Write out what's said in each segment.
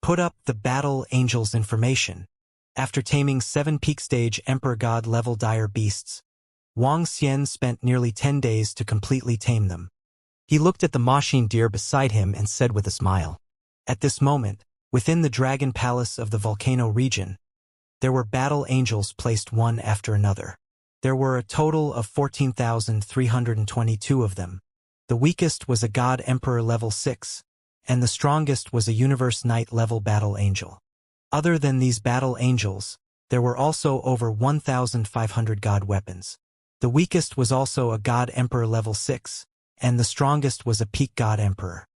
Put up the Battle Angels information. After taming 7 peak stage Emperor God level dire beasts, Wang Xian spent nearly 10 days to completely tame them. He looked at the machine deer beside him and said with a smile. At this moment, within the Dragon Palace of the Volcano region, there were battle angels placed one after another. There were a total of 14,322 of them. The weakest was a God Emperor level 6, and the strongest was a Universe Knight level battle angel. Other than these battle angels, there were also over 1,500 God weapons. The weakest was also a God Emperor level 6, and the strongest was a peak God Emperor.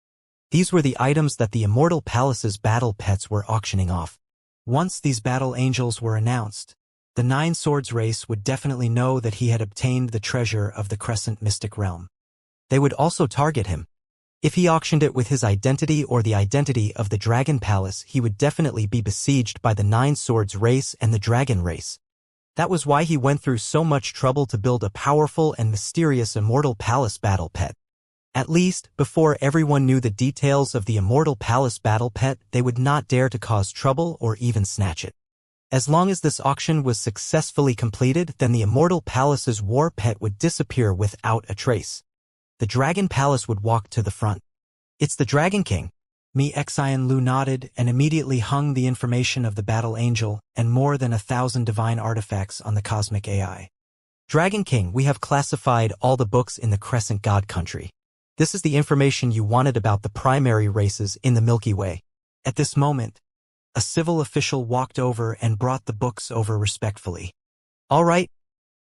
These were the items that the Immortal Palace's battle pets were auctioning off. Once these battle angels were announced, the Nine Swords race would definitely know that he had obtained the treasure of the Crescent Mystic Realm. They would also target him. If he auctioned it with his identity or the identity of the Dragon Palace, he would definitely be besieged by the Nine Swords race and the Dragon race. That was why he went through so much trouble to build a powerful and mysterious Immortal Palace battle pet. At least, before everyone knew the details of the Immortal Palace battle pet, they would not dare to cause trouble or even snatch it. As long as this auction was successfully completed, then the Immortal Palace's war pet would disappear without a trace. The Dragon Palace would walk to the front. It's the Dragon King. Mi Xian Lu nodded and immediately hung the information of the battle angel and more than 1,000 divine artifacts on the cosmic AI. Dragon King, we have classified all the books in the Crescent God country. This is the information you wanted about the primary races in the Milky Way. At this moment, a civil official walked over and brought the books over respectfully. All right.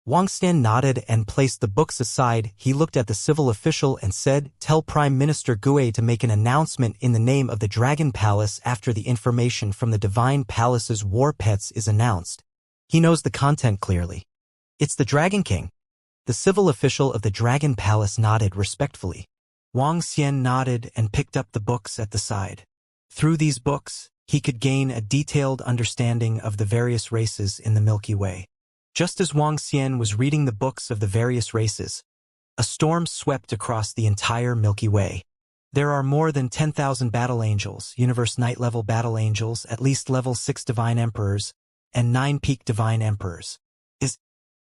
Wang Xian nodded and placed the books aside. He looked at the civil official and said, "Tell Prime Minister Gue to make an announcement in the name of the Dragon Palace after the information from the Divine Palace's war pets is announced. He knows the content clearly. It's the Dragon King." The civil official of the Dragon Palace nodded respectfully. Wang Xian nodded and picked up the books at the side. Through these books, he could gain a detailed understanding of the various races in the Milky Way. Just as Wang Xian was reading the books of the various races, a storm swept across the entire Milky Way. There are more than 10,000 battle angels, Universe Knight level battle angels, at least level 6 divine emperors, and 9 peak divine emperors. Is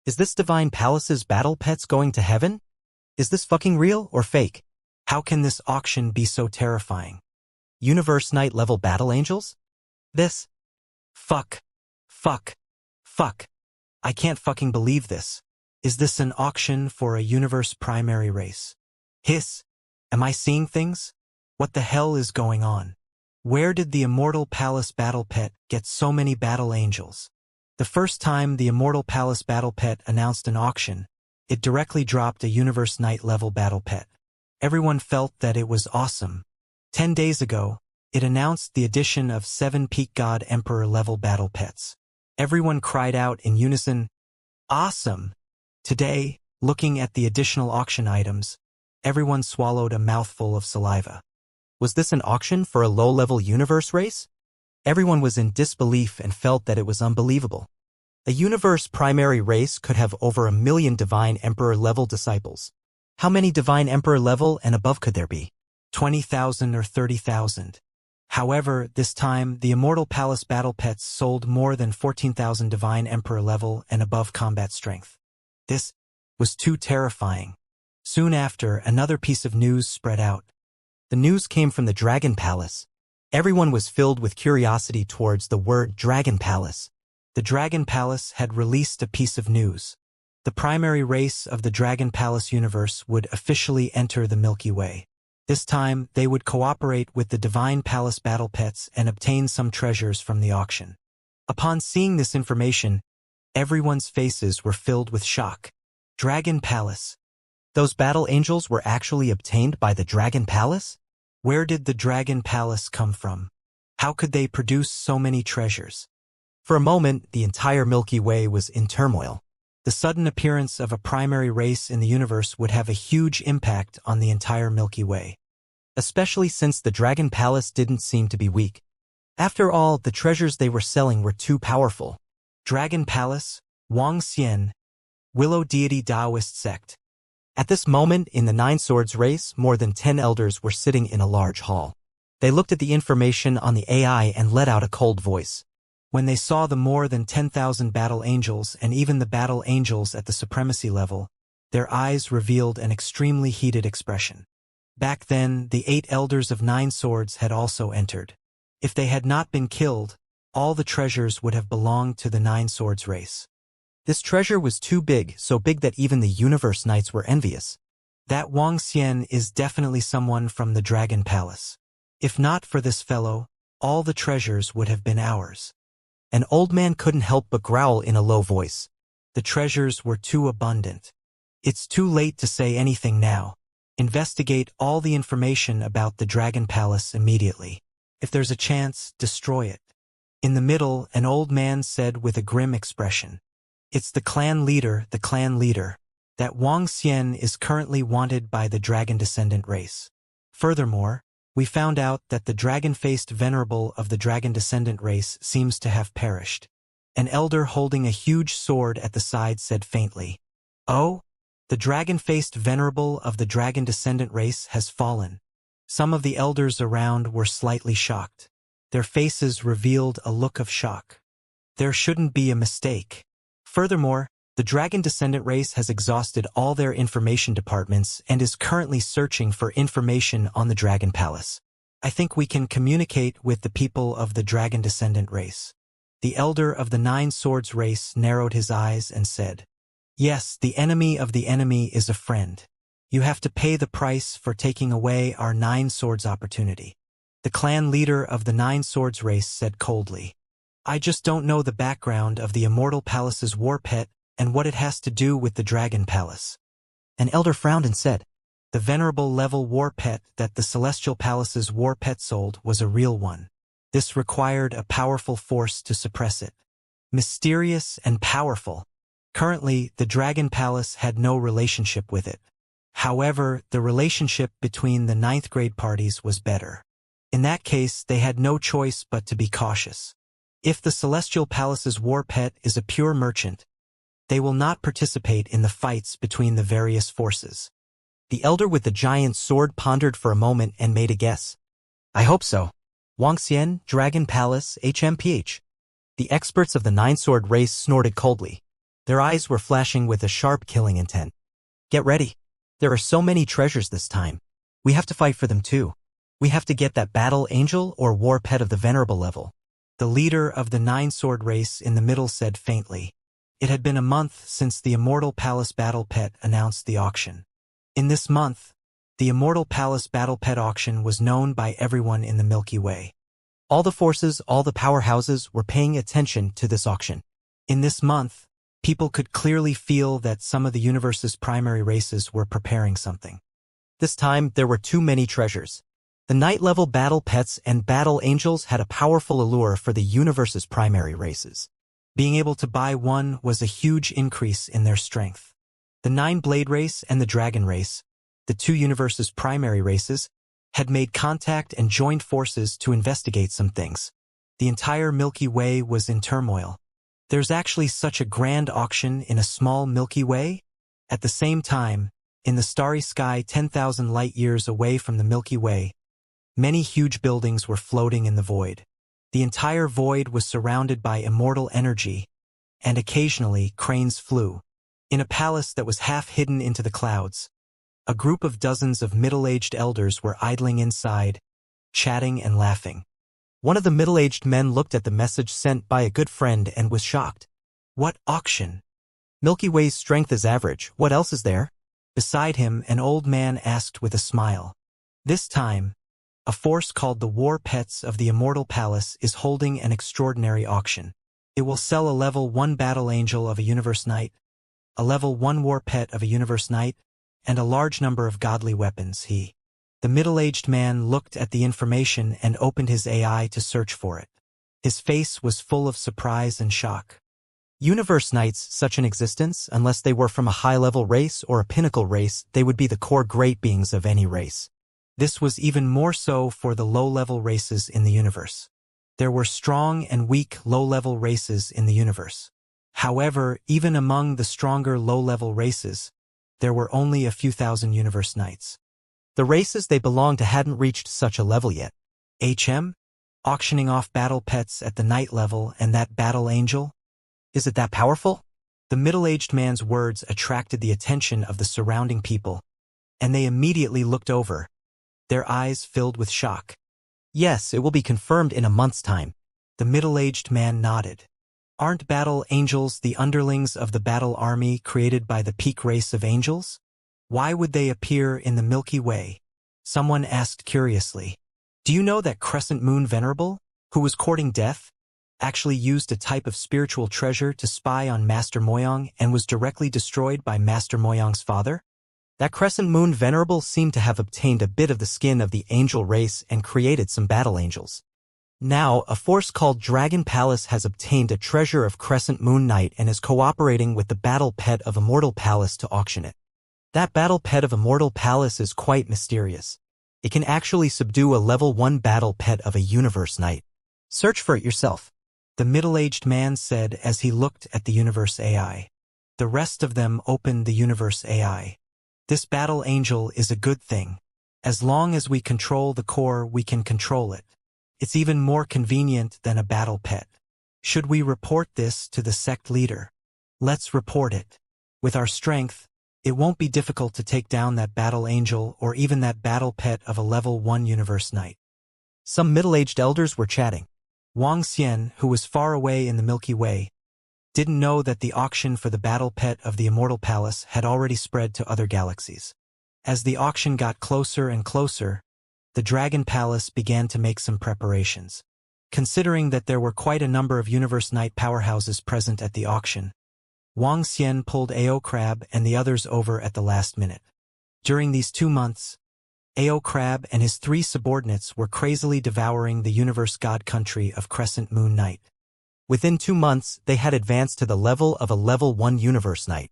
this Divine Palace's battle pets going to heaven? Is this fucking real or fake? How can this auction be so terrifying? Universe Knight level battle angels? This? Fuck. I can't fucking believe this. Is this an auction for a universe primary race? Hiss. Am I seeing things? What the hell is going on? Where did the Immortal Palace battle pet get so many battle angels? The first time the Immortal Palace battle pet announced an auction, it directly dropped a Universe Knight level battle pet. Everyone felt that it was awesome. 10 days ago, it announced the addition of 7 peak God Emperor level battle pets. Everyone cried out in unison, "Awesome!" Today, looking at the additional auction items, everyone swallowed a mouthful of saliva. Was this an auction for a low-level universe race? Everyone was in disbelief and felt that it was unbelievable. A universe primary race could have over 1 million Divine Emperor level disciples. How many Divine Emperor level and above could there be? 20,000 or 30,000. However, this time, the Immortal Palace battle pets sold more than 14,000 Divine Emperor level and above combat strength. This was too terrifying. Soon after, another piece of news spread out. The news came from the Dragon Palace. Everyone was filled with curiosity towards the word Dragon Palace. The Dragon Palace had released a piece of news. The primary race of the Dragon Palace universe would officially enter the Milky Way. This time, they would cooperate with the Divine Palace battle pets and obtain some treasures from the auction. Upon seeing this information, everyone's faces were filled with shock. Dragon Palace. Those battle angels were actually obtained by the Dragon Palace? Where did the Dragon Palace come from? How could they produce so many treasures? For a moment, the entire Milky Way was in turmoil. The sudden appearance of a primary race in the universe would have a huge impact on the entire Milky Way, especially since the Dragon Palace didn't seem to be weak. After all, the treasures they were selling were too powerful. Dragon Palace, Wang Xian, Willow Deity Taoist Sect. At this moment in the Nine Swords race, more than 10 elders were sitting in a large hall. They looked at the information on the AI and let out a cold voice. When they saw the more than 10,000 battle angels and even the battle angels at the supremacy level, their eyes revealed an extremely heated expression. Back then, the 8 elders of 9 swords had also entered. If they had not been killed, all the treasures would have belonged to the 9 swords race. This treasure was too big, so big that even the universe knights were envious. That Wang Xian is definitely someone from the Dragon Palace. If not for this fellow, all the treasures would have been ours. An old man couldn't help but growl in a low voice. The treasures were too abundant. It's too late to say anything now. Investigate all the information about the Dragon Palace immediately. If there's a chance, destroy it. In the middle, an old man said with a grim expression. It's the clan leader, That Wang Xian is currently wanted by the dragon descendant race. Furthermore, we found out that the dragon-faced venerable of the dragon descendant race seems to have perished. An elder holding a huge sword at the side said faintly, "Oh? The dragon-faced venerable of the dragon descendant race has fallen." Some of the elders around were slightly shocked. Their faces revealed a look of shock. There shouldn't be a mistake. Furthermore, the dragon descendant race has exhausted all their information departments and is currently searching for information on the Dragon Palace. I think we can communicate with the people of the dragon descendant race. The elder of the 9 swords race narrowed his eyes and said, "Yes, the enemy of the enemy is a friend. You have to pay the price for taking away our 9 swords opportunity." The clan leader of the 9 swords race said coldly, "I just don't know the background of the Immortal Palace's war pet and what it has to do with the Dragon Palace." An elder frowned and said, "The venerable level war pet that the Celestial Palace's war pet sold was a real one. This required a powerful force to suppress it. Mysterious and powerful. Currently, the Dragon Palace had no relationship with it. However, the relationship between the 9th grade parties was better. In that case, they had no choice but to be cautious. If the Celestial Palace's war pet is a pure merchant, they will not participate in the fights between the various forces." The elder with the giant sword pondered for a moment and made a guess. "I hope so. Wang Xian, Dragon Palace, HMPH. The experts of the 9-sword race snorted coldly. Their eyes were flashing with a sharp killing intent. "Get ready. There are so many treasures this time. We have to fight for them too. We have to get that battle angel or war pet of the venerable level." The leader of the 9-sword race in the middle said faintly. It had been a month since the Immortal Palace Battle Pet announced the auction. In this month, the Immortal Palace Battle Pet auction was known by everyone in the Milky Way. All the forces, all the powerhouses were paying attention to this auction. In this month, people could clearly feel that some of the universe's primary races were preparing something. This time, there were too many treasures. The night-level battle pets and battle angels had a powerful allure for the universe's primary races. Being able to buy one was a huge increase in their strength. The 9-blade race and the dragon race, the 2 universes' primary races, had made contact and joined forces to investigate some things. The entire Milky Way was in turmoil. There's actually such a grand auction in a small Milky Way? At the same time, in the starry sky 10,000 light-years away from the Milky Way, many huge buildings were floating in the void. The entire void was surrounded by immortal energy, and occasionally cranes flew. In a palace that was half hidden into the clouds, a group of dozens of middle-aged elders were idling inside, chatting and laughing. One of the middle-aged men looked at the message sent by a good friend and was shocked. "What auction? Milky Way's strength is average. What else is there?" Beside him, an old man asked with a smile. This time, a force called the War Pets of the Immortal Palace is holding an extraordinary auction. It will sell a level 1 battle angel of a universe knight, a level 1 war pet of a universe knight, and a large number of godly weapons. The middle-aged man looked at the information and opened his AI to search for it. His face was full of surprise and shock. Universe knights, such an existence, unless they were from a high-level race or a pinnacle race, they would be the core great beings of any race. This was even more so for the low-level races in the universe. There were strong and weak low-level races in the universe. However, even among the stronger low-level races, there were only a few thousand universe knights. The races they belonged to hadn't reached such a level yet. Auctioning off battle pets at the night level and that battle angel? Is it that powerful? The middle-aged man's words attracted the attention of the surrounding people, and they immediately looked over, their eyes filled with shock. Yes, it will be confirmed in a month's time. The middle-aged man nodded. Aren't battle angels the underlings of the battle army created by the peak race of angels? Why would they appear in the Milky Way? Someone asked curiously. Do you know that Crescent Moon Venerable, who was courting death, actually used a type of spiritual treasure to spy on Master Moyang and was directly destroyed by Master Moyang's father? That Crescent Moon Venerable seemed to have obtained a bit of the skin of the angel race and created some battle angels. Now, a force called Dragon Palace has obtained a treasure of Crescent Moon Knight and is cooperating with the battle pet of Immortal Palace to auction it. That battle pet of Immortal Palace is quite mysterious. It can actually subdue a level 1 battle pet of a Universe Knight. Search for it yourself, the middle-aged man said as he looked at the Universe AI. The rest of them opened the Universe AI. This battle angel is a good thing. As long as we control the core, we can control it. It's even more convenient than a battle pet. Should we report this to the sect leader? Let's report it. With our strength, it won't be difficult to take down that battle angel or even that battle pet of a level 1 Universe Knight. Some middle-aged elders were chatting. Wang Xian, who was far away in the Milky Way, didn't know that the auction for the battle pet of the Immortal Palace had already spread to other galaxies. As the auction got closer and closer, the Dragon Palace began to make some preparations. Considering that there were quite a number of Universe Knight powerhouses present at the auction, Wang Xian pulled Ao Crab and the others over at the last minute. During these 2 months, Ao Crab and his 3 subordinates were crazily devouring the universe god country of Crescent Moon Knight. Within 2 months, they had advanced to the level of a level 1 Universe Knight.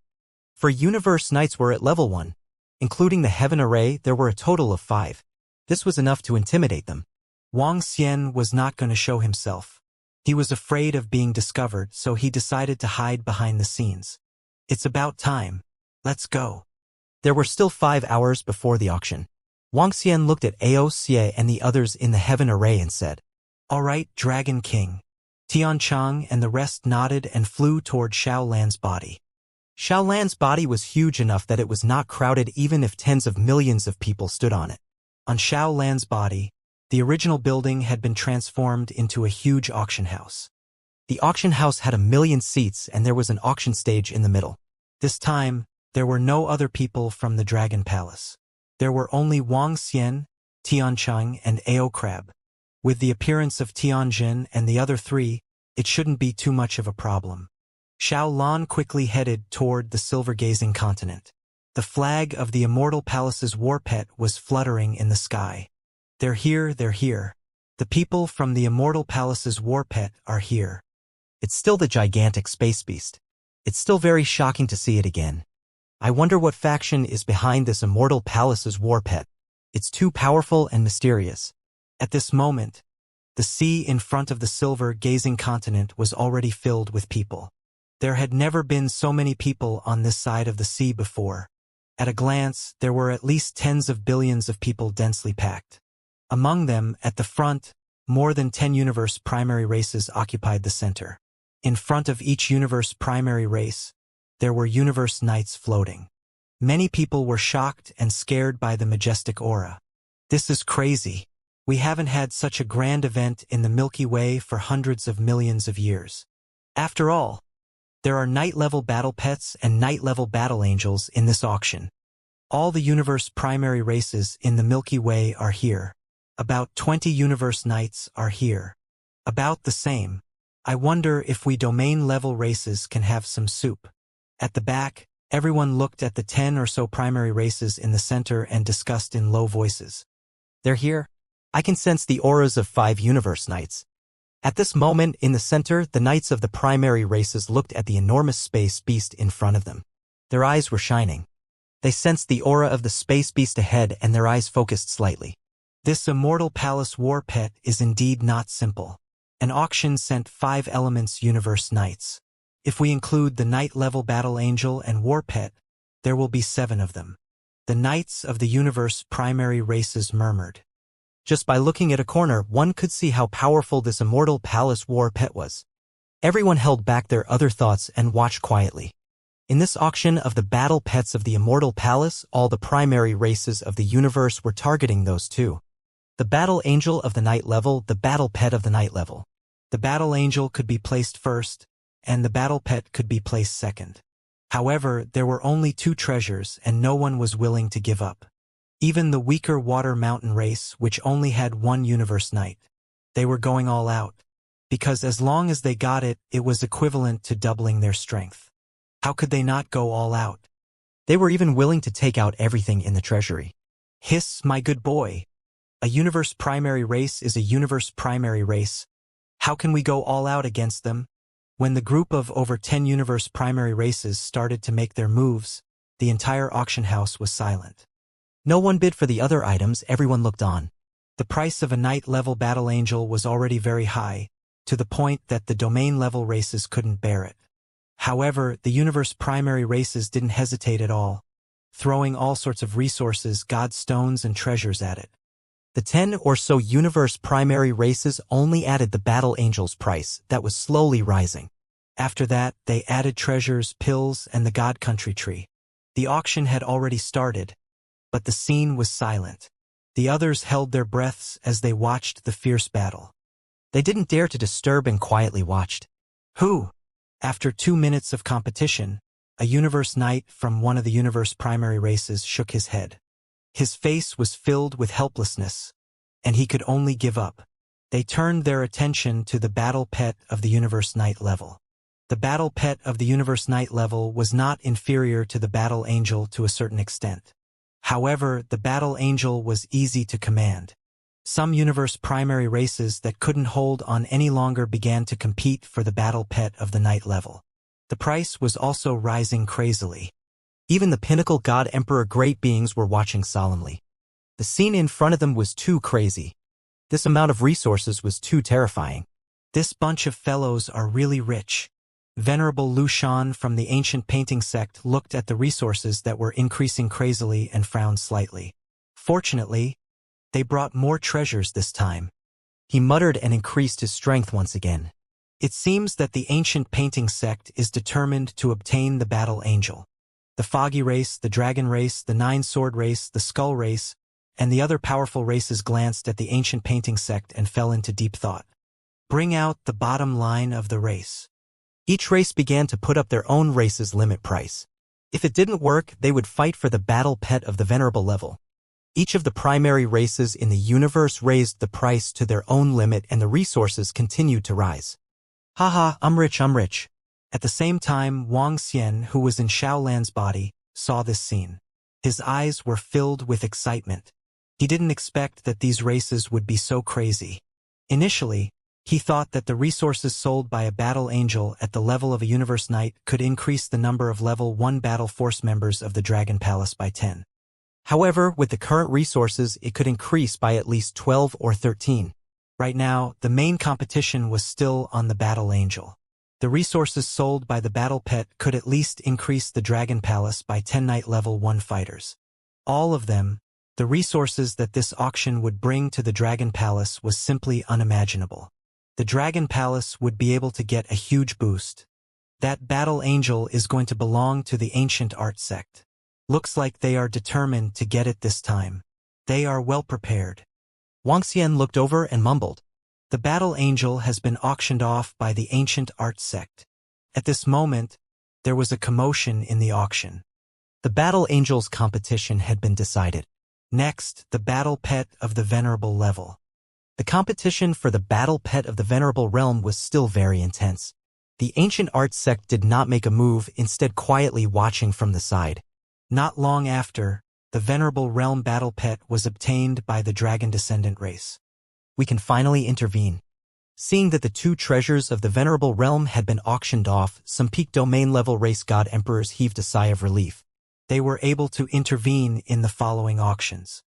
For Universe Knights were at level 1. Including the Heaven Array, there were a total of 5. This was enough to intimidate them. Wang Xian was not going to show himself. He was afraid of being discovered, so he decided to hide behind the scenes. It's about time. Let's go. There were still 5 hours before the auction. Wang Xian looked at Ao Xie and the others in the Heaven Array and said, "All right, Dragon King." Tian Chang and the rest nodded and flew toward Xiao Lan's body. Xiao Lan's body was huge enough that it was not crowded even if tens of millions of people stood on it. On Xiao Lan's body, the original building had been transformed into a huge auction house. The auction house had 1,000,000 seats and there was an auction stage in the middle. This time, there were no other people from the Dragon Palace. There were only Wang Xian, Tian Chang, and Ao Crab. With the appearance of Tianjin and the other 3, it shouldn't be too much of a problem. Xiao Lan quickly headed toward the silver-gazing continent. The flag of the Immortal Palace's war pet was fluttering in the sky. They're here, they're here. The people from the Immortal Palace's war pet are here. It's still the gigantic space beast. It's still very shocking to see it again. I wonder what faction is behind this Immortal Palace's war pet. It's too powerful and mysterious. At this moment, the sea in front of the silver-gazing continent was already filled with people. There had never been so many people on this side of the sea before. At a glance, there were at least tens of billions of people densely packed. Among them, at the front, more than 10 universe primary races occupied the center. In front of each universe primary race, there were Universe Knights floating. Many people were shocked and scared by the majestic aura. This is crazy. We haven't had such a grand event in the Milky Way for hundreds of millions of years. After all, there are Knight-level battle pets and Knight-level battle angels in this auction. All the universe primary races in the Milky Way are here. About 20 Universe Knights are here. About the same. I wonder if we domain-level races can have some soup. At the back, everyone looked at the 10 or so primary races in the center and discussed in low voices. They're here. I can sense the auras of 5 Universe Knights. At this moment, in the center, the knights of the primary races looked at the enormous space beast in front of them. Their eyes were shining. They sensed the aura of the space beast ahead and their eyes focused slightly. This Immortal Palace war pet is indeed not simple. An auction sent 5 elements Universe Knights. If we include the Knight-level battle angel and war pet, there will be 7 of them. The knights of the universe primary races murmured. Just by looking at a corner, one could see how powerful this immortal palace war pet was. Everyone held back their other thoughts and watched quietly. In this auction of the battle pets of the Immortal Palace, all the primary races of the universe were targeting those two. The Battle Angel of the Night level, the Battle Pet of the Night level. The Battle Angel could be placed first, and the Battle Pet could be placed second. However, there were only 2 treasures, and no one was willing to give up. Even the weaker Water Mountain race, which only had 1 Universe Knight. They were going all out. Because as long as they got it, it was equivalent to doubling their strength. How could they not go all out? They were even willing to take out everything in the treasury. Hiss, my good boy. A universe primary race is a universe primary race. How can we go all out against them? When the group of over 10 universe primary races started to make their moves, the entire auction house was silent. No one bid for the other items, everyone looked on. The price of a Knight-level Battle Angel was already very high, to the point that the domain-level races couldn't bear it. However, the universe primary races didn't hesitate at all, throwing all sorts of resources, god stones, and treasures at it. The 10 or so universe primary races only added the Battle Angel's price that was slowly rising. After that, they added treasures, pills, and the God Country tree. The auction had already started, but the scene was silent. The others held their breaths as they watched the fierce battle. They didn't dare to disturb and quietly watched. Who? After 2 minutes of competition, a universe knight from one of the universe primary races shook his head. His face was filled with helplessness, and he could only give up. They turned their attention to the battle pet of the universe knight level. The battle pet of the universe knight level was not inferior to the battle angel to a certain extent. However, the battle angel was easy to command. Some universe primary races that couldn't hold on any longer began to compete for the battle pet of the knight level. The price was also rising crazily. Even the pinnacle god emperor great beings were watching solemnly. The scene in front of them was too crazy. This amount of resources was too terrifying. This bunch of fellows are really rich. Venerable Lu Shan from the ancient painting sect looked at the resources that were increasing crazily and frowned slightly. Fortunately, they brought more treasures this time. He muttered and increased his strength once again. It seems that the ancient painting sect is determined to obtain the battle angel. The foggy race, the dragon race, the 9-sword race, the skull race, and the other powerful races glanced at the ancient painting sect and fell into deep thought. Bring out the bottom line of the race. Each race began to put up their own race's limit price. If it didn't work, they would fight for the battle pet of the venerable level. Each of the primary races in the universe raised the price to their own limit and the resources continued to rise. Haha, I'm rich. At the same time, Wang Xian, who was in Shaolan's body, saw this scene. His eyes were filled with excitement. He didn't expect that these races would be so crazy. Initially, he thought that the resources sold by a battle angel at the level of a universe knight could increase the number of level 1 battle force members of the Dragon Palace by 10. However, with the current resources, it could increase by at least 12 or 13. Right now, the main competition was still on the battle angel. The resources sold by the battle pet could at least increase the Dragon Palace by 10 Knight level 1 fighters. All of them, the resources that this auction would bring to the Dragon Palace was simply unimaginable. The Dragon Palace would be able to get a huge boost. That battle angel is going to belong to the ancient art sect. Looks like they are determined to get it this time. They are well prepared. Wang Xian looked over and mumbled. The battle angel has been auctioned off by the ancient art sect. At this moment, there was a commotion in the auction. The battle angel's competition had been decided. Next, the battle pet of the venerable level. The competition for the battle pet of the venerable realm was still very intense. The ancient art sect did not make a move, instead quietly watching from the side. Not long after, the venerable realm battle pet was obtained by the dragon descendant race. We can finally intervene. Seeing that the 2 treasures of the venerable realm had been auctioned off, some peak domain level race god emperors heaved a sigh of relief. They were able to intervene in the following auctions.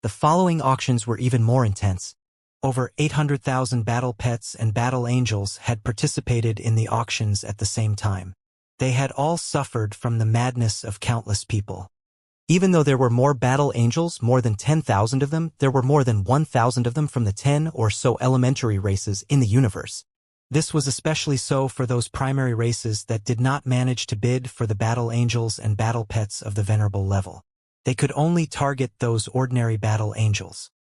The following auctions were even more intense. Over 800,000 battle pets and battle angels had participated in the auctions at the same time. They had all suffered from the madness of countless people. Even though there were more battle angels, more than 10,000 of them, there were more than 1,000 of them from the 10 or so elementary races in the universe. This was especially so for those primary races that did not manage to bid for the battle angels and battle pets of the venerable level. They could only target those ordinary battle angels.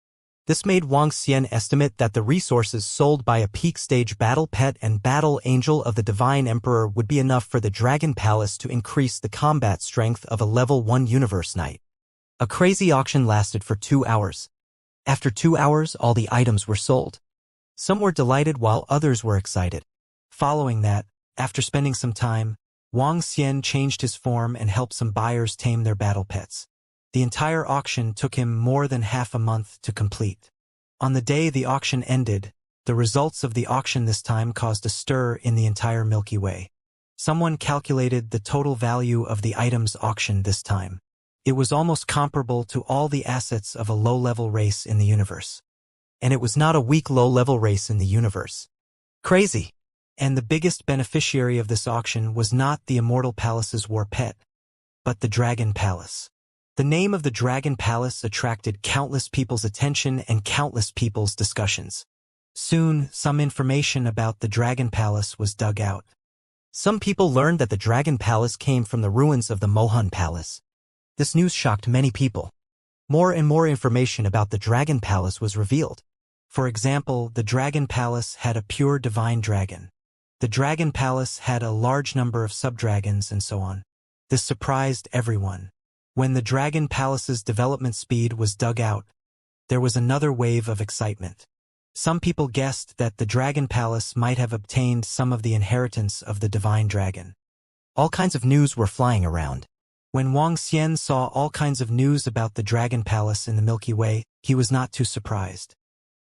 This made Wang Xian estimate that the resources sold by a peak stage battle pet and battle angel of the Divine Emperor would be enough for the Dragon Palace to increase the combat strength of a level 1 universe knight. A crazy auction lasted for 2 hours. After 2 hours, all the items were sold. Some were delighted while others were excited. Following that, after spending some time, Wang Xian changed his form and helped some buyers tame their battle pets. The entire auction took him more than half a month to complete. On the day the auction ended, the results of the auction this time caused a stir in the entire Milky Way. Someone calculated the total value of the items auctioned this time. It was almost comparable to all the assets of a low-level race in the universe. And it was not a weak low-level race in the universe. Crazy! And the biggest beneficiary of this auction was not the Immortal Palace's war pet, but the Dragon Palace. The name of the Dragon Palace attracted countless people's attention and countless people's discussions. Soon, some information about the Dragon Palace was dug out. Some people learned that the Dragon Palace came from the ruins of the Mohun Palace. This news shocked many people. More and more information about the Dragon Palace was revealed. For example, the Dragon Palace had a pure divine dragon. The Dragon Palace had a large number of sub-dragons and so on. This surprised everyone. When the Dragon Palace's development speed was dug out, there was another wave of excitement. Some people guessed that the Dragon Palace might have obtained some of the inheritance of the Divine Dragon. All kinds of news were flying around. When Wang Xian saw all kinds of news about the Dragon Palace in the Milky Way, he was not too surprised.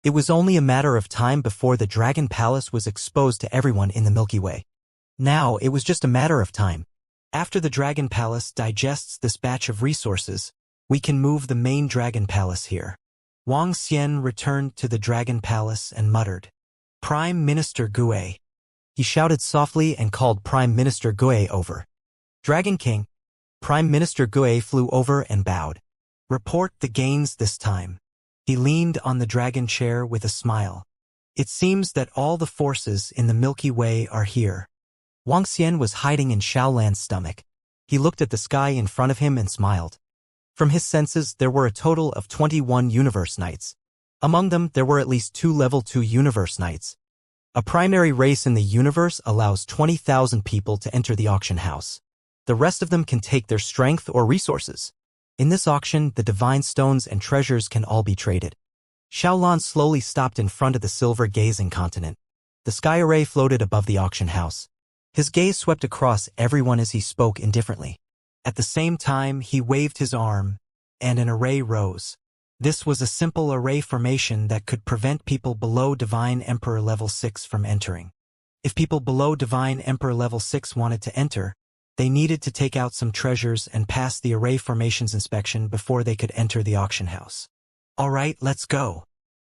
It was only a matter of time before the Dragon Palace was exposed to everyone in the Milky Way. Now, it was just a matter of time. After the Dragon Palace digests this batch of resources, we can move the main Dragon Palace here. Wang Xian returned to the Dragon Palace and muttered, "Prime Minister Gue." He shouted softly and called Prime Minister Gue over. "Dragon King." Prime Minister Gue flew over and bowed. "Report the gains this time." He leaned on the dragon chair with a smile. "It seems that all the forces in the Milky Way are here." Wang Xian was hiding in Xiaolan's stomach. He looked at the sky in front of him and smiled. From his senses, there were a total of 21 Universe Knights. Among them, there were at least 2 Level 2 Universe Knights. A primary race in the universe allows 20,000 people to enter the auction house. The rest of them can take their strength or resources. In this auction, the divine stones and treasures can all be traded. Xiaolan slowly stopped in front of the silver gazing continent. The sky array floated above the auction house. His gaze swept across everyone as he spoke indifferently. At the same time, he waved his arm, and an array rose. This was a simple array formation that could prevent people below Divine Emperor Level 6 from entering. If people below Divine Emperor Level 6 wanted to enter, they needed to take out some treasures and pass the array formations inspection before they could enter the auction house. "All right, let's go."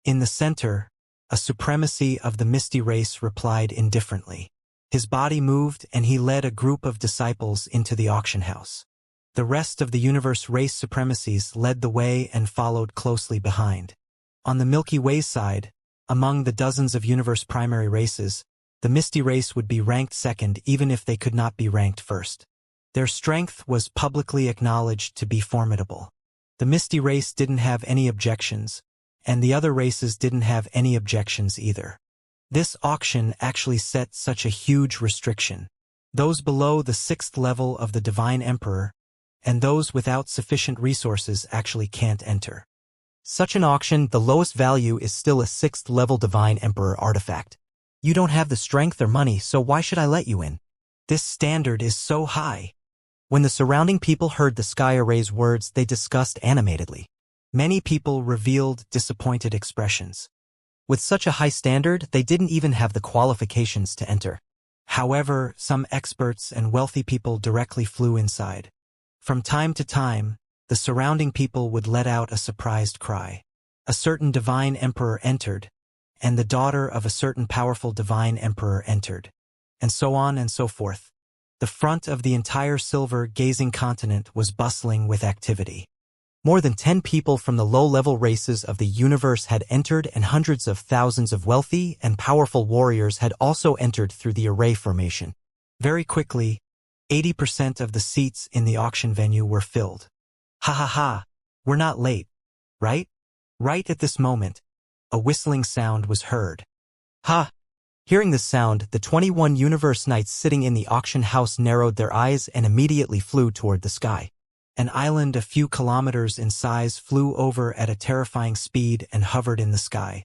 In the center, a supremacy of the Misty race replied indifferently. His body moved and he led a group of disciples into the auction house. The rest of the universe race supremacies led the way and followed closely behind. On the Milky Way side, among the dozens of universe primary races, the Misty race would be ranked second even if they could not be ranked first. Their strength was publicly acknowledged to be formidable. The Misty race didn't have any objections, and the other races didn't have any objections either. This auction actually set such a huge restriction. Those below the 6th level of the Divine Emperor, and those without sufficient resources actually can't enter. Such an auction, the lowest value is still a 6th level Divine Emperor artifact. You don't have the strength or money, so why should I let you in? This standard is so high. When the surrounding people heard the Sky Array's words, they discussed animatedly. Many people revealed disappointed expressions. With such a high standard, they didn't even have the qualifications to enter. However, some experts and wealthy people directly flew inside. From time to time, the surrounding people would let out a surprised cry. A certain divine emperor entered, and the daughter of a certain powerful divine emperor entered, and so on and so forth. The front of the entire silver-gazing continent was bustling with activity. More than 10 people from the low-level races of the universe had entered, and hundreds of thousands of wealthy and powerful warriors had also entered through the array formation. Very quickly, 80% of the seats in the auction venue were filled. Ha ha ha, we're not late, right? Right at this moment, a whistling sound was heard. Ha! Hearing this sound, the 21 universe knights sitting in the auction house narrowed their eyes and immediately flew toward the sky. An island a few kilometers in size flew over at a terrifying speed and hovered in the sky.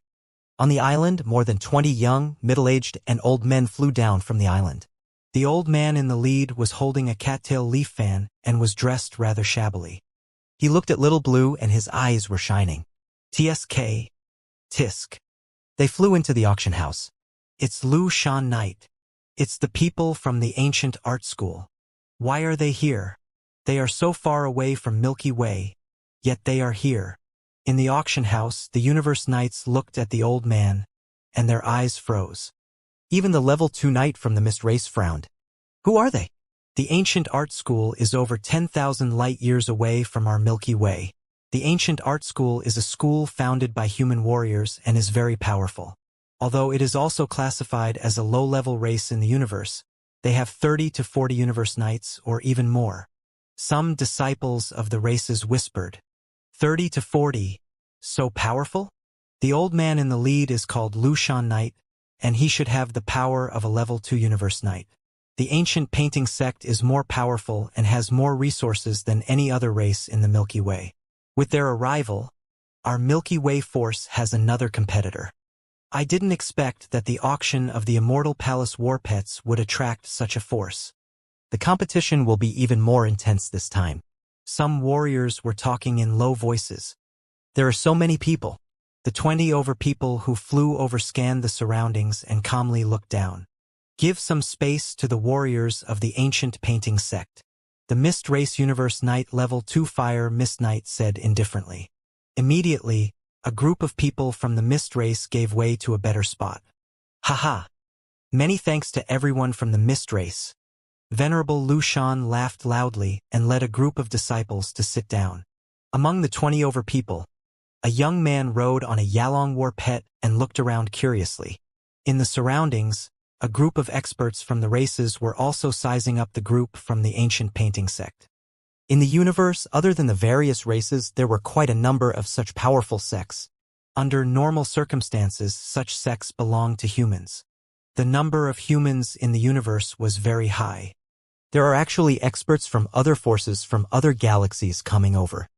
On the island, more than 20 young, middle-aged, and old men flew down from the island. The old man in the lead was holding a cattail leaf fan and was dressed rather shabbily. He looked at Little Blue and his eyes were shining. TSK. Tisk. They flew into the auction house. It's Lu Shan Knight. It's the people from the ancient art school. Why are they here? They are so far away from Milky Way, yet they are here. In the auction house, the universe knights looked at the old man, and their eyes froze. Even the level 2 knight from the mist race frowned. Who are they? The ancient art school is over 10,000 light years away from our Milky Way. The ancient art school is a school founded by human warriors and is very powerful. Although it is also classified as a low-level race in the universe, they have 30 to 40 universe knights or even more. Some disciples of the races whispered, 30 to 40, so powerful? The old man in the lead is called Lu Shan Knight, and he should have the power of a level 2 universe knight. The ancient painting sect is more powerful and has more resources than any other race in the Milky Way. With their arrival, our Milky Way force has another competitor. I didn't expect that the auction of the Immortal Palace War Pets would attract such a force. The competition will be even more intense this time. Some warriors were talking in low voices. There are so many people. The 20 over people who flew over scanned the surroundings and calmly looked down. Give some space to the warriors of the ancient painting sect. The Mist Race Universe Knight Level 2 Fire Mist Knight said indifferently. Immediately, a group of people from the Mist Race gave way to a better spot. Haha! Many thanks to everyone from the Mist Race. Venerable Lu Shan laughed loudly and led a group of disciples to sit down. Among the 20 over people, a young man rode on a Yalong war pet and looked around curiously. In the surroundings, a group of experts from the races were also sizing up the group from the ancient painting sect. In the universe, other than the various races, there were quite a number of such powerful sects. Under normal circumstances, such sects belong to humans. The number of humans in the universe was very high. There are actually experts from other forces from other galaxies coming over.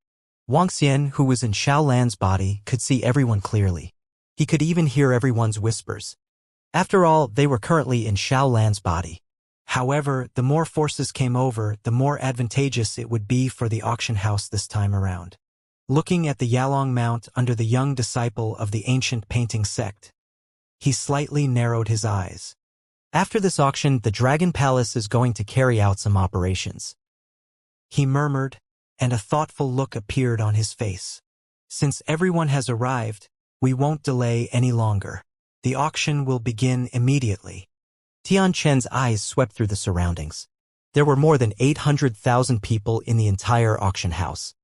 Wuxia, who was in Xiaolan's body, could see everyone clearly. He could even hear everyone's whispers. After all, they were currently in Xiaolan's body. However, the more forces came over, the more advantageous it would be for the auction house this time around. Looking at the Yalong Mount under the young disciple of the ancient painting sect, he slightly narrowed his eyes. After this auction, the Dragon Palace is going to carry out some operations. He murmured, and a thoughtful look appeared on his face. Since everyone has arrived, we won't delay any longer. The auction will begin immediately. Tian Chen's eyes swept through the surroundings. There were more than 800,000 people in the entire auction house.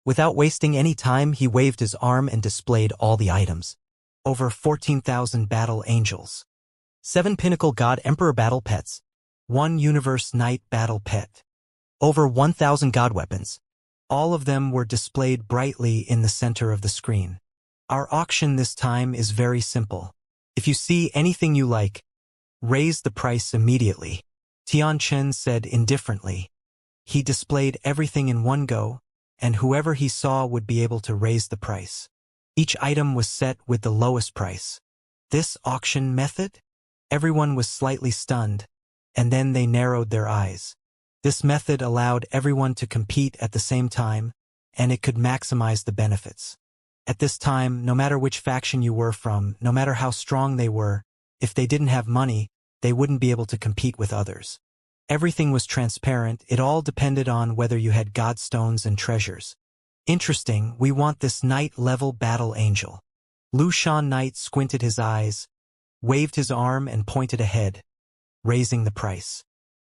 Without wasting any time, he waved his arm and displayed all the items. Over 14,000 battle angels. 7 Pinnacle God Emperor battle pets. 1 Universe Knight battle pet. Over 1,000 god weapons. All of them were displayed brightly in the center of the screen. Our auction this time is very simple. If you see anything you like, raise the price immediately, Tian Chen said indifferently. He displayed everything in one go, and whoever he saw would be able to raise the price. Each item was set with the lowest price. This auction method? Everyone was slightly stunned, and then they narrowed their eyes. This method allowed everyone to compete at the same time, and it could maximize the benefits. At this time, no matter which faction you were from, no matter how strong they were, if they didn't have money, they wouldn't be able to compete with others. Everything was transparent. It all depended on whether you had godstones and treasures. Interesting, we want this knight-level battle angel. Lu Shan Knight squinted his eyes, waved his arm and pointed ahead, raising the price.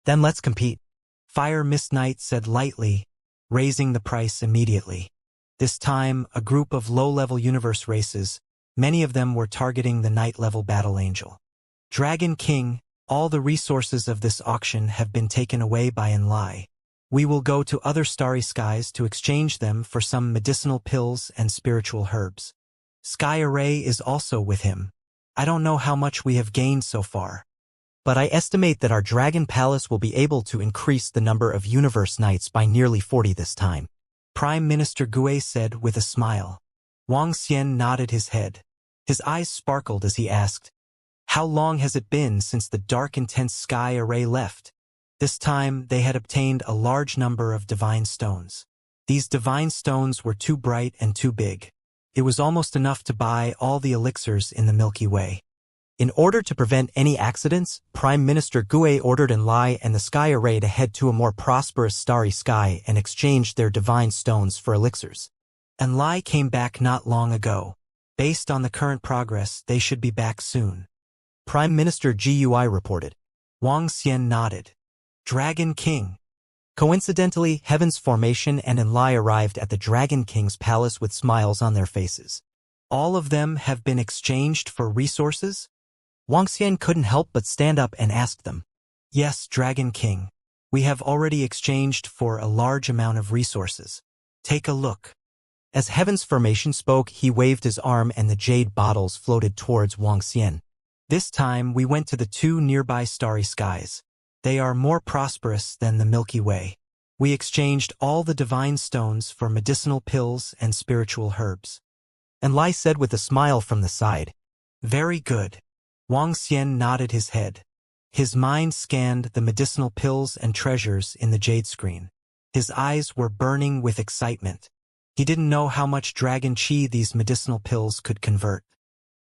Then let's compete. Fire Mist Knight said lightly, raising the price immediately. This time, a group of low-level universe races, many of them were targeting the Night-level Battle Angel. Dragon King, all the resources of this auction have been taken away by Inflate. We will go to other starry skies to exchange them for some medicinal pills and spiritual herbs. Sky Array is also with him. I don't know how much we have gained so far, but I estimate that our Dragon Palace will be able to increase the number of Universe Knights by nearly 40 this time. Prime Minister Gue said with a smile. Wang Xian nodded his head. His eyes sparkled as he asked, "How long has it been since the dark intense Sky Array left?" This time they had obtained a large number of divine stones. These divine stones were too bright and too big. It was almost enough to buy all the elixirs in the Milky Way. In order to prevent any accidents, Prime Minister Gue ordered Inflate and the Sky Array to head to a more prosperous starry sky and exchange their divine stones for elixirs. Inflate came back not long ago. Based on the current progress, they should be back soon. Prime Minister Gui reported. Wang Xian nodded. Dragon King. Coincidentally, Heaven's Formation and Inflate arrived at the Dragon King's palace with smiles on their faces. All of them have been exchanged for resources? Wang Xian couldn't help but stand up and ask them. Yes, Dragon King. We have already exchanged for a large amount of resources. Take a look. As Heaven's Formation spoke, he waved his arm and the jade bottles floated towards Wang Xian. This time we went to the two nearby starry skies. They are more prosperous than the Milky Way. We exchanged all the divine stones for medicinal pills and spiritual herbs. Inflate said with a smile from the side. Very good. Wang Xian nodded his head. His mind scanned the medicinal pills and treasures in the jade screen. His eyes were burning with excitement. He didn't know how much dragon chi these medicinal pills could convert.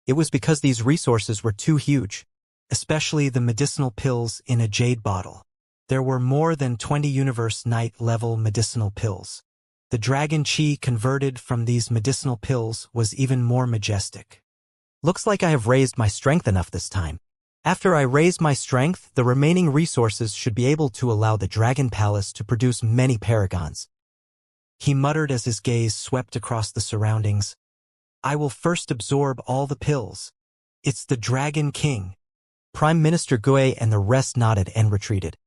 It was because these resources were too huge. Especially the medicinal pills in a jade bottle. There were more than 20 Universe Knight level medicinal pills. The dragon chi converted from these medicinal pills was even more majestic. Looks like I have raised my strength enough this time. After I raise my strength, the remaining resources should be able to allow the Dragon Palace to produce many paragons. He muttered as his gaze swept across the surroundings. I will first absorb all the pills. It's the Dragon King. Prime Minister Gue and the rest nodded and retreated.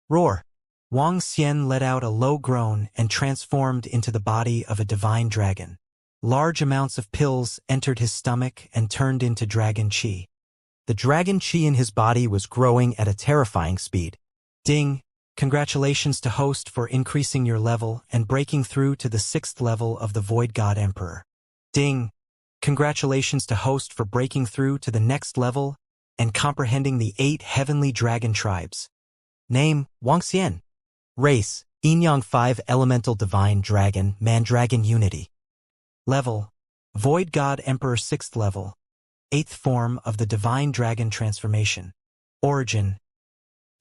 Roar! Wang Xian let out a low groan and transformed into the body of a divine dragon. Large amounts of pills entered his stomach and turned into dragon chi. The dragon chi in his body was growing at a terrifying speed. Ding! Congratulations to host for increasing your level and breaking through to the 6th level of the Void God Emperor. Ding! Congratulations to host for breaking through to the next level and comprehending the 8 heavenly dragon tribes. Name, Wang Xian. Race, Yin-Yang 5 Elemental Divine Dragon, Man-Dragon Unity. Level, Void God Emperor 6th level, 8th form of the Divine Dragon Transformation. Origin,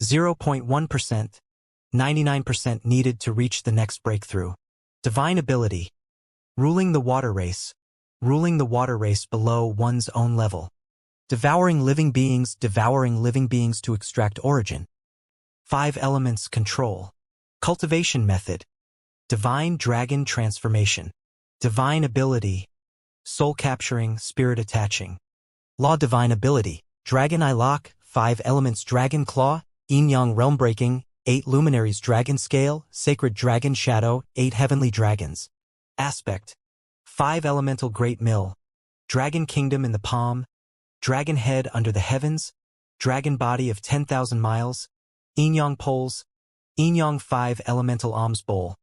0.1%, 99% needed to reach the next breakthrough. Divine Ability, Ruling the Water Race below one's own level. Devouring living beings to extract origin. 5 elements control. Cultivation method, Divine Dragon Transformation. Divine Ability, Soul Capturing, Spirit Attaching. Law Divine Ability, Dragon Eye Lock, 5 elements Dragon Claw, Yin-Yang Realm Breaking, 8 Luminaries Dragon Scale, Sacred Dragon Shadow, 8 Heavenly Dragons. Aspect, 5 Elemental Great Mill, Dragon Kingdom in the palm, Dragon Head under the heavens, Dragon Body of 10,000 miles, Yin-Yang Poles, Yin-Yang 5 Elemental Alms Bowl,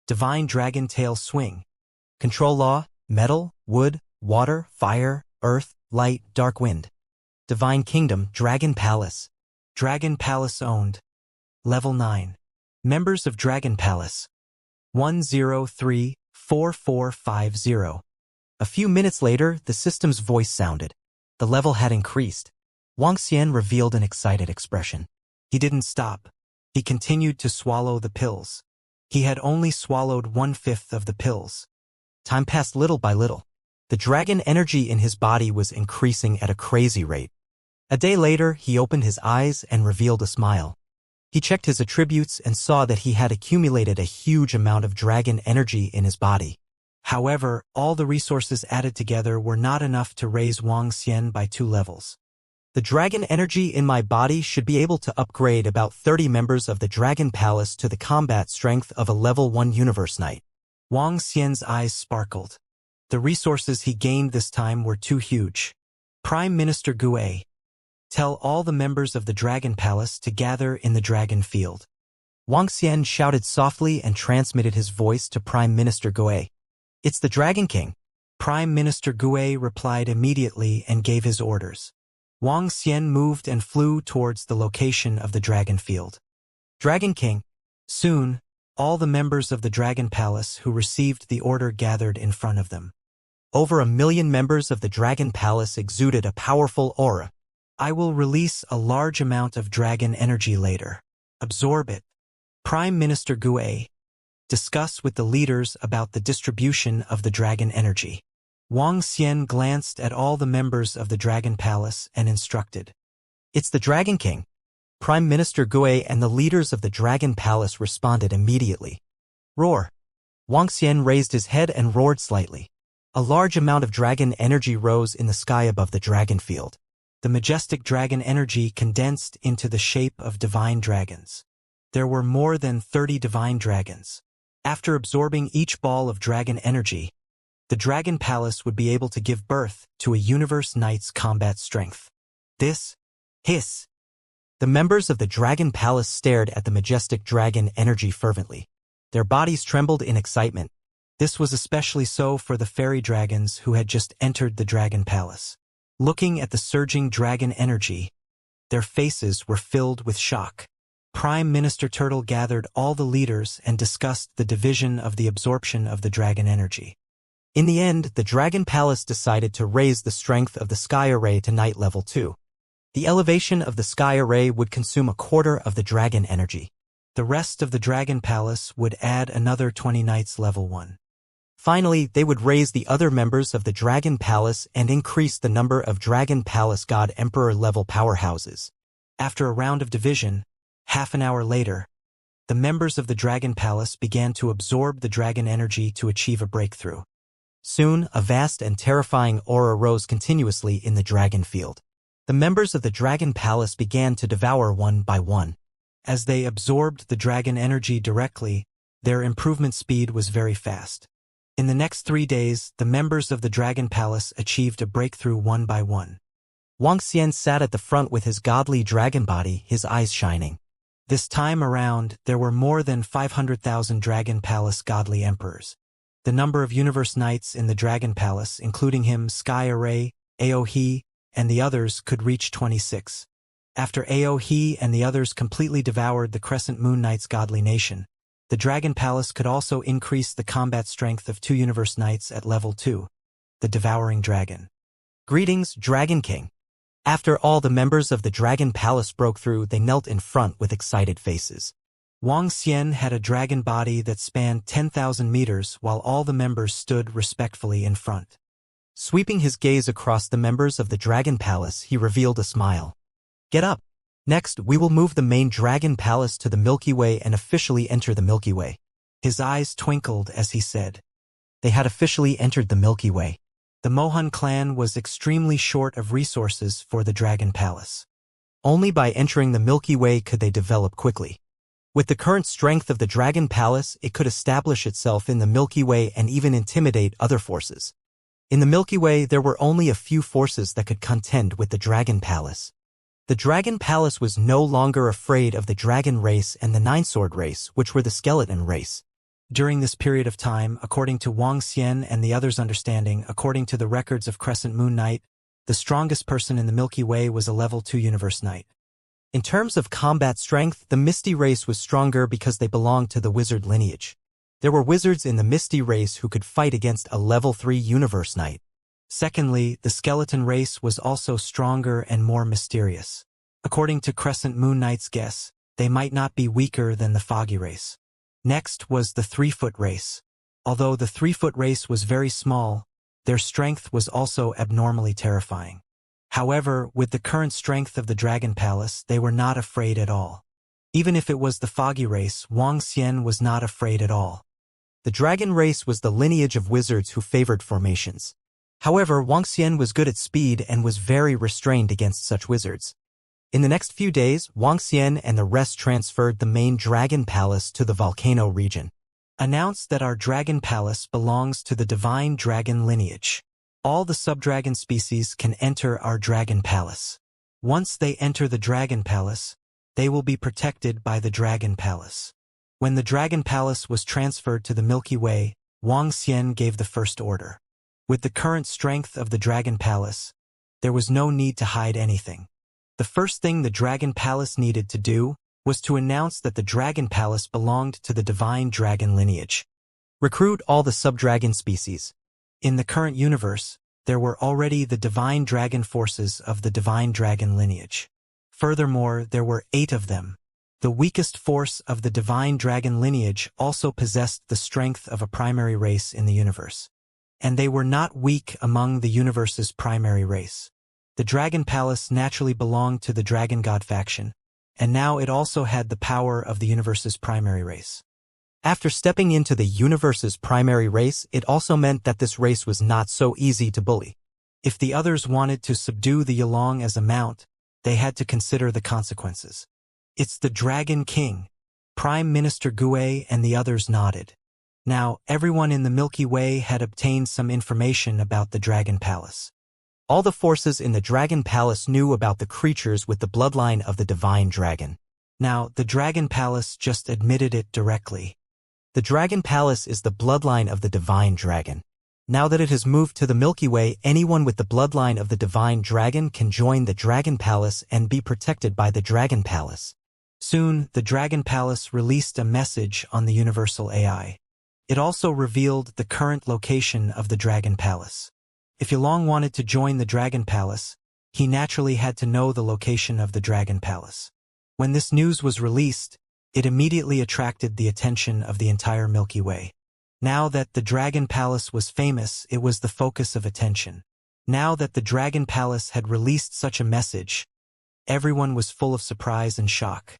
Divine Dragon Tail Swing. Control Law, Metal, Wood, Water, Fire, Earth, Light, Dark Wind. Divine Kingdom, Dragon Palace. Dragon Palace owned. Level 9. Members of Dragon Palace. 1034450. A few minutes later, the system's voice sounded. The level had increased. Wang Xian revealed an excited expression. He didn't stop. He continued to swallow the pills. He had only swallowed 1/5 of the pills. Time passed little by little. The dragon energy in his body was increasing at a crazy rate. A day later, he opened his eyes and revealed a smile. He checked his attributes and saw that he had accumulated a huge amount of dragon energy in his body. However, all the resources added together were not enough to raise Wang Xian by 2 levels. The dragon energy in my body should be able to upgrade about 30 members of the Dragon Palace to the combat strength of a level 1 Universe Knight. Wang Xian's eyes sparkled. The resources he gained this time were too huge. Prime Minister Gue, tell all the members of the Dragon Palace to gather in the Dragon Field. Wang Xian shouted softly and transmitted his voice to Prime Minister Gue. It's the Dragon King. Prime Minister Gue replied immediately and gave his orders. Wang Xian moved and flew towards the location of the Dragon Field. Dragon King. Soon, all the members of the Dragon Palace who received the order gathered in front of them. Over 1 million members of the Dragon Palace exuded a powerful aura. I will release a large amount of dragon energy later. Absorb it. Prime Minister Gue, discuss with the leaders about the distribution of the dragon energy. Wang Xian glanced at all the members of the Dragon Palace and instructed. It's the Dragon King. Prime Minister Gue and the leaders of the Dragon Palace responded immediately. Roar. Wang Xian raised his head and roared slightly. A large amount of dragon energy rose in the sky above the dragon field. The majestic dragon energy condensed into the shape of divine dragons. There were more than 30 divine dragons. After absorbing each ball of dragon energy, the Dragon Palace would be able to give birth to a Universe Knight's combat strength. This, hiss. The members of the Dragon Palace stared at the majestic dragon energy fervently. Their bodies trembled in excitement. This was especially so for the fairy dragons who had just entered the Dragon Palace. Looking at the surging dragon energy, their faces were filled with shock. Prime Minister Turtle gathered all the leaders and discussed the division of the absorption of the dragon energy. In the end, the Dragon Palace decided to raise the strength of the Sky Array to Knight Level 2. The elevation of the Sky Array would consume a quarter of the dragon energy. The rest of the Dragon Palace would add another 20 Knights Level 1. Finally, they would raise the other members of the Dragon Palace and increase the number of Dragon Palace God Emperor level powerhouses. After a round of division, half an hour later, the members of the Dragon Palace began to absorb the dragon energy to achieve a breakthrough. Soon, a vast and terrifying aura rose continuously in the dragon field. The members of the Dragon Palace began to devour one by one. As they absorbed the dragon energy directly, their improvement speed was very fast. In the next 3 days, the members of the Dragon Palace achieved a breakthrough one by one. Wang Xian sat at the front with his godly dragon body, his eyes shining. This time around, there were more than 500,000 Dragon Palace godly emperors. The number of Universe Knights in the Dragon Palace, including him, Sky Array, Aohe, and the others, could reach 26. After Aohe and the others completely devoured the Crescent Moon Knights' godly nation, the Dragon Palace could also increase the combat strength of 2 Universe Knights at level 2, the Devouring Dragon. Greetings, Dragon King. After all the members of the Dragon Palace broke through, they knelt in front with excited faces. Wang Xian had a dragon body that spanned 10,000 meters while all the members stood respectfully in front. Sweeping his gaze across the members of the Dragon Palace, he revealed a smile. Get up. Next, we will move the main Dragon Palace to the Milky Way and officially enter the Milky Way. His eyes twinkled as he said. They had officially entered the Milky Way. The Mohan clan was extremely short of resources for the Dragon Palace. Only by entering the Milky Way could they develop quickly. With the current strength of the Dragon Palace, it could establish itself in the Milky Way and even intimidate other forces. In the Milky Way, there were only a few forces that could contend with the Dragon Palace. The Dragon Palace was no longer afraid of the Dragon race and the Nine-Sword race, which were the Skeleton race. During this period of time, according to Wang Xian and the others' understanding, according to the records of Crescent Moon Knight, the strongest person in the Milky Way was a level 2 Universe Knight. In terms of combat strength, the Misty race was stronger because they belonged to the wizard lineage. There were wizards in the Misty race who could fight against a level 3 Universe Knight. Secondly, the Skeleton race was also stronger and more mysterious. According to Crescent Moon Knight's guess, they might not be weaker than the Foggy race. Next was the 3-foot race. Although the 3-foot race was very small, their strength was also abnormally terrifying. However, with the current strength of the Dragon Palace, they were not afraid at all. Even if it was the foggy race, Wang Xian was not afraid at all. The dragon race was the lineage of wizards who favored formations. However, Wang Xian was good at speed and was very restrained against such wizards. In the next few days, Wang Xian and the rest transferred the main dragon palace to the volcano region. Announce that our dragon palace belongs to the divine dragon lineage. All the subdragon species can enter our dragon palace. Once they enter the dragon palace, they will be protected by the dragon palace. When the dragon palace was transferred to the Milky Way, Wang Xian gave the first order. With the current strength of the dragon palace, there was no need to hide anything. The first thing the dragon palace needed to do was to announce that the dragon palace belonged to the divine dragon lineage. Recruit all the subdragon species. In the current universe, there were already the divine dragon forces of the divine dragon lineage. Furthermore, there were 8 of them. The weakest force of the divine dragon lineage also possessed the strength of a primary race in the universe. And they were not weak among the universe's primary race. The dragon palace naturally belonged to the dragon god faction, and now it also had the power of the universe's primary race. After stepping into the universe's primary race, it also meant that this race was not so easy to bully. If the others wanted to subdue the Yulong as a mount, they had to consider the consequences. It's the Dragon King. Prime Minister Gue and the others nodded. Now, everyone in the Milky Way had obtained some information about the Dragon Palace. All the forces in the Dragon Palace knew about the creatures with the bloodline of the Divine Dragon. Now, the Dragon Palace just admitted it directly. The Dragon Palace is the bloodline of the Divine Dragon. Now that it has moved to the Milky Way, anyone with the bloodline of the Divine Dragon can join the Dragon Palace and be protected by the Dragon Palace. Soon, the Dragon Palace released a message on the Universal AI. It also revealed the current location of the Dragon Palace. If Yulong wanted to join the Dragon Palace, he naturally had to know the location of the Dragon Palace. When this news was released, it immediately attracted the attention of the entire Milky Way. Now that the Dragon Palace was famous, it was the focus of attention. Now that the Dragon Palace had released such a message, everyone was full of surprise and shock.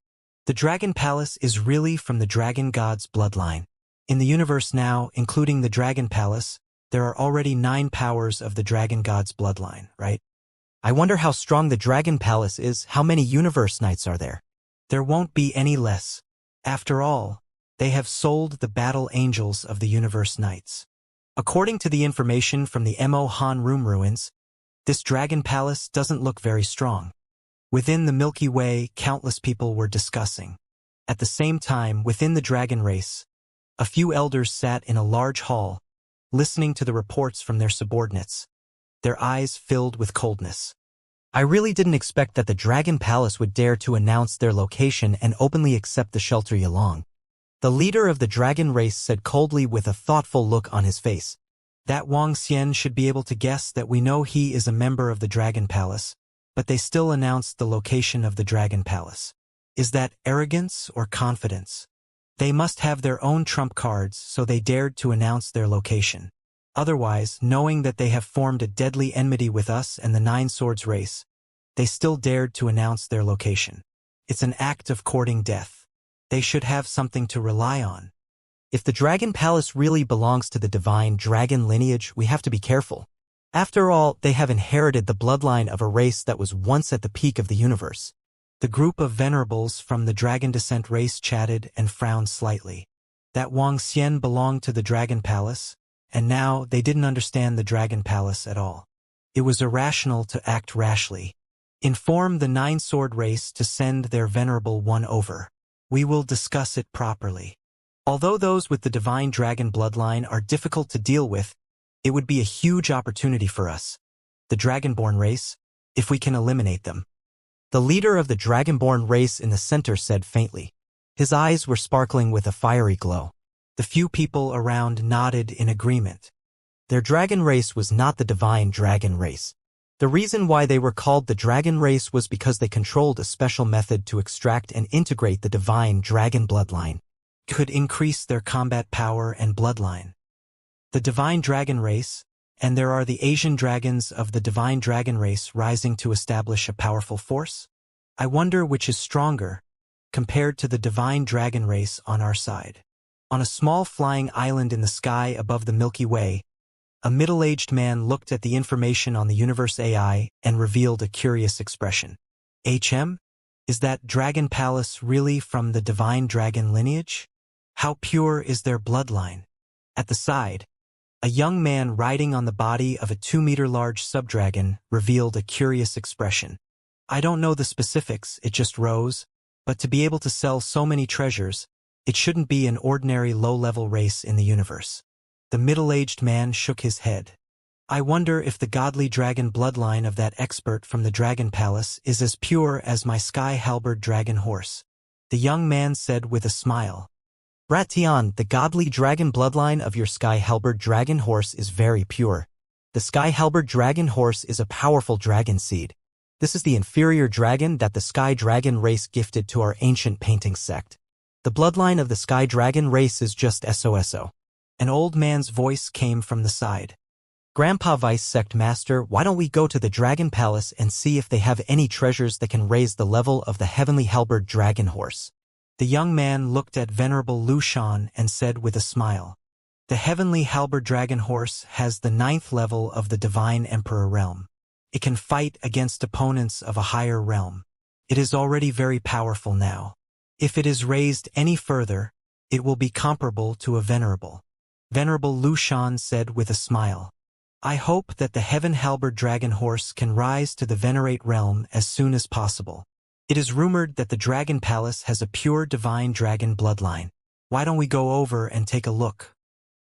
The Dragon Palace is really from the Dragon God's bloodline. In the universe now, including the Dragon Palace, there are already 9 powers of the Dragon God's bloodline, right? I wonder how strong the Dragon Palace is. How many universe knights are there? There won't be any less. After all, they have sold the battle angels of the universe knights. According to the information from the Mo Han Room ruins, this Dragon Palace doesn't look very strong. Within the Milky Way, countless people were discussing. At the same time, within the dragon race, a few elders sat in a large hall, listening to the reports from their subordinates, their eyes filled with coldness. I really didn't expect that the Dragon Palace would dare to announce their location and openly accept the shelter Yulong. The leader of the dragon race said coldly with a thoughtful look on his face. That Wang Xian should be able to guess that we know he is a member of the Dragon Palace, but they still announced the location of the Dragon Palace. Is that arrogance or confidence? They must have their own trump cards, so they dared to announce their location. Otherwise, knowing that they have formed a deadly enmity with us and the Nine Swords race, they still dared to announce their location. It's an act of courting death. They should have something to rely on. If the Dragon Palace really belongs to the Divine Dragon lineage, we have to be careful. After all, they have inherited the bloodline of a race that was once at the peak of the universe. The group of venerables from the Dragon Descent race chatted and frowned slightly. That Wang Xian belonged to the Dragon Palace, and now they didn't understand the Dragon Palace at all. It was irrational to act rashly. Inform the Nine Sword race to send their venerable one over. We will discuss it properly. Although those with the Divine Dragon bloodline are difficult to deal with, it would be a huge opportunity for us, the Dragonborn race, if we can eliminate them. The leader of the Dragonborn race in the center said faintly. His eyes were sparkling with a fiery glow. The few people around nodded in agreement. Their dragon race was not the Divine Dragon race. The reason why they were called the Dragon race was because they controlled a special method to extract and integrate the Divine Dragon bloodline. Could increase their combat power and bloodline. The Divine Dragon race, and there are the Asian dragons of the Divine Dragon race rising to establish a powerful force? I wonder which is stronger, compared to the divine dragon race on our side. On a small flying island in the sky above the Milky Way, a middle-aged man looked at the information on the universe AI and revealed a curious expression. HM? Is that dragon palace really from the divine dragon lineage? How pure is their bloodline? At the side, a young man riding on the body of a 2-meter-large subdragon revealed a curious expression. I don't know the specifics, it just rose, but to be able to sell so many treasures, it shouldn't be an ordinary low-level race in the universe. The middle-aged man shook his head. I wonder if the godly dragon bloodline of that expert from the Dragon Palace is as pure as my sky-halberd dragon horse. The young man said with a smile. Bratian, the godly dragon bloodline of your sky-halberd dragon horse is very pure. The sky-halberd dragon horse is a powerful dragon seed. This is the inferior dragon that the sky dragon race gifted to our ancient painting sect. The bloodline of the sky dragon race is just SOSO. An old man's voice came from the side. Grandpa Vice Sect Master, why don't we go to the Dragon Palace and see if they have any treasures that can raise the level of the heavenly halberd dragon horse? The young man looked at Venerable Lu Shan and said with a smile. The heavenly halberd dragon horse has the 9th level of the divine emperor realm. It can fight against opponents of a higher realm. It is already very powerful now. If it is raised any further, it will be comparable to a venerable. Venerable Lu Shan said with a smile. I hope that the Heaven Halberd Dragon Horse can rise to the Venerate realm as soon as possible. It is rumored that the Dragon Palace has a pure divine dragon bloodline. Why don't we go over and take a look?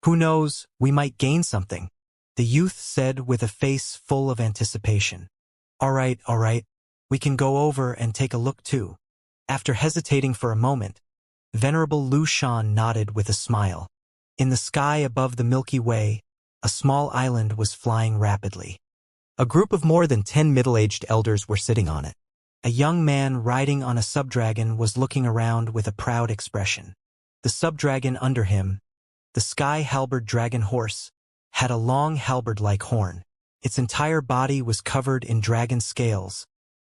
Who knows, we might gain something, the youth said with a face full of anticipation. All right, we can go over and take a look too. After hesitating for a moment, Venerable Lu Shan nodded with a smile. In the sky above the Milky Way, a small island was flying rapidly. A group of more than 10 middle-aged elders were sitting on it. A young man riding on a subdragon was looking around with a proud expression. The subdragon under him, the sky halberd dragon horse, had a long halberd-like horn. Its entire body was covered in dragon scales,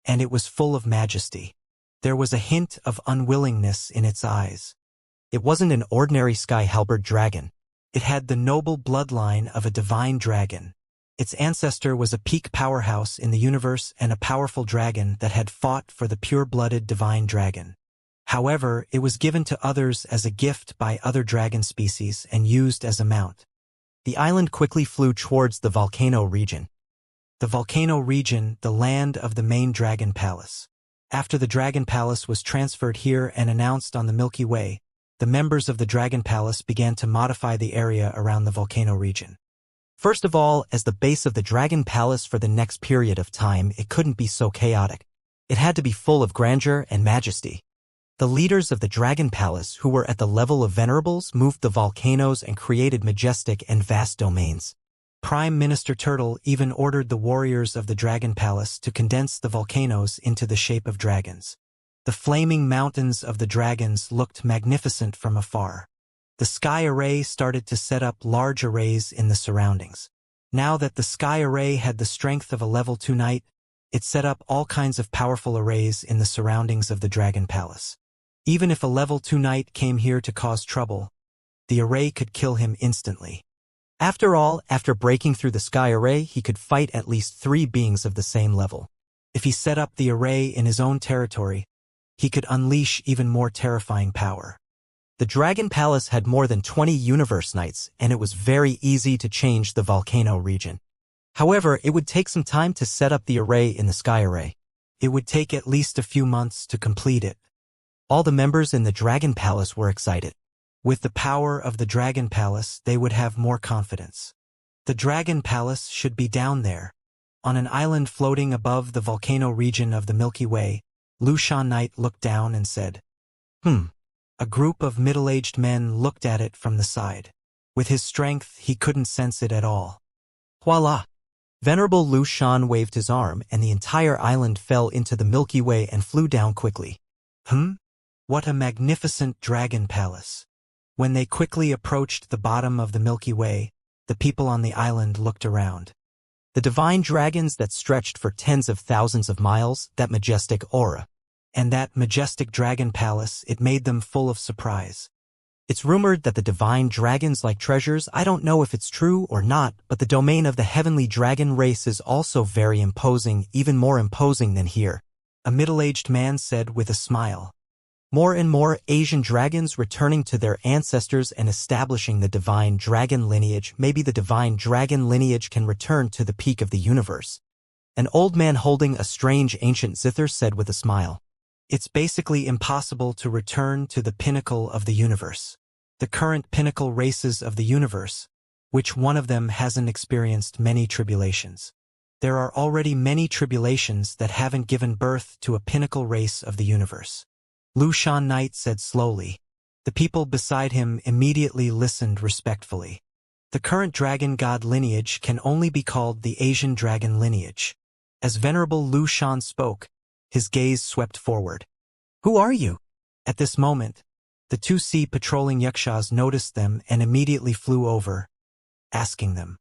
and it was full of majesty. There was a hint of unwillingness in its eyes. It wasn't an ordinary sky halberd dragon. It had the noble bloodline of a divine dragon. Its ancestor was a peak powerhouse in the universe and a powerful dragon that had fought for the pure-blooded divine dragon. However, it was given to others as a gift by other dragon species and used as a mount. The island quickly flew towards the volcano region. The volcano region, the land of the main Dragon Palace. After the Dragon Palace was transferred here and announced on the Milky Way, the members of the Dragon Palace began to modify the area around the volcano region. First of all, as the base of the Dragon Palace for the next period of time, it couldn't be so chaotic. It had to be full of grandeur and majesty. The leaders of the Dragon Palace, who were at the level of venerables, moved the volcanoes and created majestic and vast domains. Prime Minister Turtle even ordered the warriors of the Dragon Palace to condense the volcanoes into the shape of dragons. The flaming mountains of the dragons looked magnificent from afar. The sky array started to set up large arrays in the surroundings. Now that the sky array had the strength of a level 2 knight, it set up all kinds of powerful arrays in the surroundings of the Dragon Palace. Even if a level 2 knight came here to cause trouble, the array could kill him instantly. After all, after breaking through the sky array, he could fight at least 3 beings of the same level. If he set up the array in his own territory, he could unleash even more terrifying power. The Dragon Palace had more than 20 universe knights, and it was very easy to change the volcano region. However, it would take some time to set up the array in the sky array. It would take at least a few months to complete it. All the members in the Dragon Palace were excited. With the power of the Dragon Palace, they would have more confidence. The Dragon Palace should be down there, on an island floating above the volcano region of the Milky Way. Lu Shan Knight looked down and said, A group of middle-aged men looked at it from the side. With his strength, he couldn't sense it at all. Voila! Venerable Lu Shan waved his arm, and the entire island fell into the Milky Way and flew down quickly. What a magnificent Dragon Palace! When they quickly approached the bottom of the Milky Way, the people on the island looked around. The divine dragons that stretched for tens of thousands of miles, that majestic aura. And that majestic dragon palace, it made them full of surprise. It's rumored that the divine dragons like treasures. I don't know if it's true or not, but the domain of the heavenly dragon race is also very imposing, even more imposing than here. A middle-aged man said with a smile. More and more Asian dragons returning to their ancestors and establishing the divine dragon lineage. Maybe the divine dragon lineage can return to the peak of the universe. An old man holding a strange ancient zither said with a smile. It's basically impossible to return to the pinnacle of the universe. The current pinnacle races of the universe, which one of them hasn't experienced many tribulations. There are already many tribulations that haven't given birth to a pinnacle race of the universe. Lu Shan Knight said slowly. The people beside him immediately listened respectfully. The current dragon god lineage can only be called the Asian dragon lineage. As Venerable Lu Shan spoke, his gaze swept forward. Who are you? At this moment, the two sea patrolling yakshas noticed them and immediately flew over, asking them.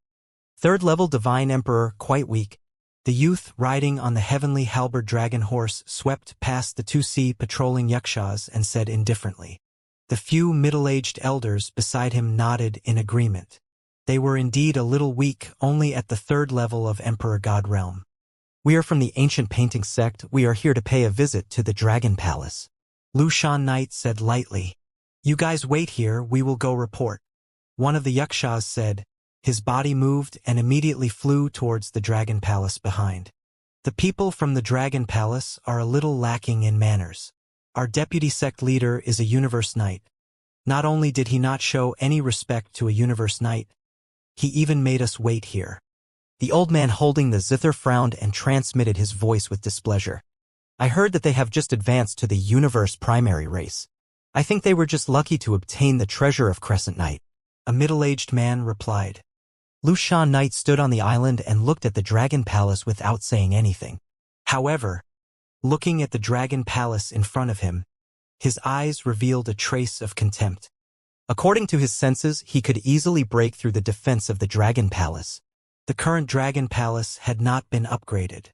Third-level divine emperor, quite weak. The youth riding on the heavenly halberd dragon horse swept past the two sea patrolling yakshas and said indifferently. The few middle-aged elders beside him nodded in agreement. They were indeed a little weak, only at the third level of Emperor God realm. We are from the ancient painting sect. We are here to pay a visit to the Dragon Palace. Lu Shan Knight said lightly. You guys wait here, we will go report. One of the yakshas said. His body moved and immediately flew towards the Dragon Palace behind. The people from the Dragon Palace are a little lacking in manners. Our deputy sect leader is a Universe Knight. Not only did he not show any respect to a Universe Knight, he even made us wait here. The old man holding the zither frowned and transmitted his voice with displeasure. I heard that they have just advanced to the universe primary race. I think they were just lucky to obtain the treasure of Crescent Knight. A middle-aged man replied. Lu Shan Knight stood on the island and looked at the Dragon Palace without saying anything. However, looking at the Dragon Palace in front of him, his eyes revealed a trace of contempt. According to his senses, he could easily break through the defense of the Dragon Palace. The current Dragon Palace had not been upgraded.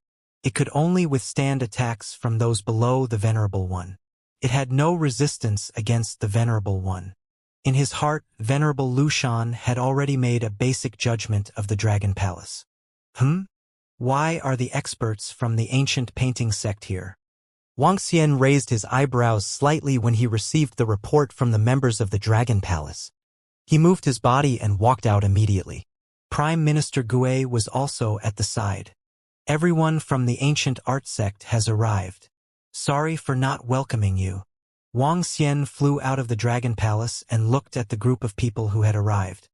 It could only withstand attacks from those below the Venerable One. It had no resistance against the Venerable One. In his heart, Venerable Lu Shan had already made a basic judgment of the Dragon Palace. Why are the experts from the ancient painting sect here? Wuxia raised his eyebrows slightly when he received the report from the members of the Dragon Palace. He moved his body and walked out immediately. Prime Minister Gue was also at the side. Everyone from the ancient art sect has arrived. Sorry for not welcoming you. Wang Xian flew out of the Dragon Palace and looked at the group of people who had arrived.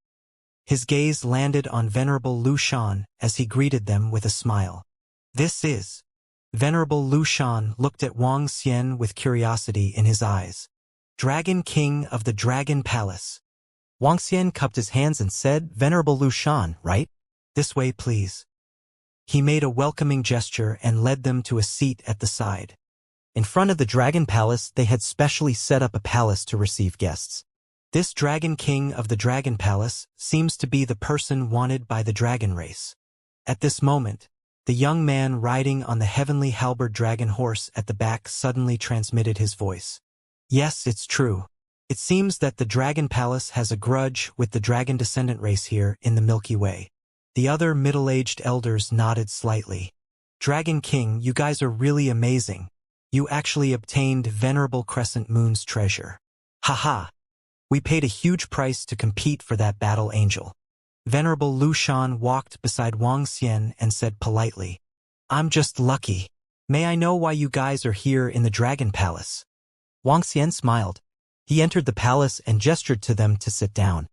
His gaze landed on Venerable Lu Shan as he greeted them with a smile. This is. Venerable Lu Shan looked at Wang Xian with curiosity in his eyes. Dragon King of the Dragon Palace. Wuxia cupped his hands and said, Venerable Lu Shan, right? This way, please. He made a welcoming gesture and led them to a seat at the side. In front of the Dragon Palace, they had specially set up a palace to receive guests. This Dragon King of the Dragon Palace seems to be the person wanted by the dragon race. At this moment, the young man riding on the heavenly halberd dragon horse at the back suddenly transmitted his voice. Yes, it's true. It seems that the Dragon Palace has a grudge with the dragon descendant race here in the Milky Way. The other middle-aged elders nodded slightly. Dragon King, you guys are really amazing. You actually obtained Venerable Crescent Moon's treasure. Haha. We paid a huge price to compete for that battle angel. Venerable Lu Shan walked beside Wang Xian and said politely, I'm just lucky. May I know why you guys are here in the Dragon Palace? Wang Xian smiled. He entered the palace and gestured to them to sit down.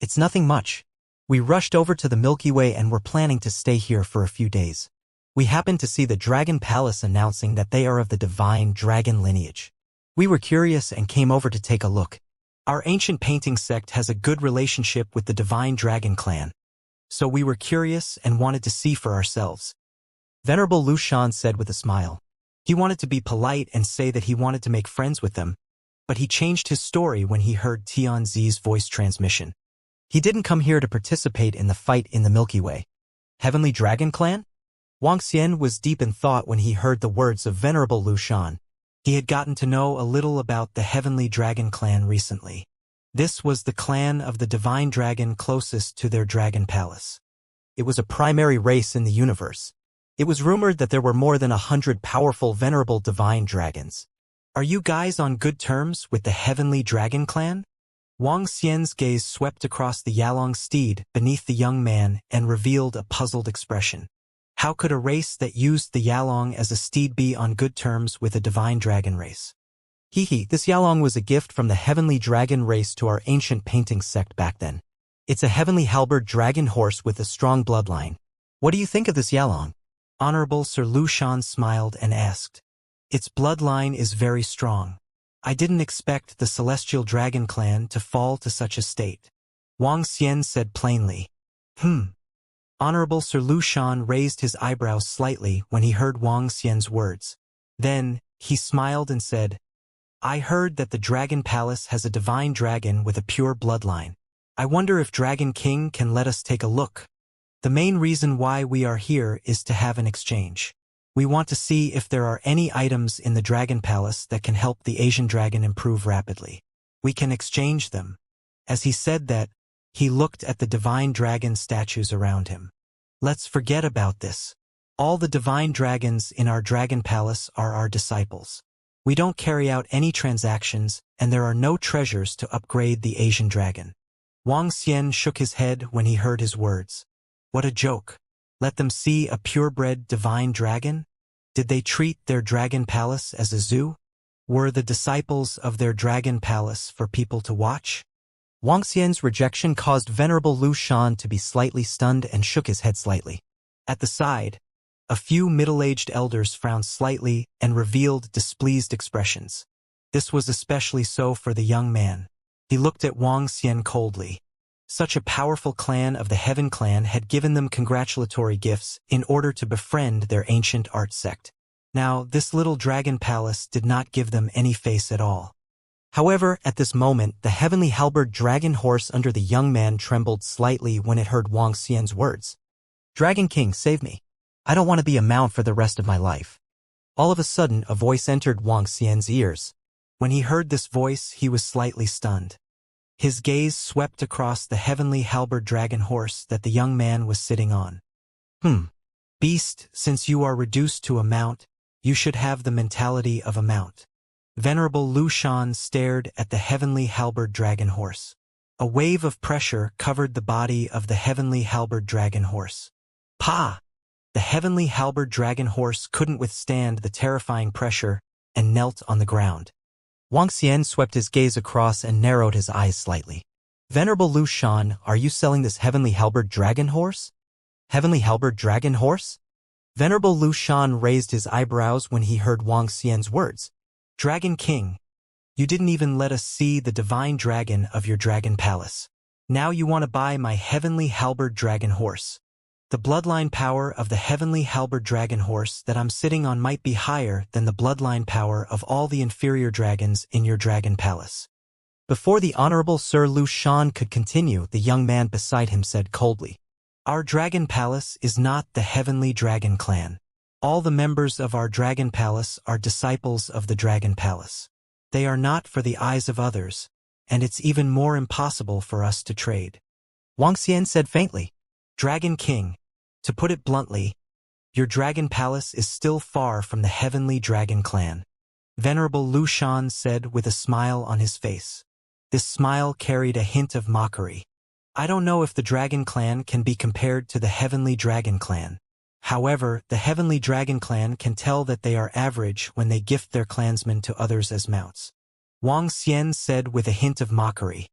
It's nothing much. We rushed over to the Milky Way and were planning to stay here for a few days. We happened to see the Dragon Palace announcing that they are of the divine dragon lineage. We were curious and came over to take a look. Our ancient painting sect has a good relationship with the divine dragon clan. So we were curious and wanted to see for ourselves. Venerable Lu Shan said with a smile. He wanted to be polite and say that he wanted to make friends with them, but he changed his story when he heard Tianzi's voice transmission. He didn't come here to participate in the fight in the Milky Way. Heavenly Dragon Clan? Wang Xian was deep in thought when he heard the words of Venerable Lu Shan. He had gotten to know a little about the Heavenly Dragon clan recently. This was the clan of the divine dragon closest to their dragon palace. It was a primary race in the universe. It was rumored that there were more than 100 powerful venerable divine dragons. Are you guys on good terms with the Heavenly Dragon clan? Wang Xian's gaze swept across the Yalong steed beneath the young man and revealed a puzzled expression. How could a race that used the Yalong as a steed be on good terms with a divine dragon race? This Yalong was a gift from the Heavenly Dragon race to our ancient painting sect back then. It's a heavenly halberd dragon horse with a strong bloodline. What do you think of this Yalong? Honorable Sir Lu Shan smiled and asked. Its bloodline is very strong. I didn't expect the Celestial Dragon clan to fall to such a state. Wang Xian said plainly. Honorable Sir Lu Shan raised his eyebrows slightly when he heard Wang Xian's words. Then, he smiled and said, I heard that the Dragon Palace has a divine dragon with a pure bloodline. I wonder if Dragon King can let us take a look. The main reason why we are here is to have an exchange. We want to see if there are any items in the Dragon Palace that can help the Asian dragon improve rapidly. We can exchange them. As he said that, he looked at the divine dragon statues around him. Let's forget about this. All the divine dragons in our Dragon Palace are our disciples. We don't carry out any transactions, and there are no treasures to upgrade the Asian dragon. Wang Xian shook his head when he heard his words. What a joke. Let them see a purebred divine dragon? Did they treat their Dragon Palace as a zoo? Were the disciples of their Dragon Palace for people to watch? Wang Xian's rejection caused Venerable Lu Shan to be slightly stunned and shook his head slightly. At the side, a few middle-aged elders frowned slightly and revealed displeased expressions. This was especially so for the young man. He looked at Wang Xian coldly. Such a powerful clan of the Heaven clan had given them congratulatory gifts in order to befriend their ancient art sect. Now, this little dragon palace did not give them any face at all. However, at this moment, the heavenly halberd dragon horse under the young man trembled slightly when it heard Wang Xian's words. Dragon King, save me. I don't want to be a mount for the rest of my life. All of a sudden, a voice entered Wang Xian's ears. When he heard this voice, he was slightly stunned. His gaze swept across the heavenly halberd dragon horse that the young man was sitting on. Beast, since you are reduced to a mount, you should have the mentality of a mount. Venerable Lu Shan stared at the heavenly halberd dragon horse. A wave of pressure covered the body of the heavenly halberd dragon horse. Pa! The heavenly halberd dragon horse couldn't withstand the terrifying pressure and knelt on the ground. Wang Xian swept his gaze across and narrowed his eyes slightly. Venerable Lu Shan, are you selling this heavenly halberd dragon horse? Heavenly halberd dragon horse? Venerable Lu Shan raised his eyebrows when he heard Wang Xian's words. Dragon King, you didn't even let us see the divine dragon of your dragon palace. Now you want to buy my heavenly halberd dragon horse. The bloodline power of the heavenly halberd dragon horse that I'm sitting on might be higher than the bloodline power of all the inferior dragons in your dragon palace. Before the Honorable Sir Lu Shan could continue, the young man beside him said coldly, Our dragon palace is not the heavenly dragon clan. All the members of our dragon palace are disciples of the dragon palace. They are not for the eyes of others, and it's even more impossible for us to trade. Wang Xian said faintly, Dragon King, to put it bluntly, your dragon palace is still far from the heavenly dragon clan. Venerable Lu Shan said with a smile on his face. This smile carried a hint of mockery. I don't know if the dragon clan can be compared to the heavenly dragon clan. However, the heavenly dragon clan can tell that they are average when they gift their clansmen to others as mounts. Wang Xian said with a hint of mockery.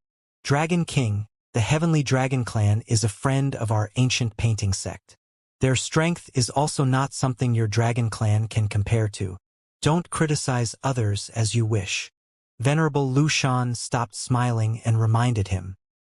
Dragon King, the heavenly dragon clan is a friend of our ancient painting sect. Their strength is also not something your dragon clan can compare to. Don't criticize others as you wish. Venerable Lu Shan stopped smiling and reminded him.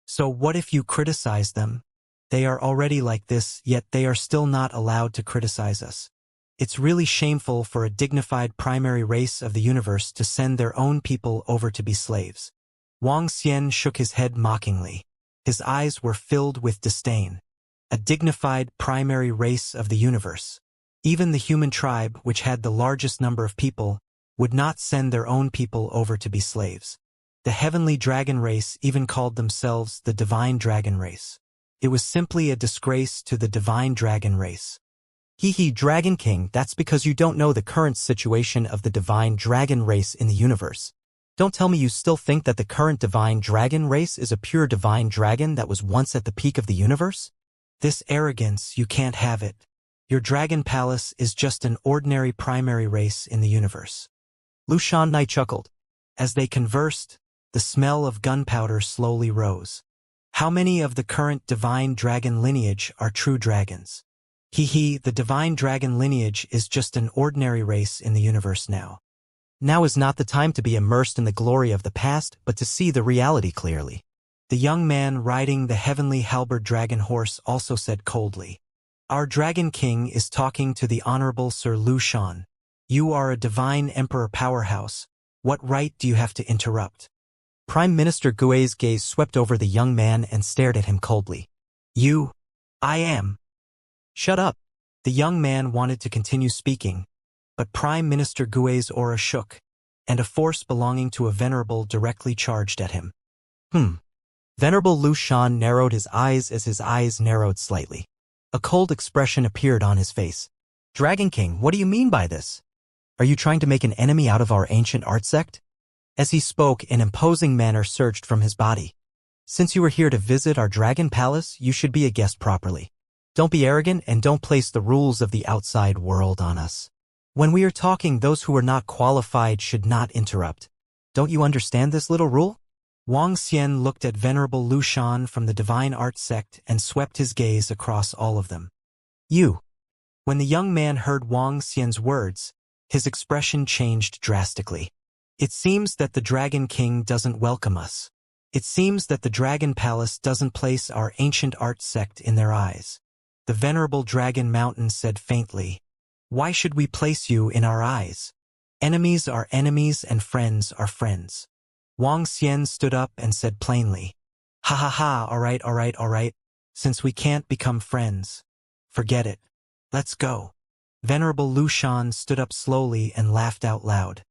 So what if you criticize them? They are already like this, yet they are still not allowed to criticize us. It's really shameful for a dignified primary race of the universe to send their own people over to be slaves. Wang Xian shook his head mockingly. His eyes were filled with disdain. A dignified primary race of the universe. Even the human tribe, which had the largest number of people, would not send their own people over to be slaves. The heavenly dragon race even called themselves the divine dragon race. It was simply a disgrace to the divine dragon race. Hee, Dragon King, that's because you don't know the current situation of the divine dragon race in the universe. Don't tell me you still think that the current divine dragon race is a pure divine dragon that was once at the peak of the universe? This arrogance, you can't have it. Your dragon palace is just an ordinary primary race in the universe. Lu Shanlai chuckled. As they conversed, the smell of gunpowder slowly rose. How many of the current divine dragon lineage are true dragons? The divine dragon lineage is just an ordinary race in the universe now. Now is not the time to be immersed in the glory of the past, but to see the reality clearly. The young man riding the heavenly halberd dragon horse also said coldly, Our Dragon King is talking to the Honorable Sir Lu Shan. You are a divine emperor powerhouse. What right do you have to interrupt? Prime Minister Gui's gaze swept over the young man and stared at him coldly. I am. Shut up. The young man wanted to continue speaking, but Prime Minister Gui's aura shook, and a force belonging to a venerable directly charged at him. Venerable Lu Shan narrowed his eyes as his eyes narrowed slightly. A cold expression appeared on his face. Dragon King, what do you mean by this? Are you trying to make an enemy out of our ancient art sect? As he spoke, an imposing manner surged from his body. Since you are here to visit our dragon palace, you should be a guest properly. Don't be arrogant and don't place the rules of the outside world on us. When we are talking, those who are not qualified should not interrupt. Don't you understand this little rule? Wang Xian looked at Venerable Lu Shan from the Divine Art Sect and swept his gaze across all of them. When the young man heard Wang Xian's words, his expression changed drastically. It seems that the Dragon King doesn't welcome us. It seems that the Dragon Palace doesn't place our ancient art sect in their eyes. The Venerable Dragon Mountain said faintly, Why should we place you in our eyes? Enemies are enemies and friends are friends. Wang Xian stood up and said plainly, all right. Since we can't become friends, forget it. Let's go. Venerable Lu Shan stood up slowly and laughed out loud.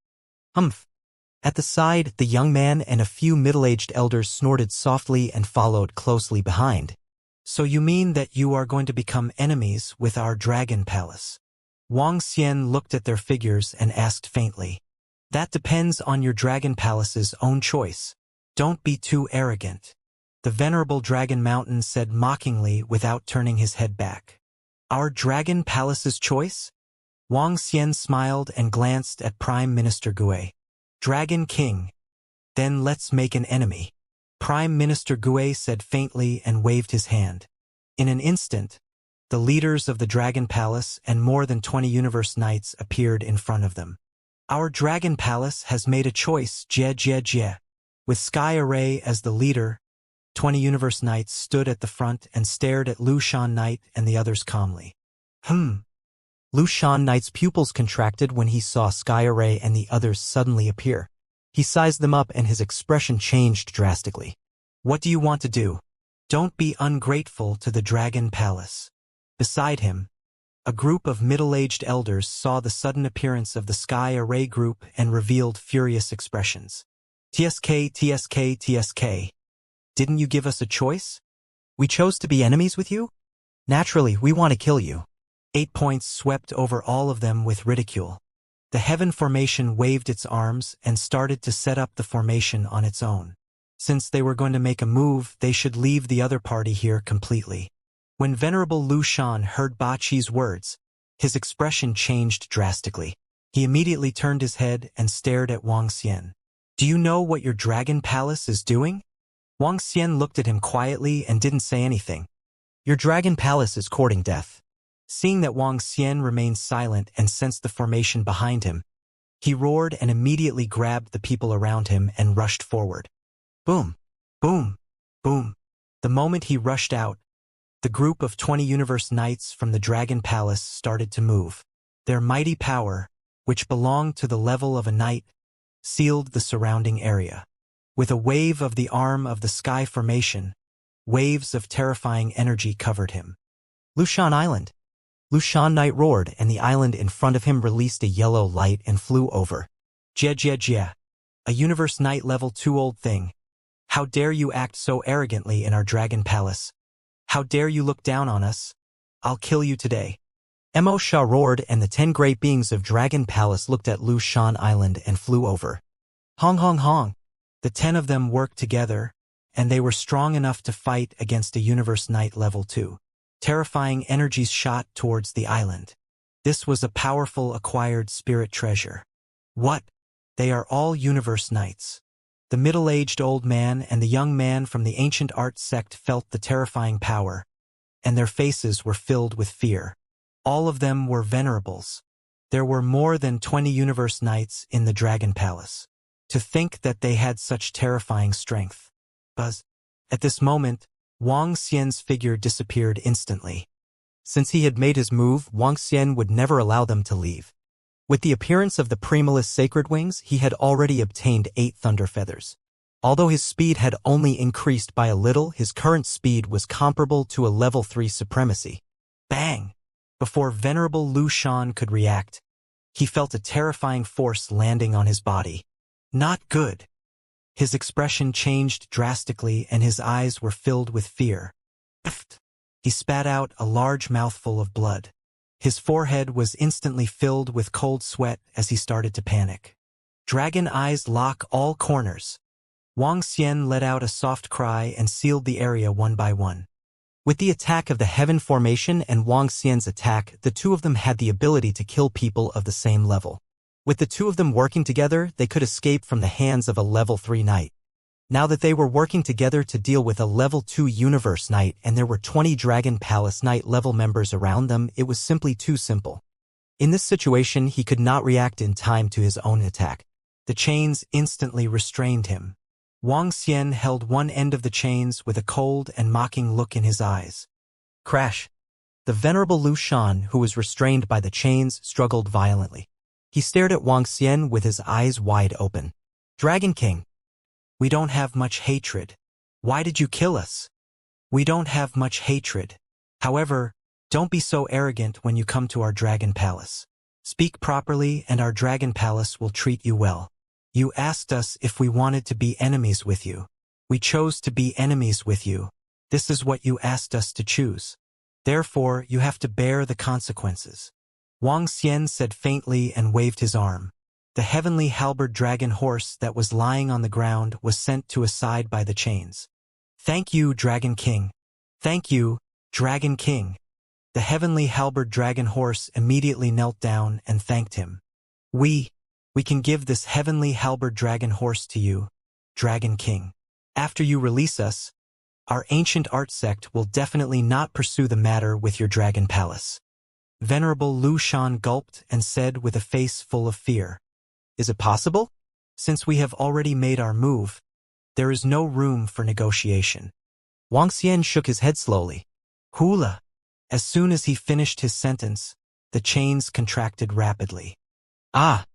At the side, the young man and a few middle-aged elders snorted softly and followed closely behind. So you mean that you are going to become enemies with our dragon palace? Wang Xian looked at their figures and asked faintly. That depends on your dragon palace's own choice. Don't be too arrogant. The Venerable Dragon Mountain said mockingly without turning his head back. Our dragon palace's choice? Wang Xian smiled and glanced at Prime Minister Gui. Dragon King. Then let's make an enemy. Prime Minister Gui said faintly and waved his hand. In an instant, the leaders of the Dragon Palace and more than 20 Universe Knights appeared in front of them. Our Dragon Palace has made a choice, jie. With Sky Array as the leader, 20 Universe Knights stood at the front and stared at Lu Shan Knight and the others calmly. Lu Shan Knight's pupils contracted when he saw Sky Array and the others suddenly appear. He sized them up and his expression changed drastically. What do you want to do? Don't be ungrateful to the Dragon Palace. Beside him, a group of middle-aged elders saw the sudden appearance of the Sky Array group and revealed furious expressions. TSK. Didn't you give us a choice? We chose to be enemies with you? Naturally, we want to kill you. 8 points swept over all of them with ridicule. The Heaven Formation waved its arms and started to set up the formation on its own. Since they were going to make a move, they should leave the other party here completely. When Venerable Lu Shan heard Ba Qi's words, his expression changed drastically. He immediately turned his head and stared at Wang Xian. Do you know what your Dragon Palace is doing? Wang Xian looked at him quietly and didn't say anything. Your Dragon Palace is courting death. Seeing that Wang Xian remained silent and sensed the formation behind him, he roared and immediately grabbed the people around him and rushed forward. Boom, boom, boom. The moment he rushed out, the group of 20 Universe Knights from the Dragon Palace started to move. Their mighty power, which belonged to the level of a knight, sealed the surrounding area. With a wave of the arm of the Sky Formation, waves of terrifying energy covered him. Lu Shan Island. Lu Shan Knight roared and the island in front of him released a yellow light and flew over. Jie. A Universe Knight level 2 old thing. How dare you act so arrogantly in our dragon palace? How dare you look down on us? I'll kill you today. Mo Sha roared, and the 10 great beings of Dragon Palace looked at Lu Shan Island and flew over. Hong hong hong. The 10 of them worked together, and they were strong enough to fight against a Universe Knight level 2. Terrifying energies shot towards the island. This was a powerful acquired spirit treasure. What? They are all Universe Knights. The middle-aged old man and the young man from the ancient art sect felt the terrifying power, and their faces were filled with fear. All of them were venerables. There were more than 20 Universe Knights in the Dragon Palace. To think that they had such terrifying strength. Buzz. At this moment, Wang Xian's figure disappeared instantly. Since he had made his move, Wang Xian would never allow them to leave. With the appearance of the Primalist Sacred Wings, he had already obtained 8 Thunder Feathers. Although his speed had only increased by a little, his current speed was comparable to a level 3 supremacy. Bang! Before Venerable Lu Shan could react, he felt a terrifying force landing on his body. Not good. His expression changed drastically and his eyes were filled with fear. He spat out a large mouthful of blood. His forehead was instantly filled with cold sweat as he started to panic. Dragon eyes lock all corners. Wang Xian let out a soft cry and sealed the area one by one. With the attack of the Heaven Formation and Wang Xian's attack, the two of them had the ability to kill people of the same level. With the two of them working together, they could escape from the hands of a level 3 knight. Now that they were working together to deal with a level 2 Universe Knight and there were 20 Dragon Palace Knight level members around them, it was simply too simple. In this situation, he could not react in time to his own attack. The chains instantly restrained him. Wang Xian held one end of the chains with a cold and mocking look in his eyes. Crash! The venerable Lu Shan, who was restrained by the chains, struggled violently. He stared at Wang Xian with his eyes wide open. Dragon King. We don't have much hatred. Why did you kill us? We don't have much hatred. However, don't be so arrogant when you come to our Dragon Palace. Speak properly and our Dragon Palace will treat you well. You asked us if we wanted to be enemies with you. We chose to be enemies with you. This is what you asked us to choose. Therefore, you have to bear the consequences. Wang Xian said faintly and waved his arm. The heavenly halberd dragon horse that was lying on the ground was sent to a side by the chains. Thank you, Dragon King. Thank you, Dragon King. The heavenly halberd dragon horse immediately knelt down and thanked him. We can give this heavenly halberd dragon horse to you, Dragon King. After you release us, our ancient art sect will definitely not pursue the matter with your Dragon Palace. Venerable Lu Shan gulped and said with a face full of fear. Is it possible? Since we have already made our move, there is no room for negotiation. Wang Xian shook his head slowly. Hula. As soon as he finished his sentence, the chains contracted rapidly. Ah!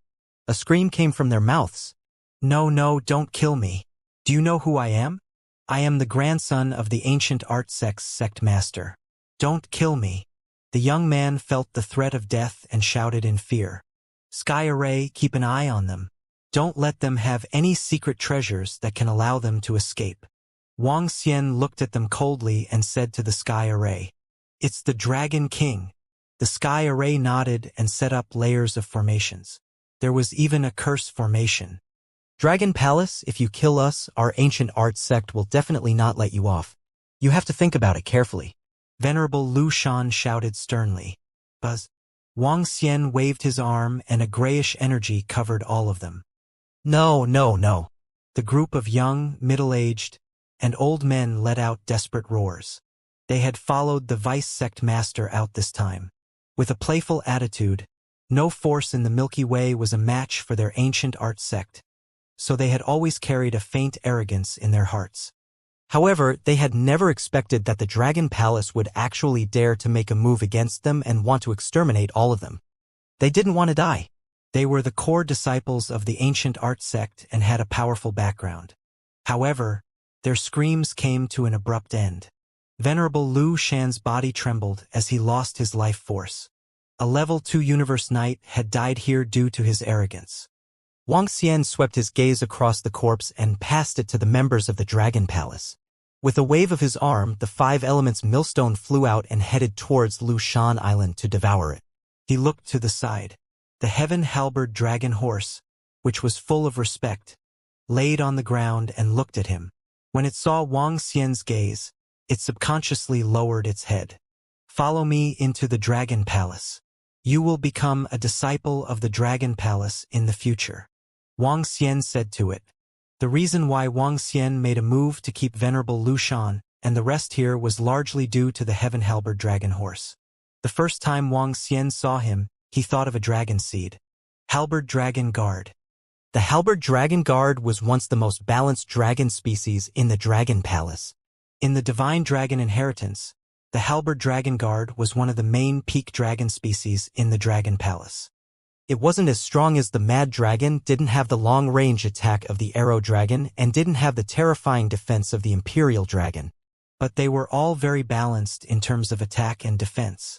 A scream came from their mouths. No, don't kill me. Do you know who I am? I am the grandson of the ancient art sect's sect master. Don't kill me. The young man felt the threat of death and shouted in fear. Sky Array, keep an eye on them. Don't let them have any secret treasures that can allow them to escape. Wang Xian looked at them coldly and said to the Sky Array, It's the Dragon King. The Sky Array nodded and set up layers of formations. There was even a curse formation. Dragon Palace, if you kill us, our ancient art sect will definitely not let you off. You have to think about it carefully. Venerable Lu Shan shouted sternly. Buzz. Wang Xian waved his arm and a grayish energy covered all of them. No. The group of young, middle-aged, and old men let out desperate roars. They had followed the vice sect master out this time. With a playful attitude, no force in the Milky Way was a match for their ancient art sect, so they had always carried a faint arrogance in their hearts. However, they had never expected that the Dragon Palace would actually dare to make a move against them and want to exterminate all of them. They didn't want to die. They were the core disciples of the ancient art sect and had a powerful background. However, their screams came to an abrupt end. Venerable Lu Shan's body trembled as he lost his life force. A level 2 Universe Knight had died here due to his arrogance. Wang Xian swept his gaze across the corpse and passed it to the members of the Dragon Palace. With a wave of his arm, the 5 elements millstone flew out and headed towards Lu Shan Island to devour it. He looked to the side. The heaven-halberd dragon horse, which was full of respect, laid on the ground and looked at him. When it saw Wang Xian's gaze, it subconsciously lowered its head. "Follow me into the Dragon Palace. You will become a disciple of the Dragon Palace in the future," Wang Xian said to it. The reason why Wang Xian made a move to keep Venerable Lu Shan and the rest here was largely due to the heaven-halberd dragon horse. The first time Wang Xian saw him, he thought of a dragon seed. Halberd Dragon Guard. The halberd dragon guard was once the most balanced dragon species in the Dragon Palace. In the Divine Dragon Inheritance, the halberd dragon guard was one of the main peak dragon species in the Dragon Palace. It wasn't as strong as the Mad Dragon, didn't have the long-range attack of the Arrow Dragon, and didn't have the terrifying defense of the Imperial Dragon. But they were all very balanced in terms of attack and defense.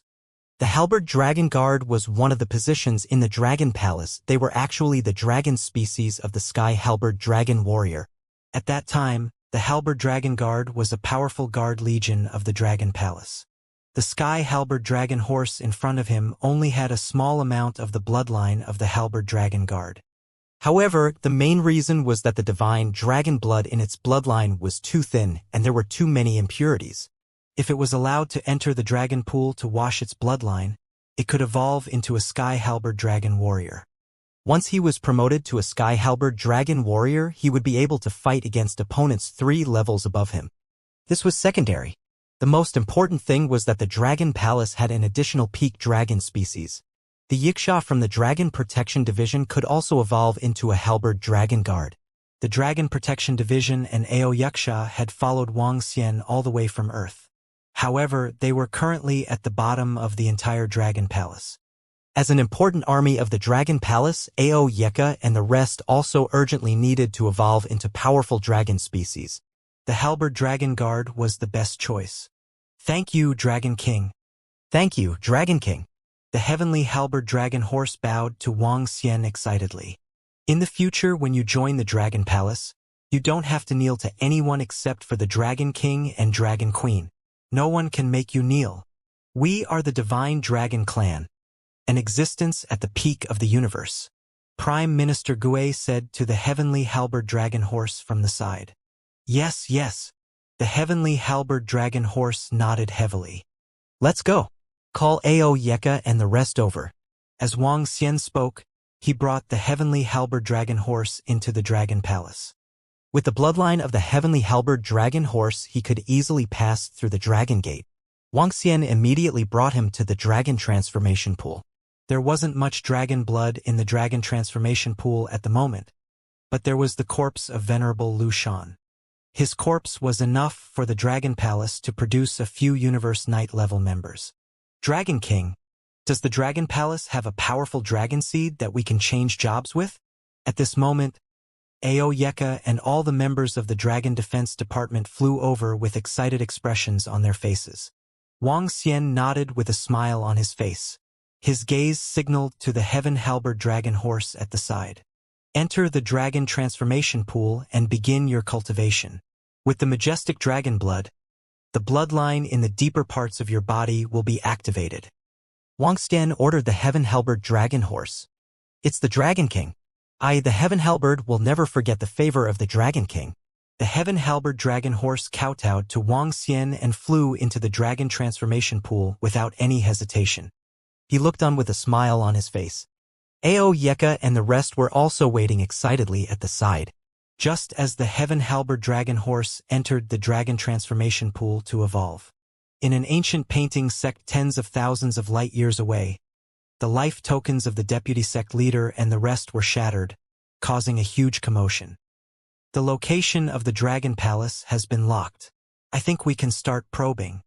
The halberd dragon guard was one of the positions in the Dragon Palace. They were actually the dragon species of the Sky Halberd Dragon Warrior. At that time, the halberd dragon guard was a powerful guard legion of the Dragon Palace. The Sky Halberd Dragon horse in front of him only had a small amount of the bloodline of the halberd dragon guard. However, the main reason was that the divine dragon blood in its bloodline was too thin and there were too many impurities. If it was allowed to enter the dragon pool to wash its bloodline, it could evolve into a Sky Halberd Dragon Warrior. Once he was promoted to a Sky Halberd Dragon Warrior, he would be able to fight against opponents 3 levels above him. This was secondary. The most important thing was that the Dragon Palace had an additional peak dragon species. The Wuxia from the Dragon Protection Division could also evolve into a halberd dragon guard. The Dragon Protection Division and Ao Wuxia had followed Wang Xian all the way from Earth. However, they were currently at the bottom of the entire Dragon Palace. As an important army of the Dragon Palace, Ao Wuxia and the rest also urgently needed to evolve into powerful dragon species. The halberd dragon guard was the best choice. "Thank you, Dragon King." "Thank you, Dragon King." The heavenly halberd dragon horse bowed to Wang Xian excitedly. "In the future, when you join the Dragon Palace, you don't have to kneel to anyone except for the Dragon King and Dragon Queen. No one can make you kneel. We are the Divine Dragon Clan, an existence at the peak of the universe," Prime Minister Gue said to the heavenly halberd dragon horse from the side. "Yes, yes." The heavenly halberd dragon horse nodded heavily. "Let's go. Call Ao Wuxia and the rest over." As Wang Xian spoke, he brought the heavenly halberd dragon horse into the Dragon Palace. With the bloodline of the heavenly halberd dragon horse, he could easily pass through the Dragon Gate. Wang Xian immediately brought him to the Dragon Transformation Pool. There wasn't much dragon blood in the Dragon Transformation Pool at the moment, but there was the corpse of Venerable Lu Shan. His corpse was enough for the Dragon Palace to produce a few Universe Knight level members. "Dragon King, does the Dragon Palace have a powerful dragon seed that we can change jobs with?" At this moment, Ao Wuxia and all the members of the Dragon Defense Department flew over with excited expressions on their faces. Wang Xian nodded with a smile on his face. His gaze signaled to the heaven halberd dragon horse at the side. "Enter the Dragon Transformation Pool and begin your cultivation. With the majestic dragon blood, the bloodline in the deeper parts of your body will be activated." Wang Xian ordered the heaven halberd dragon horse. "It's the Dragon King. The heaven halberd will never forget the favor of the Dragon King." The heaven halberd dragon horse kowtowed to Wang Xian and flew into the Dragon Transformation Pool without any hesitation. He looked on with a smile on his face. Ao Wuxia and the rest were also waiting excitedly at the side. Just as the heaven halberd dragon horse entered the Dragon Transformation Pool to evolve. In an ancient painting sect tens of thousands of light years away, the life tokens of the deputy sect leader and the rest were shattered, causing a huge commotion. "The location of the Dragon Palace has been locked. I think we can start probing."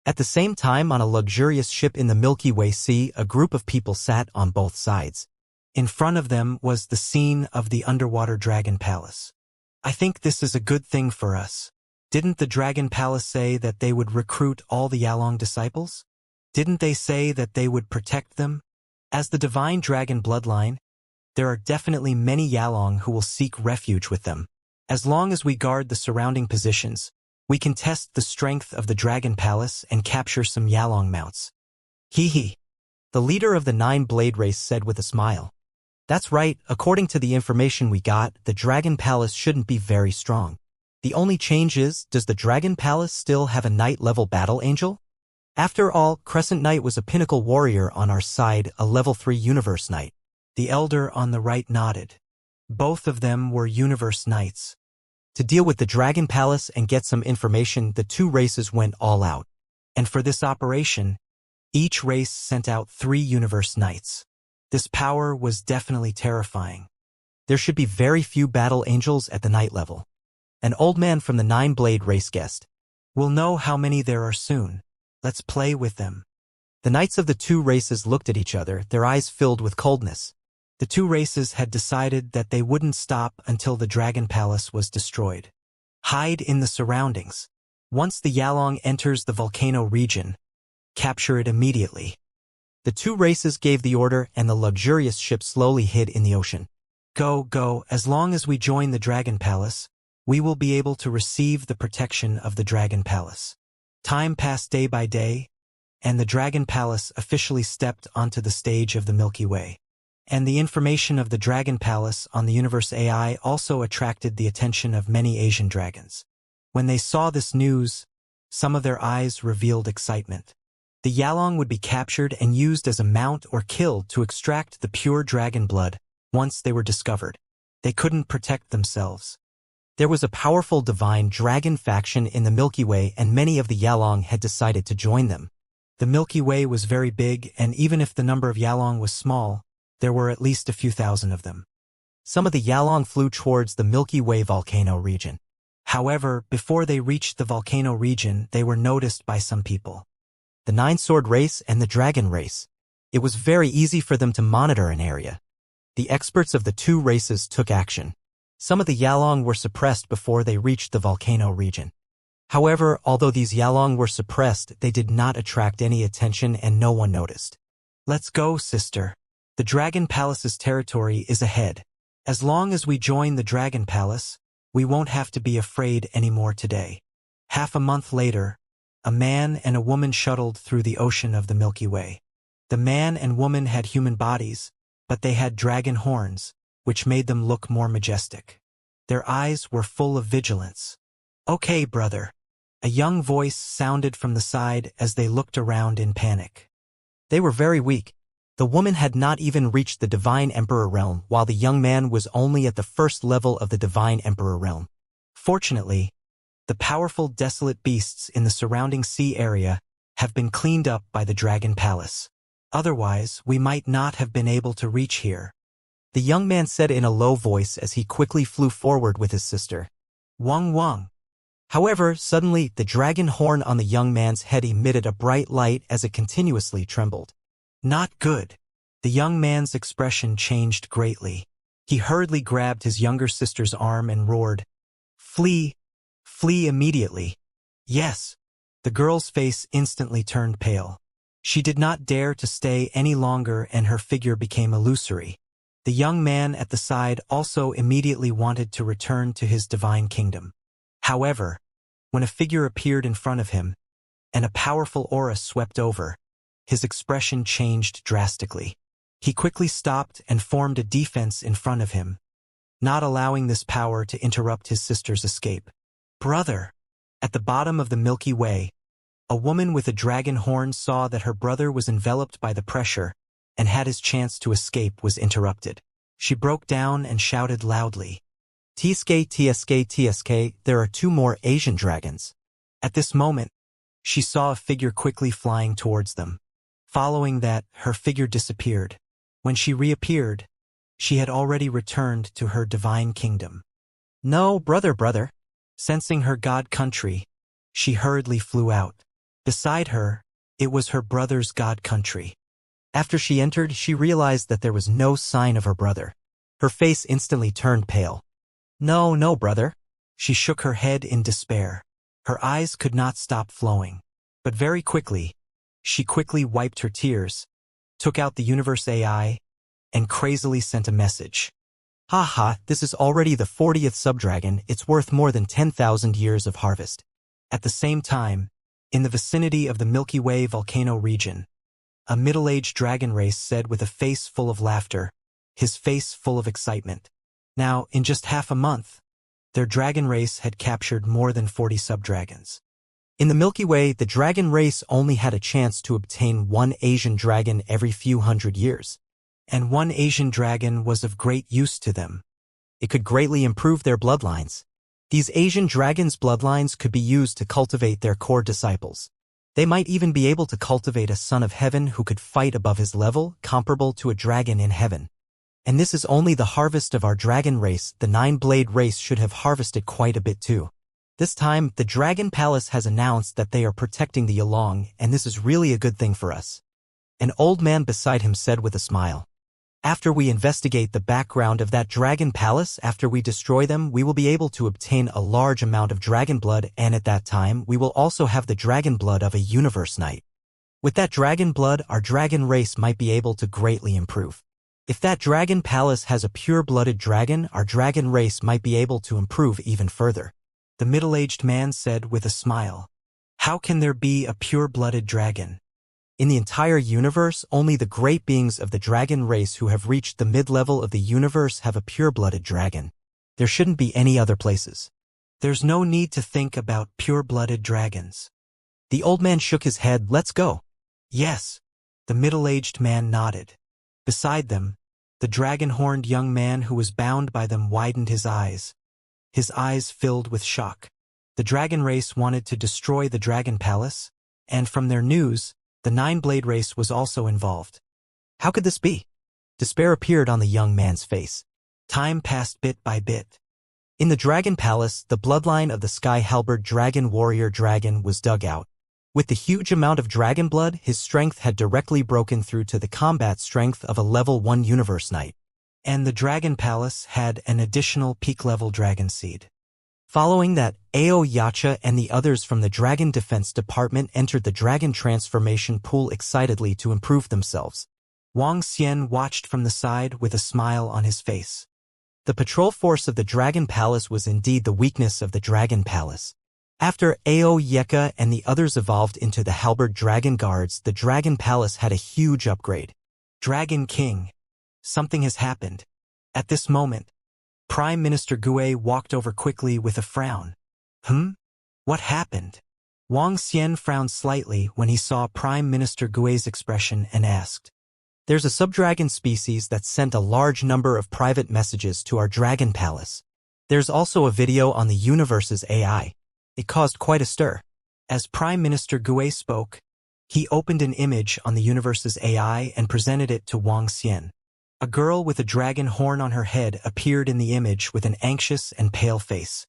At the same time, on a luxurious ship in the Milky Way Sea, a group of people sat on both sides. In front of them was the scene of the underwater Dragon Palace. "I think this is a good thing for us. Didn't the Dragon Palace say that they would recruit all the Yalong disciples? Didn't they say that they would protect them? As the divine dragon bloodline, There are definitely many Yalong who will seek refuge with them. As long as we guard the surrounding positions, we can test the strength of the Dragon Palace and capture some Yalong mounts. Hee hee. The leader of the 9-blade race said with a smile. That's right, according to the information we got, the Dragon Palace shouldn't be very strong. The only change is, does the Dragon Palace still have a knight-level battle angel? After all, Crescent Knight was a pinnacle warrior on our side, a level 3 Universe Knight. The elder on the right nodded. Both of them were Universe Knights. To deal with the Dragon Palace and get some information, the two races went all out. And for this operation, each race sent out 3 Universe Knights. This power was definitely terrifying. There should be very few battle angels at the knight level. An old man from the 9-blade race guessed. We'll know how many there are soon. Let's play with them. The knights of the two races looked at each other, their eyes filled with coldness. The two races had decided that they wouldn't stop until the Dragon Palace was destroyed. Hide in the surroundings. Once the Yalong enters the volcano region, capture it immediately. The two races gave the order and the luxurious ship slowly hid in the ocean. Go, as long as we join the Dragon Palace, we will be able to receive the protection of the Dragon Palace. Time passed day by day, and the Dragon Palace officially stepped onto the stage of the Milky Way. And the information of the Dragon Palace on the Universe AI also attracted the attention of many Asian dragons. When they saw this news, some of their eyes revealed excitement. The Yalong would be captured and used as a mount or killed to extract the pure dragon blood once they were discovered. They couldn't protect themselves. There was a powerful divine dragon faction in the Milky Way and many of the Yalong had decided to join them. The Milky Way was very big and even if the number of Yalong was small, there were at least a few thousand of them. Some of the Yalong flew towards the Milky Way volcano region. However, before they reached the volcano region, they were noticed by some people. The 9-sword race and the dragon race. It was very easy for them to monitor an area. The experts of the two races took action. Some of the Yalong were suppressed before they reached the volcano region. However, although these Yalong were suppressed, they did not attract any attention and no one noticed. Let's go, sister. The Dragon Palace's territory is ahead. As long as we join the Dragon Palace, we won't have to be afraid anymore today. Half a month later, a man and a woman shuttled through the ocean of the Milky Way. The man and woman had human bodies, but they had dragon horns, which made them look more majestic. Their eyes were full of vigilance. Okay, brother. A young voice sounded from the side as they looked around in panic. They were very weak. The woman had not even reached the Divine Emperor realm, while the young man was only at the first level of the Divine Emperor realm. Fortunately, the powerful desolate beasts in the surrounding sea area have been cleaned up by the Dragon Palace. Otherwise, we might not have been able to reach here. The young man said in a low voice as he quickly flew forward with his sister. Wang. However, suddenly, the dragon horn on the young man's head emitted a bright light as it continuously trembled. Not good. The young man's expression changed greatly. He hurriedly grabbed his younger sister's arm and roared, Flee! Flee immediately! Yes. The girl's face instantly turned pale. She did not dare to stay any longer and her figure became illusory. The young man at the side also immediately wanted to return to his divine kingdom. However, when a figure appeared in front of him, and a powerful aura swept over, his expression changed drastically. He quickly stopped and formed a defense in front of him, not allowing this power to interrupt his sister's escape. Brother! At the bottom of the Milky Way, a woman with a dragon horn saw that her brother was enveloped by the pressure and had his chance to escape was interrupted. She broke down and shouted loudly, TSK, there are 2 more Asian dragons. At this moment, she saw a figure quickly flying towards them. Following that, her figure disappeared. When she reappeared, she had already returned to her divine kingdom. No, brother. Sensing her god country, she hurriedly flew out. Beside her, it was her brother's god country. After she entered, she realized that there was no sign of her brother. Her face instantly turned pale. No, brother. She shook her head in despair. Her eyes could not stop flowing. But very quickly, she quickly wiped her tears, took out the Universe AI, and crazily sent a message. Haha, this is already the 40th subdragon, it's worth more than 10,000 years of harvest. At the same time, in the vicinity of the Milky Way volcano region, a middle-aged dragon race said with a face full of laughter, his face full of excitement. Now, in just half a month, their dragon race had captured more than 40 subdragons. In the Milky Way, the dragon race only had a chance to obtain one Asian dragon every few hundred years. And one Asian dragon was of great use to them. It could greatly improve their bloodlines. These Asian dragons' bloodlines could be used to cultivate their core disciples. They might even be able to cultivate a son of heaven who could fight above his level, comparable to a dragon in heaven. And this is only the harvest of our dragon race. The nine-blade race should have harvested quite a bit too. This time, the Dragon Palace has announced that they are protecting the Yulong, and this is really a good thing for us. An old man beside him said with a smile. After we investigate the background of that dragon palace, after we destroy them, we will be able to obtain a large amount of dragon blood, and at that time, we will also have the dragon blood of a universe knight. With that dragon blood, our dragon race might be able to greatly improve. If that dragon palace has a pure-blooded dragon, our dragon race might be able to improve even further. The middle-aged man said with a smile. How can there be a pure-blooded dragon? In the entire universe, only the great beings of the dragon race who have reached the mid-level of the universe have a pure-blooded dragon. There shouldn't be any other places. There's no need to think about pure-blooded dragons. The old man shook his head. Let's go. Yes. The middle-aged man nodded. Beside them, the dragon-horned young man who was bound by them widened his eyes. His eyes filled with shock. The dragon race wanted to destroy the dragon palace, and from their news, the nine-blade race was also involved. How could this be? Despair appeared on the young man's face. Time passed bit by bit. In the dragon palace, the bloodline of the sky-halberd dragon warrior dragon was dug out. With the huge amount of dragon blood, his strength had directly broken through to the combat strength of a level 1 universe knight. And the dragon palace had an additional peak-level dragon seed. Following that, Ao Yacha and the others from the Dragon Defense Department entered the Dragon Transformation Pool excitedly to improve themselves. Wang Xian watched from the side with a smile on his face. The patrol force of the Dragon Palace was indeed the weakness of the Dragon Palace. After Ao Yeka and the others evolved into the Halberd Dragon Guards, the Dragon Palace had a huge upgrade. Dragon King. Something has happened. At this moment, Prime Minister Gue walked over quickly with a frown. What happened? Wang Xian frowned slightly when he saw Prime Minister Gue's expression and asked. There's a subdragon species that sent a large number of private messages to our Dragon Palace. There's also a video on the universe's AI. It caused quite a stir. As Prime Minister Gue spoke, he opened an image on the universe's AI and presented it to Wang Xian. A girl with a dragon horn on her head appeared in the image with an anxious and pale face.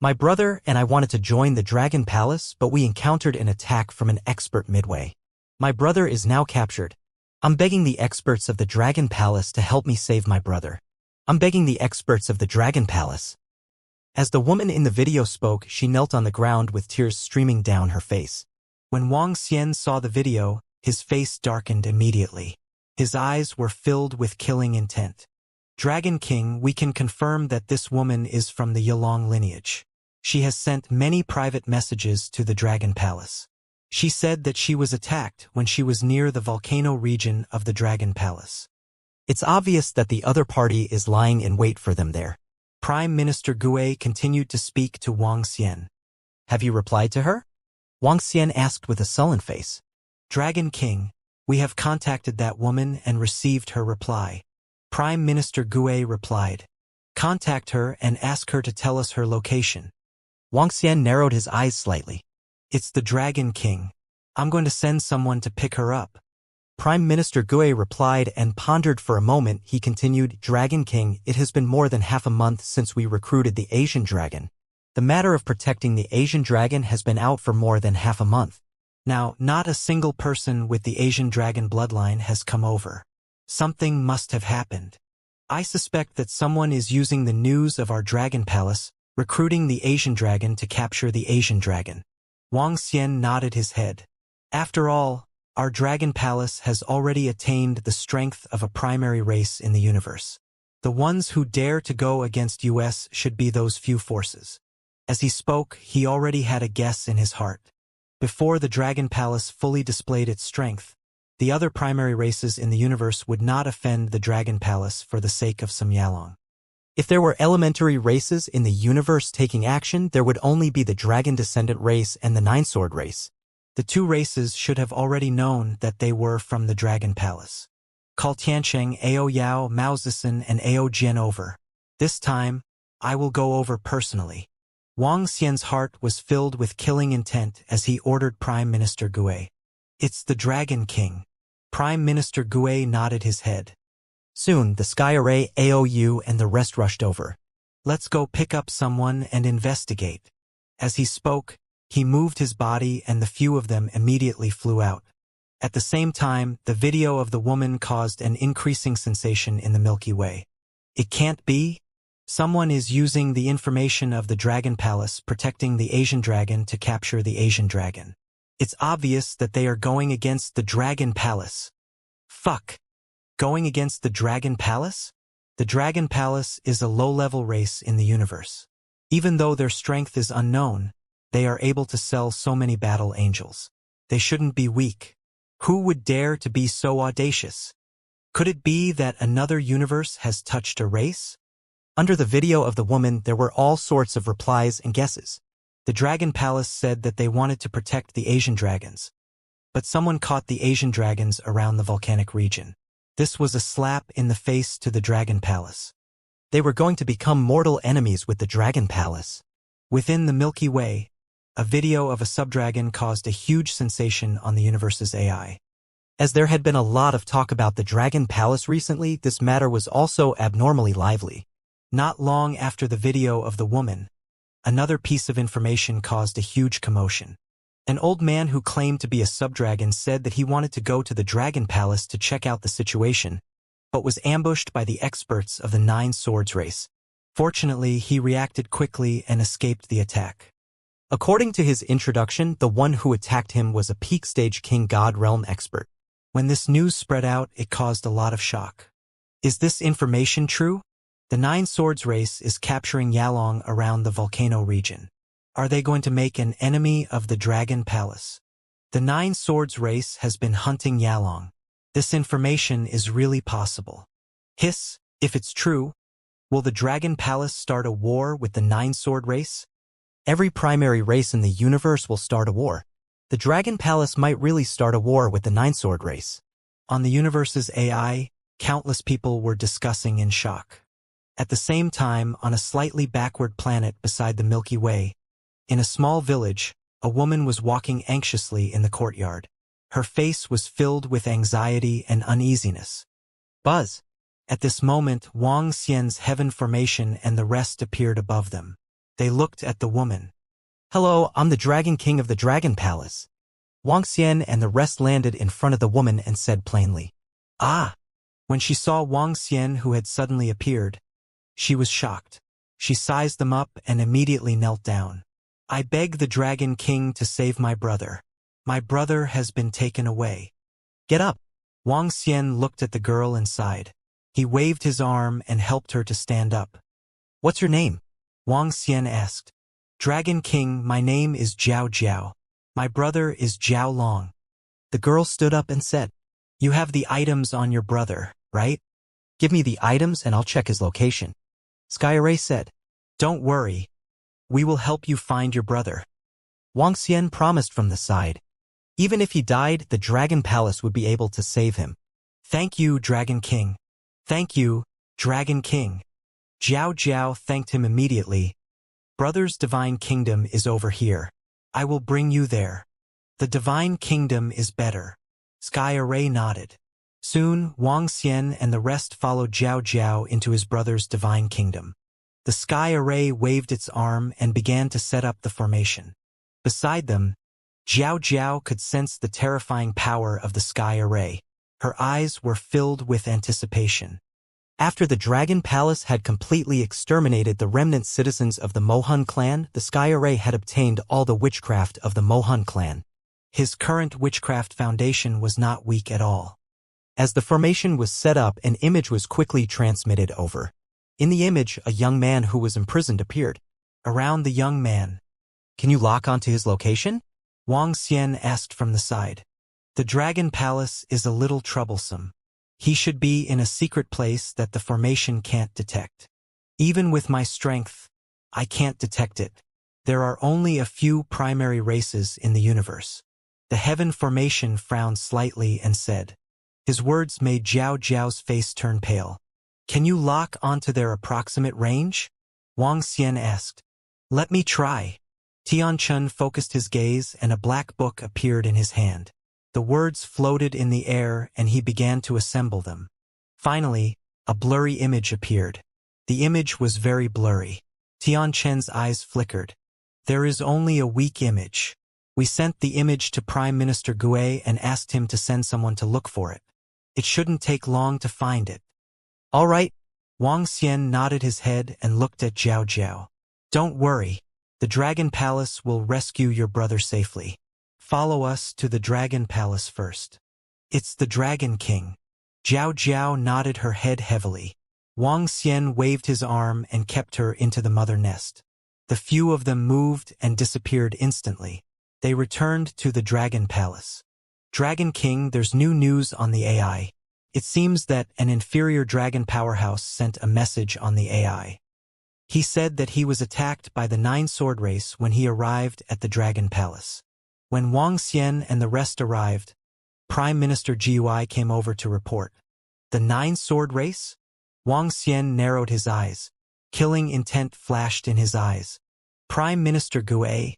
My brother and I wanted to join the Dragon Palace, but we encountered an attack from an expert midway. My brother is now captured. I'm begging the experts of the Dragon Palace to help me save my brother. I'm begging the experts of the Dragon Palace. As the woman in the video spoke, she knelt on the ground with tears streaming down her face. When Wang Xian saw the video, his face darkened immediately. His eyes were filled with killing intent. Dragon King, we can confirm that this woman is from the Yulong lineage. She has sent many private messages to the Dragon Palace. She said that she was attacked when she was near the volcano region of the Dragon Palace. It's obvious that the other party is lying in wait for them there. Prime Minister Gue continued to speak to Wang Xian. Have you replied to her? Wang Xian asked with a sullen face. Dragon King, we have contacted that woman and received her reply. Prime Minister Gue replied. Contact her and ask her to tell us her location. Wang Xian narrowed his eyes slightly. It's the Dragon King. I'm going to send someone to pick her up. Prime Minister Gue replied and pondered for a moment. He continued, Dragon King, it has been more than half a month since we recruited the Asian dragon. The matter of protecting the Asian dragon has been out for more than half a month. Now, not a single person with the Asian dragon bloodline has come over. Something must have happened. I suspect that someone is using the news of our Dragon Palace, recruiting the Asian dragon to capture the Asian dragon. Wang Xian nodded his head. After all, Our Dragon Palace has already attained the strength of a primary race in the universe. The ones who dare to go against us should be those few forces. As he spoke, he already had a guess in his heart. Before the Dragon Palace fully displayed its strength, the other primary races in the universe would not offend the Dragon Palace for the sake of some Yalong. If there were elementary races in the universe taking action, there would only be the Dragon Descendant race and the Nine-Sword race. The two races should have already known that they were from the Dragon Palace. Call Tiancheng, Ao Yao, Mao Zisen, and Ao Jian over. This time, I will go over personally. Wang Xian's heart was filled with killing intent as he ordered Prime Minister Gue. It's the Dragon King. Prime Minister Gue nodded his head. Soon, the Sky Array, AOU, and the rest rushed over. Let's go pick up someone and investigate. As he spoke, he moved his body and the few of them immediately flew out. At the same time, the video of the woman caused an increasing sensation in the Milky Way. It can't be? Someone is using the information of the Dragon Palace protecting the Asian dragon to capture the Asian dragon. It's obvious that they are going against the Dragon Palace. Fuck. Going against the Dragon Palace? The Dragon Palace is a low-level race in the universe. Even though their strength is unknown, they are able to sell so many battle angels. They shouldn't be weak. Who would dare to be so audacious? Could it be that another universe has touched a race? Under the video of the woman, there were all sorts of replies and guesses. The Dragon Palace said that they wanted to protect the Asian dragons. But someone caught the Asian dragons around the volcanic region. This was a slap in the face to the Dragon Palace. They were going to become mortal enemies with the Dragon Palace. Within the Milky Way, a video of a subdragon caused a huge sensation on the universe's AI. As there had been a lot of talk about the Dragon Palace recently, this matter was also abnormally lively. Not long after the video of the woman, another piece of information caused a huge commotion. An old man who claimed to be a subdragon said that he wanted to go to the Dragon Palace to check out the situation, but was ambushed by the experts of the Nine Swords race. Fortunately, he reacted quickly and escaped the attack. According to his introduction, the one who attacked him was a peak stage King God Realm expert. When this news spread out, it caused a lot of shock. Is this information true? The Nine Swords race is capturing Yalong around the volcano region. Are they going to make an enemy of the Dragon Palace? The Nine Swords race has been hunting Yalong. This information is really possible. Hiss, if it's true, will the Dragon Palace start a war with the Nine Sword race? Every primary race in the universe will start a war. The Dragon Palace might really start a war with the Nine Sword race. On the universe's AI, countless people were discussing in shock. At the same time, on a slightly backward planet beside the Milky Way, in a small village, a woman was walking anxiously in the courtyard. Her face was filled with anxiety and uneasiness. Buzz. At this moment, Wang Xian's heaven formation and the rest appeared above them. They looked at the woman. Hello, I'm the Dragon King of the Dragon Palace. Wang Xian and the rest landed in front of the woman and said plainly. Ah! When she saw Wang Xian who had suddenly appeared, she was shocked. She sized them up and immediately knelt down. I beg the Dragon King to save my brother. My brother has been taken away. Get up. Wang Xian looked at the girl and sighed. He waved his arm and helped her to stand up. What's your name? Wang Xian asked. Dragon King, my name is Zhao Zhao. My brother is Zhao Long. The girl stood up and said, You have the items on your brother, right? Give me the items and I'll check his location. Sky Array said, Don't worry. We will help you find your brother. Wang Xian promised from the side. Even if he died, the Dragon Palace would be able to save him. Thank you, Dragon King. Thank you, Dragon King. Zhao Zhao thanked him immediately. Brother's divine kingdom is over here. I will bring you there. The divine kingdom is better. Sky Array nodded. Soon, Wang Xian and the rest followed Zhao Zhao into his brother's divine kingdom. The Sky Array waved its arm and began to set up the formation. Beside them, Zhao Zhao could sense the terrifying power of the Sky Array. Her eyes were filled with anticipation. After the Dragon Palace had completely exterminated the remnant citizens of the Mohun clan, the Sky Array had obtained all the witchcraft of the Mohun clan. His current witchcraft foundation was not weak at all. As the formation was set up, an image was quickly transmitted over. In the image, a young man who was imprisoned appeared. Around the young man. Can you lock onto his location? Wang Xian asked from the side. The Dragon Palace is a little troublesome. He should be in a secret place that the formation can't detect. Even with my strength, I can't detect it. There are only a few primary races in the universe. The Heaven Formation frowned slightly and said. His words made Zhao Zhao's face turn pale. Can you lock onto their approximate range? Wang Xian asked. Let me try. Tianchun focused his gaze and a black book appeared in his hand. The words floated in the air and he began to assemble them. Finally, a blurry image appeared. The image was very blurry. Tianchun's eyes flickered. There is only a weak image. We sent the image to Prime Minister Gue and asked him to send someone to look for it. It shouldn't take long to find it. All right. Wang Xian nodded his head and looked at Zhao Zhao. Don't worry. The Dragon Palace will rescue your brother safely. Follow us to the Dragon Palace first. It's the Dragon King. Zhao Zhao nodded her head heavily. Wang Xian waved his arm and kept her into the mother nest. The few of them moved and disappeared instantly. They returned to the Dragon Palace. Dragon King, there's new news on the AI. It seems that an inferior dragon powerhouse sent a message on the AI. He said that he was attacked by the Nine Sword Race when he arrived at the Dragon Palace. When Wang Xian and the rest arrived, Prime Minister Gui came over to report. The Nine Sword Race? Wang Xian narrowed his eyes. Killing intent flashed in his eyes. Prime Minister Gue,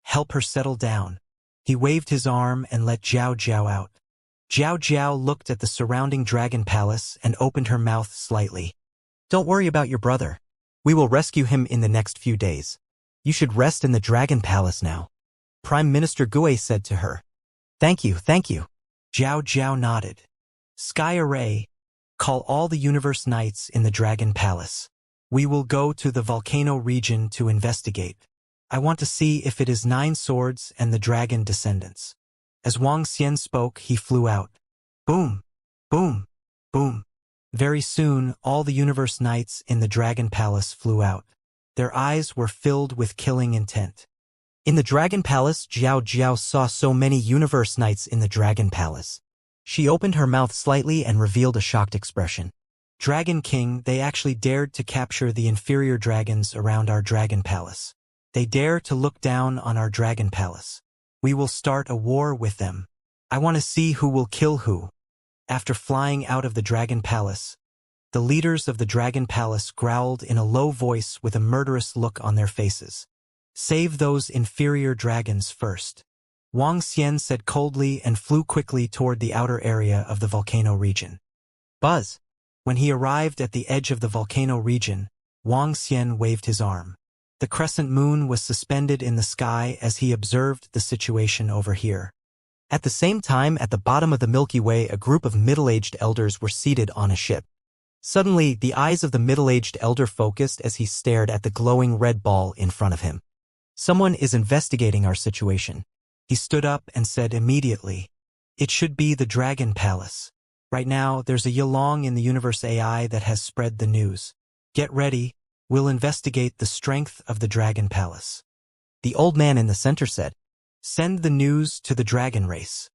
help her settle down. He waved his arm and let Zhao Zhao out. Zhao Zhao looked at the surrounding Dragon Palace and opened her mouth slightly. Don't worry about your brother. We will rescue him in the next few days. You should rest in the Dragon Palace now. Prime Minister Gue said to her. Thank you, thank you. Zhao Zhao nodded. Sky Array, call all the Universe Knights in the Dragon Palace. We will go to the volcano region to investigate. I want to see if it is Nine Swords and the Dragon Descendants. As Wang Xian spoke, he flew out. Boom, boom, boom. Very soon, all the Universe Knights in the Dragon Palace flew out. Their eyes were filled with killing intent. In the Dragon Palace, Zhao Zhao saw so many Universe Knights in the Dragon Palace. She opened her mouth slightly and revealed a shocked expression. Dragon King, they actually dared to capture the inferior dragons around our Dragon Palace. They dare to look down on our Dragon Palace. We will start a war with them. I want to see who will kill who. After flying out of the Dragon Palace, the leaders of the Dragon Palace growled in a low voice with a murderous look on their faces. Save those inferior dragons first. Wang Xian said coldly and flew quickly toward the outer area of the volcano region. Buzz. When he arrived at the edge of the volcano region, Wang Xian waved his arm. The crescent moon was suspended in the sky as he observed the situation over here. At the same time, at the bottom of the Milky Way, a group of middle-aged elders were seated on a ship. Suddenly, the eyes of the middle-aged elder focused as he stared at the glowing red ball in front of him. Someone is investigating our situation. He stood up and said immediately, it should be the Dragon Palace. Right now, there's a Yilong in the universe AI that has spread the news. Get ready, we'll investigate the strength of the Dragon Palace. The old man in the center said, send the news to the Dragon Race.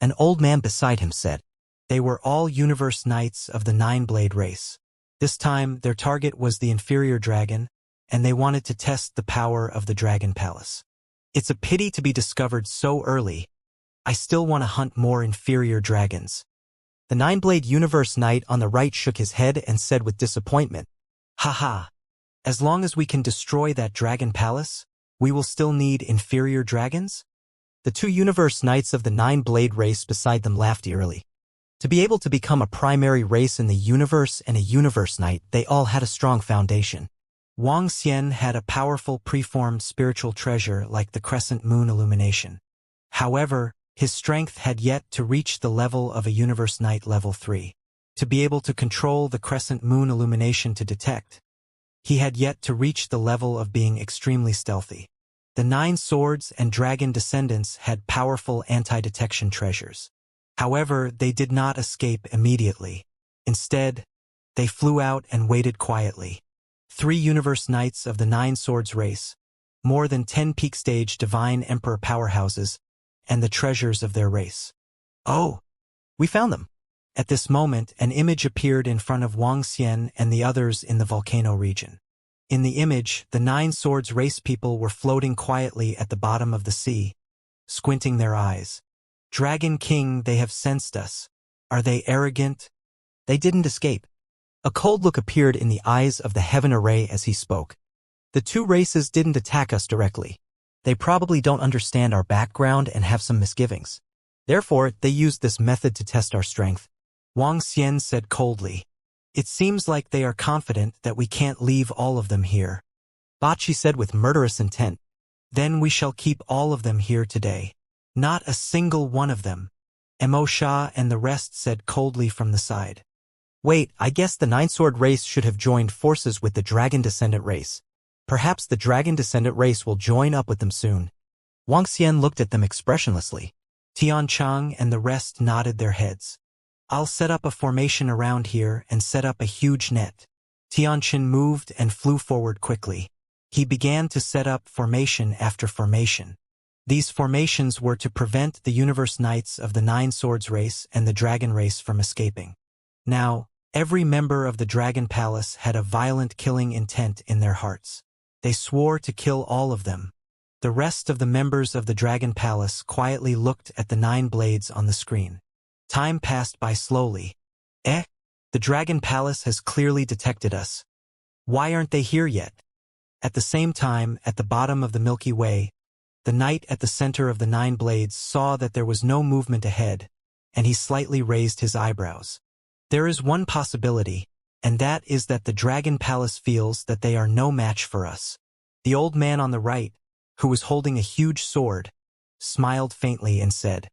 An old man beside him said, they were all Universe Knights of the Nine-Blade race. This time, their target was the inferior dragon, and they wanted to test the power of the Dragon Palace. It's a pity to be discovered so early. I still want to hunt more inferior dragons. The Nine-Blade Universe Knight on the right shook his head and said with disappointment, haha. As long as we can destroy that Dragon Palace, we will still need inferior dragons? The two Universe Knights of the Nine-Blade race beside them laughed eerily. To be able to become a primary race in the universe and a Universe Knight, they all had a strong foundation. Wang Xian had a powerful preformed spiritual treasure like the crescent moon illumination. However, his strength had yet to reach the level of a Universe Knight level 3. To be able to control the crescent moon illumination to detect, he had yet to reach the level of being extremely stealthy. The 9 swords and dragon descendants had powerful anti-detection treasures. However, they did not escape immediately. Instead, they flew out and waited quietly. 3 universe knights of the 9 swords race, more than 10 peak stage divine emperor powerhouses, and the treasures of their race. Oh, we found them. At this moment, an image appeared in front of Wang Xian and the others in the volcano region. In the image, the 9 swords race people were floating quietly at the bottom of the sea, squinting their eyes. Dragon King, they have sensed us. Are they arrogant? They didn't escape. A cold look appeared in the eyes of the heaven array as he spoke. The 2 races didn't attack us directly. They probably don't understand our background and have some misgivings. Therefore, they used this method to test our strength. Wang Xian said coldly. It seems like they are confident that we can't leave all of them here. Bachi said with murderous intent. Then we shall keep all of them here today. Not a single one of them. Mo Sha and the rest said coldly from the side. Wait, I guess the 9-sword race should have joined forces with the dragon descendant race. Perhaps the dragon descendant race will join up with them soon. Wang Xian looked at them expressionlessly. Tian Chang and the rest nodded their heads. I'll set up a formation around here and set up a huge net. Tianqin moved and flew forward quickly. He began to set up formation after formation. These formations were to prevent the universe knights of the 9 swords race and the dragon race from escaping. Now, every member of the Dragon Palace had a violent killing intent in their hearts. They swore to kill all of them. The rest of the members of the Dragon Palace quietly looked at the 9 blades on the screen. Time passed by slowly. The Dragon Palace has clearly detected us. Why aren't they here yet? At the same time, at the bottom of the Milky Way, the knight at the center of the 9 blades saw that there was no movement ahead, and he slightly raised his eyebrows. There is one possibility, and that is that the Dragon Palace feels that they are no match for us. The old man on the right, who was holding a huge sword, smiled faintly and said,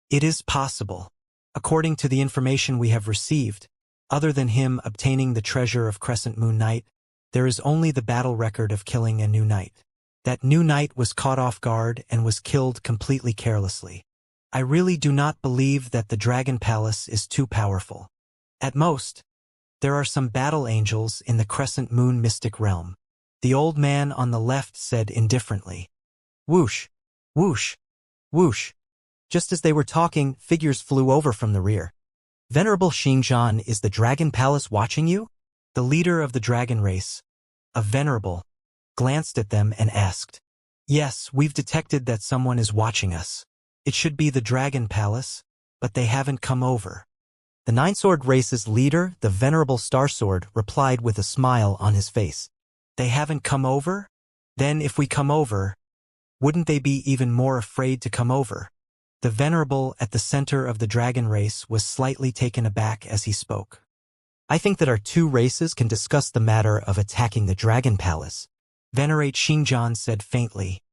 "It is possible. According to the information we have received, other than him obtaining the treasure of Crescent Moon Knight, there is only the battle record of killing a new knight. That new knight was caught off guard and was killed completely carelessly. I really do not believe that the Dragon Palace is too powerful. At most, there are some battle angels in the Crescent Moon mystic realm." The old man on the left said indifferently. Whoosh, whoosh, whoosh. Just as they were talking, figures flew over from the rear. Venerable Xingzhan, is the Dragon Palace watching you? The leader of the dragon race, a venerable, glanced at them and asked. Yes, we've detected that someone is watching us. It should be the Dragon Palace, but they haven't come over. The 9-sword race's leader, the Venerable Starsword, replied with a smile on his face. They haven't come over? Then if we come over, wouldn't they be even more afraid to come over? The Venerable at the center of the dragon race was slightly taken aback as he spoke. I think that our 2 races can discuss the matter of attacking the Dragon Palace. Venerate Xingzhan said faintly.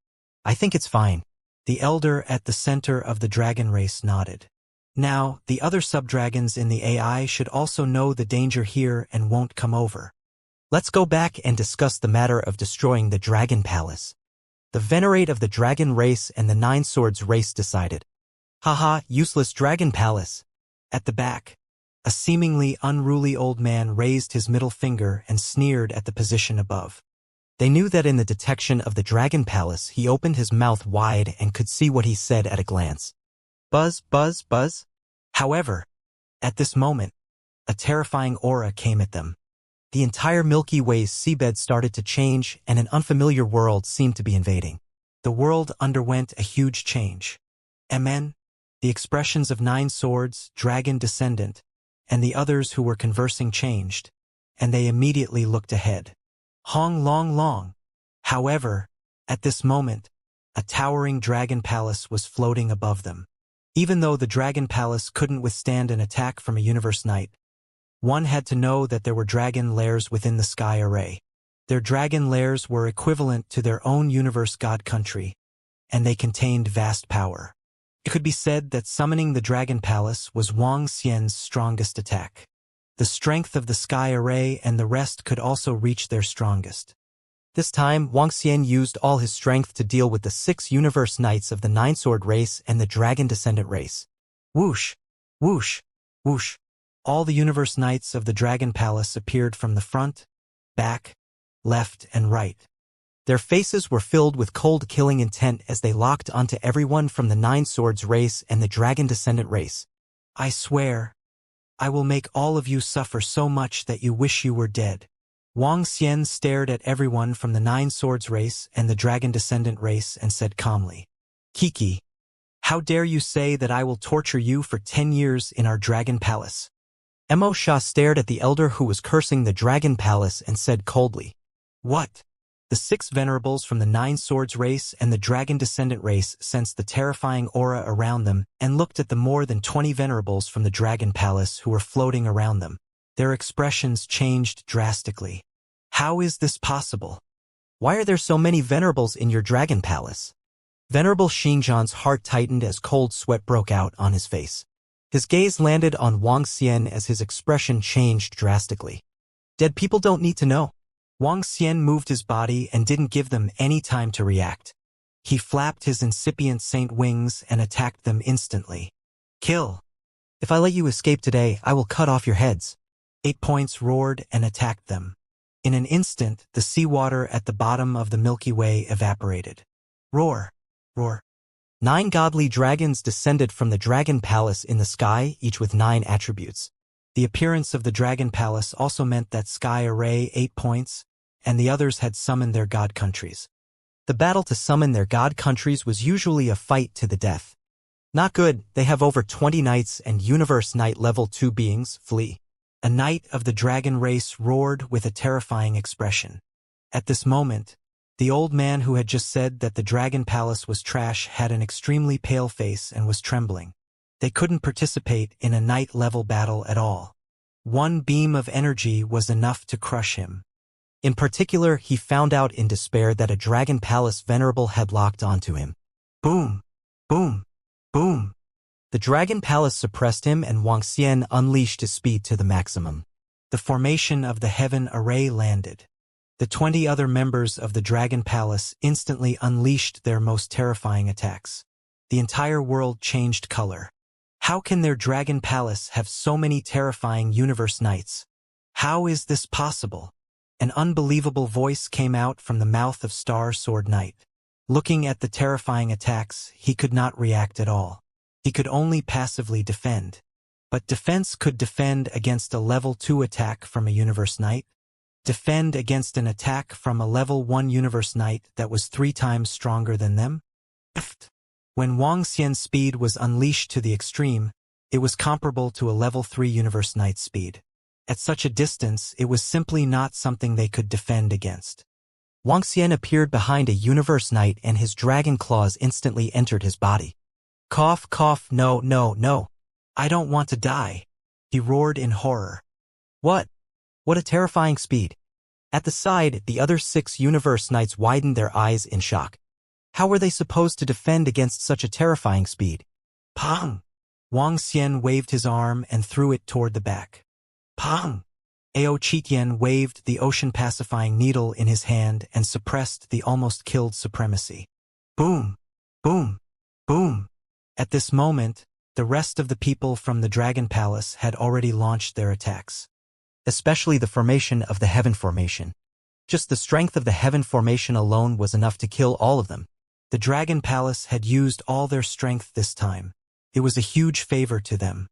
I think it's fine. The elder at the center of the dragon race nodded. Now, the other subdragons in the AI should also know the danger here and won't come over. Let's go back and discuss the matter of destroying the Dragon Palace. The Venerate of the Dragon race and the 9 swords race decided. Haha, useless Dragon Palace. At the back, a seemingly unruly old man raised his middle finger and sneered at the position above. They knew that in the detection of the Dragon Palace, he opened his mouth wide and could see what he said at a glance. Buzz, buzz, buzz. However, at this moment, a terrifying aura came at them. The entire Milky Way's seabed started to change and an unfamiliar world seemed to be invading. The world underwent a huge change. Amen. The expressions of 9 swords, dragon descendant, and the others who were conversing changed, and they immediately looked ahead. Hong long long. However, at this moment, a towering dragon palace was floating above them. Even though the dragon palace couldn't withstand an attack from a universe knight, one had to know that there were dragon lairs within the sky array. Their dragon lairs were equivalent to their own universe god country, and they contained vast power. It could be said that summoning the Dragon Palace was Wang Xian's strongest attack. The strength of the sky array and the rest could also reach their strongest. This time, Wuxia used all his strength to deal with the 6 universe knights of the Nine-Sword race and the Dragon Descendant race. Whoosh! Whoosh! Whoosh! All the universe knights of the Dragon Palace appeared from the front, back, left, and right. Their faces were filled with cold killing intent as they locked onto everyone from the Nine Swords race and the Dragon Descendant race. I swear, I will make all of you suffer so much that you wish you were dead. Wuxia stared at everyone from the Nine Swords race and the Dragon Descendant race and said calmly, Kiki, how dare you say that I will torture you for 10 years in our Dragon Palace? Mo Sha stared at the elder who was cursing the Dragon Palace and said coldly, What? The 6 venerables from the Nine Swords race and the Dragon Descendant race sensed the terrifying aura around them and looked at the more than 20 venerables from the Dragon Palace who were floating around them. Their expressions changed drastically. How is this possible? Why are there so many venerables in your Dragon Palace? Venerable Xingjian's heart tightened as cold sweat broke out on his face. His gaze landed on Wuxia as his expression changed drastically. Dead people don't need to know. Wuxia moved his body and didn't give them any time to react. He flapped his incipient saint wings and attacked them instantly. Kill! If I let you escape today, I will cut off your heads. 8 points roared and attacked them. In an instant, the seawater at the bottom of the Milky Way evaporated. Roar! Roar! 9 godly dragons descended from the Dragon Palace in the sky, each with 9 attributes. The appearance of the Dragon Palace also meant that Sky Array 8 points, and the others had summoned their god countries. The battle to summon their god countries was usually a fight to the death. Not good, they have over 20 knights and Universe Knight level 2 beings, flee. A knight of the dragon race roared with a terrifying expression. At this moment, the old man who had just said that the Dragon Palace was trash had an extremely pale face and was trembling. They couldn't participate in a knight-level battle at all. 1 beam of energy was enough to crush him. In particular, he found out in despair that a Dragon Palace venerable had locked onto him. Boom! Boom! Boom! The Dragon Palace suppressed him and Wuxia unleashed his speed to the maximum. The formation of the Heaven Array landed. The 20 other members of the Dragon Palace instantly unleashed their most terrifying attacks. The entire world changed color. How can their Dragon Palace have so many terrifying Universe Knights? How is this possible? An unbelievable voice came out from the mouth of Star Sword Knight. Looking at the terrifying attacks, he could not react at all. He could only passively defend. But defense could defend against a level 2 attack from a Universe Knight. Defend against an attack from a level 1 Universe Knight that was 3 times stronger than them? When Wuxia's speed was unleashed to the extreme, it was comparable to a level 3 Universe Knight's speed. At such a distance, it was simply not something they could defend against. Wuxia appeared behind a Universe Knight and his dragon claws instantly entered his body. Cough, cough, no, no, no. I don't want to die. He roared in horror. What? What a terrifying speed. At the side, the other 6 Universe Knights widened their eyes in shock. How were they supposed to defend against such a terrifying speed? Pong! Wuxia waved his arm and threw it toward the back. Pong! Ao Qitian waved the ocean-pacifying needle in his hand and suppressed the almost-killed supremacy. Boom! Boom! Boom! At this moment, the rest of the people from the Dragon Palace had already launched their attacks. Especially the formation of the Heaven Formation. Just the strength of the Heaven Formation alone was enough to kill all of them. The Dragon Palace had used all their strength this time. It was a huge favor to them.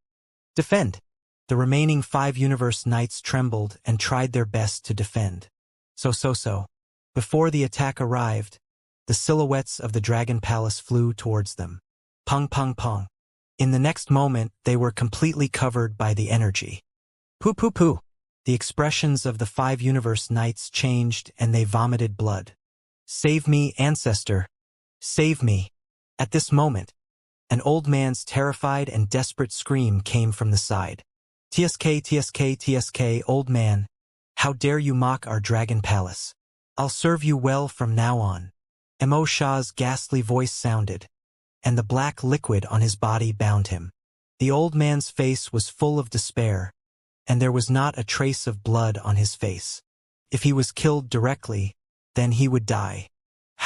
Defend! The remaining 5 Universe Knights trembled and tried their best to defend. So. Before the attack arrived, the silhouettes of the Dragon Palace flew towards them. Pong, pong, pong. In the next moment, they were completely covered by the energy. Poo, poo, poo. The expressions of the 5 Universe Knights changed and they vomited blood. Save me, ancestor. Save me. At this moment, an old man's terrified and desperate scream came from the side. TSK, TSK, TSK, old man. How dare you mock our Dragon Palace? I'll serve you well from now on. Mo Sha's ghastly voice sounded, and the black liquid on his body bound him. The old man's face was full of despair, and there was not a trace of blood on his face. If he was killed directly, then he would die.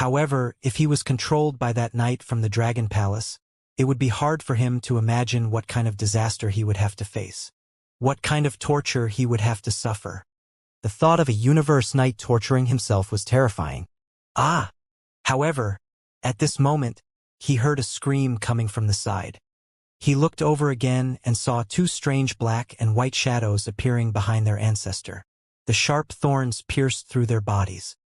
However, if he was controlled by that knight from the Dragon Palace, it would be hard for him to imagine what kind of disaster he would have to face. What kind of torture he would have to suffer. The thought of a universe knight torturing himself was terrifying. However, at this moment, he heard a scream coming from the side. He looked over again and saw two strange black and white shadows appearing behind their ancestor. The sharp thorns pierced through their bodies.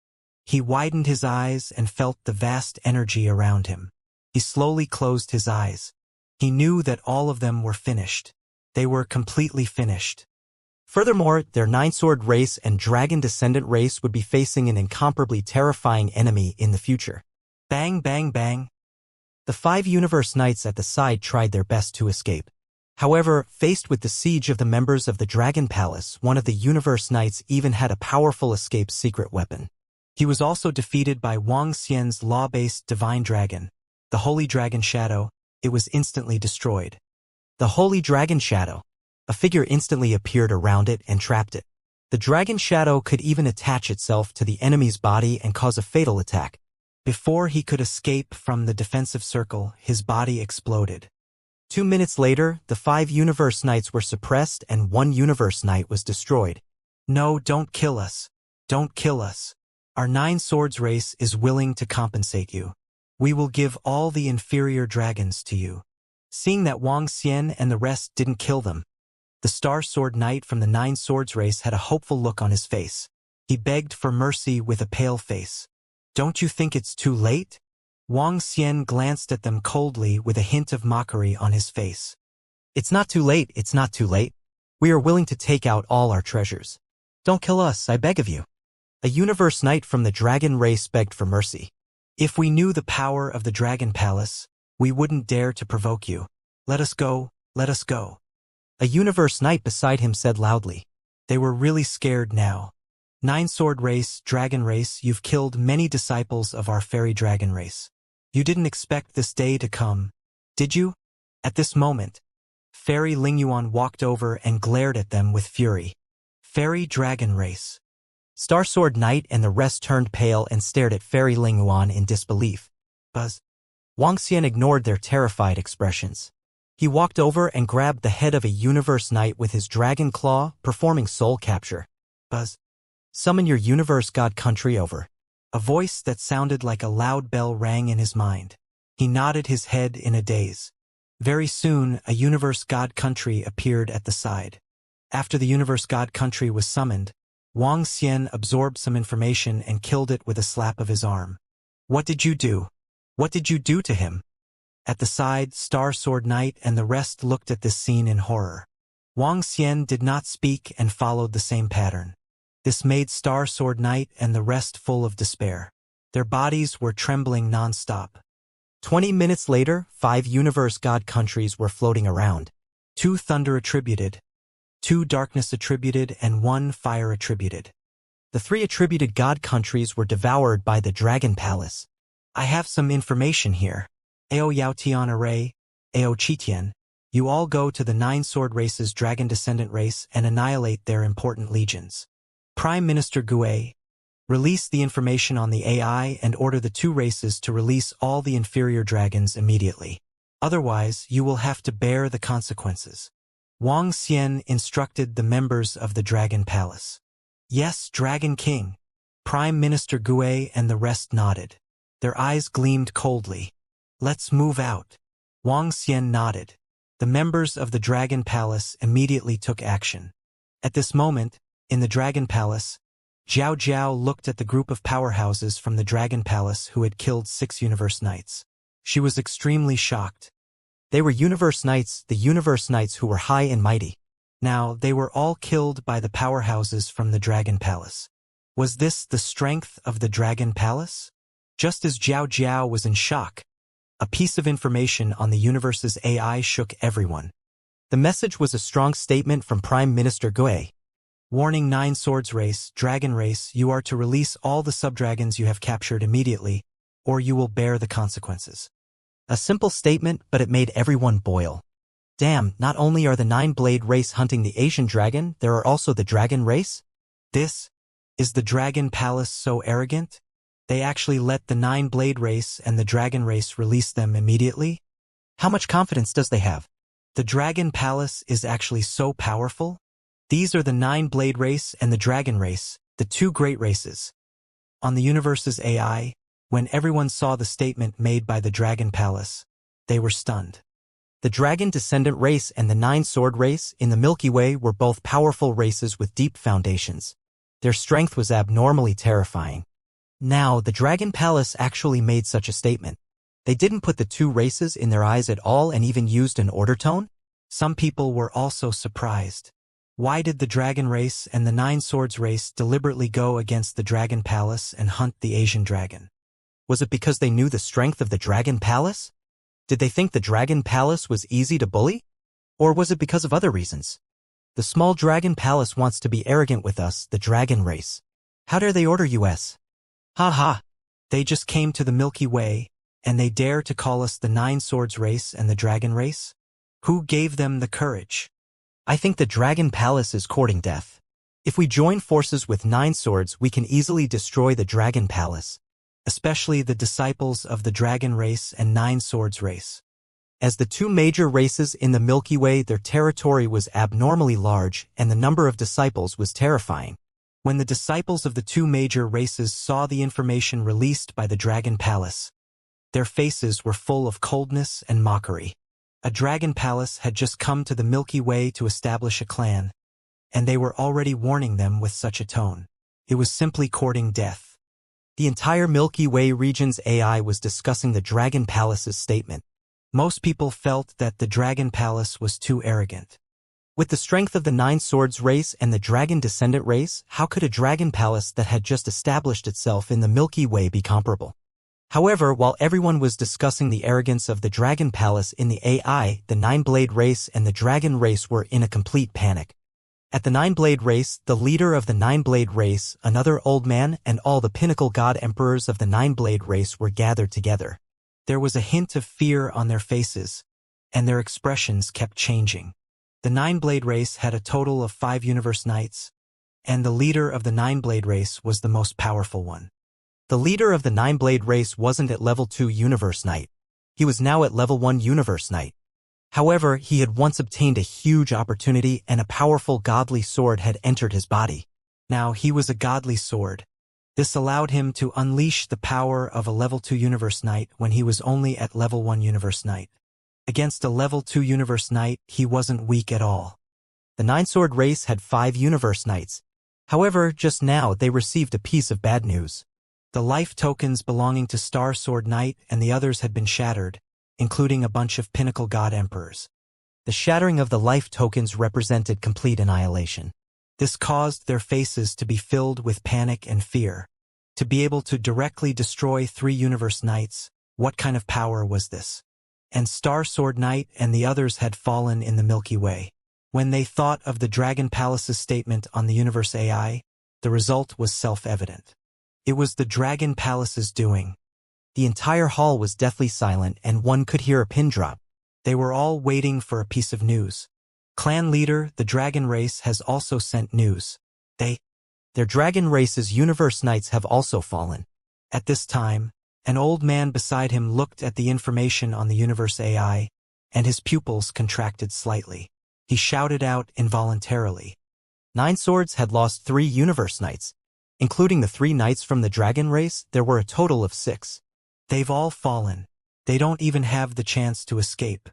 He widened his eyes and felt the vast energy around him. He slowly closed his eyes. He knew that all of them were finished. They were completely finished. Furthermore, their nine-sword race and dragon descendant race would be facing an incomparably terrifying enemy in the future. Bang, bang, bang. The 5 universe knights at the side tried their best to escape. However, faced with the siege of the members of the Dragon Palace, one of the universe knights even had a powerful escape secret weapon. He was also defeated by Wang Xian's law-based divine dragon, the Holy Dragon Shadow. It was instantly destroyed. The Holy Dragon Shadow. A figure instantly appeared around it and trapped it. The Dragon Shadow could even attach itself to the enemy's body and cause a fatal attack. Before he could escape from the defensive circle, his body exploded. 2 minutes later, the 5 universe knights were suppressed and 1 universe knight was destroyed. No, don't kill us. Don't kill us. Our 9 swords race is willing to compensate you. We will give all the inferior dragons to you. Seeing that Wang Xian and the rest didn't kill them, the Star Sword Knight from the 9 swords race had a hopeful look on his face. He begged for mercy with a pale face. Don't you think it's too late? Wang Xian glanced at them coldly with a hint of mockery on his face. It's not too late, it's not too late. We are willing to take out all our treasures. Don't kill us, I beg of you. A universe knight from the dragon race begged for mercy. If we knew the power of the Dragon Palace, we wouldn't dare to provoke you. Let us go, let us go. A universe knight beside him said loudly. They were really scared now. 9 sword race, dragon race, you've killed many disciples of our fairy dragon race. You didn't expect this day to come, did you? At this moment, Fairy Lingyuan walked over and glared at them with fury. Fairy dragon race. Star Sword Knight and the rest turned pale and stared at Fairy Lingyuan in disbelief. Buzz. Wang Xian ignored their terrified expressions. He walked over and grabbed the head of a universe knight with his dragon claw, performing soul capture. Buzz. Summon your universe god country over. A voice that sounded like a loud bell rang in his mind. He nodded his head in a daze. Very soon, a universe god country appeared at the side. After the universe god country was summoned, Wang Xian absorbed some information and killed it with a slap of his arm. What did you do? What did you do to him? At the side, Star Sword Knight and the rest looked at this scene in horror. Wang Xian did not speak and followed the same pattern. This made Star Sword Knight and the rest full of despair. Their bodies were trembling non-stop. 20 minutes later, 5 universe god countries were floating around. 2 thunder attributed, 2 darkness attributed, and 1 fire attributed. The 3 attributed god countries were devoured by the Dragon Palace. I have some information here. Ao Yaotian Array, Ao Qitian, you all go to the 9 sword race's dragon descendant race and annihilate their important legions. Prime Minister Gue, release the information on the AI and order the 2 races to release all the inferior dragons immediately. Otherwise, you will have to bear the consequences. Wang Xian instructed the members of the Dragon Palace. Yes, Dragon King. Prime Minister Gue and the rest nodded. Their eyes gleamed coldly. Let's move out. Wang Xian nodded. The members of the Dragon Palace immediately took action. At this moment, in the Dragon Palace, Zhao Zhao looked at the group of powerhouses from the Dragon Palace who had killed 6 universe knights. She was extremely shocked. They were universe knights, the universe knights who were high and mighty. Now, they were all killed by the powerhouses from the Dragon Palace. Was this the strength of the Dragon Palace? Just as Zhao Zhao was in shock, a piece of information on the universe's AI shook everyone. The message was a strong statement from Prime Minister Gue. Warning 9 swords race, dragon race, you are to release all the subdragons you have captured immediately, or you will bear the consequences. A simple statement, but it made everyone boil. Damn, not only are the 9-blade race hunting the Asian dragon, there are also the dragon race? Is the Dragon Palace so arrogant? They actually let the Nine-Blade race and the Dragon race release them immediately? How much confidence does they have? The Dragon Palace is actually so powerful? These are the Nine-Blade race and the Dragon race, the two great races. On the universe's AI, when everyone saw the statement made by the Dragon Palace, they were stunned. The Dragon Descendant race and the Nine-Sword race in the Milky Way were both powerful races with deep foundations. Their strength was abnormally terrifying. Now, the Dragon Palace actually made such a statement. They didn't put the two races in their eyes at all and even used an order tone? Some people were also surprised. Why did the Dragon race and the Nine Swords race deliberately go against the Dragon Palace and hunt the Asian dragon? Was it because they knew the strength of the Dragon Palace? Did they think the Dragon Palace was easy to bully? Or was it because of other reasons? The small Dragon Palace wants to be arrogant with us, the Dragon race. How dare they order us? Ha ha! They just came to the Milky Way, and they dare to call us the Nine Swords race and the Dragon race? Who gave them the courage? I think the Dragon Palace is courting death. If we join forces with Nine Swords, we can easily destroy the Dragon Palace. Especially the disciples of the Dragon race and Nine Swords race. As the two major races in the Milky Way, their territory was abnormally large and the number of disciples was terrifying. When the disciples of the two major races saw the information released by the Dragon Palace, their faces were full of coldness and mockery. A Dragon Palace had just come to the Milky Way to establish a clan, and they were already warning them with such a tone. It was simply courting death. The entire Milky Way region's AI was discussing the Dragon Palace's statement. Most people felt that the Dragon Palace was too arrogant. With the strength of the Nine Swords race and the Dragon Descendant race, how could a Dragon Palace that had just established itself in the Milky Way be comparable? However, while everyone was discussing the arrogance of the Dragon Palace in the AI, the Nine-Blade race and the Dragon race were in a complete panic. At the Nine-Blade race, the leader of the Nine-Blade race, another old man, and all the pinnacle god emperors of the Nine-Blade race were gathered together. There was a hint of fear on their faces, and their expressions kept changing. The Nine-Blade race had a total of 5 universe knights, and the leader of the Nine-Blade race was the most powerful one. The leader of the Nine-Blade race wasn't at level 2 universe knight. He was now at level 1 universe knight. However, he had once obtained a huge opportunity and a powerful godly sword had entered his body. Now he was a godly sword. This allowed him to unleash the power of a level 2 universe knight when he was only at level 1 universe knight. Against a level 2 universe knight, he wasn't weak at all. The Nine-Sword race had 5 universe knights. However, just now they received a piece of bad news. The life tokens belonging to Star Sword Knight and the others had been shattered, including a bunch of pinnacle god emperors. The shattering of the life tokens represented complete annihilation. This caused their faces to be filled with panic and fear. To be able to directly destroy 3 universe knights, what kind of power was this? And Star Sword Knight and the others had fallen in the Milky Way. When they thought of the Dragon Palace's statement on the universe AI, the result was self-evident. It was the Dragon Palace's doing. The entire hall was deathly silent and one could hear a pin drop. They were all waiting for a piece of news. Clan leader, the Dragon race, has also sent news. Their Dragon race's universe knights have also fallen. At this time, an old man beside him looked at the information on the universe AI, and his pupils contracted slightly. He shouted out involuntarily. Nine Swords had lost 3 universe knights. Including the 3 knights from the Dragon race, there were a total of 6. They've all fallen. They don't even have the chance to escape.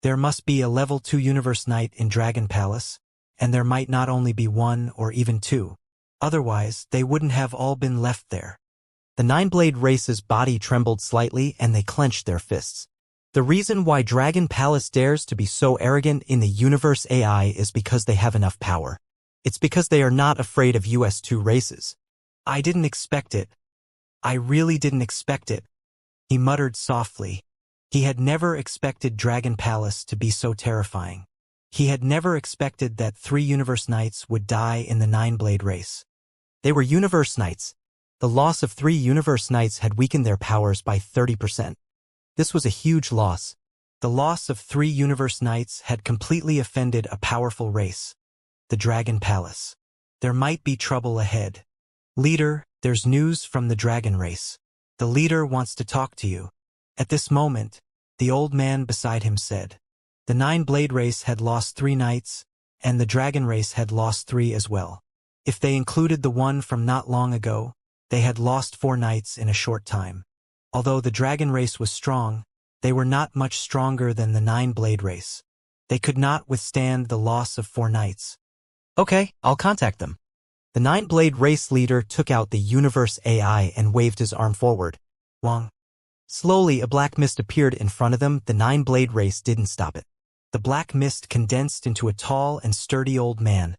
There must be a level 2 universe knight in Dragon Palace, and there might not only be 1 or even 2. Otherwise, they wouldn't have all been left there. The Nine-Blade race's body trembled slightly and they clenched their fists. The reason why Dragon Palace dares to be so arrogant in the universe AI is because they have enough power. It's because they are not afraid of US2 races. I didn't expect it. I really didn't expect it, he muttered softly. He had never expected Dragon Palace to be so terrifying. He had never expected that 3 universe knights would die in the Nine-Blade race. They were universe knights. The loss of 3 universe knights had weakened their powers by 30%. This was a huge loss. The loss of 3 universe knights had completely offended a powerful race, the Dragon Palace. There might be trouble ahead. Leader, There's news from the dragon race. The leader wants to talk to you. At this moment, the old man beside him said. The Nine-Blade race had lost 3 knights, and the dragon race had lost 3 as well. If they included the one from not long ago, they had lost 4 knights in a short time. Although the dragon race was strong, they were not much stronger than the Nine-Blade race. They could not withstand the loss of 4 knights. Okay, I'll contact them. The Nine-Blade race leader took out the universe AI and waved his arm forward. Wong. Slowly, a black mist appeared in front of them. The Nine-Blade race didn't stop it. The black mist condensed into a tall and sturdy old man.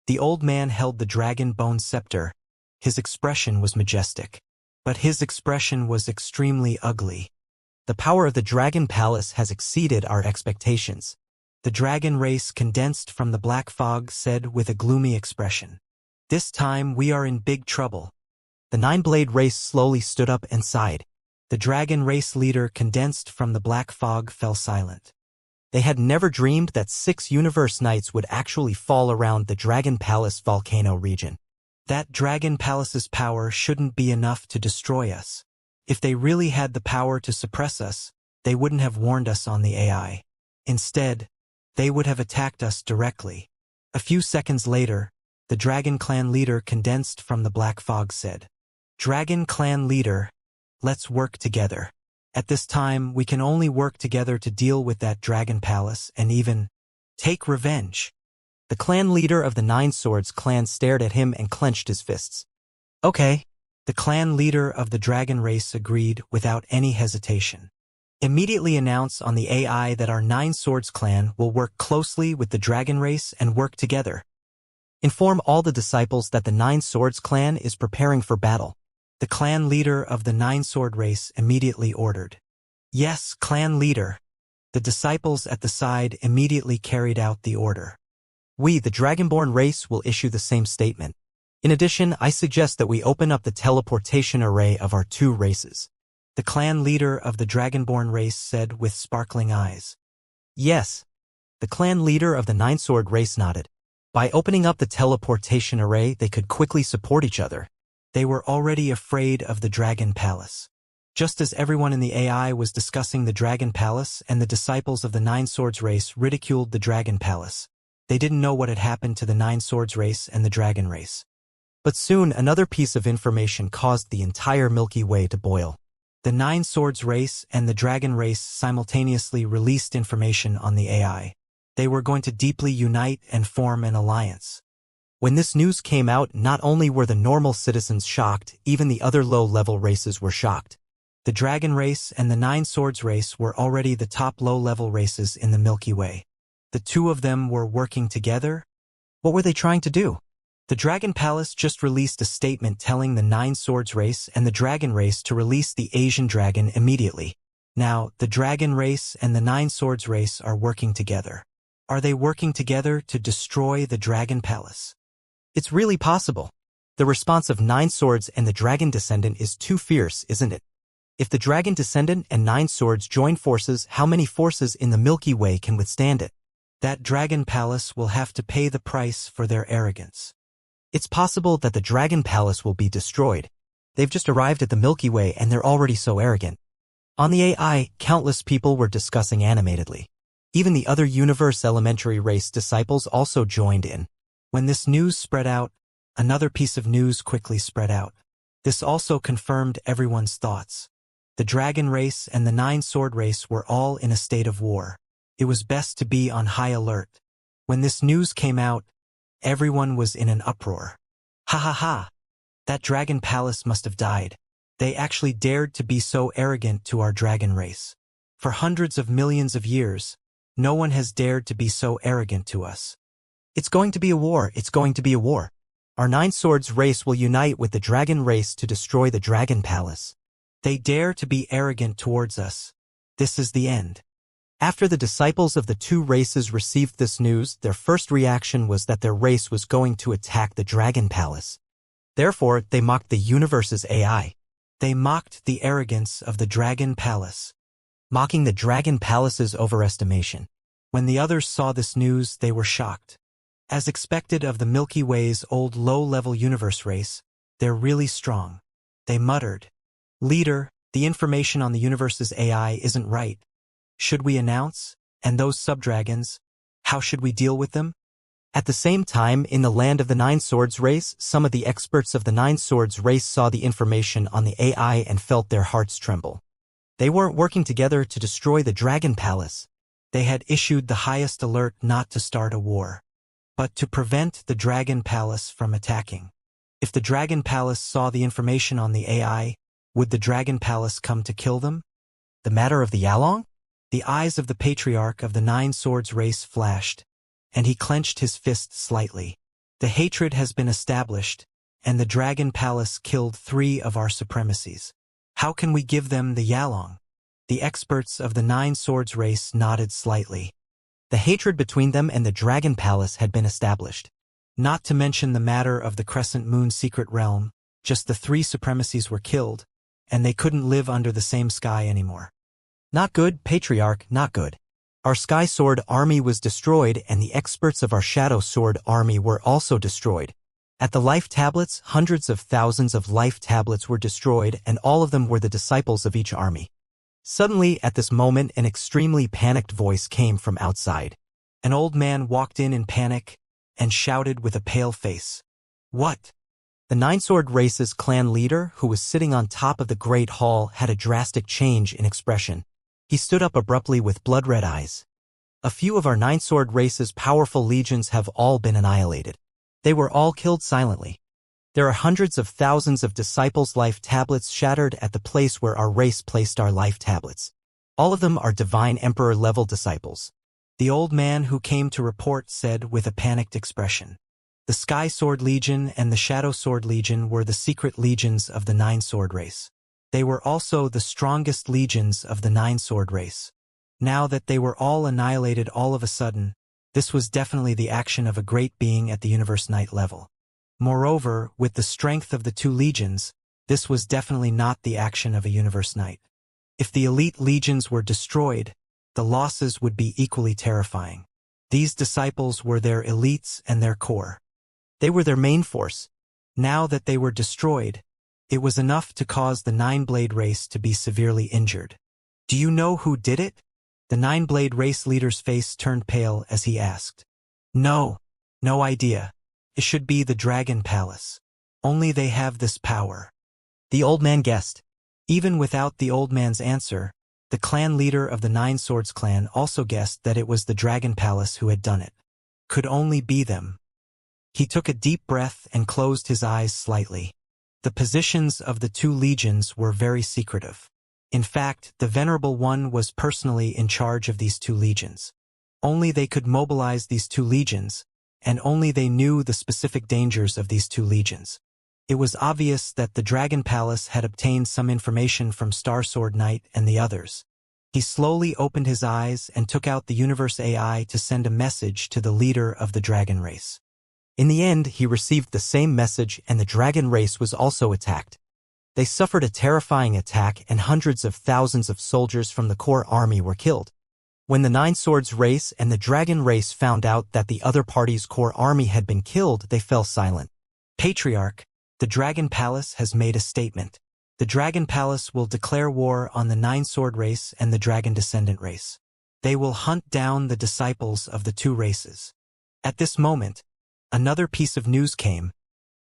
The old man held the dragon bone scepter. His expression was majestic. But his expression was extremely ugly. The power of the Dragon Palace has exceeded our expectations. The dragon race condensed from the black fog said with a gloomy expression. This time we are in big trouble. The Nine-Blade race slowly stood up and sighed. The dragon race leader condensed from the black fog fell silent. They had never dreamed that 6 universe knights would actually fall around the Dragon Palace volcano region. That Dragon Palace's power shouldn't be enough to destroy us. If they really had the power to suppress us, they wouldn't have warned us on the AI. Instead, they would have attacked us directly. A few seconds later, the Dragon Clan leader condensed from the black fog said, Dragon Clan leader, let's work together. At this time, we can only work together to deal with that Dragon Palace and even take revenge. The clan leader of the Nine Swords clan stared at him and clenched his fists. Okay. The clan leader of the dragon race agreed without any hesitation. Immediately announce on the AI that our Nine Swords clan will work closely with the dragon race and work together. Inform all the disciples that the Nine Swords clan is preparing for battle. The clan leader of the Nine Sword race immediately ordered. Yes, clan leader. The disciples at the side immediately carried out the order. We, the Dragonborn race, will issue the same statement. In addition, I suggest that we open up the teleportation array of our 2 races. The clan leader of the Dragonborn race said with sparkling eyes. Yes. The clan leader of the Nine Sword race nodded. By opening up the teleportation array, they could quickly support each other. They were already afraid of the Dragon Palace. Just as everyone in the AI was discussing the Dragon Palace and the disciples of the Nine Swords race ridiculed the Dragon Palace. They didn't know what had happened to the Nine Swords race and the Dragon race. But soon another piece of information caused the entire Milky Way to boil. The Nine Swords race and the Dragon race simultaneously released information on the AI. They were going to deeply unite and form an alliance. When this news came out, not only were the normal citizens shocked, even the other low-level races were shocked. The Dragon race and the Nine Swords race were already the top low-level races in the Milky Way. The 2 of them were working together. What were they trying to do? The Dragon Palace just released a statement telling the Nine Swords race and the Dragon race to release the Asian dragon immediately. Now, the Dragon race and the Nine Swords race are working together. Are they working together to destroy the Dragon Palace? It's really possible. The response of Nine Swords and the Dragon Descendant is too fierce, isn't it? If the Dragon Descendant and Nine Swords join forces, how many forces in the Milky Way can withstand it? That Dragon Palace will have to pay the price for their arrogance. It's possible that the Dragon Palace will be destroyed. They've just arrived at the Milky Way and they're already so arrogant. On the AI, countless people were discussing animatedly. Even the other Universe Elementary race disciples also joined in. When this news spread out, another piece of news quickly spread out. This also confirmed everyone's thoughts. The Dragon race and the Nine Sword race were all in a state of war. It was best to be on high alert. When this news came out, everyone was in an uproar. Ha ha ha! That Dragon Palace must have died. They actually dared to be so arrogant to our dragon race. For hundreds of millions of years, no one has dared to be so arrogant to us. It's going to be a war. It's going to be a war. Our Nine Swords race will unite with the Dragon race to destroy the Dragon Palace. They dare to be arrogant towards us. This is the end. After the disciples of the 2 races received this news, their first reaction was that their race was going to attack the Dragon Palace. Therefore, they mocked the universe's AI. They mocked the arrogance of the Dragon Palace. Mocking the Dragon Palace's overestimation. When the others saw this news, they were shocked. As expected of the Milky Way's old low-level universe race, They're really strong. They muttered. Leader, the information on the universe's AI isn't right. Should we announce? And those subdragons, how should we deal with them? At the same time, in the land of the Nine Swords race, some of the experts of the Nine Swords race saw the information on the AI and felt their hearts tremble. They weren't working together to destroy the Dragon Palace. They had issued the highest alert not to start a war, but to prevent the Dragon Palace from attacking. If the Dragon Palace saw the information on the AI, would the Dragon Palace come to kill them? The matter of the Yalong? The eyes of the patriarch of the Nine Swords race flashed, and he clenched his fist slightly. The hatred has been established, and the Dragon Palace killed 3 of our supremacies. How can we give them the Yalong? The experts of the Nine Swords race nodded slightly. The hatred between them and the Dragon Palace had been established. Not to mention the matter of the Crescent Moon secret realm, just the 3 supremacies were killed, and they couldn't live under the same sky anymore. Not good, Patriarch, not good. Our Sky Sword army was destroyed, and the experts of our Shadow Sword army were also destroyed. At the Life Tablets, hundreds of thousands of Life Tablets were destroyed, and all of them were the disciples of each army. Suddenly, at this moment, an extremely panicked voice came from outside. An old man walked in panic and shouted with a pale face. What? The Nine Sword Race's clan leader, who was sitting on top of the Great Hall, had a drastic change in expression. He stood up abruptly with blood-red eyes. A few of our Nine Sword Race's powerful legions have all been annihilated. They were all killed silently. There are hundreds of thousands of disciples' life tablets shattered at the place where our race placed our life tablets. All of them are Divine Emperor-level disciples. The old man who came to report said with a panicked expression. The Sky Sword Legion and the Shadow Sword Legion were the secret legions of the Nine Sword Race. They were also the strongest legions of the Nine Sword Race. Now that they were all annihilated all of a sudden, this was definitely the action of a great being at the Universe Knight level. Moreover, with the strength of the 2 legions, this was definitely not the action of a Universe Knight. If the elite legions were destroyed, the losses would be equally terrifying. These disciples were their elites and their core. They were their main force. Now that they were destroyed, it was enough to cause the Nine-Blade race to be severely injured. Do you know who did it? The Nine-Blade race leader's face turned pale as he asked. No idea. It should be the Dragon Palace. Only they have this power. The old man guessed. Even without the old man's answer, the clan leader of the Nine Swords clan also guessed that it was the Dragon Palace who had done it. Could only be them. He took a deep breath and closed his eyes slightly. The positions of the 2 legions were very secretive. In fact, the Venerable One was personally in charge of these 2 legions. Only they could mobilize these 2 legions, and only they knew the specific dangers of these 2 legions. It was obvious that the Dragon Palace had obtained some information from Star Sword Knight and the others. He slowly opened his eyes and took out the Universe AI to send a message to the leader of the Dragon race. In the end, he received the same message, and the Dragon race was also attacked. They suffered a terrifying attack, and hundreds of thousands of soldiers from the core army were killed. When the Nine Swords race and the Dragon race found out that the other party's core army had been killed, they fell silent. Patriarch, the Dragon Palace has made a statement. The Dragon Palace will declare war on the Nine Sword race and the Dragon Descendant race. They will hunt down the disciples of the 2 races. At this moment, another piece of news came,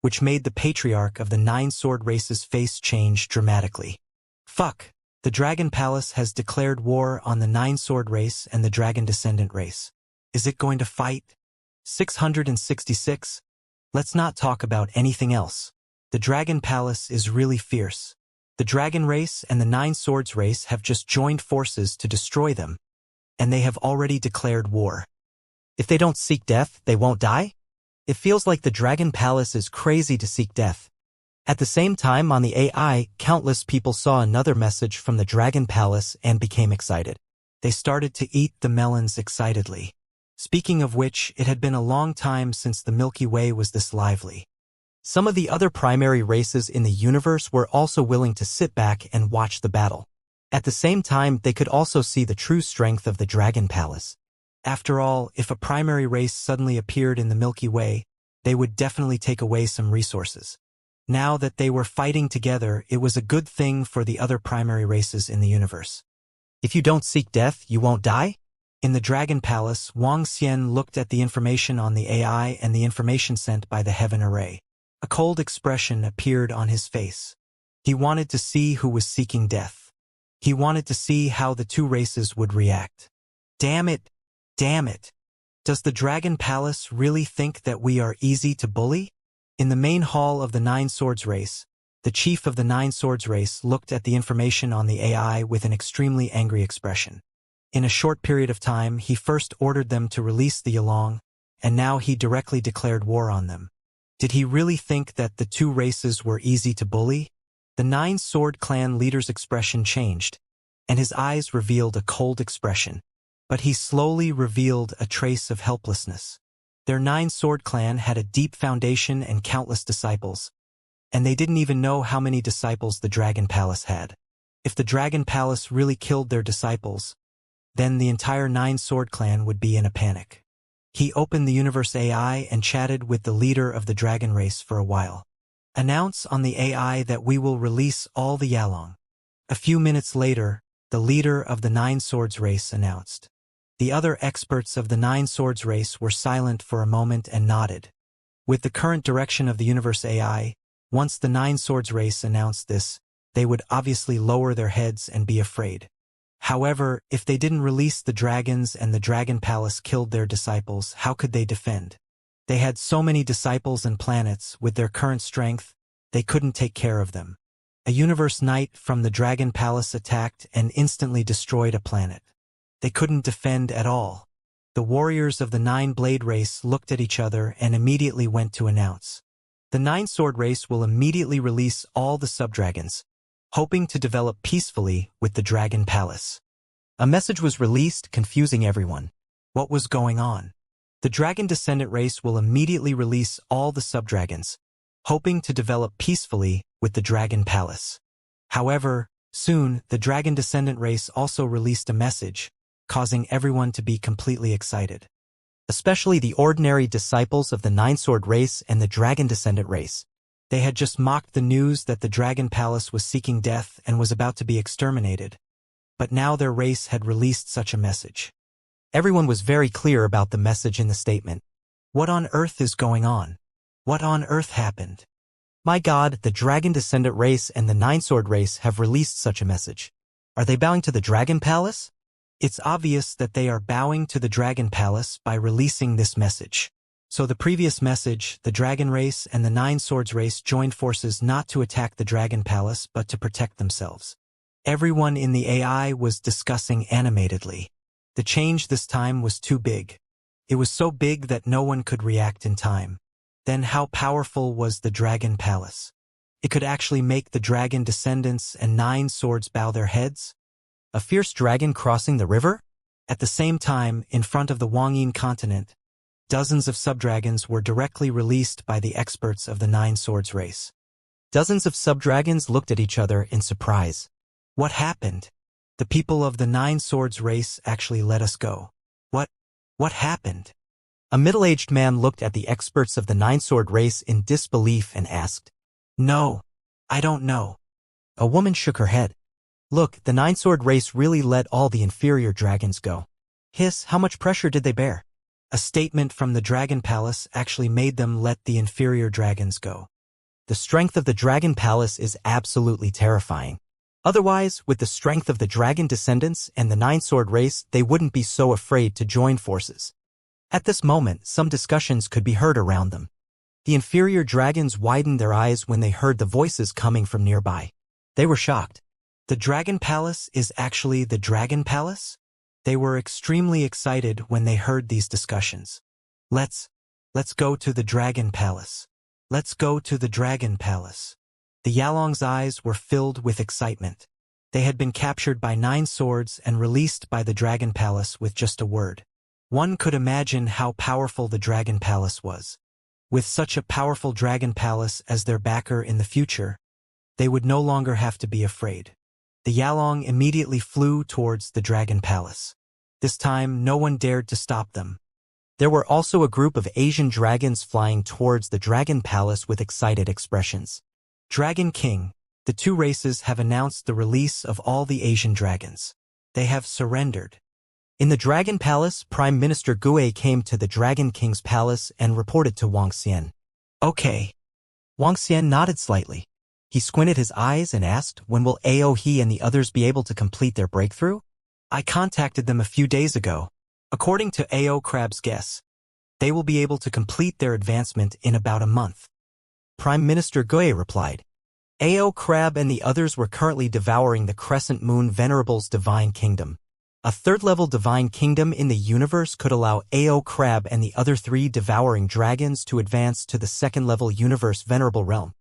which made the Patriarch of the Nine Sword race's face change dramatically. Fuck! The Dragon Palace has declared war on the Nine Sword race and the Dragon Descendant race. Is it going to fight? 666. Let's not talk about anything else. The Dragon Palace is really fierce. The Dragon race and the Nine Swords race have just joined forces to destroy them, and they have already declared war. If they don't seek death, they won't die? It feels like the Dragon Palace is crazy to seek death. At the same time, on the AI, countless people saw another message from the Dragon Palace and became excited. They started to eat the melons excitedly. Speaking of which, it had been a long time since the Milky Way was this lively. Some of the other primary races in the universe were also willing to sit back and watch the battle. At the same time, they could also see the true strength of the Dragon Palace. After all, if a primary race suddenly appeared in the Milky Way, they would definitely take away some resources. Now that they were fighting together, it was a good thing for the other primary races in the universe. If you don't seek death, you won't die? In the Dragon Palace, Wang Xian looked at the information on the AI and the information sent by the Heaven Array. A cold expression appeared on his face. He wanted to see who was seeking death. He wanted to see how the two races would react. Damn it! Damn it! Does the Dragon Palace really think that we are easy to bully? In the main hall of the Nine Swords race, the chief of the Nine Swords race looked at the information on the AI with an extremely angry expression. In a short period of time, he first ordered them to release the Yalong, and now he directly declared war on them. Did he really think that the two races were easy to bully? The Nine Sword Clan leader's expression changed, and his eyes revealed a cold expression, but he slowly revealed a trace of helplessness. Their Nine Sword Clan had a deep foundation and countless disciples, and they didn't even know how many disciples the Dragon Palace had. If the Dragon Palace really killed their disciples, then the entire Nine Sword Clan would be in a panic. He opened the Universe AI and chatted with the leader of the Dragon race for a while. Announce on the AI that we will release all the Yalong. A few minutes later, the leader of the Nine Swords race announced. The other experts of the Nine Swords race were silent for a moment and nodded. With the current direction of the Universe AI, once the Nine Swords race announced this, they would obviously lower their heads and be afraid. However, if they didn't release the dragons and the Dragon Palace killed their disciples, how could they defend? They had so many disciples and planets, with their current strength, they couldn't take care of them. A Universe Knight from the Dragon Palace attacked and instantly destroyed a planet. They couldn't defend at all. The warriors of the Nine Blade race looked at each other and immediately went to announce. The Nine Sword race will immediately release all the subdragons, hoping to develop peacefully with the Dragon Palace. A message was released, confusing everyone. What was going on? The Dragon Descendant race will immediately release all the subdragons, hoping to develop peacefully with the Dragon Palace. However, soon, the Dragon Descendant race also released a message, causing everyone to be completely excited. Especially the ordinary disciples of the Nine Sword race and the Dragon Descendant race. They had just mocked the news that the Dragon Palace was seeking death and was about to be exterminated. But now their race had released such a message. Everyone was very clear about the message in the statement. What on earth is going on? What on earth happened? My God, the Dragon Descendant race and the Nine Sword race have released such a message. Are they bowing to the Dragon Palace? It's obvious that they are bowing to the Dragon Palace by releasing this message. So the previous message, the Dragon race and the Nine Swords race joined forces not to attack the Dragon Palace but to protect themselves. Everyone in the AI was discussing animatedly. The change this time was too big. It was so big that no one could react in time. Then how powerful was the Dragon Palace? It could actually make the Dragon Descendants and Nine Swords bow their heads? A fierce dragon crossing the river? At the same time, in front of the Wangyin continent, dozens of subdragons were directly released by the experts of the Nine Swords race. Dozens of subdragons looked at each other in surprise. What happened? The people of the Nine Swords race actually let us go. What happened? A middle-aged man looked at the experts of the Nine Sword race in disbelief and asked, No, I don't know. A woman shook her head. Look, the Nine Sword race really let all the inferior dragons go. Hiss, how much pressure did they bear? A statement from the Dragon Palace actually made them let the inferior dragons go. The strength of the Dragon Palace is absolutely terrifying. Otherwise, with the strength of the Dragon Descendants and the Nine Sword race, they wouldn't be so afraid to join forces. At this moment, some discussions could be heard around them. The inferior dragons widened their eyes when they heard the voices coming from nearby. They were shocked. The Dragon Palace is actually the Dragon Palace? They were extremely excited when they heard these discussions. Let's go to the Dragon Palace. Let's go to the Dragon Palace. The Yalong's eyes were filled with excitement. They had been captured by Nine Swords and released by the Dragon Palace with just a word. One could imagine how powerful the Dragon Palace was. With such a powerful Dragon Palace as their backer in the future, they would no longer have to be afraid. The Yalong immediately flew towards the Dragon Palace. This time, no one dared to stop them. There were also a group of Asian dragons flying towards the Dragon Palace with excited expressions. Dragon King, the two races have announced the release of all the Asian dragons. They have surrendered. In the Dragon Palace, Prime Minister Gue came to the Dragon King's palace and reported to Wang Xian. Okay. Wang Xian nodded slightly. He squinted his eyes and asked, when will he and the others be able to complete their breakthrough? I contacted them a few days ago. According to AO Crab's guess, they will be able to complete their advancement in about a month. Prime Minister Gue replied. AO Crab and the others were currently devouring the Crescent Moon Venerable's Divine Kingdom. A third-level Divine Kingdom in the universe could allow AO Crab and the other 3 devouring dragons to advance to the second-level Universe Venerable Realm.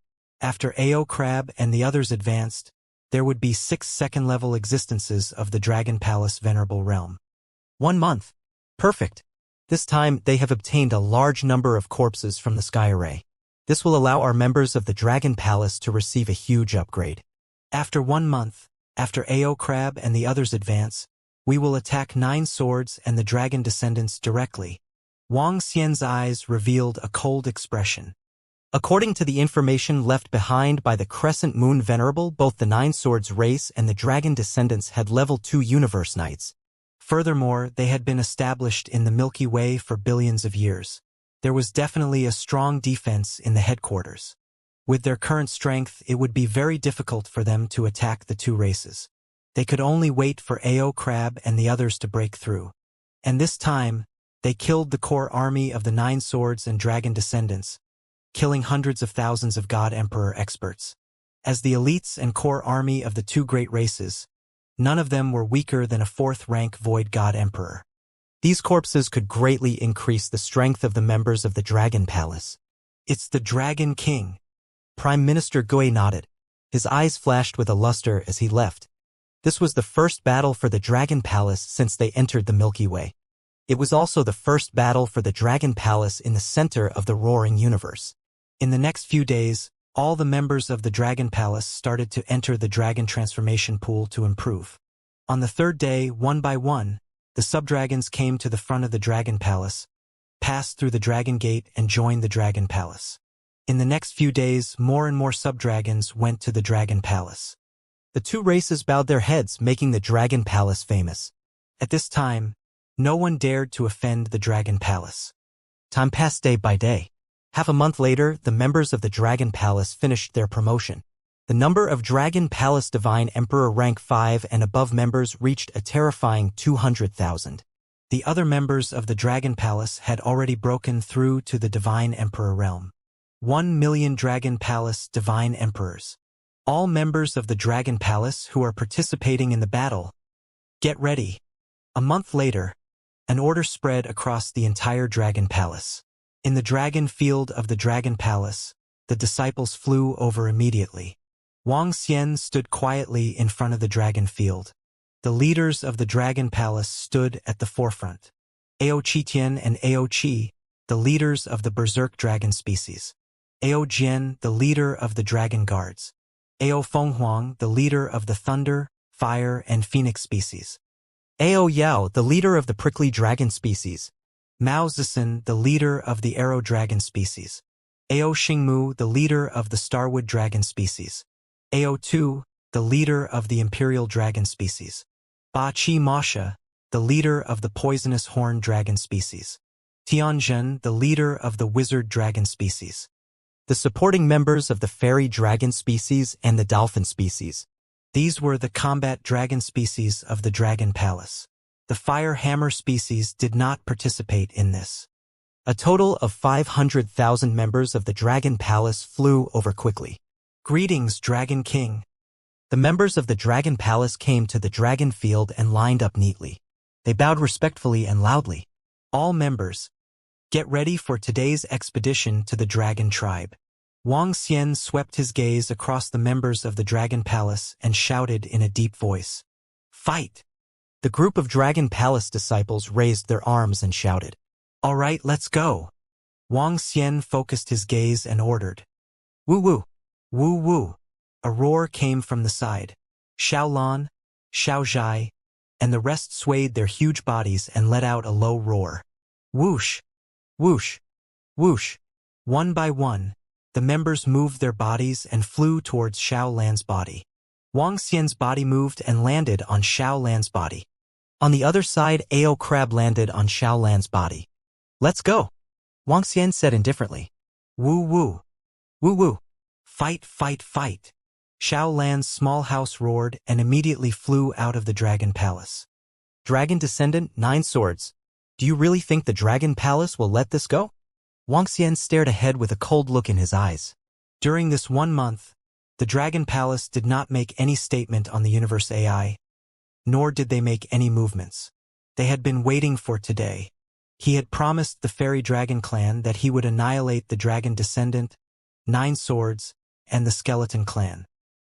After AO Crab and the others advanced, there would be 6 second-level existences of the Dragon Palace Venerable Realm. 1 month. Perfect. This time, they have obtained a large number of corpses from the Sky Array. This will allow our members of the Dragon Palace to receive a huge upgrade. After 1 month, after AO Crab and the others advance, we will attack 9 swords and the dragon descendants directly. Wang Xian's eyes revealed a cold expression. According to the information left behind by the Crescent Moon Venerable, both the 9 Swords race and the dragon descendants had level 2 Universe Knights. Furthermore, they had been established in the Milky Way for billions of years. There was definitely a strong defense in the headquarters. With their current strength, it would be very difficult for them to attack the 2 races. They could only wait for AO Crab and the others to break through. And this time, they killed the core army of the 9 Swords and dragon descendants, killing hundreds of thousands of God Emperor experts. As the elites and core army of the 2 great races, none of them were weaker than a 4th-rank Void God Emperor. These corpses could greatly increase the strength of the members of the Dragon Palace. It's the Dragon King. Prime Minister Gue nodded. His eyes flashed with a luster as he left. This was the first battle for the Dragon Palace since they entered the Milky Way. It was also the first battle for the Dragon Palace in the center of the roaring universe. In the next few days, all the members of the Dragon Palace started to enter the Dragon Transformation Pool to improve. On the 3rd day, one by one, the subdragons came to the front of the Dragon Palace, passed through the Dragon Gate and joined the Dragon Palace. In the next few days, more and more subdragons went to the Dragon Palace. The 2 races bowed their heads, making the Dragon Palace famous. At this time, no one dared to offend the Dragon Palace. Time passed day by day. Half a month later, the members of the Dragon Palace finished their promotion. The number of Dragon Palace Divine Emperor rank 5 and above members reached a terrifying 200,000. The other members of the Dragon Palace had already broken through to the Divine Emperor realm. 1 million Dragon Palace Divine Emperors. All members of the Dragon Palace who are participating in the battle, get ready. A month later, an order spread across the entire Dragon Palace. In the Dragon Field of the Dragon Palace, the disciples flew over immediately. Wang Xian stood quietly in front of the Dragon Field. The leaders of the Dragon Palace stood at the forefront. Ao Qitian and Ao Qi, the leaders of the Berserk Dragon species. Ao Jian, the leader of the Dragon Guards. Ao Fenghuang, the leader of the Thunder, Fire, and Phoenix species. Ao Yao, the leader of the Prickly Dragon species. Mao Zisen, the leader of the Arrow Dragon species. Ao Xingmu, the leader of the Starwood Dragon species. Ao Tu, the leader of the Imperial Dragon species. Ba Qi Masha, the leader of the Poisonous Horn Dragon species. Tianzhen, the leader of the Wizard Dragon species. The supporting members of the Fairy Dragon species and the Dolphin species. These were the combat dragon species of the Dragon Palace. The Fire Hammer species did not participate in this. A total of 500,000 members of the Dragon Palace flew over quickly. Greetings, Dragon King. The members of the Dragon Palace came to the Dragon Field and lined up neatly. They bowed respectfully and loudly. All members, get ready for today's expedition to the Dragon Tribe. Wang Xian swept his gaze across the members of the Dragon Palace and shouted in a deep voice, "Fight!" The group of Dragon Palace disciples raised their arms and shouted, "All right, let's go." Wang Xian focused his gaze and ordered, "Woo woo! Woo woo!" A roar came from the side. Xiao Lan, Xiao Zhai, and the rest swayed their huge bodies and let out a low roar. Whoosh! Whoosh! Whoosh! One by one, The members moved their bodies and flew towards Xiao Lan's body. Wang Xian's body moved and landed on Xiao Lan's body. On the other side, Ao Crab landed on Xiao Lan's body. "Let's go," Wang Xian said indifferently. Woo woo. Woo woo. Fight, fight, fight. Xiao Lan's small house roared and immediately flew out of the dragon palace. "Dragon descendant, 9 swords. Do you really think the dragon palace will let this go?" Wang Xian stared ahead with a cold look in his eyes. During this 1 month, the dragon palace did not make any statement on the universe AI, nor did they make any movements. They had been waiting for today. He had promised the fairy dragon clan that he would annihilate the dragon descendant, 9 swords, and the skeleton clan.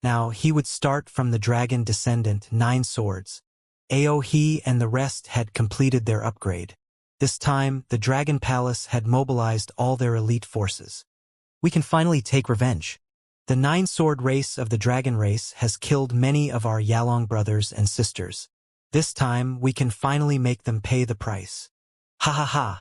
Now he would start from the dragon descendant, 9 swords. He and the rest had completed their upgrade. This time, the dragon palace had mobilized all their elite forces. "We can finally take revenge. The 9-sword race of the dragon race has killed many of our Yalong brothers and sisters. This time, we can finally make them pay the price. Ha ha ha.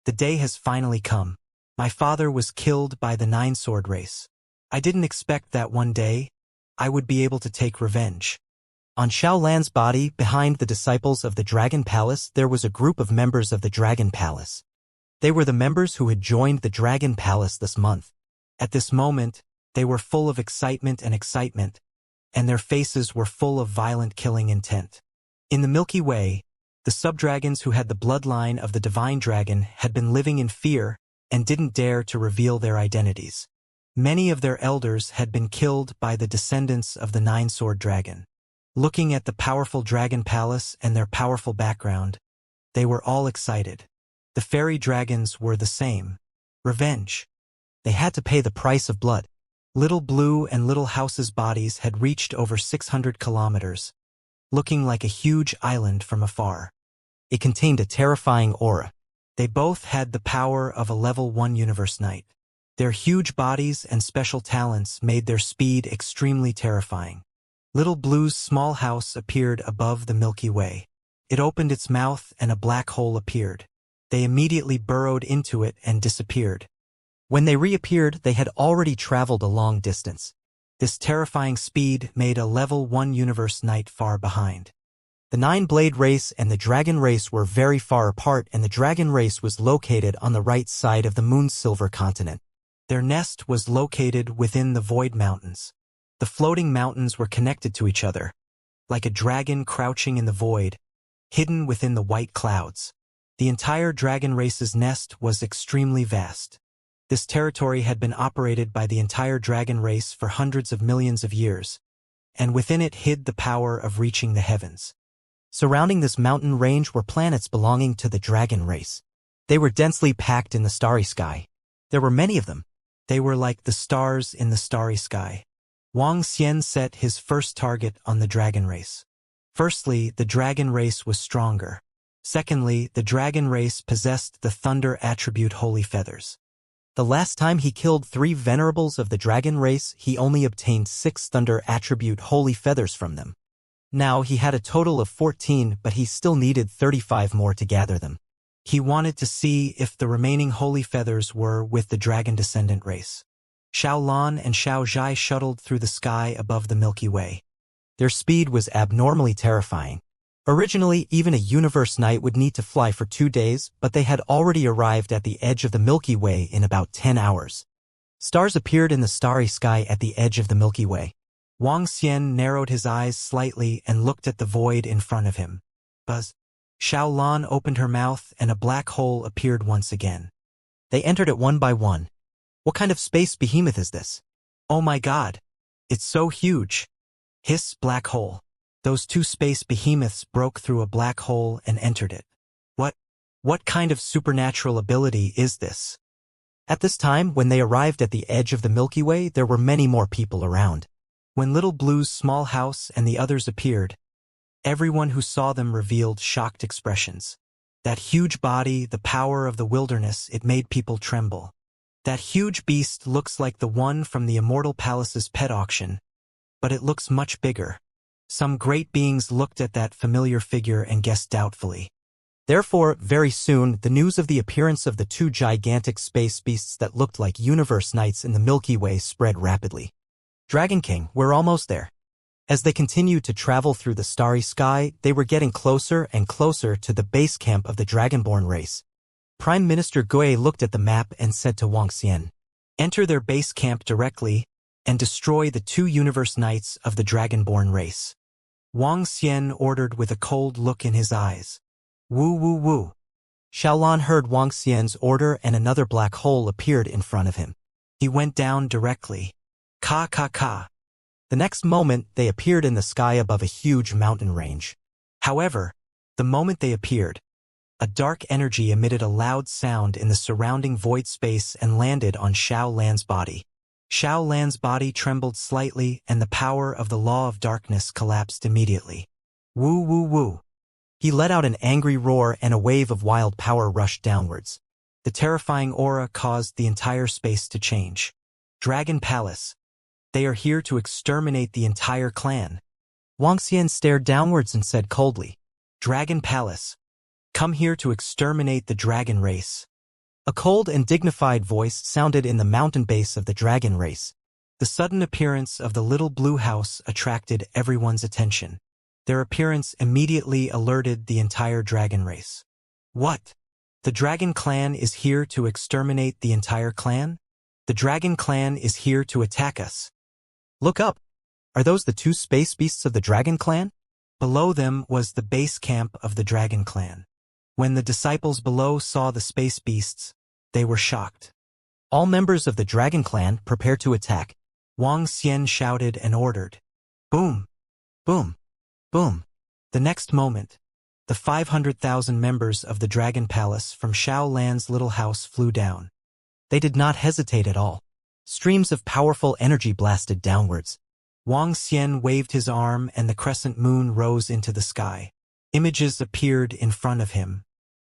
The day has finally come. My father was killed by the 9-sword race. I didn't expect that one day I would be able to take revenge." On Xiao Lan's body, behind the disciples of the Dragon Palace, there was a group of members of the Dragon Palace. They were the members who had joined the Dragon Palace this month. At this moment, they were full of excitement, and their faces were full of violent killing intent. In the Milky Way, the subdragons who had the bloodline of the divine dragon had been living in fear and didn't dare to reveal their identities. Many of their elders had been killed by the descendants of the 9-sword dragon. Looking at the powerful dragon palace and their powerful background, they were all excited. The fairy dragons were the same. Revenge. They had to pay the price of blood. Little Blue and Little House's bodies had reached over 600 kilometers, looking like a huge island from afar. It contained a terrifying aura. They both had the power of a level 1 universe knight. Their huge bodies and special talents made their speed extremely terrifying. Little Blue's small house appeared above the Milky Way. It opened its mouth and a black hole appeared. They immediately burrowed into it and disappeared. When they reappeared, they had already traveled a long distance. This terrifying speed made a level 1 universe knight far behind. The 9-blade race and the dragon race were very far apart, and the dragon race was located on the right side of the moon's silver continent. Their nest was located within the Void Mountains. The floating mountains were connected to each other, like a dragon crouching in the void, hidden within the white clouds. The entire dragon race's nest was extremely vast. This territory had been operated by the entire dragon race for hundreds of millions of years, and within it hid the power of reaching the heavens. Surrounding this mountain range were planets belonging to the dragon race. They were densely packed in the starry sky. There were many of them. They were like the stars in the starry sky. Wang Xian set his first target on the dragon race. Firstly, the dragon race was stronger. Secondly, the dragon race possessed the thunder attribute holy feathers. The last time he killed 3 venerables of the dragon race, he only obtained 6 thunder attribute holy feathers from them. Now he had a total of 14, but he still needed 35 more to gather them. He wanted to see if the remaining holy feathers were with the dragon descendant race. Xiao Lan and Xiao Zhai shuttled through the sky above the Milky Way. Their speed was abnormally terrifying. Originally, even a universe knight would need to fly for 2 days, but they had already arrived at the edge of the Milky Way in about 10 hours. Stars appeared in the starry sky at the edge of the Milky Way. Wang Xian narrowed his eyes slightly and looked at the void in front of him. Buzz. Xiao Lan opened her mouth and a black hole appeared once again. They entered it one by one. What kind of space behemoth is this? Oh my god. It's so huge. Hiss, black hole. Those 2 space behemoths broke through a black hole and entered it. What kind of supernatural ability is this? At this time, when they arrived at the edge of the Milky Way, there were many more people around. When Little Blue's small house and the others appeared, everyone who saw them revealed shocked expressions. That huge body, the power of the wilderness, it made people tremble. That huge beast looks like the one from the Immortal Palace's pet auction, but it looks much bigger. Some great beings looked at that familiar figure and guessed doubtfully. Therefore, very soon, the news of the appearance of the two gigantic space beasts that looked like universe knights in the Milky Way spread rapidly. Dragon King, we're almost there. As they continued to travel through the starry sky, they were getting closer and closer to the base camp of the Dragonborn race. Prime Minister Gui looked at the map and said to Wuxia, "Enter their base camp directly and destroy the two universe knights of the Dragonborn race." Wuxia ordered with a cold look in his eyes. Woo woo woo. Xiaolan heard Wuxia's order and another black hole appeared in front of him. He went down directly. Ka ka ka. The next moment, they appeared in the sky above a huge mountain range. However, the moment they appeared, a dark energy emitted a loud sound in the surrounding void space and landed on Xiao Lan's body. Xiao Lan's body trembled slightly and the power of the law of darkness collapsed immediately. Woo woo woo. He let out an angry roar and a wave of wild power rushed downwards. The terrifying aura caused the entire space to change. Dragon Palace. They are here to exterminate the entire clan. Wuxia stared downwards and said coldly, "Dragon Palace. Come here to exterminate the dragon race." A cold and dignified voice sounded in the mountain base of the dragon race. The sudden appearance of the little blue house attracted everyone's attention. Their appearance immediately alerted the entire dragon race. What? The dragon clan is here to exterminate the entire clan? The dragon clan is here to attack us. Look up. Are those the two space beasts of the dragon clan? Below them was the base camp of the dragon clan. When the disciples below saw the space beasts, they were shocked. All members of the dragon clan prepare to attack. Wuxia shouted and ordered. Boom! Boom! Boom! The next moment, the 500,000 members of the Dragon Palace from Xiao Lan's little house flew down. They did not hesitate at all. Streams of powerful energy blasted downwards. Wuxia waved his arm and the crescent moon rose into the sky. Images appeared in front of him.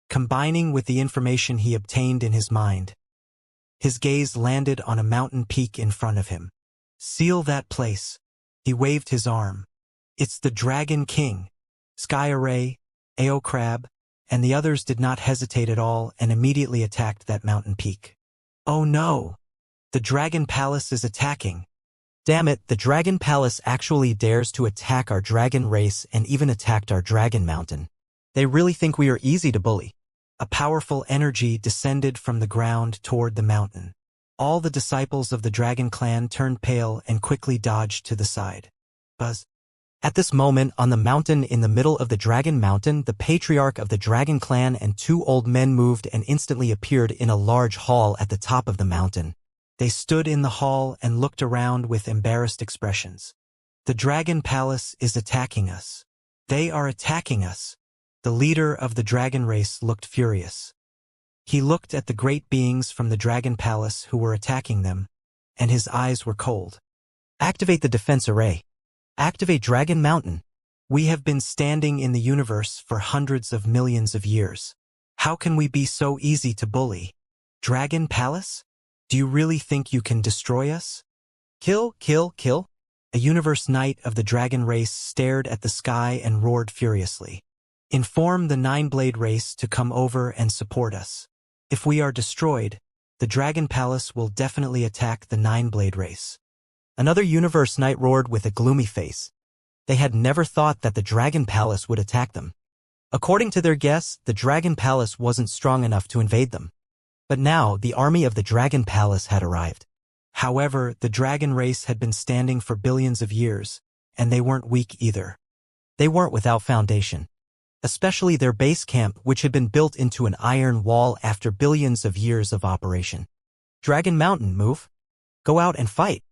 Combining with the information he obtained in his mind, his gaze landed on a mountain peak in front of him. Seal that place. He waved his arm. It's the Dragon King. Sky Array, Ao Crab, and the others did not hesitate at all and immediately attacked that mountain peak. Oh no! The Dragon Palace is attacking. Damn it, the Dragon Palace actually dares to attack our dragon race and even attacked our dragon mountain. They really think we are easy to bully. A powerful energy descended from the ground toward the mountain. All the disciples of the dragon clan turned pale and quickly dodged to the side. Buzz. At this moment, on the mountain in the middle of the Dragon Mountain, the patriarch of the Dragon Clan and two old men moved and instantly appeared in a large hall at the top of the mountain. They stood in the hall and looked around with embarrassed expressions. The Dragon Palace is attacking us. They are attacking us. The leader of the dragon race looked furious. He looked at the great beings from the Dragon Palace who were attacking them, and his eyes were cold. Activate the defense array. Activate Dragon Mountain. We have been standing in the universe for hundreds of millions of years. How can we be so easy to bully? Dragon Palace? Do you really think you can destroy us? Kill, kill, kill. A universe knight of the dragon race stared at the sky and roared furiously. Inform the Nine-Blade race to come over and support us. If we are destroyed, the Dragon Palace will definitely attack the Nine-Blade race. Another universe knight roared with a gloomy face. They had never thought that the Dragon Palace would attack them. According to their guess, the Dragon Palace wasn't strong enough to invade them. But now, the army of the Dragon Palace had arrived. However, the dragon race had been standing for billions of years, and they weren't weak either. They weren't without foundation. Especially their base camp, which had been built into an iron wall after billions of years of operation. Dragon Mountain, move. Go out and fight.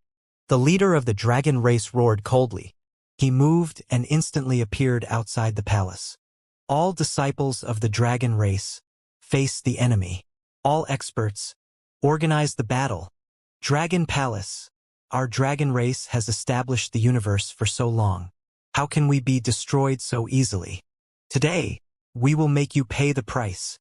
The leader of the dragon race roared coldly. He moved and instantly appeared outside the palace. All disciples of the dragon race faced the enemy. All experts organized the battle. Dragon Palace. Our dragon race has established the universe for so long. How can we be destroyed so easily? Today, we will make you pay the price.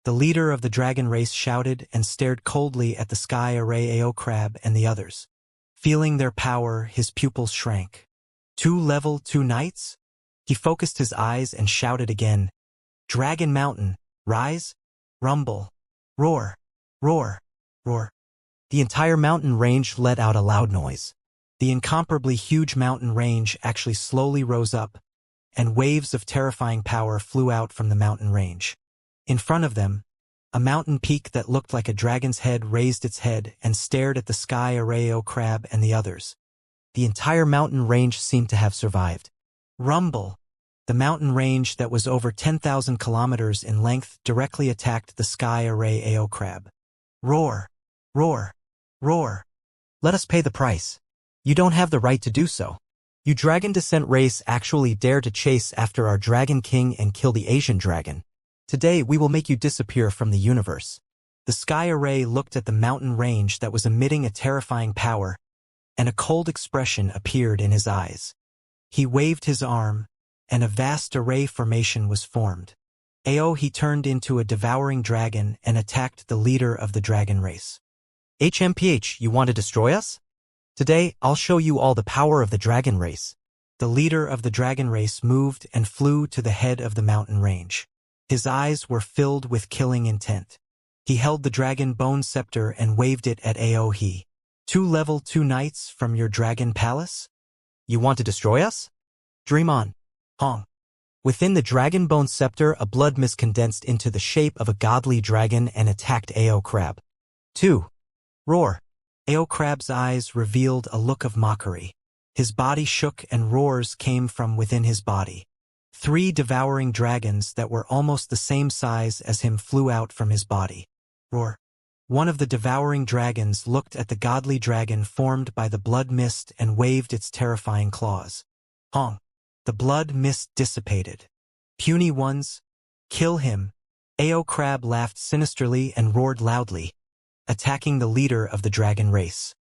The leader of the dragon race shouted and stared coldly at the Sky Array Ao Crab and the others. Feeling their power, his pupils shrank. 2 level 2 knights? He focused his eyes and shouted again. Dragon Mountain, rise, rumble, roar, roar, roar. The entire mountain range let out a loud noise. The incomparably huge mountain range actually slowly rose up, and waves of terrifying power flew out from the mountain range. In front of them, a mountain peak that looked like a dragon's head raised its head and stared at the sky Arreo crab and the others. The entire mountain range seemed to have survived. Rumble! The mountain range that was over 10,000 kilometers in length directly attacked the sky Arreo crab. Roar! Roar! Roar! Let us pay the price. You don't have the right to do so. You dragon descent race actually dare to chase after our dragon king and kill the Asian dragon. Today we will make you disappear from the universe. The sky array looked at the mountain range that was emitting a terrifying power, and a cold expression appeared in his eyes. He waved his arm, and a vast array formation was formed. He turned into a devouring dragon and attacked the leader of the dragon race. HMPH, you want to destroy us? Today, I'll show you all the power of the dragon race. The leader of the dragon race moved and flew to the head of the mountain range. His eyes were filled with killing intent. He held the dragon bone scepter and waved it at He. 2 level 2 knights from your dragon palace? You want to destroy us? Dream on. Hong. Within the dragon bone scepter, a blood mist condensed into the shape of a godly dragon and attacked Crab. 2. Roar. Crab's eyes revealed a look of mockery. His body shook and roars came from within his body. 3 devouring dragons that were almost the same size as him flew out from his body. Roar. One of the devouring dragons looked at the godly dragon formed by the blood mist and waved its terrifying claws. Hong. The blood mist dissipated. Puny ones, kill him. Crab laughed sinisterly and roared loudly, attacking the leader of the dragon race.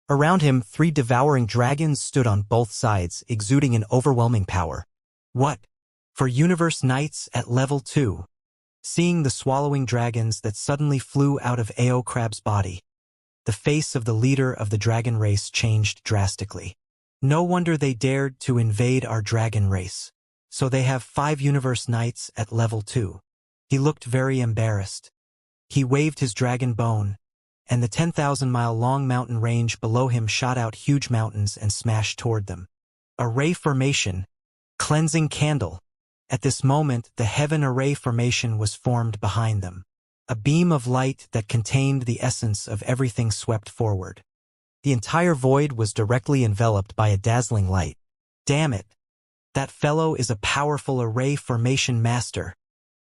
Around him, 3 devouring dragons stood on both sides, exuding an overwhelming power. What? For universe knights at level 2. Seeing the swallowing dragons that suddenly flew out of Crab's body, the face of the leader of the dragon race changed drastically. No wonder they dared to invade our dragon race. So they have 5 universe knights at level 2. He looked very embarrassed. He waved his dragon bone, and the 10,000-mile-long mountain range below him shot out huge mountains and smashed toward them. Array formation. Cleansing candle. At this moment, the heaven array formation was formed behind them. A beam of light that contained the essence of everything swept forward. The entire void was directly enveloped by a dazzling light. Damn it! That fellow is a powerful array formation master.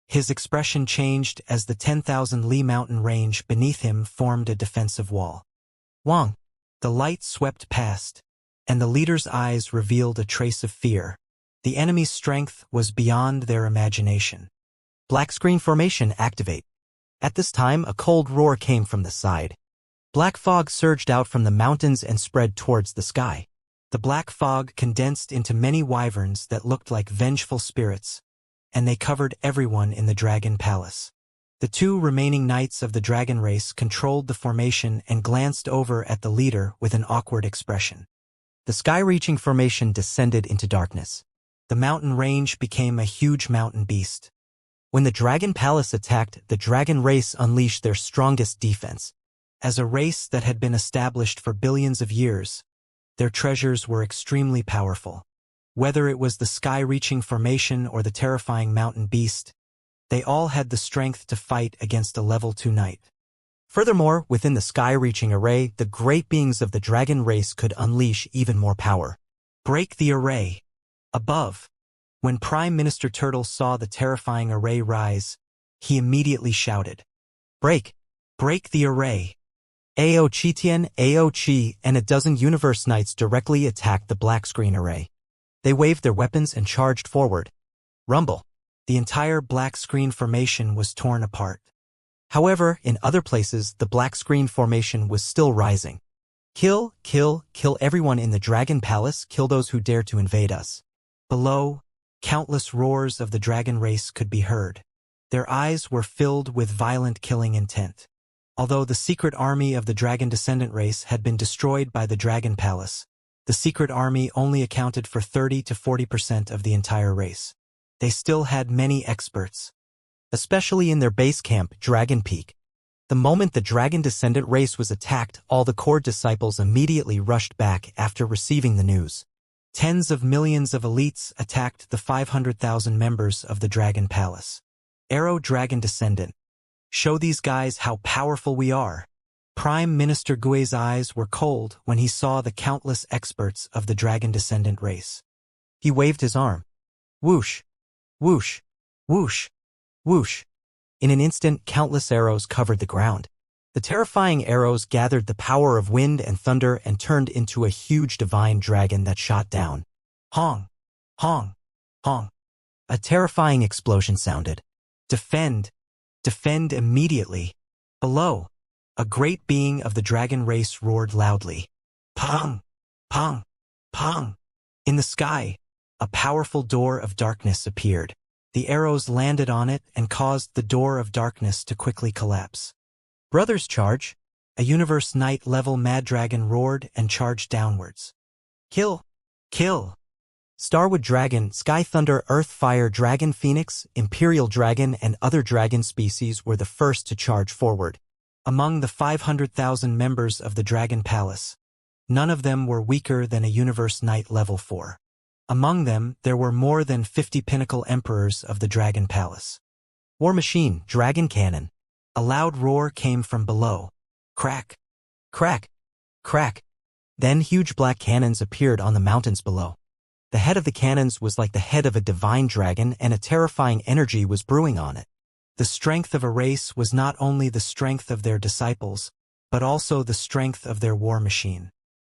His expression changed as the 10,000 Li mountain range beneath him formed a defensive wall. Wang! The light swept past, and the leader's eyes revealed a trace of fear. The enemy's strength was beyond their imagination. Black screen formation activate. At this time, a cold roar came from the side. Black fog surged out from the mountains and spread towards the sky. The black fog condensed into many wyverns that looked like vengeful spirits, and they covered everyone in the dragon palace. The 2 remaining knights of the dragon race controlled the formation and glanced over at the leader with an awkward expression. The sky-reaching formation descended into darkness. The mountain range became a huge mountain beast. When the dragon palace attacked, the dragon race unleashed their strongest defense. As a race that had been established for billions of years, their treasures were extremely powerful. Whether it was the sky-reaching formation or the terrifying mountain beast, they all had the strength to fight against a level 2 knight. Furthermore, within the sky-reaching array, the great beings of the dragon race could unleash even more power. Break the array. Above. When Prime Minister Turtle saw the terrifying array rise, he immediately shouted, Break! Break the array! Chitian, Chi, and a dozen universe knights directly attacked the black screen array. They waved their weapons and charged forward. Rumble. The entire black screen formation was torn apart. However, in other places, the black screen formation was still rising. Kill, kill, kill everyone in the dragon palace, kill those who dare to invade us. Below, countless roars of the dragon race could be heard. Their eyes were filled with violent killing intent. Although the secret army of the dragon descendant race had been destroyed by the dragon palace, the secret army only accounted for 30 to 40% of the entire race. They still had many experts. especially in their base camp, Dragon Peak. The moment the dragon descendant race was attacked, all the core disciples immediately rushed back after receiving the news. Tens of millions of elites attacked the 500,000 members of the Dragon Palace. Arrow Dragon Descendant. Show these guys how powerful we are. Prime Minister Gui's eyes were cold when he saw the countless experts of the Dragon Descendant race. He waved his arm. Whoosh, whoosh, whoosh, whoosh. In an instant, countless arrows covered the ground. The terrifying arrows gathered the power of wind and thunder and turned into a huge divine dragon that shot down. Hong, hong, hong. A terrifying explosion sounded. Defend, defend immediately. Below, a great being of the dragon race roared loudly. Pong, pong, pong. In the sky, a powerful door of darkness appeared. The arrows landed on it and caused the door of darkness to quickly collapse. Brothers charge! A Universe Knight level Mad Dragon roared and charged downwards. Kill! Kill! Starwood Dragon, Sky Thunder, Earth Fire Dragon, Phoenix, Imperial Dragon and other dragon species were the first to charge forward. Among the 500,000 members of the Dragon Palace, none of them were weaker than a Universe Knight level 4. Among them, there were more than 50 pinnacle emperors of the Dragon Palace. War Machine, Dragon Cannon. A loud roar came from below. Crack, crack, crack. Then huge black cannons appeared on the mountains below. The head of the cannons was like the head of a divine dragon and a terrifying energy was brewing on it. The strength of a race was not only the strength of their disciples, but also the strength of their war machine.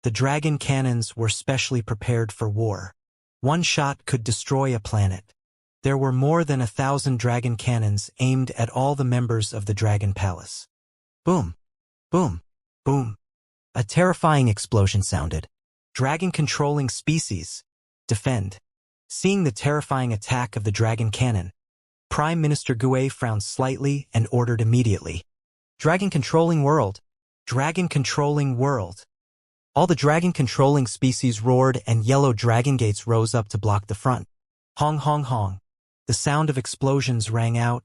The dragon cannons were specially prepared for war. One shot could destroy a planet. There were more than 1,000 dragon cannons aimed at all the members of the Dragon Palace. Boom, boom, boom. A terrifying explosion sounded. Dragon-controlling species. Defend. Seeing the terrifying attack of the dragon cannon, Prime Minister Gui frowned slightly and ordered immediately. Dragon-controlling world. Dragon-controlling world. All the dragon-controlling species roared and yellow dragon gates rose up to block the front. Hong hong hong. The sound of explosions rang out,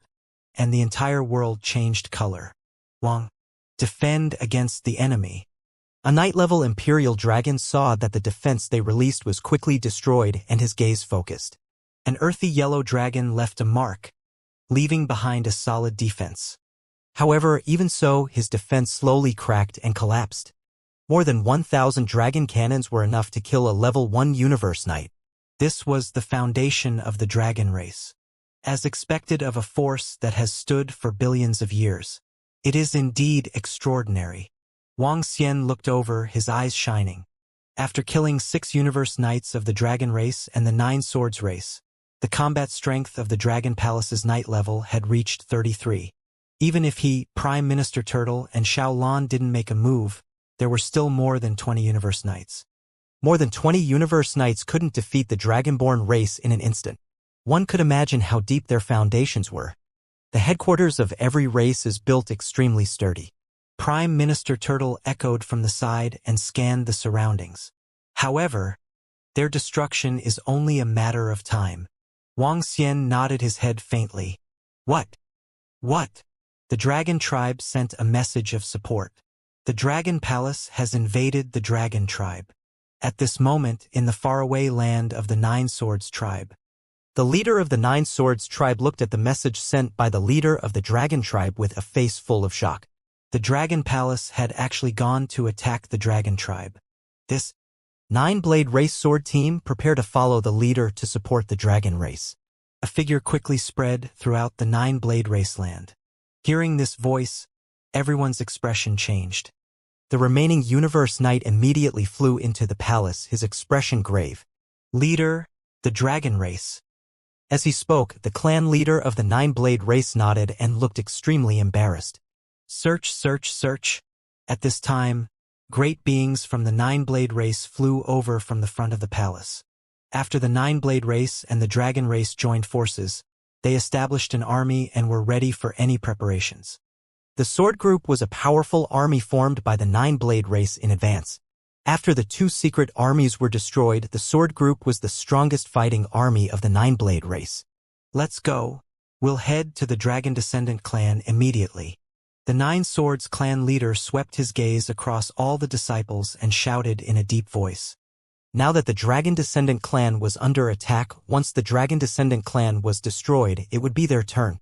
and the entire world changed color. Wong. Defend against the enemy. A Knight-level Imperial Dragon saw that the defense they released was quickly destroyed and his gaze focused. An earthy yellow dragon left a mark, leaving behind a solid defense. However, even so, his defense slowly cracked and collapsed. More than 1,000 dragon cannons were enough to kill a level 1 Universe Knight. This was the foundation of the dragon race. As expected of a force that has stood for billions of years. It is indeed extraordinary. Wang Xian looked over, his eyes shining. After killing 6 Universe Knights of the dragon race and the 9 Swords race, the combat strength of the Dragon Palace's Knight level had reached 33. Even if he, Prime Minister Turtle, and Xiao Lan didn't make a move, there were still more than 20 Universe Knights. More than 20 Universe Knights couldn't defeat the Dragonborn race in an instant. One could imagine how deep their foundations were. The headquarters of every race is built extremely sturdy. Prime Minister Turtle echoed from the side and scanned the surroundings. However, their destruction is only a matter of time. Wang Xian nodded his head faintly. What? What? The Dragon Tribe sent a message of support. The Dragon Palace has invaded the Dragon Tribe. At this moment, in the faraway land of the 9 Swords Tribe. The leader of the 9 Swords Tribe looked at the message sent by the leader of the Dragon Tribe with a face full of shock. The Dragon Palace had actually gone to attack the Dragon Tribe. This 9-blade race sword team prepared to follow the leader to support the dragon race. A figure quickly spread throughout the 9-blade race land. Hearing this voice, everyone's expression changed. The remaining Universe Knight immediately flew into the palace, his expression grave. Leader, the dragon race. As he spoke, the clan leader of the 9-blade race nodded and looked extremely embarrassed. Search, search, search. At this time, great beings from the 9-blade race flew over from the front of the palace. After the 9-blade race and the dragon race joined forces, they established an army and were ready for any preparations. The Sword Group was a powerful army formed by the 9-blade race in advance. After the 2 secret armies were destroyed, the Sword Group was the strongest fighting army of the 9-blade race. Let's go. We'll head to the Dragon Descendant clan immediately. The Nine Swords clan leader swept his gaze across all the disciples and shouted in a deep voice. Now that the Dragon Descendant clan was under attack, once the Dragon Descendant clan was destroyed, it would be their turn.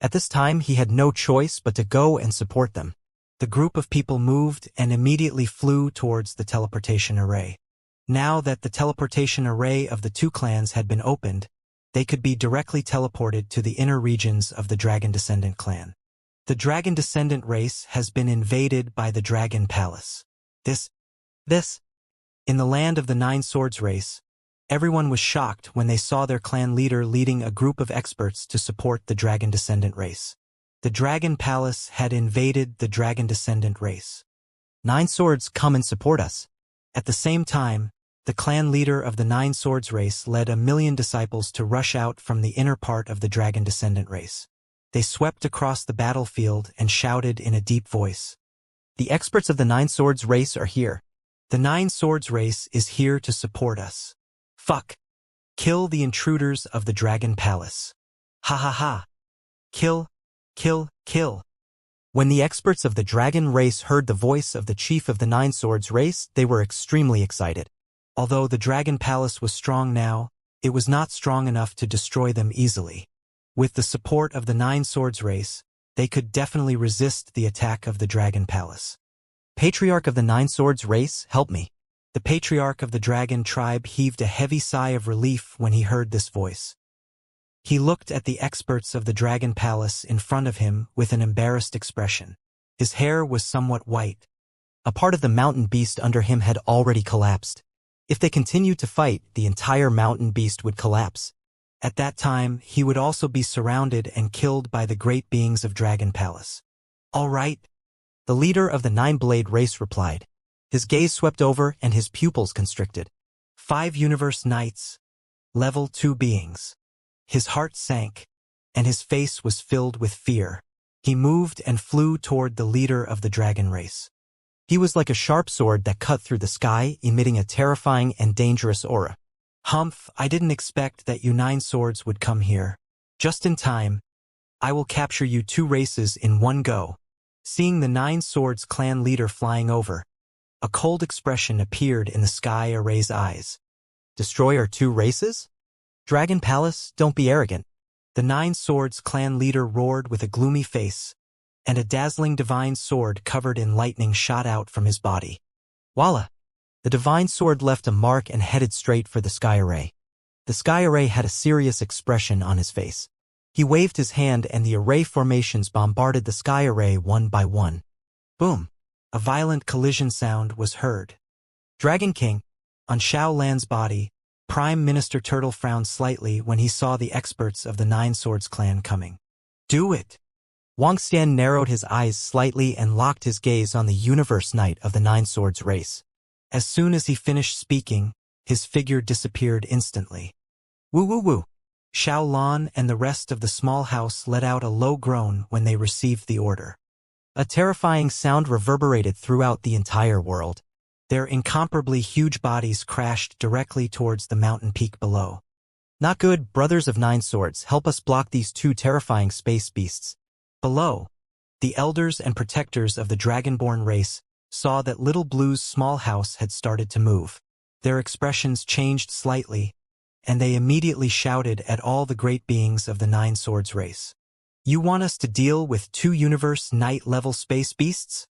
At this time, he had no choice but to go and support them. The group of people moved and immediately flew towards the teleportation array. Now that the teleportation array of the two clans had been opened, they could be directly teleported to the inner regions of the Dragon Descendant clan. The Dragon Descendant race has been invaded by the Dragon Palace. This. In the land of the Nine Swords race, everyone was shocked when they saw their clan leader leading a group of experts to support the Dragon Descendant race. The Dragon Palace had invaded the Dragon Descendant race. Nine Swords, come and support us. At the same time, the clan leader of the Nine Swords race led 1,000,000 disciples to rush out from the inner part of the Dragon Descendant race. They swept across the battlefield and shouted in a deep voice. The experts of the Nine Swords race are here. The Nine Swords race is here to support us. Fuck. Kill the intruders of the Dragon Palace. Ha ha ha. Kill. When the experts of the Dragon race heard the voice of the chief of the Nine Swords race, they were extremely excited. Although the Dragon Palace was strong now, it was not strong enough to destroy them easily. With the support of the Nine Swords race, they could definitely resist the attack of the Dragon Palace. Patriarch of the Nine Swords race, help me. The patriarch of the Dragon tribe heaved a heavy sigh of relief when he heard this voice. He looked at the experts of the Dragon Palace in front of him with an embarrassed expression. His hair was somewhat white. A part of the mountain beast under him had already collapsed. If they continued to fight, the entire mountain beast would collapse. At that time, he would also be surrounded and killed by the great beings of Dragon Palace. All right, the leader of the Nine-Blade race replied. His gaze swept over and his pupils constricted. 5 Universe Knights, Level 2 beings. His heart sank, and his face was filled with fear. He moved and flew toward the leader of the dragon race. He was like a sharp sword that cut through the sky, emitting a terrifying and dangerous aura. Humph, I didn't expect that you Nine Swords would come here. Just in time. I will capture you 2 races in one go. Seeing the Nine Swords clan leader flying over, a cold expression appeared in the sky array's eyes. Destroy our 2 races? Dragon Palace, don't be arrogant. The Nine Swords clan leader roared with a gloomy face, and a dazzling divine sword covered in lightning shot out from his body. Voila! The divine sword left a mark and headed straight for the sky array. The sky array had a serious expression on his face. He waved his hand and the array formations bombarded the sky array one by one. Boom! A violent collision sound was heard. Dragon King, on Xiao Lan's body, Prime Minister Turtle frowned slightly when he saw the experts of the Nine Swords clan coming. Do it! Wuxia narrowed his eyes slightly and locked his gaze on the Universe Knight of the Nine Swords race. As soon as he finished speaking, his figure disappeared instantly. Woo woo woo! Xiao Lan and the rest of the small house let out a low groan when they received the order. A terrifying sound reverberated throughout the entire world. Their incomparably huge bodies crashed directly towards the mountain peak below. Not good, brothers of Nine Swords, help us block these 2 terrifying space beasts. Below, the elders and protectors of the Dragonborn race saw that Little Blue's small house had started to move. Their expressions changed slightly, and they immediately shouted at all the great beings of the Nine Swords race. You want us to deal with 2 Universe Knight-level space beasts?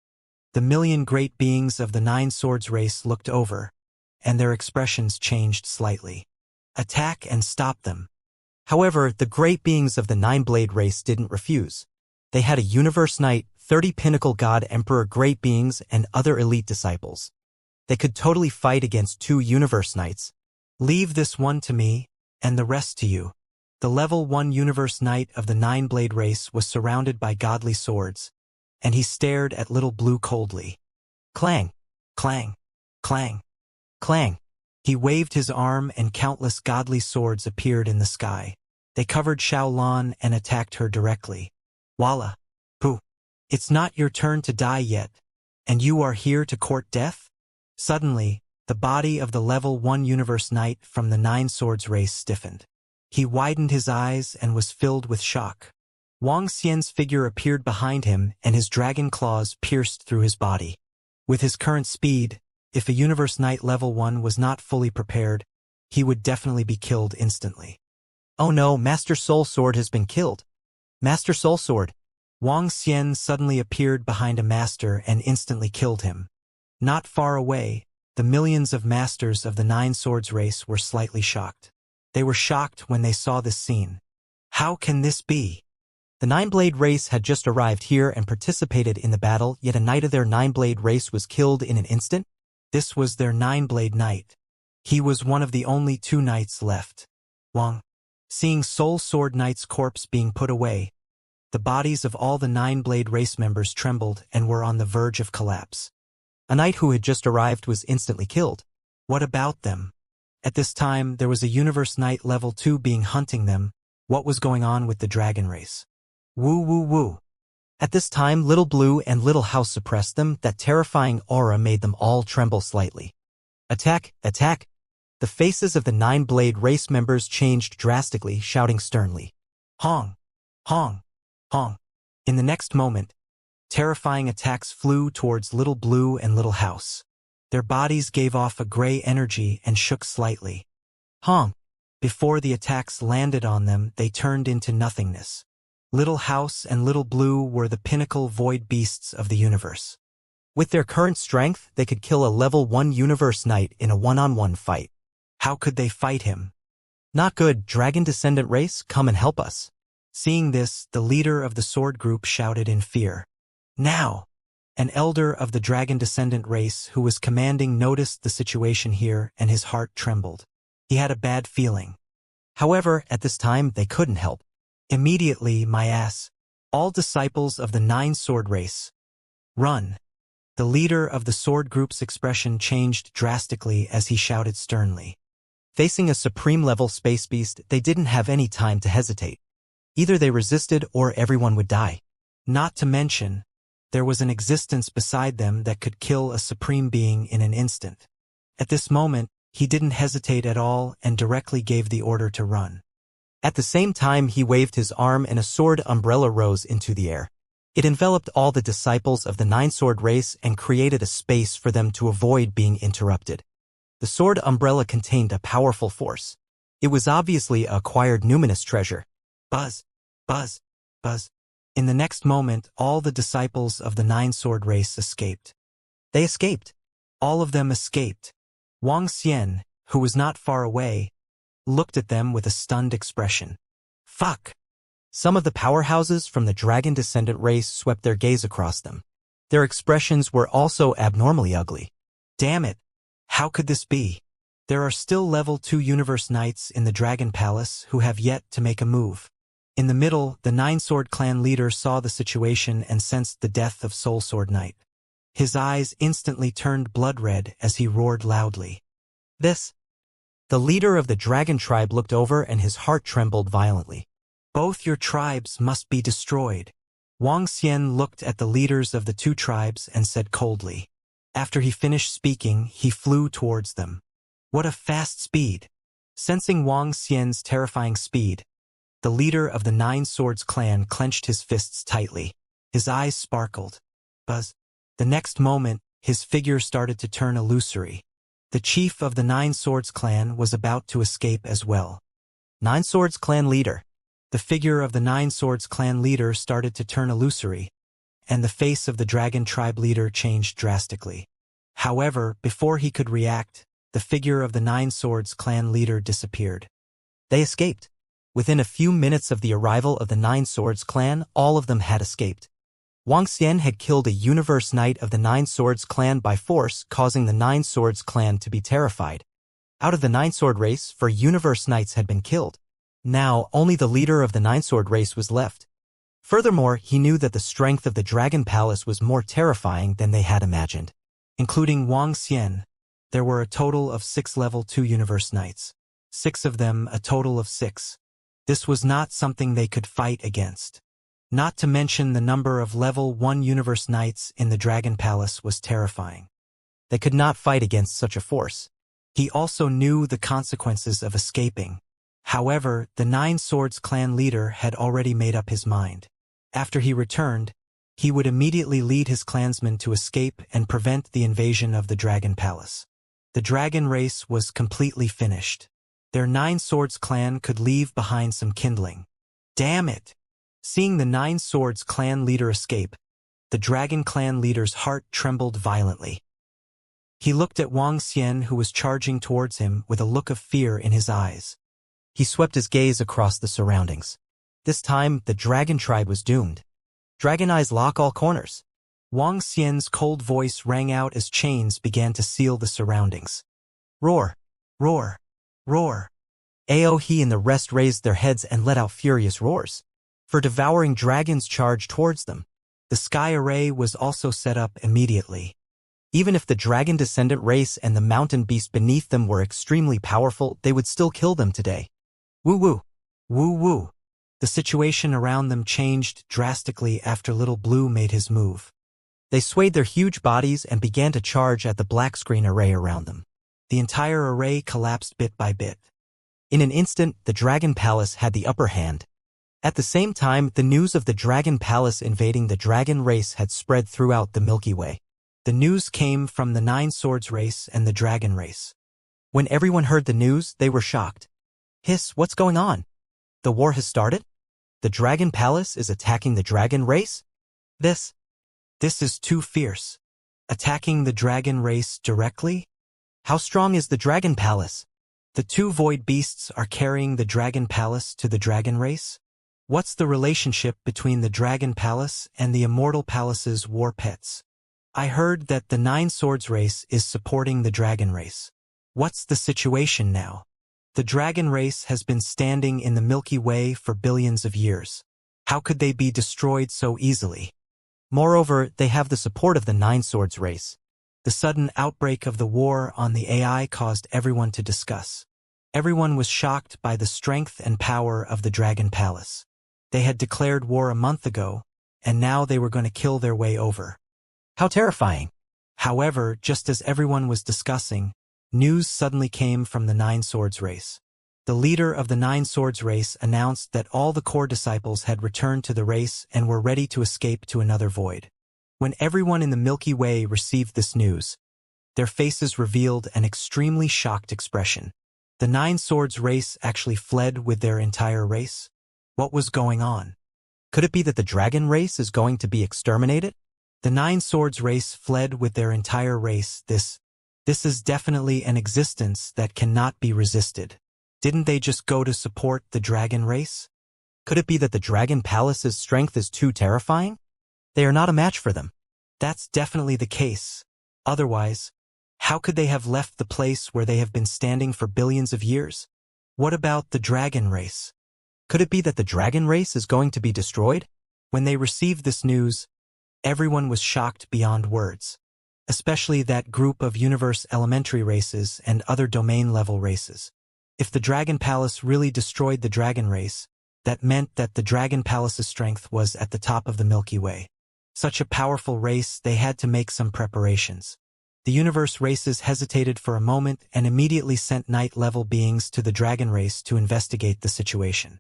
The 1,000,000 great beings of the Nine Swords race looked over, and their expressions changed slightly. Attack and stop them. However, the great beings of the Nine-Blade race didn't refuse. They had a Universe Knight, 30 Pinnacle God Emperor great beings, and other elite disciples. They could totally fight against 2 Universe Knights. Leave this one to me, and the rest to you. The level 1 Universe Knight of the Nine-Blade race was surrounded by godly swords, and he stared at Little Blue coldly. Clang, clang, clang, clang. He waved his arm and countless godly swords appeared in the sky. They covered Xiao Lan and attacked her directly. Voila! Pooh! It's not your turn to die yet, and you are here to court death? Suddenly, the body of the level 1 Universe Knight from the Nine Swords race stiffened. He widened his eyes and was filled with shock. Wang Xian's figure appeared behind him and his dragon claws pierced through his body. With his current speed, if a Universe Knight level 1 was not fully prepared, he would definitely be killed instantly. Oh no, Master Soul Sword has been killed. Master Soul Sword. Wang Xian suddenly appeared behind a master and instantly killed him. Not far away, the millions of masters of the Nine Swords race were slightly shocked. They were shocked when they saw this scene. How can this be? The Nine-Blade race had just arrived here and participated in the battle, yet a knight of their Nine-Blade race was killed in an instant? This was their Nine-Blade knight. He was one of the only 2 knights left. Wang. Seeing Soul Sword Knight's corpse being put away, the bodies of all the Nine-Blade race members trembled and were on the verge of collapse. A knight who had just arrived was instantly killed. What about them? At this time, there was a Universe Knight level 2 being hunting them. What was going on with the dragon race? Woo woo woo. At this time, Little Blue and Little House suppressed them. That terrifying aura made them all tremble slightly. Attack! Attack! The faces of the Nine-Blade race members changed drastically, shouting sternly. Hong! Hong! Hong! In the next moment, terrifying attacks flew towards Little Blue and Little House. Their bodies gave off a gray energy and shook slightly. Hong! Before the attacks landed on them, they turned into nothingness. Little House and Little Blue were the pinnacle void beasts of the universe. With their current strength, they could kill a level 1 Universe Knight in a one-on-one fight. How could they fight him? Not good, Dragon Descendant race, come and help us. Seeing this, the leader of the sword group shouted in fear. Now! An elder of the Dragon Descendant race who was commanding noticed the situation here and his heart trembled. He had a bad feeling. However, at this time, they couldn't help. Immediately, my ass. All disciples of the Nine Sword race. Run! The leader of the sword group's expression changed drastically as he shouted sternly. Facing a supreme-level space beast, they didn't have any time to hesitate. Either they resisted or everyone would die. Not to mention, there was an existence beside them that could kill a supreme being in an instant. At this moment, he didn't hesitate at all and directly gave the order to run. At the same time, he waved his arm and a sword umbrella rose into the air. It enveloped all the disciples of the Nine-Sword race and created a space for them to avoid being interrupted. The sword umbrella contained a powerful force. It was obviously a acquired numinous treasure. Buzz, buzz, buzz. In the next moment, all the disciples of the Nine-Sword race escaped. They escaped. All of them escaped. Wang Xian, who was not far away, looked at them with a stunned expression. Fuck! Some of the powerhouses from the Dragon Descendant race swept their gaze across them. Their expressions were also abnormally ugly. Damn it! How could this be? There are still level 2 Universe Knights in the Dragon Palace who have yet to make a move. In the middle, the Nine-Sword clan leader saw the situation and sensed the death of Soul Sword Knight. His eyes instantly turned blood-red as he roared loudly. This! The leader of the dragon tribe looked over and his heart trembled violently. Both your tribes must be destroyed. Wang Xian looked at the leaders of the 2 tribes and said coldly. After he finished speaking, he flew towards them. What a fast speed! Sensing Wang Xian's terrifying speed, the leader of the Nine Swords clan clenched his fists tightly. His eyes sparkled. Buzz. The next moment, his figure started to turn illusory. The chief of the Nine Swords clan was about to escape as well. Nine Swords clan leader. The figure of the Nine Swords clan leader started to turn illusory, and the face of the dragon tribe leader changed drastically. However, before he could react, the figure of the Nine Swords clan leader disappeared. They escaped. Within a few minutes of the arrival of the Nine Swords clan, all of them had escaped. Wang Xian had killed a Universe Knight of the Nine Swords clan by force, causing the Nine Swords clan to be terrified. Out of the Nine Sword race, 4 Universe Knights had been killed. Now, only the leader of the Nine Sword race was left. Furthermore, he knew that the strength of the Dragon Palace was more terrifying than they had imagined. Including Wang Xian, there were a total of 6 level 2 Universe Knights. 6 of them, a total of 6. This was not something they could fight against. Not to mention the number of level 1 Universe Knights in the Dragon Palace was terrifying. They could not fight against such a force. He also knew the consequences of escaping. However, the Nine Swords clan leader had already made up his mind. After he returned, he would immediately lead his clansmen to escape and prevent the invasion of the Dragon Palace. The dragon race was completely finished. Their Nine Swords clan could leave behind some kindling. Damn it! Seeing the Nine Swords clan leader escape, the Dragon clan leader's heart trembled violently. He looked at Wuxia, who was charging towards him with a look of fear in his eyes. He swept his gaze across the surroundings. This time, the dragon tribe was doomed. Dragon eyes lock all corners. Wuxia's cold voice rang out as chains began to seal the surroundings. Roar! Roar! Roar! He and the rest raised their heads and let out furious roars. For devouring dragons charged towards them. The sky array was also set up immediately. Even if the dragon descendant race and the mountain beast beneath them were extremely powerful, they would still kill them today. Woo-woo! Woo-woo! The situation around them changed drastically after Little Blue made his move. They swayed their huge bodies and began to charge at the black screen array around them. The entire array collapsed bit by bit. In an instant, the Dragon Palace had the upper hand. At the same time, the news of the Dragon Palace invading the dragon race had spread throughout the Milky Way. The news came from the Nine Swords race and the dragon race. When everyone heard the news, they were shocked. Hiss, what's going on? The war has started? The Dragon Palace is attacking the dragon race? This is too fierce. Attacking the dragon race directly? How strong is the Dragon Palace? The two void beasts are carrying the Dragon Palace to the dragon race? What's the relationship between the Dragon Palace and the Immortal Palace's war pets? I heard that the Nine Swords race is supporting the dragon race. What's the situation now? The dragon race has been standing in the Milky Way for billions of years. How could they be destroyed so easily? Moreover, they have the support of the Nine Swords race. The sudden outbreak of the war on the AI caused everyone to discuss. Everyone was shocked by the strength and power of the Dragon Palace. They had declared war a month ago, and now they were going to kill their way over. How terrifying! However, just as everyone was discussing, news suddenly came from the Nine Swords race. The leader of the Nine Swords race announced that all the core disciples had returned to the race and were ready to escape to another void. When everyone in the Milky Way received this news, their faces revealed an extremely shocked expression. The Nine Swords race actually fled with their entire race? What was going on? Could it be that the dragon race is going to be exterminated? The Nine Swords race fled with their entire race. This is definitely an existence that cannot be resisted. Didn't they just go to support the dragon race? Could it be that the Dragon Palace's strength is too terrifying? They are not a match for them. That's definitely the case. Otherwise, how could they have left the place where they have been standing for billions of years? What about the dragon race? Could it be that the dragon race is going to be destroyed? When they received this news, everyone was shocked beyond words. Especially that group of universe elementary races and other domain-level races. If the Dragon Palace really destroyed the dragon race, that meant that the Dragon Palace's strength was at the top of the Milky Way. Such a powerful race, they had to make some preparations. The universe races hesitated for a moment and immediately sent night-level beings to the dragon race to investigate the situation.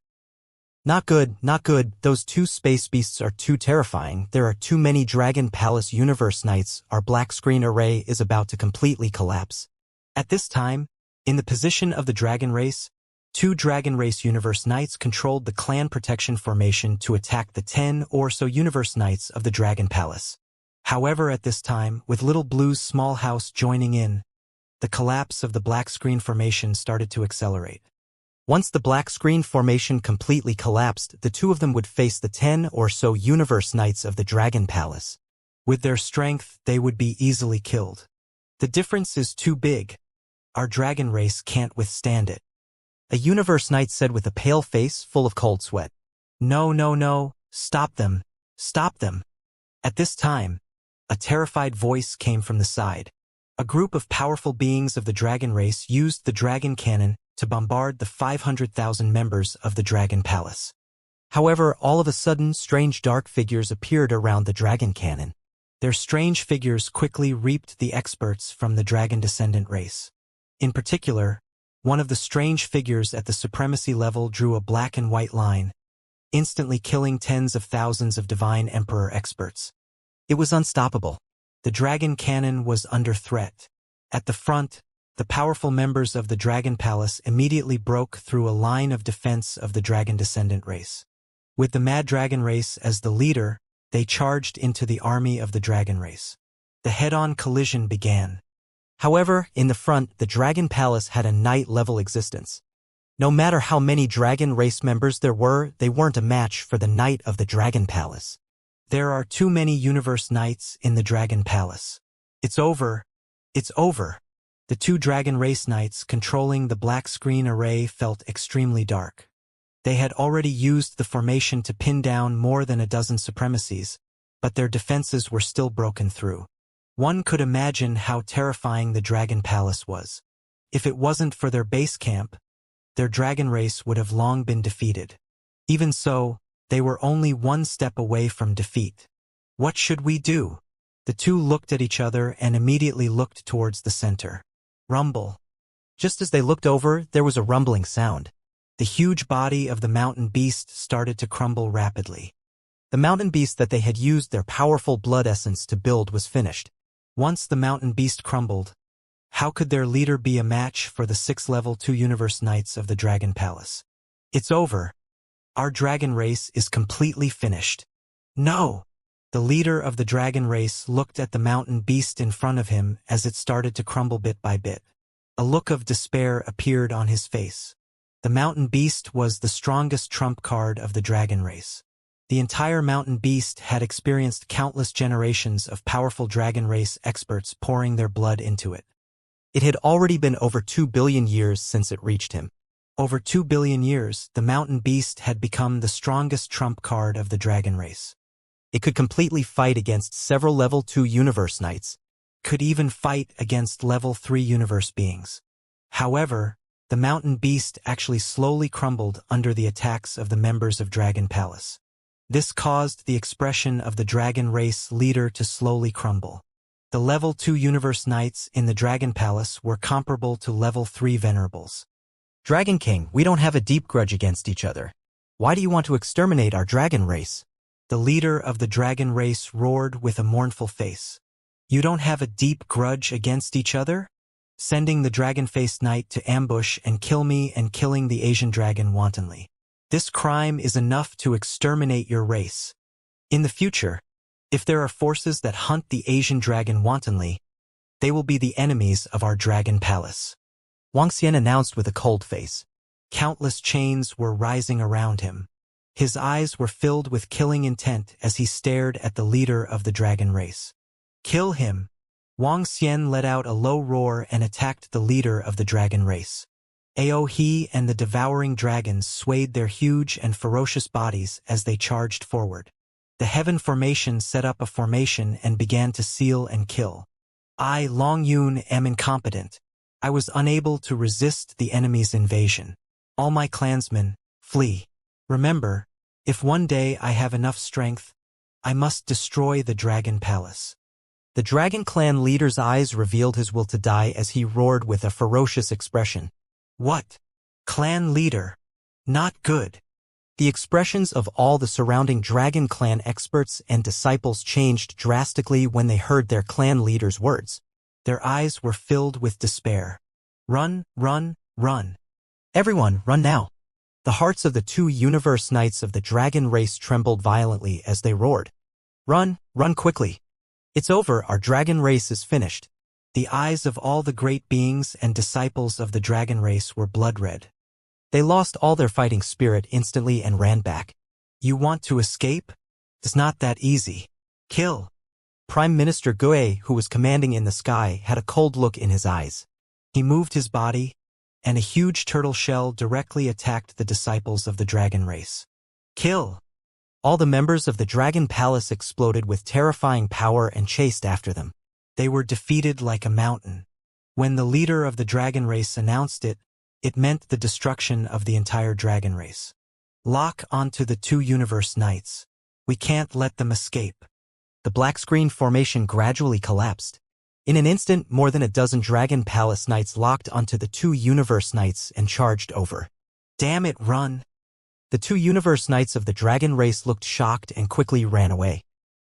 Not good, not good. Those two space beasts are too terrifying. There are too many Dragon Palace universe knights. Our black screen array is about to completely collapse. At this time, in the position of the dragon race, two dragon race universe knights controlled the clan protection formation to attack the 10 or so universe knights of the Dragon Palace. However, at this time, with Little Blue's small house joining in, the collapse of the black screen formation started to accelerate. Once the black screen formation completely collapsed, the two of them would face the 10 or so universe knights of the Dragon Palace. With their strength, they would be easily killed. The difference is too big. Our dragon race can't withstand it. A universe knight said with a pale face full of cold sweat. No, no, no, stop them, stop them. At this time, a terrified voice came from the side. A group of powerful beings of the dragon race used the dragon cannon to bombard the 500,000 members of the Dragon Palace. However, all of a sudden, strange dark figures appeared around the dragon cannon. Their strange figures quickly reaped the experts from the dragon descendant race. In particular, One of the strange figures at the supremacy level drew a black and white line, instantly killing tens of thousands of Divine Emperor experts. It was unstoppable. The dragon cannon was under threat. At the front, the powerful members of the Dragon Palace immediately broke through a line of defense of the dragon descendant race. With the Mad Dragon race as the leader, they charged into the army of the dragon race. The head-on collision began. However, in the front, the Dragon Palace had a knight-level existence. No matter how many dragon race members there were, they weren't a match for the knight of the Dragon Palace. There are too many universe knights in the Dragon Palace. It's over. It's over. The two dragon race knights controlling the black screen array felt extremely dark. They had already used the formation to pin down more than a dozen supremacies, but their defenses were still broken through. One could imagine how terrifying the Dragon Palace was. If it wasn't for their base camp, their dragon race would have long been defeated. Even so, they were only one step away from defeat. What should we do? The two looked at each other and immediately looked towards the center. Rumble. Just as they looked over, there was a rumbling sound. The huge body of the mountain beast started to crumble rapidly. The mountain beast that they had used their powerful blood essence to build was finished. Once the mountain beast crumbled, how could their leader be a match for the 6th level 2 universe knights of the Dragon Palace? It's over. Our dragon race is completely finished. No! The leader of the dragon race looked at the mountain beast in front of him as it started to crumble bit by bit. A look of despair appeared on his face. The mountain beast was the strongest trump card of the dragon race. The entire mountain beast had experienced countless generations of powerful dragon race experts pouring their blood into it. It had already been over 2 billion years since it reached him. Over 2 billion years, the mountain beast had become the strongest trump card of the dragon race. It could completely fight against several level 2 universe knights, could even fight against level 3 universe beings. However, the mountain beast actually slowly crumbled under the attacks of the members of Dragon Palace. This caused the expression of the dragon race leader to slowly crumble. The level 2 universe knights in the Dragon Palace were comparable to level 3 venerables. Dragon King, we don't have a deep grudge against each other. Why do you want to exterminate our dragon race? The leader of the dragon race roared with a mournful face. You don't have a deep grudge against each other? Sending the dragon-faced knight to ambush and kill me and killing the Asian dragon wantonly. This crime is enough to exterminate your race. In the future, if there are forces that hunt the Asian dragon wantonly, they will be the enemies of our Dragon Palace. Wuxia announced with a cold face. Countless chains were rising around him. His eyes were filled with killing intent as he stared at the leader of the dragon race. Kill him! Wuxia let out a low roar and attacked the leader of the dragon race. He and the devouring dragons swayed their huge and ferocious bodies as they charged forward. The Heaven Formation set up a formation and began to seal and kill. I, Long Yun, am incompetent. I was unable to resist the enemy's invasion. All my clansmen, flee. Remember, if one day I have enough strength, I must destroy the Dragon Palace. The Dragon Clan leader's eyes revealed his will to die as he roared with a ferocious expression. What? Clan leader? Not good. The expressions of all the surrounding Dragon Clan experts and disciples changed drastically when they heard their clan leader's words. Their eyes were filled with despair. Run, run, run. Everyone, run now. The hearts of the 2 universe knights of the dragon race trembled violently as they roared. Run, run quickly. It's over, our dragon race is finished. The eyes of all the great beings and disciples of the dragon race were blood-red. They lost all their fighting spirit instantly and ran back. You want to escape? It's not that easy. Kill. Prime Minister Gue, who was commanding in the sky, had a cold look in his eyes. He moved his body, and a huge turtle shell directly attacked the disciples of the dragon race. Kill! All the members of the Dragon Palace exploded with terrifying power and chased after them. They were defeated like a mountain. When the leader of the dragon race announced it, it meant the destruction of the entire dragon race. Lock onto the 2 universe knights. We can't let them escape. The black screen formation gradually collapsed. In an instant, more than a dozen Dragon Palace Knights locked onto the two Universe Knights and charged over. Damn it, run! The two Universe Knights of the Dragon race looked shocked and quickly ran away.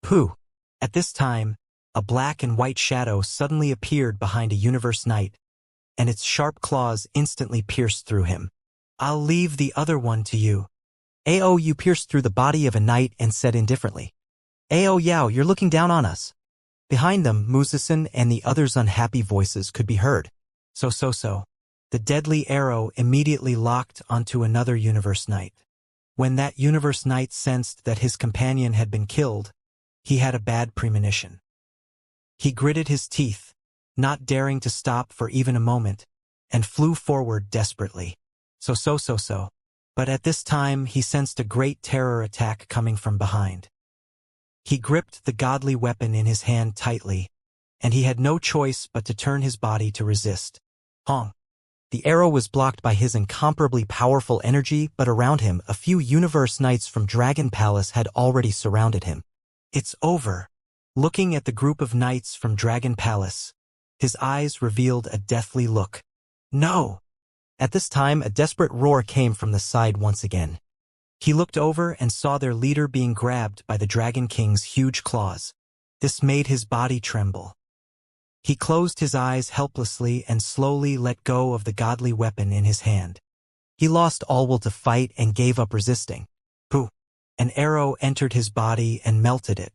Pooh! At this time, a black and white shadow suddenly appeared behind a Universe Knight, and its sharp claws instantly pierced through him. I'll leave the other one to you. You pierced through the body of a knight and said indifferently, Yao, you're looking down on us. Behind them, Musicin and the others' unhappy voices could be heard. So. The deadly arrow immediately locked onto another Universe Knight. When that Universe Knight sensed that his companion had been killed, he had a bad premonition. He gritted his teeth, not daring to stop for even a moment, and flew forward desperately. So. But at this time he sensed a great terror attack coming from behind. He gripped the godly weapon in his hand tightly, and he had no choice but to turn his body to resist. Hong! The arrow was blocked by his incomparably powerful energy, but around him a few Universe Knights from Dragon Palace had already surrounded him. It's over. Looking at the group of knights from Dragon Palace, his eyes revealed a deathly look. No! At this time, a desperate roar came from the side once again. He looked over and saw their leader being grabbed by the Dragon King's huge claws. This made his body tremble. He closed his eyes helplessly and slowly let go of the godly weapon in his hand. He lost all will to fight and gave up resisting. Pooh! An arrow entered his body and melted it.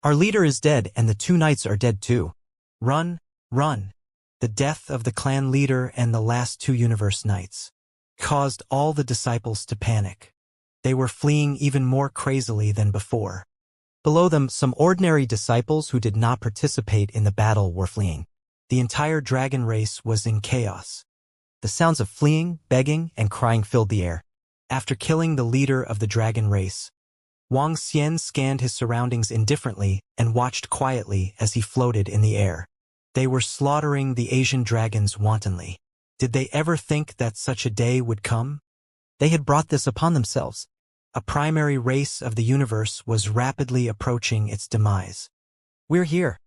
Our leader is dead and the two knights are dead too. Run! The death of the clan leader and the last two Universe Knights caused all the disciples to panic. They were fleeing even more crazily than before. Below them, some ordinary disciples who did not participate in the battle were fleeing. The entire dragon race was in chaos. The sounds of fleeing, begging, and crying filled the air. After killing the leader of the dragon race, Wang Xian scanned his surroundings indifferently and watched quietly as he floated in the air. They were slaughtering the Asian dragons wantonly. Did they ever think that such a day would come? They had brought this upon themselves. A primary race of the universe was rapidly approaching its demise. We're here.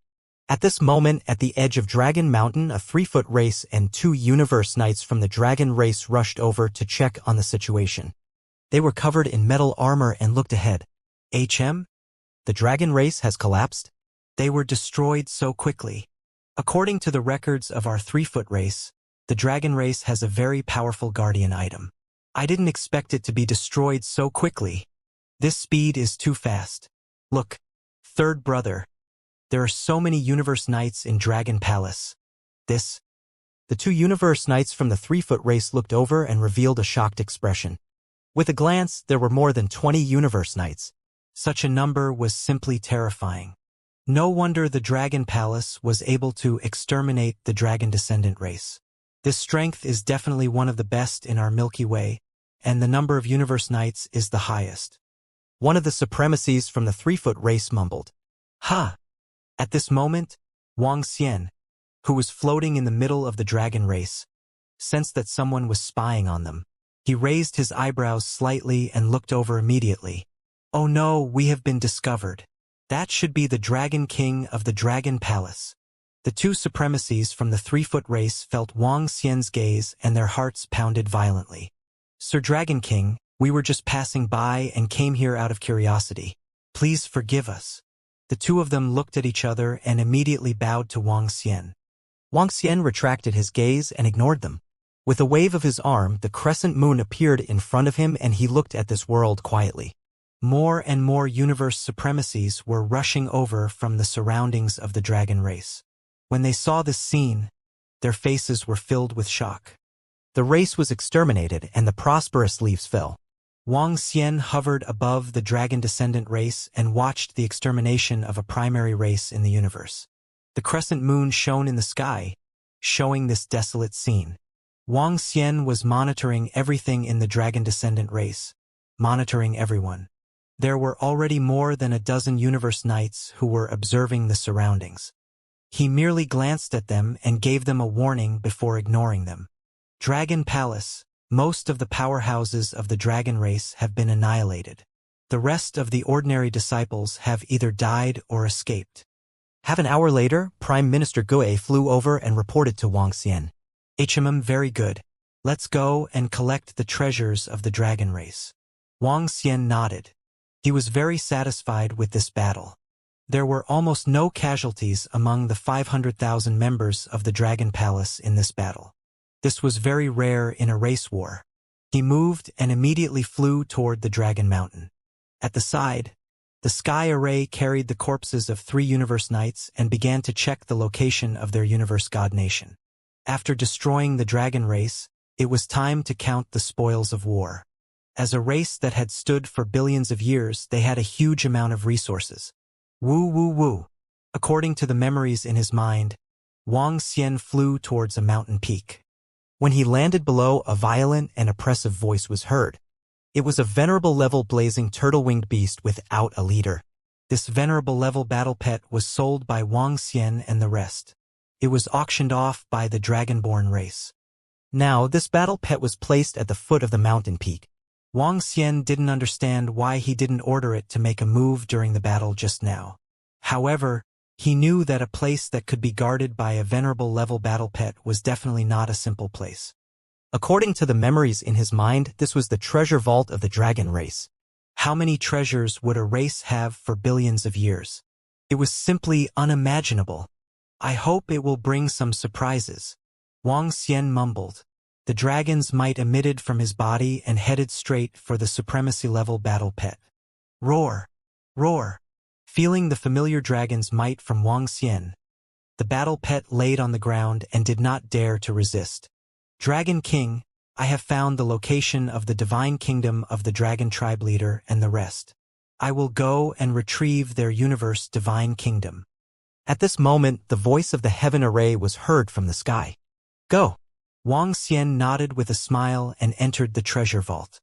At this moment, at the edge of Dragon Mountain, a 3-foot race and 2 Universe Knights from the Dragon race rushed over to check on the situation. They were covered in metal armor and looked ahead. The Dragon race has collapsed? They were destroyed so quickly. According to the records of our 3-foot race, the Dragon race has a very powerful guardian item. I didn't expect it to be destroyed so quickly. This speed is too fast. Look, third brother. There are so many Universe Knights in Dragon Palace. The 2 Universe Knights from the 3-foot race looked over and revealed a shocked expression. With a glance, there were more than 20 Universe Knights. Such a number was simply terrifying. No wonder the Dragon Palace was able to exterminate the Dragon Descendant race. This strength is definitely one of the best in our Milky Way, and the number of Universe Knights is the highest. One of the supremacies from the 3-foot race mumbled. Ha! At this moment, Wang Xian, who was floating in the middle of the dragon race, sensed that someone was spying on them. He raised his eyebrows slightly and looked over immediately. Oh no, we have been discovered. That should be the Dragon King of the Dragon Palace. The 2 supremacies from the 3-foot race felt Wang Xian's gaze and their hearts pounded violently. Sir Dragon King, we were just passing by and came here out of curiosity. Please forgive us. The 2 of them looked at each other and immediately bowed to Wang Xian. Wang Xian retracted his gaze and ignored them. With a wave of his arm, the crescent moon appeared in front of him and he looked at this world quietly. More and more universe supremacies were rushing over from the surroundings of the dragon race. When they saw this scene, their faces were filled with shock. The race was exterminated and the prosperous leaves fell. Wang Xian hovered above the dragon descendant race and watched the extermination of a primary race in the universe. The crescent moon shone in the sky, showing this desolate scene. Wang Xian was monitoring everything in the dragon descendant race, monitoring everyone. There were already more than a dozen Universe Knights who were observing the surroundings. He merely glanced at them and gave them a warning before ignoring them. Dragon Palace, most of the powerhouses of the dragon race have been annihilated. The rest of the ordinary disciples have either died or escaped. Half an hour later, Prime Minister Gue flew over and reported to Wang Xian. Very good. Let's go and collect the treasures of the dragon race. Wang Xian nodded. He was very satisfied with this battle. There were almost no casualties among the 500,000 members of the Dragon Palace in this battle. This was very rare in a race war. He moved and immediately flew toward the Dragon Mountain. At the side, the Sky Array carried the corpses of 3 Universe Knights and began to check the location of their Universe God Nation. After destroying the Dragon race, it was time to count the spoils of war. As a race that had stood for billions of years, they had a huge amount of resources. Woo woo woo. According to the memories in his mind, Wang Xian flew towards a mountain peak. When he landed below, a violent and oppressive voice was heard. It was a venerable level blazing turtle-winged beast without a leader. This venerable level battle pet was sold by Wang Xian and the rest. It was auctioned off by the Dragonborn race. Now, this battle pet was placed at the foot of the mountain peak. Wang Xian didn't understand why he didn't order it to make a move during the battle just now. However, he knew that a place that could be guarded by a venerable level battle pet was definitely not a simple place. According to the memories in his mind, this was the treasure vault of the dragon race. How many treasures would a race have for billions of years? It was simply unimaginable. I hope it will bring some surprises. Wang Xian mumbled. The dragon's might emitted from his body and headed straight for the supremacy level battle pet. Roar! Roar! Feeling the familiar dragon's might from Wang Xian, the battle pet laid on the ground and did not dare to resist. Dragon King, I have found the location of the divine kingdom of the dragon tribe leader and the rest. I will go and retrieve their universe divine kingdom. At this moment, the voice of the heaven array was heard from the sky. Go! Wang Xian nodded with a smile and entered the treasure vault.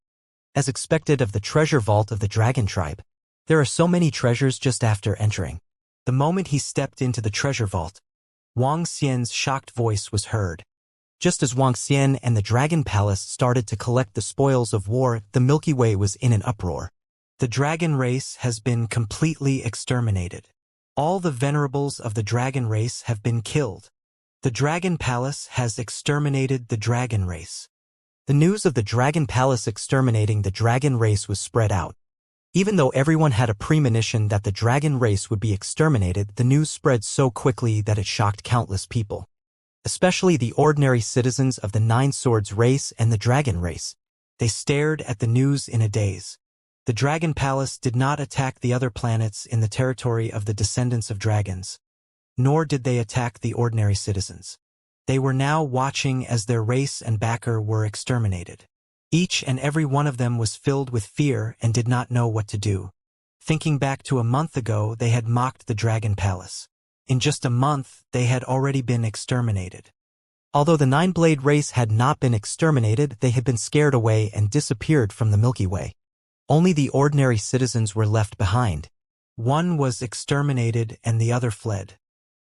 As expected of the treasure vault of the dragon tribe, there are so many treasures just after entering. The moment he stepped into the treasure vault, Wang Xian's shocked voice was heard. Just as Wang Xian and the Dragon Palace started to collect the spoils of war, the Milky Way was in an uproar. The dragon race has been completely exterminated. All the venerables of the dragon race have been killed. The Dragon Palace has exterminated the dragon race. The news of the Dragon Palace exterminating the dragon race was spread out. Even though everyone had a premonition that the dragon race would be exterminated, the news spread so quickly that it shocked countless people. Especially the ordinary citizens of the Nine Swords race and the dragon race. They stared at the news in a daze. The Dragon Palace did not attack the other planets in the territory of the descendants of dragons, nor did they attack the ordinary citizens. They were now watching as their race and backer were exterminated. Each and every one of them was filled with fear and did not know what to do. Thinking back to a month ago, they had mocked the Dragon Palace. In just a month, they had already been exterminated. Although the Nine-Blade race had not been exterminated, they had been scared away and disappeared from the Milky Way. Only the ordinary citizens were left behind. One was exterminated and the other fled.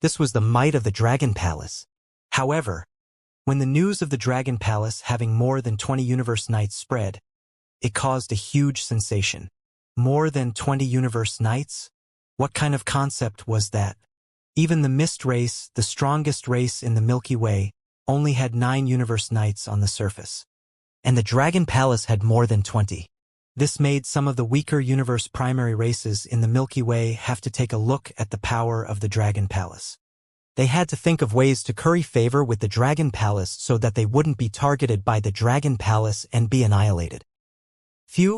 This was the might of the Dragon Palace. However, when the news of the Dragon Palace having more than 20 Universe Knights spread, it caused a huge sensation. More than 20 Universe Knights? What kind of concept was that? Even the Mist race, the strongest race in the Milky Way, only had 9 Universe Knights on the surface. And the Dragon Palace had more than 20. This made some of the weaker universe primary races in the Milky Way have to take a look at the power of the Dragon Palace. They had to think of ways to curry favor with the Dragon Palace so that they wouldn't be targeted by the Dragon Palace and be annihilated.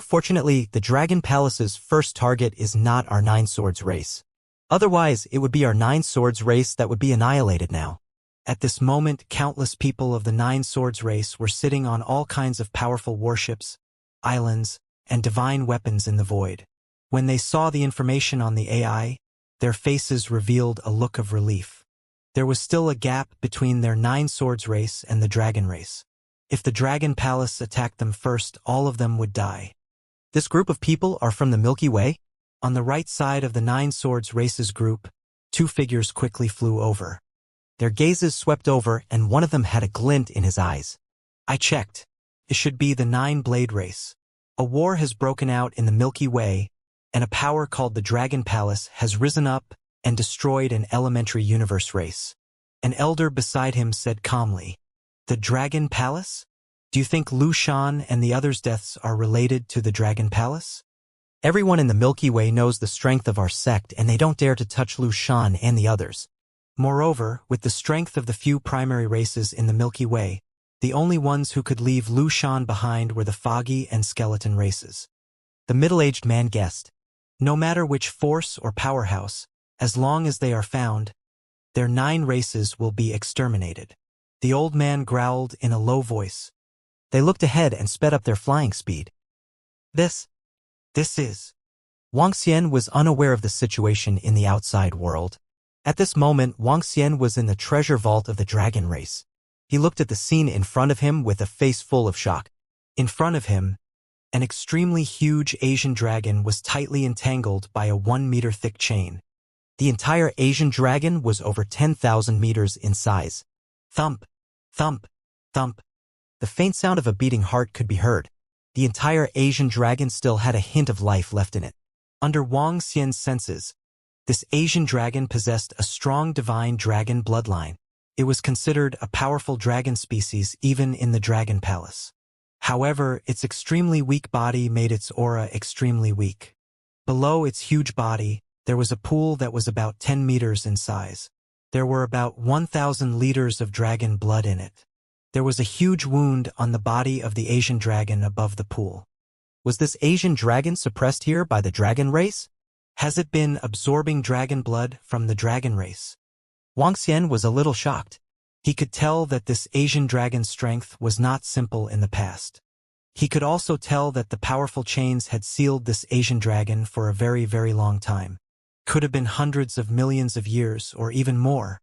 Fortunately, the Dragon Palace's first target is not our Nine Swords race. Otherwise, it would be our Nine Swords race that would be annihilated now. At this moment, countless people of the Nine Swords race were sitting on all kinds of powerful warships, islands, and divine weapons in the void. When they saw the information on the AI, their faces revealed a look of relief. There was still a gap between their Nine Swords race and the Dragon race. If the Dragon Palace attacked them first, all of them would die. This group of people are from the Milky Way? On the right side of the Nine Swords races group, 2 figures quickly flew over. Their gazes swept over, and one of them had a glint in his eyes. I checked. It should be the Nine-Blade race. A war has broken out in the Milky Way, and a power called the Dragon Palace has risen up and destroyed an elementary universe race. An elder beside him said calmly, "The Dragon Palace? Do you think Lu Shan and the others' deaths are related to the Dragon Palace?" Everyone in the Milky Way knows the strength of our sect, and they don't dare to touch Lu Shan and the others. Moreover, with the strength of the few primary races in the Milky Way, the only ones who could leave Lu Shan behind were the foggy and skeleton races. The middle-aged man guessed. No matter which force or powerhouse, as long as they are found, their 9 races will be exterminated. The old man growled in a low voice. They looked ahead and sped up their flying speed. This is... Wang Xian was unaware of the situation in the outside world. At this moment, Wang Xian was in the treasure vault of the dragon race. He looked at the scene in front of him with a face full of shock. In front of him, an extremely huge Asian dragon was tightly entangled by a 1-meter-thick chain. The entire Asian dragon was over 10,000 meters in size. Thump, thump, thump. The faint sound of a beating heart could be heard. The entire Asian dragon still had a hint of life left in it. Under Wang Xian's senses, this Asian dragon possessed a strong divine dragon bloodline. It was considered a powerful dragon species even in the Dragon Palace. However, its extremely weak body made its aura extremely weak. Below its huge body, there was a pool that was about 10 meters in size. There were about 1,000 liters of dragon blood in it. There was a huge wound on the body of the Asian dragon above the pool. Was this Asian dragon suppressed here by the dragon race? Has it been absorbing dragon blood from the dragon race? Wang Xian was a little shocked. He could tell that this Asian dragon's strength was not simple in the past. He could also tell that the powerful chains had sealed this Asian dragon for a very, very long time. Could have been hundreds of millions of years or even more.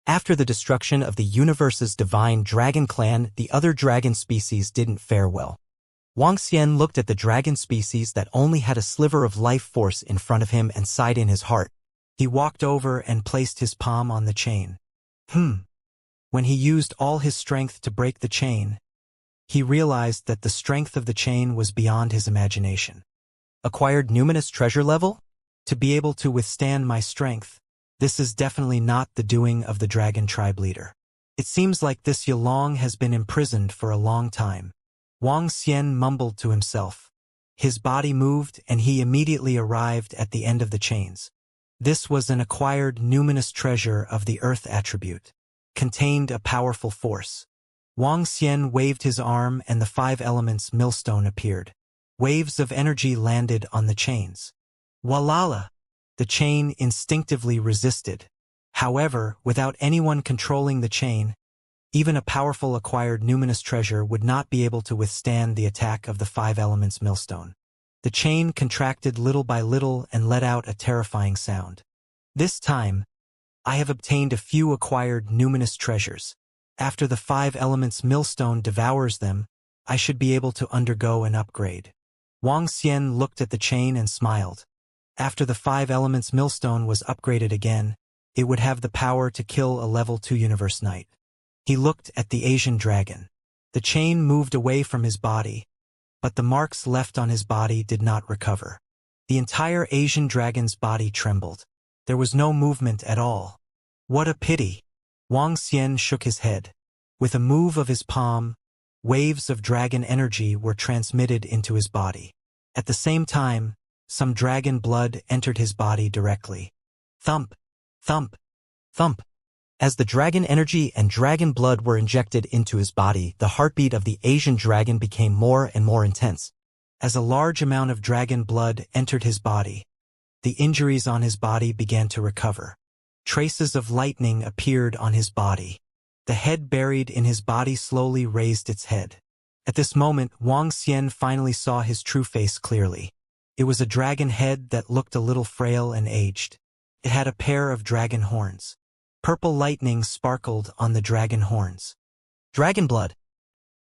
After the destruction of the universe's divine dragon clan, the other dragon species didn't fare well. Wang Xian looked at the dragon species that only had a sliver of life force in front of him and sighed in his heart. He walked over and placed his palm on the chain. When he used all his strength to break the chain, he realized that the strength of the chain was beyond his imagination. Acquired numinous treasure level? To be able to withstand my strength, this is definitely not the doing of the dragon tribe leader. It seems like this Yulong has been imprisoned for a long time. Wang Xian mumbled to himself. His body moved and he immediately arrived at the end of the chains. This was an acquired numinous treasure of the earth attribute. Contained a powerful force. Wang Xian waved his arm and the 5 elements millstone appeared. Waves of energy landed on the chains. Walala! The chain instinctively resisted. However, without anyone controlling the chain, even a powerful acquired numinous treasure would not be able to withstand the attack of the 5 elements millstone. The chain contracted little by little and let out a terrifying sound. This time, I have obtained a few acquired numinous treasures. After the 5 elements millstone devours them, I should be able to undergo an upgrade. Wang Xian looked at the chain and smiled. After the 5 elements millstone was upgraded again, it would have the power to kill a level 2 universe knight. He looked at the Asian dragon. The chain moved away from his body, but the marks left on his body did not recover. The entire Asian dragon's body trembled. There was no movement at all. What a pity! Wang Xian shook his head. With a move of his palm, waves of dragon energy were transmitted into his body. At the same time, some dragon blood entered his body directly. Thump, thump, thump. As the dragon energy and dragon blood were injected into his body, the heartbeat of the Asian dragon became more and more intense. As a large amount of dragon blood entered his body, the injuries on his body began to recover. Traces of lightning appeared on his body. The head buried in his body slowly raised its head. At this moment, Wang Xian finally saw his true face clearly. It was a dragon head that looked a little frail and aged. It had a pair of dragon horns. Purple lightning sparkled on the dragon horns. Dragon blood.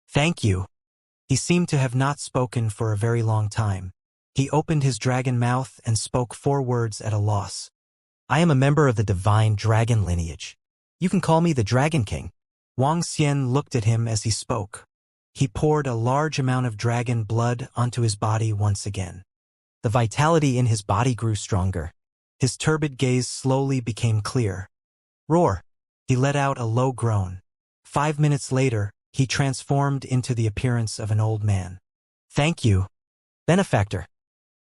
Thank you. He seemed to have not spoken for a very long time. He opened his dragon mouth and spoke 4 words at a loss. I am a member of the divine dragon lineage. You can call me the Dragon King. Wang Xian looked at him as he spoke. He poured a large amount of dragon blood onto his body once again. The vitality in his body grew stronger. His turbid gaze slowly became clear. Roar! He let out a low groan. 5 minutes later, he transformed into the appearance of an old man. Thank you, benefactor.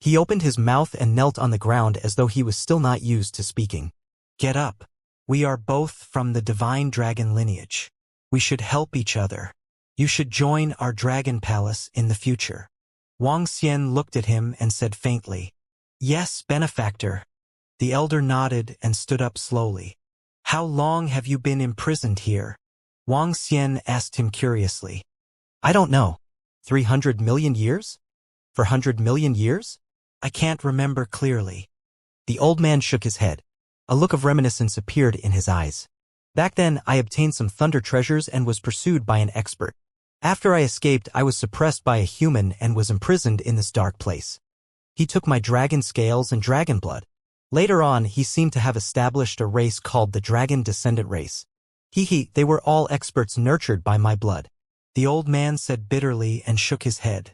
He opened his mouth and knelt on the ground as though he was still not used to speaking. Get up. We are both from the divine dragon lineage. We should help each other. You should join our dragon palace in the future. Wang Xian looked at him and said faintly, Yes, benefactor. The elder nodded and stood up slowly. How long have you been imprisoned here? Wang Xian asked him curiously. I don't know. 300 million years? 400 million years? I can't remember clearly. The old man shook his head. A look of reminiscence appeared in his eyes. Back then, I obtained some thunder treasures and was pursued by an expert. After I escaped, I was suppressed by a human and was imprisoned in this dark place. He took my dragon scales and dragon blood. Later on, he seemed to have established a race called the Dragon Descendant Race. They were all experts nurtured by my blood. The old man said bitterly and shook his head.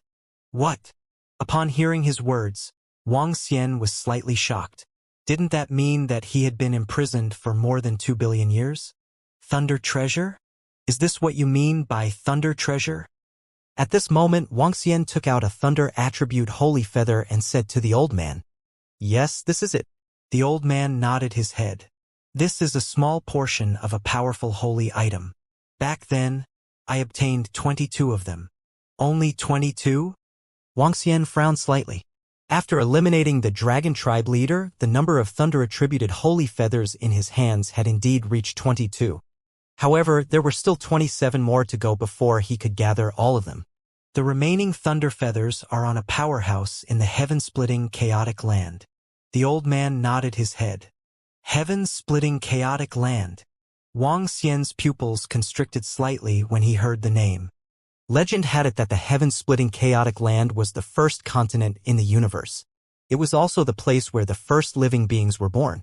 What? Upon hearing his words, Wang Xian was slightly shocked. Didn't that mean that he had been imprisoned for more than 2 billion years? Thunder treasure? Is this what you mean by thunder treasure? At this moment, Wang Xian took out a thunder attribute holy feather and said to the old man, Yes, this is it. The old man nodded his head. This is a small portion of a powerful holy item. Back then, I obtained 22 of them. Only 22? Wang Xian frowned slightly. After eliminating the dragon tribe leader, the number of thunder-attributed holy feathers in his hands had indeed reached 22. However, there were still 27 more to go before he could gather all of them. The remaining thunder feathers are on a powerhouse in the heaven-splitting chaotic land. The old man nodded his head. Heaven-splitting chaotic land. Wang Xian's pupils constricted slightly when he heard the name. Legend had it that the heaven-splitting chaotic land was the first continent in the universe. It was also the place where the first living beings were born.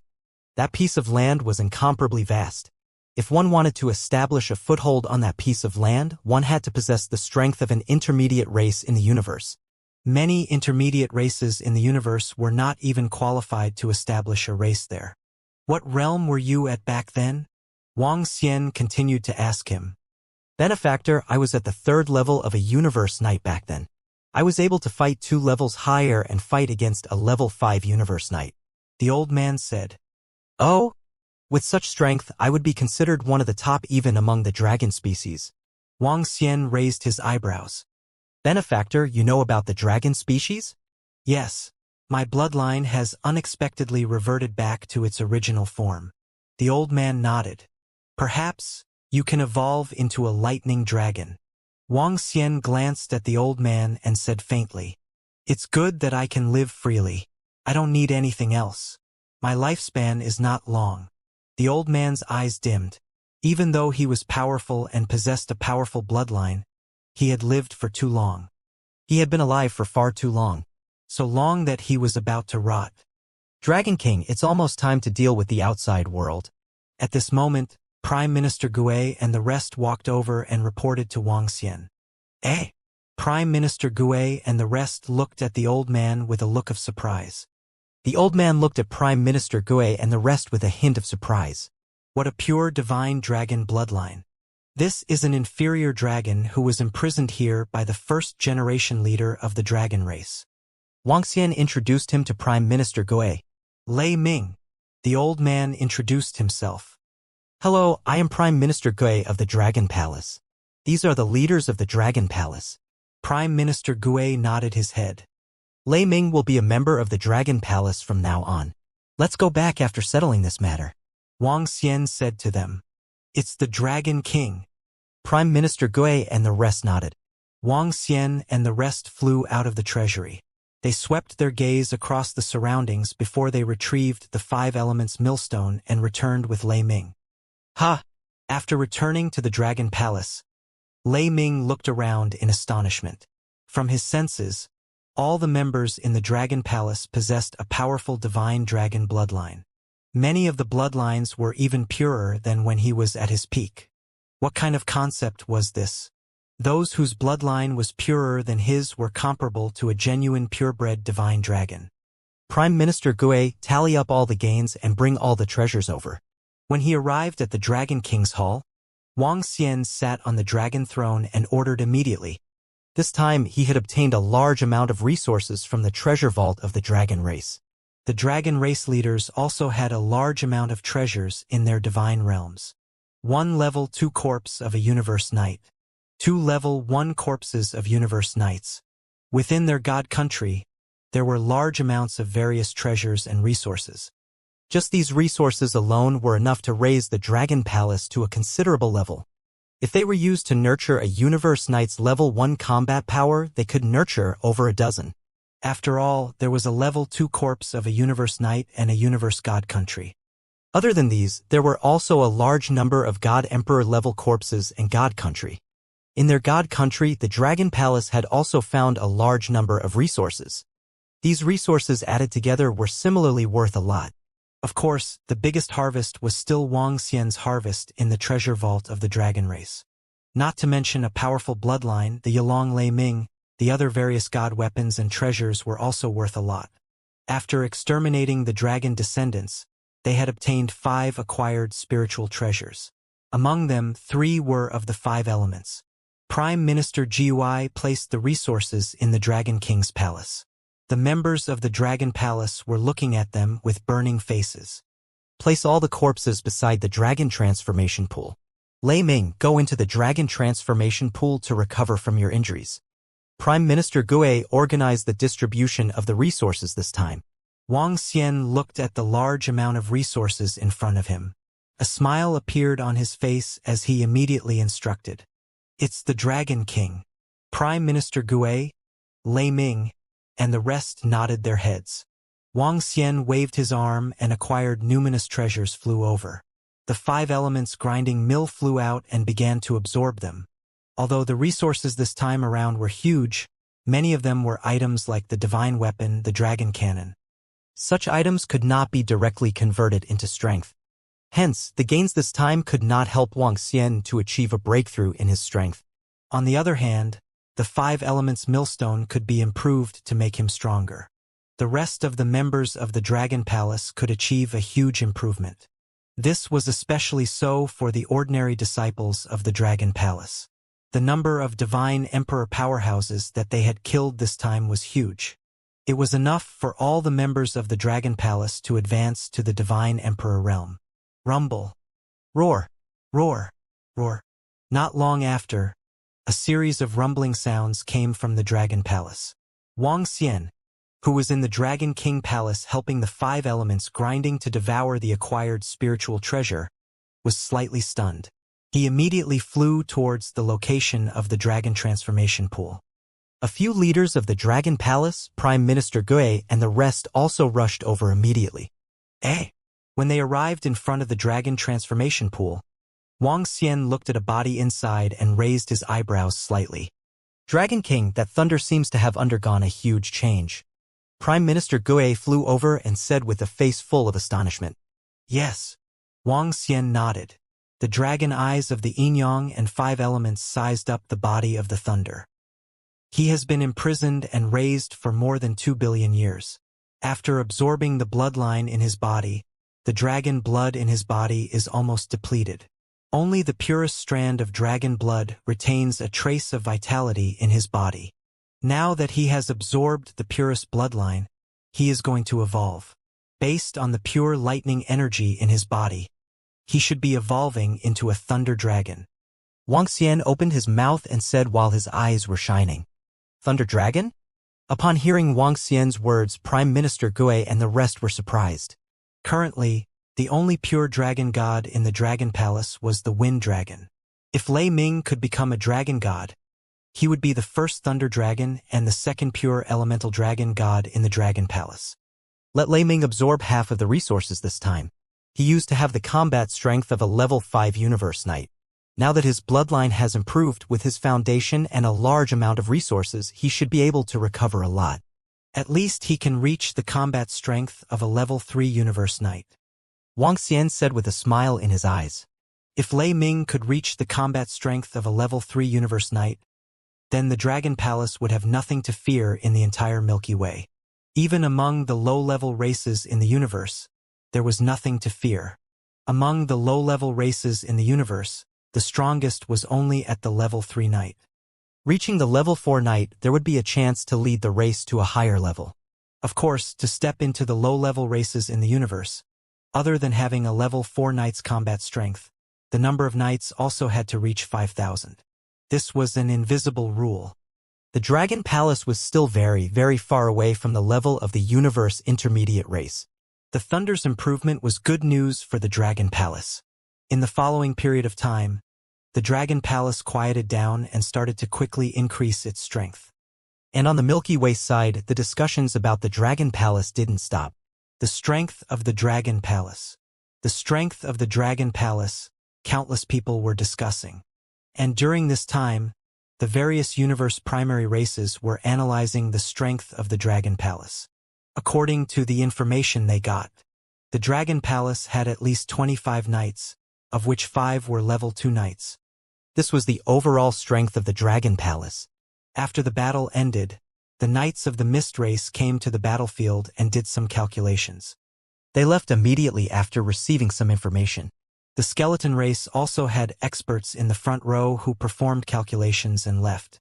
That piece of land was incomparably vast. If one wanted to establish a foothold on that piece of land, one had to possess the strength of an intermediate race in the universe. Many intermediate races in the universe were not even qualified to establish a race there. What realm were you at back then? Wang Xian continued to ask him. Benefactor, I was at the 3rd level of a universe knight back then. I was able to fight 2 levels higher and fight against a level 5 universe knight. The old man said. Oh? With such strength, I would be considered one of the top even among the dragon species. Wang Xian raised his eyebrows. Benefactor, you know about the dragon species? Yes. My bloodline has unexpectedly reverted back to its original form. The old man nodded. Perhaps you can evolve into a lightning dragon. Wang Xian glanced at the old man and said faintly, It's good that I can live freely. I don't need anything else. My lifespan is not long. The old man's eyes dimmed. Even though he was powerful and possessed a powerful bloodline, he had lived for too long. He had been alive for far too long. So long that he was about to rot. Dragon King, it's almost time to deal with the outside world. At this moment, Prime Minister Gue and the rest walked over and reported to Wang Xian. Prime Minister Gue and the rest looked at the old man with a look of surprise. The old man looked at Prime Minister Gue and the rest with a hint of surprise. What a pure divine dragon bloodline. This is an inferior dragon who was imprisoned here by the 1st generation leader of the dragon race. Wang Xian introduced him to Prime Minister Gue. Lei Ming. The old man introduced himself. Hello, I am Prime Minister Gue of the Dragon Palace. These are the leaders of the Dragon Palace. Prime Minister Gue nodded his head. Lei Ming will be a member of the Dragon Palace from now on. Let's go back after settling this matter. Wang Xian said to them. It's the Dragon King. Prime Minister Gue and the rest nodded. Wang Xian and the rest flew out of the treasury. They swept their gaze across the surroundings before they retrieved the 5 elements millstone and returned with Lei Ming. After returning to the Dragon Palace, Lei Ming looked around in astonishment. From his senses, all the members in the Dragon Palace possessed a powerful divine dragon bloodline. Many of the bloodlines were even purer than when he was at his peak. What kind of concept was this? Those whose bloodline was purer than his were comparable to a genuine purebred divine dragon. Prime Minister Gui, tally up all the gains and bring all the treasures over. When he arrived at the Dragon King's hall, Wang Xian sat on the dragon throne and ordered immediately. This time he had obtained a large amount of resources from the treasure vault of the dragon race. The dragon race leaders also had a large amount of treasures in their divine realms. 1 level 2 corpse of a universe knight. 2 level 1 corpses of universe knights. Within their god country, there were large amounts of various treasures and resources. Just these resources alone were enough to raise the Dragon Palace to a considerable level. If they were used to nurture a Universe Knight's level 1 combat power, they could nurture over a dozen. After all, there was a level 2 corpse of a Universe Knight and a Universe God country. Other than these, there were also a large number of God Emperor level corpses and God country. In their God country, the Dragon Palace had also found a large number of resources. These resources added together were similarly worth a lot. Of course, the biggest harvest was still Wang Xian's harvest in the treasure vault of the dragon race. Not to mention a powerful bloodline, the Yalong Lei Ming, the other various god weapons and treasures were also worth a lot. After exterminating the dragon descendants, they had obtained 5 acquired spiritual treasures. Among them, 3 were of the 5 elements. Prime Minister Gui placed the resources in the Dragon King's palace. The members of the Dragon Palace were looking at them with burning faces. Place all the corpses beside the Dragon Transformation Pool. Lei Ming, go into the Dragon Transformation Pool to recover from your injuries. Prime Minister Gui organized the distribution of the resources this time. Wang Xian looked at the large amount of resources in front of him. A smile appeared on his face as he immediately instructed. It's the Dragon King. Prime Minister Gui, Lei Ming, and the rest nodded their heads. Wang Xian waved his arm and acquired numinous treasures flew over. The 5 elements grinding mill flew out and began to absorb them. Although the resources this time around were huge, many of them were items like the divine weapon, the dragon cannon. Such items could not be directly converted into strength. Hence, the gains this time could not help Wang Xian to achieve a breakthrough in his strength. On the other hand, the 5 elements millstone could be improved to make him stronger. The rest of the members of the Dragon Palace could achieve a huge improvement. This was especially so for the ordinary disciples of the Dragon Palace. The number of divine emperor powerhouses that they had killed this time was huge. It was enough for all the members of the Dragon Palace to advance to the divine emperor realm. Rumble. Roar. Roar. Roar. Not long after, a series of rumbling sounds came from the Dragon Palace. Wang Xian, who was in the Dragon King Palace helping the 5 elements grinding to devour the acquired spiritual treasure, was slightly stunned. He immediately flew towards the location of the Dragon Transformation Pool. A few leaders of the Dragon Palace, Prime Minister Gui, and the rest also rushed over immediately. When they arrived in front of the Dragon Transformation Pool, Wang Xian looked at a body inside and raised his eyebrows slightly. Dragon King, that thunder seems to have undergone a huge change. Prime Minister Gui flew over and said with a face full of astonishment. Yes. Wang Xian nodded. The dragon eyes of the yin-yang and 5 elements sized up the body of the thunder. He has been imprisoned and raised for more than 2 billion years. After absorbing the bloodline in his body, the dragon blood in his body is almost depleted. Only the purest strand of dragon blood retains a trace of vitality in his body. Now that he has absorbed the purest bloodline, he is going to evolve. Based on the pure lightning energy in his body, he should be evolving into a thunder dragon. Wang Xian opened his mouth and said while his eyes were shining. Thunder dragon? Upon hearing Wang Xian's words, Prime Minister Gui and the rest were surprised. Currently, the only pure dragon god in the Dragon Palace was the Wind Dragon. If Lei Ming could become a dragon god, he would be the first thunder dragon and the second pure elemental dragon god in the Dragon Palace. Let Lei Ming absorb half of the resources this time. He used to have the combat strength of a level 5 universe knight. Now that his bloodline has improved with his foundation and a large amount of resources, he should be able to recover a lot. At least he can reach the combat strength of a level 3 universe knight. Wang Xian said with a smile in his eyes. If Lei Ming could reach the combat strength of a level 3 universe knight, then the Dragon Palace would have nothing to fear in the entire Milky Way. Even among the low-level races in the universe, there was nothing to fear. Among the low-level races in the universe, the strongest was only at the level 3 knight. Reaching the level 4 knight, there would be a chance to lead the race to a higher level. Of course, to step into the low-level races in the universe, other than having a level 4 knight's combat strength, the number of knights also had to reach 5,000. This was an invisible rule. The Dragon Palace was still very, very far away from the level of the universe intermediate race. The Thunder's improvement was good news for the Dragon Palace. In the following period of time, the Dragon Palace quieted down and started to quickly increase its strength. And on the Milky Way side, the discussions about the Dragon Palace didn't stop. The strength of the Dragon Palace. The strength of the Dragon Palace, countless people were discussing. And during this time, the various universe primary races were analyzing the strength of the Dragon Palace. According to the information they got, the Dragon Palace had at least 25 knights, of which 5 were level 2 knights. This was the overall strength of the Dragon Palace. After the battle ended, the knights of the Mist race came to the battlefield and did some calculations. They left immediately after receiving some information. The Skeleton race also had experts in the front row who performed calculations and left.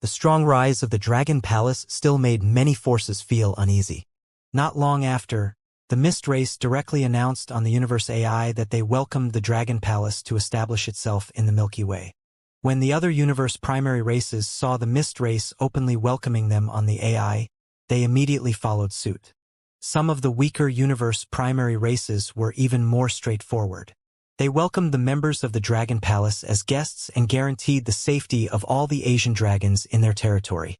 The strong rise of the Dragon Palace still made many forces feel uneasy. Not long after, the Mist race directly announced on the Universe AI that they welcomed the Dragon Palace to establish itself in the Milky Way. When the other universe primary races saw the Mist race openly welcoming them on the AI, they immediately followed suit. Some of the weaker universe primary races were even more straightforward. They welcomed the members of the Dragon Palace as guests and guaranteed the safety of all the Asian dragons in their territory.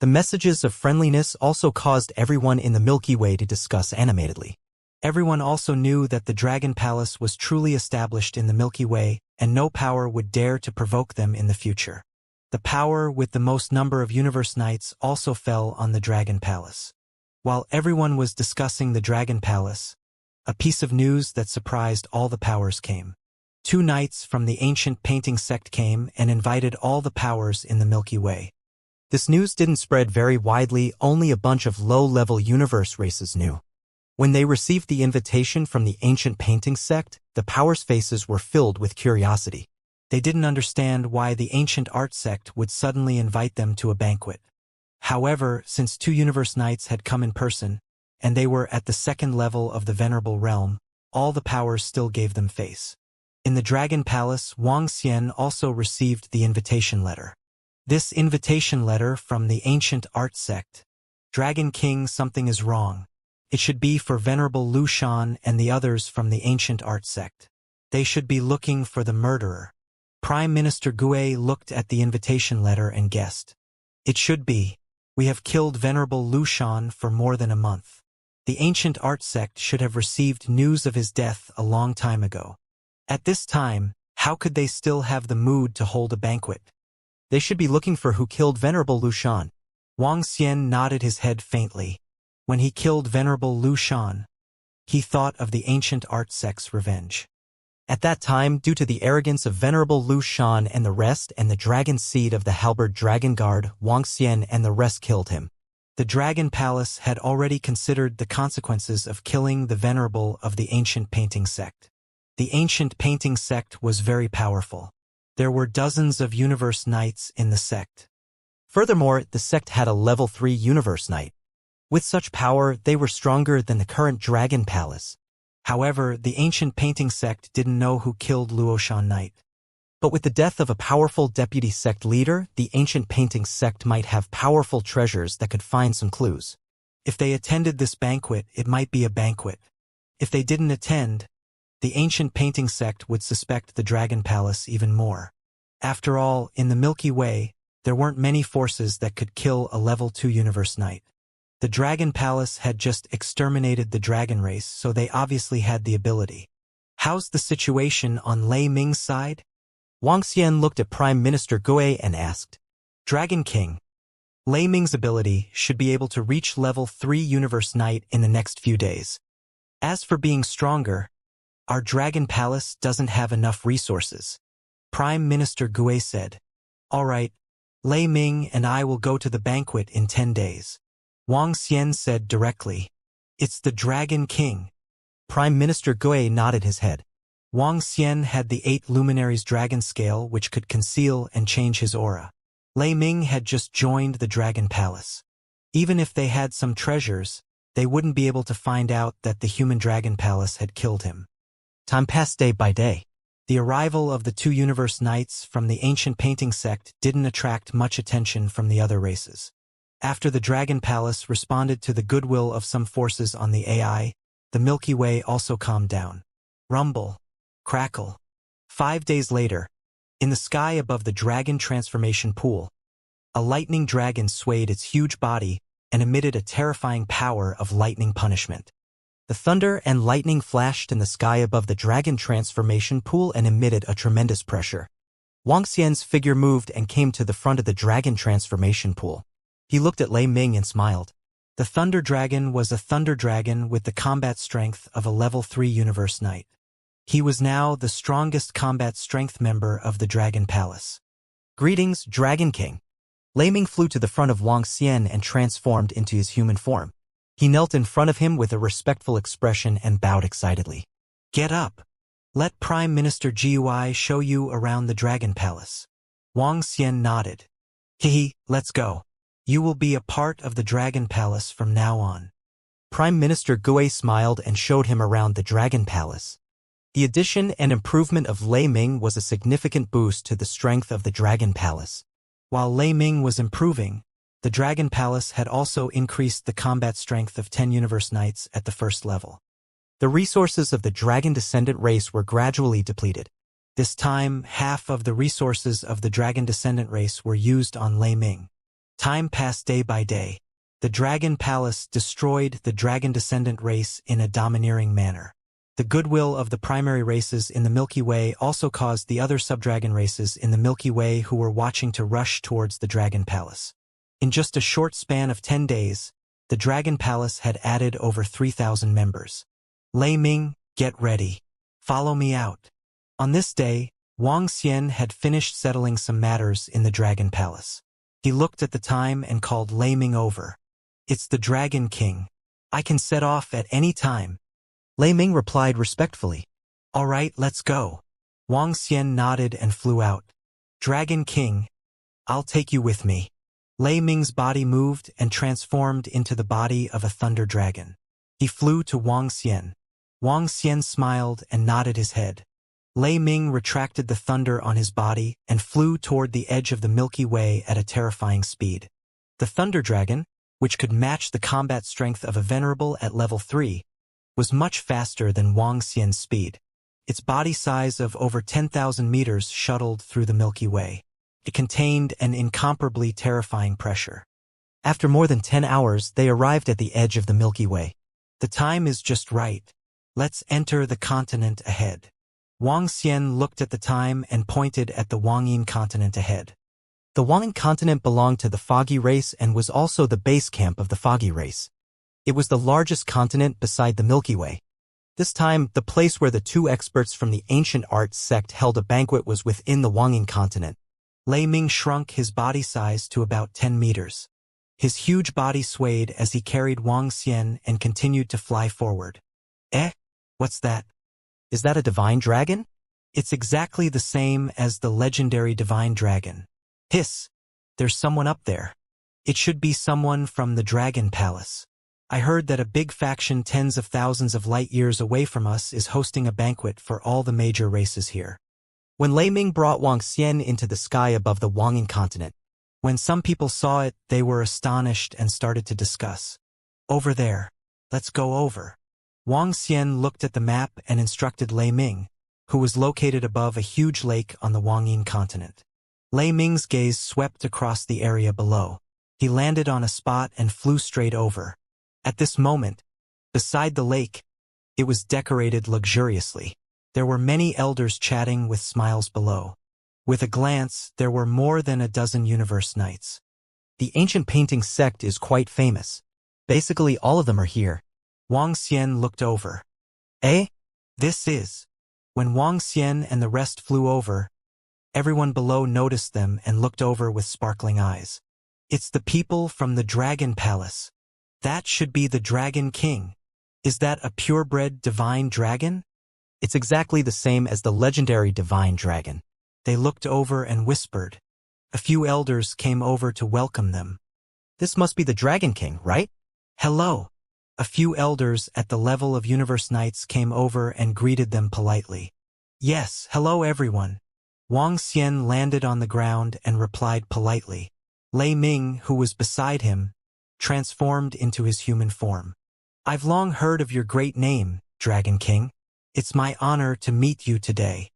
The messages of friendliness also caused everyone in the Milky Way to discuss animatedly. Everyone also knew that the Dragon Palace was truly established in the Milky Way, and no power would dare to provoke them in the future. The power with the most number of universe knights also fell on the Dragon Palace. While everyone was discussing the Dragon Palace, a piece of news that surprised all the powers came. 2 knights from the ancient painting sect came and invited all the powers in the Milky Way. This news didn't spread very widely, only a bunch of low-level universe races knew. When they received the invitation from the ancient painting sect, the powers' faces were filled with curiosity. They didn't understand why the ancient art sect would suddenly invite them to a banquet. However, since 2 universe knights had come in person, and they were at the 2nd level of the Venerable Realm, all the powers still gave them face. In the Dragon Palace, Wuxia also received the invitation letter. This invitation letter from the ancient art sect. Dragon King, something is wrong. It should be for Venerable Lu Shan and the others from the ancient art sect. They should be looking for the murderer. Prime Minister Gue looked at the invitation letter and guessed. It should be. We have killed Venerable Lu Shan for more than a month. The ancient art sect should have received news of his death a long time ago. At this time, how could they still have the mood to hold a banquet? They should be looking for who killed Venerable Lu Shan. Wuxia nodded his head faintly. When he killed Venerable Lu Shan, he thought of the ancient art sect's revenge. At that time, due to the arrogance of Venerable Lu Shan and the rest and the dragon seed of the halberd dragon guard, Wuxia and the rest killed him. The Dragon Palace had already considered the consequences of killing the Venerable of the ancient painting sect. The ancient painting sect was very powerful. There were dozens of universe knights in the sect. Furthermore, the sect had a level 3 universe knight. With such power, they were stronger than the current Dragon Palace. However, the ancient painting sect didn't know who killed Luoshan Knight. But with the death of a powerful deputy sect leader, the ancient painting sect might have powerful treasures that could find some clues. If they attended this banquet, it might be a banquet. If they didn't attend, the ancient painting sect would suspect the Dragon Palace even more. After all, in the Milky Way, there weren't many forces that could kill a level 2 universe knight. The Dragon Palace had just exterminated the dragon race, so they obviously had the ability. How's the situation on Lei Ming's side? Wuxia looked at Prime Minister Gue and asked. Dragon King. Lei Ming's ability should be able to reach level 3 universe knight in the next few days. As for being stronger, our Dragon Palace doesn't have enough resources. Prime Minister Gue said. All right, Lei Ming and I will go to the banquet in 10 days. Wang Xian said directly. It's the Dragon King. Prime Minister Gui nodded his head. Wang Xian had the 8 luminaries dragon scale which could conceal and change his aura. Lei Ming had just joined the Dragon Palace. Even if they had some treasures, they wouldn't be able to find out that the human Dragon Palace had killed him. Time passed day by day. The arrival of the 2 universe knights from the ancient painting sect didn't attract much attention from the other races. After the Dragon Palace responded to the goodwill of some forces on the AI, the Milky Way also calmed down. Rumble. Crackle. 5 days later, in the sky above the dragon transformation pool, a lightning dragon swayed its huge body and emitted a terrifying power of lightning punishment. The thunder and lightning flashed in the sky above the dragon transformation pool and emitted a tremendous pressure. Wang Xian's figure moved and came to the front of the dragon transformation pool. He looked at Lei Ming and smiled. The Thunder Dragon was a thunder dragon with the combat strength of a level 3 universe knight. He was now the strongest combat strength member of the Dragon Palace. Greetings, Dragon King. Lei Ming flew to the front of Wang Xian and transformed into his human form. He knelt in front of him with a respectful expression and bowed excitedly. Get up. Let Prime Minister Gui show you around the Dragon Palace. Wang Xian nodded. Hehe, let's go. You will be a part of the Dragon Palace from now on. Prime Minister Gui smiled and showed him around the Dragon Palace. The addition and improvement of Lei Ming was a significant boost to the strength of the Dragon Palace. While Lei Ming was improving, the Dragon Palace had also increased the combat strength of 10 universe knights at the first level. The resources of the dragon descendant race were gradually depleted. This time, half of the resources of the dragon descendant race were used on Lei Ming. Time passed day by day. The Dragon Palace destroyed the dragon descendant race in a domineering manner. The goodwill of the primary races in the Milky Way also caused the other subdragon races in the Milky Way who were watching to rush towards the Dragon Palace. In just a short span of 10 days, the Dragon Palace had added over 3,000 members. Lei Ming, get ready. Follow me out. On this day, Wang Xian had finished settling some matters in the Dragon Palace. He looked at the time and called Lei Ming over. It's the Dragon King. I can set off at any time. Lei Ming replied respectfully. All right, let's go. Wang Xian nodded and flew out. Dragon King, I'll take you with me. Lei Ming's body moved and transformed into the body of a thunder dragon. He flew to Wang Xian. Wang Xian smiled and nodded his head. Lei Ming retracted the thunder on his body and flew toward the edge of the Milky Way at a terrifying speed. The thunder dragon, which could match the combat strength of a venerable at level 3, was much faster than Wang Xian's speed. Its body size of over 10,000 meters shuttled through the Milky Way. It contained an incomparably terrifying pressure. After more than 10 hours, they arrived at the edge of the Milky Way. The time is just right. Let's enter the continent ahead. Wang Xian looked at the time and pointed at the Wangyin continent ahead. The Wangyin continent belonged to the Foggy race and was also the base camp of the Foggy race. It was the largest continent beside the Milky Way. This time, the place where the 2 experts from the ancient arts sect held a banquet was within the Wangyin continent. Lei Ming shrunk his body size to about 10 meters. His huge body swayed as he carried Wang Xian and continued to fly forward. What's that? Is that a divine dragon? It's exactly the same as the legendary divine dragon. Hiss! There's someone up there. It should be someone from the Dragon Palace. I heard that a big faction tens of thousands of light years away from us is hosting a banquet for all the major races here. When Lei Ming brought Wang Xian into the sky above the Wangyin continent, when some people saw it, they were astonished and started to discuss. Over there. Let's go over. Wang Xian looked at the map and instructed Lei Ming, who was located above a huge lake on the Wangyin continent. Lei Ming's gaze swept across the area below. He landed on a spot and flew straight over. At this moment, beside the lake, it was decorated luxuriously. There were many elders chatting with smiles below. With a glance, there were more than a dozen universe knights. The ancient painting sect is quite famous. Basically, all of them are here. Wang Xian looked over. This is. When Wang Xian and the rest flew over, everyone below noticed them and looked over with sparkling eyes. It's the people from the Dragon Palace. That should be the Dragon King. Is that a purebred divine dragon? It's exactly the same as the legendary divine dragon. They looked over and whispered. A few elders came over to welcome them. This must be the Dragon King, right? Hello. A few elders at the level of Universe Knights came over and greeted them politely. Yes, hello everyone. Wang Xian landed on the ground and replied politely. Lei Ming, who was beside him, transformed into his human form. I've long heard of your great name, Dragon King. It's my honor to meet you today.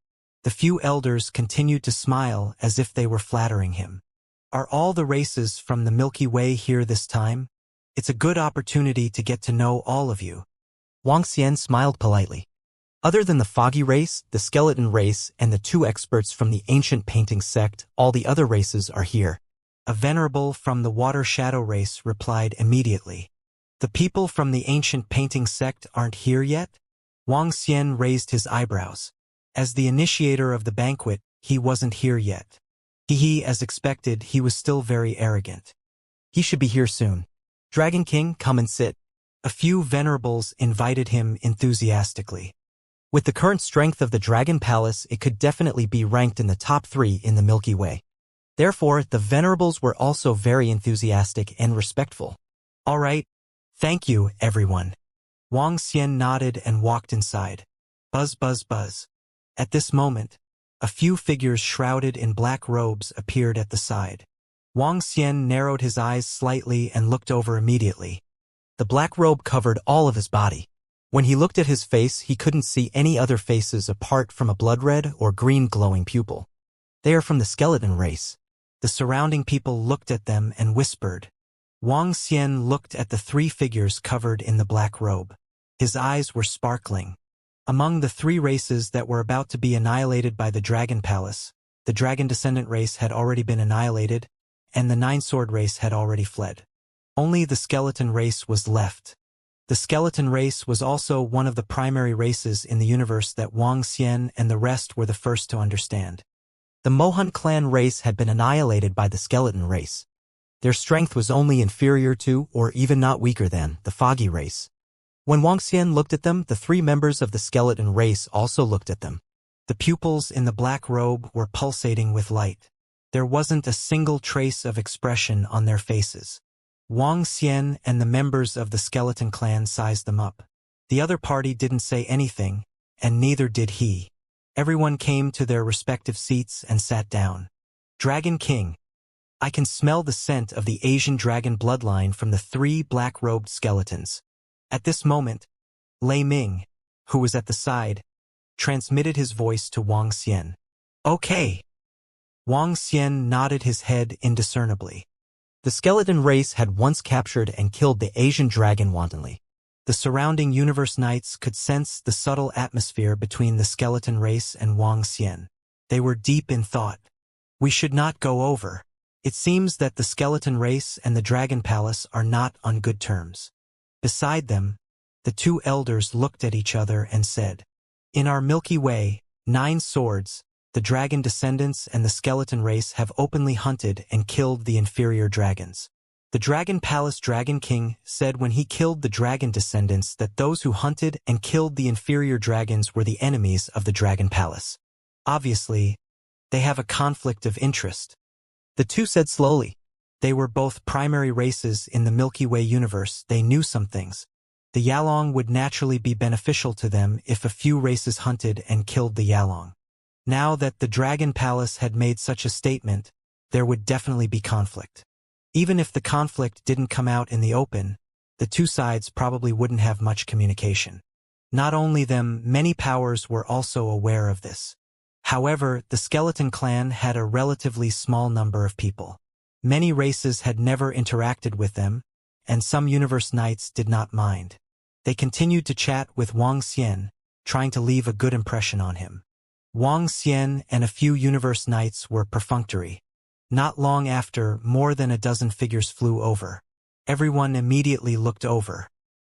The few elders continued to smile as if they were flattering him. Are all the races from the Milky Way here this time? It's a good opportunity to get to know all of you. Wang Xian smiled politely. Other than the Foggy race, the Skeleton race, and the 2 experts from the Ancient Painting sect, all the other races are here. A venerable from the Water Shadow race replied immediately. The people from the Ancient Painting sect aren't here yet? Wang Xian raised his eyebrows. As the initiator of the banquet, he wasn't here yet. As expected, he was still very arrogant. He should be here soon. Dragon King, come and sit. A few venerables invited him enthusiastically. With the current strength of the Dragon Palace, it could definitely be ranked in the top 3 in the Milky Way. Therefore, the venerables were also very enthusiastic and respectful. All right. Thank you, everyone. Wang Xian nodded and walked inside. Buzz, buzz, buzz. At this moment, a few figures shrouded in black robes appeared at the side. Wang Xian narrowed his eyes slightly and looked over immediately. The black robe covered all of his body. When he looked at his face, he couldn't see any other faces apart from a blood red or green glowing pupil. They are from the Skeleton race. The surrounding people looked at them and whispered. Wang Xian looked at the 3 figures covered in the black robe. His eyes were sparkling. Among the 3 races that were about to be annihilated by the Dragon Palace, the Dragon Descendant race had already been annihilated, and the 9-Sword race had already fled. Only the Skeleton race was left. The Skeleton race was also one of the primary races in the universe that Wang Xian and the rest were the first to understand. The Mohun clan race had been annihilated by the Skeleton race. Their strength was only inferior to, or even not weaker than, the Foggy race. When Wang Xian looked at them, the 3 members of the Skeleton race also looked at them. The pupils in the black robe were pulsating with light. There wasn't a single trace of expression on their faces. Wang Xian and the members of the Skeleton clan sized them up. The other party didn't say anything, and neither did he. Everyone came to their respective seats and sat down. Dragon King. I can smell the scent of the Asian dragon bloodline from the 3 black-robed skeletons. At this moment, Lei Ming, who was at the side, transmitted his voice to Wang Xian. Okay. Wang Xian nodded his head indiscernibly. The Skeleton race had once captured and killed the Asian dragon wantonly. The surrounding Universe Knights could sense the subtle atmosphere between the Skeleton race and Wang Xian. They were deep in thought. We should not go over. It seems that the Skeleton race and the Dragon Palace are not on good terms. Beside them, the 2 elders looked at each other and said, In our Milky Way, 9 swords, the dragon descendants and the Skeleton race have openly hunted and killed the inferior dragons. The Dragon Palace Dragon King said when he killed the dragon descendants that those who hunted and killed the inferior dragons were the enemies of the Dragon Palace. Obviously, they have a conflict of interest. The 2 said slowly. They were both primary races in the Milky Way universe. They knew some things. The Yalong would naturally be beneficial to them if a few races hunted and killed the Yalong. Now that the Dragon Palace had made such a statement, there would definitely be conflict. Even if the conflict didn't come out in the open, the 2 sides probably wouldn't have much communication. Not only them, many powers were also aware of this. However, the Skeleton clan had a relatively small number of people. Many races had never interacted with them, and some Universe Knights did not mind. They continued to chat with Wang Xian, trying to leave a good impression on him. Wang Xian and a few Universe Knights were perfunctory. Not long after, more than a dozen figures flew over. Everyone immediately looked over.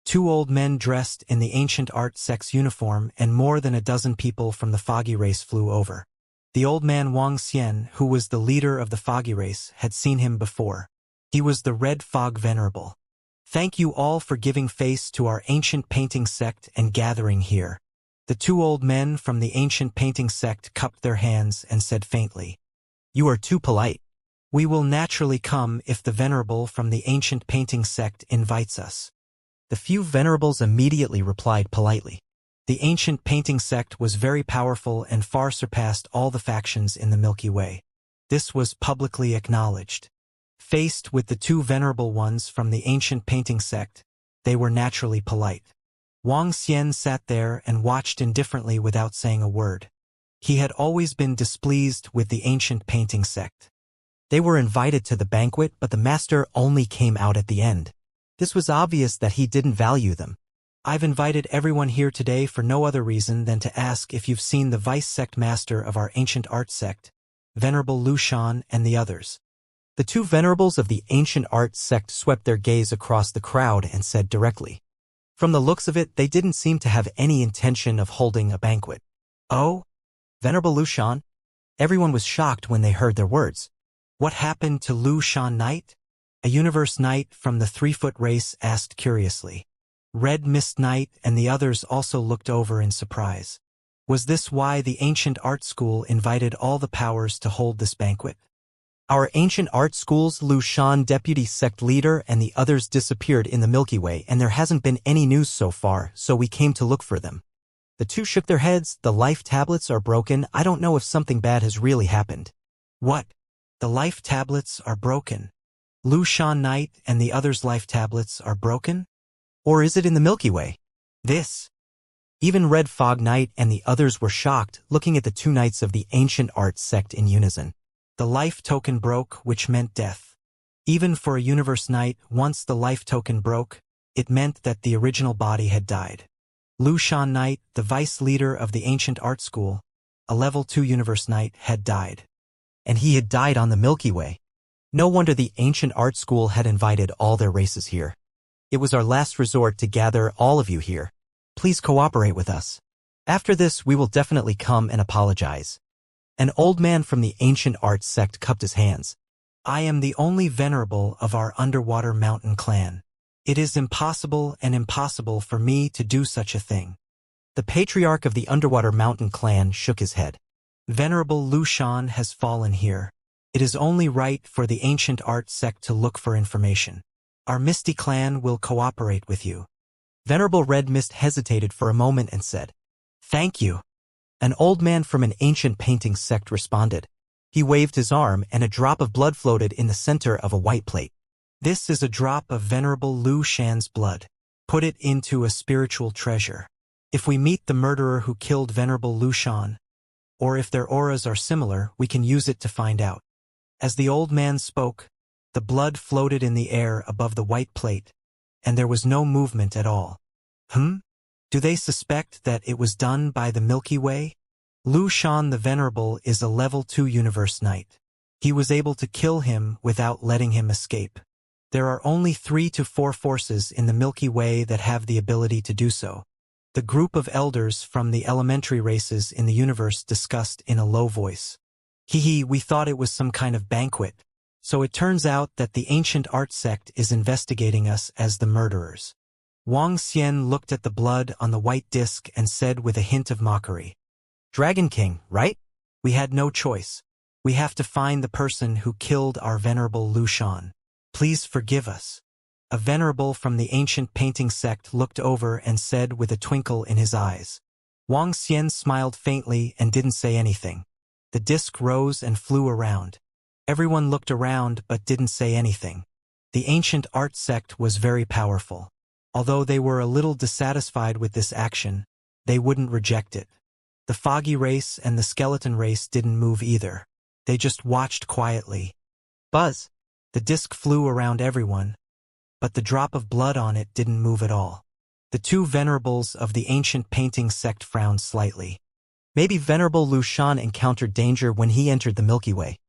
2 old men dressed in the ancient art sect's uniform and more than a dozen people from the Foggy race flew over. The old man Wang Xian, who was the leader of the Foggy race, had seen him before. He was the Red Fog Venerable. Thank you all for giving face to our ancient painting sect and gathering here. The two old men from the ancient painting sect cupped their hands and said faintly, You are too polite. We will naturally come if the venerable from the ancient painting sect invites us. The few venerables immediately replied politely. The ancient painting sect was very powerful and far surpassed all the factions in the Milky Way. This was publicly acknowledged. Faced with the two venerable ones from the ancient painting sect, they were naturally polite. Wang Xian sat there and watched indifferently without saying a word. He had always been displeased with the ancient painting sect. They were invited to the banquet, but the master only came out at the end. This was obvious that he didn't value them. I've invited everyone here today for no other reason than to ask if you've seen the vice sect master of our ancient art sect, Venerable Lu Shan and the others. The two venerables of the ancient art sect swept their gaze across the crowd and said directly. From the looks of it, they didn't seem to have any intention of holding a banquet. Oh? Venerable Lu Shan? Everyone was shocked when they heard their words. What happened to Lu Shan Knight? A universe knight from the 3-foot race asked curiously. Red Mist Knight and the others also looked over in surprise. Was this why the ancient art school invited all the powers to hold this banquet? Our ancient art school's Lu Shan deputy sect leader and the others disappeared in the Milky Way, and there hasn't been any news so far, so we came to look for them. The two shook their heads. The life tablets are broken. I don't know if something bad has really happened. What? The life tablets are broken? Lu Shan Knight and the others' life tablets are broken? Or is it in the Milky Way? This? Even Red Fog Knight and the others were shocked, looking at the two knights of the ancient art sect in unison. The life token broke, which meant death. Even for a universe knight, once the life token broke, it meant that the original body had died. Lu Shan Knight, the vice leader of the ancient art school, a level 2 universe knight, had died. And he had died on the Milky Way. No wonder the ancient art school had invited all their races here. It was our last resort to gather all of you here. Please cooperate with us. After this, we will definitely come and apologize. An old man from the ancient art sect cupped his hands. I am the only venerable of our underwater mountain clan. It is impossible for me to do such a thing. The patriarch of the underwater mountain clan shook his head. Venerable Lu Shan has fallen here. It is only right for the ancient art sect to look for information. Our Misty clan will cooperate with you. Venerable Red Mist hesitated for a moment and said, Thank you. An old man from an ancient painting sect responded. He waved his arm and a drop of blood floated in the center of a white plate. This is a drop of Venerable Lu Shan's blood. Put it into a spiritual treasure. If we meet the murderer who killed Venerable Lu Shan, or if their auras are similar, we can use it to find out. As the old man spoke, the blood floated in the air above the white plate, and there was no movement at all. Do they suspect that it was done by the Milky Way? Lu Shan the Venerable is a level 2 universe knight. He was able to kill him without letting him escape. There are only 3 to 4 forces in the Milky Way that have the ability to do so. The group of elders from the elementary races in the universe discussed in a low voice. We thought it was some kind of banquet. So it turns out that the ancient art sect is investigating us as the murderers. Wang Xian looked at the blood on the white disc and said with a hint of mockery, Dragon King, right? We had no choice. We have to find the person who killed our venerable Lu Shan. Please forgive us. A venerable from the ancient painting sect looked over and said with a twinkle in his eyes. Wang Xian smiled faintly and didn't say anything. The disc rose and flew around. Everyone looked around but didn't say anything. The ancient art sect was very powerful. Although they were a little dissatisfied with this action, they wouldn't reject it. The foggy race and the skeleton race didn't move either. They just watched quietly. Buzz! The disc flew around everyone, but the drop of blood on it didn't move at all. The two venerables of the ancient painting sect frowned slightly. Maybe Venerable Lu Shan encountered danger when he entered the Milky Way.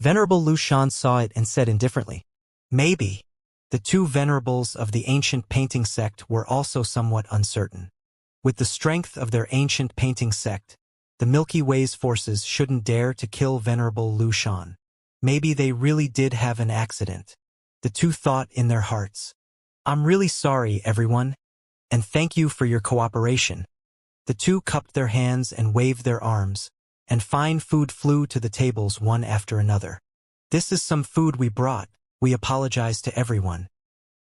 Venerable Lu Shan saw it and said indifferently, Maybe. The two venerables of the ancient painting sect were also somewhat uncertain. With the strength of their ancient painting sect, the Milky Way's forces shouldn't dare to kill Venerable Lu Shan. Maybe they really did have an accident. The two thought in their hearts. I'm really sorry, everyone, and thank you for your cooperation. The two cupped their hands and waved their arms, and fine food flew to the tables one after another. This is some food we brought. We apologize to everyone.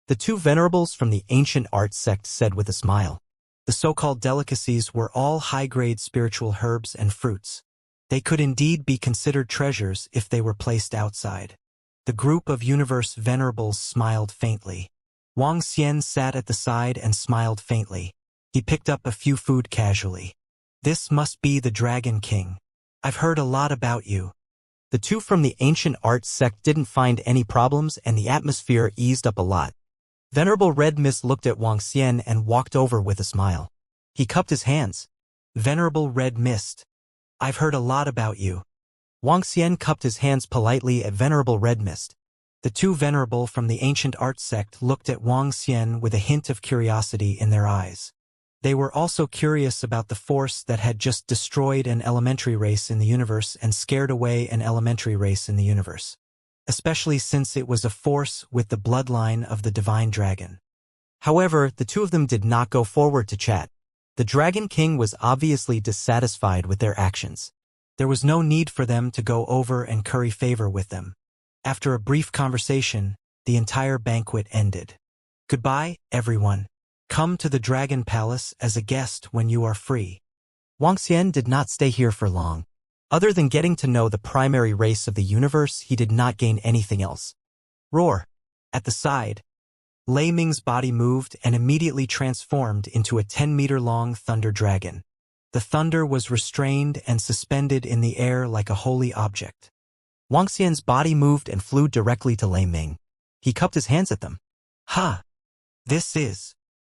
The two venerables from the ancient art sect said with a smile. The so-called delicacies were all high-grade spiritual herbs and fruits. They could indeed be considered treasures if they were placed outside. The group of universe venerables smiled faintly. Wang Xian sat at the side and smiled faintly. He picked up a few food casually. This must be the Dragon King. I've heard a lot about you. The two from the ancient art sect didn't find any problems and the atmosphere eased up a lot. Venerable Red Mist looked at Wang Xian and walked over with a smile. He cupped his hands. Venerable Red Mist. I've heard a lot about you. Wang Xian cupped his hands politely at Venerable Red Mist. The two venerable from the ancient art sect looked at Wang Xian with a hint of curiosity in their eyes. They were also curious about the force that had just destroyed an elementary race in the universe and scared away an elementary race in the universe, especially since it was a force with the bloodline of the divine dragon. However, the two of them did not go forward to chat. The Dragon King was obviously dissatisfied with their actions. There was no need for them to go over and curry favor with them. After a brief conversation, the entire banquet ended. Goodbye, everyone. Come to the Dragon Palace as a guest when you are free. Wang Xian did not stay here for long. Other than getting to know the primary race of the universe, he did not gain anything else. Roar! At the side, Lei Ming's body moved and immediately transformed into a 10-meter-long thunder dragon. The thunder was restrained and suspended in the air like a holy object. Wang Xian's body moved and flew directly to Lei Ming. He cupped his hands at them. Ha! This is...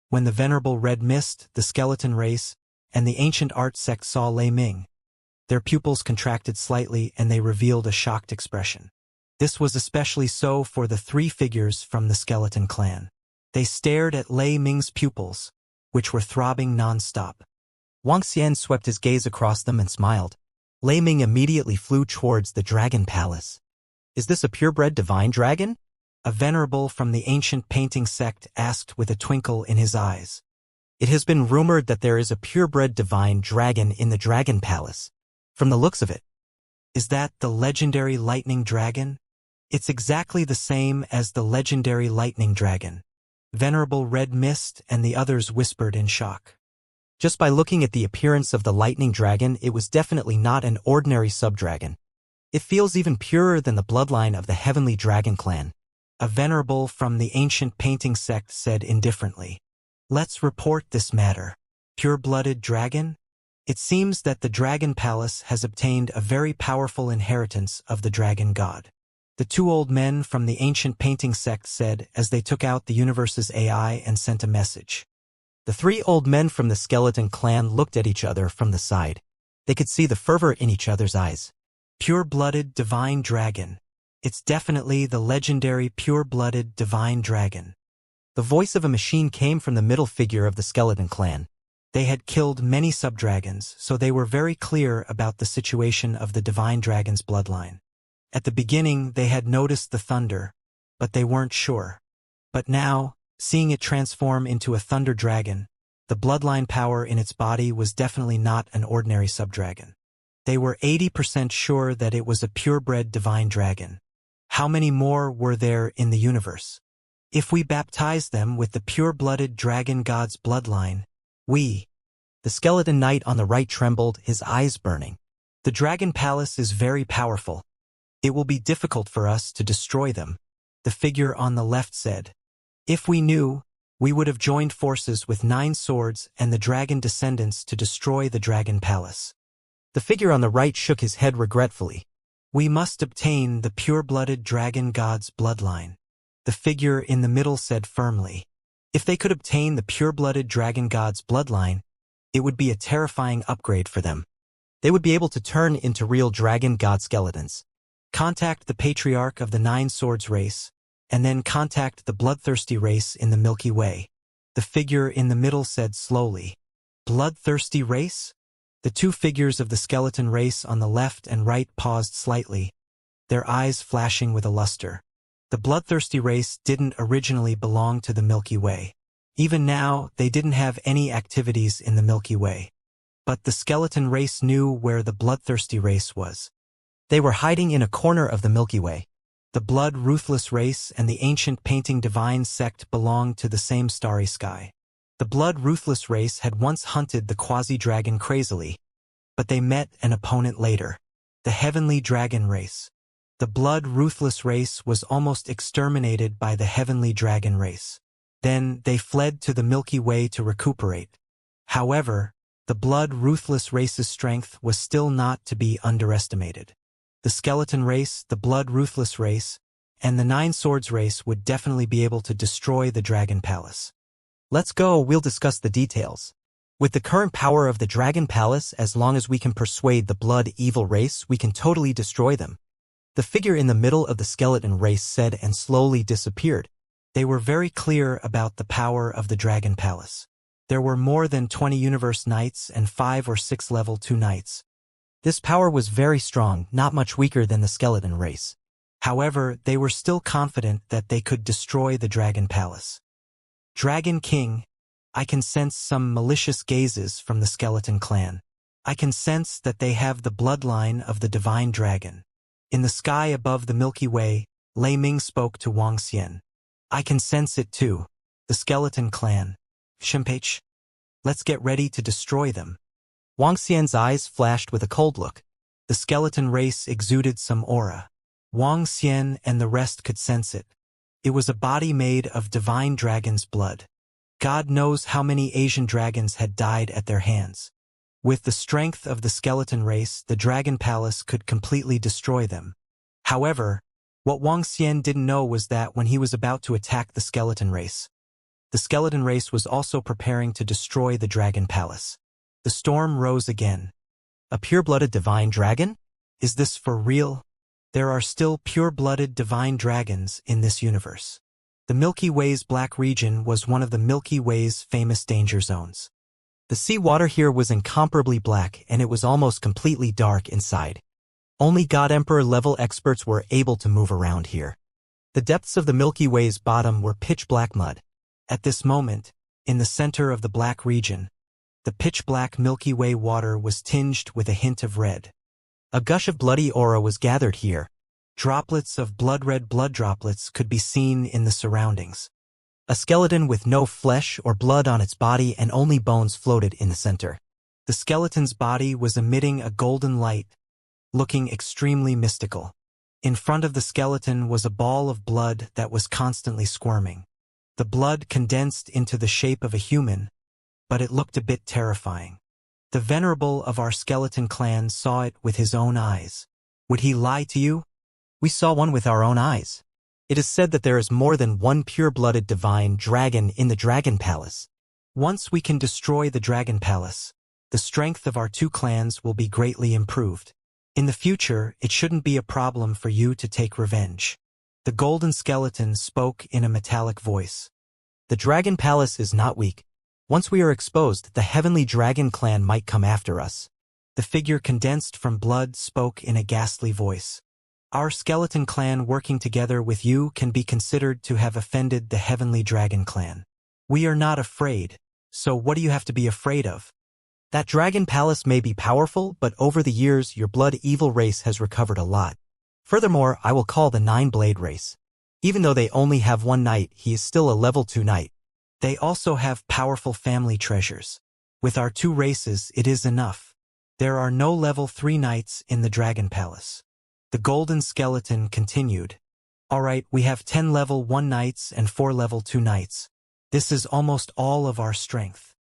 When the Venerable Red Mist, the skeleton race, and the ancient art sect saw Lei Ming, their pupils contracted slightly and they revealed a shocked expression. This was especially so for the three figures from the skeleton clan. They stared at Lei Ming's pupils, which were throbbing non-stop. Wang Xian swept his gaze across them and smiled. Lei Ming immediately flew towards the Dragon Palace. Is this a purebred divine dragon? A venerable from the ancient painting sect asked with a twinkle in his eyes. It has been rumored that there is a purebred divine dragon in the Dragon Palace. From the looks of it. Is that the legendary lightning dragon? It's exactly the same as the legendary lightning dragon. Venerable Red Mist and the others whispered in shock. Just by looking at the appearance of the lightning dragon, it was definitely not an ordinary subdragon. It feels even purer than the bloodline of the heavenly dragon clan. A venerable from the ancient painting sect said indifferently. Let's report this matter. Pure-blooded dragon? It seems that the Dragon Palace has obtained a very powerful inheritance of the dragon god. The two old men from the ancient painting sect said as they took out the universe's AI and sent a message. The three old men from the skeleton clan looked at each other from the side. They could see the fervor in each other's eyes. Pure-blooded divine dragon. It's definitely the legendary pure-blooded divine dragon. The voice of a machine came from the middle figure of the skeleton clan. They had killed many subdragons, so they were very clear about the situation of the divine dragon's bloodline. At the beginning, they had noticed the thunder, but they weren't sure. But now, seeing it transform into a thunder dragon, the bloodline power in its body was definitely not an ordinary subdragon. They were 80% sure that it was a purebred divine dragon. How many more were there in the universe? If we baptize them with the pure-blooded dragon god's bloodline, the skeleton knight on the right trembled, his eyes burning. The Dragon Palace is very powerful. It will be difficult for us to destroy them, the figure on the left said. If we knew, we would have joined forces with 9 swords and the dragon descendants to destroy the Dragon Palace. The figure on the right shook his head regretfully. We must obtain the pure-blooded dragon god's bloodline, the figure in the middle said firmly. If they could obtain the pure-blooded dragon god's bloodline, it would be a terrifying upgrade for them. They would be able to turn into real dragon god skeletons. Contact the patriarch of the 9 swords race, and then contact the bloodthirsty race in the Milky Way. The figure in the middle said slowly. Bloodthirsty race? The two figures of the skeleton race on the left and right paused slightly, their eyes flashing with a luster. The bloodthirsty race didn't originally belong to the Milky Way. Even now, they didn't have any activities in the Milky Way. But the skeleton race knew where the bloodthirsty race was. They were hiding in a corner of the Milky Way. The blood-ruthless race and the ancient painting divine sect belonged to the same starry sky. The blood-ruthless race had once hunted the quasi-dragon crazily, but they met an opponent later, the heavenly dragon race. The blood-ruthless race was almost exterminated by the heavenly dragon race. Then they fled to the Milky Way to recuperate. However, the blood-ruthless race's strength was still not to be underestimated. The skeleton race, the blood-ruthless race, and the Nine Swords race would definitely be able to destroy the Dragon Palace. Let's go, we'll discuss the details. With the current power of the Dragon Palace, as long as we can persuade the blood-evil race, we can totally destroy them. The figure in the middle of the skeleton race said and slowly disappeared. They were very clear about the power of the Dragon Palace. There were more than 20 Universe Knights and 5 or 6 Level 2 Knights. This power was very strong, not much weaker than the skeleton race. However, they were still confident that they could destroy the Dragon Palace. Dragon King, I can sense some malicious gazes from the skeleton clan. I can sense that they have the bloodline of the divine dragon. In the sky above the Milky Way, Lei Ming spoke to Wang Xian. I can sense it too. The skeleton clan. Shimpach. Let's get ready to destroy them. Wang Xian's eyes flashed with a cold look. The skeleton race exuded some aura. Wang Xian and the rest could sense it. It was a body made of divine dragon's blood. God knows how many Asian dragons had died at their hands. With the strength of the skeleton race, the Dragon Palace could completely destroy them. However, what Wang Xian didn't know was that when he was about to attack the skeleton race, the skeleton race was also preparing to destroy the Dragon Palace. The storm rose again. A pure-blooded divine dragon? Is this for real? There are still pure-blooded divine dragons in this universe. The Milky Way's black region was one of the Milky Way's famous danger zones. The seawater here was incomparably black, and it was almost completely dark inside. Only God Emperor level experts were able to move around here. The depths of the Milky Way's bottom were pitch-black mud. At this moment, in the center of the black region, the pitch-black Milky Way water was tinged with a hint of red. A gush of bloody aura was gathered here. Droplets of blood-red blood droplets could be seen in the surroundings. A skeleton with no flesh or blood on its body and only bones floated in the center. The skeleton's body was emitting a golden light, looking extremely mystical. In front of the skeleton was a ball of blood that was constantly squirming. The blood condensed into the shape of a human, but it looked a bit terrifying. The venerable of our skeleton clan saw it with his own eyes. Would he lie to you? We saw one with our own eyes. It is said that there is more than one pure-blooded divine dragon in the Dragon Palace. Once we can destroy the Dragon Palace, the strength of our two clans will be greatly improved. In the future, it shouldn't be a problem for you to take revenge. The golden skeleton spoke in a metallic voice. The Dragon Palace is not weak. Once we are exposed, the heavenly dragon clan might come after us. The figure condensed from blood spoke in a ghastly voice. Our skeleton clan working together with you can be considered to have offended the heavenly dragon clan. We are not afraid, so what do you have to be afraid of? That Dragon Palace may be powerful, but over the years your blood-evil race has recovered a lot. Furthermore, I will call the Nine-Blade race. Even though they only have one knight, he is still a level 2 knight. They also have powerful family treasures. With our two races, it is enough. There are no level 3 knights in the Dragon Palace. The golden skeleton continued. Alright, we have 10 level 1 knights and 4 level 2 knights. This is almost all of our strength.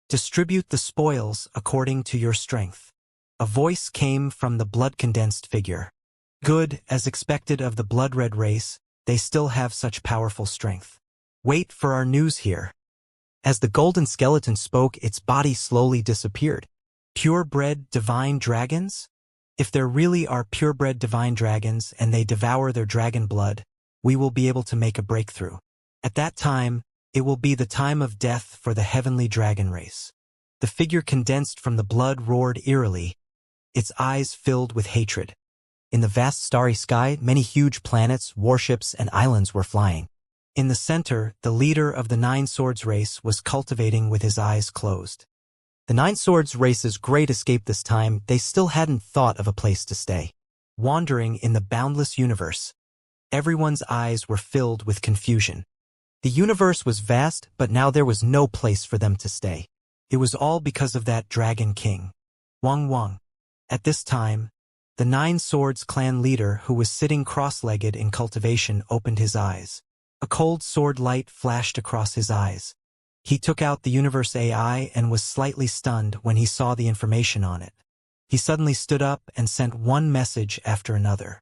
Distribute the spoils according to your strength. A voice came from the blood-condensed figure. Good, as expected of the blood-red race, they still have such powerful strength. Wait for our news here. As the golden skeleton spoke, its body slowly disappeared. Purebred divine dragons? If there really are purebred divine dragons and they devour their dragon blood, we will be able to make a breakthrough. At that time, it will be the time of death for the heavenly dragon race. The figure condensed from the blood roared eerily, its eyes filled with hatred. In the vast starry sky, many huge planets, warships, and islands were flying. In the center, the leader of the Nine Swords race was cultivating with his eyes closed. The Nine Swords race's great escape this time, they still hadn't thought of a place to stay. Wandering in the boundless universe, everyone's eyes were filled with confusion. The universe was vast, but now there was no place for them to stay. It was all because of that Dragon King, Wang. At this time, the Nine Swords clan leader who was sitting cross-legged in cultivation opened his eyes. A cold sword light flashed across his eyes. He took out the universe AI and was slightly stunned when he saw the information on it. He suddenly stood up and sent one message after another.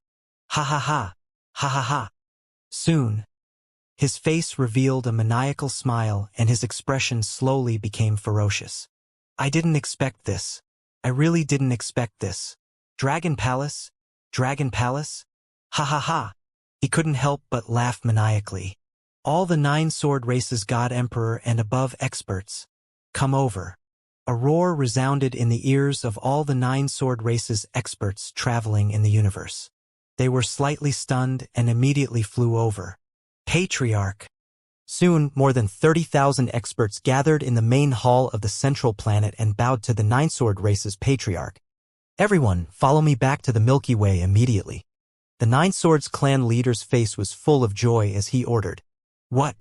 Ha ha ha, ha ha ha. Soon, his face revealed a maniacal smile and his expression slowly became ferocious. I didn't expect this. I really didn't expect this. Dragon Palace? Dragon Palace? Ha ha ha. He couldn't help but laugh maniacally. All the Nine Sword race's God Emperor and above experts, come over. A roar resounded in the ears of all the Nine Sword race's experts traveling in the universe. They were slightly stunned and immediately flew over. Patriarch. Soon, more than 30,000 experts gathered in the main hall of the central planet and bowed to the Nine Sword race's patriarch. Everyone, follow me back to the Milky Way immediately. The Nine Swords clan leader's face was full of joy as he ordered. What?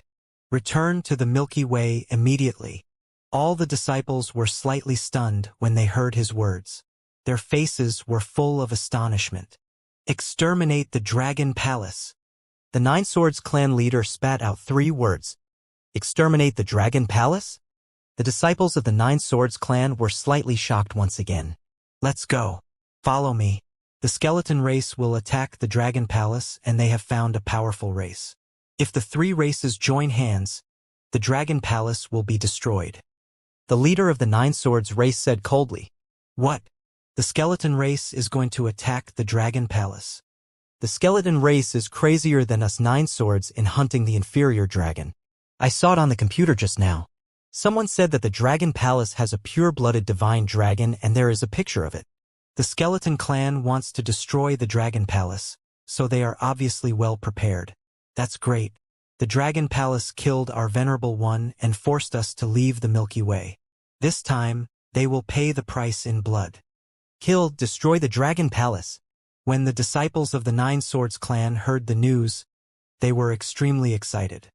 Return to the Milky Way immediately. All the disciples were slightly stunned when they heard his words. Their faces were full of astonishment. Exterminate the Dragon Palace. The Nine Swords clan leader spat out 3 words. Exterminate the Dragon Palace? The disciples of the Nine Swords clan were slightly shocked once again. Let's go. Follow me. The skeleton race will attack the Dragon Palace and they have found a powerful race. If the 3 races join hands, the Dragon Palace will be destroyed. The leader of the Nine Swords race said coldly. What? The skeleton race is going to attack the Dragon Palace. The skeleton race is crazier than us Nine Swords in hunting the inferior dragon. I saw it on the computer just now. Someone said that the Dragon Palace has a pure-blooded divine dragon and there is a picture of it. The skeleton clan wants to destroy the Dragon Palace, so they are obviously well prepared. That's great. The Dragon Palace killed our venerable one and forced us to leave the Milky Way. This time, they will pay the price in blood. Kill, destroy the Dragon Palace. When the disciples of the Nine Swords clan heard the news, they were extremely excited.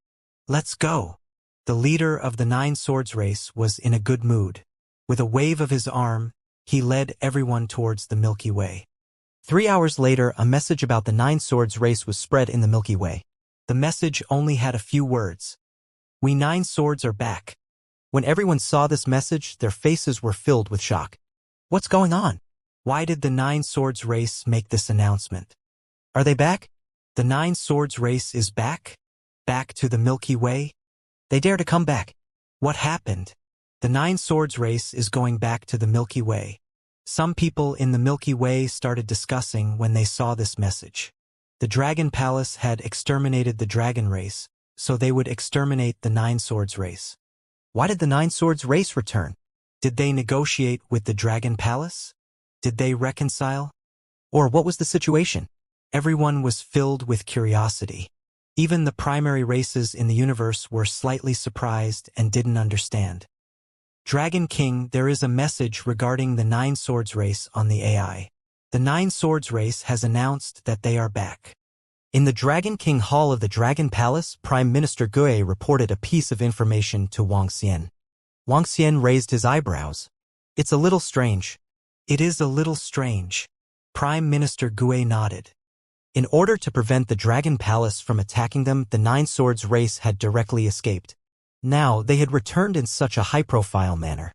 Let's go. The leader of the Nine Swords race was in a good mood. With a wave of his arm, he led everyone towards the Milky Way. 3 hours later, a message about the Nine Swords race was spread in the Milky Way. The message only had a few words. We Nine Swords are back. When everyone saw this message, their faces were filled with shock. What's going on? Why did the Nine Swords race make this announcement? Are they back? The Nine Swords race is back? Back to the Milky Way? They dare to come back. What happened? The Nine Swords race is going back to the Milky Way. Some people in the Milky Way started discussing when they saw this message. The Dragon Palace had exterminated the dragon race, so they would exterminate the Nine Swords race. Why did the Nine Swords race return? Did they negotiate with the Dragon Palace? Did they reconcile? Or what was the situation? Everyone was filled with curiosity. Even the primary races in the universe were slightly surprised and didn't understand. Dragon King, there is a message regarding the Nine Swords race on the AI. The Nine Swords race has announced that they are back. In the Dragon King Hall of the Dragon Palace, Prime Minister Gui reported a piece of information to Wang Xian. Wang Xian raised his eyebrows. It's a little strange. It is a little strange. Prime Minister Gui nodded. In order to prevent the Dragon Palace from attacking them, the Nine Swords race had directly escaped. Now, they had returned in such a high-profile manner.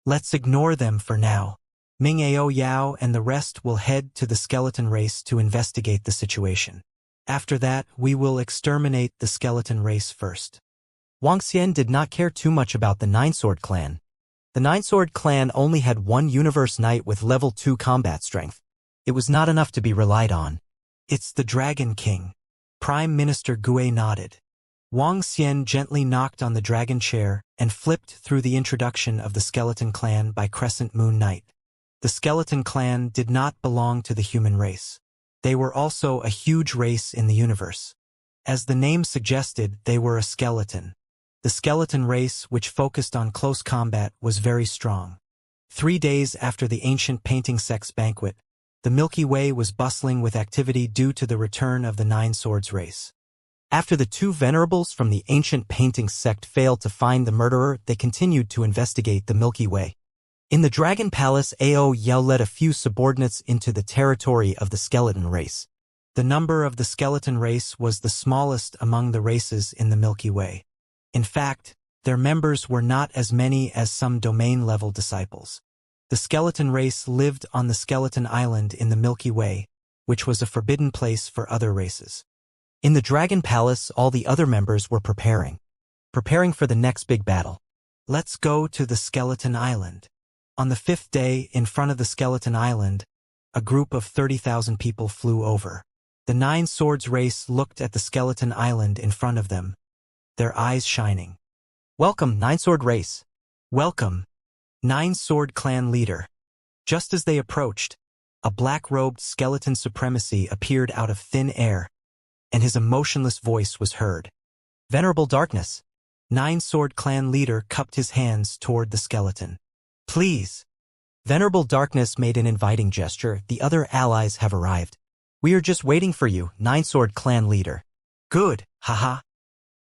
Let's ignore them for now. Ming Ao Yao and the rest will head to the skeleton race to investigate the situation. After that, we will exterminate the skeleton race first. Wang Xian did not care too much about the Nine Sword clan. The Nine Sword clan only had one Universe Knight with level 2 combat strength. It was not enough to be relied on. It's the Dragon King. Prime Minister Gui nodded. Wang Xian gently knocked on the dragon chair and flipped through the introduction of the Skeleton Clan by Crescent Moon Knight. The Skeleton Clan did not belong to the human race. They were also a huge race in the universe. As the name suggested, they were a skeleton. The skeleton race, which focused on close combat, was very strong. 3 days after the ancient painting sect's banquet, the Milky Way was bustling with activity due to the return of the Nine Swords race. After the two venerables from the ancient painting sect failed to find the murderer, they continued to investigate the Milky Way. In the Dragon Palace, Ao Yao led a few subordinates into the territory of the skeleton race. The number of the skeleton race was the smallest among the races in the Milky Way. In fact, their members were not as many as some domain-level disciples. The skeleton race lived on the Skeleton Island in the Milky Way, which was a forbidden place for other races. In the Dragon Palace, all the other members were preparing for the next big battle. Let's go to the Skeleton Island. On the 5th day, in front of the Skeleton Island, a group of 30,000 people flew over. The Nine Swords race looked at the Skeleton Island in front of them, their eyes shining. Welcome, Nine Sword race. Welcome, Nine Sword clan leader. Just as they approached, a black-robed skeleton supremacy appeared out of thin air, and his emotionless voice was heard. Venerable Darkness. Nine Sword clan leader cupped his hands toward the skeleton. Please. Venerable Darkness made an inviting gesture. The other allies have arrived. We are just waiting for you, Nine Sword clan leader. Good, haha.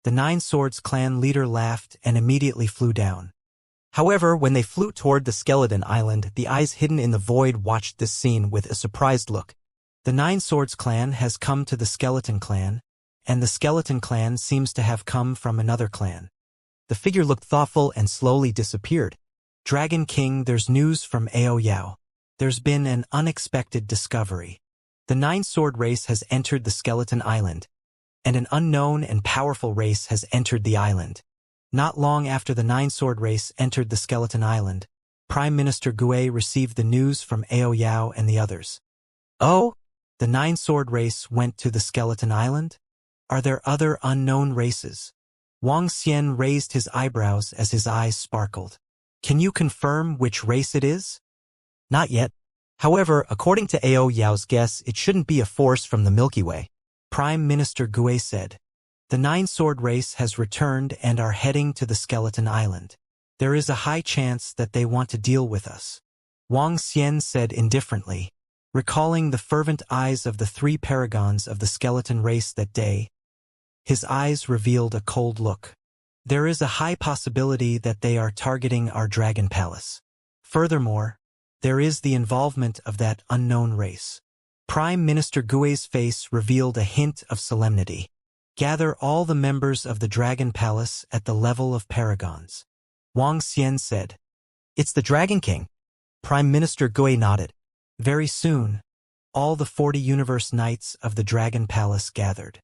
The Nine Swords clan leader laughed and immediately flew down. However, when they flew toward the Skeleton Island, the eyes hidden in the void watched this scene with a surprised look. The Nine Swords clan has come to the Skeleton clan, and the Skeleton clan seems to have come from another clan. The figure looked thoughtful and slowly disappeared. Dragon King, there's news from Ao Yao. There's been an unexpected discovery. The Nine Sword race has entered the Skeleton Island, and an unknown and powerful race has entered the island. Not long after the Nine Sword race entered the Skeleton Island, Prime Minister Gue received the news from Ao Yao and the others. Oh? The Nine Sword race went to the Skeleton Island? Are there other unknown races? Wang Xian raised his eyebrows as his eyes sparkled. Can you confirm which race it is? Not yet. However, according to Ao Yao's guess, it shouldn't be a force from the Milky Way. Prime Minister Gue said. The Nine Sword race has returned and are heading to the Skeleton Island. There is a high chance that they want to deal with us. Wang Xian said indifferently, recalling the fervent eyes of the 3 paragons of the skeleton race that day. His eyes revealed a cold look. There is a high possibility that they are targeting our Dragon Palace. Furthermore, there is the involvement of that unknown race. Prime Minister Gue's face revealed a hint of solemnity. Gather all the members of the Dragon Palace at the level of paragons. Wang Xian said. It's the Dragon King. Prime Minister Gue nodded. Very soon, all the 40 Universe Knights of the Dragon Palace gathered.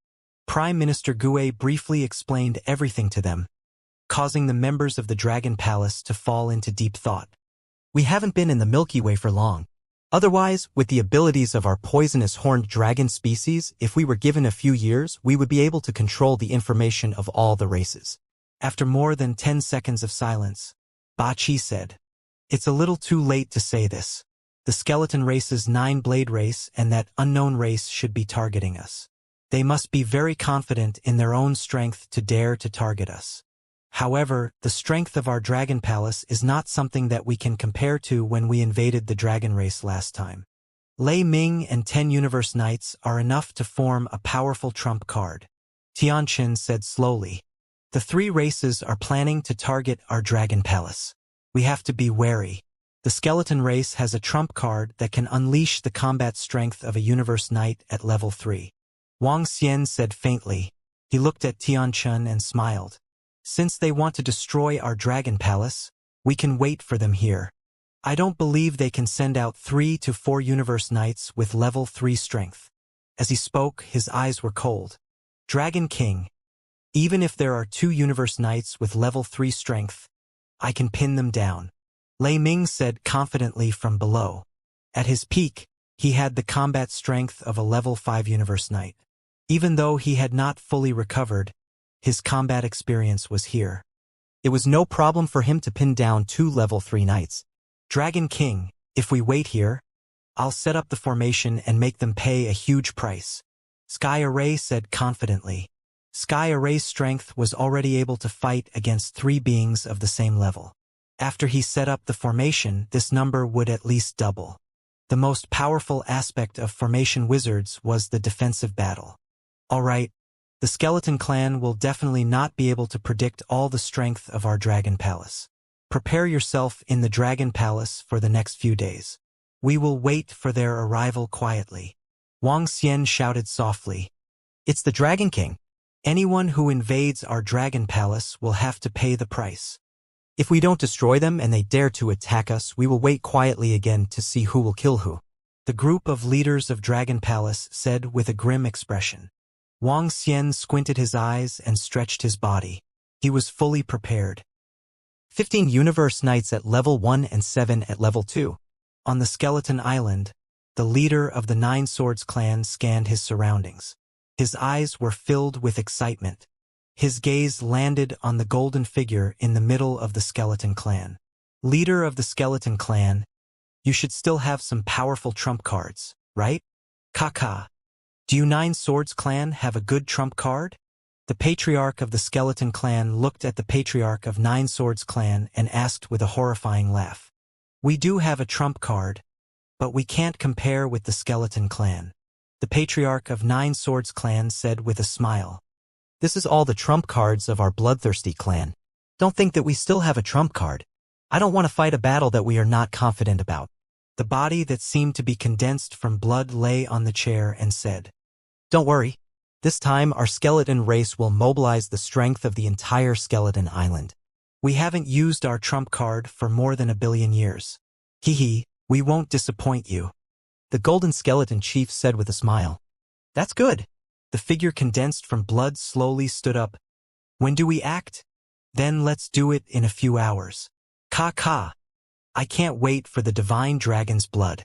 Prime Minister Gue briefly explained everything to them, causing the members of the Dragon Palace to fall into deep thought. We haven't been in the Milky Way for long. Otherwise, with the abilities of our poisonous horned dragon species, if we were given a few years, we would be able to control the information of all the races. After more than 10 seconds of silence, Ba Qi said, It's a little too late to say this. The skeleton race's 9-blade race and that unknown race should be targeting us. They must be very confident in their own strength to dare to target us. However, the strength of our Dragon Palace is not something that we can compare to when we invaded the dragon race last time. Lei Ming and 10 Universe Knights are enough to form a powerful trump card. Tianqin said slowly. The 3 races are planning to target our Dragon Palace. We have to be wary. The skeleton race has a trump card that can unleash the combat strength of a Universe Knight at level 3. Wang Xian said faintly. He looked at Tianqin and smiled. Since they want to destroy our Dragon Palace, we can wait for them here. I don't believe they can send out 3 to 4 Universe Knights with level 3 strength. As he spoke, his eyes were cold. Dragon King, even if there are 2 Universe Knights with level 3 strength, I can pin them down. Lei Ming said confidently from below. At his peak, he had the combat strength of a level 5 Universe Knight. Even though he had not fully recovered, his combat experience was here. It was no problem for him to pin down 2 level 3 knights. Dragon King, if we wait here, I'll set up the formation and make them pay a huge price. Sky Array said confidently. Sky Array's strength was already able to fight against 3 beings of the same level. After he set up the formation, this number would at least double. The most powerful aspect of formation wizards was the defensive battle. Alright, the Skeleton Clan will definitely not be able to predict all the strength of our Dragon Palace. Prepare yourself in the Dragon Palace for the next few days. We will wait for their arrival quietly. Wang Xian shouted softly. It's the Dragon King. Anyone who invades our Dragon Palace will have to pay the price. If we don't destroy them and they dare to attack us, we will wait quietly again to see who will kill who. The group of leaders of Dragon Palace said with a grim expression. Wang Xian squinted his eyes and stretched his body. He was fully prepared. 15 Universe Knights at level 1 and 7 at level 2. On the Skeleton Island, the leader of the Nine Swords clan scanned his surroundings. His eyes were filled with excitement. His gaze landed on the golden figure in the middle of the Skeleton Clan. Leader of the Skeleton Clan, you should still have some powerful trump cards, right? Kaka. Do you Nine Swords Clan have a good trump card? The Patriarch of the Skeleton Clan looked at the Patriarch of Nine Swords Clan and asked with a horrifying laugh. We do have a trump card, but we can't compare with the Skeleton Clan. The Patriarch of Nine Swords Clan said with a smile. This is all the trump cards of our bloodthirsty clan. Don't think that we still have a trump card. I don't want to fight a battle that we are not confident about. The body that seemed to be condensed from blood lay on the chair and said, Don't worry. This time our skeleton race will mobilize the strength of the entire Skeleton Island. We haven't used our trump card for more than 1 billion years. Hee, we won't disappoint you. The Golden Skeleton Chief said with a smile. That's good. The figure condensed from blood slowly stood up. When do we act? Then let's do it in a few hours. Ka. I can't wait for the divine dragon's blood.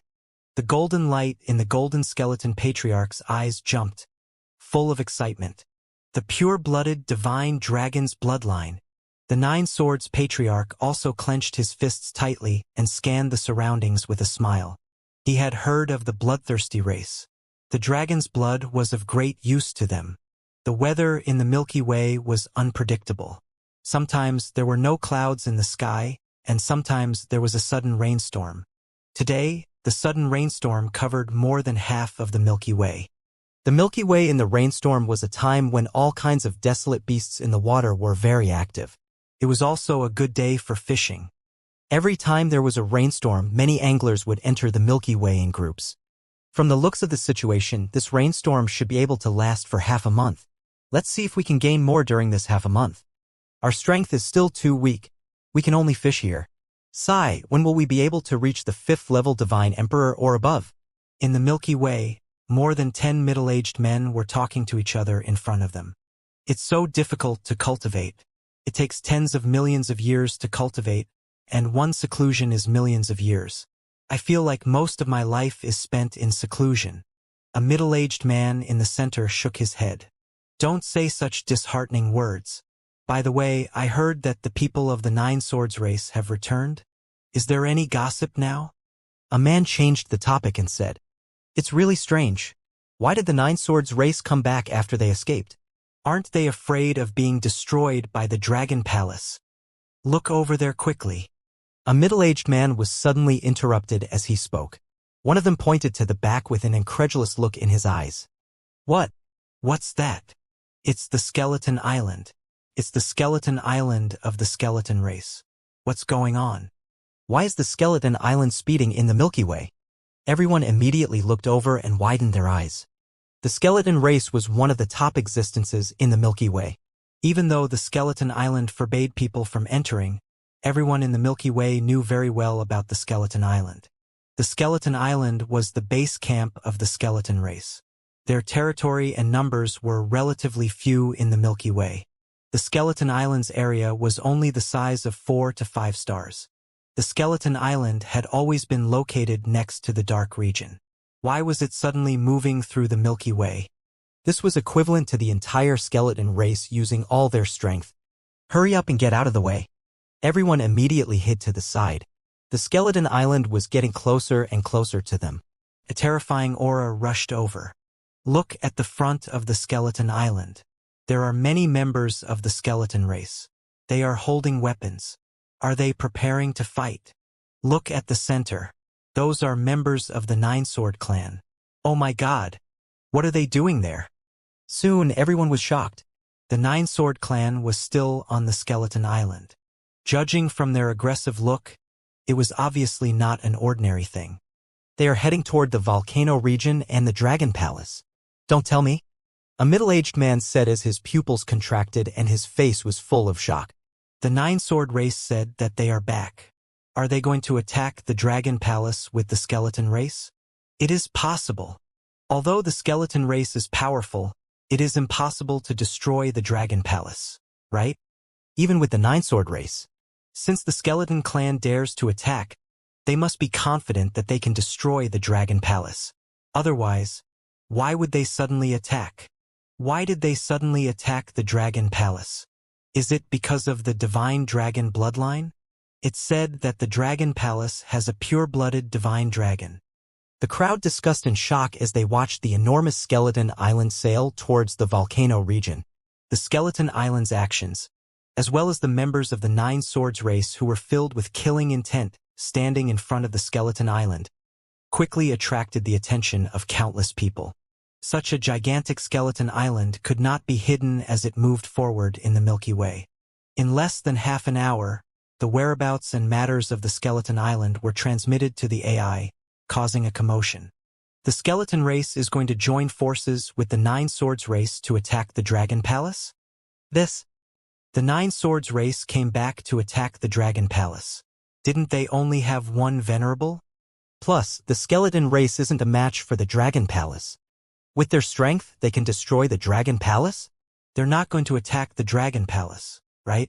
The golden light in the Golden Skeleton Patriarch's eyes jumped, full of excitement. The pure-blooded divine dragon's bloodline. The Nine Swords Patriarch also clenched his fists tightly and scanned the surroundings with a smile. He had heard of the bloodthirsty race. The dragon's blood was of great use to them. The weather in the Milky Way was unpredictable. Sometimes there were no clouds in the sky, and sometimes there was a sudden rainstorm. Today, the sudden rainstorm covered more than half of the Milky Way. The Milky Way in the rainstorm was a time when all kinds of desolate beasts in the water were very active. It was also a good day for fishing. Every time there was a rainstorm, many anglers would enter the Milky Way in groups. From the looks of the situation, this rainstorm should be able to last for half a month. Let's see if we can gain more during this half a month. Our strength is still too weak. We can only fish here. Sai, when will we be able to reach the 5th level Divine Emperor or above? In the Milky Way, more than 10 middle-aged men were talking to each other in front of them. It's so difficult to cultivate. It takes tens of millions of years to cultivate, and one seclusion is millions of years. I feel like most of my life is spent in seclusion. A middle-aged man in the center shook his head. Don't say such disheartening words. By the way, I heard that the people of the Nine Swords race have returned. Is there any gossip now? A man changed the topic and said, It's really strange. Why did the Nine Swords race come back after they escaped? Aren't they afraid of being destroyed by the Dragon Palace? Look over there quickly. A middle-aged man was suddenly interrupted as he spoke. One of them pointed to the back with an incredulous look in his eyes. What's that? It's the Skeleton Island. It's the Skeleton Island of the skeleton race. What's going on? Why is the Skeleton Island speeding in the Milky Way? Everyone immediately looked over and widened their eyes. The skeleton race was one of the top existences in the Milky Way. Even though the Skeleton Island forbade people from entering, everyone in the Milky Way knew very well about the Skeleton Island. The Skeleton Island was the base camp of the skeleton race. Their territory and numbers were relatively few in the Milky Way. The Skeleton Island's area was only the size of 4 to 5 stars. The Skeleton Island had always been located next to the dark region. Why was it suddenly moving through the Milky Way? This was equivalent to the entire skeleton race using all their strength. Hurry up and get out of the way. Everyone immediately hid to the side. The Skeleton Island was getting closer and closer to them. A terrifying aura rushed over. Look at the front of the skeleton island. There are many members of the skeleton race. They are holding weapons. Are they preparing to fight? Look at the center. Those are members of the Nine-Sword clan. Oh my god! What are they doing there? Soon everyone was shocked. The Nine-Sword clan was still on the skeleton island. Judging from their aggressive look, it was obviously not an ordinary thing. They are heading toward the volcano region and the Dragon Palace. Don't tell me. A middle-aged man said as his pupils contracted and his face was full of shock. The Nine-Sword race said that they are back. Are they going to attack the Dragon Palace with the skeleton race? It is possible. Although the skeleton race is powerful, it is impossible to destroy the Dragon Palace, right? Even with the Nine-Sword race. Since the skeleton clan dares to attack, they must be confident that they can destroy the Dragon Palace. Otherwise, why would they suddenly attack? Why did they suddenly attack the Dragon Palace? Is it because of the divine dragon bloodline? It's said that the Dragon Palace has a pure-blooded divine dragon. The crowd discussed in shock as they watched the enormous skeleton island sail towards the volcano region. The skeleton island's actions, as well as the members of the Nine Swords race who were filled with killing intent, standing in front of the skeleton island, quickly attracted the attention of countless people. Such a gigantic skeleton island could not be hidden as it moved forward in the Milky Way. In less than half an hour, the whereabouts and matters of the skeleton island were transmitted to the AI, causing a commotion. The skeleton race is going to join forces with the Nine Swords race to attack the Dragon Palace? The Nine Swords race came back to attack the Dragon Palace. Didn't they only have one venerable? Plus, the skeleton race isn't a match for the Dragon Palace. With their strength, they can destroy the Dragon Palace? They're not going to attack the Dragon Palace, right?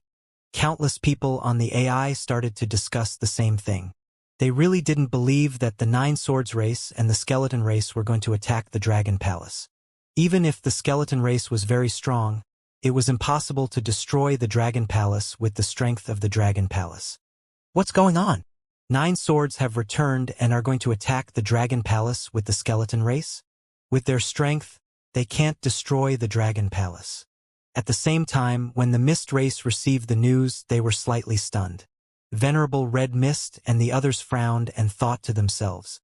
Countless people on the AI started to discuss the same thing. They really didn't believe that the Nine Swords race and the skeleton race were going to attack the Dragon Palace. Even if the skeleton race was very strong, it was impossible to destroy the Dragon Palace with the strength of the Dragon Palace. What's going on? Nine Swords have returned and are going to attack the Dragon Palace with the skeleton race? With their strength, they can't destroy the Dragon Palace. At the same time, when the Mist race received the news, they were slightly stunned. Venerable Red Mist and the others frowned and thought to themselves.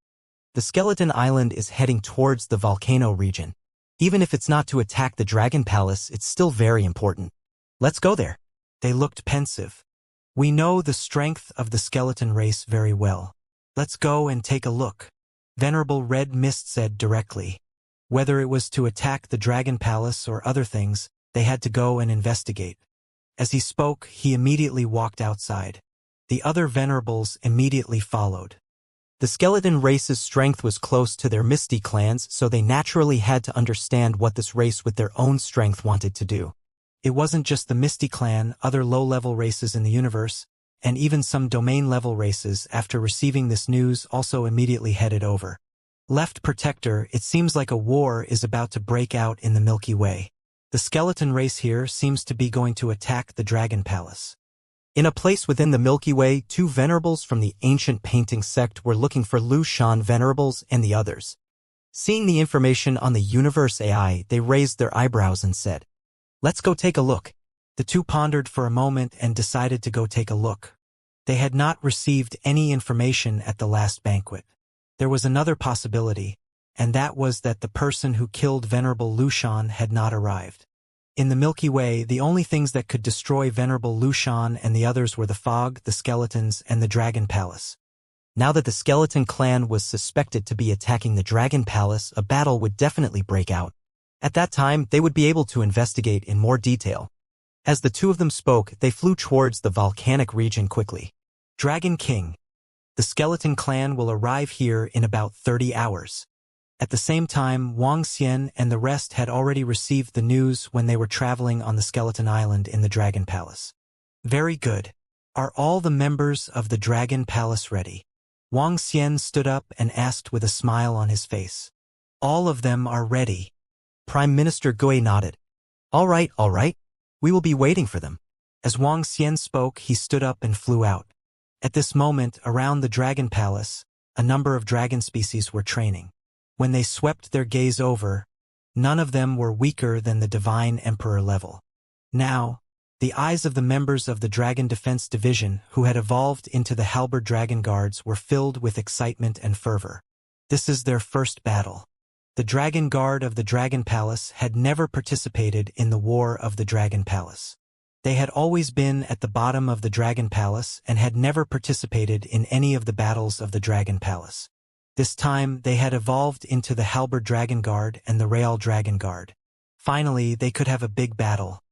The skeleton island is heading towards the volcano region. Even if it's not to attack the Dragon Palace, it's still very important. Let's go there. They looked pensive. We know the strength of the skeleton race very well. Let's go and take a look. Venerable Red Mist said directly. Whether it was to attack the Dragon Palace or other things, they had to go and investigate. As he spoke, he immediately walked outside. The other venerables immediately followed. The skeleton race's strength was close to their Misty clans, so they naturally had to understand what this race with their own strength wanted to do. It wasn't just the Misty clan, other low-level races in the universe, and even some domain-level races after receiving this news also immediately headed over. Left Protector, it seems like a war is about to break out in the Milky Way. The skeleton race here seems to be going to attack the Dragon Palace. In a place within the Milky Way, two venerables from the ancient painting sect were looking for Lu Shan venerables and the others. Seeing the information on the universe AI, they raised their eyebrows and said, "Let's go take a look." The two pondered for a moment and decided to go take a look. They had not received any information at the last banquet. There was another possibility, and that was that the person who killed Venerable Lu Shan had not arrived. In the Milky Way, the only things that could destroy Venerable Lu Shan and the others were the fog, the skeletons, and the Dragon Palace. Now that the skeleton clan was suspected to be attacking the Dragon Palace, a battle would definitely break out. At that time, they would be able to investigate in more detail. As the two of them spoke, they flew towards the volcanic region quickly. Dragon King. The skeleton clan will arrive here in about 30 hours. At the same time, Wang Xian and the rest had already received the news when they were traveling on the skeleton island in the Dragon Palace. Very good. Are all the members of the Dragon Palace ready? Wang Xian stood up and asked with a smile on his face. All of them are ready. Prime Minister Gui nodded. All right. We will be waiting for them. As Wang Xian spoke, he stood up and flew out. At this moment, around the Dragon Palace, a number of dragon species were training. When they swept their gaze over, none of them were weaker than the Divine Emperor level. Now, the eyes of the members of the Dragon Defense Division who had evolved into the Halberd Dragon Guards were filled with excitement and fervor. This is their first battle. The Dragon Guard of the Dragon Palace had never participated in the War of the Dragon Palace. They had always been at the bottom of the Dragon Palace and had never participated in any of the battles of the Dragon Palace. This time, they had evolved into the Halberd Dragon Guard and the Real Dragon Guard. Finally, they could have a big battle.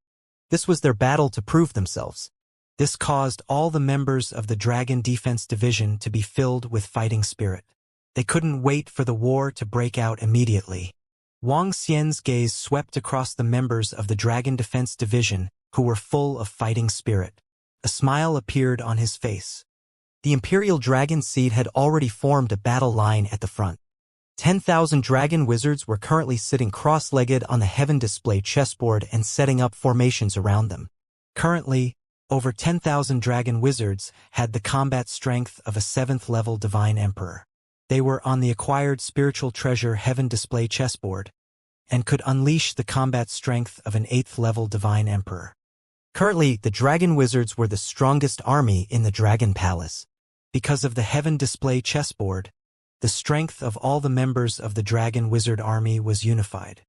This was their battle to prove themselves. This caused all the members of the Dragon Defense Division to be filled with fighting spirit. They couldn't wait for the war to break out immediately. Wang Xian's gaze swept across the members of the Dragon Defense Division who were full of fighting spirit. A smile appeared on his face. The Imperial Dragon Seed had already formed a battle line at the front. 10,000 dragon wizards were currently sitting cross-legged on the heaven display chessboard and setting up formations around them. Currently, over 10,000 dragon wizards had the combat strength of a 7th-level Divine Emperor. They were on the acquired spiritual treasure heaven display chessboard and could unleash the combat strength of an 8th-level Divine Emperor. Currently, the dragon wizards were the strongest army in the Dragon Palace. Because of the heaven display chessboard, the strength of all the members of the Dragon Wizard army was unified.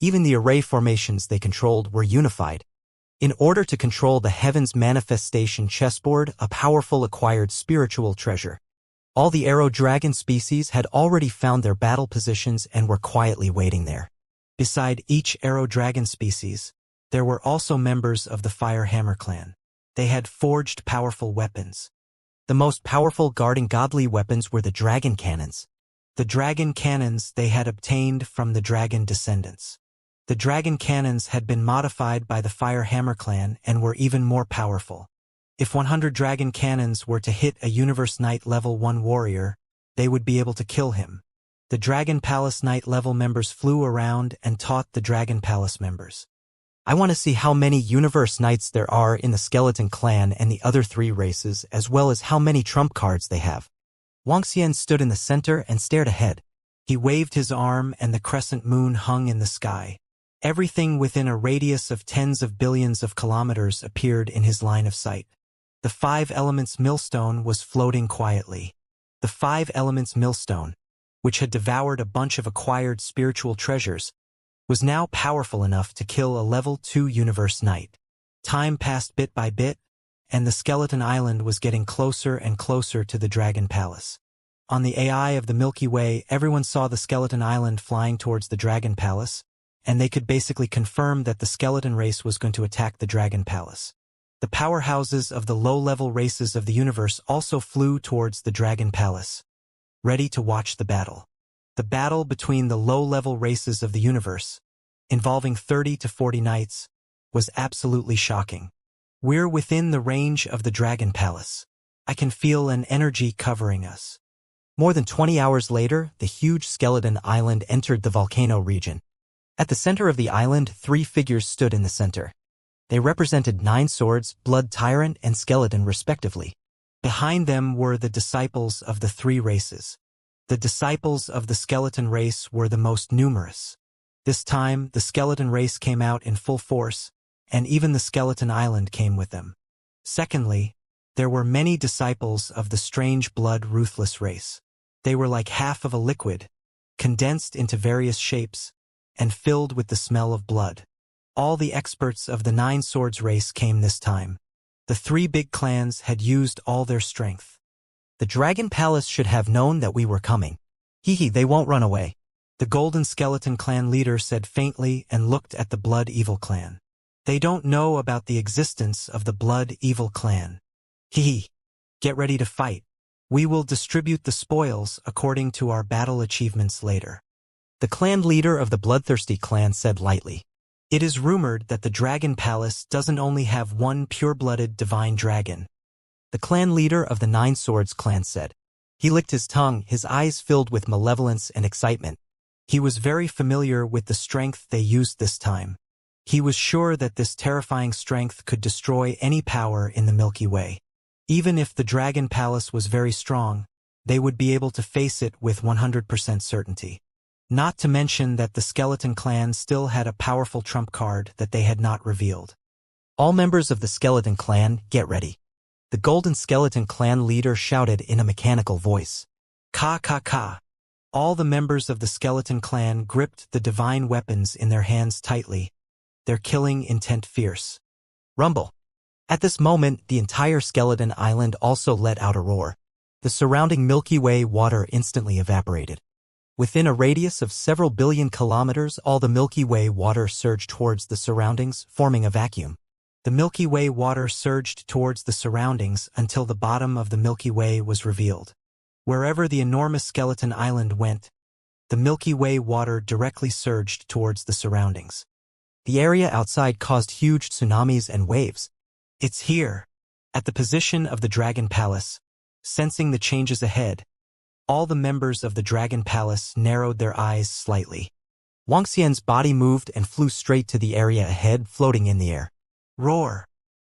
Even the array formations they controlled were unified. In order to control the Heaven's Manifestation chessboard, a powerful acquired spiritual treasure, all the arrow dragon species had already found their battle positions and were quietly waiting there. Beside each arrow dragon species, there were also members of the Fire Hammer clan. They had forged powerful weapons. The most powerful guarding godly weapons were the dragon cannons. The dragon cannons they had obtained from the dragon descendants. The dragon cannons had been modified by the Fire Hammer clan and were even more powerful. If 100 dragon cannons were to hit a Universe Knight level 1 warrior, they would be able to kill him. The Dragon Palace Knight level members flew around and taught the Dragon Palace members. I want to see how many Universe Knights there are in the Skeleton Clan and the other 3 races, as well as how many trump cards they have. Wang Xian stood in the center and stared ahead. He waved his arm and the crescent moon hung in the sky. Everything within a radius of tens of billions of kilometers appeared in his line of sight. The 5 Elements Millstone was floating quietly. The 5 Elements Millstone, which had devoured a bunch of acquired spiritual treasures, was now powerful enough to kill a level 2 Universe Knight. Time passed bit by bit, and the Skeleton Island was getting closer and closer to the Dragon Palace. On the AI of the Milky Way, everyone saw the Skeleton Island flying towards the Dragon Palace, and they could basically confirm that the skeleton race was going to attack the Dragon Palace. The powerhouses of the low-level races of the universe also flew towards the Dragon Palace, ready to watch the battle. The battle between the low-level races of the universe, involving 30 to 40 knights, was absolutely shocking. We're within the range of the Dragon Palace. I can feel an energy covering us. More than 20 hours later, the huge skeleton island entered the volcano region. At the center of the island, 3 figures stood in the center. They represented 9 swords, blood tyrant, and skeleton respectively. Behind them were the disciples of the 3 races. The disciples of the skeleton race were the most numerous. This time, the skeleton race came out in full force, and even the skeleton island came with them. Secondly, there were many disciples of the strange blood ruthless race. They were like half of a liquid, condensed into various shapes, and filled with the smell of blood. All the experts of the 9 swords race came this time. The 3 big clans had used all their strength. The Dragon Palace should have known that we were coming. They won't run away. The Golden Skeleton clan leader said faintly and looked at the Blood Evil clan. They don't know about the existence of the Blood Evil clan. Get ready to fight. We will distribute the spoils according to our battle achievements later. The clan leader of the Bloodthirsty clan said lightly. It is rumored that the Dragon Palace doesn't only have one pure-blooded divine dragon. The clan leader of the 9 Swords clan said. He licked his tongue, his eyes filled with malevolence and excitement. He was very familiar with the strength they used this time. He was sure that this terrifying strength could destroy any power in the Milky Way. Even if the Dragon Palace was very strong, they would be able to face it with 100% certainty. Not to mention that the Skeleton Clan still had a powerful trump card that they had not revealed. All members of the Skeleton Clan, get ready. The Golden Skeleton Clan leader shouted in a mechanical voice. Ka ka ka. All the members of the Skeleton Clan gripped the divine weapons in their hands tightly, their killing intent fierce. Rumble. At this moment, the entire Skeleton Island also let out a roar. The surrounding Milky Way water instantly evaporated. Within a radius of several billion kilometers, all the Milky Way water surged towards the surroundings, forming a vacuum. The Milky Way water surged towards the surroundings until the bottom of the Milky Way was revealed. Wherever the enormous Skeleton Island went, the Milky Way water directly surged towards the surroundings. The area outside caused huge tsunamis and waves. It's here, at the position of the Dragon Palace. Sensing the changes ahead, all the members of the Dragon Palace narrowed their eyes slightly. Wuxia's body moved and flew straight to the area ahead, floating in the air. Roar!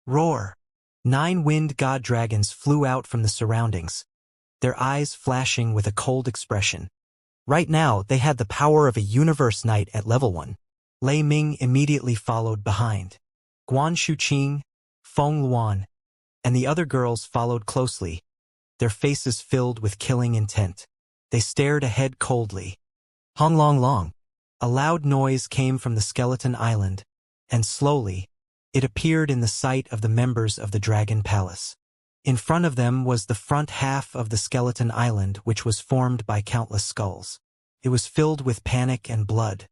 Roar! 9 wind god dragons flew out from the surroundings, their eyes flashing with a cold expression. Right now, they had the power of a universe knight at level 1. Lei Ming immediately followed behind. Guan Shuqing, Feng Luan, and the other girls followed closely, their faces filled with killing intent. They stared ahead coldly. Hong Long Long. A loud noise came from the Skeleton Island, and slowly, it appeared in the sight of the members of the Dragon Palace. In front of them was the front half of the Skeleton Island, which was formed by countless skulls. It was filled with panic and blood.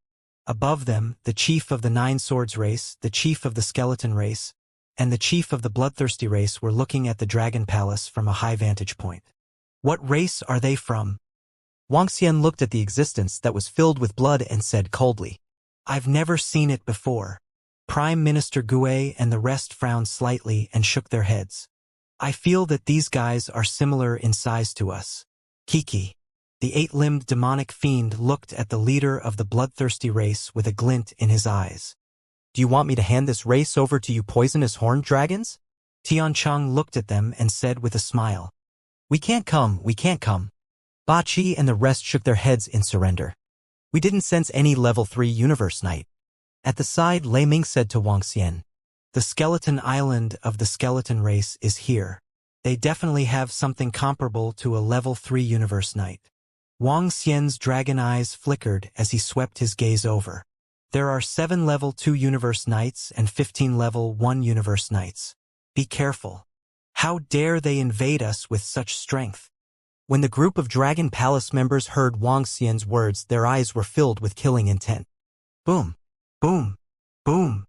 Above them, the chief of the Nine Swords race, the chief of the Skeleton race, and the chief of the Bloodthirsty race were looking at the Dragon Palace from a high vantage point. What race are they from? Wuxia looked at the existence that was filled with blood and said coldly, I've never seen it before. Prime Minister Gue and the rest frowned slightly and shook their heads. I feel that these guys are similar in size to us. Kiki, the 8-limbed demonic fiend, looked at the leader of the Bloodthirsty race with a glint in his eyes. Do you want me to hand this race over to you poisonous horned dragons? Tiancheng looked at them and said with a smile. We can't come. Ba Qi and the rest shook their heads in surrender. We didn't sense any level 3 universe knight. At the side, Lei Ming said to Wuxia, The Skeleton Island of the Skeleton race is here. They definitely have something comparable to a level 3 universe knight. Wuxia's dragon eyes flickered as he swept his gaze over. There are 7 level 2 universe knights and 15 level 1 universe knights. Be careful. How dare they invade us with such strength? When the group of Dragon Palace members heard Wuxia's words, their eyes were filled with killing intent. Boom! Boom! Boom!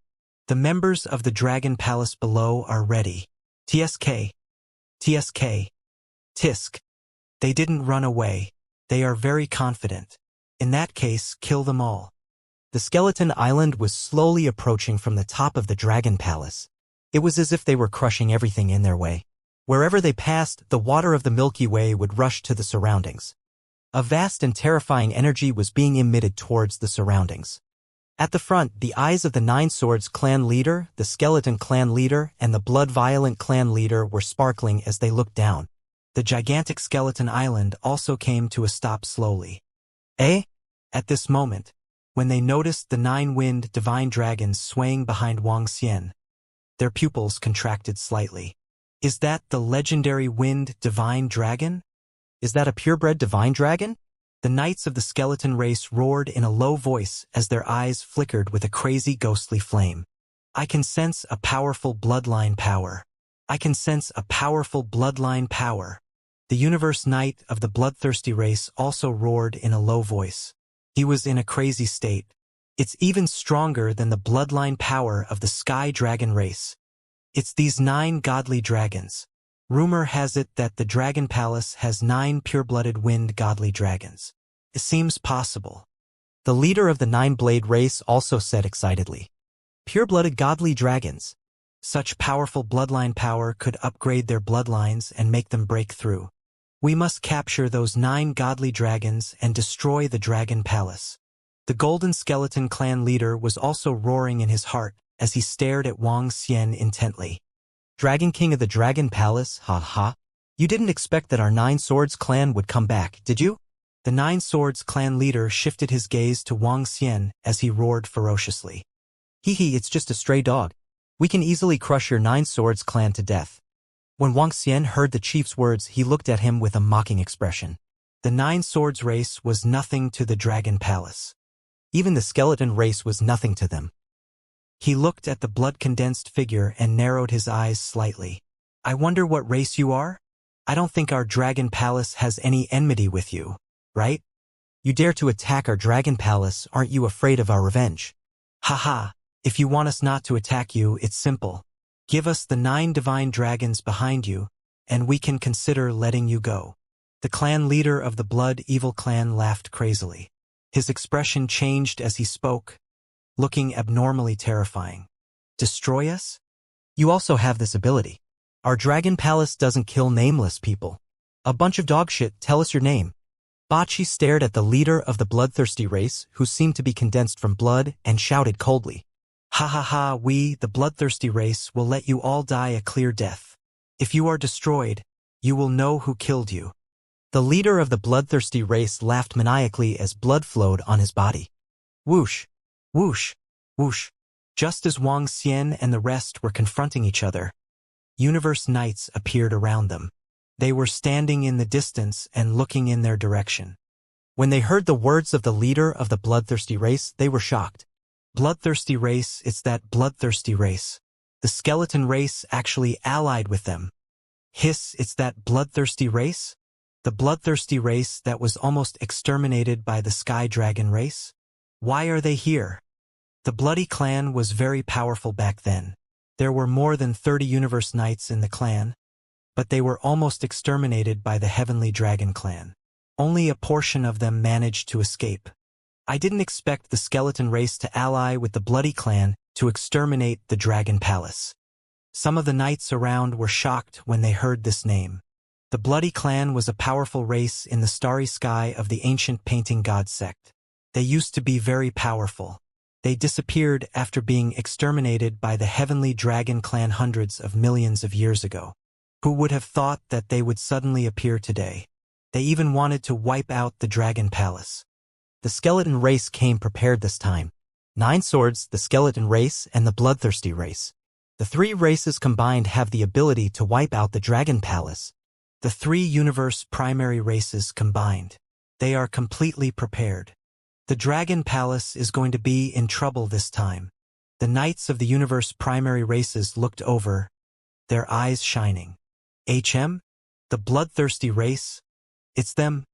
The members of the Dragon Palace below are ready. TSK. TSK. Tisk. They didn't run away. They are very confident. In that case, kill them all. The Skeleton Island was slowly approaching from the top of the Dragon Palace. It was as if they were crushing everything in their way. Wherever they passed, the water of the Milky Way would rush to the surroundings. A vast and terrifying energy was being emitted towards the surroundings. At the front, the eyes of the Nine Swords clan leader, the Skeleton clan leader, and the Blood Violent clan leader were sparkling as they looked down. The gigantic Skeleton Island also came to a stop slowly. At this moment, when they noticed the 9 wind divine dragons swaying behind Wuxia, their pupils contracted slightly. Is that the legendary wind divine dragon? Is that a purebred divine dragon? The knights of the Skeleton race roared in a low voice as their eyes flickered with a crazy ghostly flame. I can sense a powerful bloodline power. I can sense a powerful bloodline power. The universe knight of the Bloodthirsty race also roared in a low voice. He was in a crazy state. It's even stronger than the bloodline power of the Sky Dragon race. It's these 9 godly dragons. Rumor has it that the Dragon Palace has 9 pure-blooded wind godly dragons. It seems possible. The leader of the 9-blade race also said excitedly. Pure-blooded godly dragons. Such powerful bloodline power could upgrade their bloodlines and make them break through. We must capture those 9 godly dragons and destroy the Dragon Palace. The Golden Skeleton clan leader was also roaring in his heart as he stared at Wuxia intently. Dragon King of the Dragon Palace, ha ha. You didn't expect that our 9 Swords clan would come back, did you? The Nine Swords clan leader shifted his gaze to Wang Xian as he roared ferociously. Hee, it's just a stray dog. We can easily crush your Nine Swords clan to death. When Wang Xian heard the chief's words, he looked at him with a mocking expression. The Nine Swords race was nothing to the Dragon Palace. Even the skeleton race was nothing to them. He looked at the blood-condensed figure and narrowed his eyes slightly. I wonder what race you are? I don't think our Dragon Palace has any enmity with you, right? You dare to attack our Dragon Palace, aren't you afraid of our revenge? Haha, if you want us not to attack you, it's simple. Give us the 9 divine dragons behind you, and we can consider letting you go. The clan leader of the Blood Evil clan laughed crazily. His expression changed as he spoke, looking abnormally terrifying. Destroy us? You also have this ability. Our Dragon Palace doesn't kill nameless people. A bunch of dogshit, tell us your name. Bachi stared at the leader of the bloodthirsty race, who seemed to be condensed from blood, and shouted coldly. Ha ha ha, we, the bloodthirsty race, will let you all die a clear death. If you are destroyed, you will know who killed you. The leader of the bloodthirsty race laughed maniacally as blood flowed on his body. Whoosh, whoosh, whoosh. Just as Wang Xian and the rest were confronting each other, Universe Knights appeared around them. They were standing in the distance and looking in their direction. When they heard the words of the leader of the bloodthirsty race, they were shocked. Bloodthirsty race, it's that bloodthirsty race. The skeleton race actually allied with them. Hiss, it's that bloodthirsty race? The bloodthirsty race that was almost exterminated by the Sky Dragon race? Why are they here? The Bloody clan was very powerful back then. There were more than 30 Universe Knights in the clan, but they were almost exterminated by the Heavenly Dragon clan. Only a portion of them managed to escape. I didn't expect the skeleton race to ally with the Bloody clan to exterminate the Dragon Palace. Some of the knights around were shocked when they heard this name. The Bloody clan was a powerful race in the starry sky of the ancient painting god sect. They used to be very powerful. They disappeared after being exterminated by the Heavenly Dragon clan hundreds of millions of years ago. Who would have thought that they would suddenly appear today? They even wanted to wipe out the Dragon Palace. The skeleton race came prepared this time. 9 Swords, the skeleton race, and the bloodthirsty race. The 3 races combined have the ability to wipe out the Dragon Palace. The 3 universe primary races combined. They are completely prepared. The Dragon Palace is going to be in trouble this time. The knights of the universe primary races looked over, their eyes shining. The bloodthirsty race? It's them.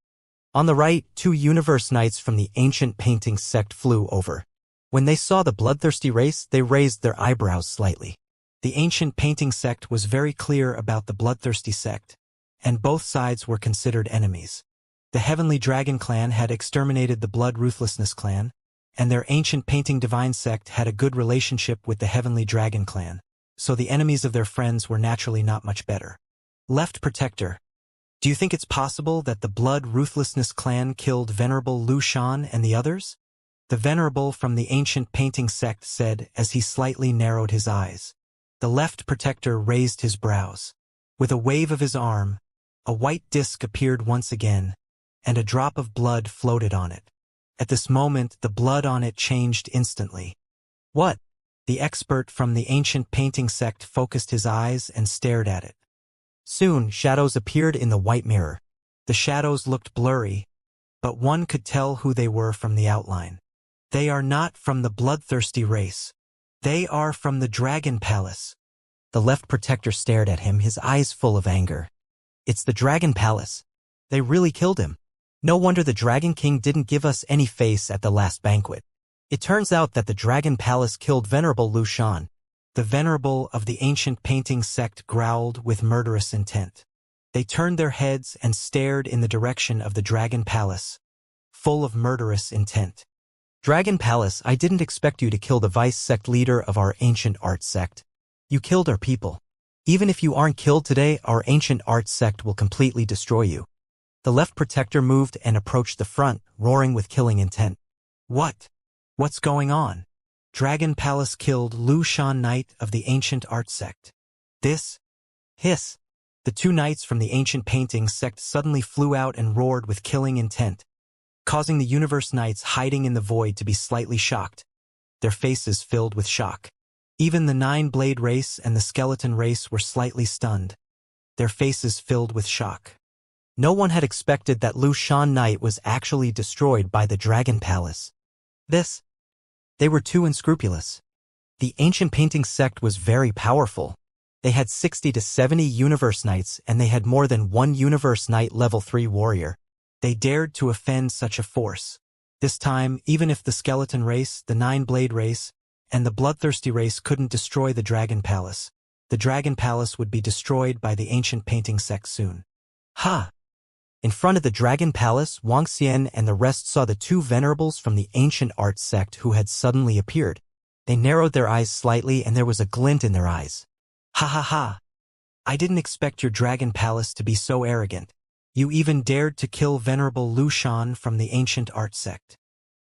On the right, 2 universe knights from the ancient painting sect flew over. When they saw the bloodthirsty race, they raised their eyebrows slightly. The ancient painting sect was very clear about the bloodthirsty sect, and both sides were considered enemies. The Heavenly Dragon clan had exterminated the Blood Ruthlessness clan, and their ancient painting divine sect had a good relationship with the Heavenly Dragon clan, so the enemies of their friends were naturally not much better. Left Protector. Do you think it's possible that the Blood Ruthlessness clan killed Venerable Lu Shan and the others? The Venerable from the ancient painting sect said as he slightly narrowed his eyes. The Left Protector raised his brows. With a wave of his arm, a white disk appeared once again, and a drop of blood floated on it. At this moment, the blood on it changed instantly. What? The expert from the ancient painting sect focused his eyes and stared at it. Soon, shadows appeared in the white mirror. The shadows looked blurry, but one could tell who they were from the outline. They are not from the bloodthirsty race. They are from the Dragon Palace. The Left Protector stared at him, his eyes full of anger. It's the Dragon Palace. They really killed him. No wonder the Dragon King didn't give us any face at the last banquet. It turns out that the Dragon Palace killed Venerable Lu Shan. The Venerable of the ancient painting sect growled with murderous intent. They turned their heads and stared in the direction of the Dragon Palace, full of murderous intent. Dragon Palace, I didn't expect you to kill the vice sect leader of our ancient art sect. You killed our people. Even if you aren't killed today, our ancient art sect will completely destroy you. The Left Protector moved and approached the front, roaring with killing intent. What? What's going on? Dragon Palace killed Lu Shan, Knight of the ancient art sect. This? Hiss. The 2 knights from the ancient painting sect suddenly flew out and roared with killing intent, causing the Universe Knights hiding in the void to be slightly shocked, their faces filled with shock. Even the Nine-Blade race and the Skeleton race were slightly stunned, their faces filled with shock. No one had expected that Lu Shan Knight was actually destroyed by the Dragon Palace. They were too unscrupulous. The ancient painting sect was very powerful. They had 60 to 70 Universe Knights and they had more than one Universe Knight level 3 warrior. They dared to offend such a force. This time, even if the Skeleton race, the Nine-Blade race, and the Bloodthirsty race couldn't destroy the Dragon Palace, the Dragon Palace would be destroyed by the ancient painting sect soon. Ha! In front of the Dragon Palace, Wang Xian and the rest saw the two venerables from the ancient art sect who had suddenly appeared. They narrowed their eyes slightly and there was a glint in their eyes. Ha ha ha! I didn't expect your Dragon Palace to be so arrogant. You even dared to kill Venerable Lu Shan from the ancient art sect.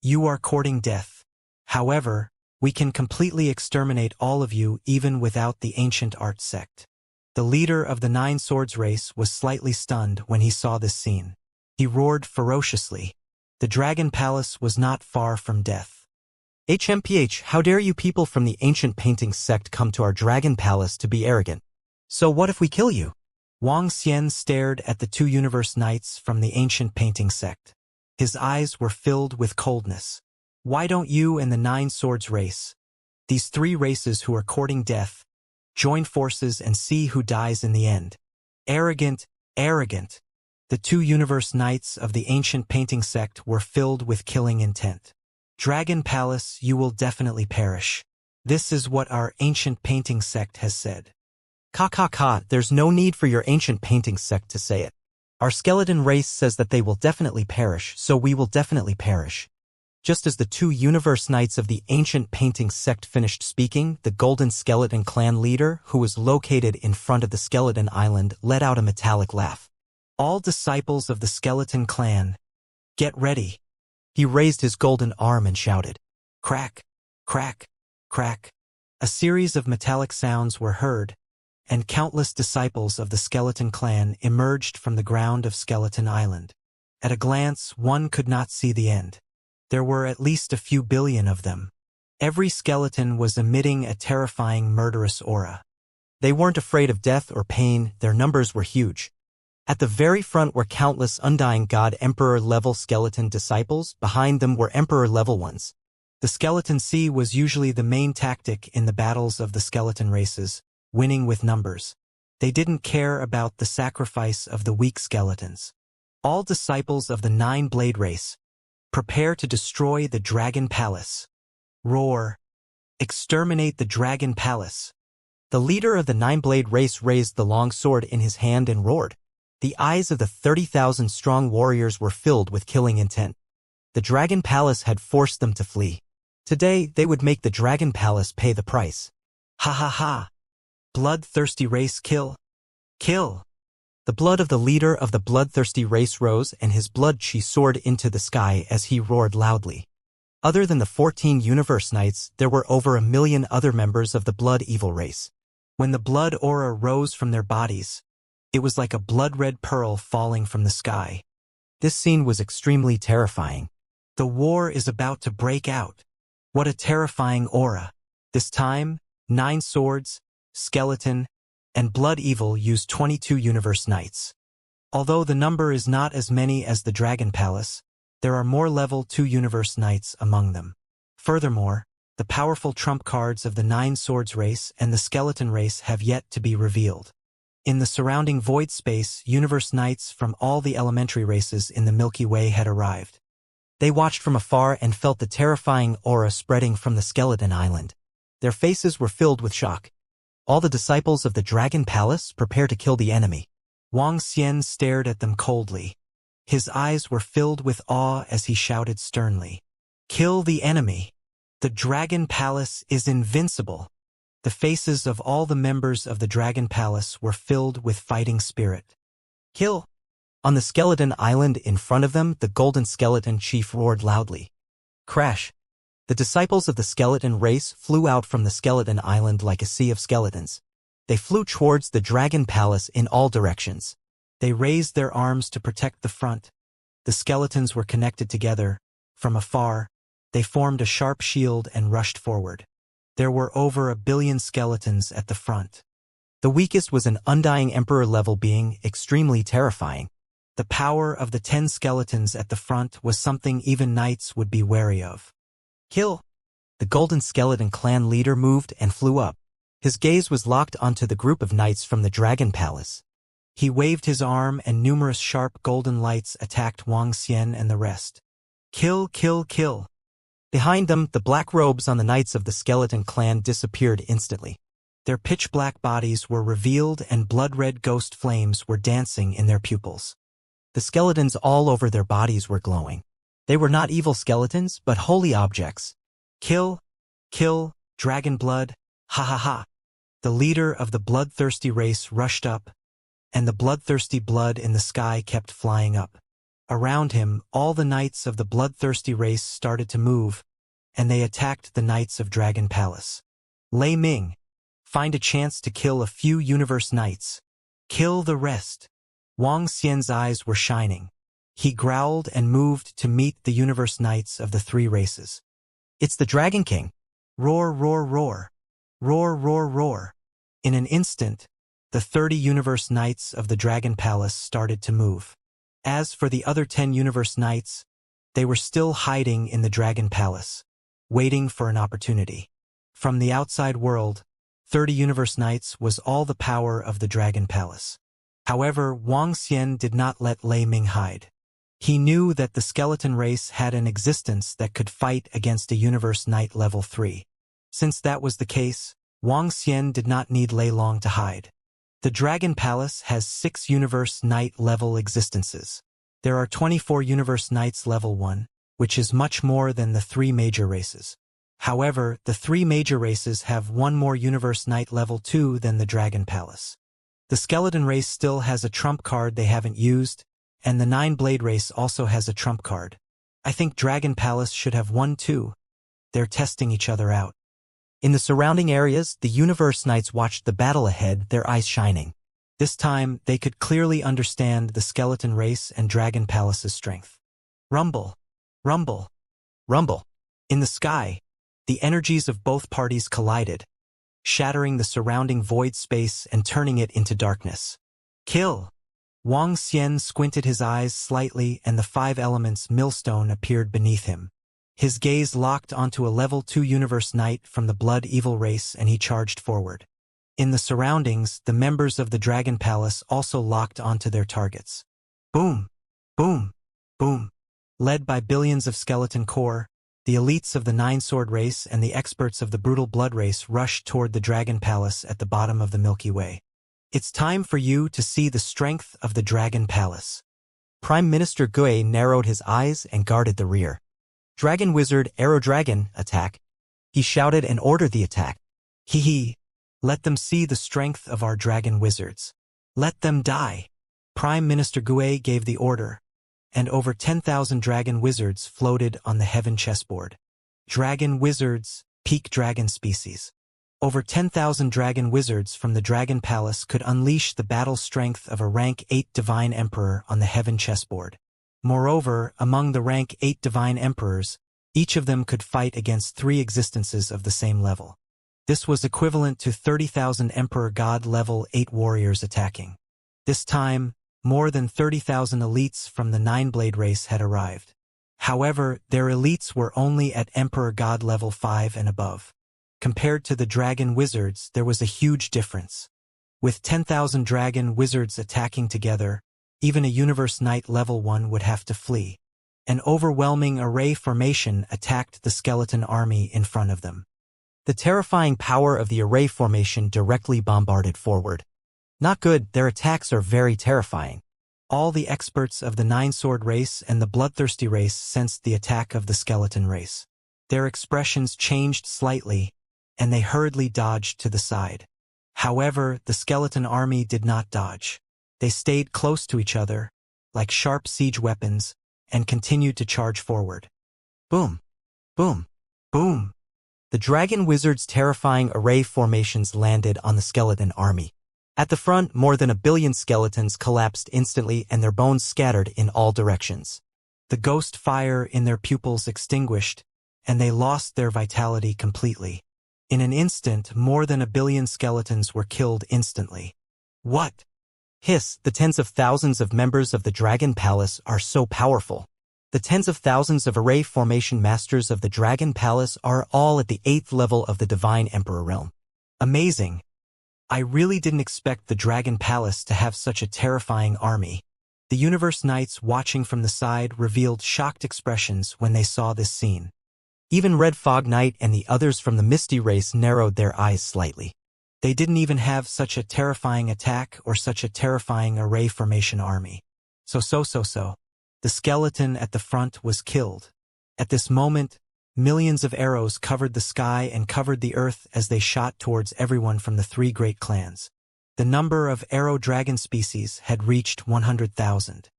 You are courting death. However, we can completely exterminate all of you even without the ancient art sect. The leader of the Nine Swords race was slightly stunned when he saw this scene. He roared ferociously. The Dragon Palace was not far from death. HMPH, how dare you people from the ancient painting sect come to our Dragon Palace to be arrogant? So what if we kill you? Wang Xian stared at the two Universe Knights from the ancient painting sect. His eyes were filled with coldness. Why don't you and the Nine Swords race, these three races who are courting death, join forces and see who dies in the end? Arrogant, arrogant. The two Universe Knights of the ancient painting sect were filled with killing intent. Dragon Palace, you will definitely perish. This is what our ancient painting sect has said. There's no need for your ancient painting sect to say it. Our skeleton race says that they will definitely perish, so we will definitely perish. Just as the two Universe Knights of the ancient painting sect finished speaking, the Golden Skeleton clan leader, who was located in front of the Skeleton Island, let out a metallic laugh. All disciples of the Skeleton clan, get ready. He raised his golden arm and shouted. Crack, crack, crack. A series of metallic sounds were heard, and countless disciples of the Skeleton clan emerged from the ground of Skeleton Island. At a glance, one could not see the end. There were at least a few billion of them. Every skeleton was emitting a terrifying murderous aura. They weren't afraid of death or pain, their numbers were huge. At the very front were countless Undying God Emperor-level skeleton disciples, behind them were Emperor-level ones. The Skeleton Sea was usually the main tactic in the battles of the skeleton races, winning with numbers. They didn't care about the sacrifice of the weak skeletons. All disciples of the Nine-Blade race, prepare to destroy the Dragon Palace. Roar. Exterminate the Dragon Palace. The leader of the Nine-Blade race raised the long sword in his hand and roared. The eyes of the 30,000 strong warriors were filled with killing intent. The Dragon Palace had forced them to flee. Today, they would make the Dragon Palace pay the price. Ha ha ha. Bloodthirsty race kill. Kill. The blood of the leader of the bloodthirsty race rose and his blood chi soared into the sky as he roared loudly. Other than the 14 Universe Knights, there were over 1 million other members of the blood evil race. When the blood aura rose from their bodies, it was like a blood-red pearl falling from the sky. This scene was extremely terrifying. The war is about to break out. What a terrifying aura. This time, 9 swords, skeleton, and Blood Evil used 22 Universe Knights. Although the number is not as many as the Dragon Palace, there are more level 2 Universe Knights among them. Furthermore, the powerful trump cards of the Nine Swords race and the Skeleton race have yet to be revealed. In the surrounding void space, Universe Knights from all the elementary races in the Milky Way had arrived. They watched from afar and felt the terrifying aura spreading from the Skeleton Island. Their faces were filled with shock. All the disciples of the Dragon Palace prepare to kill the enemy. Wang Xian stared at them coldly. His eyes were filled with awe as he shouted sternly. Kill the enemy. The Dragon Palace is invincible. The faces of all the members of the Dragon Palace were filled with fighting spirit. Kill. On the Skeleton Island in front of them, the Golden Skeleton Chief roared loudly. Crash. The disciples of the skeleton race flew out from the Skeleton Island like a sea of skeletons. They flew towards the Dragon Palace in all directions. They raised their arms to protect the front. The skeletons were connected together. From afar, they formed a sharp shield and rushed forward. There were over 1 billion skeletons at the front. The weakest was an undying emperor-level being, extremely terrifying. The power of the 10 skeletons at the front was something even knights would be wary of. Kill! The golden skeleton clan leader moved and flew up. His gaze was locked onto the group of knights from the Dragon Palace. He waved his arm and numerous sharp golden lights attacked Wang Xian and the rest. Kill, kill, kill. Behind them, the black robes on the knights of the skeleton clan disappeared instantly. Their pitch-black bodies were revealed and blood-red ghost flames were dancing in their pupils. The skeletons all over their bodies were glowing. They were not evil skeletons, but holy objects. Kill, kill, dragon blood, ha ha ha. The leader of the bloodthirsty race rushed up, and the bloodthirsty blood in the sky kept flying up. Around him, all the knights of the bloodthirsty race started to move, and they attacked the knights of Dragon Palace. Lei Ming, find a chance to kill a few universe knights. Kill the rest. Wang Xian's eyes were shining. He growled and moved to meet the universe knights of the 3 races. It's the Dragon King. Roar, roar, roar. Roar, roar, roar. In an instant, the 30 universe knights of the Dragon Palace started to move. As for the other 10 universe knights, they were still hiding in the Dragon Palace, waiting for an opportunity. From the outside world, 30 universe knights was all the power of the Dragon Palace. However, Wang Xian did not let Lei Ming hide. He knew that the skeleton race had an existence that could fight against a universe knight level 3. Since that was the case, Wang Xian did not need Lei Long to hide. The Dragon Palace has 6 universe knight level existences. There are 24 universe knights level 1, which is much more than the 3 major races. However, the 3 major races have 1 more universe knight level 2 than the Dragon Palace. The skeleton race still has a trump card they haven't used, and the 9-blade race also has a trump card. I think Dragon Palace should have 1 too. They're testing each other out. In the surrounding areas, the universe knights watched the battle ahead, their eyes shining. This time, they could clearly understand the skeleton race and Dragon Palace's strength. Rumble, rumble, Rumble. In the sky, the energies of both parties collided, shattering the surrounding void space and turning it into darkness. Kill! Wang Xian squinted his eyes slightly and the 5 elements millstone appeared beneath him. His gaze locked onto a level 2 universe knight from the blood evil race and he charged forward. In the surroundings, the members of the Dragon Palace also locked onto their targets. Boom! Boom! Boom! Led by billions of skeleton core, the elites of the 9-sword race and the experts of the brutal blood race rushed toward the Dragon Palace at the bottom of the Milky Way. It's time for you to see the strength of the Dragon Palace. Prime Minister Gui narrowed his eyes and guarded the rear. Dragon Wizard Arrow Dragon, attack. He shouted and ordered the attack. Hee hee. Let them see the strength of our dragon wizards. Let them die. Prime Minister Gui gave the order, and over 10,000 dragon wizards floated on the heaven chessboard. Dragon wizards, peak dragon species. Over 10,000 dragon wizards from the Dragon Palace could unleash the battle strength of a rank 8 divine emperor on the heaven chessboard. Moreover, among the rank 8 divine emperors, each of them could fight against 3 existences of the same level. This was equivalent to 30,000 Emperor God level 8 warriors attacking. This time, more than 30,000 elites from the 9-blade race had arrived. However, their elites were only at Emperor God level 5 and above. Compared to the dragon wizards, there was a huge difference. With 10,000 dragon wizards attacking together, even a universe knight level 1 would have to flee. An overwhelming array formation attacked the skeleton army in front of them. The terrifying power of the array formation directly bombarded forward. Not good, their attacks are very terrifying. All the experts of the 9-sword race and the bloodthirsty race sensed the attack of the skeleton race. Their expressions changed slightly, and they hurriedly dodged to the side. However, the skeleton army did not dodge. They stayed close to each other, like sharp siege weapons, and continued to charge forward. Boom! Boom! Boom! The dragon wizard's terrifying array formations landed on the skeleton army. At the front, more than 1 billion skeletons collapsed instantly and their bones scattered in all directions. The ghost fire in their pupils extinguished, and they lost their vitality completely. In an instant, more than 1 billion skeletons were killed instantly. What? Hiss, the tens of thousands of members of the Dragon Palace are so powerful. The tens of thousands of array formation masters of the Dragon Palace are all at the 8th level of the Divine Emperor realm. Amazing. I really didn't expect the Dragon Palace to have such a terrifying army. The Universe Knights watching from the side revealed shocked expressions when they saw this scene. Even Red Fog Knight and the others from the Misty race narrowed their eyes slightly. They didn't even have such a terrifying attack or such a terrifying array formation army. So. The skeleton at the front was killed. At this moment, millions of arrows covered the sky and covered the earth as they shot towards everyone from the 3 great clans. The number of arrow dragon species had reached 100,000.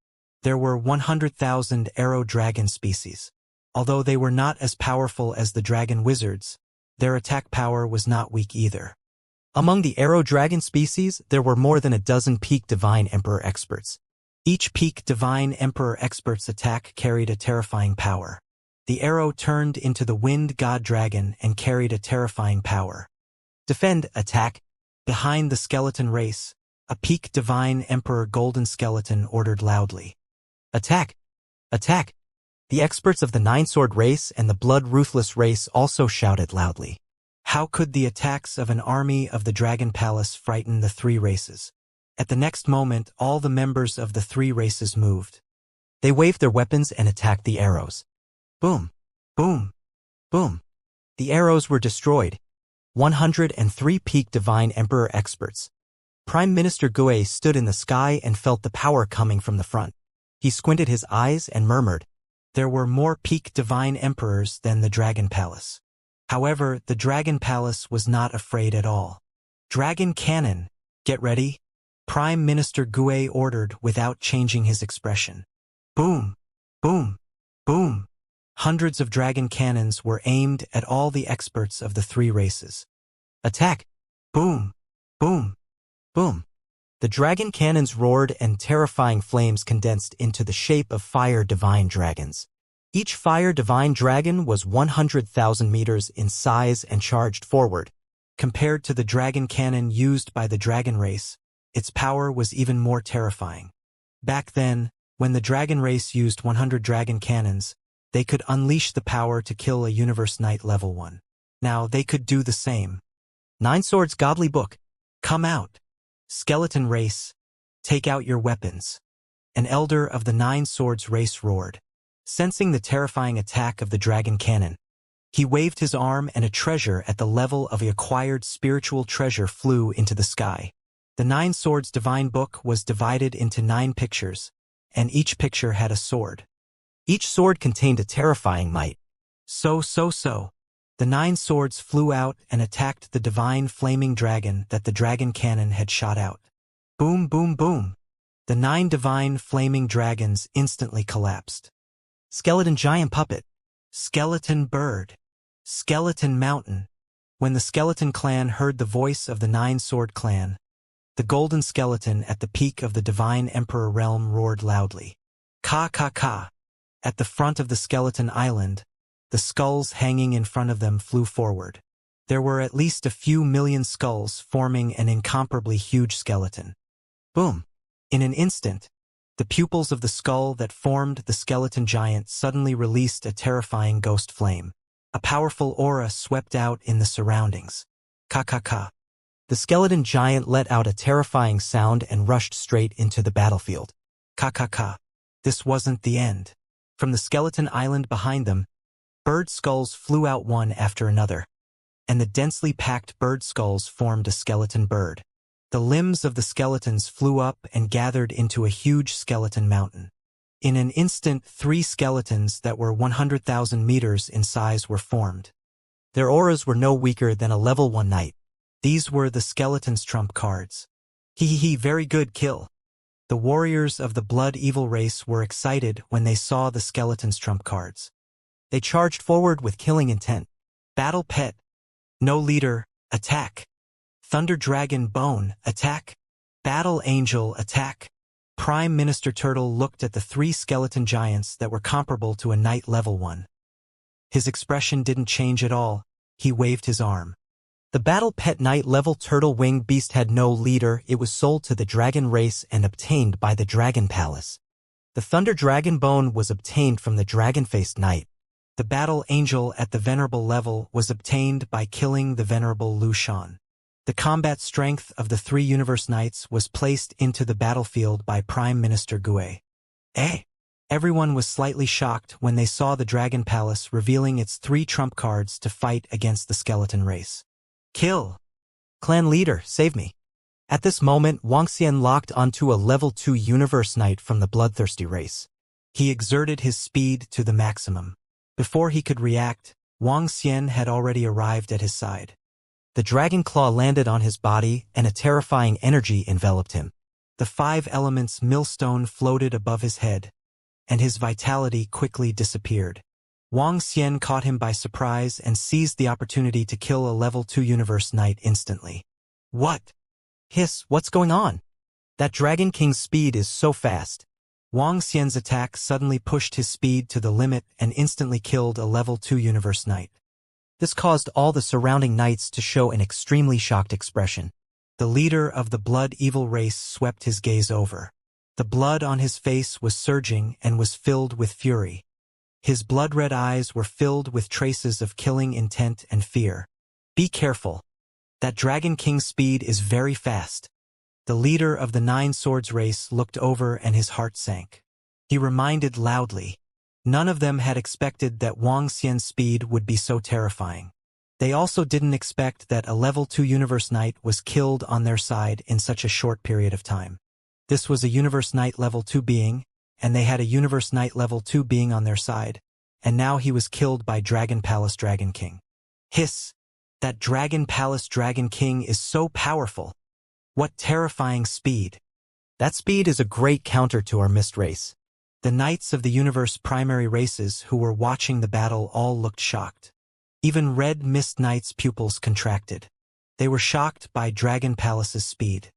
There were 100,000 arrow dragon species. Although they were not as powerful as the dragon wizards, their attack power was not weak either. Among the arrow dragon species, there were more than a dozen peak Divine Emperor experts. Each peak Divine Emperor expert's attack carried a terrifying power. The arrow turned into the wind god dragon and carried a terrifying power. Defend, attack. Behind the skeleton race, a peak Divine Emperor golden skeleton ordered loudly. Attack! Attack! The experts of the Nine-Sword race and the Blood Ruthless race also shouted loudly. How could the attacks of an army of the Dragon Palace frighten the 3 races? At the next moment, all the members of the 3 races moved. They waved their weapons and attacked the arrows. Boom! Boom! Boom! The arrows were destroyed. 103 peak Divine Emperor experts. Prime Minister Gue stood in the sky and felt the power coming from the front. He squinted his eyes and murmured. There were more peak Divine Emperors than the Dragon Palace. However, the Dragon Palace was not afraid at all. Dragon Cannon, get ready, Prime Minister Gue ordered without changing his expression. Boom! Boom! Boom! Hundreds of dragon cannons were aimed at all the experts of the 3 races. Attack! Boom! Boom! Boom! The dragon cannons roared and terrifying flames condensed into the shape of fire divine dragons. Each fire divine dragon was 100,000 meters in size and charged forward. Compared to the dragon cannon used by the dragon race, its power was even more terrifying. Back then, when the dragon race used 100 dragon cannons, they could unleash the power to kill a Universe Knight level 1. Now they could do the same. Nine Swords Godly Book. Come out. Skeleton race, take out your weapons. An elder of the 9 Swords race roared. Sensing the terrifying attack of the dragon cannon, he waved his arm and a treasure at the level of an acquired spiritual treasure flew into the sky. The 9 Swords Divine Book was divided into 9 pictures, and each picture had a sword. Each sword contained a terrifying might. So. The 9 swords flew out and attacked the divine flaming dragon that the dragon cannon had shot out. Boom, boom, boom. The 9 divine flaming dragons instantly collapsed. Skeleton giant puppet. Skeleton bird. Skeleton mountain. When the skeleton clan heard the voice of the 9 sword clan, the golden skeleton at the peak of the divine emperor realm roared loudly. Ka ka ka. At the front of the skeleton island, the skulls hanging in front of them flew forward. There were at least a few million skulls forming an incomparably huge skeleton. Boom! In an instant, the pupils of the skull that formed the skeleton giant suddenly released a terrifying ghost flame. A powerful aura swept out in the surroundings. Ka ka ka. The skeleton giant let out a terrifying sound and rushed straight into the battlefield. Ka ka ka. This wasn't the end. From the skeleton island behind them, bird skulls flew out one after another, and the densely packed bird skulls formed a skeleton bird. The limbs of the skeletons flew up and gathered into a huge skeleton mountain. In an instant, 3 skeletons that were 100,000 meters in size were formed. Their auras were no weaker than a level 1 knight. These were the skeleton's trump cards. Very good kill. The warriors of the Blood Evil race were excited when they saw the skeleton's trump cards. They charged forward with killing intent. Battle Pet. No Leader, attack. Thunder Dragon Bone, attack. Battle Angel, attack. Prime Minister Turtle looked at the 3 skeleton giants that were comparable to a knight level 1. His expression didn't change at all. He waved his arm. The battle pet knight level turtle winged beast had no leader. It was sold to the dragon race and obtained by the Dragon Palace. The thunder dragon bone was obtained from the dragon-faced knight. The battle angel at the venerable level was obtained by killing the venerable Lu Shan. The combat strength of the 3 universe knights was placed into the battlefield by Prime Minister Gue. Everyone was slightly shocked when they saw the Dragon Palace revealing its 3 trump cards to fight against the skeleton race. Kill! Clan leader, save me. At this moment, Wuxia locked onto a level 2 universe knight from the bloodthirsty race. He exerted his speed to the maximum. Before he could react, Wuxia had already arrived at his side. The dragon claw landed on his body and a terrifying energy enveloped him. The 5 elements millstone floated above his head, and his vitality quickly disappeared. Wuxia caught him by surprise and seized the opportunity to kill a level 2 universe knight instantly. What? Hiss, what's going on? That Dragon King's speed is so fast. Wuxia's attack suddenly pushed his speed to the limit and instantly killed a level 2 universe knight. This caused all the surrounding knights to show an extremely shocked expression. The leader of the blood evil race swept his gaze over. The blood on his face was surging and was filled with fury. His blood-red eyes were filled with traces of killing intent and fear. Be careful. That Dragon King's speed is very fast. The leader of the 9 swords race looked over and his heart sank. He reminded loudly. None of them had expected that Wuxia's speed would be so terrifying. They also didn't expect that a level 2 universe knight was killed on their side in such a short period of time. This was a universe knight level 2 being, and they had a universe knight level 2 being on their side, and now he was killed by Dragon Palace Dragon King. Hiss! That Dragon Palace Dragon King is so powerful. What terrifying speed! That speed is a great counter to our mist race. The knights of the universe primary races who were watching the battle all looked shocked. Even Red Mist Knight's pupils contracted. They were shocked by Dragon Palace's speed.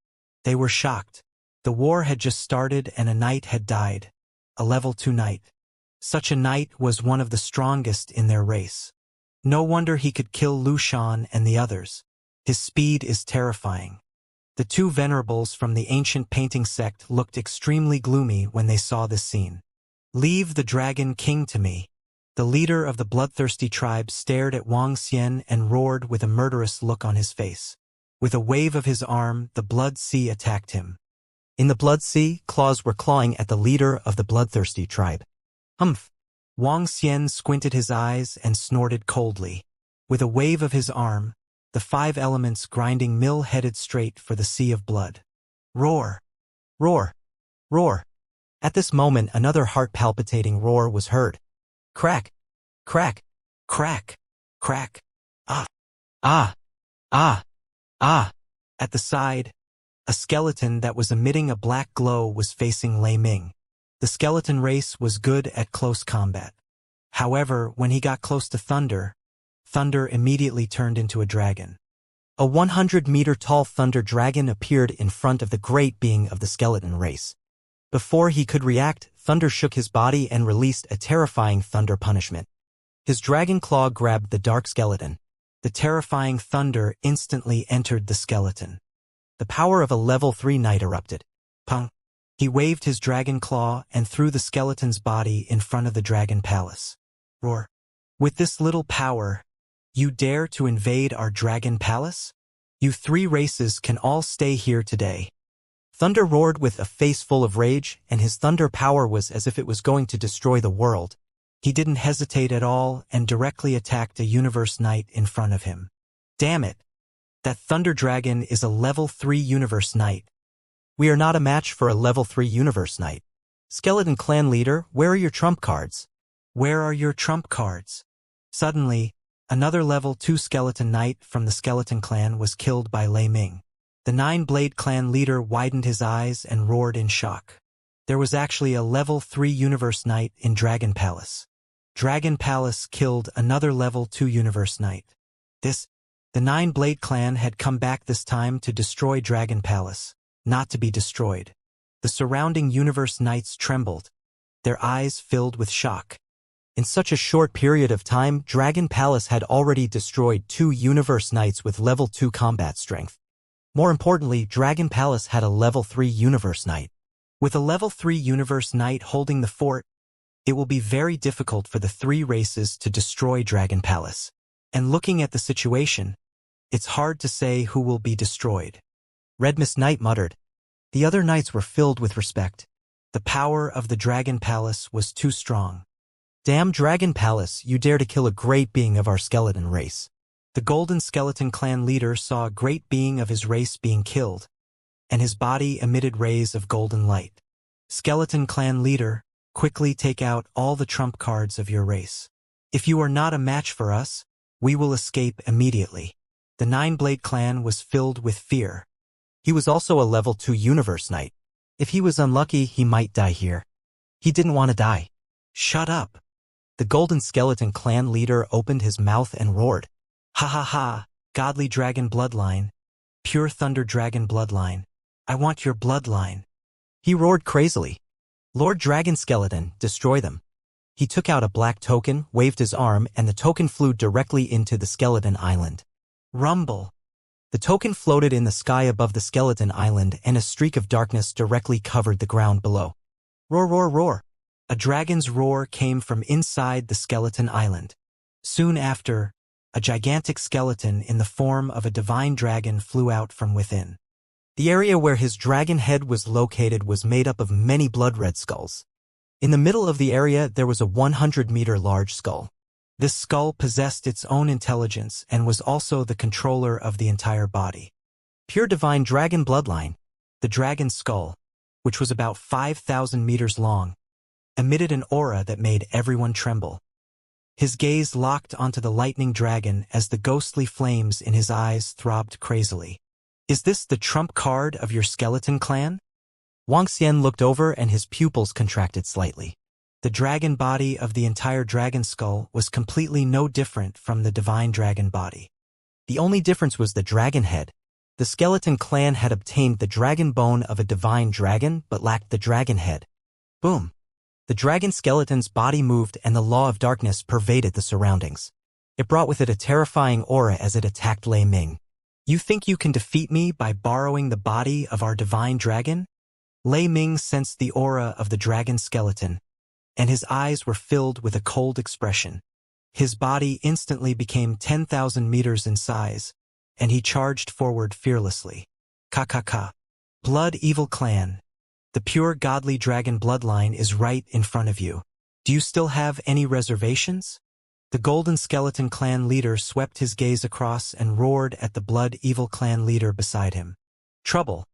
They were shocked. The war had just started and a knight had died. A level 2 knight. Such a knight was one of the strongest in their race. No wonder he could kill Lu Shan and the others. His speed is terrifying. The 2 venerables from the ancient painting sect looked extremely gloomy when they saw this scene. Leave the Dragon King to me. The leader of the bloodthirsty tribe stared at Wuxia and roared with a murderous look on his face. With a wave of his arm, the Blood Sea attacked him. In the Blood Sea, claws were clawing at the leader of the bloodthirsty tribe. Humph! Wuxia squinted his eyes and snorted coldly. With a wave of his arm, the 5 elements grinding mill headed straight for the sea of blood. Roar! Roar! Roar! At this moment, another heart-palpitating roar was heard. Crack! Crack! Crack! Crack! Ah! Ah! Ah! Ah! At the side, a skeleton that was emitting a black glow was facing Lei Ming. The skeleton race was good at close combat. However, when he got close to Thunder, Thunder immediately turned into a dragon. A 100-meter-tall thunder dragon appeared in front of the great being of the skeleton race. Before he could react, Thunder shook his body and released a terrifying thunder punishment. His dragon claw grabbed the dark skeleton. The terrifying thunder instantly entered the skeleton. The power of a level 3 knight erupted. Pung! He waved his dragon claw and threw the skeleton's body in front of the Dragon Palace. Roar! With this little power, you dare to invade our Dragon Palace? You 3 races can all stay here today. Thunder roared with a face full of rage, and his thunder power was as if it was going to destroy the world. He didn't hesitate at all and directly attacked a universe knight in front of him. Damn it! That Thunder Dragon is a level 3 universe knight. We are not a match for a level 3 universe knight. Skeleton clan leader, where are your trump cards? Where are your trump cards? Suddenly, another level 2 skeleton knight from the skeleton clan was killed by Lei Ming. The 9-Blade clan leader widened his eyes and roared in shock. There was actually a level 3 universe knight in Dragon Palace. Dragon Palace killed another level 2 universe knight. The 9-Blade clan had come back this time to destroy Dragon Palace, not to be destroyed. The surrounding universe knights trembled, their eyes filled with shock. In such a short period of time, Dragon Palace had already destroyed 2 Universe Knights with level 2 combat strength. More importantly, Dragon Palace had a level 3 Universe Knight. With a level 3 Universe Knight holding the fort, it will be very difficult for the 3 races to destroy Dragon Palace. And looking at the situation, it's hard to say who will be destroyed. Red Mist Knight muttered. The other knights were filled with respect. The power of the Dragon Palace was too strong. Damn Dragon Palace, you dare to kill a great being of our skeleton race. The Golden Skeleton Clan leader saw a great being of his race being killed, and his body emitted rays of golden light. Skeleton Clan leader, quickly take out all the trump cards of your race. If you are not a match for us, we will escape immediately. The Nine-Blade Clan was filled with fear. He was also a level 2 Universe Knight. If he was unlucky, he might die here. He didn't want to die. Shut up. The Golden Skeleton Clan leader opened his mouth and roared. Ha ha ha, godly dragon bloodline. Pure thunder dragon bloodline. I want your bloodline. He roared crazily. Lord Dragon Skeleton, destroy them. He took out a black token, waved his arm, and the token flew directly into the skeleton island. Rumble. The token floated in the sky above the skeleton island, and a streak of darkness directly covered the ground below. Roar, roar, roar. A dragon's roar came from inside the skeleton island. Soon after, a gigantic skeleton in the form of a divine dragon flew out from within. The area where his dragon head was located was made up of many blood-red skulls. In the middle of the area there was a 100-meter large skull. This skull possessed its own intelligence and was also the controller of the entire body. Pure divine dragon bloodline. The dragon's skull, which was about 5,000 meters long, emitted an aura that made everyone tremble. His gaze locked onto the lightning dragon as the ghostly flames in his eyes throbbed crazily. Is this the trump card of your skeleton clan? Wuxia looked over and his pupils contracted slightly. The dragon body of the entire dragon skull was completely no different from the divine dragon body. The only difference was the dragon head. The skeleton clan had obtained the dragon bone of a divine dragon but lacked the dragon head. Boom! The dragon skeleton's body moved and the law of darkness pervaded the surroundings. It brought with it a terrifying aura as it attacked Lei Ming. You think you can defeat me by borrowing the body of our divine dragon? Lei Ming sensed the aura of the dragon skeleton, and his eyes were filled with a cold expression. His body instantly became 10,000 meters in size, and he charged forward fearlessly. Ka. Blood Evil Clan. The pure godly dragon bloodline is right in front of you. Do you still have any reservations? The Golden Skeleton Clan leader swept his gaze across and roared at the Blood Evil Clan leader beside him. Trouble.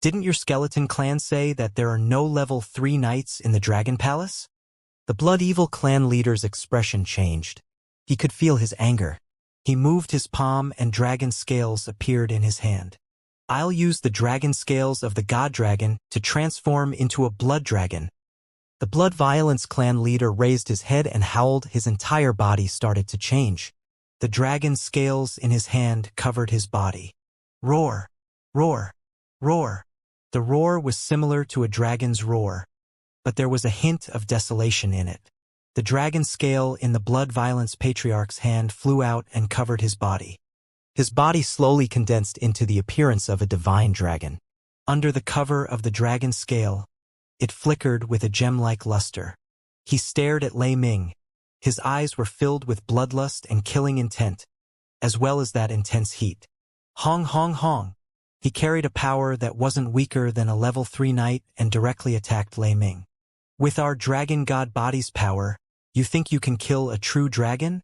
Didn't your skeleton clan say that there are no level 3 knights in the Dragon Palace? The Blood Evil Clan leader's expression changed. He could feel his anger. He moved his palm and dragon scales appeared in his hand. I'll use the dragon scales of the god dragon to transform into a blood dragon. The Blood Violence Clan leader raised his head and howled. His entire body started to change. The dragon scales in his hand covered his body. Roar, roar, roar. The roar was similar to a dragon's roar, but there was a hint of desolation in it. The dragon scale in the Blood Violence Patriarch's hand flew out and covered his body. His body slowly condensed into the appearance of a divine dragon. Under the cover of the dragon scale, it flickered with a gem-like luster. He stared at Lei Ming. His eyes were filled with bloodlust and killing intent, as well as that intense heat. Hong hong hong. He carried a power that wasn't weaker than a level 3 knight and directly attacked Lei Ming. With our dragon god body's power, you think you can kill a true dragon?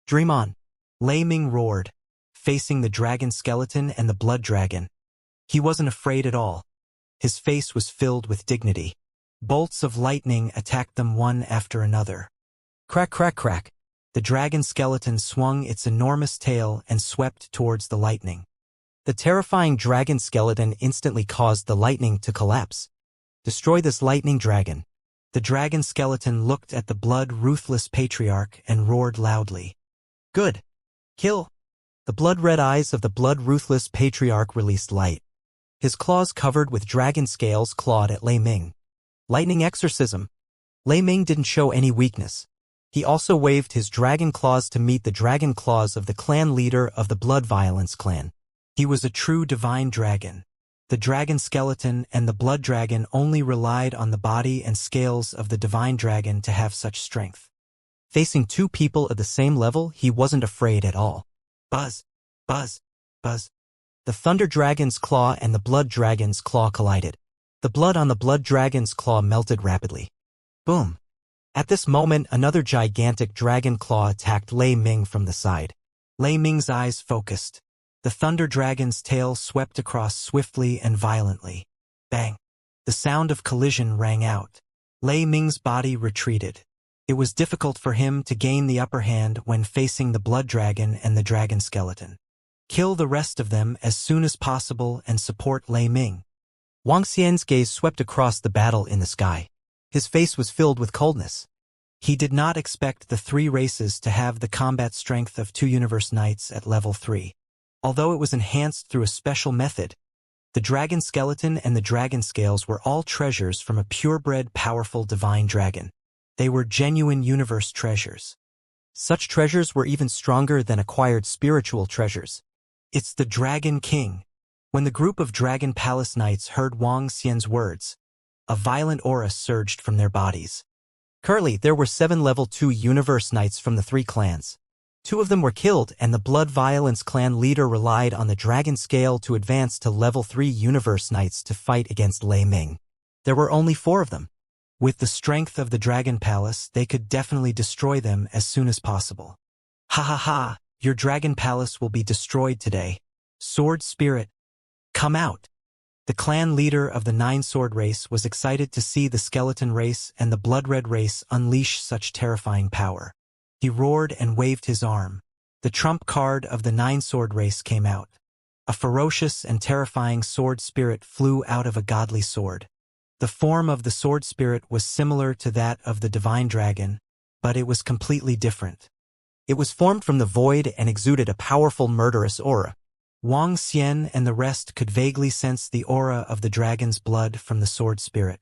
Dream on. Lei Ming roared, facing the dragon skeleton and the blood dragon. He wasn't afraid at all. His face was filled with dignity. Bolts of lightning attacked them one after another. Crack, crack, crack. The dragon skeleton swung its enormous tail and swept towards the lightning. The terrifying dragon skeleton instantly caused the lightning to collapse. Destroy this lightning dragon. The dragon skeleton looked at the blood-ruthless patriarch and roared loudly. Good. Kill. The blood-red eyes of the blood-ruthless patriarch released light. His claws covered with dragon scales clawed at Lei Ming. Lightning exorcism. Lei Ming didn't show any weakness. He also waved his dragon claws to meet the dragon claws of the clan leader of the Blood Violence clan. He was a true divine dragon. The dragon skeleton and the blood dragon only relied on the body and scales of the divine dragon to have such strength. Facing two people at the same level, he wasn't afraid at all. Buzz, buzz, buzz. The thunder dragon's claw and the blood dragon's claw collided. The blood on the blood dragon's claw melted rapidly. Boom. At this moment, another gigantic dragon claw attacked Lei Ming from the side. Lei Ming's eyes focused. The thunder dragon's tail swept across swiftly and violently. Bang! The sound of collision rang out. Lei Ming's body retreated. It was difficult for him to gain the upper hand when facing the blood dragon and the dragon skeleton. Kill the rest of them as soon as possible and support Lei Ming. Wang Xian's gaze swept across the battle in the sky. His face was filled with coldness. He did not expect the three races to have the combat strength of two universe knights at level 3. Although it was enhanced through a special method, the dragon skeleton and the dragon scales were all treasures from a purebred powerful divine dragon. They were genuine universe treasures. Such treasures were even stronger than acquired spiritual treasures. It's the Dragon King. When the group of Dragon Palace Knights heard Wang Xian's words, a violent aura surged from their bodies. Currently, there were 7 level 2 universe knights from the 3 clans. 2 of them were killed, and the Blood Violence clan leader relied on the dragon scale to advance to level 3 universe knights to fight against Lei Ming. There were only 4 of them. With the strength of the Dragon Palace, they could definitely destroy them as soon as possible. Ha ha ha, your Dragon Palace will be destroyed today. Sword Spirit, come out. The clan leader of the 9-sword race was excited to see the skeleton race and the blood red race unleash such terrifying power. He roared and waved his arm. The trump card of the 9-sword race came out. A ferocious and terrifying sword spirit flew out of a godly sword. The form of the sword spirit was similar to that of the divine dragon, but it was completely different. It was formed from the void and exuded a powerful murderous aura. Wang Xian and the rest could vaguely sense the aura of the dragon's blood from the sword spirit.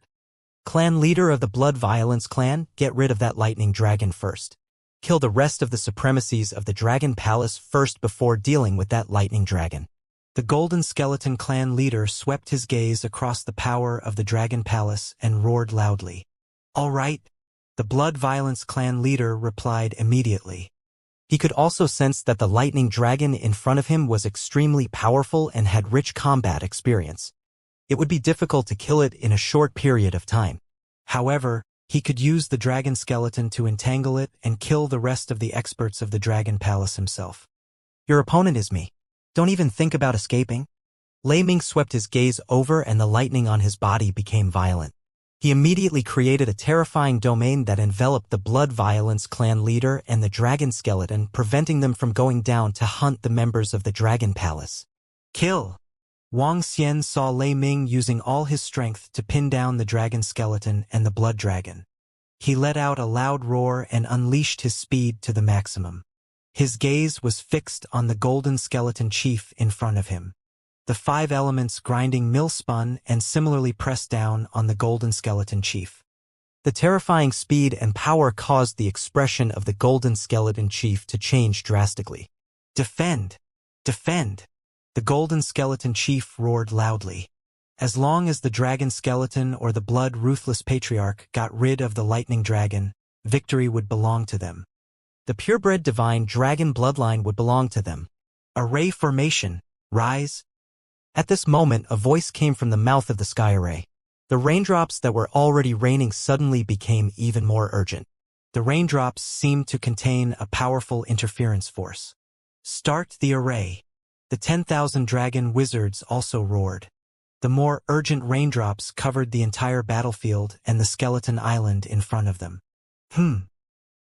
Clan leader of the Blood Violence clan, get rid of that lightning dragon first. Kill the rest of the supremacies of the Dragon Palace first before dealing with that lightning dragon. The Golden Skeleton clan leader swept his gaze across the power of the Dragon Palace and roared loudly. All right. The Blood Violence clan leader replied immediately. He could also sense that the lightning dragon in front of him was extremely powerful and had rich combat experience. It would be difficult to kill it in a short period of time. However, he could use the dragon skeleton to entangle it and kill the rest of the experts of the Dragon Palace himself. Your opponent is me. Don't even think about escaping. Lei Ming swept his gaze over and the lightning on his body became violent. He immediately created a terrifying domain that enveloped the Blood Violence clan leader and the dragon skeleton, preventing them from going down to hunt the members of the Dragon Palace. Kill! Wang Xian saw Lei Ming using all his strength to pin down the dragon skeleton and the blood dragon. He let out a loud roar and unleashed his speed to the maximum. His gaze was fixed on the golden skeleton chief in front of him. The 5 elements grinding mill spun and similarly pressed down on the golden skeleton chief. The terrifying speed and power caused the expression of the golden skeleton chief to change drastically. Defend! Defend! The golden skeleton chief roared loudly. As long as the dragon skeleton or the blood ruthless patriarch got rid of the lightning dragon, victory would belong to them. The purebred divine dragon bloodline would belong to them. Array formation, rise! At this moment, a voice came from the mouth of the sky array. The raindrops that were already raining suddenly became even more urgent. The raindrops seemed to contain a powerful interference force. Start the array. The 10,000 dragon wizards also roared. The more urgent raindrops covered the entire battlefield and the skeleton island in front of them.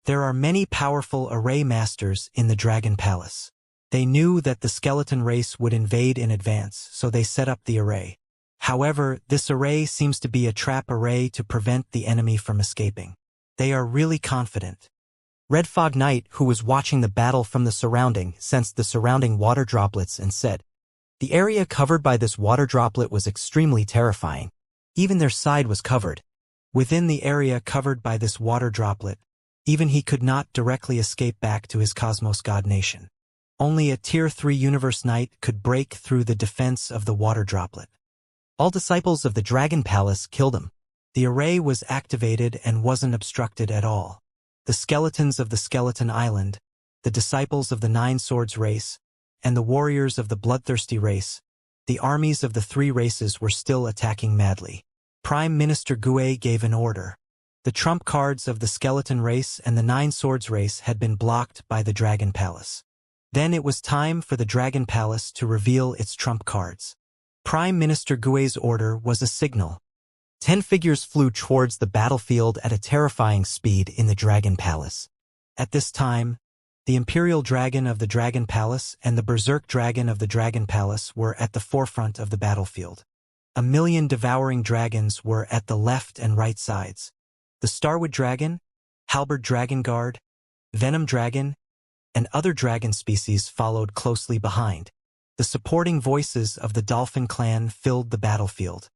There are many powerful array masters in the Dragon Palace. They knew that the skeleton race would invade in advance, so they set up the array. However, this array seems to be a trap array to prevent the enemy from escaping. They are really confident. Red Fog Knight, who was watching the battle from the surrounding, sensed the surrounding water droplets and said, The area covered by this water droplet was extremely terrifying. Even their side was covered. Within the area covered by this water droplet, even he could not directly escape back to his cosmos god nation. Only a Tier 3 Universe Knight could break through the defense of the water droplet. All disciples of the Dragon Palace killed him. The array was activated and wasn't obstructed at all. The skeletons of the Skeleton Island, the disciples of the Nine Swords race, and the warriors of the Bloodthirsty race, the armies of the three races were still attacking madly. Prime Minister Gue gave an order. The trump cards of the Skeleton race and the Nine Swords race had been blocked by the Dragon Palace. Then it was time for the Dragon Palace to reveal its trump cards. Prime Minister Gue's order was a signal. 10 figures flew towards the battlefield at a terrifying speed in the Dragon Palace. At this time, the Imperial Dragon of the Dragon Palace and the Berserk Dragon of the Dragon Palace were at the forefront of the battlefield. 1,000,000 devouring dragons were at the left and right sides. The Starwood Dragon, Halberd Dragon Guard, Venom Dragon, and other dragon species followed closely behind. The supporting voices of the Dolphin Clan filled the battlefield.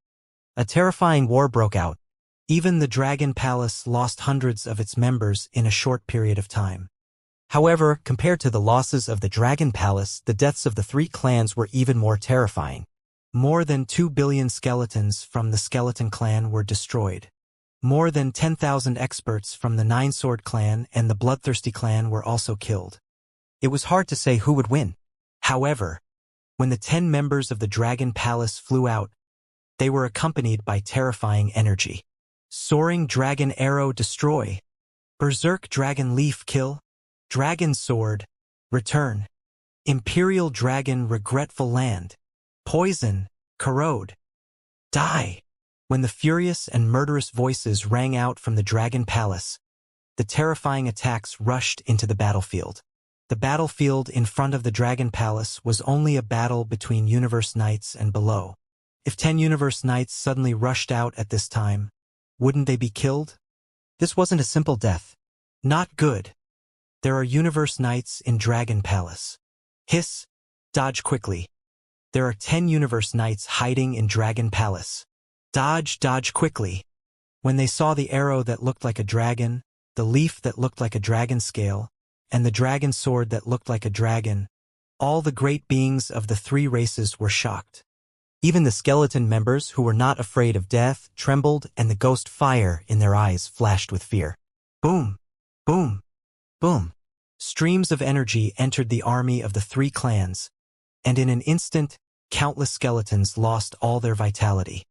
A terrifying war broke out. Even the Dragon Palace lost hundreds of its members in a short period of time. However, compared to the losses of the Dragon Palace, the deaths of the three clans were even more terrifying. More than 2 billion skeletons from the Skeleton Clan were destroyed. More than 10,000 experts from the Nine Sword Clan and the Bloodthirsty Clan were also killed. It was hard to say who would win. However, when the 10 members of the Dragon Palace flew out, they were accompanied by terrifying energy. Soaring Dragon Arrow destroy. Berserk Dragon Leaf kill. Dragon Sword return. Imperial Dragon regretful land. Poison, corrode, die. When the furious and murderous voices rang out from the Dragon Palace, the terrifying attacks rushed into the battlefield. The battlefield in front of the Dragon Palace was only a battle between Universe Knights and below. If 10 Universe Knights suddenly rushed out at this time, wouldn't they be killed? This wasn't a simple death. Not good. There are Universe Knights in Dragon Palace. Hiss, dodge quickly. There are 10 Universe Knights hiding in Dragon Palace. Dodge quickly. When they saw the arrow that looked like a dragon, the leaf that looked like a dragon scale, and the dragon sword that looked like a dragon, all the great beings of the three races were shocked. Even the skeleton members who were not afraid of death trembled, and the ghost fire in their eyes flashed with fear. Boom! Boom! Boom! Streams of energy entered the army of the three clans, and in an instant, countless skeletons lost all their vitality.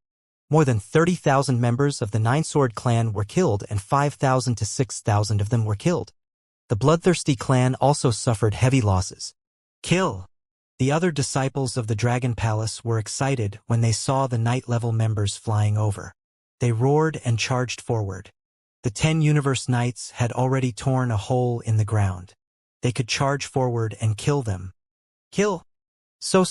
More than 30,000 members of the Nine Sword Clan were killed, and 5,000 to 6,000 of them were killed. The Bloodthirsty Clan also suffered heavy losses. Kill! The other disciples of the Dragon Palace were excited when they saw the Knight-level members flying over. They roared and charged forward. The 10 Universe Knights had already torn a hole in the ground. They could charge forward and kill them. Kill! So.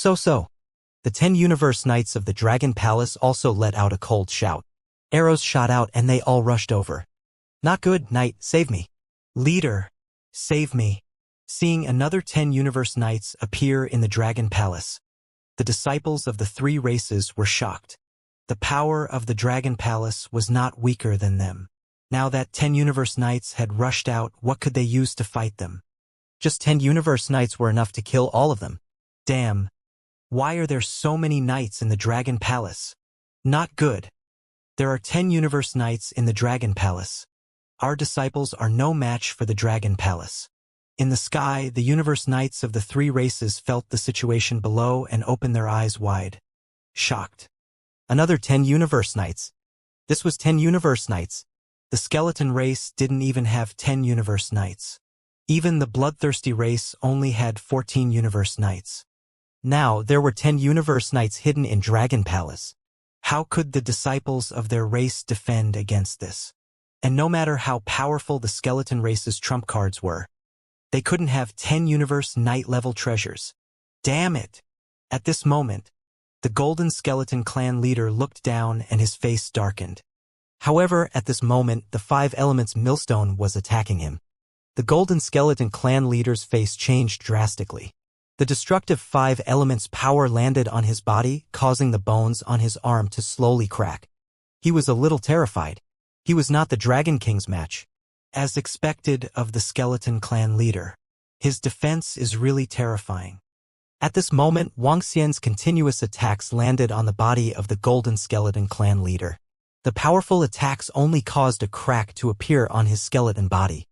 The 10 Universe Knights of the Dragon Palace also let out a cold shout. Arrows shot out and they all rushed over. Not good, Knight, save me. Leader, save me. Seeing another 10 Universe Knights appear in the Dragon Palace, the disciples of the three races were shocked. The power of the Dragon Palace was not weaker than them. Now that 10 Universe Knights had rushed out, what could they use to fight them? Just 10 Universe Knights were enough to kill all of them. Damn. Why are there so many knights in the Dragon Palace? Not good. There are 10 Universe Knights in the Dragon Palace. Our disciples are no match for the Dragon Palace. In the sky, the Universe Knights of the three races felt the situation below and opened their eyes wide. Shocked. Another 10 Universe Knights. This was 10 Universe Knights. The Skeleton race didn't even have 10 Universe Knights. Even the Bloodthirsty race only had 14 Universe Knights. Now there were 10 Universe Knights hidden in Dragon Palace. How could the disciples of their race defend against this? And no matter how powerful the Skeleton race's trump cards were, they couldn't have 10 Universe Knight-level treasures. Damn it! At this moment, the Golden Skeleton Clan leader looked down and his face darkened. However, at this moment, the 5 Elements Millstone was attacking him. The Golden Skeleton Clan leader's face changed drastically. The destructive 5 elements power landed on his body, causing the bones on his arm to slowly crack. He was a little terrified. He was not the Dragon King's match. As expected of the Skeleton Clan leader, his defense is really terrifying. At this moment, Wang Xian's continuous attacks landed on the body of the Golden Skeleton Clan leader. The powerful attacks only caused a crack to appear on his skeleton body.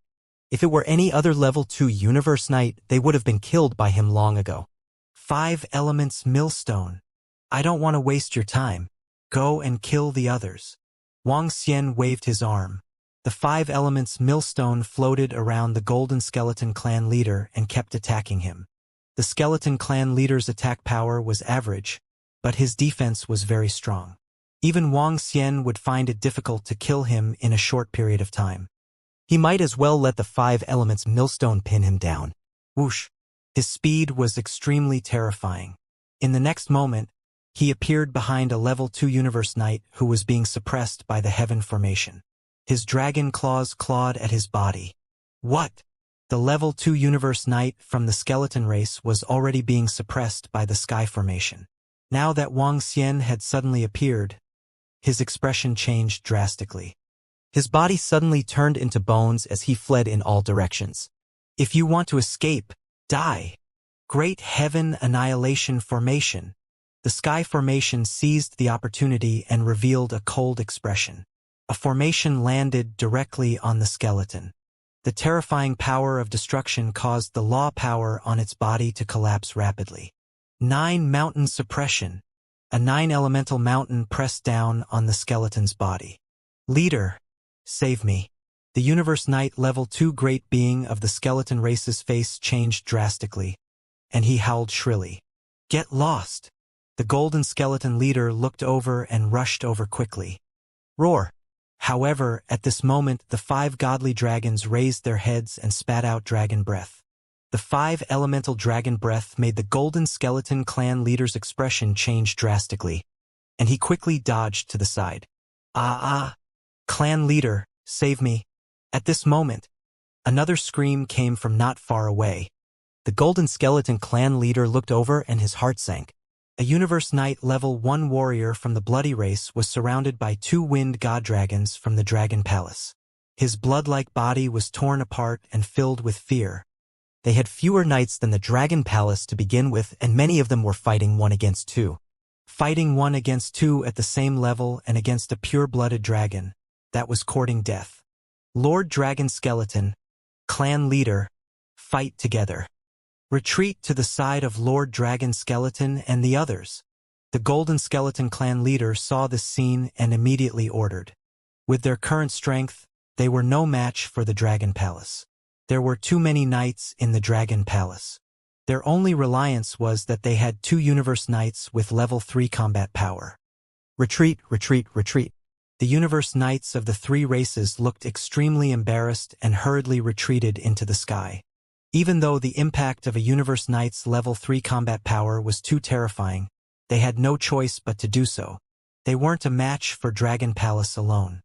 If it were any other level 2 Universe Knight, they would have been killed by him long ago. 5 elements millstone. I don't want to waste your time. Go and kill the others. Wang Xian waved his arm. The 5 elements millstone floated around the Golden Skeleton Clan leader and kept attacking him. The Skeleton Clan leader's attack power was average, but his defense was very strong. Even Wang Xian would find it difficult to kill him in a short period of time. He might as well let the 5 elements millstone pin him down. Whoosh! His speed was extremely terrifying. In the next moment, he appeared behind a level 2 Universe Knight who was being suppressed by the Heaven Formation. His dragon claws clawed at his body. What? The level 2 Universe Knight from the skeleton race was already being suppressed by the Sky Formation. Now that Wang Xian had suddenly appeared, his expression changed drastically. His body suddenly turned into bones as he fled in all directions. If you want to escape, die. Great Heaven Annihilation Formation. The Sky Formation seized the opportunity and revealed a cold expression. A formation landed directly on the skeleton. The terrifying power of destruction caused the law power on its body to collapse rapidly. 9 Mountain Suppression. A 9 elemental mountain pressed down on the skeleton's body. Leader, save me. The Universe Knight level 2 great being of the skeleton race's face changed drastically, and he howled shrilly. Get lost. The Golden Skeleton leader looked over and rushed over quickly. Roar. However, at this moment the 5 godly dragons raised their heads and spat out dragon breath. The 5 elemental dragon breath made the Golden Skeleton Clan leader's expression change drastically, and he quickly dodged to the side. Clan leader, save me. At this moment, another scream came from not far away. The Golden Skeleton Clan leader looked over and his heart sank. A Universe Knight level 1 warrior from the Bloody race was surrounded by 2 wind god dragons from the Dragon Palace. His blood-like body was torn apart and filled with fear. They had fewer knights than the Dragon Palace to begin with, and many of them were fighting 1 against 2. Fighting 1 against 2 at the same level and against a pure-blooded dragon, that was courting death. Lord Dragon Skeleton, Clan leader, fight together. Retreat to the side of Lord Dragon Skeleton and the others. The Golden Skeleton Clan leader saw this scene and immediately ordered. With their current strength, they were no match for the Dragon Palace. There were too many knights in the Dragon Palace. Their only reliance was that they had 2 Universe Knights with level 3 combat power. Retreat, retreat, retreat. The Universe Knights of the 3 races looked extremely embarrassed and hurriedly retreated into the sky. Even though the impact of a Universe Knight's level 3 combat power was too terrifying, they had no choice but to do so. They weren't a match for Dragon Palace alone.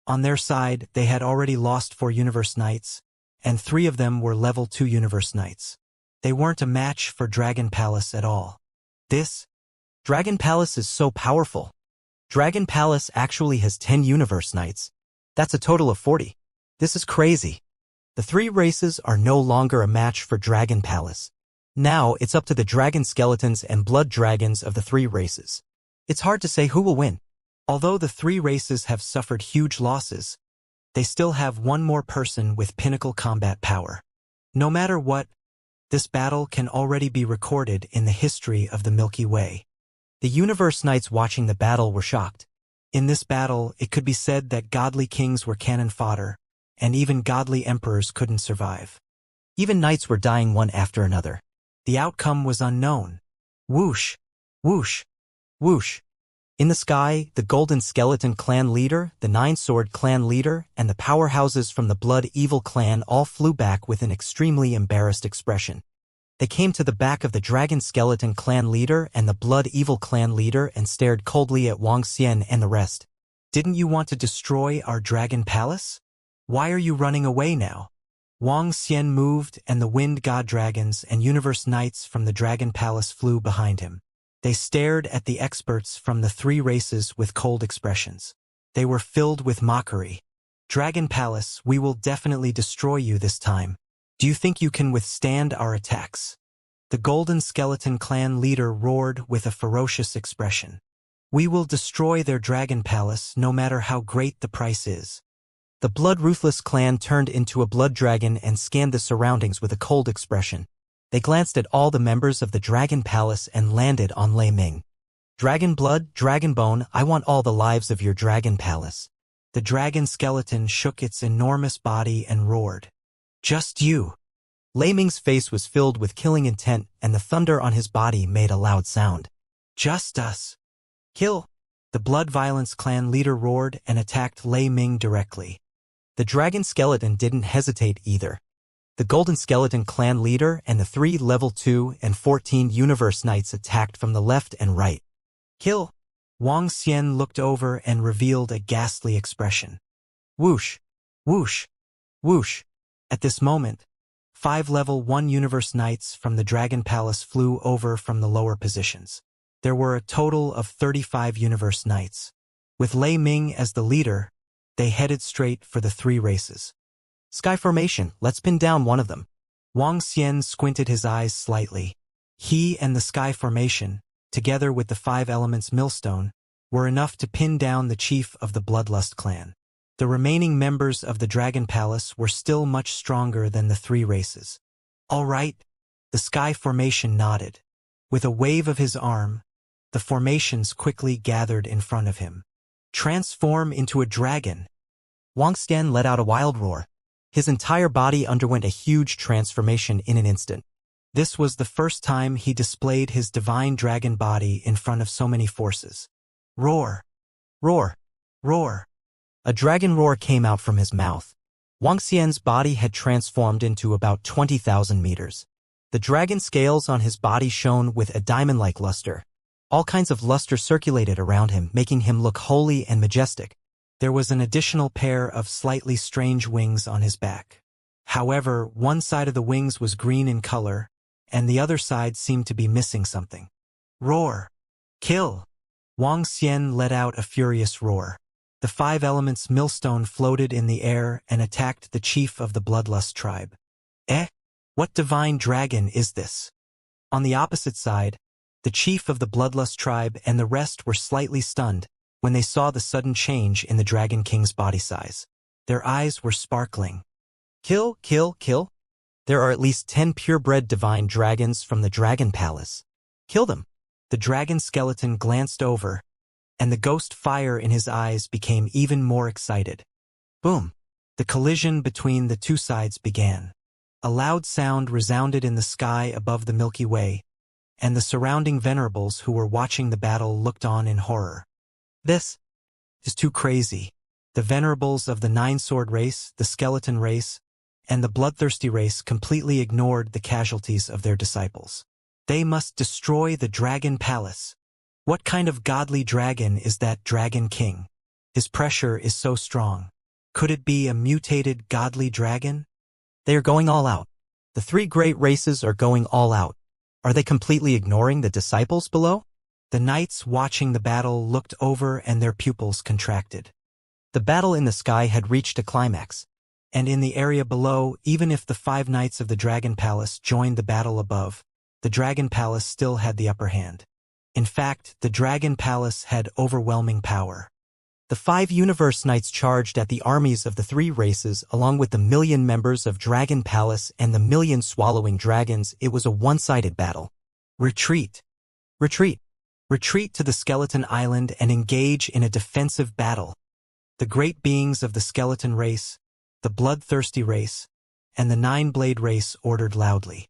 On their side, they had already lost 4 Universe Knights, and 3 of them were level 2 Universe Knights. They weren't a match for Dragon Palace at all. Dragon Palace is so powerful. Dragon Palace actually has 10 Universe Knights. That's a total of 40. This is crazy. The 3 races are no longer a match for Dragon Palace. Now it's up to the Dragon Skeletons and Blood Dragons of the 3 races. It's hard to say who will win. Although the 3 races have suffered huge losses, they still have 1 more person with pinnacle combat power. No matter what, this battle can already be recorded in the history of the Milky Way. The Universe Knights watching the battle were shocked. In this battle, it could be said that godly kings were cannon fodder, and even godly emperors couldn't survive. Even knights were dying one after another. The outcome was unknown. Whoosh, whoosh, whoosh. In the sky, the Golden Skeleton Clan leader, the 9-Sword Clan leader, and the powerhouses from the Blood Evil Clan all flew back with an extremely embarrassed expression. They came to the back of the Dragon Skeleton Clan leader and the Blood Evil Clan leader and stared coldly at Wang Xian and the rest. Didn't you want to destroy our Dragon Palace? Why are you running away now? Wang Xian moved, and the wind god dragons and universe knights from the dragon palace flew behind him. They stared at the experts from the three races with cold expressions. They were filled with mockery. Dragon Palace, we will definitely destroy you this time. Do you think you can withstand our attacks? The Golden Skeleton clan leader roared with a ferocious expression. We will destroy their Dragon Palace no matter how great the price is. The Blood Ruthless clan turned into a blood dragon and scanned the surroundings with a cold expression. They glanced at all the members of the Dragon Palace and landed on Lei Ming. Dragon blood, dragon bone, I want all the lives of your Dragon Palace. The dragon skeleton shook its enormous body and roared. Just you. Lei Ming's face was filled with killing intent, and the thunder on his body made a loud sound. Just us. Kill. The Blood Violence clan leader roared and attacked Lei Ming directly. The dragon skeleton didn't hesitate either. The Golden Skeleton clan leader and the 3 level 2 and 14 universe knights attacked from the left and right. Kill. Wang Xian looked over and revealed a ghastly expression. Whoosh, whoosh, whoosh. At this moment, 5 level 1 universe knights from the Dragon Palace flew over from the lower positions. There were a total of 35 universe knights. With Lei Ming as the leader, they headed straight for the 3 races. Sky formation, let's pin down one of them. Wang Xian squinted his eyes slightly. He and the Sky Formation, together with the 5 elements millstone, were enough to pin down the chief of the Bloodlust clan. The remaining members of the Dragon Palace were still much stronger than the 3 races. All right, the Sky Formation nodded. With a wave of his arm, the formations quickly gathered in front of him. Transform into a dragon. Wang Xian let out a wild roar. His entire body underwent a huge transformation in an instant. This was the first time he displayed his divine dragon body in front of so many forces. Roar! Roar! Roar! A dragon roar came out from his mouth. Wang Xian's body had transformed into about 20,000 meters. The dragon scales on his body shone with a diamond-like luster. All kinds of luster circulated around him, making him look holy and majestic. There was an additional pair of slightly strange wings on his back. However, one side of the wings was green in color, and the other side seemed to be missing something. Roar! Kill! Wang Xian let out a furious roar. The 5 elements millstone floated in the air and attacked the chief of the Bloodlust tribe. Eh? What divine dragon is this? On the opposite side, the chief of the Bloodlust tribe and the rest were slightly stunned when they saw the sudden change in the Dragon King's body size. Their eyes were sparkling. Kill, kill, kill. There are at least 10 purebred divine dragons from the Dragon Palace. Kill them. The dragon skeleton glanced over, and the ghost fire in his eyes became even more excited. Boom! The collision between the 2 sides began. A loud sound resounded in the sky above the Milky Way, and the surrounding venerables who were watching the battle looked on in horror. This is too crazy. The venerables of the 9-sword race, the skeleton race, and the bloodthirsty race completely ignored the casualties of their disciples. They must destroy the Dragon Palace. What kind of godly dragon is that Dragon King? His pressure is so strong. Could it be a mutated godly dragon? They are going all out. The 3 great races are going all out. Are they completely ignoring the disciples below? The knights watching the battle looked over and their pupils contracted. The battle in the sky had reached a climax. And in the area below, even if the 5 knights of the Dragon Palace joined the battle above, the Dragon Palace still had the upper hand. In fact, the Dragon Palace had overwhelming power. The 5 universe knights charged at the armies of the 3 races along with the 1,000,000 members of Dragon Palace and the 1,000,000 swallowing dragons. It was a one-sided battle. Retreat! Retreat! Retreat to the Skeleton Island and engage in a defensive battle. The great beings of the skeleton race, the bloodthirsty race, and the 9-blade race ordered loudly.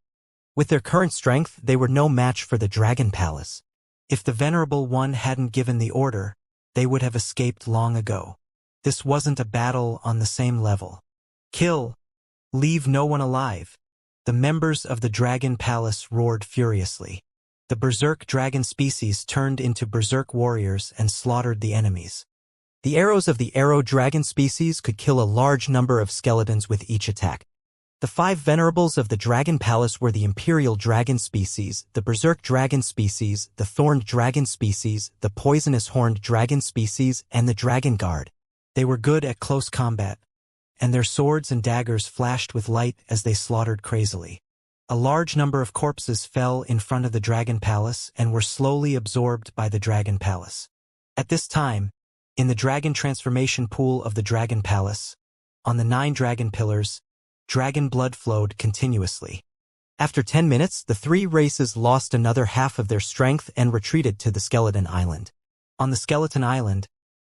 With their current strength, they were no match for the Dragon Palace. If the Venerable One hadn't given the order, they would have escaped long ago. This wasn't a battle on the same level. Kill! Leave no one alive! The members of the Dragon Palace roared furiously. The berserk dragon species turned into berserk warriors and slaughtered the enemies. The arrows of the arrow dragon species could kill a large number of skeletons with each attack. The 5 venerables of the Dragon Palace were the Imperial Dragon species, the Berserk Dragon species, the Thorned Dragon species, the Poisonous Horned Dragon species, and the Dragon Guard. They were good at close combat, and their swords and daggers flashed with light as they slaughtered crazily. A large number of corpses fell in front of the Dragon Palace and were slowly absorbed by the Dragon Palace. At this time, in the Dragon Transformation Pool of the Dragon Palace, on the 9 dragon pillars, dragon blood flowed continuously. After 10 minutes, the 3 races lost another half of their strength and retreated to the Skeleton Island. On the Skeleton Island,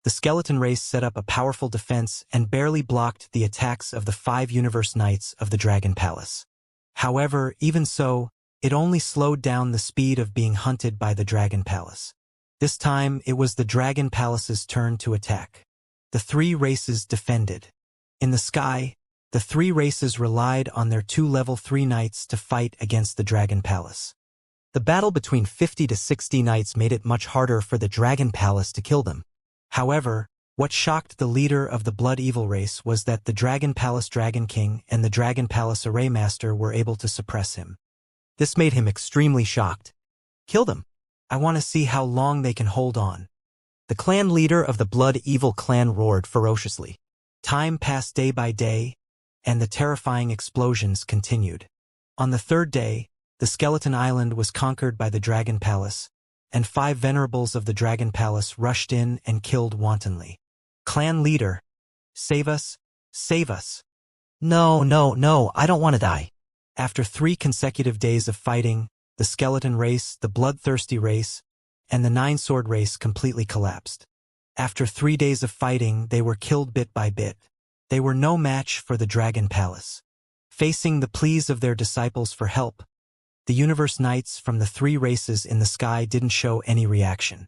the skeleton race set up a powerful defense and barely blocked the attacks of the 5 Universe Knights of the Dragon Palace. However, even so, it only slowed down the speed of being hunted by the Dragon Palace. This time, it was the Dragon Palace's turn to attack. The 3 races defended. In the sky, the 3 races relied on their 2 level 3 knights to fight against the Dragon Palace. The battle between 50 to 60 knights made it much harder for the Dragon Palace to kill them. However, what shocked the leader of the Blood Evil race was that the Dragon Palace Dragon King and the Dragon Palace Array Master were able to suppress him. This made him extremely shocked. Kill them. I want to see how long they can hold on. The clan leader of the Blood Evil clan roared ferociously. Time passed day by day, and the terrifying explosions continued. On the 3rd day, the Skeleton Island was conquered by the Dragon Palace, and 5 venerables of the Dragon Palace rushed in and killed wantonly. Clan leader, save us, save us. No, I don't want to die. After 3 consecutive days of fighting, the skeleton race, the bloodthirsty race, and the 9-sword race completely collapsed. After 3 days of fighting, they were killed bit by bit. They were no match for the Dragon Palace. Facing the pleas of their disciples for help, the Universe Knights from the 3 races in the sky didn't show any reaction.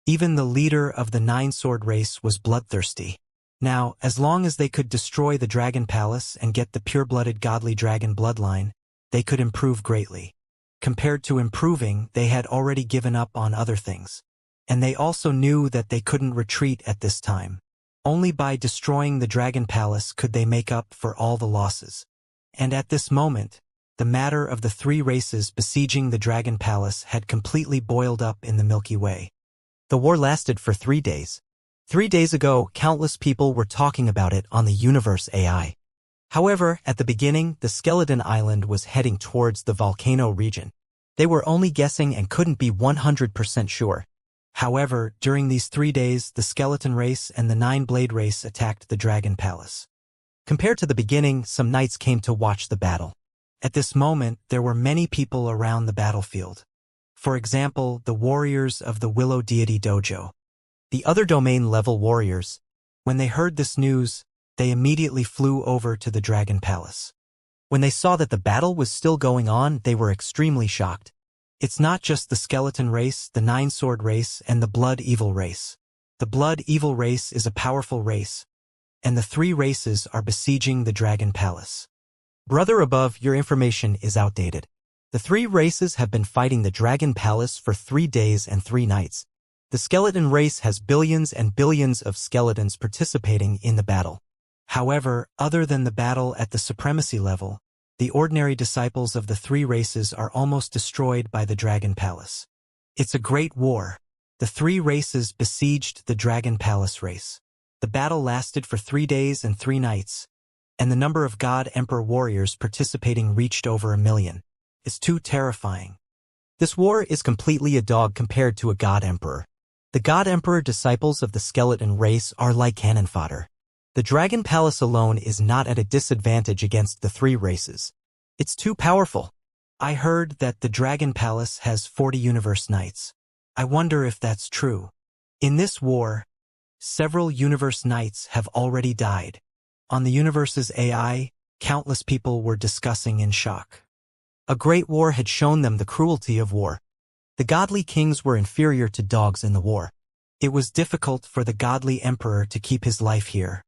Even the leader of the 9-sword race was bloodthirsty. Now, as long as they could destroy the Dragon Palace and get the pure-blooded godly dragon bloodline, they could improve greatly. Compared to improving, they had already given up on other things. And they also knew that they couldn't retreat at this time. Only by destroying the Dragon Palace could they make up for all the losses. And at this moment, the matter of the 3 races besieging the Dragon Palace had completely boiled up in the Milky Way. The war lasted for 3 days. 3 days ago, countless people were talking about it on the Universe AI. However, at the beginning, the Skeleton Island was heading towards the volcano region. They were only guessing and couldn't be 100% sure. However, during these 3 days, the Skeleton race and the 9-blade race attacked the Dragon Palace. Compared to the beginning, some knights came to watch the battle. At this moment, there were many people around the battlefield. For example, the warriors of the Willow Deity Dojo. The other domain-level warriors, when they heard this news, they immediately flew over to the Dragon Palace. When they saw that the battle was still going on, they were extremely shocked. It's not just the Skeleton race, the 9-sword race, and the Blood Evil race. The Blood Evil race is a powerful race, and the 3 races are besieging the Dragon Palace. Brother above, your information is outdated. The 3 races have been fighting the Dragon Palace for 3 days and 3 nights. The skeleton race has billions and billions of skeletons participating in the battle. However, other than the battle at the supremacy level, the ordinary disciples of the 3 races are almost destroyed by the Dragon Palace. It's a great war. The 3 races besieged the Dragon Palace race. The battle lasted for 3 days and 3 nights, and the number of God Emperor warriors participating reached over 1 million. It's too terrifying. This war is completely a dog compared to a God Emperor. The God Emperor disciples of the skeleton race are like cannon fodder. The Dragon Palace alone is not at a disadvantage against the 3 races. It's too powerful. I heard that the Dragon Palace has 40 Universe Knights. I wonder if that's true. In this war, several Universe Knights have already died. On the Universe's AI, countless people were discussing in shock. A great war had shown them the cruelty of war. The godly kings were inferior to dogs in the war. It was difficult for the godly emperor to keep his life here.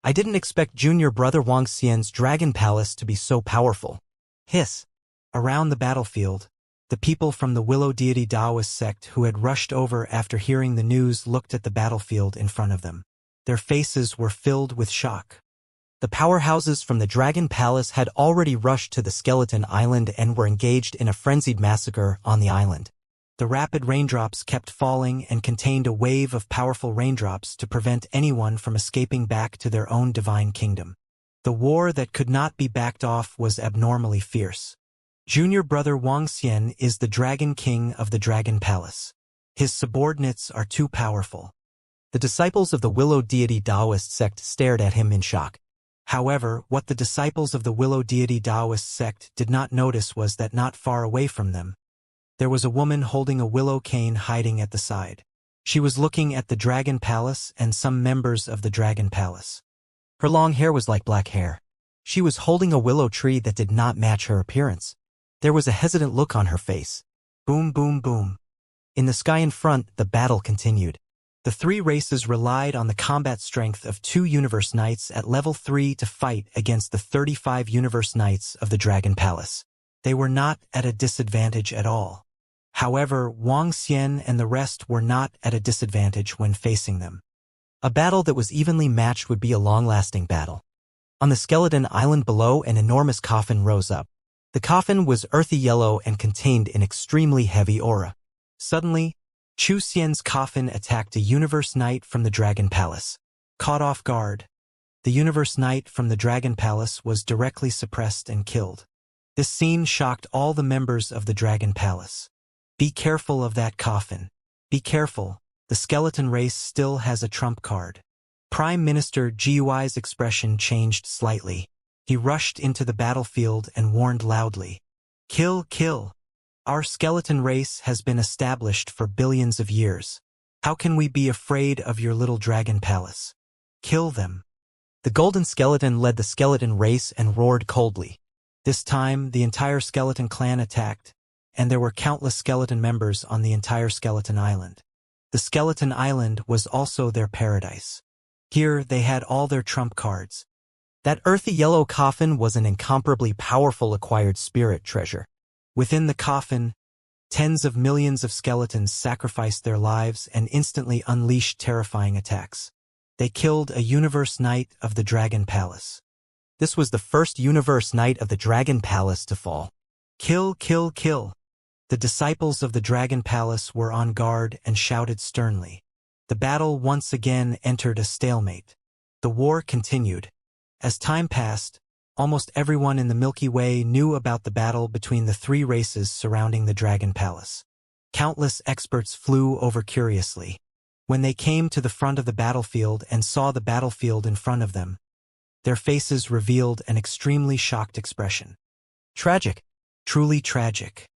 I didn't expect junior brother Wuxia's Dragon Palace to be so powerful. Hiss. Around the battlefield, the people from the Willow Deity Taoist sect who had rushed over after hearing the news looked at the battlefield in front of them. Their faces were filled with shock. The powerhouses from the Dragon Palace had already rushed to the Skeleton Island and were engaged in a frenzied massacre on the island. The rapid raindrops kept falling and contained a wave of powerful raindrops to prevent anyone from escaping back to their own divine kingdom. The war that could not be backed off was abnormally fierce. Junior brother Wuxia is the Dragon King of the Dragon Palace. His subordinates are too powerful. The disciples of the Willow Deity Taoist sect stared at him in shock. However, what the disciples of the Willow Deity Taoist sect did not notice was that not far away from them, there was a woman holding a willow cane hiding at the side. She was looking at the Dragon Palace and some members of the Dragon Palace. Her long hair was like black hair. She was holding a willow tree that did not match her appearance. There was a hesitant look on her face. Boom, boom, boom. In the sky in front, the battle continued. The three races relied on the combat strength of 2 Universe Knights at level 3 to fight against the 35 Universe Knights of the Dragon Palace. They were not at a disadvantage at all. However, Wuxia and the rest were not at a disadvantage when facing them. A battle that was evenly matched would be a long-lasting battle. On the Skeleton Island below, an enormous coffin rose up. The coffin was earthy yellow and contained an extremely heavy aura. Suddenly, Chu Xian's coffin attacked a Universe Knight from the Dragon Palace. Caught off guard, the Universe Knight from the Dragon Palace was directly suppressed and killed. This scene shocked all the members of the Dragon Palace. Be careful of that coffin. Be careful, the skeleton race still has a trump card. Prime Minister Gui's expression changed slightly. He rushed into the battlefield and warned loudly. Kill, kill. Our skeleton race has been established for billions of years. How can we be afraid of your little dragon palace? Kill them. The golden skeleton led the skeleton race and roared coldly. This time, the entire skeleton clan attacked, and there were countless skeleton members on the entire skeleton island. The skeleton island was also their paradise. Here, they had all their trump cards. That earthy yellow coffin was an incomparably powerful acquired spirit treasure. Within the coffin, tens of millions of skeletons sacrificed their lives and instantly unleashed terrifying attacks. They killed a Universe Knight of the Dragon Palace. This was the first Universe Knight of the Dragon Palace to fall. Kill, kill, kill. The disciples of the Dragon Palace were on guard and shouted sternly. The battle once again entered a stalemate. The war continued. As time passed, almost everyone in the Milky Way knew about the battle between the three races surrounding the Dragon Palace. Countless experts flew over curiously. When they came to the front of the battlefield and saw the battlefield in front of them, their faces revealed an extremely shocked expression. Tragic. Truly tragic.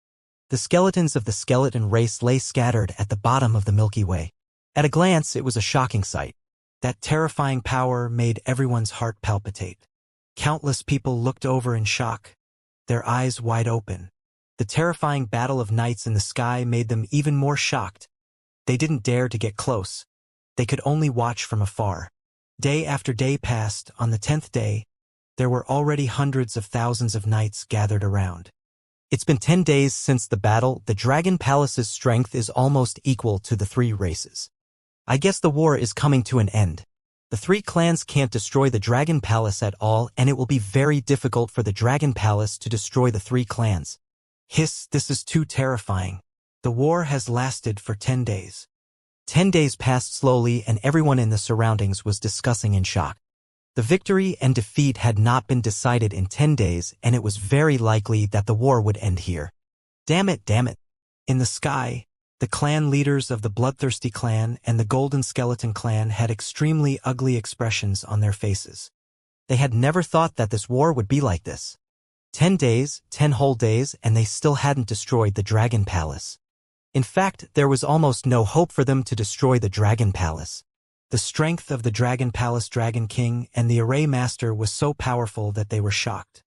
The skeletons of the skeleton race lay scattered at the bottom of the Milky Way. At a glance, it was a shocking sight. That terrifying power made everyone's heart palpitate. Countless people looked over in shock, their eyes wide open. The terrifying battle of knights in the sky made them even more shocked. They didn't dare to get close. They could only watch from afar. Day after day passed. On the 10th day, there were already hundreds of thousands of knights gathered around. It's been 10 days since the battle. The Dragon Palace's strength is almost equal to the three races. I guess the war is coming to an end. The three clans can't destroy the Dragon Palace at all, and it will be very difficult for the Dragon Palace to destroy the three clans. Hiss, this is too terrifying. The war has lasted for 10 days. 10 days passed slowly, and everyone in the surroundings was discussing in shock. The victory and defeat had not been decided in 10 days, and it was very likely that the war would end here. Damn it, damn it. In the sky, the clan leaders of the Bloodthirsty clan and the Golden Skeleton clan had extremely ugly expressions on their faces. They had never thought that this war would be like this. 10 days, 10 whole days, and they still hadn't destroyed the Dragon Palace. In fact, there was almost no hope for them to destroy the Dragon Palace. The strength of the Dragon Palace Dragon King and the Array Master was so powerful that they were shocked.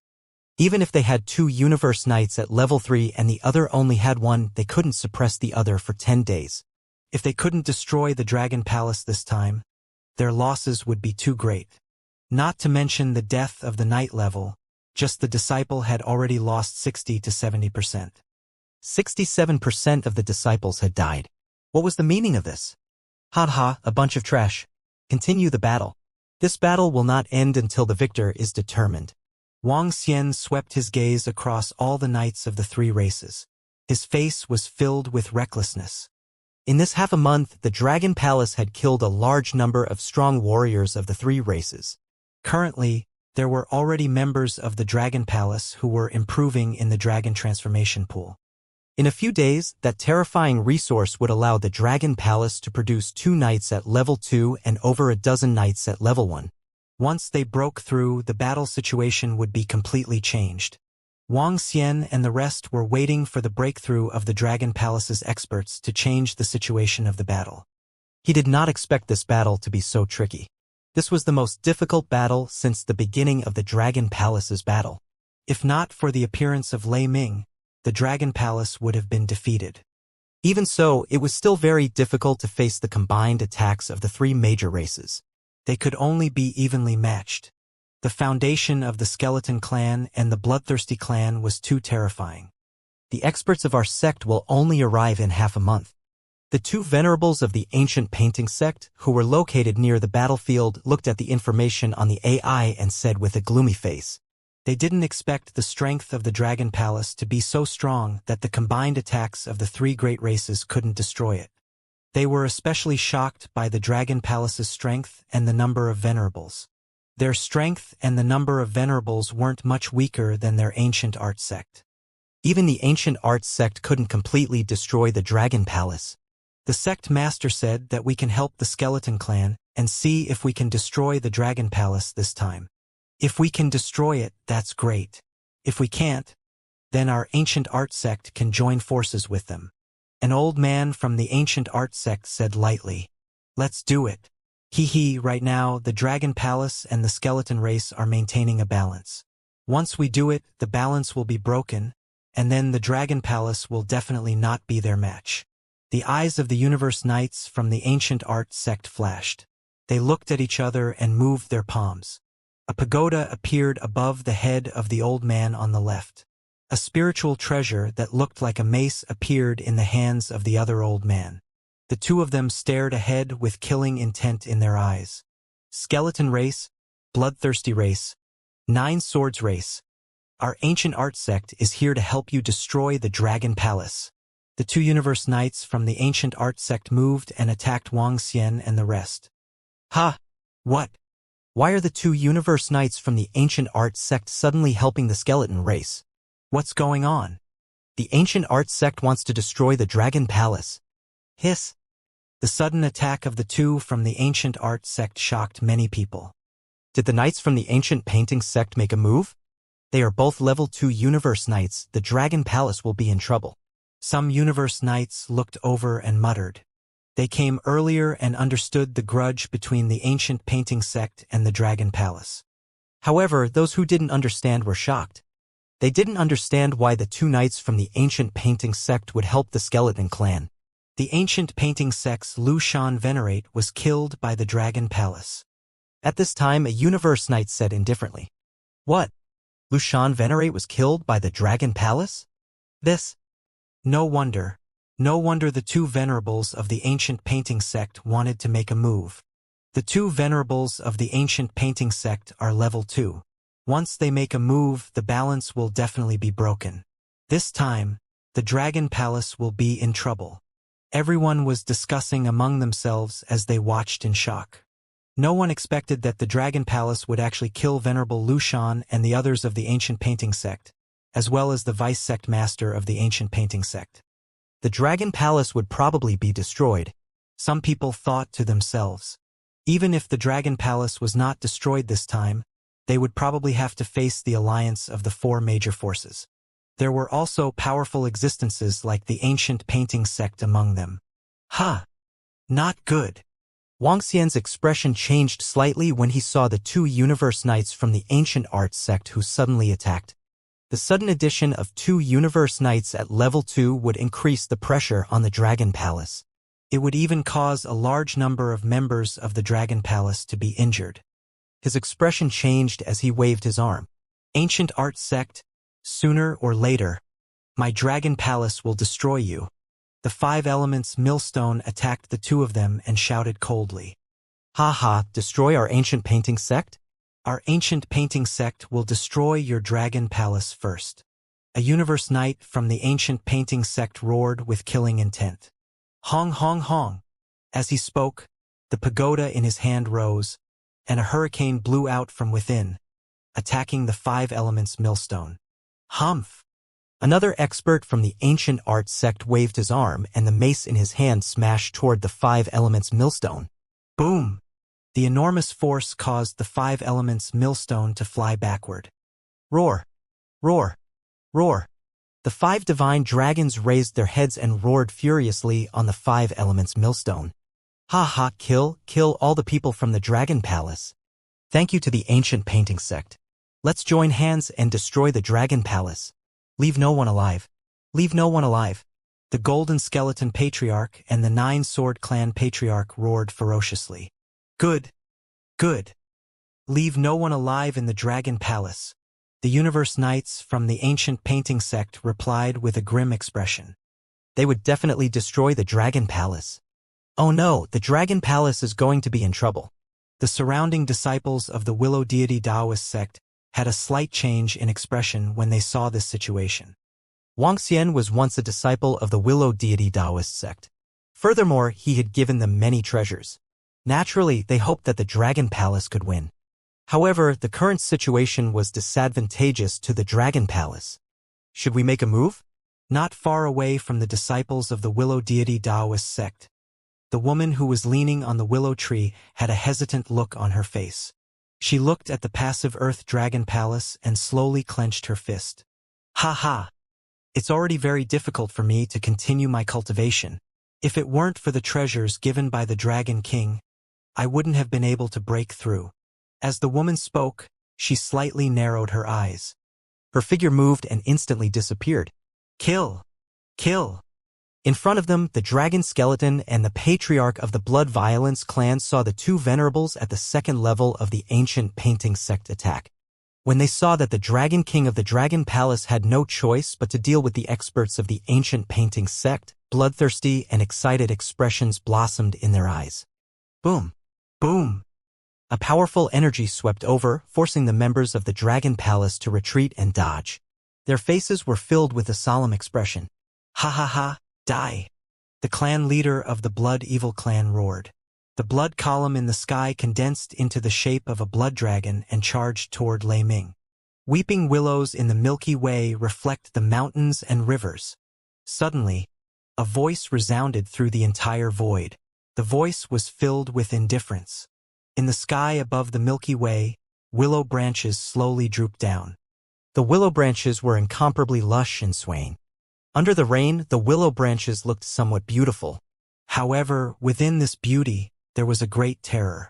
Even if they had 2 Universe Knights at level 3 and the other only had 1, they couldn't suppress the other for 10 days. If they couldn't destroy the Dragon Palace this time, their losses would be too great. Not to mention the death of the Knight level, just the disciple had already lost 60 to 70%. 67% of the disciples had died. What was the meaning of this? Ha ha, a bunch of trash. Continue the battle. This battle will not end until the victor is determined. Wang Xian swept his gaze across all the knights of the three races. His face was filled with recklessness. In this half a month, the Dragon Palace had killed a large number of strong warriors of the three races. Currently, there were already members of the Dragon Palace who were improving in the Dragon Transformation Pool. In a few days, that terrifying resource would allow the Dragon Palace to produce 2 knights at level 2 and over a dozen knights at level 1. Once they broke through, the battle situation would be completely changed. Wang Xian and the rest were waiting for the breakthrough of the Dragon Palace's experts to change the situation of the battle. He did not expect this battle to be so tricky. This was the most difficult battle since the beginning of the Dragon Palace's battle. If not for the appearance of Lei Ming, the Dragon Palace would have been defeated. Even so, it was still very difficult to face the combined attacks of the 3 major races. They could only be evenly matched. The foundation of the Skeleton Clan and the Bloodthirsty Clan was too terrifying. The experts of our sect will only arrive in half a month. The 2 venerables of the Ancient Painting sect, who were located near the battlefield, looked at the information on the AI and said with a gloomy face, they didn't expect the strength of the Dragon Palace to be so strong that the combined attacks of the 3 great races couldn't destroy it. They were especially shocked by the Dragon Palace's strength and the number of venerables. Their strength and the number of venerables weren't much weaker than their Ancient Art sect. Even the Ancient Art sect couldn't completely destroy the Dragon Palace. The sect master said that we can help the Skeleton Clan and see if we can destroy the Dragon Palace this time. If we can destroy it, that's great. If we can't, then our Ancient Art sect can join forces with them. An old man from the Ancient Art sect said lightly, let's do it. Right now, the Dragon Palace and the Skeleton race are maintaining a balance. Once we do it, the balance will be broken, and then the Dragon Palace will definitely not be their match. The eyes of the Universe Knights from the Ancient Art sect flashed. They looked at each other and moved their palms. A pagoda appeared above the head of the old man on the left. A spiritual treasure that looked like a mace appeared in the hands of the other old man. The 2 of them stared ahead with killing intent in their eyes. Skeleton race, Bloodthirsty race, 9 Swords race. Our Ancient Art sect is here to help you destroy the Dragon Palace. The 2 Universe Knights from the Ancient Art sect moved and attacked Wang Xian and the rest. Ha! What? Why are the 2 Universe Knights from the Ancient Art sect suddenly helping the Skeleton race? What's going on? The Ancient Art sect wants to destroy the Dragon Palace. Hiss. The sudden attack of the 2 from the Ancient Art sect shocked many people. Did the Knights from the Ancient Painting sect make a move? They are both level 2 Universe Knights. The Dragon Palace will be in trouble. Some Universe Knights looked over and muttered. They came earlier and understood the grudge between the Ancient Painting sect and the Dragon Palace. However, those who didn't understand were shocked. They didn't understand why the 2 knights from the Ancient Painting sect would help the Skeleton Clan. The Ancient Painting sect's Lu Shan Venerate was killed by the Dragon Palace. At this time, a Universe Knight said indifferently, "What? Lu Shan Venerate was killed by the Dragon Palace? This? No wonder. No wonder the 2 venerables of the Ancient Painting sect wanted to make a move. The 2 venerables of the Ancient Painting sect are level 2. Once they make a move, the balance will definitely be broken. This time, the Dragon Palace will be in trouble." Everyone was discussing among themselves as they watched in shock. No one expected that the Dragon Palace would actually kill Venerable Lu Shan and the others of the Ancient Painting sect, as well as the Vice Sect Master of the Ancient Painting sect. The Dragon Palace would probably be destroyed. Some people thought to themselves. Even if the Dragon Palace was not destroyed this time, they would probably have to face the alliance of the 4 major forces. There were also powerful existences like the Ancient Painting sect among them. Ha! Not good. Wang Xian's expression changed slightly when he saw the 2 Universe Knights from the Ancient Art sect who suddenly attacked. The sudden addition of 2 Universe Knights at level 2 would increase the pressure on the Dragon Palace. It would even cause a large number of members of the Dragon Palace to be injured. His expression changed as he waved his arm. Ancient Art sect, sooner or later, my Dragon Palace will destroy you. The 5 elements millstone attacked the 2 of them and shouted coldly. Ha ha, destroy our ancient painting sect? Our ancient painting sect will destroy your dragon palace first. A universe knight from the ancient painting sect roared with killing intent. Hong hong hong. As he spoke, the pagoda in his hand rose, and a hurricane blew out from within, attacking the five elements millstone. Humph! Another expert from the ancient art sect waved his arm, and the mace in his hand smashed toward the five elements millstone. Boom! The enormous force caused the five elements millstone to fly backward. Roar! Roar! Roar! The five divine dragons raised their heads and roared furiously on the five elements millstone. Ha ha, kill all the people from the dragon palace. Thank you to the ancient painting sect. Let's join hands and destroy the dragon palace. Leave no one alive. Leave no one alive. The Golden Skeleton Patriarch and the Nine-Sword Clan Patriarch roared ferociously. Good. Good. Leave no one alive in the Dragon Palace. The Universe Knights from the ancient painting sect replied with a grim expression. They would definitely destroy the Dragon Palace. Oh no, the Dragon Palace is going to be in trouble. The surrounding disciples of the Willow Deity Taoist sect had a slight change in expression when they saw this situation. Wuxia was once a disciple of the Willow Deity Taoist sect. Furthermore, he had given them many treasures. Naturally, they hoped that the Dragon Palace could win. However, the current situation was disadvantageous to the Dragon Palace. Should we make a move? Not far away from the disciples of the Willow Deity Taoist sect, the woman who was leaning on the willow tree had a hesitant look on her face. She looked at the passive Earth Dragon Palace and slowly clenched her fist. Ha ha! It's already very difficult for me to continue my cultivation. If it weren't for the treasures given by the Dragon King, I wouldn't have been able to break through. As the woman spoke, she slightly narrowed her eyes. Her figure moved and instantly disappeared. Kill! Kill! In front of them, the Dragon Skeleton and the Patriarch of the Blood Violence clan saw the two venerables at the second level of the ancient painting sect attack. When they saw that the Dragon King of the Dragon Palace had no choice but to deal with the experts of the ancient painting sect, bloodthirsty and excited expressions blossomed in their eyes. Boom! Boom! A powerful energy swept over, forcing the members of the Dragon Palace to retreat and dodge. Their faces were filled with a solemn expression. Ha ha ha! Die! The clan leader of the Blood Evil clan roared. The blood column in the sky condensed into the shape of a blood dragon and charged toward Lei Ming. Weeping willows in the Milky Way reflect the mountains and rivers. Suddenly, a voice resounded through the entire void. The voice was filled with indifference. In the sky above the Milky Way, willow branches slowly drooped down. The willow branches were incomparably lush and swaying. Under the rain, the willow branches looked somewhat beautiful. However, within this beauty, there was a great terror.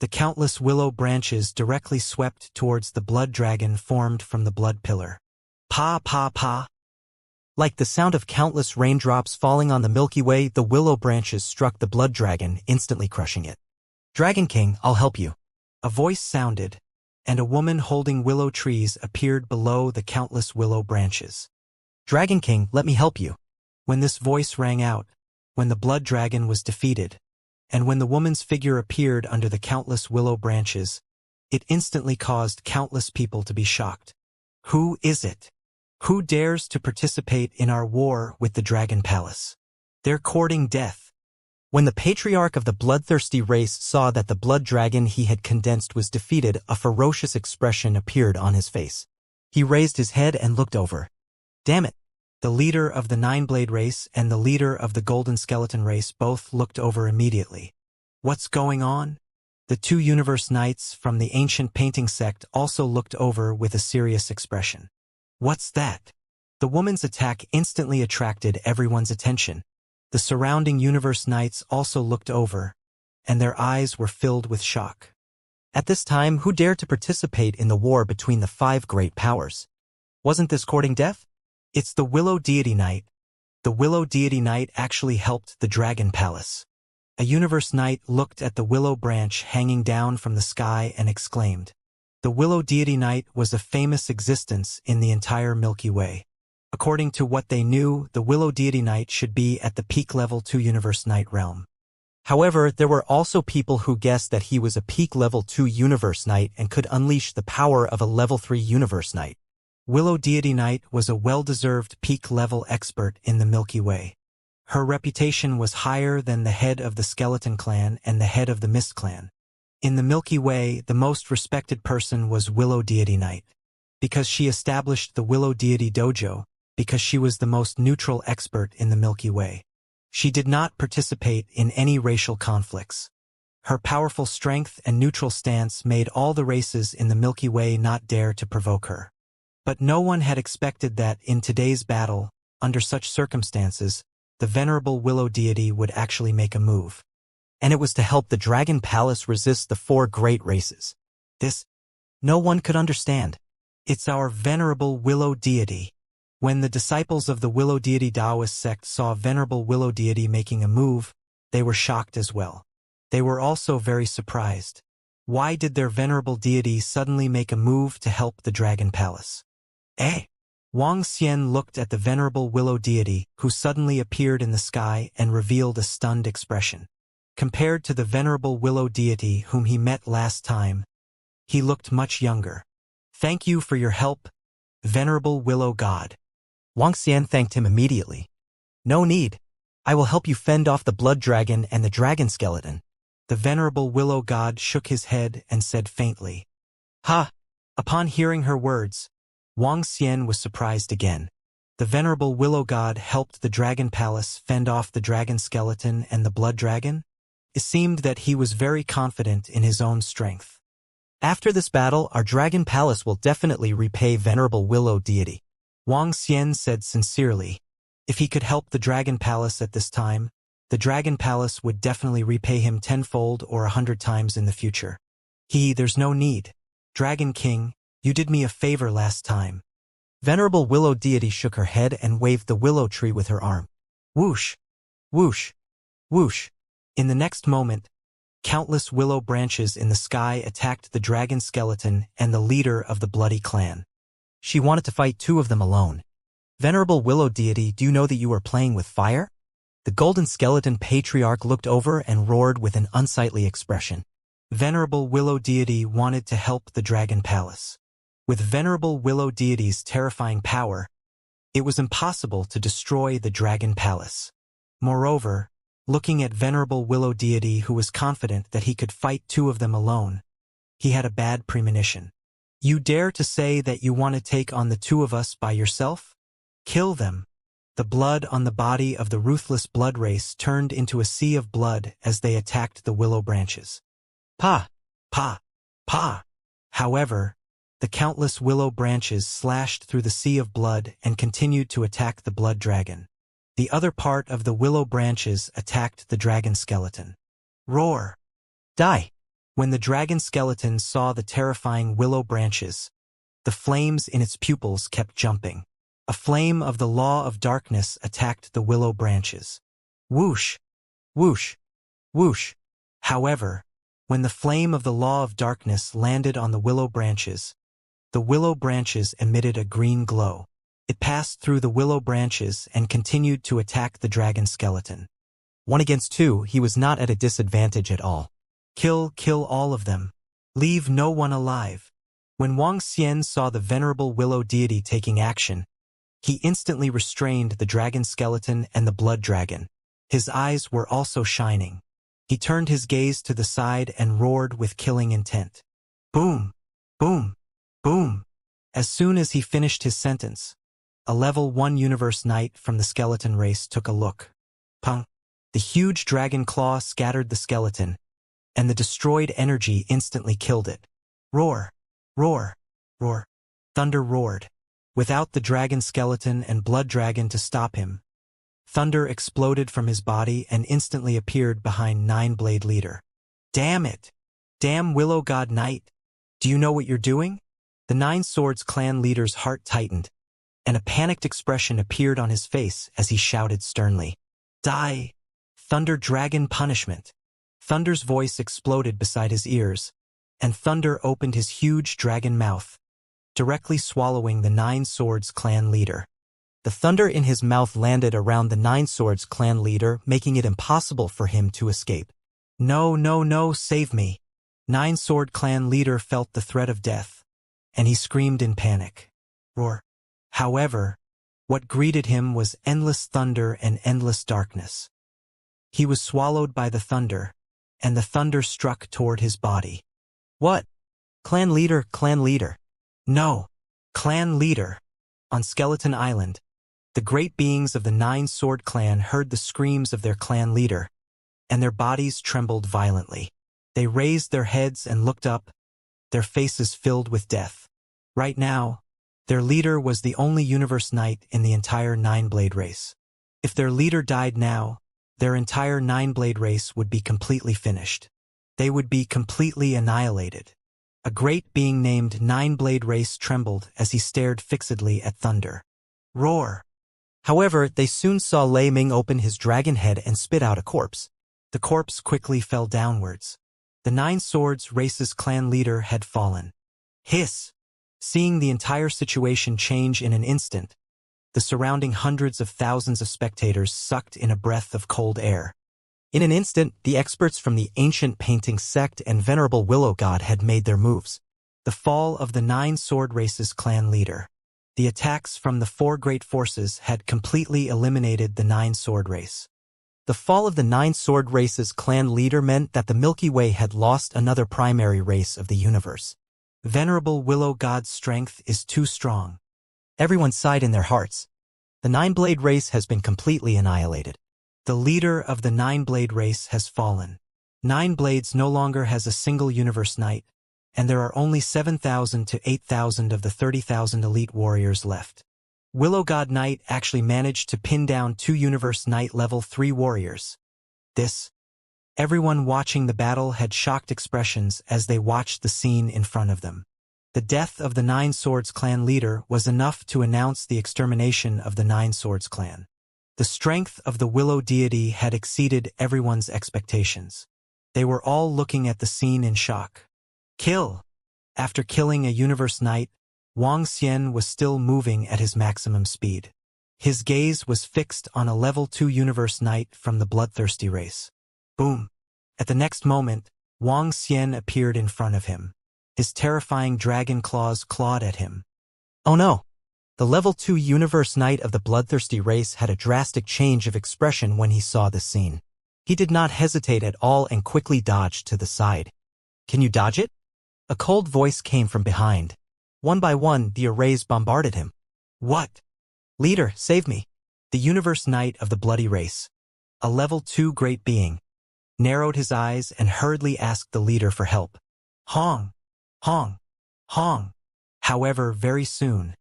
The countless willow branches directly swept towards the blood dragon formed from the blood pillar. Pa pa pa! Like the sound of countless raindrops falling on the Milky Way, the willow branches struck the blood dragon, instantly crushing it. Dragon King, I'll help you. A voice sounded, and a woman holding willow trees appeared below the countless willow branches. Dragon King, let me help you. When this voice rang out, when the blood dragon was defeated, and when the woman's figure appeared under the countless willow branches, it instantly caused countless people to be shocked. Who is it? Who dares to participate in our war with the Dragon Palace? They're courting death. When the Patriarch of the bloodthirsty race saw that the blood dragon he had condensed was defeated, a ferocious expression appeared on his face. He raised his head and looked over. Damn it! The leader of the Nine-Blade race and the leader of the Golden Skeleton race both looked over immediately. What's going on? The two Universe Knights from the ancient painting sect also looked over with a serious expression. What's that? The woman's attack instantly attracted everyone's attention. The surrounding Universe Knights also looked over, and their eyes were filled with shock. At this time, who dared to participate in the war between the five great powers? Wasn't this courting death? It's the Willow Deity Knight. The Willow Deity Knight actually helped the Dragon Palace. A Universe Knight looked at the willow branch hanging down from the sky and exclaimed. The Willow Deity Knight was a famous existence in the entire Milky Way. According to what they knew, the Willow Deity Knight should be at the peak level 2 Universe Knight realm. However, there were also people who guessed that he was a peak level 2 Universe Knight and could unleash the power of a level 3 Universe Knight. Willow Deity Knight was a well-deserved peak-level expert in the Milky Way. Her reputation was higher than the head of the Skeleton Clan and the head of the Mist Clan. In the Milky Way, the most respected person was Willow Deity Knight. Because she established the Willow Deity Dojo, because she was the most neutral expert in the Milky Way. She did not participate in any racial conflicts. Her powerful strength and neutral stance made all the races in the Milky Way not dare to provoke her. But no one had expected that in today's battle, under such circumstances, the venerable Willow Deity would actually make a move. And it was to help the Dragon Palace resist the 4 great races. This, no one could understand. It's our venerable Willow Deity. When the disciples of the Willow Deity Taoist sect saw venerable Willow Deity making a move, they were shocked as well. They were also very surprised. Why did their venerable deity suddenly make a move to help the Dragon Palace? Wang Xian looked at the venerable Willow Deity, who suddenly appeared in the sky and revealed a stunned expression. Compared to the venerable Willow Deity whom he met last time, he looked much younger. Thank you for your help, venerable Willow God. Wang Xian thanked him immediately. No need. I will help you fend off the Blood Dragon and the Dragon Skeleton. The venerable Willow God shook his head and said faintly, "Ha!" Upon hearing her words, Wang Xian was surprised again. The venerable Willow God helped the Dragon Palace fend off the Dragon Skeleton and the Blood Dragon? It seemed that he was very confident in his own strength. After this battle, our Dragon Palace will definitely repay venerable Willow Deity. Wang Xian said sincerely. If he could help the Dragon Palace at this time, the Dragon Palace would definitely repay him 10-fold or 100 times in the future. There's no need. Dragon King, you did me a favor last time. Venerable Willow Deity shook her head and waved the willow tree with her arm. Whoosh! Whoosh! Whoosh! In the next moment, countless willow branches in the sky attacked the Dragon Skeleton and the leader of the Bloody Clan. She wanted to fight 2 of them alone. Venerable Willow Deity, do you know that you are playing with fire? The Golden Skeleton Patriarch looked over and roared with an unsightly expression. Venerable Willow Deity wanted to help the Dragon Palace. With Venerable Willow Deity's terrifying power, it was impossible to destroy the Dragon Palace. Moreover, looking at Venerable Willow Deity who was confident that he could fight 2 of them alone, he had a bad premonition. You dare to say that you want to take on the 2 of us by yourself? Kill them. The blood on the body of the ruthless blood race turned into a sea of blood as they attacked the willow branches. Pa! Pa! Pa! However, the countless willow branches slashed through the sea of blood and continued to attack the blood dragon. The other part of the willow branches attacked the dragon skeleton. Roar! Die! When the dragon skeleton saw the terrifying willow branches, the flames in its pupils kept jumping. A flame of the law of darkness attacked the willow branches. Whoosh! Whoosh! Whoosh! However, when the flame of the law of darkness landed on the willow branches emitted a green glow. It passed through the willow branches and continued to attack the dragon skeleton. 1 against 2, he was not at a disadvantage at all. Kill all of them. Leave no one alive. When Wang Xian saw the venerable Willow Deity taking action, he instantly restrained the dragon skeleton and the blood dragon. His eyes were also shining. He turned his gaze to the side and roared with killing intent. Boom! Boom! Boom! As soon as he finished his sentence, a level 1 Universe Knight from the skeleton race took a look. Pung! The huge dragon claw scattered the skeleton, and the destroyed energy instantly killed it. Roar! Roar! Roar! Thunder roared. Without the dragon skeleton and blood dragon to stop him, thunder exploded from his body and instantly appeared behind Nine-Blade Leader. Damn it! Damn Willow God Knight! Do you know what you're doing? The Nine Swords clan leader's heart tightened, and a panicked expression appeared on his face as he shouted sternly. Die! Thunder Dragon Punishment! Thunder's voice exploded beside his ears, and Thunder opened his huge dragon mouth, directly swallowing the Nine Swords clan leader. The thunder in his mouth landed around the Nine Swords clan leader, making it impossible for him to escape. No, no, no, save me. Nine Sword Clan leader felt the threat of death, and he screamed in panic. Roar. However, what greeted him was endless thunder and endless darkness. He was swallowed by the thunder, and the thunder struck toward his body. What? Clan leader, clan leader. No, clan leader. On Skeleton Island, the great beings of the Nine Sword Clan heard the screams of their clan leader, and their bodies trembled violently. They raised their heads and looked up, their faces filled with death. Right now, their leader was the only Universe Knight in the entire Nine-Blade race. If their leader died now, their entire Nine-Blade race would be completely finished. They would be completely annihilated. A great being named Nine-Blade Race trembled as he stared fixedly at thunder. Roar! However, they soon saw Lei Ming open his dragon head and spit out a corpse. The corpse quickly fell downwards. The Nine Swords Race's clan leader had fallen. Hiss! Seeing the entire situation change in an instant, the surrounding hundreds of thousands of spectators sucked in a breath of cold air. In an instant, the experts from the ancient painting sect and venerable Willow God had made their moves. The fall of the Nine Sword Race's clan leader. The attacks from the four great forces had completely eliminated the Nine Sword Race. The fall of the Nine Sword Race's clan leader meant that the Milky Way had lost another primary race of the universe. Venerable Willow God's strength is too strong. Everyone sighed in their hearts. The Nine-Blade race has been completely annihilated. The leader of the Nine-Blade race has fallen. Nine Blades no longer has a single Universe Knight, and there are only 7,000 to 8,000 of the 30,000 elite warriors left. Willow God Knight actually managed to pin down 2 Universe Knight level 3 warriors. Everyone watching the battle had shocked expressions as they watched the scene in front of them. The death of the Nine Swords Clan leader was enough to announce the extermination of the Nine Swords Clan. The strength of the Willow deity had exceeded everyone's expectations. They were all looking at the scene in shock. Kill! After killing a Universe Knight, Wang Xian was still moving at his maximum speed. His gaze was fixed on a level 2 Universe Knight from the bloodthirsty race. Boom! At the next moment, Wang Xian appeared in front of him. His terrifying dragon claws clawed at him. Oh no! The level 2 Universe Knight of the bloodthirsty race had a drastic change of expression when he saw this scene. He did not hesitate at all and quickly dodged to the side. Can you dodge it? A cold voice came from behind. One by one, the arrays bombarded him. What? Leader, save me. The Universe Knight of the bloody race, a level 2 great being, narrowed his eyes and hurriedly asked the leader for help. Hong! Hong! Hong! However, very soon,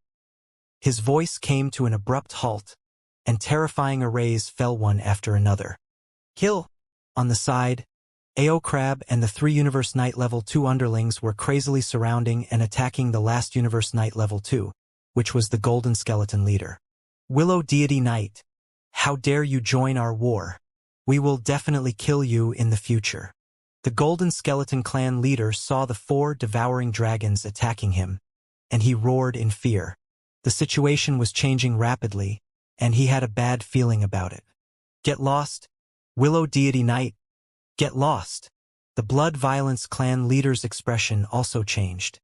his voice came to an abrupt halt, and terrifying arrays fell one after another. Kill! On the side, Ao Crab and the 3 Universe Knight level 2 underlings were crazily surrounding and attacking the last Universe Knight level 2, which was the Golden Skeleton leader. Willow Deity Knight, how dare you join our war? We will definitely kill you in the future. The Golden Skeleton Clan leader saw the 4 devouring dragons attacking him, and he roared in fear. The situation was changing rapidly, and he had a bad feeling about it. Get lost, Willow Deity Knight. Get lost. The Blood Violence Clan leader's expression also changed.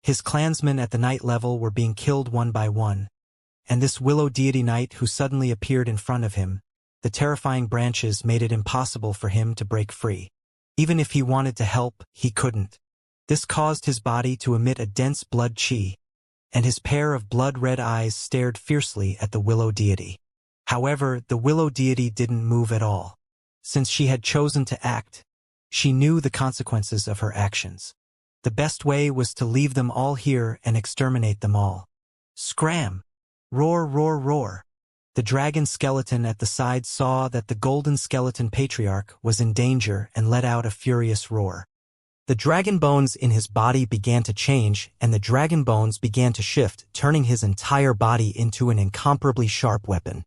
His clansmen at the Knight level were being killed one by one, and this Willow Deity Knight who suddenly appeared in front of him, the terrifying branches made it impossible for him to break free. Even if he wanted to help, he couldn't. This caused his body to emit a dense blood chi, and his pair of blood-red eyes stared fiercely at the Willow Deity. However, the Willow Deity didn't move at all. Since she had chosen to act, she knew the consequences of her actions. The best way was to leave them all here and exterminate them all. Scram! Roar, roar, roar! The dragon skeleton at the side saw that the Golden Skeleton Patriarch was in danger and let out a furious roar. The dragon bones in his body began to change, and the dragon bones began to shift, turning his entire body into an incomparably sharp weapon.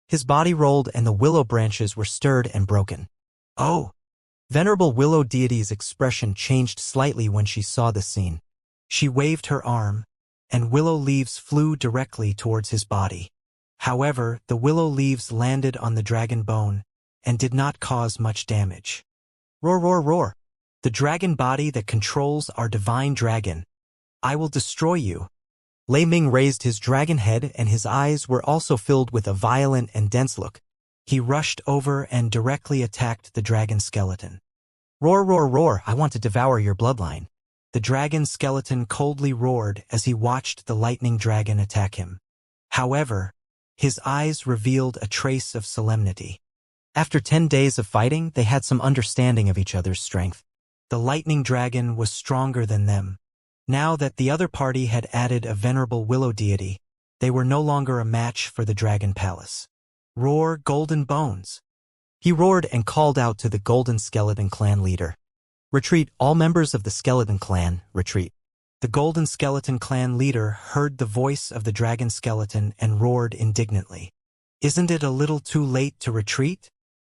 His body rolled and the willow branches were stirred and broken. Oh! Venerable Willow Deity's expression changed slightly when she saw the scene. She waved her arm, and willow leaves flew directly towards his body. However, the willow leaves landed on the dragon bone and did not cause much damage. Roar, roar, roar. The dragon body that controls our divine dragon. I will destroy you. Lei Ming raised his dragon head and his eyes were also filled with a violent and dense look. He rushed over and directly attacked the dragon skeleton. Roar, roar, roar, I want to devour your bloodline. The dragon skeleton coldly roared as he watched the lightning dragon attack him. However, his eyes revealed a trace of solemnity. After 10 days of fighting, they had some understanding of each other's strength. The lightning dragon was stronger than them. Now that the other party had added a venerable willow deity, they were no longer a match for the dragon palace. Roar, golden bones! He roared and called out to the golden skeleton clan leader. Retreat, all members of the skeleton clan, retreat. The golden skeleton clan leader heard the voice of the dragon skeleton and roared indignantly. Isn't it a little too late to retreat?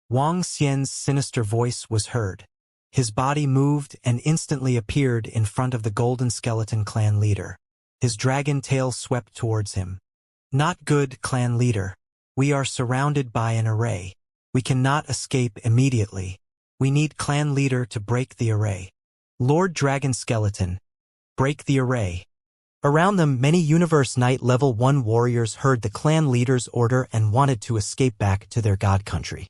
Wang Xian's sinister voice was heard. His body moved and instantly appeared in front of the golden skeleton clan leader. His dragon tail swept towards him. Not good, clan leader. We are surrounded by an array. We cannot escape immediately. We need clan leader to break the array. Lord Dragon Skeleton, break the array. Around them, many Universe Knight Level 1 warriors heard the clan leader's order and wanted to escape back to their god country.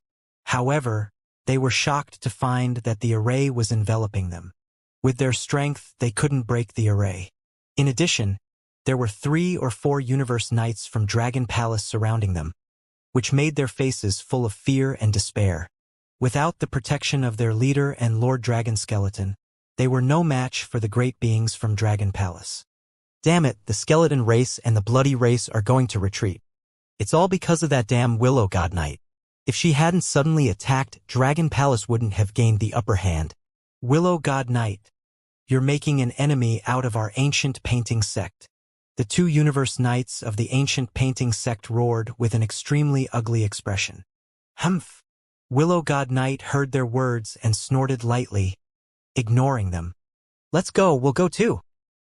However, they were shocked to find that the array was enveloping them. With their strength, they couldn't break the array. In addition, there were 3 or 4 Universe Knights from Dragon Palace surrounding them, which made their faces full of fear and despair. Without the protection of their leader and Lord Dragon Skeleton, they were no match for the great beings from Dragon Palace. Damn it, the skeleton race and the bloody race are going to retreat. It's all because of that damn Willow God Knight. If she hadn't suddenly attacked, Dragon Palace wouldn't have gained the upper hand. Willow God Knight, you're making an enemy out of our ancient painting sect. The 2 Universe Knights of the ancient painting sect roared with an extremely ugly expression. Humph! Willow God Knight heard their words and snorted lightly, ignoring them. Let's go, we'll go too.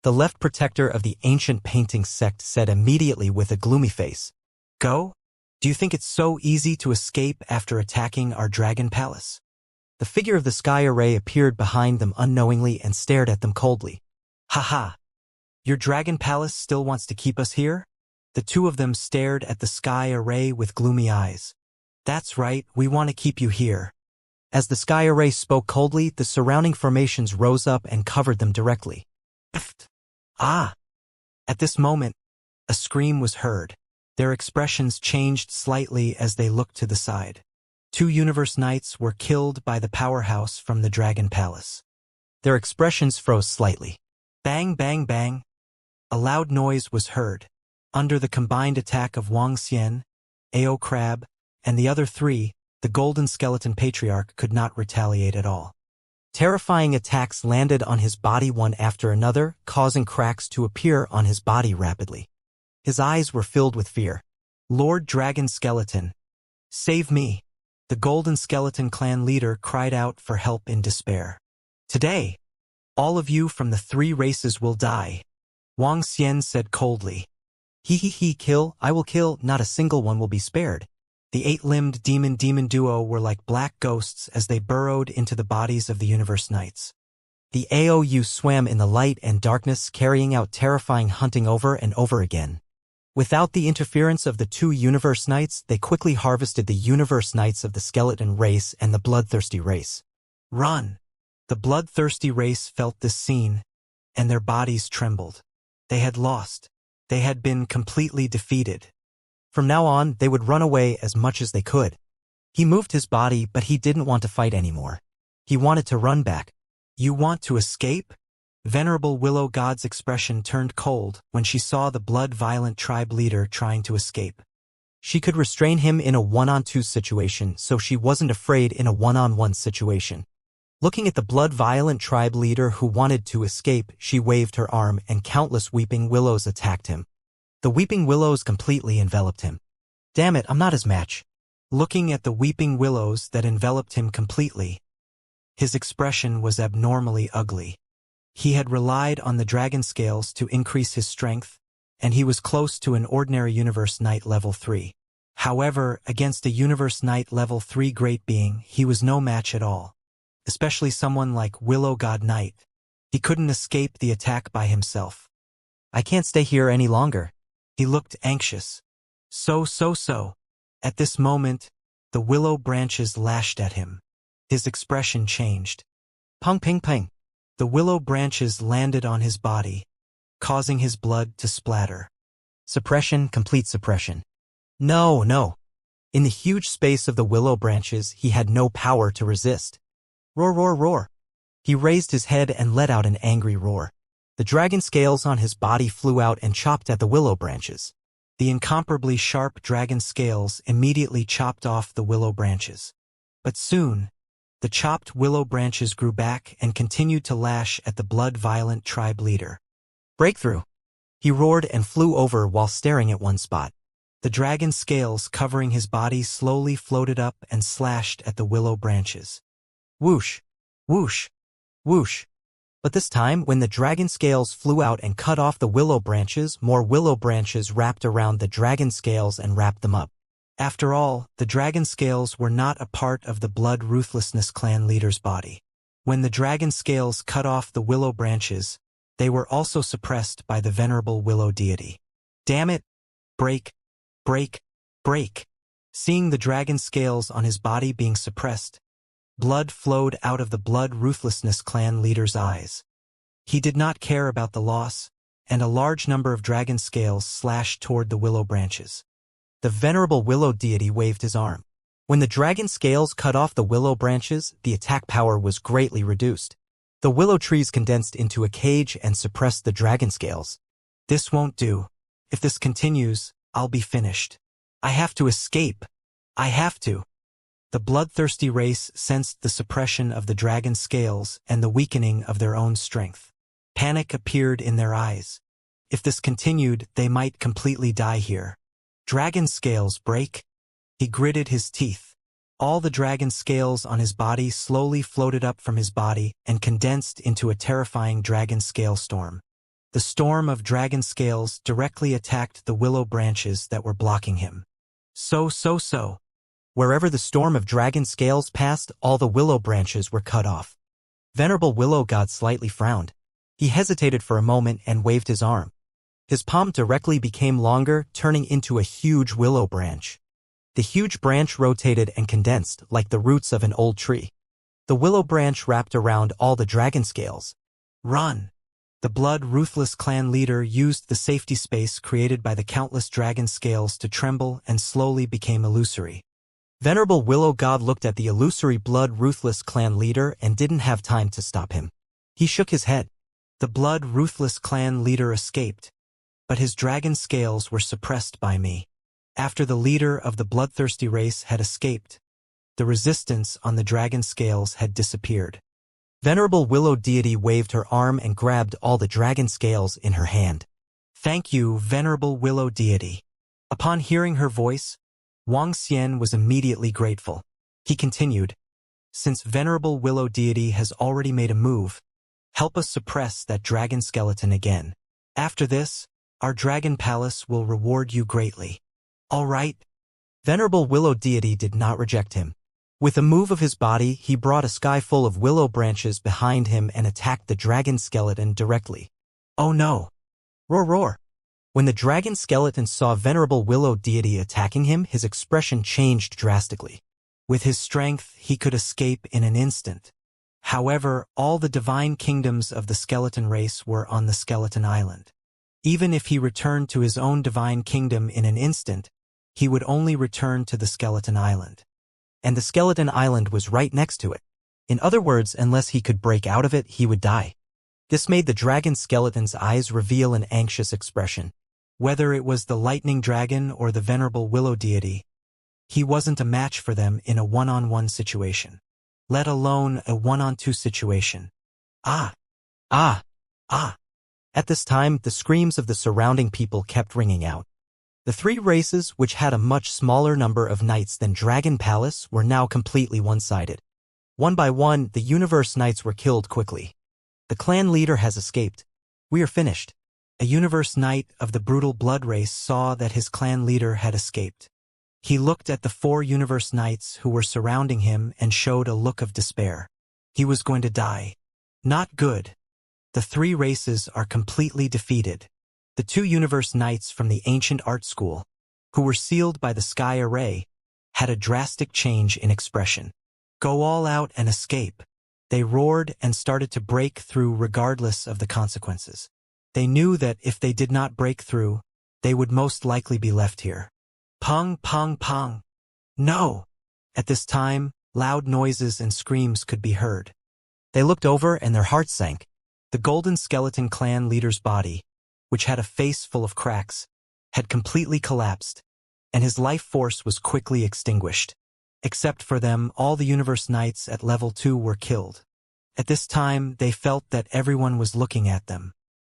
The left protector of the ancient painting sect said immediately with a gloomy face. Go? Do you think it's so easy to escape after attacking our dragon palace? The figure of the sky array appeared behind them unknowingly and stared at them coldly. Haha! Your dragon palace still wants to keep us here? The 2 of them stared at the sky array with gloomy eyes. That's right, we want to keep you here. As the sky array spoke coldly, the surrounding formations rose up and covered them directly. Ah! At this moment, a scream was heard. Their expressions changed slightly as they looked to the side. 2 Universe Knights were killed by the powerhouse from the Dragon Palace. Their expressions froze slightly. Bang, bang, bang. A loud noise was heard. Under the combined attack of Wang Xian, Ao Crab, and the other 3, the Golden Skeleton Patriarch could not retaliate at all. Terrifying attacks landed on his body one after another, causing cracks to appear on his body rapidly. His eyes were filled with fear. Lord Dragon Skeleton, save me! The Golden Skeleton clan leader cried out for help in despair. Today, all of you from the 3 races will die, Wang Xian said coldly. He, kill, I will kill, not a single one will be spared. The 8-limbed demon duo were like black ghosts as they burrowed into the bodies of the Universe Knights. The AOU swam in the light and darkness, carrying out terrifying hunting over and over again. Without the interference of the 2 Universe Knights, they quickly harvested the Universe Knights of the skeleton race and the bloodthirsty race. Run! The bloodthirsty race felt this scene, and their bodies trembled. They had lost. They had been completely defeated. From now on, they would run away as much as they could. He moved his body, but he didn't want to fight anymore. He wanted to run back. You want to escape? Venerable Willow God's expression turned cold when she saw the blood-violent tribe leader trying to escape. She could restrain him in a 1-on-2 situation, so she wasn't afraid in a 1-on-1 situation. Looking at the blood-violent tribe leader who wanted to escape, she waved her arm and countless weeping willows attacked him. The weeping willows completely enveloped him. Damn it, I'm not his match. Looking at the weeping willows that enveloped him completely, his expression was abnormally ugly. He had relied on the dragon scales to increase his strength, and he was close to an ordinary Universe Knight level 3. However, against a Universe Knight level 3 great being, he was no match at all. especially someone like Willow God Knight. He couldn't escape the attack by himself. I can't stay here any longer. He looked anxious. So. At this moment, the willow branches lashed at him. His expression changed. Pung ping ping. The willow branches landed on his body, causing his blood to splatter. Suppression, complete suppression. No. In the huge space of the willow branches, he had no power to resist. Roar. He raised his head and let out an angry roar. The dragon scales on his body flew out and chopped at the willow branches. The incomparably sharp dragon scales immediately chopped off the willow branches. But soon, the chopped willow branches grew back and continued to lash at the blood-violent tribe leader. Breakthrough! He roared and flew over while staring at one spot. The dragon scales covering his body slowly floated up and slashed at the willow branches. Whoosh! Whoosh! Whoosh! But this time, when the dragon scales flew out and cut off the willow branches, more willow branches wrapped around the dragon scales and wrapped them up. After all, the dragon scales were not a part of the Blood Ruthlessness clan leader's body. When the dragon scales cut off the willow branches, they were also suppressed by the venerable willow deity. Damn it! Break! Seeing the dragon scales on his body being suppressed, blood flowed out of the Blood Ruthlessness clan leader's eyes. He did not care about the loss, and a large number of dragon scales slashed toward the willow branches. The venerable willow deity waved his arm. When the dragon scales cut off the willow branches, the attack power was greatly reduced. The willow trees condensed into a cage and suppressed the dragon scales. This won't do. If this continues, I'll be finished. I have to escape. I have to. The bloodthirsty race sensed the suppression of the dragon scales and the weakening of their own strength. Panic appeared in their eyes. If this continued, they might completely die here. Dragon scales break? He gritted his teeth. All the dragon scales on his body slowly floated up from his body and condensed into a terrifying dragon scale storm. The storm of dragon scales directly attacked the willow branches that were blocking him. So. Wherever the storm of dragon scales passed, all the willow branches were cut off. Venerable Willow God slightly frowned. He hesitated for a moment and waved his arm. His palm directly became longer, turning into a huge willow branch. The huge branch rotated and condensed like the roots of an old tree. The willow branch wrapped around all the dragon scales. Run! The Blood Ruthless clan leader used the safety space created by the countless dragon scales to tremble and slowly became illusory. Venerable Willow God looked at the illusory Blood Ruthless clan leader and didn't have time to stop him. He shook his head. The Blood Ruthless clan leader escaped, but his dragon scales were suppressed by me. After the leader of the bloodthirsty race had escaped, the resistance on the dragon scales had disappeared. Venerable Willow deity waved her arm and grabbed all the dragon scales in her hand. Thank you, Venerable Willow deity. Upon hearing her voice, Wuxia was immediately grateful. He continued, since Venerable Willow deity has already made a move, help us suppress that dragon skeleton again. After this, our dragon palace will reward you greatly. All right? Venerable Willow deity did not reject him. With a move of his body, he brought a sky full of willow branches behind him and attacked the dragon skeleton directly. Oh no! Roar! When the dragon skeleton saw Venerable Willow deity attacking him, his expression changed drastically. With his strength, he could escape in an instant. However, all the divine kingdoms of the skeleton race were on the skeleton island. Even if he returned to his own divine kingdom in an instant, he would only return to the skeleton island. And the skeleton island was right next to it. In other words, unless he could break out of it, he would die. This made the dragon skeleton's eyes reveal an anxious expression. Whether it was the lightning dragon or the venerable willow deity, he wasn't a match for them in a one-on-one situation, let alone a one-on-two situation. Ah! At this time, the screams of the surrounding people kept ringing out. The three races, which had a much smaller number of knights than Dragon Palace, were now completely one-sided. One by one, the universe knights were killed quickly. The clan leader has escaped. We are finished. A universe knight of the brutal blood race saw that his clan leader had escaped. He looked at the 4 universe knights who were surrounding him and showed a look of despair. He was going to die. Not good. The three races are completely defeated. The two universe knights from the ancient art school, who were sealed by the sky array, had a drastic change in expression. Go all out and escape. They roared and started to break through regardless of the consequences. They knew that if they did not break through, they would most likely be left here. Pong, pong, pong. No! At this time, loud noises and screams could be heard. They looked over and their hearts sank. The Golden Skeleton clan leader's body, which had a face full of cracks, had completely collapsed, and his life force was quickly extinguished. Except for them, all the universe knights at level 2 were killed. At this time, they felt that everyone was looking at them.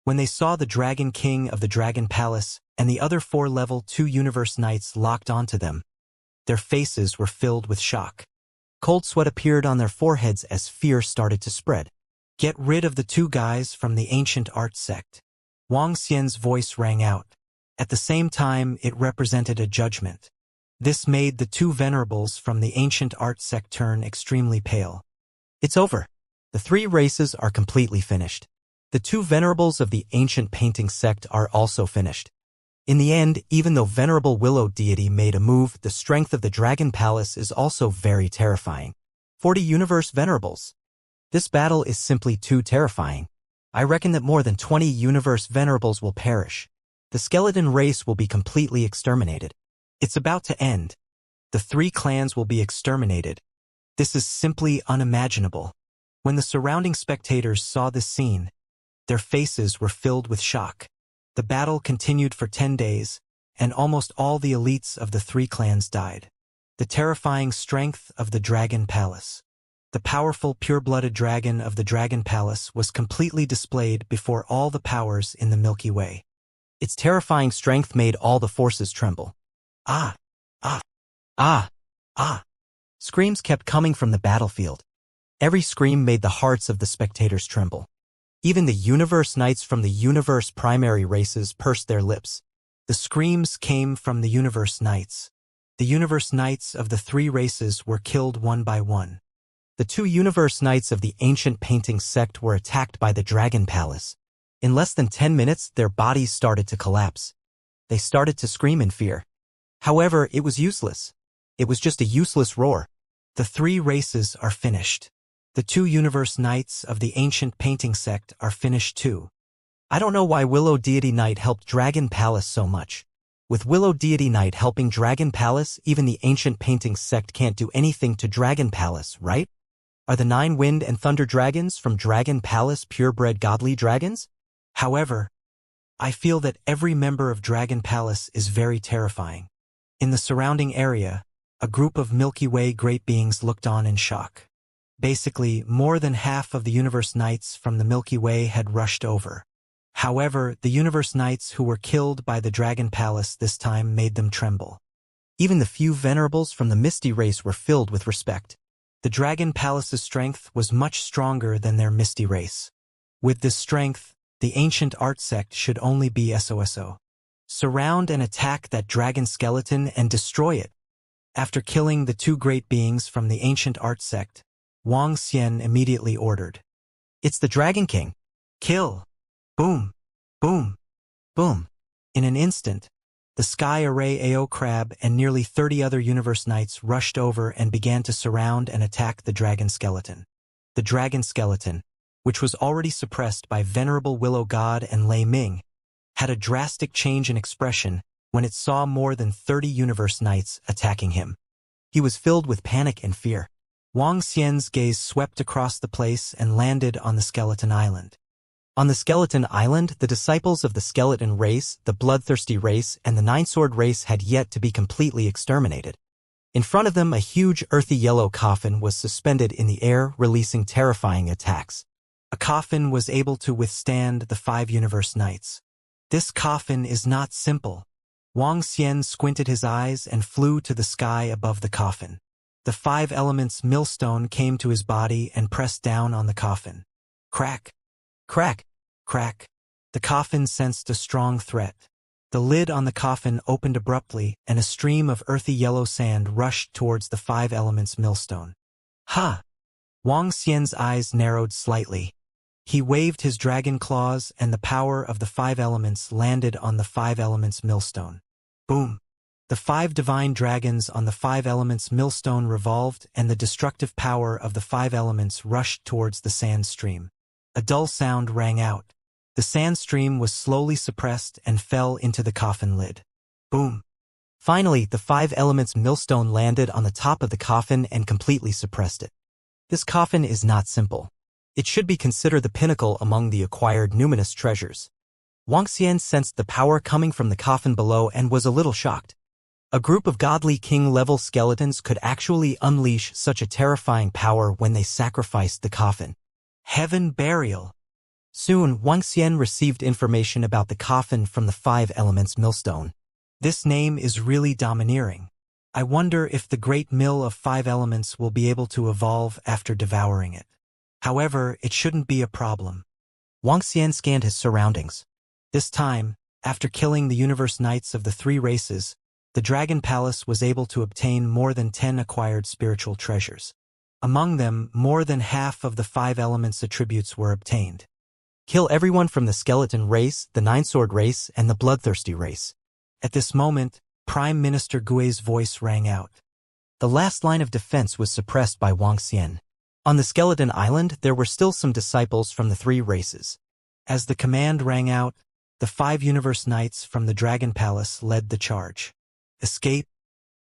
When they saw the Dragon King of the Dragon Palace and the other 4 level 2 universe knights locked onto them, their faces were filled with shock. Cold sweat appeared on their foreheads as fear started to spread. Get rid of the 2 guys from the ancient art sect. Wang Xian's voice rang out. At the same time, it represented a judgment. This made the 2 venerables from the ancient art sect turn extremely pale. It's over. The 3 races are completely finished. The 2 venerables of the ancient painting sect are also finished. In the end, even though Venerable Willow Deity made a move, the strength of the Dragon Palace is also very terrifying. 40 universe venerables. This battle is simply too terrifying. I reckon that more than 20 universe venerables will perish. The skeleton race will be completely exterminated. It's about to end. The 3 clans will be exterminated. This is simply unimaginable. When the surrounding spectators saw this scene, their faces were filled with shock. The battle continued for 10 days, and almost all the elites of the 3 clans died. The terrifying strength of the Dragon Palace. The powerful pure-blooded dragon of the Dragon Palace was completely displayed before all the powers in the Milky Way. Its terrifying strength made all the forces tremble. Ah! Ah! Ah! Ah! Screams kept coming from the battlefield. Every scream made the hearts of the spectators tremble. Even the universe knights from the universe primary races pursed their lips. The screams came from the universe knights. The universe knights of the 3 races were killed one by one. The 2 universe knights of the ancient painting sect were attacked by the Dragon Palace. In less than 10 minutes, their bodies started to collapse. They started to scream in fear. However, it was useless. It was just a useless roar. The 3 races are finished. The 2 universe knights of the ancient painting sect are finished too. I don't know why Willow Deity Knight helped Dragon Palace so much. With Willow Deity Knight helping Dragon Palace, even the ancient painting sect can't do anything to Dragon Palace, right? Are the 9 wind and thunder dragons from Dragon Palace purebred godly dragons? However, I feel that every member of Dragon Palace is very terrifying. In the surrounding area, a group of Milky Way great beings looked on in shock. Basically, more than half of the Universe Knights from the Milky Way had rushed over. However, the Universe Knights who were killed by the Dragon Palace this time made them tremble. Even the few venerables from the Misty race were filled with respect. The Dragon Palace's strength was much stronger than their Misty race. With this strength, the ancient art sect should only be SOSO. Surround and attack that dragon skeleton and destroy it. After killing the 2 great beings from the ancient art sect, Wang Xian immediately ordered. It's the Dragon King. Kill! Boom! Boom! Boom! In an instant, the Sky Array AO Crab and nearly 30 other Universe Knights rushed over and began to surround and attack the Dragon Skeleton. The Dragon Skeleton, which was already suppressed by Venerable Willow God and Lei Ming, had a drastic change in expression when it saw more than 30 Universe Knights attacking him. He was filled with panic and fear. Wang Xian's gaze swept across the place and landed on the Skeleton Island. On the Skeleton Island, the disciples of the Skeleton race, the Bloodthirsty race, and the Nine-Sword race had yet to be completely exterminated. In front of them, a huge earthy yellow coffin was suspended in the air, releasing terrifying attacks. A coffin was able to withstand the 5 Universe Knights. This coffin is not simple. Wang Xian squinted his eyes and flew to the sky above the coffin. The 5 elements millstone came to his body and pressed down on the coffin. Crack! Crack! Crack! The coffin sensed a strong threat. The lid on the coffin opened abruptly, and a stream of earthy yellow sand rushed towards the 5 elements millstone. Ha! Wang Xian's eyes narrowed slightly. He waved his dragon claws and the power of the 5 elements landed on the 5 elements millstone. Boom! The 5 divine dragons on the 5 elements millstone revolved and the destructive power of the 5 elements rushed towards the sand stream. A dull sound rang out. The sand stream was slowly suppressed and fell into the coffin lid. Boom! Finally, the 5 elements millstone landed on the top of the coffin and completely suppressed it. This coffin is not simple. It should be considered the pinnacle among the acquired numinous treasures. Wang Xian sensed the power coming from the coffin below and was a little shocked. A group of godly king-level skeletons could actually unleash such a terrifying power when they sacrificed the coffin. Heaven burial. Soon, Wang Xian received information about the coffin from the 5 elements millstone. This name is really domineering. I wonder if the great mill of 5 elements will be able to evolve after devouring it. However, it shouldn't be a problem. Wang Xian scanned his surroundings. This time, after killing the universe knights of the 3 races, the Dragon Palace was able to obtain more than 10 acquired spiritual treasures. Among them, more than half of the 5 elements attributes were obtained. Kill everyone from the skeleton race, the 9-sword race, and the bloodthirsty race. At this moment, Prime Minister Gui's voice rang out. The last line of defense was suppressed by Wang Xian. On the skeleton island, there were still some disciples from the 3 races. As the command rang out, the 5 universe knights from the Dragon Palace led the charge. Escape?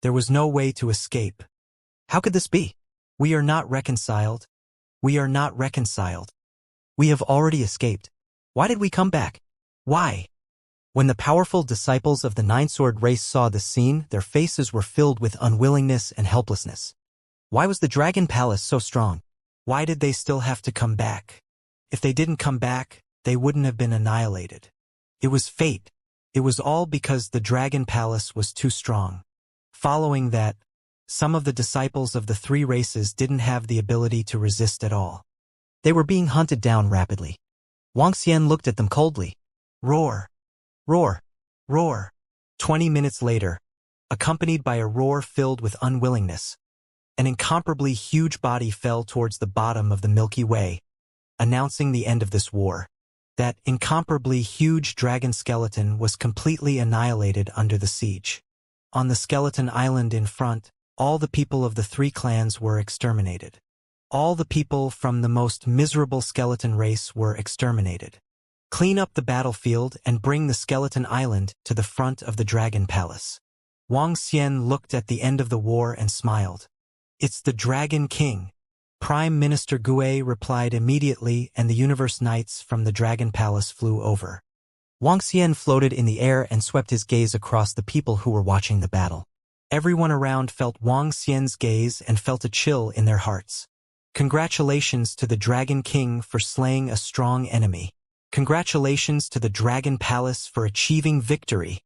There was no way to escape. How could this be? We are not reconciled. We are not reconciled. We have already escaped. Why did we come back? Why? When the powerful disciples of the 9-sword race saw this scene, their faces were filled with unwillingness and helplessness. Why was the Dragon Palace so strong? Why did they still have to come back? If they didn't come back, they wouldn't have been annihilated. It was fate. It was all because the Dragon Palace was too strong. Following that, some of the disciples of the 3 races didn't have the ability to resist at all. They were being hunted down rapidly. Wang Xian looked at them coldly. Roar! Roar! Roar! 20 minutes later, accompanied by a roar filled with unwillingness, an incomparably huge body fell towards the bottom of the Milky Way, announcing the end of this war. That incomparably huge dragon skeleton was completely annihilated under the siege. On the skeleton island in front, all the people of the 3 clans were exterminated. All the people from the most miserable skeleton race were exterminated. Clean up the battlefield and bring the skeleton island to the front of the Dragon Palace. Wang Xian looked at the end of the war and smiled. It's the Dragon King. Prime Minister Gui replied immediately and the Universe Knights from the Dragon Palace flew over. Wang Xian floated in the air and swept his gaze across the people who were watching the battle. Everyone around felt Wang Xian's gaze and felt a chill in their hearts. Congratulations to the Dragon King for slaying a strong enemy. Congratulations to the Dragon Palace for achieving victory.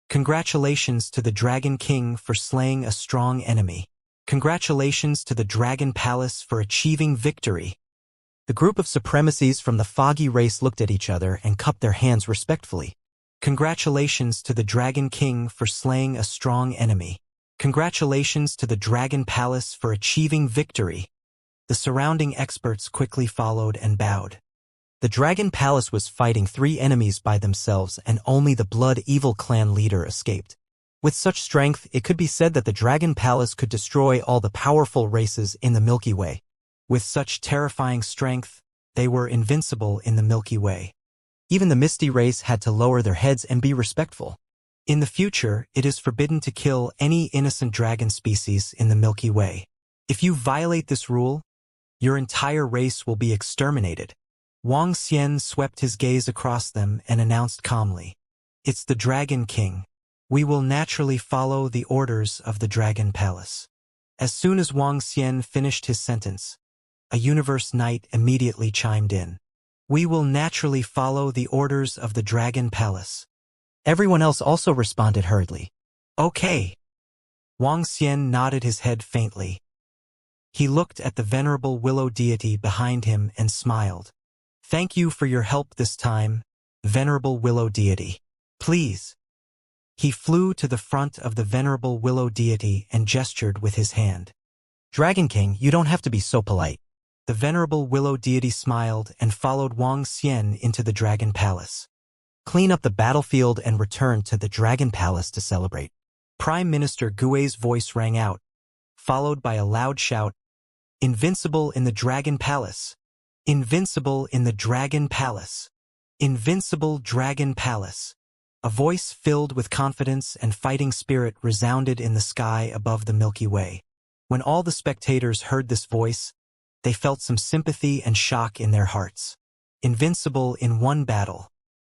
Congratulations to the Dragon King for slaying a strong enemy. Congratulations to the Dragon Palace for achieving victory. The group of supremacies from the foggy race looked at each other and cupped their hands respectfully. Congratulations to the Dragon King for slaying a strong enemy. Congratulations to the Dragon Palace for achieving victory. The surrounding experts quickly followed and bowed. The Dragon Palace was fighting 3 enemies by themselves and only the Blood Evil clan leader escaped. With such strength, it could be said that the Dragon Palace could destroy all the powerful races in the Milky Way. With such terrifying strength, they were invincible in the Milky Way. Even the Misty race had to lower their heads and be respectful. In the future, it is forbidden to kill any innocent dragon species in the Milky Way. If you violate this rule, your entire race will be exterminated. Wang Xian swept his gaze across them and announced calmly, "It's the Dragon King. We will naturally follow the orders of the Dragon Palace." As soon as Wang Xian finished his sentence, a Universe Knight immediately chimed in. "We will naturally follow the orders of the Dragon Palace." Everyone else also responded hurriedly. "Okay." Wang Xian nodded his head faintly. He looked at the venerable willow deity behind him and smiled. "Thank you for your help this time, venerable willow deity. Please." He flew to the front of the venerable willow deity and gestured with his hand. "Dragon King, you don't have to be so polite. The venerable willow deity smiled and followed Wang Xian into the Dragon Palace. Clean up the battlefield and return to the Dragon Palace to celebrate. Prime Minister Gui's voice rang out, followed by a loud shout, "Invincible in the Dragon Palace! Invincible in the Dragon Palace! Invincible Dragon Palace!" A voice filled with confidence and fighting spirit resounded in the sky above the Milky Way. When all the spectators heard this voice, they felt some sympathy and shock in their hearts. Invincible in one battle.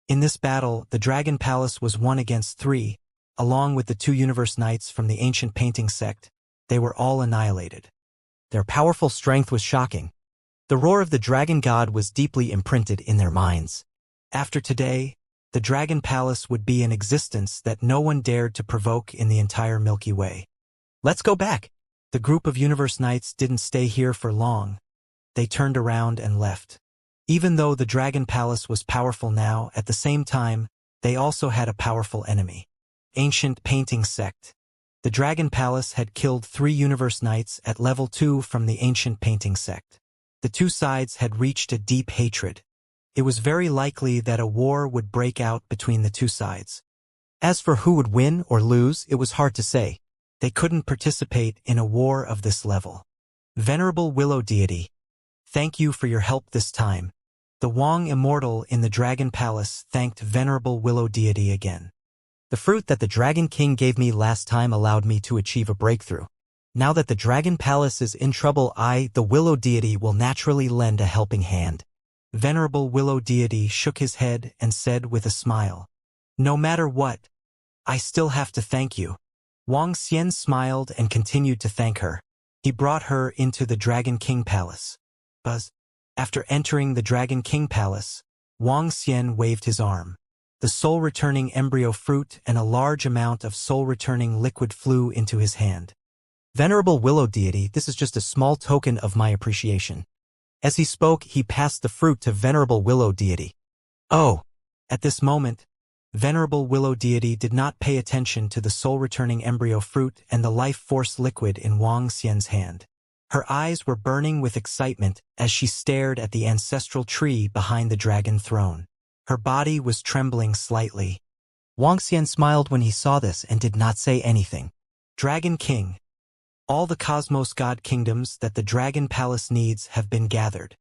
In this battle, the Dragon Palace was 1 against 3, along with the 2 Universe Knights from the ancient painting sect. They were all annihilated. Their powerful strength was shocking. The roar of the Dragon God was deeply imprinted in their minds. After today, the Dragon Palace would be an existence that no one dared to provoke in the entire Milky Way. Let's go back. The group of Universe Knights didn't stay here for long. They turned around and left. Even though the Dragon Palace was powerful now, at the same time, they also had a powerful enemy. Ancient Painting Sect. The Dragon Palace had killed 3 Universe Knights at level 2 from the Ancient Painting Sect. The 2 sides had reached a deep hatred. It was very likely that a war would break out between the 2 sides. As for who would win or lose, it was hard to say. They couldn't participate in a war of this level. Venerable Willow Deity, thank you for your help this time. The Wang Immortal in the Dragon Palace thanked Venerable Willow Deity again. The fruit that the Dragon King gave me last time allowed me to achieve a breakthrough. Now that the Dragon Palace is in trouble, I, the Willow Deity, will naturally lend a helping hand. Venerable Willow Deity shook his head and said with a smile, "No matter what, I still have to thank you." Wang Xian smiled and continued to thank her. He brought her into the Dragon King Palace. After entering the Dragon King Palace, Wang Xian waved his arm. The soul-returning embryo fruit and a large amount of soul-returning liquid flew into his hand. Venerable Willow Deity, this is just a small token of my appreciation. As he spoke, he passed the fruit to Venerable Willow Deity. Oh! At this moment, Venerable Willow Deity did not pay attention to the soul-returning embryo fruit and the life force liquid in Wang Xian's hand. Her eyes were burning with excitement as she stared at the ancestral tree behind the dragon throne. Her body was trembling slightly. Wang Xian smiled when he saw this and did not say anything. Dragon King. All the Cosmos God Kingdoms that the Dragon Palace needs have been gathered.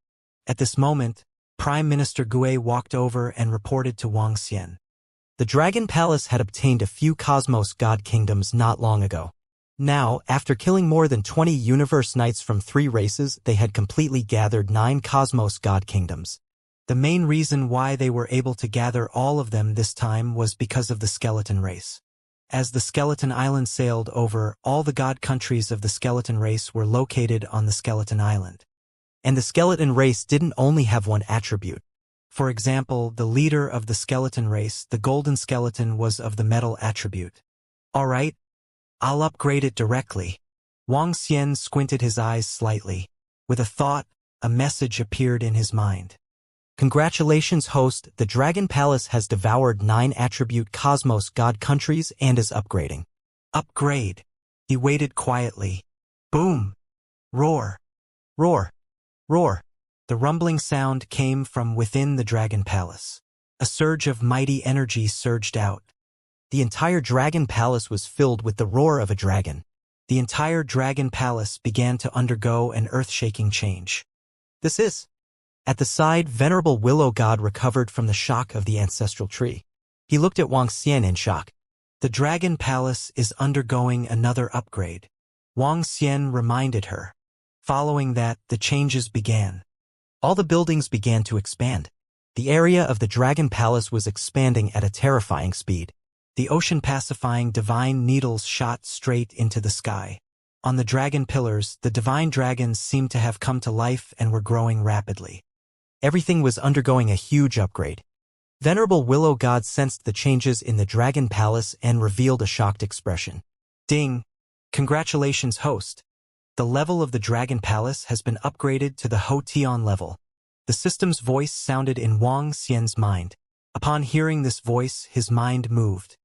At this moment, Prime Minister Gui walked over and reported to Wang Xian. The Dragon Palace had obtained a few Cosmos God Kingdoms not long ago. Now, after killing more than 20 Universe Knights from 3 races, they had completely gathered 9 Cosmos God Kingdoms. The main reason why they were able to gather all of them this time was because of the skeleton race. As the skeleton island sailed over, all the god countries of the skeleton race were located on the skeleton island. And the skeleton race didn't only have one attribute. For example, the leader of the skeleton race, the golden skeleton, was of the metal attribute. Alright, I'll upgrade it directly. Wang Xian squinted his eyes slightly. With a thought, a message appeared in his mind. Congratulations, host, the Dragon Palace has devoured 9 attribute Cosmos God countries and is upgrading. Upgrade. He waited quietly. Boom! Roar! Roar! Roar! The rumbling sound came from within the Dragon Palace. A surge of mighty energy surged out. The entire Dragon Palace was filled with the roar of a dragon. The entire Dragon Palace began to undergo an earth-shaking change. This is. At the side, Venerable Willow God recovered from the shock of the ancestral tree. He looked at Wang Xian in shock. The Dragon Palace is undergoing another upgrade. Wang Xian reminded her. Following that, the changes began. All the buildings began to expand. The area of the Dragon Palace was expanding at a terrifying speed. The ocean-pacifying divine needles shot straight into the sky. On the dragon pillars, the divine dragons seemed to have come to life and were growing rapidly. Everything was undergoing a huge upgrade. Venerable Willow God sensed the changes in the Dragon Palace and revealed a shocked expression. Ding! Congratulations, host. The level of the Dragon Palace has been upgraded to the Ho-Tian level. The system's voice sounded in Wang Xian's mind. Upon hearing this voice, his mind moved.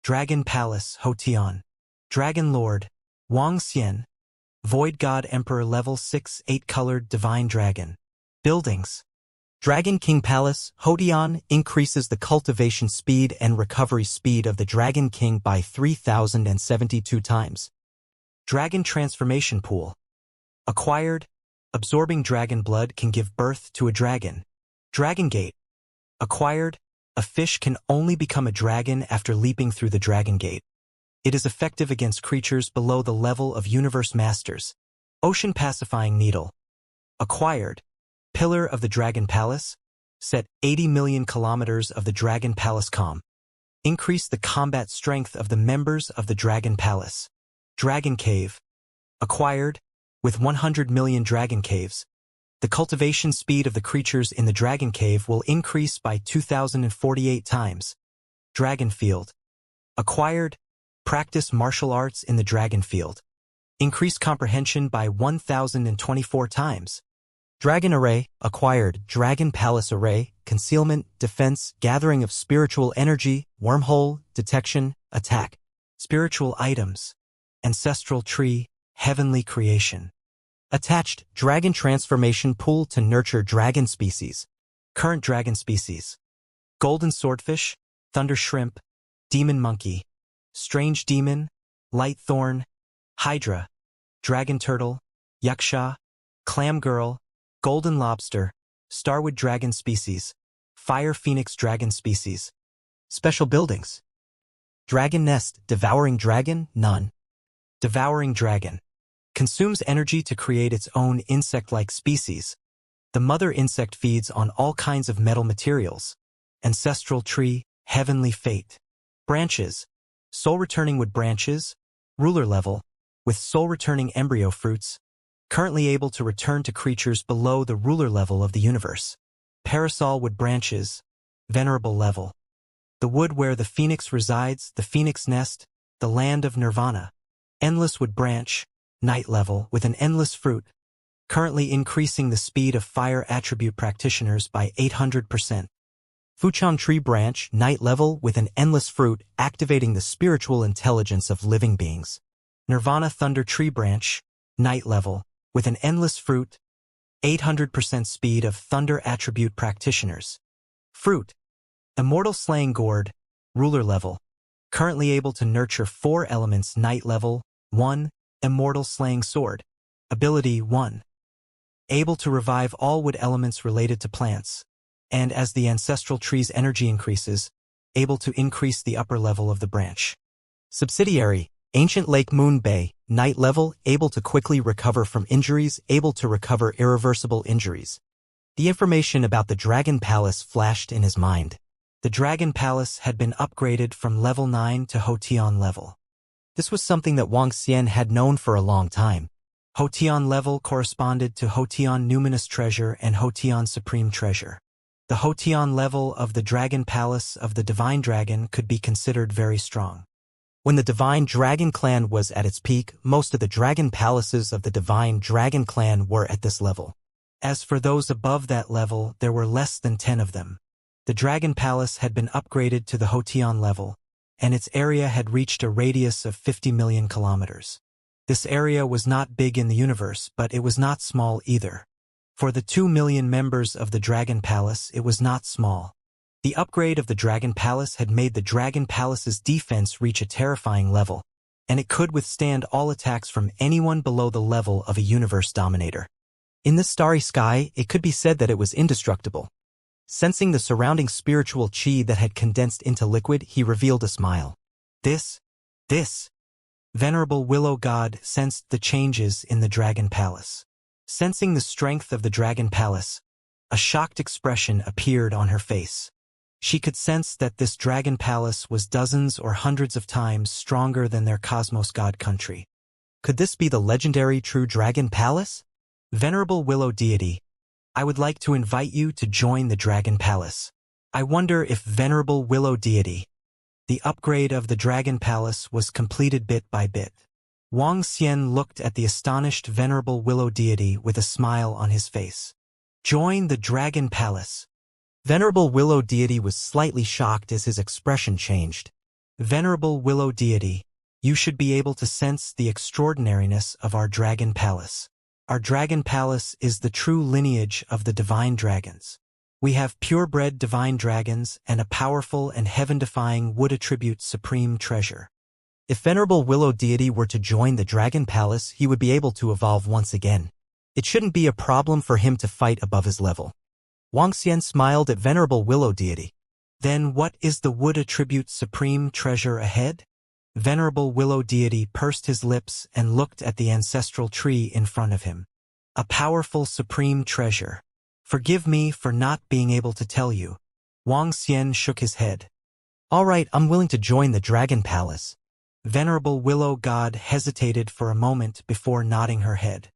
Dragon Palace, Ho-Tian. Dragon Lord, Wang Xian. Void God Emperor Level 6 8-colored Divine Dragon. Buildings. Dragon King Palace, Hotion, increases the cultivation speed and recovery speed of the Dragon King by 3,072 times. Dragon Transformation Pool. Acquired. Absorbing dragon blood can give birth to a dragon. Dragon Gate. Acquired. A fish can only become a dragon after leaping through the Dragon Gate. It is effective against creatures below the level of Universe Masters. Ocean Pacifying Needle. Acquired. Pillar of the Dragon Palace. Set 80 million kilometers of the Dragon Palace calm. Increase the combat strength of the members of the Dragon Palace. Dragon Cave. Acquired. With 100 million Dragon Caves, the cultivation speed of the creatures in the Dragon Cave will increase by 2,048 times. Dragon Field. Acquired. Practice martial arts in the Dragon Field. Increase comprehension by 1,024 times. Dragon Array. Acquired. Dragon Palace Array, concealment, defense, gathering of spiritual energy, wormhole, detection, attack. Spiritual items. Ancestral tree, heavenly creation. Attached. Dragon Transformation Pool to nurture dragon species. Current dragon species. Golden Swordfish, Thunder Shrimp, Demon Monkey, Strange Demon, Light Thorn, Hydra, Dragon Turtle, Yuksha, Clam Girl, Golden Lobster, Starwood Dragon species, Fire Phoenix Dragon species. Special buildings. Dragon Nest. Devouring Dragon, none. Devouring Dragon. Consumes energy to create its own insect-like species. The mother insect feeds on all kinds of metal materials. Ancestral tree, heavenly fate. Branches. Soul-returning wood branches. Ruler level. With soul-returning embryo fruits. Currently able to return to creatures below the ruler level of the universe. Parasol wood branches. Venerable level. The wood where the phoenix resides, the phoenix nest, the land of nirvana. Endless wood branch. Night level with an endless fruit, currently increasing the speed of fire attribute practitioners by 800%. Fuchang Tree Branch, night level with an endless fruit, activating the spiritual intelligence of living beings. Nirvana Thunder Tree Branch, night level, with an endless fruit, 800% speed of thunder attribute practitioners. Fruit. Immortal Slaying Gourd, ruler level, currently able to nurture 4 elements night level, 1. Immortal Slaying Sword. Ability 1. Able to revive all wood elements related to plants, and as the ancestral tree's energy increases, able to increase the upper level of the branch. Subsidiary. Ancient Lake Moon Bay, night level, able to quickly recover from injuries, able to recover irreversible injuries. The information about the Dragon Palace flashed in his mind. The Dragon Palace had been upgraded from level 9 to Hotion level. This was something that Wuxia had known for a long time. Hotion level corresponded to Hotion Numinous Treasure and Hotion Supreme Treasure. The Hotion level of the Dragon Palace of the Divine Dragon could be considered very strong. When the Divine Dragon Clan was at its peak, most of the Dragon Palaces of the Divine Dragon Clan were at this level. As for those above that level, there were less than 10 of them. The Dragon Palace had been upgraded to the Hotion level, and its area had reached a radius of 50 million kilometers. This area was not big in the universe, but it was not small either. For the 2 million members of the Dragon Palace, it was not small. The upgrade of the Dragon Palace had made the Dragon Palace's defense reach a terrifying level, and it could withstand all attacks from anyone below the level of a universe dominator. In this starry sky, it could be said that it was indestructible. Sensing the surrounding spiritual chi that had condensed into liquid, he revealed a smile. This. Venerable Willow God sensed the changes in the Dragon Palace. Sensing the strength of the Dragon Palace, a shocked expression appeared on her face. She could sense that this Dragon Palace was dozens or hundreds of times stronger than their Cosmos God country. Could this be the legendary True Dragon Palace? Venerable Willow Deity, I would like to invite you to join the Dragon Palace. I wonder if Venerable Willow Deity. The upgrade of the Dragon Palace was completed bit by bit. Wuxia looked at the astonished Venerable Willow Deity with a smile on his face. Join the Dragon Palace. Venerable Willow Deity was slightly shocked as his expression changed. Venerable Willow Deity, You should be able to sense the extraordinariness of our dragon palace. Our dragon palace is the true lineage of the divine dragons. We have purebred divine dragons and a powerful and heaven-defying wood attribute supreme treasure. If Venerable Willow Deity were to join the Dragon Palace, he would be able to evolve once again. It shouldn't be a problem for him to fight above his level. Wang Xian smiled at Venerable Willow Deity. Then what is the wood attribute supreme treasure ahead? Venerable Willow Deity pursed his lips and looked at the ancestral tree in front of him. A powerful supreme treasure. Forgive me for not being able to tell you. Wang Xian shook his head. All right, I'm willing to join the Dragon Palace. Venerable Willow God hesitated for a moment before nodding her head.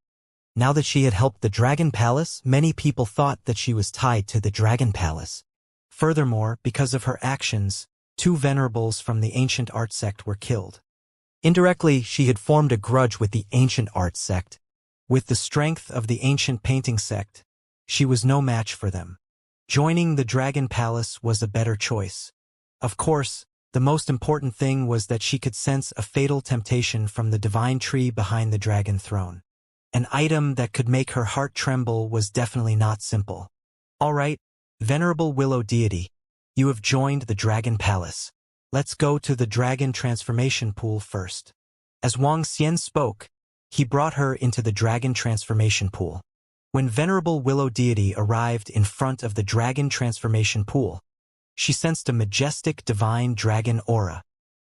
Now that she had helped the Dragon Palace, many people thought that she was tied to the Dragon Palace. Furthermore, because of her actions, 2 venerables from the ancient art sect were killed. Indirectly, she had formed a grudge with the ancient art sect. With the strength of the ancient painting sect, she was no match for them. Joining the Dragon Palace was a better choice. Of course, the most important thing was that she could sense a fatal temptation from the divine tree behind the dragon throne. An item that could make her heart tremble was definitely not simple. All right, Venerable Willow Deity, you have joined the Dragon Palace. Let's go to the Dragon Transformation Pool first. As Wang Xian spoke, he brought her into the Dragon Transformation Pool. When Venerable Willow Deity arrived in front of the Dragon Transformation Pool, she sensed a majestic divine dragon aura.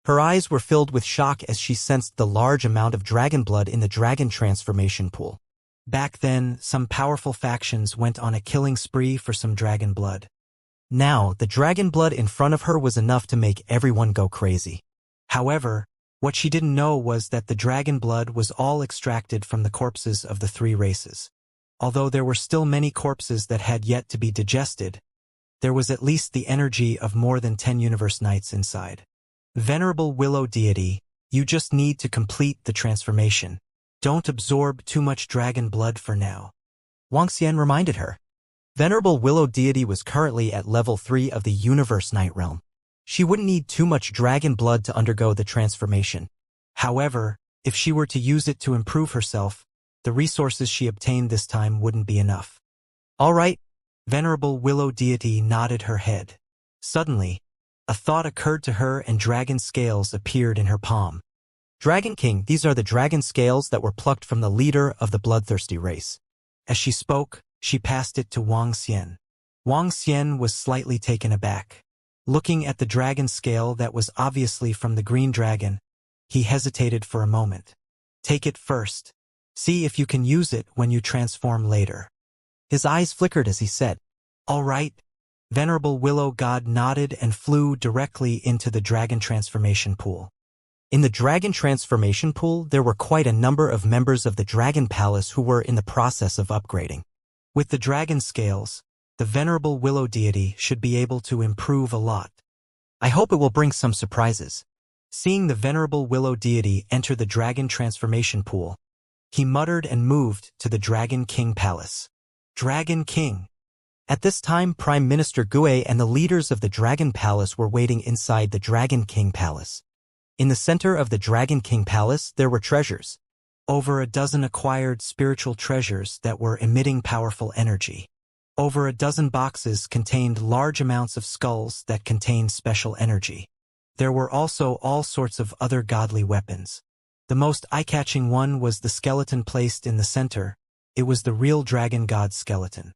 Her eyes were filled with shock as she sensed the large amount of dragon blood in the Dragon Transformation Pool. Back then, some powerful factions went on a killing spree for some dragon blood. Now, the dragon blood in front of her was enough to make everyone go crazy. However, what she didn't know was that the dragon blood was all extracted from the corpses of the 3 races. Although there were still many corpses that had yet to be digested, there was at least the energy of more than 10 universe knights inside. Venerable Willow Deity, you just need to complete the transformation. Don't absorb too much dragon blood for now. Wang Xian reminded her. Venerable Willow Deity was currently at level 3 of the Universe Knight realm. She wouldn't need too much dragon blood to undergo the transformation. However, if she were to use it to improve herself, the resources she obtained this time wouldn't be enough. All right. Venerable Willow Deity nodded her head. Suddenly, a thought occurred to her and dragon scales appeared in her palm. Dragon King, these are the dragon scales that were plucked from the leader of the bloodthirsty race. As she spoke, she passed it to Wang Xian. Wang Xian was slightly taken aback. Looking at the dragon scale that was obviously from the green dragon, he hesitated for a moment. Take it first. See if you can use it when you transform later. His eyes flickered as he said, All right. Venerable Willow God nodded and flew directly into the Dragon Transformation Pool. In the Dragon Transformation Pool, there were quite a number of members of the Dragon Palace who were in the process of upgrading. With the dragon scales, the Venerable Willow Deity should be able to improve a lot. I hope it will bring some surprises. Seeing the Venerable Willow Deity enter the Dragon Transformation Pool, he muttered and moved to the Dragon King Palace. Dragon King. At this time, Prime Minister Gue and the leaders of the Dragon Palace were waiting inside the Dragon King Palace. In the center of the Dragon King Palace, there were treasures. Over a dozen acquired spiritual treasures that were emitting powerful energy. Over a dozen boxes contained large amounts of skulls that contained special energy. There were also all sorts of other godly weapons. The most eye-catching one was the skeleton placed in the center. It was the real dragon god skeleton.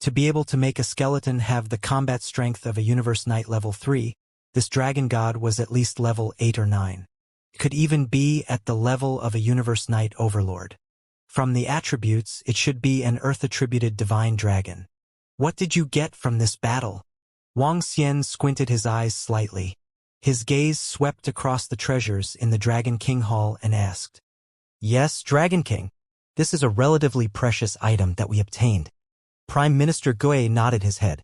To be able to make a skeleton have the combat strength of a Universe Knight level 3, this dragon god was at least level 8 or 9. It could even be at the level of a Universe Knight overlord. From the attributes, it should be an earth-attributed divine dragon. What did you get from this battle? Wang Xian squinted his eyes slightly. His gaze swept across the treasures in the Dragon King Hall and asked, Yes, Dragon King. This is a relatively precious item that we obtained. Prime Minister Gue nodded his head.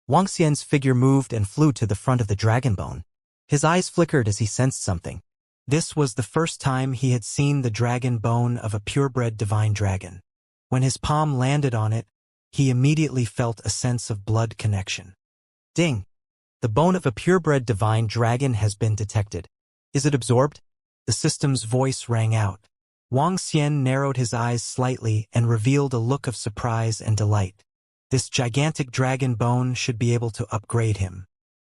Wang Xian's figure moved and flew to the front of the dragon bone. His eyes flickered as he sensed something. This was the first time he had seen the dragon bone of a purebred divine dragon. When his palm landed on it, he immediately felt a sense of blood connection. Ding! The bone of a purebred divine dragon has been detected. Is it absorbed? The system's voice rang out. Wang Xian narrowed his eyes slightly and revealed a look of surprise and delight. This gigantic dragon bone should be able to upgrade him.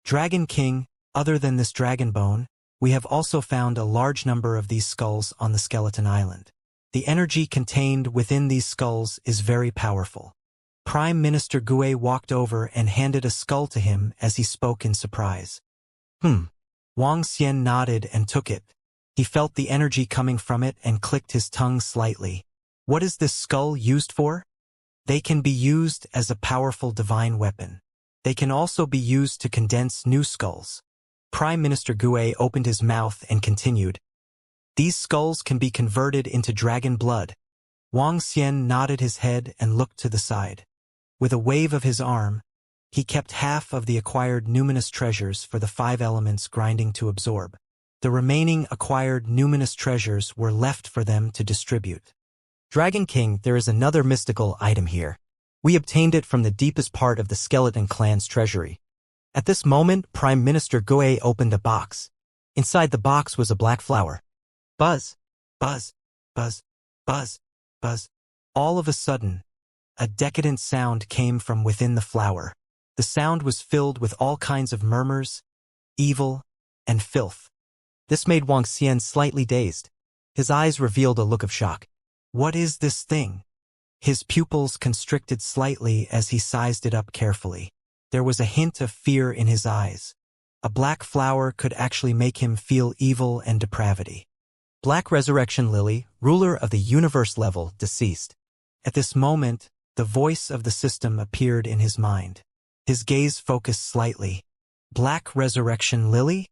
Dragon King, other than this dragon bone, we have also found a large number of these skulls on the Skeleton Island. The energy contained within these skulls is very powerful. Prime Minister Gue walked over and handed a skull to him as he spoke in surprise. Wang Xian nodded and took it. He felt the energy coming from it and clicked his tongue slightly. What is this skull used for? They can be used as a powerful divine weapon. They can also be used to condense new skulls. Prime Minister Gue opened his mouth and continued. These skulls can be converted into dragon blood. Wang Xian nodded his head and looked to the side. With a wave of his arm, he kept half of the acquired numinous treasures for the 5 elements grinding to absorb. The remaining acquired numinous treasures were left for them to distribute. Dragon King, there is another mystical item here. We obtained it from the deepest part of the Skeleton Clan's treasury. At this moment, Prime Minister Gue opened a box. Inside the box was a black flower. Buzz, buzz, buzz, buzz, buzz. All of a sudden, a decadent sound came from within the flower. The sound was filled with all kinds of murmurs, evil, and filth. This made Wang Xian slightly dazed. His eyes revealed a look of shock. What is this thing? His pupils constricted slightly as he sized it up carefully. There was a hint of fear in his eyes. A black flower could actually make him feel evil and depravity. Black Resurrection Lily, ruler of the universe level, deceased. At this moment, the voice of the system appeared in his mind. His gaze focused slightly. Black Resurrection Lily?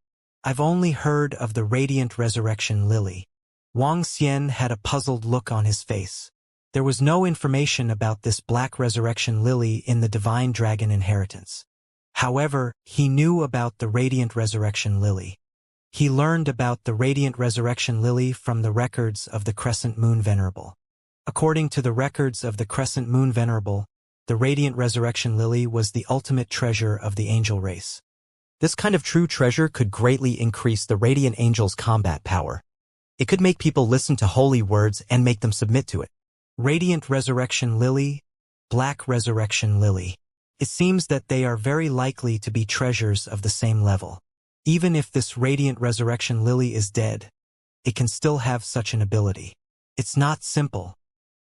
I've only heard of the Radiant Resurrection Lily. Wang Xian had a puzzled look on his face. There was no information about this Black Resurrection Lily in the Divine Dragon Inheritance. However, he knew about the Radiant Resurrection Lily. He learned about the Radiant Resurrection Lily from the records of the Crescent Moon Venerable. According to the records of the Crescent Moon Venerable, the Radiant Resurrection Lily was the ultimate treasure of the angel race. This kind of true treasure could greatly increase the Radiant Angel's combat power. It could make people listen to holy words and make them submit to it. Radiant Resurrection Lily, Black Resurrection Lily. It seems that they are very likely to be treasures of the same level. Even if this Radiant Resurrection Lily is dead, it can still have such an ability. It's not simple.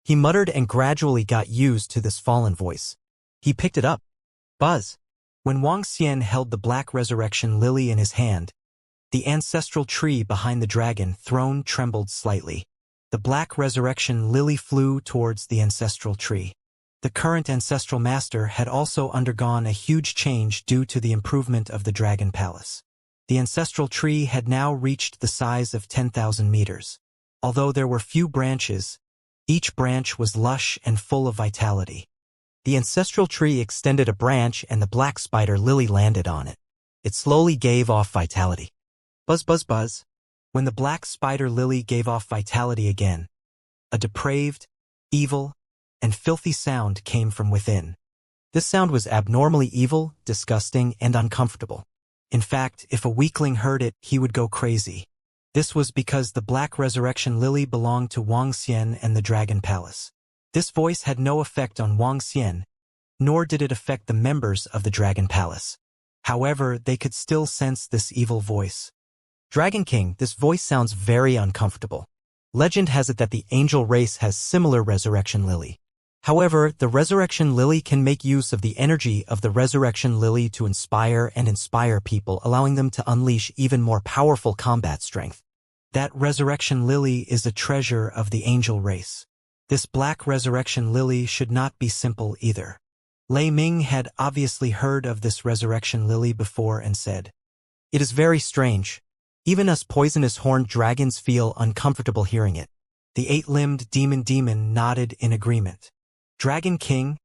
He muttered and gradually got used to this fallen voice. He picked it up. Buzz. When Wang Xian held the Black Resurrection Lily in his hand, the ancestral tree behind the dragon throne trembled slightly. The Black Resurrection Lily flew towards the ancestral tree. The current ancestral master had also undergone a huge change due to the improvement of the Dragon Palace. The ancestral tree had now reached the size of 10,000 meters. Although there were few branches, each branch was lush and full of vitality. The ancestral tree extended a branch and the black spider lily landed on it. It slowly gave off vitality. Buzz, buzz, buzz. When the black spider lily gave off vitality again, a depraved, evil, and filthy sound came from within. This sound was abnormally evil, disgusting, and uncomfortable. In fact, if a weakling heard it, he would go crazy. This was because the Black Resurrection Lily belonged to Wang Xian and the Dragon Palace. This voice had no effect on Wang Xian, nor did it affect the members of the Dragon Palace. However, they could still sense this evil voice. Dragon King, this voice sounds very uncomfortable. Legend has it that the angel race has similar Resurrection Lily. However, the Resurrection Lily can make use of the energy of the Resurrection Lily to inspire people, allowing them to unleash even more powerful combat strength. That Resurrection Lily is a treasure of the angel race. This Black Resurrection Lily should not be simple either. Lei Ming had obviously heard of this Resurrection Lily before and said, "It is very strange. Even us poisonous horned dragons feel uncomfortable hearing it." The 8-limbed demon nodded in agreement. Dragon King,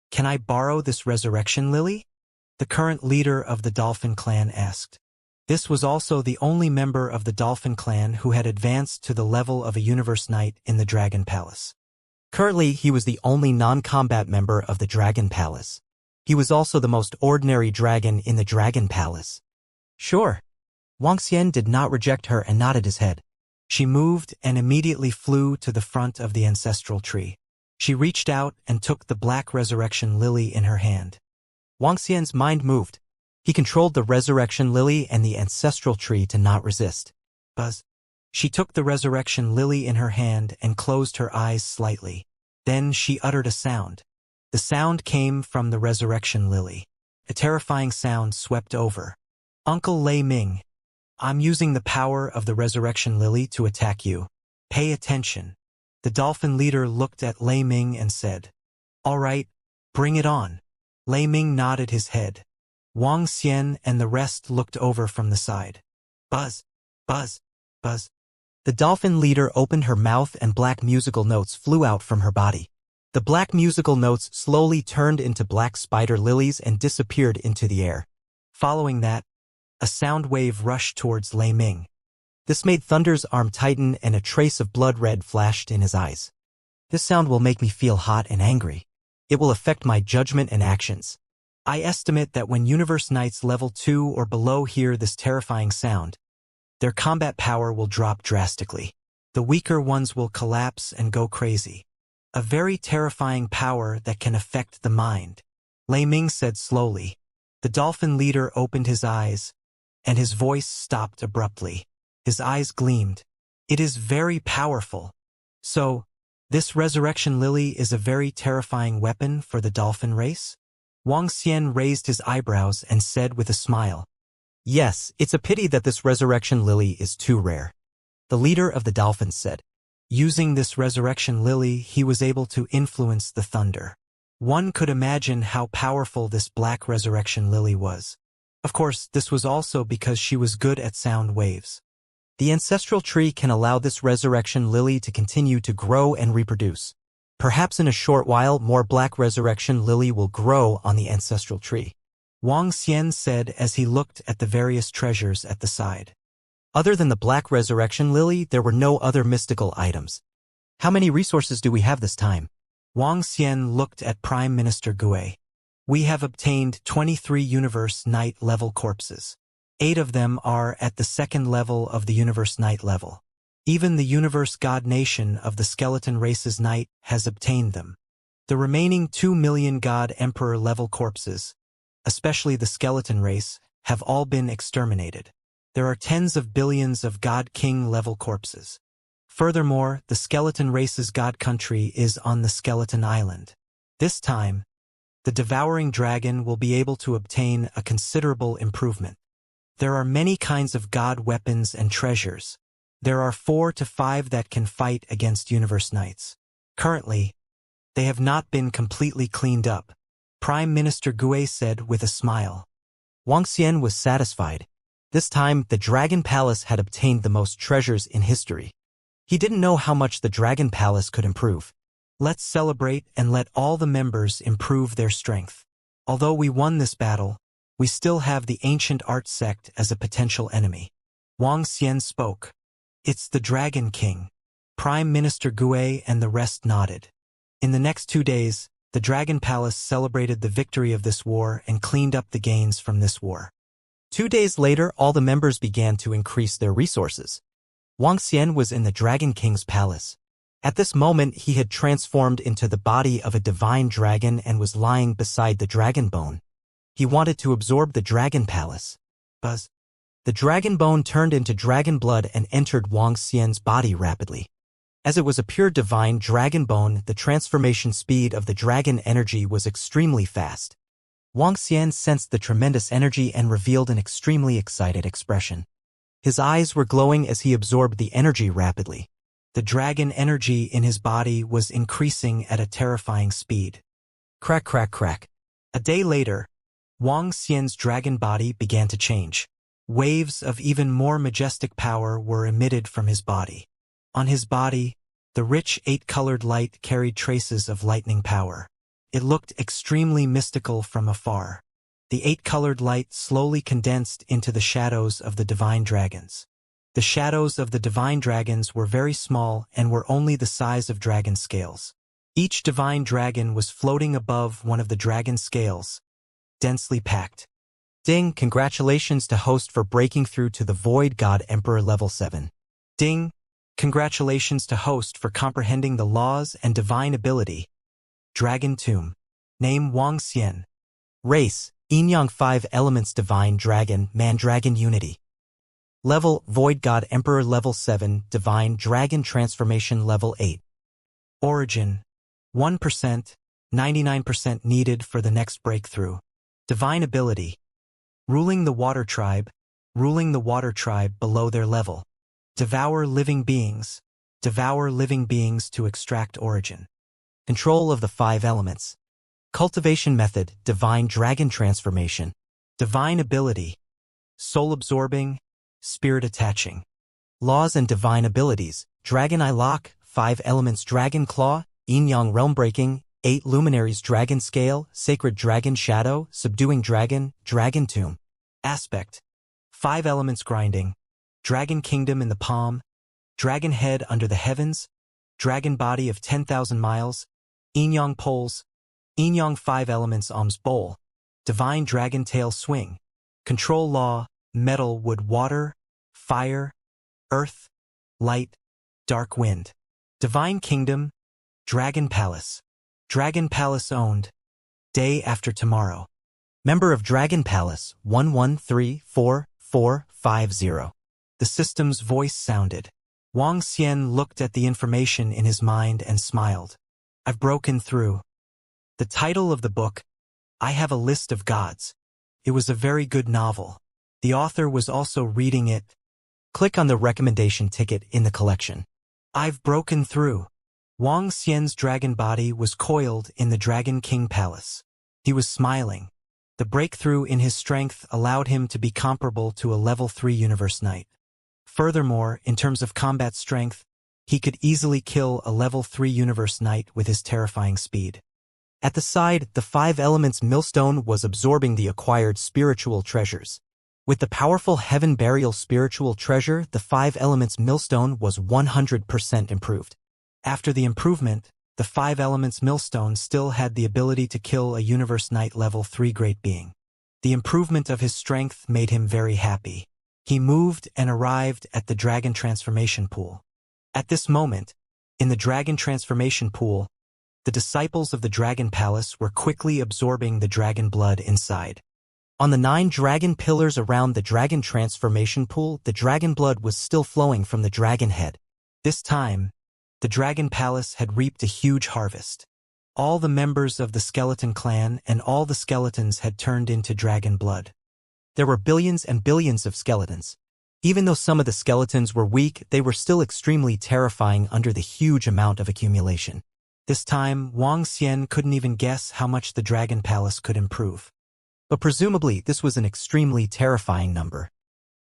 can I borrow this Resurrection Lily? The current leader of the Dolphin Clan asked. This was also the only member of the Dolphin Clan who had advanced to the level of a Universe Knight in the Dragon Palace. Currently, he was the only non-combat member of the Dragon Palace. He was also the most ordinary dragon in the Dragon Palace. Sure. Wang Xian did not reject her and nodded his head. She moved and immediately flew to the front of the ancestral tree. She reached out and took the black resurrection lily in her hand. Wang Xian's mind moved. He controlled the resurrection lily and the ancestral tree to not resist. Buzz. She took the resurrection lily in her hand and closed her eyes slightly. Then she uttered a sound. The sound came from the resurrection lily. A terrifying sound swept over. Uncle Lei Ming, I'm using the power of the resurrection lily to attack you. Pay attention. The dolphin leader looked at Lei Ming and said, All right, bring it on. Lei Ming nodded his head. Wang Xian and the rest looked over from the side. Buzz, buzz, buzz. The dolphin leader opened her mouth and black musical notes flew out from her body. The black musical notes slowly turned into black spider lilies and disappeared into the air. Following that, a sound wave rushed towards Lei Ming. This made Thunder's arm tighten and a trace of blood red flashed in his eyes. This sound will make me feel hot and angry. It will affect my judgment and actions. I estimate that when Universe Knights level 2 or below hear this terrifying sound, their combat power will drop drastically. The weaker ones will collapse and go crazy. A very terrifying power that can affect the mind. Lei Ming said slowly. The dolphin leader opened his eyes, and his voice stopped abruptly. His eyes gleamed. It is very powerful. So, this resurrection lily is a very terrifying weapon for the dolphin race? Wang Xian raised his eyebrows and said with a smile. Yes, it's a pity that this resurrection lily is too rare. The leader of the dolphins said. Using this resurrection lily, he was able to influence the thunder. One could imagine how powerful this black resurrection lily was. Of course, this was also because she was good at sound waves. The ancestral tree can allow this resurrection lily to continue to grow and reproduce. Perhaps in a short while, more black resurrection lily will grow on the ancestral tree. Wang Xian said as he looked at the various treasures at the side. Other than the black resurrection lily, there were no other mystical items. How many resources do we have this time? Wang Xian looked at Prime Minister Gui. We have obtained 23 Universe Knight level corpses. 8 of them are at the second level of the Universe Knight level. Even the Universe God Nation of the Skeleton Race's Knight has obtained them. The remaining 2 million God Emperor level corpses, especially the Skeleton Race, have all been exterminated. There are tens of billions of God King level corpses. Furthermore, the Skeleton Race's God Country is on the Skeleton Island. This time, the Devouring Dragon will be able to obtain a considerable improvement. There are many kinds of God weapons and treasures. There are 4 to 5 that can fight against Universe Knights. Currently, they have not been completely cleaned up, Prime Minister Gui said with a smile. Wang Xian was satisfied. This time, the Dragon Palace had obtained the most treasures in history. He didn't know how much the Dragon Palace could improve. Let's celebrate and let all the members improve their strength. Although we won this battle, we still have the ancient art sect as a potential enemy. Wang Xian spoke. It's the Dragon King. Prime Minister Gui and the rest nodded. In the next 2 days, the Dragon Palace celebrated the victory of this war and cleaned up the gains from this war. 2 days later, all the members began to increase their resources. Wang Xian was in the Dragon King's palace. At this moment, he had transformed into the body of a divine dragon and was lying beside the dragon bone. He wanted to absorb the Dragon Palace. Buzz. The dragon bone turned into dragon blood and entered Wang Xian's body rapidly. As it was a pure divine dragon bone, the transformation speed of the dragon energy was extremely fast. Wang Xian sensed the tremendous energy and revealed an extremely excited expression. His eyes were glowing as he absorbed the energy rapidly. The dragon energy in his body was increasing at a terrifying speed. Crack, crack, crack. A day later, Wang Xian's dragon body began to change. Waves of even more majestic power were emitted from his body. On his body, the rich 8-colored light carried traces of lightning power. It looked extremely mystical from afar. The 8-colored light slowly condensed into the shadows of the divine dragons. The shadows of the divine dragons were very small and were only the size of dragon scales. Each divine dragon was floating above one of the dragon scales, densely packed. Ding, congratulations to host for breaking through to the Void God Emperor level 7. Ding, Congratulations to host for comprehending the laws and divine ability. Dragon Tomb. Name Wuxia. Race, Yin-Yang 5 Elements Divine Dragon, Man-Dragon Unity. Level, Void God Emperor Level 7, Divine Dragon Transformation Level 8. Origin. 1%, 99% needed for the next breakthrough. Divine ability. Ruling the Water Tribe below their level. Devour living beings to extract origin. Control of the 5 elements. Cultivation method, Divine Dragon Transformation. Divine ability. Soul absorbing, spirit attaching. Laws and divine abilities, Dragon Eye Lock, 5 elements Dragon Claw, Yin-Yang Realm Breaking, 8 luminaries Dragon Scale, Sacred Dragon Shadow, Subduing Dragon, Dragon Tomb. Aspect. 5 elements grinding. Dragon Kingdom in the palm. Dragon Head under the heavens. Dragon Body of 10,000 miles. Yin-Yang Poles. Yin-Yang 5 elements Alms Bowl. Divine Dragon Tail Swing. Control Law, Metal, Wood, Water, Fire, Earth, Light, Dark Wind. Divine Kingdom, Dragon Palace. Dragon Palace owned. Day after tomorrow. Member of Dragon Palace, 11344450. The system's voice sounded. Wuxia looked at the information in his mind and smiled. I've broken through. The title of the book, I Have a List of Gods. It was a very good novel. The author was also reading it. Click on the recommendation ticket in the collection. I've broken through. Wuxia's dragon body was coiled in the Dragon King Palace. He was smiling. The breakthrough in his strength allowed him to be comparable to a level 3 universe knight. Furthermore, in terms of combat strength, he could easily kill a level 3 universe knight with his terrifying speed. At the side, the 5 elements millstone was absorbing the acquired spiritual treasures. With the powerful heaven burial spiritual treasure, the 5 elements millstone was 100% improved. After the improvement, the 5 elements millstone still had the ability to kill a universe knight level 3 great being. The improvement of his strength made him very happy. He moved and arrived at the dragon transformation pool. At this moment, in the dragon transformation pool, the disciples of the Dragon Palace were quickly absorbing the dragon blood inside. On the 9 dragon pillars around the dragon transformation pool, the dragon blood was still flowing from the dragon head. This time, the Dragon Palace had reaped a huge harvest. All the members of the skeleton clan and all the skeletons had turned into dragon blood. There were billions and billions of skeletons. Even though some of the skeletons were weak, they were still extremely terrifying under the huge amount of accumulation. This time, Wuxia couldn't even guess how much the Dragon Palace could improve. But presumably, this was an extremely terrifying number.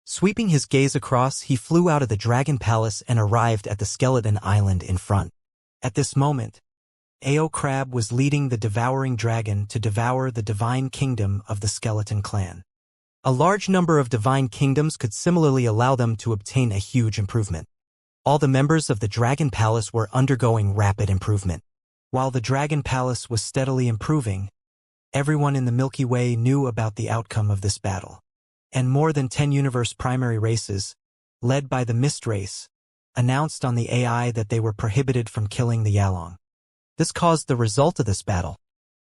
Sweeping his gaze across, he flew out of the Dragon Palace and arrived at the skeleton island in front. At this moment, Ao Crab was leading the devouring dragon to devour the divine kingdom of the skeleton clan. A large number of divine kingdoms could similarly allow them to obtain a huge improvement. All the members of the Dragon Palace were undergoing rapid improvement. While the Dragon Palace was steadily improving, everyone in the Milky Way knew about the outcome of this battle. And more than 10 universe primary races, led by the Mist race, announced on the AI that they were prohibited from killing the Yalong. This caused the result of this battle.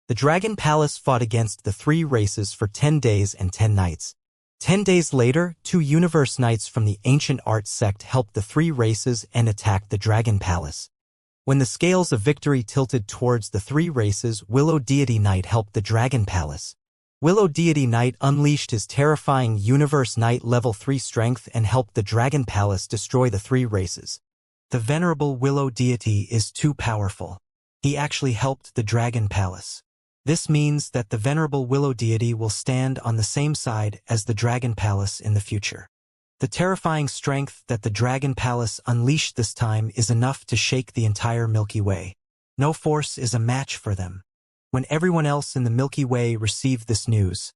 The Dragon Palace fought against the 3 races for 10 days and 10 nights. 10 days later, 2 universe knights from the ancient art sect helped the 3 races and attacked the Dragon Palace. When the scales of victory tilted towards the 3 races, Willow Deity Knight helped the Dragon Palace. Willow Deity Knight unleashed his terrifying Universe Knight level 3 strength and helped the Dragon Palace destroy the 3 races. The venerable Willow Deity is too powerful. He actually helped the Dragon Palace. This means that the venerable Willow Deity will stand on the same side as the Dragon Palace in the future. The terrifying strength that the Dragon Palace unleashed this time is enough to shake the entire Milky Way. No force is a match for them. When everyone else in the Milky Way received this news,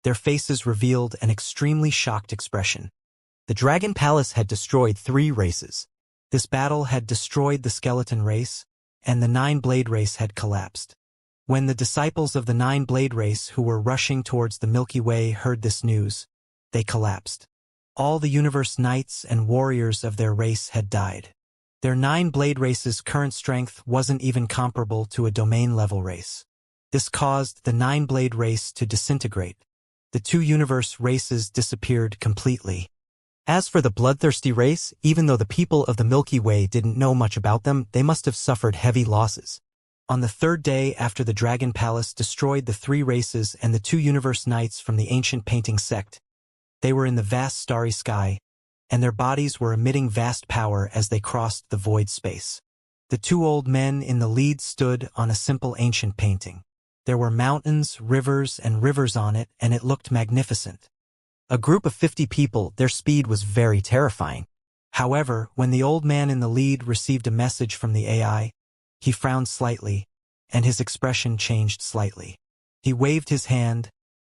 their faces revealed an extremely shocked expression. The Dragon Palace had destroyed 3 races. This battle had destroyed the skeleton race, and the 9-blade race had collapsed. When the disciples of the 9-blade race who were rushing towards the Milky Way heard this news, they collapsed. All the universe knights and warriors of their race had died. Their 9-blade race's current strength wasn't even comparable to a domain-level race. This caused the 9-blade race to disintegrate. The 2 universe races disappeared completely. As for the bloodthirsty race, even though the people of the Milky Way didn't know much about them, they must have suffered heavy losses. On the 3rd day after the Dragon Palace destroyed the 3 races and the 2 universe knights from the ancient painting sect, they were in the vast starry sky, and their bodies were emitting vast power as they crossed the void space. The 2 old men in the lead stood on a simple ancient painting. There were mountains, rivers, and rivers on it, and it looked magnificent. A group of 50 people, their speed was very terrifying. However, when the old man in the lead received a message from the AI, he frowned slightly, and his expression changed slightly. He waved his hand,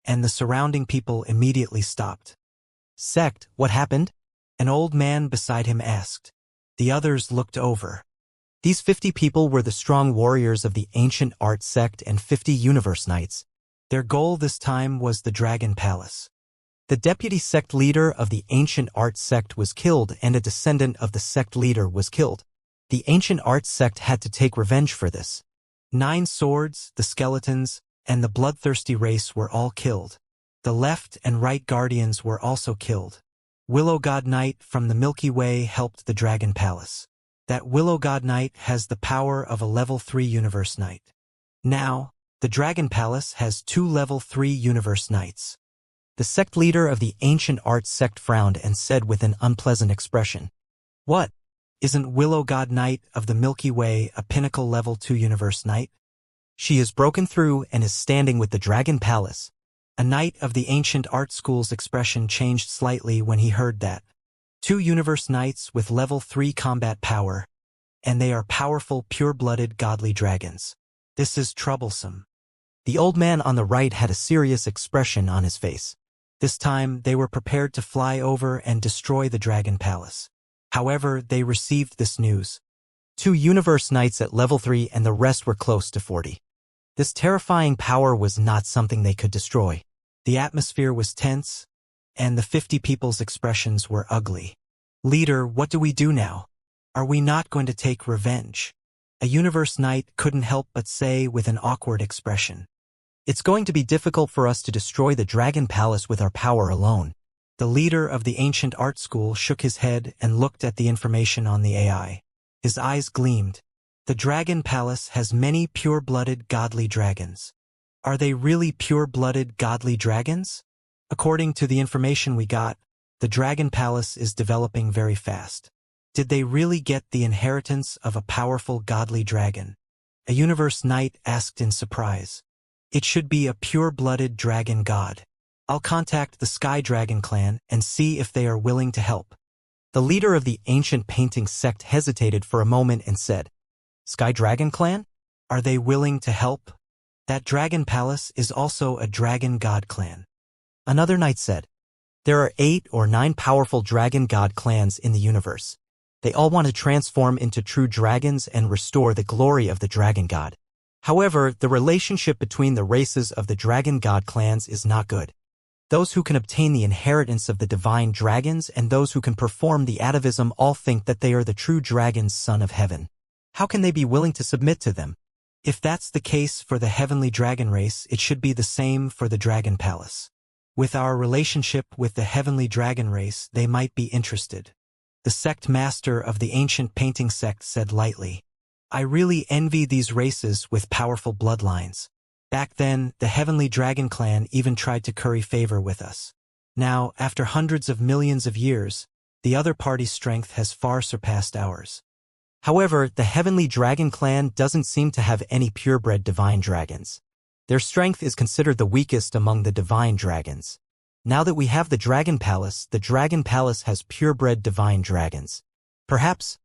and the surrounding people immediately stopped. Sect, what happened? An old man beside him asked. The others looked over. These 50 people were the strong warriors of the ancient art sect and 50 universe knights. Their goal this time was the Dragon Palace. The deputy sect leader of the ancient art sect was killed and a descendant of the sect leader was killed. The ancient art sect had to take revenge for this. 9 swords, the skeletons, and the bloodthirsty race were all killed. The left and right guardians were also killed. Willow God Knight from the Milky Way helped the Dragon Palace. That Willow God Knight has the power of a level 3 universe knight. Now, the Dragon Palace has 2 level 3 universe knights. The sect leader of the ancient art sect frowned and said with an unpleasant expression, "What? Isn't Willow God Knight of the Milky Way a pinnacle level 2 universe knight?" "She has broken through and is standing with the Dragon Palace." A knight of the ancient art school's expression changed slightly when he heard that. 2 universe knights with level 3 combat power, and they are powerful, pure-blooded godly dragons. This is troublesome. The old man on the right had a serious expression on his face. This time, they were prepared to fly over and destroy the Dragon Palace. However, they received this news. 2 universe knights at level 3 and the rest were close to 40. This terrifying power was not something they could destroy. The atmosphere was tense, and the 50 people's expressions were ugly. "Leader, what do we do now? Are we not going to take revenge?" A universe knight couldn't help but say with an awkward expression. "It's going to be difficult for us to destroy the Dragon Palace with our power alone." The leader of the ancient art school shook his head and looked at the information on the AI. His eyes gleamed. The Dragon Palace has many pure-blooded godly dragons. Are they really pure-blooded godly dragons? According to the information we got, the Dragon Palace is developing very fast. Did they really get the inheritance of a powerful godly dragon? A universe knight asked in surprise. It should be a pure-blooded dragon god. I'll contact the Sky Dragon clan and see if they are willing to help. The leader of the ancient painting sect hesitated for a moment and said, "Sky Dragon clan? Are they willing to help? That Dragon Palace is also a dragon god clan." Another knight said, "There are 8 or 9 powerful dragon god clans in the universe. They all want to transform into true dragons and restore the glory of the dragon god. However, the relationship between the races of the dragon god clans is not good. Those who can obtain the inheritance of the divine dragons and those who can perform the atavism all think that they are the true dragon's son of heaven. How can they be willing to submit to them?" If that's the case for the heavenly dragon race, it should be the same for the Dragon Palace. With our relationship with the heavenly dragon race, they might be interested. The sect master of the ancient painting sect said lightly, "I really envy these races with powerful bloodlines. Back then, the heavenly dragon clan even tried to curry favor with us. Now, after hundreds of millions of years, the other party's strength has far surpassed ours." However, the heavenly dragon clan doesn't seem to have any purebred divine dragons. Their strength is considered the weakest among the divine dragons. Now that we have the Dragon Palace has purebred divine dragons. Perhaps?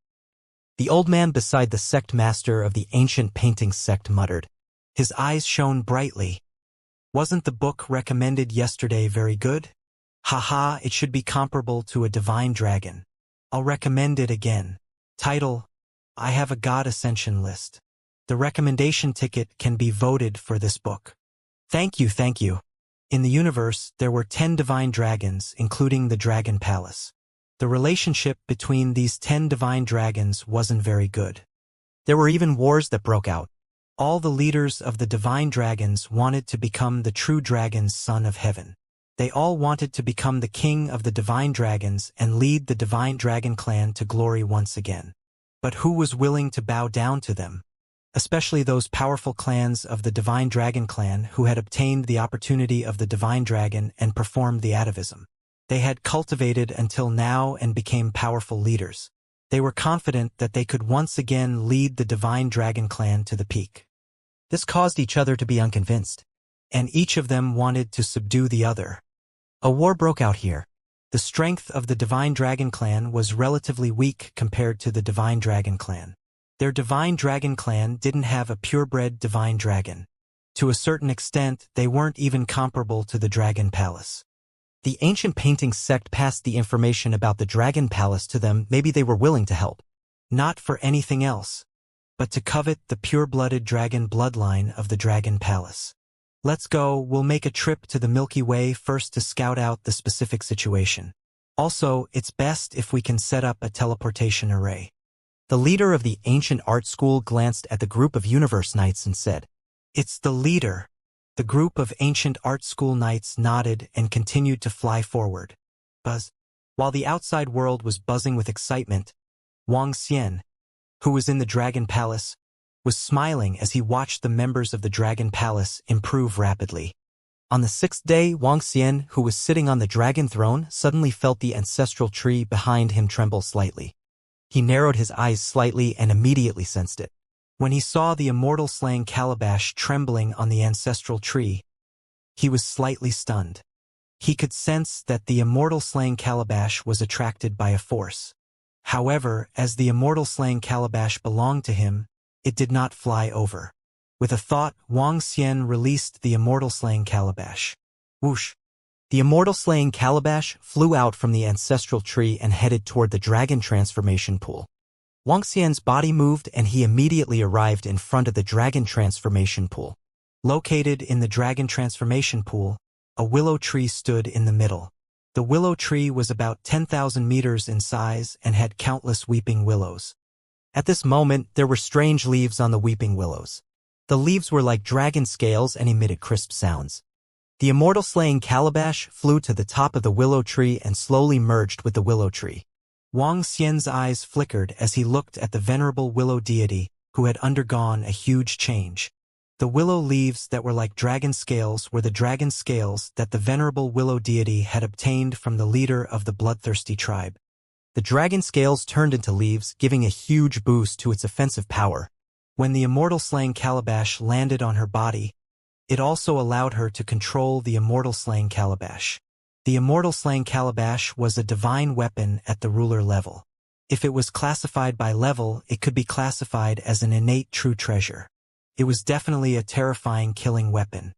The old man beside the sect master of the ancient painting sect muttered. His eyes shone brightly. "Wasn't the book recommended yesterday very good? Haha, it should be comparable to a divine dragon. I'll recommend it again. Title: I have a God Ascension list. The recommendation ticket can be voted for this book. Thank you, thank you." In the universe, there were 10 divine dragons, including the Dragon Palace. The relationship between these 10 divine dragons wasn't very good. There were even wars that broke out. All the leaders of the divine dragons wanted to become the true dragon's son of heaven. They all wanted to become the king of the divine dragons and lead the divine dragon clan to glory once again. But who was willing to bow down to them? Especially those powerful clans of the divine dragon clan who had obtained the opportunity of the divine dragon and performed the atavism. They had cultivated until now and became powerful leaders. They were confident that they could once again lead the divine dragon clan to the peak. This caused each other to be unconvinced, and each of them wanted to subdue the other. A war broke out here. The strength of the divine dragon clan was relatively weak compared to the divine dragon clan. Their divine dragon clan didn't have a purebred divine dragon. To a certain extent, they weren't even comparable to the Dragon Palace. The ancient painting sect passed the information about the Dragon Palace to them. Maybe they were willing to help. Not for anything else, but to covet the pure-blooded dragon bloodline of the Dragon Palace. Let's go, we'll make a trip to the Milky Way first to scout out the specific situation. Also, it's best if we can set up a teleportation array. The leader of the ancient art school glanced at the group of universe knights and said, "It's the leader." The group of ancient art school knights nodded and continued to fly forward. Buzz. While the outside world was buzzing with excitement, Wuxia, who was in the Dragon Palace, was smiling as he watched the members of the Dragon Palace improve rapidly. On the 6th day, Wuxia, who was sitting on the dragon throne, suddenly felt the ancestral tree behind him tremble slightly. He narrowed his eyes slightly and immediately sensed it. When he saw the immortal slaying calabash trembling on the ancestral tree, he was slightly stunned. He could sense that the immortal slaying calabash was attracted by a force. However, as the immortal slaying calabash belonged to him, it did not fly over. With a thought, Wuxia released the immortal slaying calabash. Whoosh! The immortal slaying calabash flew out from the ancestral tree and headed toward the dragon transformation pool. Wuxia's body moved and he immediately arrived in front of the dragon transformation pool. Located in the dragon transformation pool, a willow tree stood in the middle. The willow tree was about 10,000 meters in size and had countless weeping willows. At this moment, there were strange leaves on the weeping willows. The leaves were like dragon scales and emitted crisp sounds. The immortal slaying calabash flew to the top of the willow tree and slowly merged with the willow tree. Wuxia's eyes flickered as he looked at the venerable willow deity, who had undergone a huge change. The willow leaves that were like dragon scales were the dragon scales that the venerable willow deity had obtained from the leader of the bloodthirsty tribe. The dragon scales turned into leaves, giving a huge boost to its offensive power. When the immortal slaying calabash landed on her body, it also allowed her to control the immortal slaying calabash. The immortal slaying calabash was a divine weapon at the ruler level. If it was classified by level, it could be classified as an innate true treasure. It was definitely a terrifying killing weapon.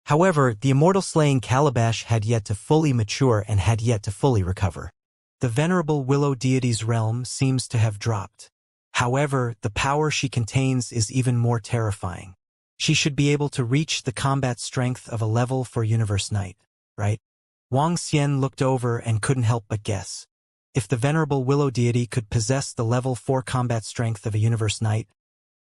However, the immortal slaying calabash had yet to fully mature and had yet to fully recover. The venerable willow deity's realm seems to have dropped. However, the power she contains is even more terrifying. She should be able to reach the combat strength of a level 4 universe knight, right? Wuxia looked over and couldn't help but guess. If the venerable willow deity could possess the level 4 combat strength of a universe knight,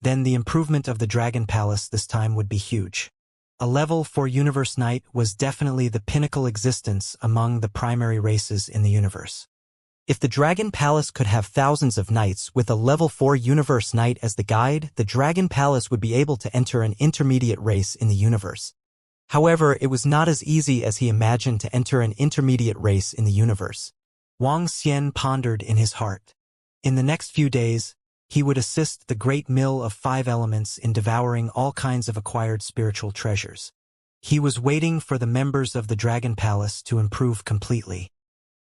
then the improvement of the Dragon Palace this time would be huge. A level 4 universe knight was definitely the pinnacle existence among the primary races in the universe. If the Dragon Palace could have thousands of knights with a level 4 universe knight as the guide, the Dragon Palace would be able to enter an intermediate race in the universe. However, it was not as easy as he imagined to enter an intermediate race in the universe. Wuxia pondered in his heart. In the next few days, he would assist the great mill of 5 elements in devouring all kinds of acquired spiritual treasures. He was waiting for the members of the Dragon Palace to improve completely.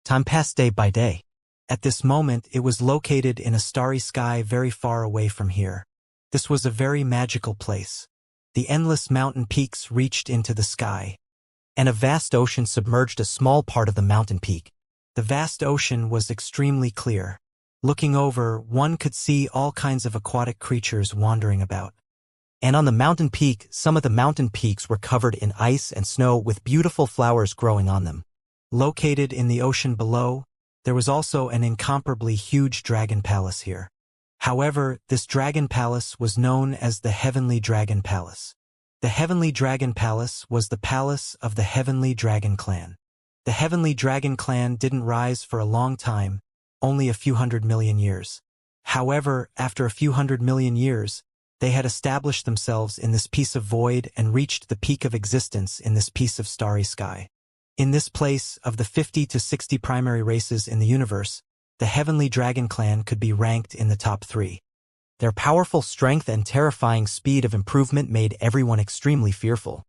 Time passed day by day. At this moment, it was located in a starry sky very far away from here. This was a very magical place. The endless mountain peaks reached into the sky, and a vast ocean submerged a small part of the mountain peak. The vast ocean was extremely clear. Looking over, one could see all kinds of aquatic creatures wandering about. And on the mountain peak, some of the mountain peaks were covered in ice and snow with beautiful flowers growing on them. Located in the ocean below, There was also an incomparably huge dragon palace here. However, this dragon palace was known as the Heavenly Dragon Palace. The Heavenly Dragon Palace was the palace of the Heavenly Dragon Clan. The Heavenly Dragon Clan didn't rise for a long time, only a few 100 million years. However, after a few 100 million years, they had established themselves in this piece of void and reached the peak of existence in this piece of starry sky. In this place, of the 50 to 60 primary races in the universe, the Heavenly Dragon Clan could be ranked in the top 3. Their powerful strength and terrifying speed of improvement made everyone extremely fearful.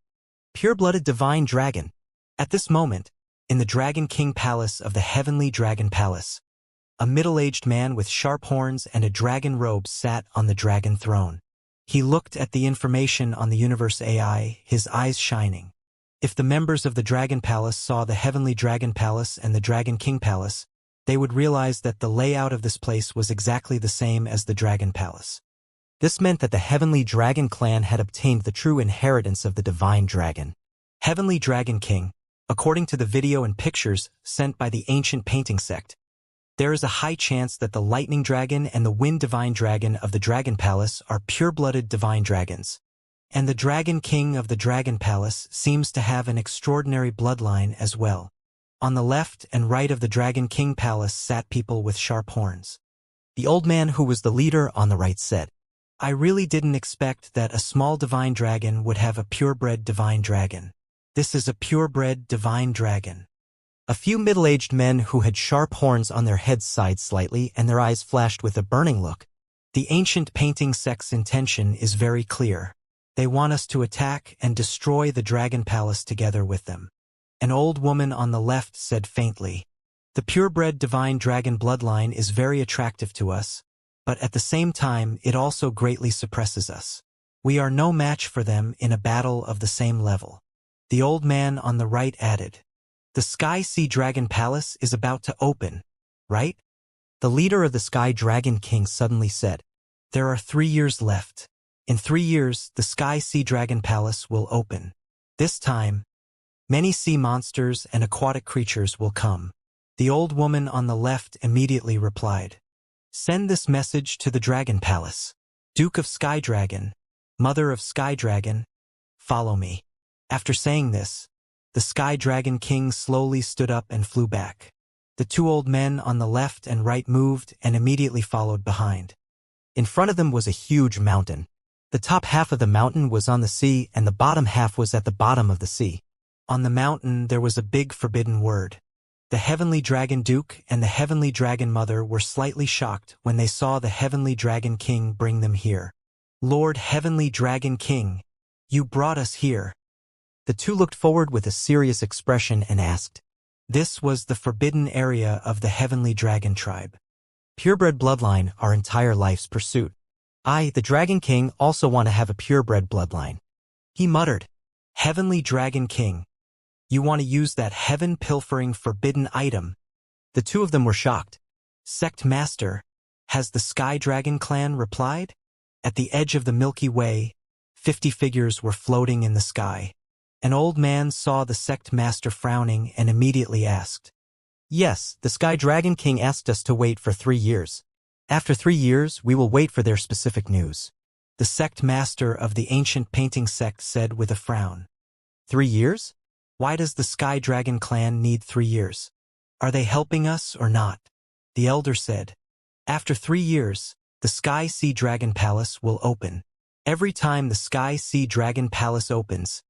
Pure-blooded divine dragon. At this moment, in the Dragon King Palace of the Heavenly Dragon Palace, a middle-aged man with sharp horns and a dragon robe sat on the dragon throne. He looked at the information on the universe AI, his eyes shining. If the members of the Dragon Palace saw the Heavenly Dragon Palace and the Dragon King Palace, they would realize that the layout of this place was exactly the same as the Dragon Palace. This meant that the Heavenly Dragon Clan had obtained the true inheritance of the Divine Dragon. Heavenly Dragon King, according to the video and pictures sent by the ancient painting sect, there is a high chance that the Lightning Dragon and the Wind Divine Dragon of the Dragon Palace are pure-blooded divine dragons. And the Dragon King of the Dragon Palace seems to have an extraordinary bloodline as well. On the left and right of the Dragon King Palace sat people with sharp horns. The old man who was the leader on the right said, "I really didn't expect that a small divine dragon would have a purebred divine dragon. This is a purebred divine dragon." A few middle-aged men who had sharp horns on their heads sighed slightly and their eyes flashed with a burning look. The ancient painting sect's intention is very clear. They want us to attack and destroy the Dragon Palace together with them. An old woman on the left said faintly, "The purebred divine dragon bloodline is very attractive to us, but at the same time it also greatly suppresses us. We are no match for them in a battle of the same level." The old man on the right added, "The Sky Sea Dragon Palace is about to open, right?" The leader of the Sky Dragon King suddenly said, "There are 3 years left. In 3 years, the Sky Sea Dragon Palace will open. This time, many sea monsters and aquatic creatures will come." The old woman on the left immediately replied, "Send this message to the Dragon Palace. Duke of Sky Dragon, Mother of Sky Dragon, follow me." After saying this, the Sky Dragon King slowly stood up and flew back. The 2 old men on the left and right moved and immediately followed behind. In front of them was a huge mountain. The top half of the mountain was on the sea and the bottom half was at the bottom of the sea. On the mountain there was a big forbidden word. The Heavenly Dragon Duke and the Heavenly Dragon Mother were slightly shocked when they saw the Heavenly Dragon King bring them here. "Lord Heavenly Dragon King, you brought us here." The 2 looked forward with a serious expression and asked, "This was the forbidden area of the Heavenly Dragon Tribe. Purebred bloodline, our entire life's pursuit. I, the Dragon King, also want to have a purebred bloodline." He muttered, "Heavenly Dragon King, you want to use that heaven-pilfering forbidden item?" The 2 of them were shocked. "Sect Master," has the Sky Dragon Clan replied. At the edge of the Milky Way, 50 figures were floating in the sky. An old man saw the Sect Master frowning and immediately asked, "Yes, the Sky Dragon King asked us to wait for 3 years. After 3 years, we will wait for their specific news." The Sect Master of the ancient painting sect said with a frown, 3 years? Why does the Sky Dragon Clan need 3 years? Are they helping us or not?" The elder said, "After 3 years, the Sky Sea Dragon Palace will open. Every time the Sky Sea Dragon Palace opens,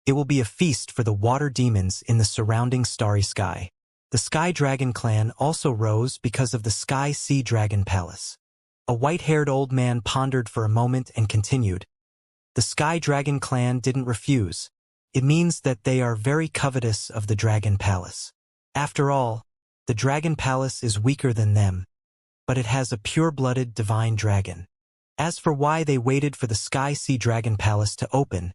it will be a feast for the water demons in the surrounding starry sky." The Sky Dragon Clan also rose because of the Sky Sea Dragon Palace. A white-haired old man pondered for a moment and continued, "The Sky Dragon Clan didn't refuse. It means that they are very covetous of the Dragon Palace. After all, the Dragon Palace is weaker than them, but it has a pure-blooded divine dragon. As for why they waited for the Sky Sea Dragon Palace to open,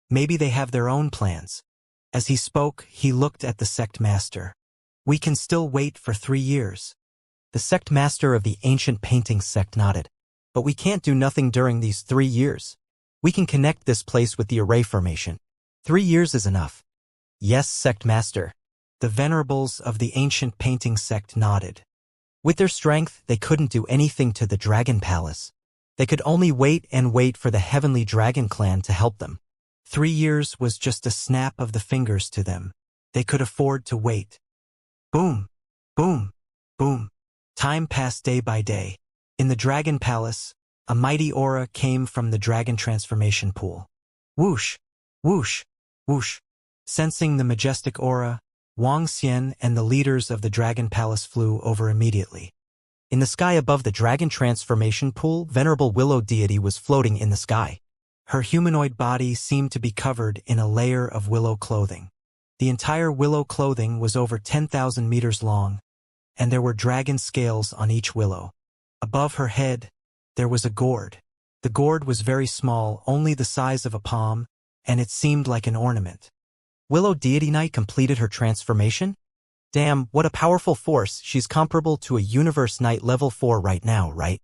maybe they have their own plans." As he spoke, he looked at the Sect Master. "We can still wait for 3 years." The Sect Master of the ancient painting sect nodded. "But we can't do nothing during these 3 years. We can connect this place with the array formation. 3 years is enough." "Yes, Sect Master." The venerables of the ancient painting sect nodded. With their strength, they couldn't do anything to the Dragon Palace. They could only wait and wait for the Heavenly Dragon Clan to help them. 3 years was just a snap of the fingers to them. They could afford to wait. Boom, boom, boom. Time passed day by day. In the Dragon Palace, a mighty aura came from the dragon transformation pool. Whoosh, whoosh, whoosh. Sensing the majestic aura, Wang Xian and the leaders of the Dragon Palace flew over immediately. In the sky above the dragon transformation pool, venerable willow deity was floating in the sky. Her humanoid body seemed to be covered in a layer of willow clothing. The entire willow clothing was over 10,000 meters long, and there were dragon scales on each willow. Above her head, there was a gourd. The gourd was very small, only the size of a palm, and it seemed like an ornament. Willow Deity Knight completed her transformation? Damn, what a powerful force. She's comparable to a Universe Knight level 4 right now, right?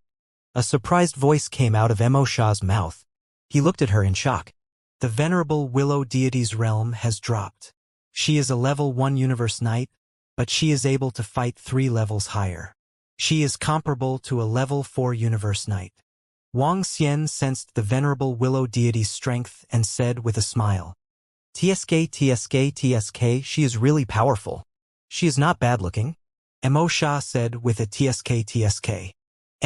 A surprised voice came out of Mo Sha's mouth. He looked at her in shock. The venerable Willow Deity's realm has dropped. She is a level 1 Universe Knight, but she is able to fight 3 levels higher. She is comparable to a level 4 Universe Knight. Wang Xian sensed the venerable Willow Deity's strength and said with a smile, TSK, she is really powerful. She is not bad-looking. Mo Sha said with a TSK.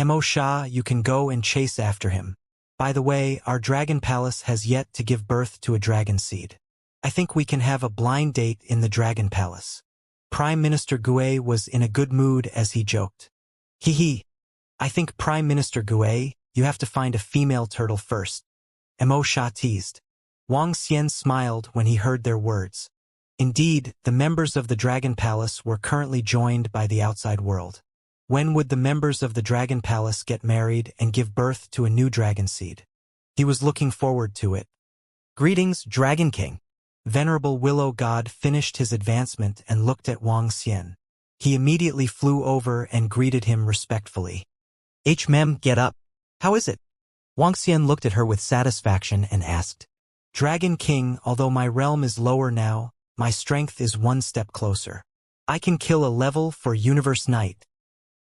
Mo Sha, you can go and chase after him. By the way, our Dragon Palace has yet to give birth to a dragon seed. I think we can have a blind date in the Dragon Palace. Prime Minister Gue was in a good mood as he joked. Hee. I think Prime Minister Gue, you have to find a female turtle first. Mo Sha teased. Wang Xian smiled when he heard their words. Indeed, the members of the Dragon Palace were currently joined by the outside world. When would the members of the Dragon Palace get married and give birth to a new dragon seed? He was looking forward to it. Greetings, Dragon King. Venerable Willow God finished his advancement and looked at Wang Xian. He immediately flew over and greeted him respectfully. Mem, get up. How is it? Wang Xian looked at her with satisfaction and asked. Dragon King, although my realm is lower now, my strength is 1 step closer. I can kill a level 4 Universe Knight.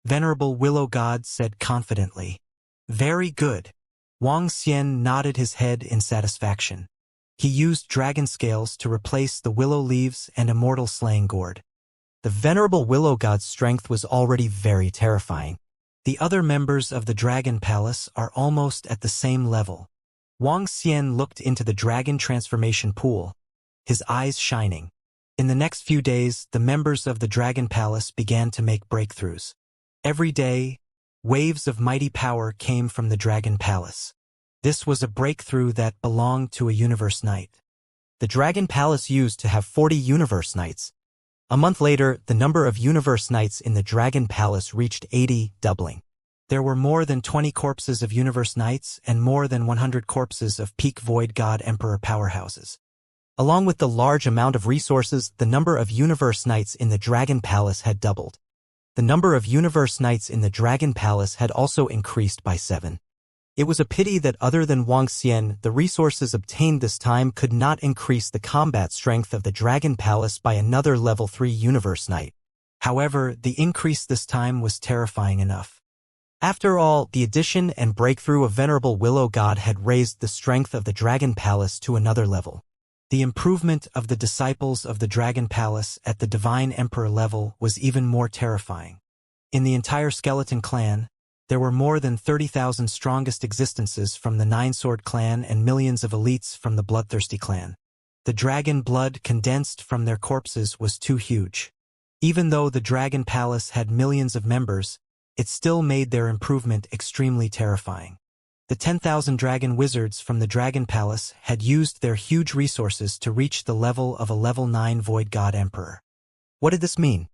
Venerable Willow God said confidently. Very good. Wang Xian nodded his head in satisfaction. He used dragon scales to replace the willow leaves and Immortal slaying gourd. The venerable Willow God's strength was already very terrifying. The other members of the Dragon Palace are almost at the same level. Wang Xian looked into the dragon transformation pool, his eyes shining. In the next few days, the members of the Dragon Palace began to make breakthroughs. Every day, waves of mighty power came from the Dragon Palace. This was a breakthrough that belonged to a Universe Knight. The Dragon Palace used to have 40 Universe Knights. A month later, the number of Universe Knights in the Dragon Palace reached 80, doubling. There were more than 20 corpses of Universe Knights and more than 100 corpses of peak Void God Emperor powerhouses. Along with the large amount of resources, the number of Universe Knights in the Dragon Palace had doubled. The number of Universe Knights in the Dragon Palace had also increased by 7. It was a pity that other than Wang Xian, the resources obtained this time could not increase the combat strength of the Dragon Palace by another level 3 Universe Knight. However, the increase this time was terrifying enough. After all, the addition and breakthrough of Venerable Willow God had raised the strength of the Dragon Palace to another level. The improvement of the disciples of the Dragon Palace at the Divine Emperor level was even more terrifying. In the entire Skeleton Clan, there were more than 30,000 strongest existences from the Nine Sword Clan and millions of elites from the Bloodthirsty Clan. The dragon blood condensed from their corpses was too huge. Even though the Dragon Palace had millions of members, it still made their improvement extremely terrifying. The 10,000 dragon wizards from the Dragon Palace had used their huge resources to reach the level of a level 9 Void God Emperor. What did this mean?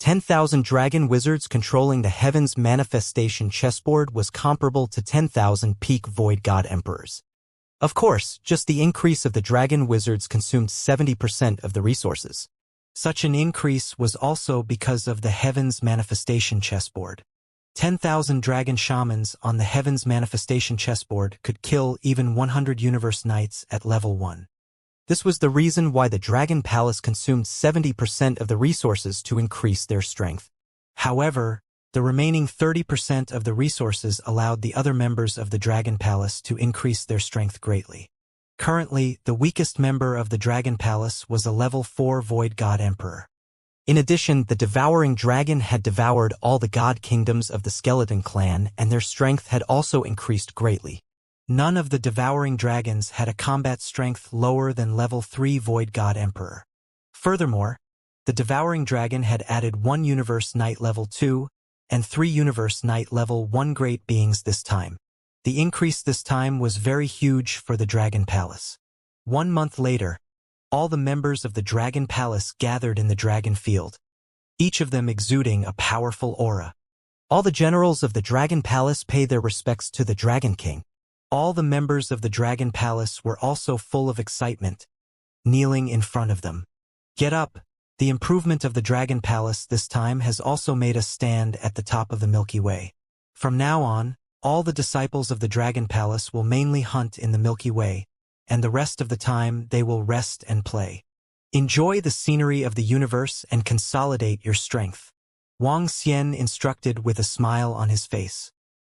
10,000 dragon wizards controlling the Heaven's Manifestation chessboard was comparable to 10,000 peak Void God Emperors. Of course, just the increase of the dragon wizards consumed 70% of the resources. Such an increase was also because of the Heaven's Manifestation chessboard. 10,000 dragon shamans on the Heaven's Manifestation chessboard could kill even 100 Universe Knights at level 1. This was the reason why the Dragon Palace consumed 70% of the resources to increase their strength. However, the remaining 30% of the resources allowed the other members of the Dragon Palace to increase their strength greatly. Currently, the weakest member of the Dragon Palace was a level 4 Void God Emperor. In addition, the devouring dragon had devoured all the god kingdoms of the Skeleton Clan, and their strength had also increased greatly. None of the devouring dragons had a combat strength lower than level 3 Void God Emperor. Furthermore, the devouring dragon had added 1 Universe Knight level 2 and 3 Universe Knight level 1 great beings this time. The increase this time was very huge for the Dragon Palace. 1 month later, all the members of the Dragon Palace gathered in the Dragon Field, each of them exuding a powerful aura. All the generals of the Dragon Palace paid their respects to the Dragon King. All the members of the Dragon Palace were also full of excitement, kneeling in front of them. Get up! The improvement of the Dragon Palace this time has also made us stand at the top of the Milky Way. From now on, all the disciples of the Dragon Palace will mainly hunt in the Milky Way, and the rest of the time they will rest and play. Enjoy the scenery of the universe and consolidate your strength. Wang Xian instructed with a smile on his face.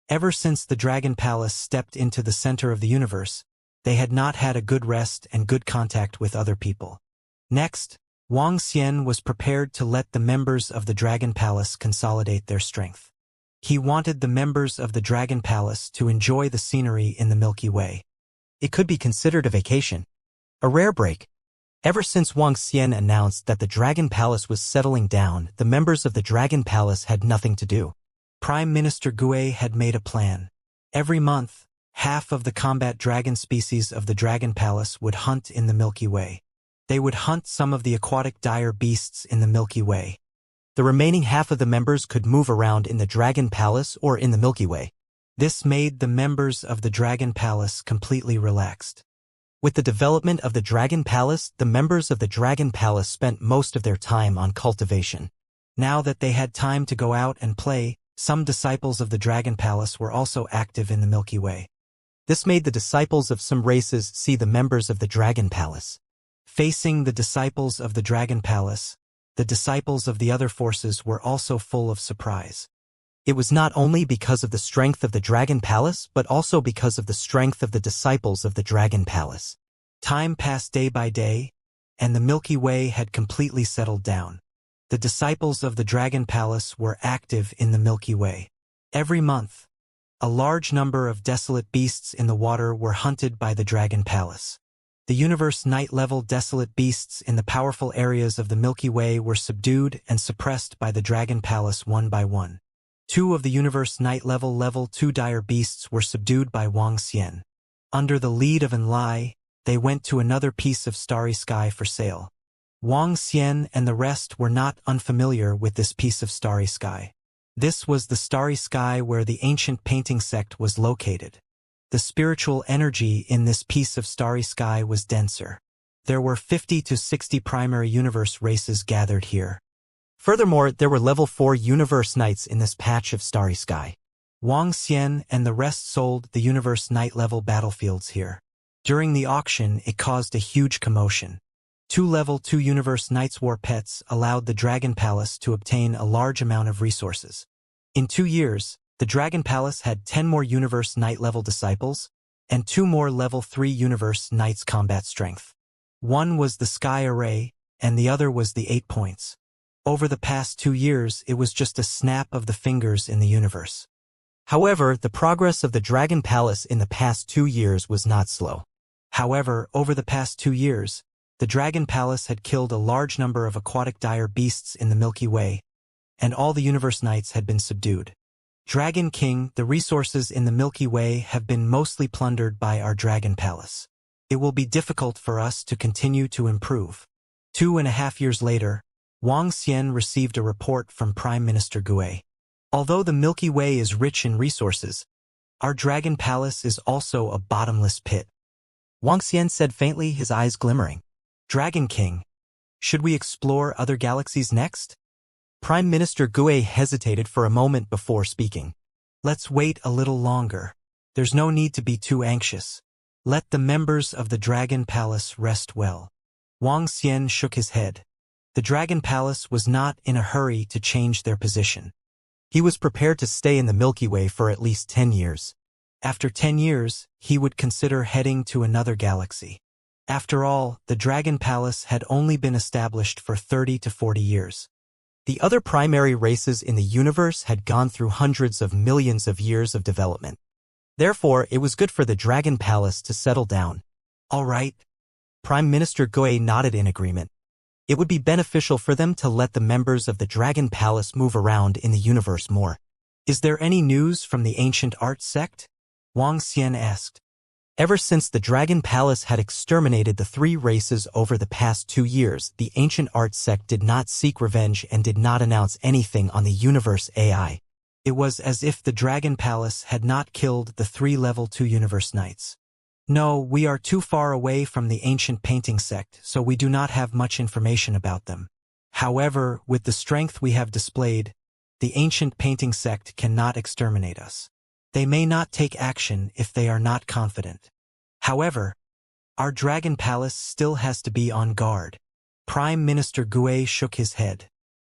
Ever since the Dragon Palace stepped into the center of the universe, they had not had a good rest and good contact with other people. Next, Wang Xian was prepared to let the members of the Dragon Palace consolidate their strength. He wanted the members of the Dragon Palace to enjoy the scenery in the Milky Way. It could be considered a vacation, a rare break. Ever since Wang Xian announced that the Dragon Palace was settling down, the members of the Dragon Palace had nothing to do. Prime Minister Gue had made a plan. Every month, half of the combat dragon species of the Dragon Palace would hunt in the Milky Way. They would hunt some of the aquatic dire beasts in the Milky Way. The remaining half of the members could move around in the Dragon Palace or in the Milky Way. This made the members of the Dragon Palace completely relaxed. With the development of the Dragon Palace, the members of the Dragon Palace spent most of their time on cultivation. Now that they had time to go out and play, some disciples of the Dragon Palace were also active in the Milky Way. This made the disciples of some races see the members of the Dragon Palace. Facing the disciples of the Dragon Palace, the disciples of the other forces were also full of surprise. It was not only because of the strength of the Dragon Palace, but also because of the strength of the disciples of the Dragon Palace. Time passed day by day, and the Milky Way had completely settled down. The disciples of the Dragon Palace were active in the Milky Way. Every month, a large number of desolate beasts in the water were hunted by the Dragon Palace. The Universe Knight level desolate beasts in the powerful areas of the Milky Way were subdued and suppressed by the Dragon Palace one by one. 2 of the Universe Knight level 2 dire beasts were subdued by Wang Xian. Under the lead of Enlai, they went to another piece of starry sky for sale. Wang Xian and the rest were not unfamiliar with this piece of starry sky. This was the starry sky where the ancient painting sect was located. The spiritual energy in this piece of starry sky was denser. There were 50 to 60 primary universe races gathered here. Furthermore, there were level 4 Universe Knights in this patch of starry sky. Wang Xian and the rest sold the Universe Knight level battlefields here. During the auction, it caused a huge commotion. 2 level 2 Universe Knights war pets allowed the Dragon Palace to obtain a large amount of resources. In 2 years, the Dragon Palace had 10 more Universe Knight level disciples, and 2 more level 3 Universe Knights combat strength. One was the Sky Array, and the other was the 8 points. Over the past 2 years, it was just a snap of the fingers in the universe. However, the progress of the Dragon Palace in the past 2 years was not slow. However, over the past 2 years, the Dragon Palace had killed a large number of aquatic dire beasts in the Milky Way, and all the Universe Knights had been subdued. Dragon King, the resources in the Milky Way have been mostly plundered by our Dragon Palace. It will be difficult for us to continue to improve. 2.5 years later, Wang Xian received a report from Prime Minister Gue. Although the Milky Way is rich in resources, our Dragon Palace is also a bottomless pit. Wang Xian said faintly, his eyes glimmering. Dragon King, should we explore other galaxies next? Prime Minister Gue hesitated for a moment before speaking. Let's wait a little longer. There's no need to be too anxious. Let the members of the Dragon Palace rest well. Wang Xian shook his head. The Dragon Palace was not in a hurry to change their position. He was prepared to stay in the Milky Way for at least 10 years. After 10 years, he would consider heading to another galaxy. After all, the Dragon Palace had only been established for 30 to 40 years. The other primary races in the universe had gone through hundreds of millions of years of development. Therefore, it was good for the Dragon Palace to settle down. All right. Prime Minister Gui nodded in agreement. It would be beneficial for them to let the members of the Dragon Palace move around in the universe more. Is there any news from the ancient art sect? Wang Xian asked. Ever since the Dragon Palace had exterminated the 3 races over the past 2 years, the ancient art sect did not seek revenge and did not announce anything on the universe AI. It was as if the Dragon Palace had not killed the 3 level 2 universe knights. No, we are too far away from the ancient painting sect, so we do not have much information about them. However, with the strength we have displayed, the ancient painting sect cannot exterminate us. They may not take action if they are not confident. However, our Dragon Palace still has to be on guard. Prime Minister Gui shook his head.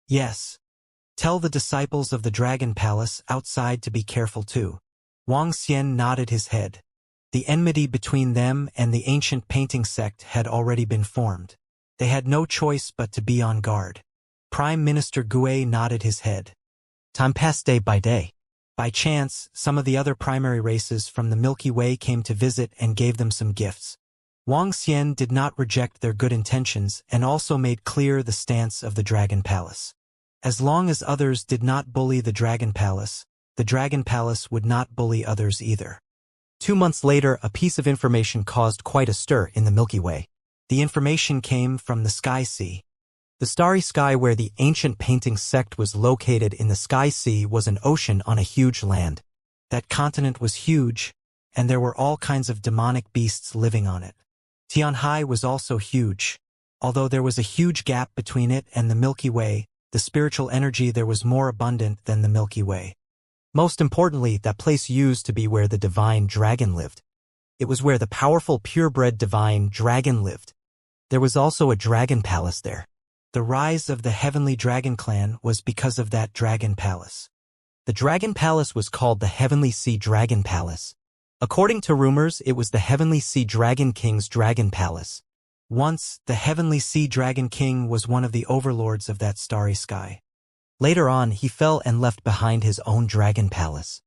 Yes. Tell the disciples of the Dragon Palace outside to be careful too. Wang Xian nodded his head. The enmity between them and the ancient painting sect had already been formed. They had no choice but to be on guard. Prime Minister Gui nodded his head. Time passed day by day. By chance, some of the other primary races from the Milky Way came to visit and gave them some gifts. Wang Xian did not reject their good intentions and also made clear the stance of the Dragon Palace. As long as others did not bully the Dragon Palace would not bully others either. 2 months later, a piece of information caused quite a stir in the Milky Way. The information came from the Sky Sea. The starry sky where the ancient painting sect was located in the Sky Sea was an ocean on a huge land. That continent was huge, and there were all kinds of demonic beasts living on it. Tianhai was also huge. Although there was a huge gap between it and the Milky Way, the spiritual energy there was more abundant than the Milky Way. Most importantly, that place used to be where the divine dragon lived. It was where the powerful purebred divine dragon lived. There was also a dragon palace there. The rise of the heavenly dragon clan was because of that dragon palace. The dragon palace was called the Heavenly Sea Dragon Palace. According to rumors, it was the Heavenly Sea Dragon King's dragon palace. Once, the Heavenly Sea Dragon King was one of the overlords of that starry sky. Later on, he fell and left behind his own dragon palace.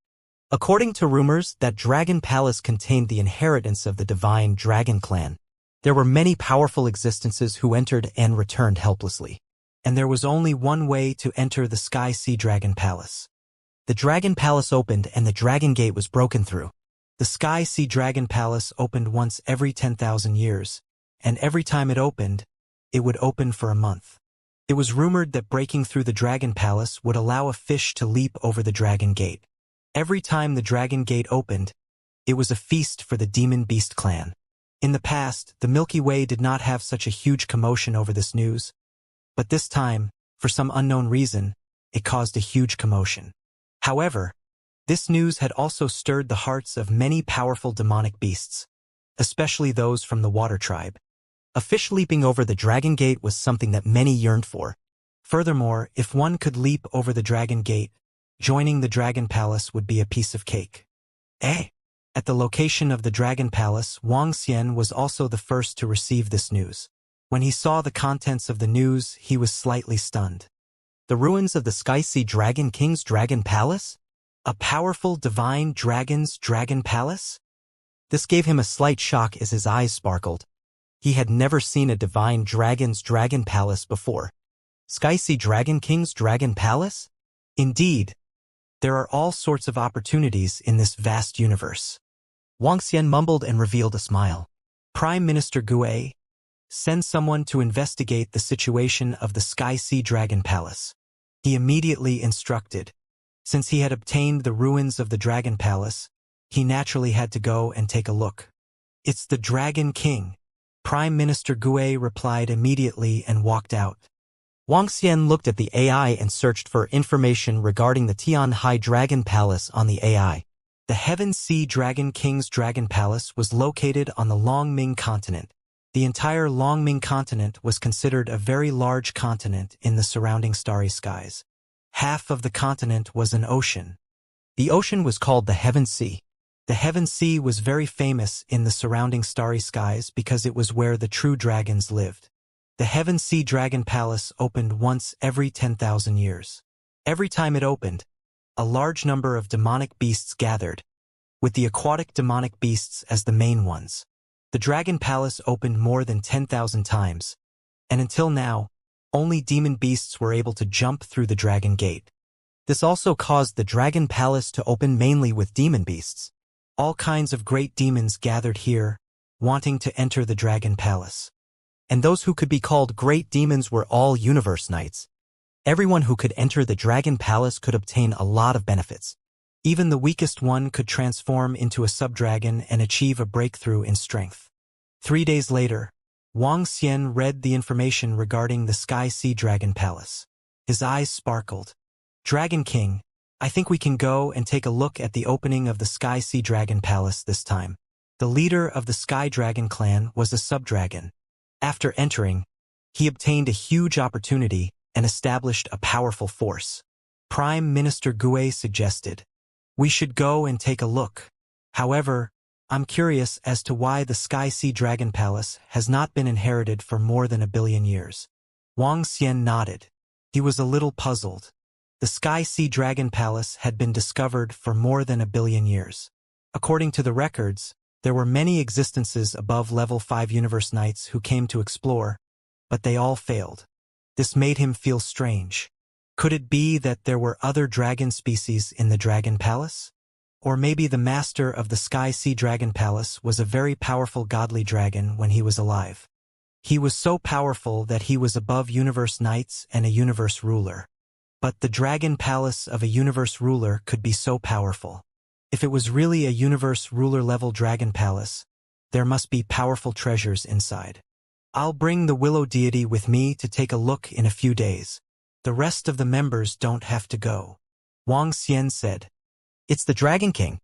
According to rumors, that dragon palace contained the inheritance of the divine dragon clan. There were many powerful existences who entered and returned helplessly. And there was only one way to enter the Sky Sea Dragon Palace. The Dragon Palace opened and the Dragon Gate was broken through. The Sky Sea Dragon Palace opened once every 10,000 years, and every time it opened, it would open for a month. It was rumored that breaking through the Dragon Palace would allow a fish to leap over the Dragon Gate. Every time the Dragon Gate opened, it was a feast for the Demon Beast clan. In the past, the Milky Way did not have such a huge commotion over this news. But this time, for some unknown reason, it caused a huge commotion. However, this news had also stirred the hearts of many powerful demonic beasts, especially those from the Water Tribe. A fish leaping over the Dragon Gate was something that many yearned for. Furthermore, if one could leap over the Dragon Gate, joining the Dragon Palace would be a piece of cake. At the location of the Dragon Palace, Wang Xian was also the first to receive this news. When he saw the contents of the news, he was slightly stunned. The ruins of the Sky Sea Dragon King's Dragon Palace? A powerful divine dragon's Dragon Palace? This gave him a slight shock as his eyes sparkled. He had never seen a divine dragon's Dragon Palace before. Sky Sea Dragon King's Dragon Palace? Indeed, there are all sorts of opportunities in this vast universe. Wang Xian mumbled and revealed a smile. Prime Minister Gui, send someone to investigate the situation of the Sky Sea Dragon Palace. He immediately instructed. Since he had obtained the ruins of the Dragon Palace, he naturally had to go and take a look. It's the Dragon King. Prime Minister Gui replied immediately and walked out. Wang Xian looked at the AI and searched for information regarding the Tianhai Dragon Palace on the AI. The Heaven Sea Dragon King's Dragon Palace was located on the Longming continent. The entire Longming continent was considered a very large continent in the surrounding starry skies. Half of the continent was an ocean. The ocean was called the Heaven Sea. The Heaven Sea was very famous in the surrounding starry skies because it was where the true dragons lived. The Heaven Sea Dragon Palace opened once every 10,000 years. Every time it opened, a large number of demonic beasts gathered, with the aquatic demonic beasts as the main ones. The Dragon Palace opened more than 10,000 times, and until now, only demon beasts were able to jump through the Dragon Gate. This also caused the Dragon Palace to open mainly with demon beasts. All kinds of great demons gathered here, wanting to enter the Dragon Palace. And those who could be called great demons were all universe knights. Everyone who could enter the Dragon Palace could obtain a lot of benefits. Even the weakest one could transform into a sub-dragon and achieve a breakthrough in strength. 3 days later, Wang Xian read the information regarding the Sky Sea Dragon Palace. His eyes sparkled. Dragon King, I think we can go and take a look at the opening of the Sky Sea Dragon Palace this time. The leader of the Sky Dragon clan was a sub-dragon. After entering, he obtained a huge opportunity and established a powerful force. Prime Minister Gue suggested, "We should go and take a look. However, I'm curious as to why the Sky Sea Dragon Palace has not been inherited for more than 1 billion years." Wang Xian nodded. He was a little puzzled. The Sky Sea Dragon Palace had been discovered for more than 1 billion years. According to the records, there were many existences above level 5 universe knights who came to explore, but they all failed. This made him feel strange. Could it be that there were other dragon species in the Dragon Palace? Or maybe the master of the Sky Sea Dragon Palace was a very powerful godly dragon when he was alive. He was so powerful that he was above universe knights and a universe ruler. But the Dragon Palace of a universe ruler could be so powerful. If it was really a universe ruler level Dragon Palace, there must be powerful treasures inside. I'll bring the Willow deity with me to take a look in a few days. The rest of the members don't have to go. Wang Xian said. It's the Dragon King.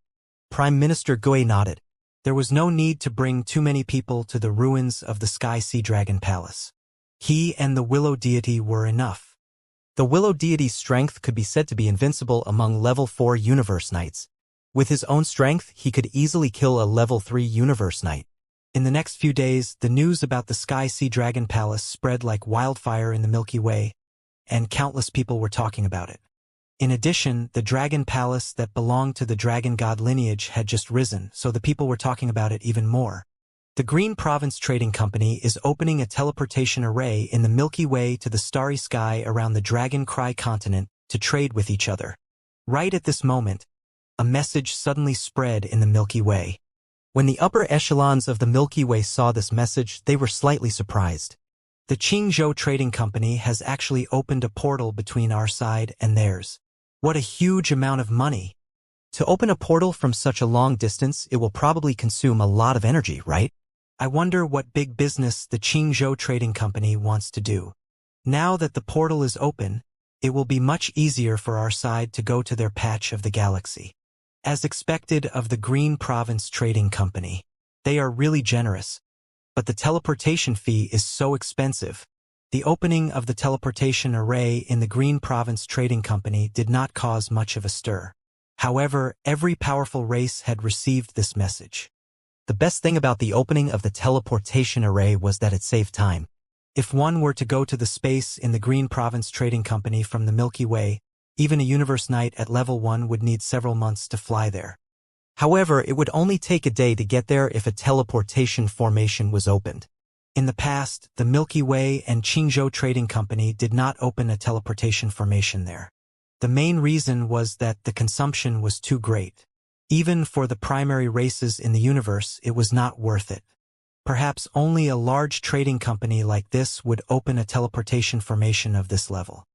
Prime Minister Gue nodded. There was no need to bring too many people to the ruins of the Sky Sea Dragon Palace. He and the Willow deity were enough. The Willow deity's strength could be said to be invincible among level 4 universe knights. With his own strength, he could easily kill a level 3 universe knight. In the next few days, the news about the Sky Sea Dragon Palace spread like wildfire in the Milky Way, and countless people were talking about it. In addition, the Dragon Palace that belonged to the Dragon God lineage had just risen, so the people were talking about it even more. The Green Province Trading Company is opening a teleportation array in the Milky Way to the starry sky around the Dragon Cry continent to trade with each other. Right at this moment, a message suddenly spread in the Milky Way. When the upper echelons of the Milky Way saw this message, they were slightly surprised. The Qingzhou Trading Company has actually opened a portal between our side and theirs. What a huge amount of money! To open a portal from such a long distance, it will probably consume a lot of energy, right? I wonder what big business the Qingzhou Trading Company wants to do. Now that the portal is open, it will be much easier for our side to go to their patch of the galaxy. As expected of the Green Province Trading Company, they are really generous. But the teleportation fee is so expensive. The opening of the teleportation array in the Green Province Trading Company did not cause much of a stir. However, every powerful race had received this message. The best thing about the opening of the teleportation array was that it saved time. If one were to go to the space in the Green Province Trading Company from the Milky Way, even a universe knight at level 1 would need several months to fly there. However, it would only take a day to get there if a teleportation formation was opened. In the past, the Milky Way and Qingzhou Trading Company did not open a teleportation formation there. The main reason was that the consumption was too great. Even for the primary races in the universe, it was not worth it. Perhaps only a large trading company like this would open a teleportation formation of this level.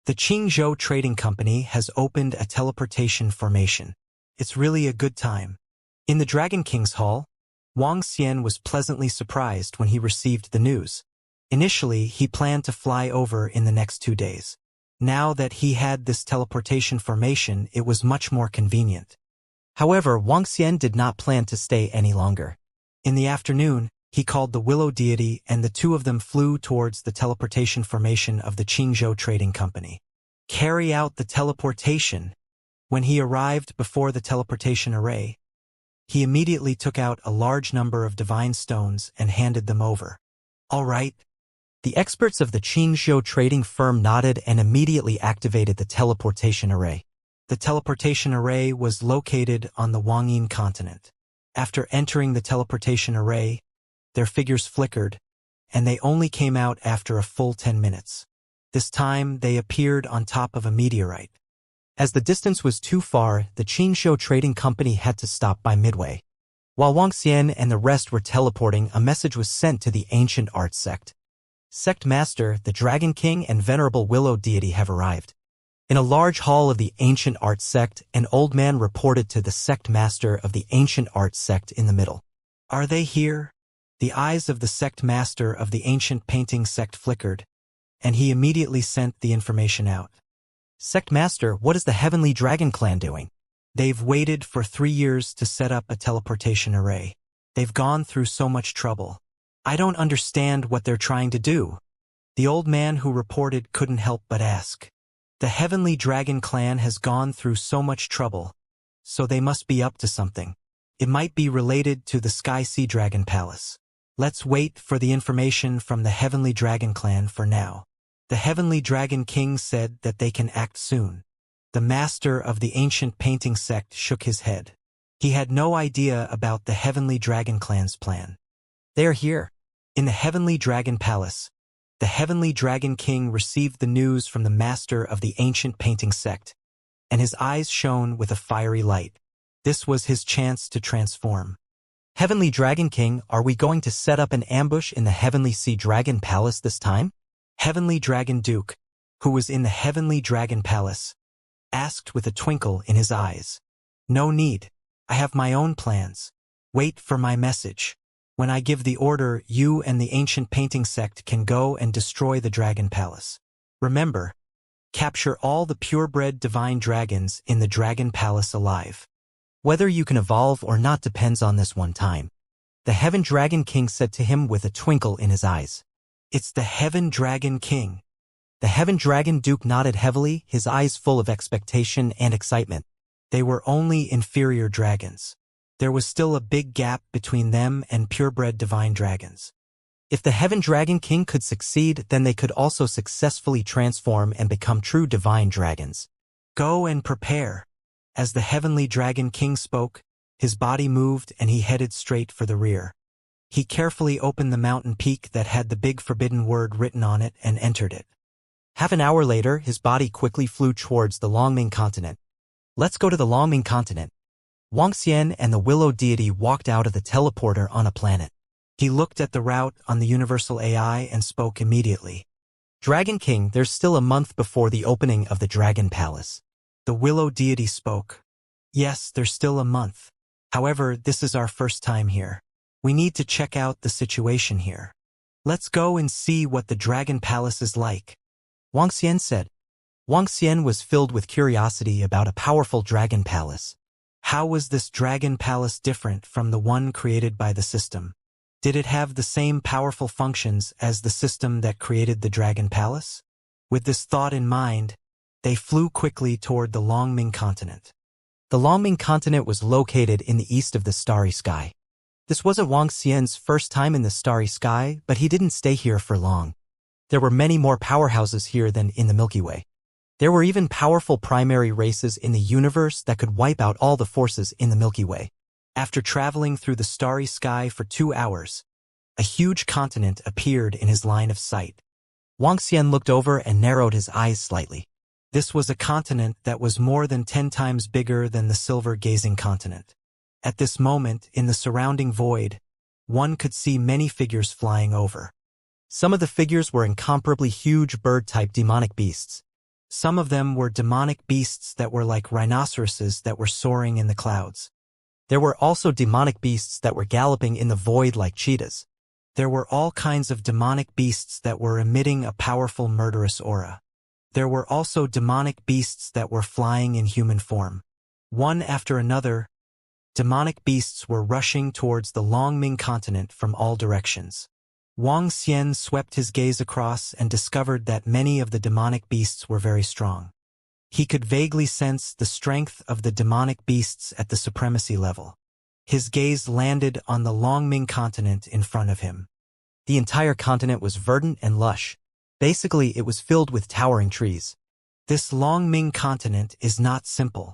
The Qingzhou Trading Company has opened a teleportation formation. It's really a good time. In the Dragon King's Hall, Wang Xian was pleasantly surprised when he received the news. Initially, he planned to fly over in the next 2 days. Now that he had this teleportation formation, it was much more convenient. However, Wang Xian did not plan to stay any longer. In the afternoon, he called the Willow deity and the two of them flew towards the teleportation formation of the Qingzhou Trading Company. Carry out the teleportation. When he arrived before the teleportation array, he immediately took out a large number of divine stones and handed them over. All right. The experts of the Qingzhou trading firm nodded and immediately activated the teleportation array. The teleportation array was located on the Wangyin continent. After entering the teleportation array, their figures flickered, and they only came out after a full 10 minutes. This time, they appeared on top of a meteorite. As the distance was too far, the Qingzhou Trading Company had to stop by midway. While Wang Xian and the rest were teleporting, a message was sent to the ancient art sect. Sect Master, the Dragon King, and Venerable Willow Deity have arrived. In a large hall of the ancient art sect, an old man reported to the sect master of the ancient art sect in the middle. Are they here? The eyes of the sect master of the ancient painting sect flickered, and he immediately sent the information out. Sect Master, what is the Heavenly Dragon Clan doing? They've waited for 3 years to set up a teleportation array. They've gone through so much trouble. I don't understand what they're trying to do. The old man who reported couldn't help but ask. The Heavenly Dragon Clan has gone through so much trouble, so they must be up to something. It might be related to the Sky Sea Dragon Palace. Let's wait for the information from the Heavenly Dragon Clan for now. The Heavenly Dragon King said that they can act soon. The master of the ancient painting sect shook his head. He had no idea about the Heavenly Dragon Clan's plan. They are here. In the Heavenly Dragon Palace, the Heavenly Dragon King received the news from the master of the ancient painting sect, and his eyes shone with a fiery light. This was his chance to transform. Heavenly Dragon King, are we going to set up an ambush in the Heavenly Sea Dragon Palace this time? Heavenly Dragon Duke, who was in the Heavenly Dragon Palace, asked with a twinkle in his eyes. No need. I have my own plans. Wait for my message. When I give the order, you and the ancient painting sect can go and destroy the Dragon Palace. Remember, capture all the purebred divine dragons in the Dragon Palace alive. Whether you can evolve or not depends on this one time. The Heaven Dragon King said to him with a twinkle in his eyes. It's the Heaven Dragon King. The Heaven Dragon Duke nodded heavily, his eyes full of expectation and excitement. They were only inferior dragons. There was still a big gap between them and purebred divine dragons. If the Heaven Dragon King could succeed, then they could also successfully transform and become true divine dragons. Go and prepare. As the Heavenly Dragon King spoke, his body moved and he headed straight for the rear. He carefully opened the mountain peak that had the big forbidden word written on it and entered it. Half an hour later, his body quickly flew towards the Longming continent. Let's go to the Longming continent. Wang Xian and the Willow Deity walked out of the teleporter on a planet. He looked at the route on the universal AI and spoke immediately. Dragon King, there's still a month before the opening of the Dragon Palace. The Willow Deity spoke. Yes, there's still a month. However, this is our first time here. We need to check out the situation here. Let's go and see what the Dragon Palace is like. Wang Xian said. Wang Xian was filled with curiosity about a powerful Dragon Palace. How was this Dragon Palace different from the one created by the system? Did it have the same powerful functions as the system that created the Dragon Palace? With this thought in mind, they flew quickly toward the Longming continent. The Longming continent was located in the east of the starry sky. This wasn't Wang Xian's first time in the starry sky, but he didn't stay here for long. There were many more powerhouses here than in the Milky Way. There were even powerful primary races in the universe that could wipe out all the forces in the Milky Way. After traveling through the starry sky for 2 hours, a huge continent appeared in his line of sight. Wang Xian looked over and narrowed his eyes slightly. This was a continent that was more than 10 times bigger than the silver-gazing continent. At this moment, in the surrounding void, one could see many figures flying over. Some of the figures were incomparably huge bird-type demonic beasts. Some of them were demonic beasts that were like rhinoceroses that were soaring in the clouds. There were also demonic beasts that were galloping in the void like cheetahs. There were all kinds of demonic beasts that were emitting a powerful murderous aura. There were also demonic beasts that were flying in human form. One after another, Demonic beasts were rushing towards the Longming continent from all directions. Wang Xian swept his gaze across and discovered that many of the demonic beasts were very strong. He could vaguely sense the strength of the demonic beasts at the supremacy level. His gaze landed on the Longming continent in front of him. The entire continent was verdant and lush. Basically, it was filled with towering trees. This Longming continent is not simple.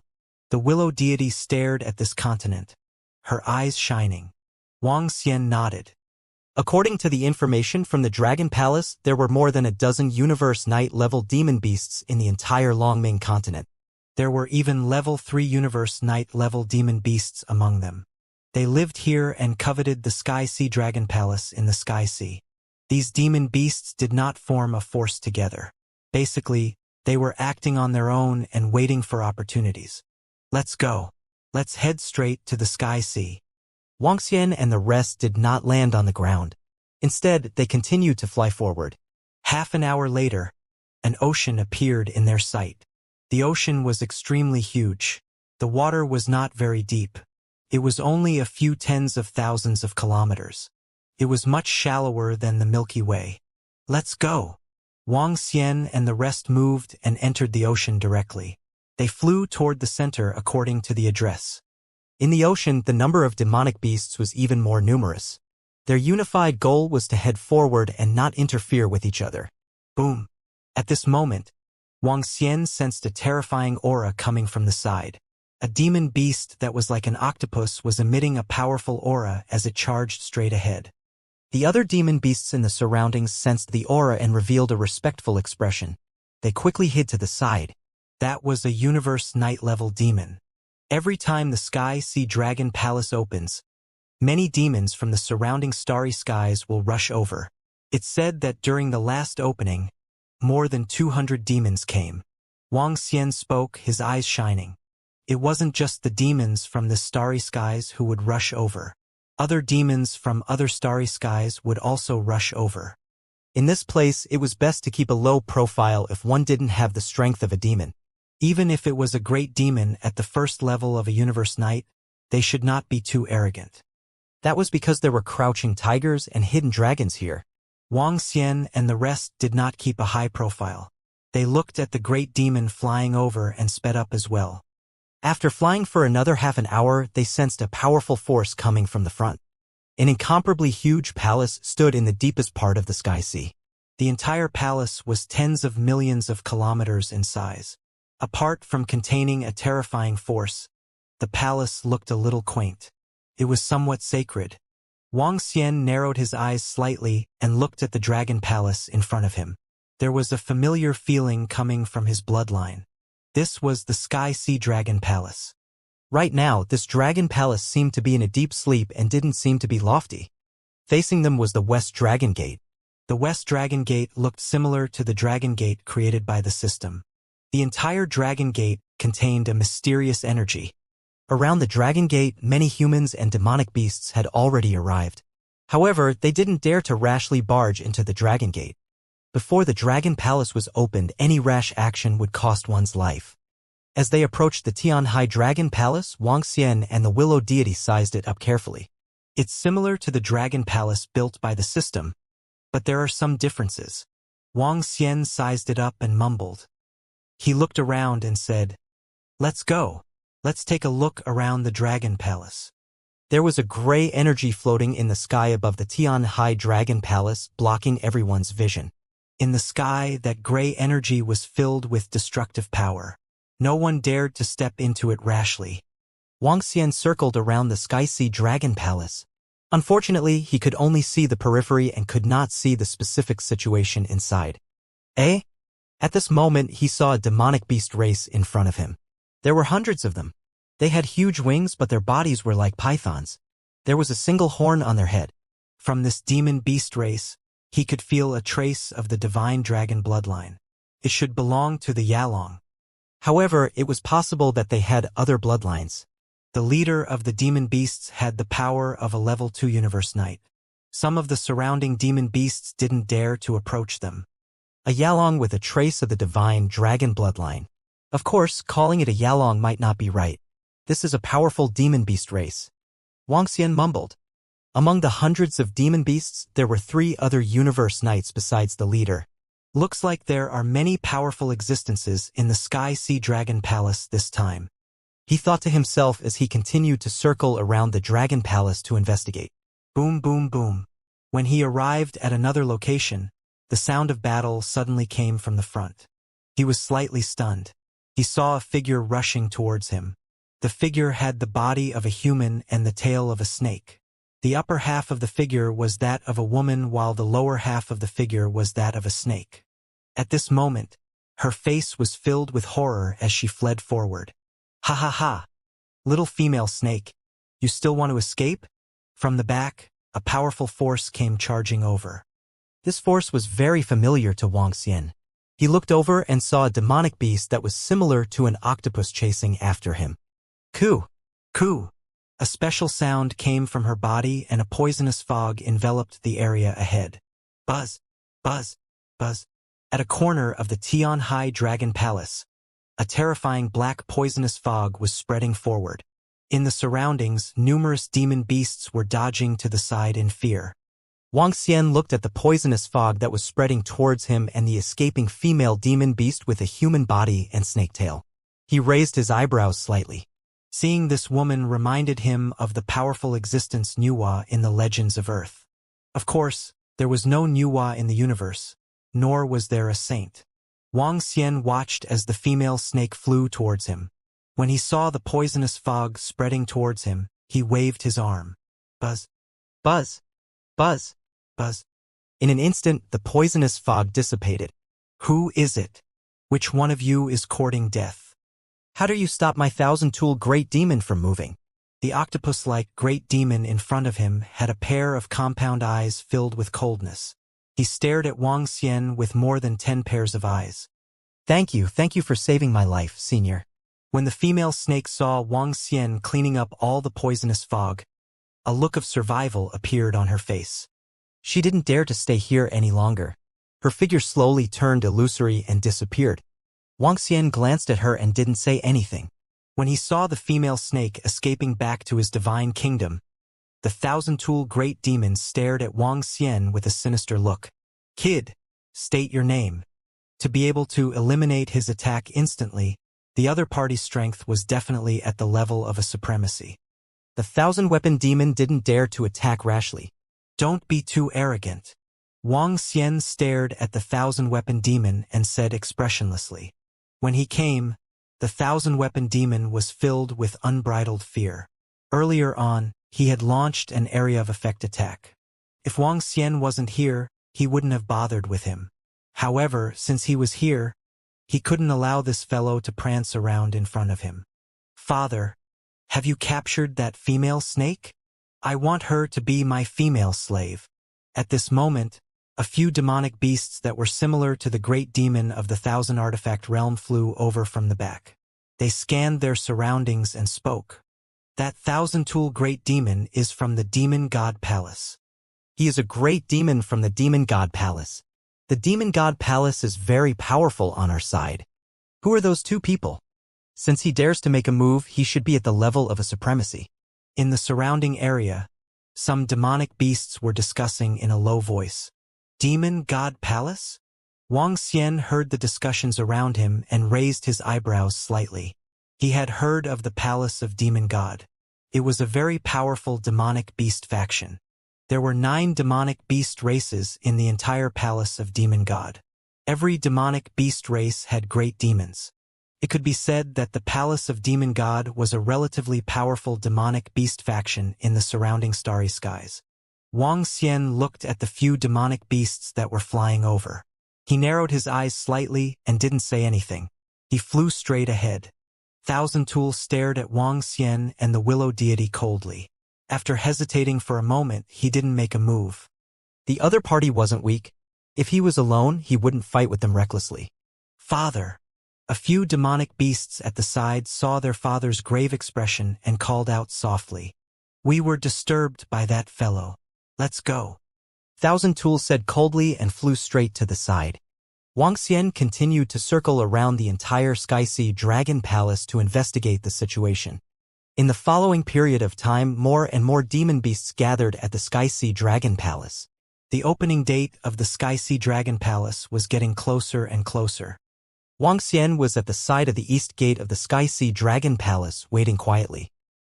The willow deity stared at this continent, her eyes shining. Wang Xian nodded. According to the information from the Dragon Palace, there were more than a dozen Universe Knight-level demon beasts in the entire Longming continent. There were even level 3 Universe Knight-level demon beasts among them. They lived here and coveted the Sky Sea Dragon Palace in the Sky Sea. These demon beasts did not form a force together. Basically, they were acting on their own and waiting for opportunities. Let's go. Let's head straight to the Sky Sea. Wang Xian and the rest did not land on the ground. Instead, they continued to fly forward. Half an hour later, an ocean appeared in their sight. The ocean was extremely huge. The water was not very deep. It was only a few tens of thousands of kilometers. It was much shallower than the Milky Way. Let's go. Wang Xian and the rest moved and entered the ocean directly. They flew toward the center according to the address. In the ocean, the number of demonic beasts was even more numerous. Their unified goal was to head forward and not interfere with each other. Boom. At this moment, Wang Xian sensed a terrifying aura coming from the side. A demon beast that was like an octopus was emitting a powerful aura as it charged straight ahead. The other demon beasts in the surroundings sensed the aura and revealed a respectful expression. They quickly hid to the side. That was a Universe Knight-level demon. Every time the Sky Sea Dragon Palace opens, many demons from the surrounding starry skies will rush over. It's said that during the last opening, more than 200 demons came. Wang Xian spoke, his eyes shining. It wasn't just the demons from the starry skies who would rush over. Other demons from other starry skies would also rush over. In this place, it was best to keep a low profile if one didn't have the strength of a demon. Even if it was a great demon at the first level of a Universe Knight, they should not be too arrogant. That was because there were crouching tigers and hidden dragons here. Wang Xian and the rest did not keep a high profile. They looked at the great demon flying over and sped up as well. After flying for another half an hour, they sensed a powerful force coming from the front. An incomparably huge palace stood in the deepest part of the Sky Sea. The entire palace was tens of millions of kilometers in size. Apart from containing a terrifying force, the palace looked a little quaint. It was somewhat sacred. Wang Xian narrowed his eyes slightly and looked at the dragon palace in front of him. There was a familiar feeling coming from his bloodline. This was the Sky Sea Dragon Palace. Right now, this dragon palace seemed to be in a deep sleep and didn't seem to be lofty. Facing them was the West Dragon Gate. The West Dragon Gate looked similar to the Dragon Gate created by the system. The entire Dragon Gate contained a mysterious energy. Around the Dragon Gate, many humans and demonic beasts had already arrived. However, they didn't dare to rashly barge into the Dragon Gate. Before the Dragon Palace was opened, any rash action would cost one's life. As they approached the Tianhai Dragon Palace, Wang Xian and the Willow Deity sized it up carefully. It's similar to the Dragon Palace built by the system, but there are some differences. Wang Xian sized it up and mumbled. He looked around and said, "Let's go. Let's take a look around the Dragon Palace." There was a gray energy floating in the sky above the Tianhai Dragon Palace, blocking everyone's vision. In the sky, that gray energy was filled with destructive power. No one dared to step into it rashly. Wang Xian circled around the Sky Sea Dragon Palace. Unfortunately, he could only see the periphery and could not see the specific situation inside. At this moment, he saw a demonic beast race in front of him. There were hundreds of them. They had huge wings, but their bodies were like pythons. There was a single horn on their head. From this demon beast race, he could feel a trace of the divine dragon bloodline. It should belong to the Yalong. However, it was possible that they had other bloodlines. The leader of the demon beasts had the power of a level 2 Universe Knight. Some of the surrounding demon beasts didn't dare to approach them. A Yalong with a trace of the divine dragon bloodline. Of course, calling it a Yalong might not be right. This is a powerful demon beast race. Wang Xian mumbled. Among the hundreds of demon beasts, there were 3 other universe knights besides the leader. Looks like there are many powerful existences in the Sky Sea Dragon Palace this time. He thought to himself as he continued to circle around the Dragon Palace to investigate. Boom, boom, boom. When he arrived at another location, the sound of battle suddenly came from the front. He was slightly stunned. He saw a figure rushing towards him. The figure had the body of a human and the tail of a snake. The upper half of the figure was that of a woman while the lower half of the figure was that of a snake. At this moment, her face was filled with horror as she fled forward. Ha ha ha! Little female snake, you still want to escape? From the back, a powerful force came charging over. This force was very familiar to Wang Xian. He looked over and saw a demonic beast that was similar to an octopus chasing after him. Coo! Coo! A special sound came from her body and a poisonous fog enveloped the area ahead. Buzz! Buzz! Buzz! At a corner of the Tianhai Dragon Palace, a terrifying black poisonous fog was spreading forward. In the surroundings, numerous demon beasts were dodging to the side in fear. Wang Xian looked at the poisonous fog that was spreading towards him and the escaping female demon beast with a human body and snake tail. He raised his eyebrows slightly. Seeing this woman reminded him of the powerful existence Nuwa in the legends of Earth. Of course, there was no Nuwa in the universe, nor was there a saint. Wang Xian watched as the female snake flew towards him. When he saw the poisonous fog spreading towards him, he waved his arm. Buzz! Buzz! Buzz! Buzz! In an instant, the poisonous fog dissipated. Who is it? Which one of you is courting death? How do you stop my 1,000-tool great demon from moving? The octopus-like great demon in front of him had a pair of compound eyes filled with coldness. He stared at Wang Xian with more than 10 pairs of eyes. Thank you for saving my life, senior. When the female snake saw Wang Xian cleaning up all the poisonous fog, a look of survival appeared on her face. She didn't dare to stay here any longer. Her figure slowly turned illusory and disappeared. Wang Xian glanced at her and didn't say anything. When he saw the female snake escaping back to his divine kingdom, the 1,000-tool great demon stared at Wang Xian with a sinister look. Kid, state your name. To be able to eliminate his attack instantly, the other party's strength was definitely at the level of a supremacy. The 1,000-weapon demon didn't dare to attack rashly. Don't be too arrogant. Wang Xian stared at the 1,000-weapon demon and said expressionlessly. When he came, the 1,000-weapon demon was filled with unbridled fear. Earlier on, he had launched an area of effect attack. If Wang Xian wasn't here, he wouldn't have bothered with him. However, since he was here, he couldn't allow this fellow to prance around in front of him. Father, have you captured that female snake? I want her to be my female slave. At this moment, a few demonic beasts that were similar to the great demon of the 1,000 artifact realm flew over from the back. They scanned their surroundings and spoke. That 1,000-tool great demon is from the Demon God Palace. He is a great demon from the Demon God Palace. The Demon God Palace is very powerful on our side. Who are those 2 people? Since he dares to make a move, he should be at the level of a supremacy. In the surrounding area, some demonic beasts were discussing in a low voice. Demon God Palace? Wang Xian heard the discussions around him and raised his eyebrows slightly. He had heard of the Palace of Demon God. It was a very powerful demonic beast faction. There were 9 demonic beast races in the entire Palace of Demon God. Every demonic beast race had great demons. It could be said that the Palace of Demon God was a relatively powerful demonic beast faction in the surrounding starry skies. Wang Xian looked at the few demonic beasts that were flying over. He narrowed his eyes slightly and didn't say anything. He flew straight ahead. 1,000-tool stared at Wang Xian and the willow deity coldly. After hesitating for a moment, he didn't make a move. The other party wasn't weak. If he was alone, he wouldn't fight with them recklessly. Father! A few demonic beasts at the side saw their father's grave expression and called out softly. We were disturbed by that fellow. Let's go. 1,000-tool said coldly and flew straight to the side. Wang Xian continued to circle around the entire Sky Sea Dragon Palace to investigate the situation. In the following period of time, more and more demon beasts gathered at the Sky Sea Dragon Palace. The opening date of the Sky Sea Dragon Palace was getting closer and closer. Wang Xian was at the side of the east gate of the Sky Sea Dragon Palace, waiting quietly.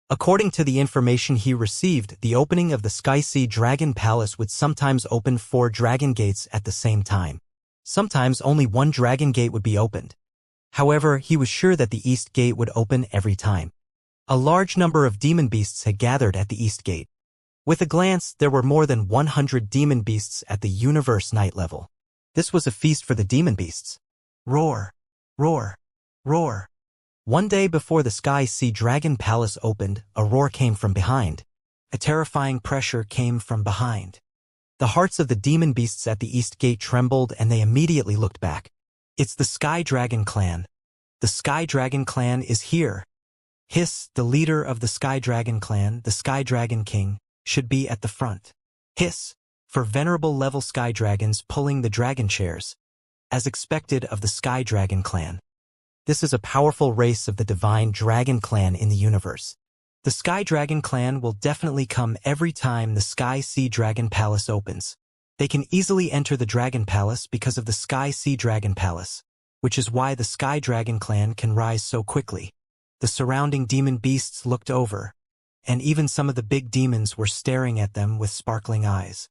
According to the information he received, the opening of the Sky Sea Dragon Palace would sometimes open 4 dragon gates at the same time. Sometimes only 1 dragon gate would be opened. However, he was sure that the east gate would open every time. A large number of demon beasts had gathered at the east gate. With a glance, there were more than 100 demon beasts at the universe night level. This was a feast for the demon beasts. Roar, roar, roar. One day before the Sky Sea Dragon Palace opened, a roar came from behind. A terrifying pressure came from behind. The hearts of the demon beasts at the east gate trembled and they immediately looked back. It's the Sky Dragon Clan. The Sky Dragon Clan is here. Hiss, the leader of the Sky Dragon Clan, the Sky Dragon King, should be at the front. Hiss, for venerable level Sky Dragons pulling the dragon chairs, as expected of the Sky Dragon Clan. This is a powerful race of the divine dragon clan in the universe. The Sky Dragon Clan will definitely come every time the Sky Sea Dragon Palace opens. They can easily enter the Dragon Palace because of the Sky Sea Dragon Palace, which is why the Sky Dragon Clan can rise so quickly. The surrounding demon beasts looked over, and even some of the big demons were staring at them with sparkling eyes.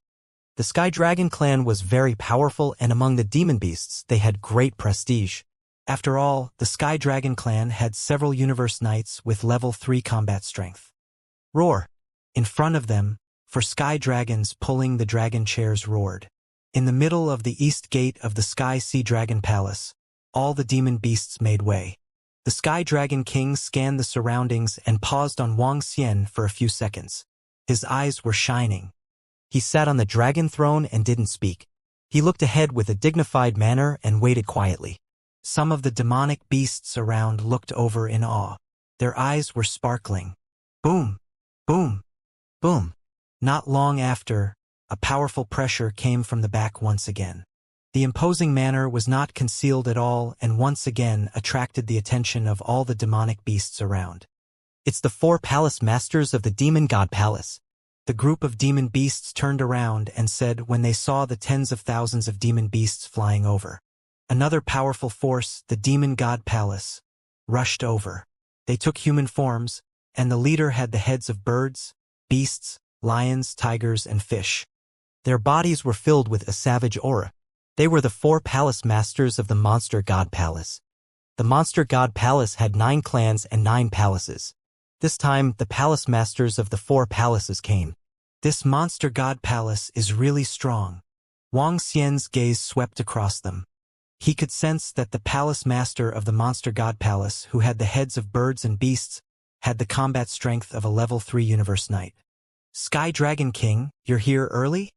The Sky Dragon Clan was very powerful, and among the demon beasts they had great prestige. After all, the Sky Dragon Clan had several universe knights with level 3 combat strength. Roar! In front of them, for Sky Dragons pulling the dragon chairs roared. In the middle of the east gate of the Sky Sea Dragon Palace, all the demon beasts made way. The Sky Dragon King scanned the surroundings and paused on Wang Xian for a few seconds. His eyes were shining. He sat on the dragon throne and didn't speak. He looked ahead with a dignified manner and waited quietly. Some of the demonic beasts around looked over in awe. Their eyes were sparkling. Boom! Boom! Boom! Not long after, a powerful pressure came from the back once again. The imposing manner was not concealed at all and once again attracted the attention of all the demonic beasts around. It's the 4 palace masters of the Demon God Palace. The group of demon beasts turned around and said when they saw the tens of thousands of demon beasts flying over. Another powerful force, the Demon God Palace, rushed over. They took human forms, and the leader had the heads of birds, beasts, lions, tigers, and fish. Their bodies were filled with a savage aura. They were the 4 palace masters of the Monster God Palace. The Monster God Palace had 9 clans and 9 palaces. This time, the palace masters of the 4 palaces came. This Monster God Palace is really strong. Wang Xian's gaze swept across them. He could sense that the palace master of the Monster God Palace, who had the heads of birds and beasts, had the combat strength of a level 3 universe knight. Sky Dragon King, you're here early?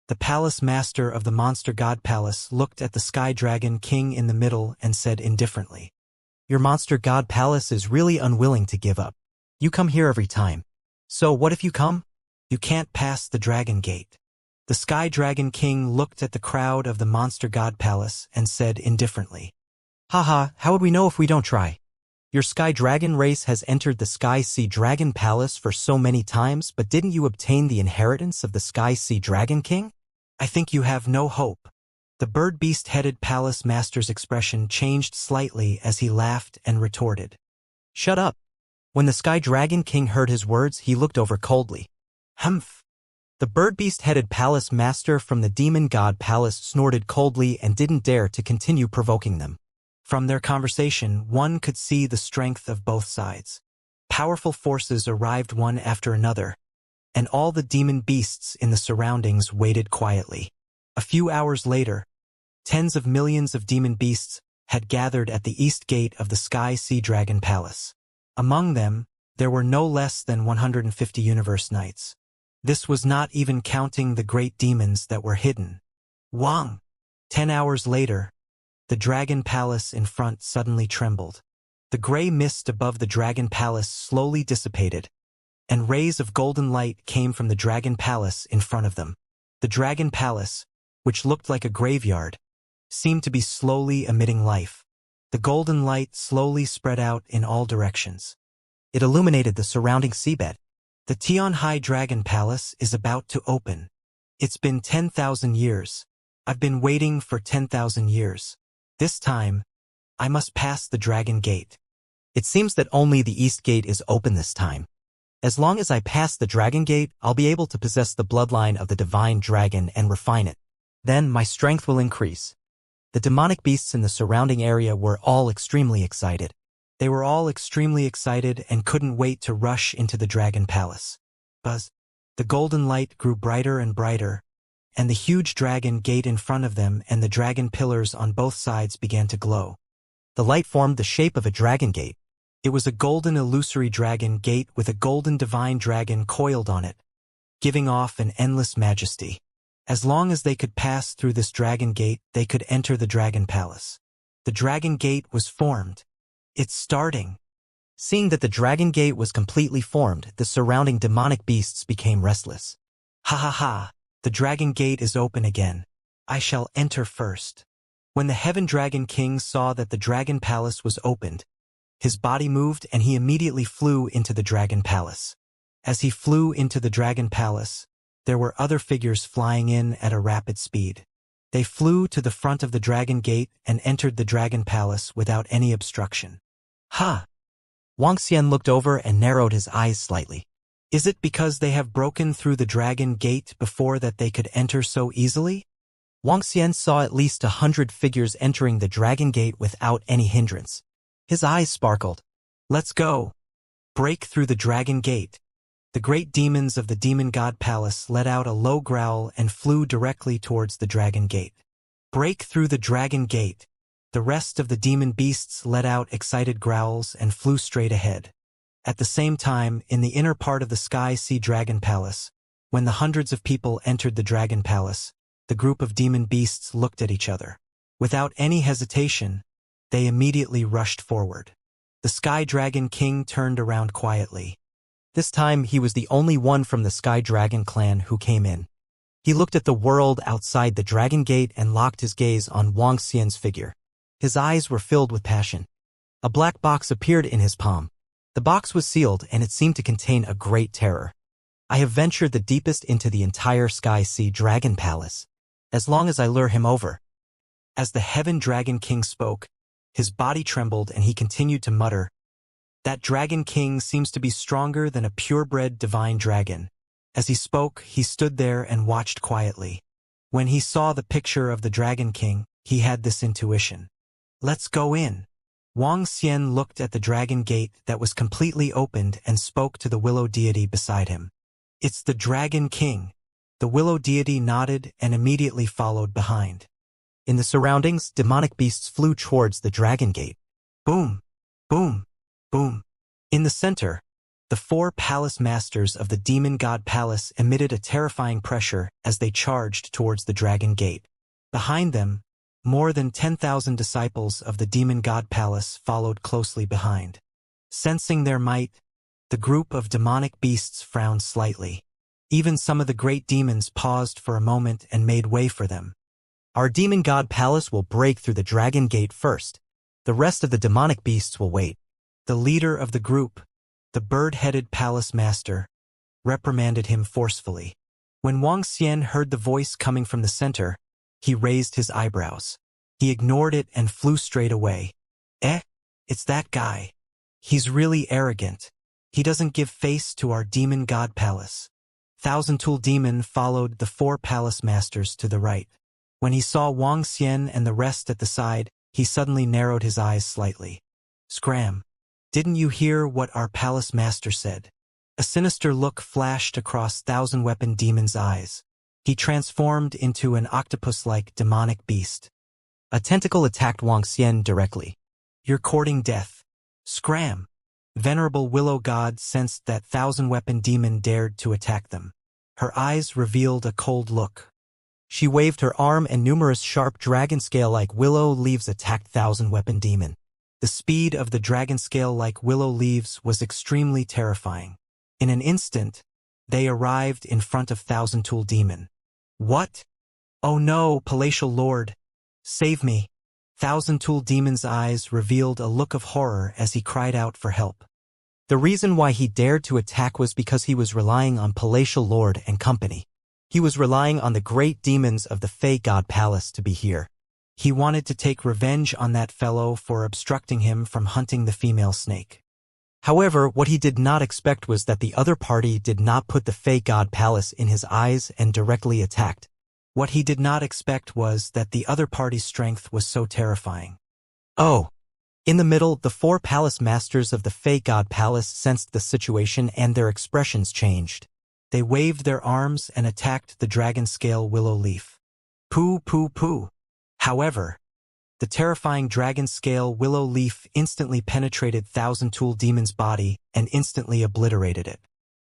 The palace master of the Monster God Palace looked at the Sky Dragon King in the middle and said indifferently, Your Monster God Palace is really unwilling to give up. You come here every time. So what if you come? You can't pass the Dragon Gate. The Sky Dragon King looked at the crowd of the Monster God Palace and said indifferently, Haha, how would we know if we don't try? Your Sky Dragon race has entered the Sky Sea Dragon Palace for so many times, but didn't you obtain the inheritance of the Sky Sea Dragon King? I think you have no hope. The bird-beast-headed palace master's expression changed slightly as he laughed and retorted. Shut up. When the Sky Dragon King heard his words, he looked over coldly. Humph. The bird-beast-headed palace master from the Demon God Palace snorted coldly and didn't dare to continue provoking them. From their conversation, one could see the strength of both sides. Powerful forces arrived one after another, and all the demon beasts in the surroundings waited quietly. A few hours later, tens of millions of demon beasts had gathered at the east gate of the Sky Sea Dragon Palace. Among them, there were no less than 150 universe knights. This was not even counting the great demons that were hidden. Wang! 10 hours later, the Dragon Palace in front suddenly trembled. The gray mist above the Dragon Palace slowly dissipated, and rays of golden light came from the Dragon Palace in front of them. The Dragon Palace, which looked like a graveyard, seemed to be slowly emitting life. The golden light slowly spread out in all directions. It illuminated the surrounding seabed. The Tianhai Dragon Palace is about to open. It's been 10,000 years. I've been waiting for 10,000 years. This time, I must pass the Dragon Gate. It seems that only the East Gate is open this time. As long as I pass the Dragon Gate, I'll be able to possess the bloodline of the divine dragon and refine it. Then my strength will increase. The demonic beasts in the surrounding area were all extremely excited. They were all extremely excited and couldn't wait to rush into the Dragon Palace. Buzz. The golden light grew brighter and brighter, and the huge dragon gate in front of them and the dragon pillars on both sides began to glow. The light formed the shape of a dragon gate. It was a golden illusory dragon gate with a golden divine dragon coiled on it, giving off an endless majesty. As long as they could pass through this dragon gate, they could enter the Dragon Palace. The Dragon Gate was formed. It's starting. Seeing that the Dragon Gate was completely formed, the surrounding demonic beasts became restless. Ha ha ha, the Dragon Gate is open again. I shall enter first. When the Heaven Dragon King saw that the Dragon Palace was opened, his body moved and he immediately flew into the Dragon Palace. As he flew into the Dragon Palace, there were other figures flying in at a rapid speed. They flew to the front of the Dragon Gate and entered the Dragon Palace without any obstruction. Ha! Wuxia looked over and narrowed his eyes slightly. Is it because they have broken through the Dragon Gate before that they could enter so easily? Wuxia saw at least 100 figures entering the Dragon Gate without any hindrance. His eyes sparkled. Let's go. Break through the Dragon Gate. The great demons of the Demon God Palace let out a low growl and flew directly towards the Dragon Gate. Break through the Dragon Gate. The rest of the demon beasts let out excited growls and flew straight ahead. At the same time, in the inner part of the Sky Sea Dragon Palace, when the hundreds of people entered the Dragon Palace, the group of demon beasts looked at each other. Without any hesitation, they immediately rushed forward. The Sky Dragon King turned around quietly. This time he was the only one from the Sky Dragon clan who came in. He looked at the world outside the Dragon Gate and locked his gaze on Wuxia's figure. His eyes were filled with passion. A black box appeared in his palm. The box was sealed and it seemed to contain a great terror. I have ventured the deepest into the entire Sky Sea Dragon Palace. As long as I lure him over. As the Heaven Dragon King spoke, his body trembled and he continued to mutter, "That Dragon King seems to be stronger than a purebred divine dragon." As he spoke, he stood there and watched quietly. When he saw the picture of the Dragon King, he had this intuition. Let's go in. Wuxia looked at the Dragon Gate that was completely opened and spoke to the willow deity beside him. It's the Dragon King. The willow deity nodded and immediately followed behind. In the surroundings, demonic beasts flew towards the Dragon Gate. Boom, boom, boom. In the center, the 4 palace masters of the Demon God Palace emitted a terrifying pressure as they charged towards the Dragon Gate. Behind them, more than 10,000 disciples of the Demon God Palace followed closely behind. Sensing their might, the group of demonic beasts frowned slightly. Even some of the great demons paused for a moment and made way for them. Our Demon God Palace will break through the Dragon Gate first. The rest of the demonic beasts will wait. The leader of the group, the bird-headed palace master, reprimanded him forcefully. When Wuxia heard the voice coming from the center, he raised his eyebrows. He ignored it and flew straight away. It's that guy. He's really arrogant. He doesn't give face to our Demon God Palace. Thousand Tool Demon followed the 4 palace masters to the right. When he saw Wuxia and the rest at the side, he suddenly narrowed his eyes slightly. Scram. Didn't you hear what our palace master said? A sinister look flashed across Thousand Weapon Demon's eyes. He transformed into an octopus-like demonic beast. A tentacle attacked Wuxia directly. You're courting death. Scram. Venerable Willow God sensed that Thousand Weapon Demon dared to attack them. Her eyes revealed a cold look. She waved her arm and numerous sharp dragon scale-like willow leaves attacked Thousand Weapon Demon. The speed of the dragon scale-like willow leaves was extremely terrifying. In an instant, they arrived in front of Thousand Tool Demon. What? Oh no, Palatial Lord! Save me! Thousand Tool Demon's eyes revealed a look of horror as he cried out for help. The reason why he dared to attack was because he was relying on Palatial Lord and company. He was relying on the great demons of the Fey God Palace to be here. He wanted to take revenge on that fellow for obstructing him from hunting the female snake. However, what he did not expect was that the other party did not put the Fey God Palace in his eyes and directly attacked. What he did not expect was that the other party's strength was so terrifying. Oh! In the middle, the 4 palace masters of the Fey God Palace sensed the situation and their expressions changed. They waved their arms and attacked the dragon-scale willow leaf. Pooh, pooh, pooh. However, the terrifying dragon-scale willow leaf instantly penetrated Thousand Tool Demon's body and instantly obliterated it.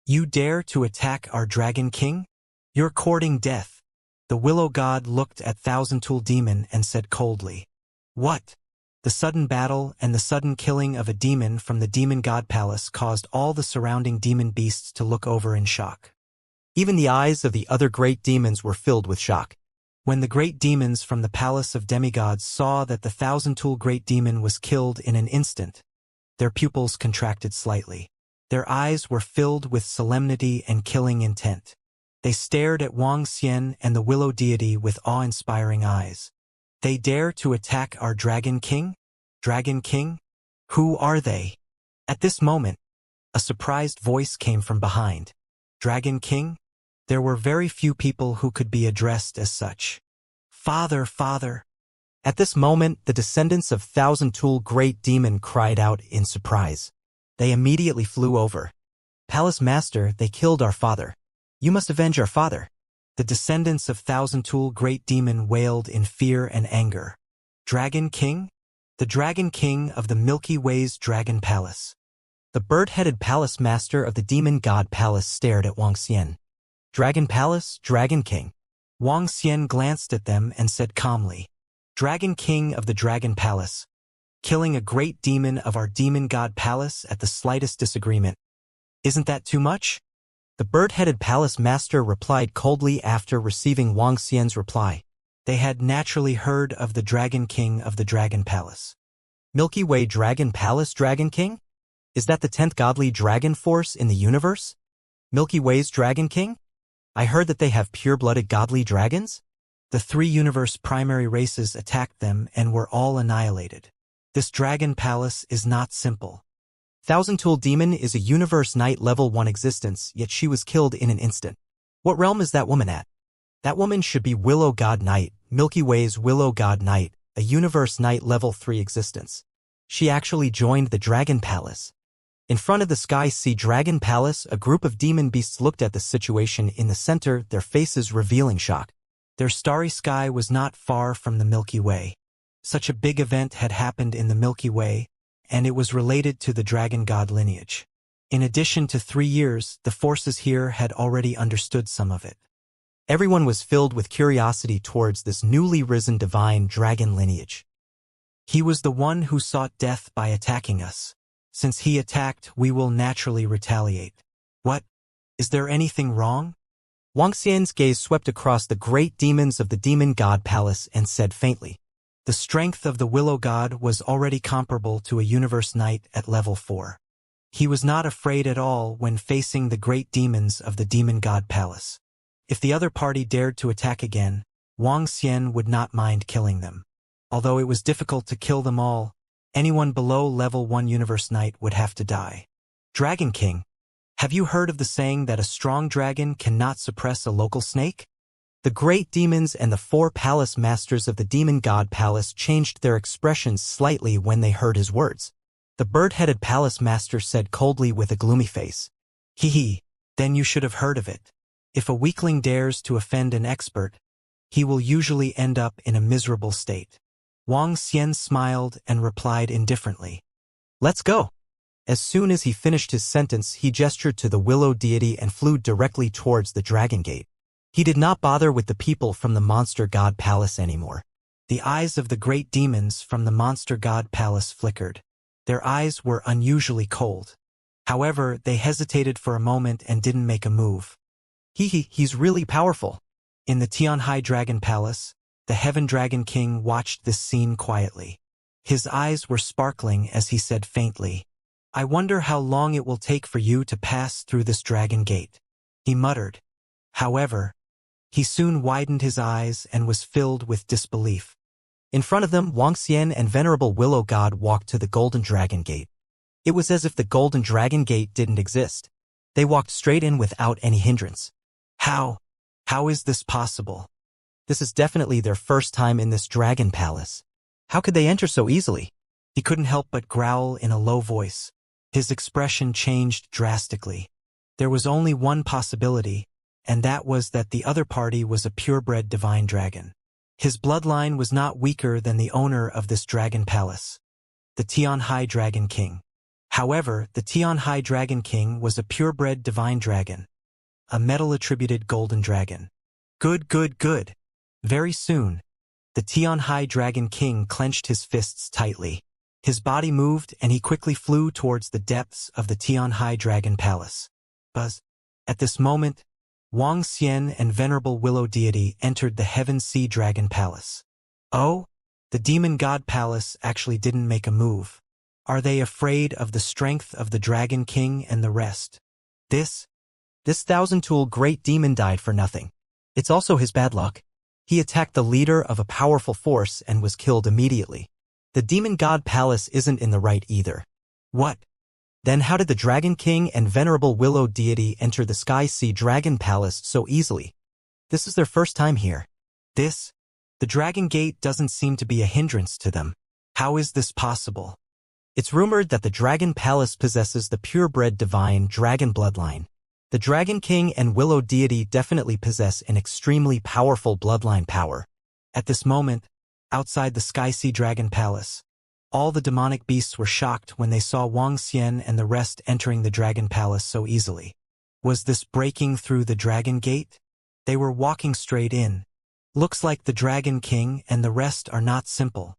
You dare to attack our Dragon King? You're courting death. The willow god looked at Thousand Tool Demon and said coldly. What? The sudden battle and the sudden killing of a demon from the Demon God Palace caused all the surrounding demon beasts to look over in shock. Even the eyes of the other great demons were filled with shock. When the great demons from the Palace of Demigods saw that the Thousand-Tool Great Demon was killed in an instant, their pupils contracted slightly. Their eyes were filled with solemnity and killing intent. They stared at Wang Xian and the Willow Deity with awe-inspiring eyes. They dare to attack our Dragon King? Dragon King? Who are they? At this moment, a surprised voice came from behind. Dragon King? There were very few people who could be addressed as such. Father, Father. At this moment, the descendants of Thousand Tool Great Demon cried out in surprise. They immediately flew over. Palace Master, they killed our father. You must avenge our father. The descendants of Thousand Tool Great Demon wailed in fear and anger. Dragon King? The Dragon King of the Milky Way's Dragon Palace. The bird-headed Palace Master of the Demon God Palace stared at Wang Xian. Dragon Palace, Dragon King. Wang Xian glanced at them and said calmly. Dragon King of the Dragon Palace. Killing a great demon of our Demon God Palace at the slightest disagreement. Isn't that too much? The bird-headed Palace Master replied coldly after receiving Wang Xian's reply. They had naturally heard of the Dragon King of the Dragon Palace. Milky Way Dragon Palace Dragon King? Is that the 10th godly dragon force in the universe? Milky Way's Dragon King? I heard that they have pure-blooded godly dragons? The 3 universe primary races attacked them and were all annihilated. This Dragon Palace is not simple. Thousand Tool Demon is a Universe Knight level 1 existence, yet she was killed in an instant. What realm is that woman at? That woman should be Willow God Knight, Milky Way's Willow God Knight, a Universe Knight level 3 existence. She actually joined the Dragon Palace. In front of the Sky Sea Dragon Palace, a group of demon beasts looked at the situation in the center, their faces revealing shock. Their starry sky was not far from the Milky Way. Such a big event had happened in the Milky Way, and it was related to the dragon god lineage. In addition to 3 years, the forces here had already understood some of it. Everyone was filled with curiosity towards this newly risen divine dragon lineage. He was the one who sought death by attacking us. Since he attacked, we will naturally retaliate. What? Is there anything wrong? Wang Xian's gaze swept across the great demons of the Demon God Palace and said faintly. The strength of the Willow God was already comparable to a Universe Knight at level 4. He was not afraid at all when facing the great demons of the Demon God Palace. If the other party dared to attack again, Wang Xian would not mind killing them. Although it was difficult to kill them all, anyone below level 1 Universe Knight would have to die. Dragon King, have you heard of the saying that a strong dragon cannot suppress a local snake? The great demons and the 4 palace masters of the Demon God Palace changed their expressions slightly when they heard his words. The bird-headed palace master said coldly with a gloomy face. Hee, then you should have heard of it. If a weakling dares to offend an expert, he will usually end up in a miserable state. Wang Xian smiled and replied indifferently. Let's go. As soon as he finished his sentence, he gestured to the Willow Deity and flew directly towards the Dragon Gate. He did not bother with the people from the Monster God Palace anymore. The eyes of the great demons from the Monster God Palace flickered. Their eyes were unusually cold. However, they hesitated for a moment and didn't make a move. He's really powerful. In the Tianhai Dragon Palace, the Heaven Dragon King watched this scene quietly. His eyes were sparkling as he said faintly, I wonder how long it will take for you to pass through this dragon gate, he muttered. However, he soon widened his eyes and was filled with disbelief. In front of them, Wuxia and Venerable Willow God walked to the Golden Dragon Gate. It was as if the Golden Dragon Gate didn't exist. They walked straight in without any hindrance. How is this possible? This is definitely their first time in this dragon palace. How could they enter so easily? He couldn't help but growl in a low voice. His expression changed drastically. There was only one possibility, and that was that the other party was a purebred divine dragon. His bloodline was not weaker than the owner of this dragon palace, the Tianhai Dragon King. However, the Tianhai Dragon King was a purebred divine dragon, a metal-attributed golden dragon. Good. Very soon, the Tianhai Dragon King clenched his fists tightly. His body moved and he quickly flew towards the depths of the Tianhai Dragon Palace. Buzz. At this moment, Wuxia and Venerable Willow Deity entered the Heaven Sea Dragon Palace. Oh, the Demon God Palace actually didn't make a move. Are they afraid of the strength of the Dragon King and the rest? This thousand-tool great demon died for nothing. It's also his bad luck. He attacked the leader of a powerful force and was killed immediately. The Demon God Palace isn't in the right either. What? Then how did the Dragon King and Venerable Willow Deity enter the Sky Sea Dragon Palace so easily? This is their first time here. The Dragon Gate doesn't seem to be a hindrance to them. How is this possible? It's rumored that the Dragon Palace possesses the purebred divine dragon bloodline. The Dragon King and Willow Deity definitely possess an extremely powerful bloodline power. At this moment, outside the Sky Sea Dragon Palace, all the demonic beasts were shocked when they saw Wuxia and the rest entering the Dragon Palace so easily. Was this breaking through the Dragon Gate? They were walking straight in. Looks like the Dragon King and the rest are not simple.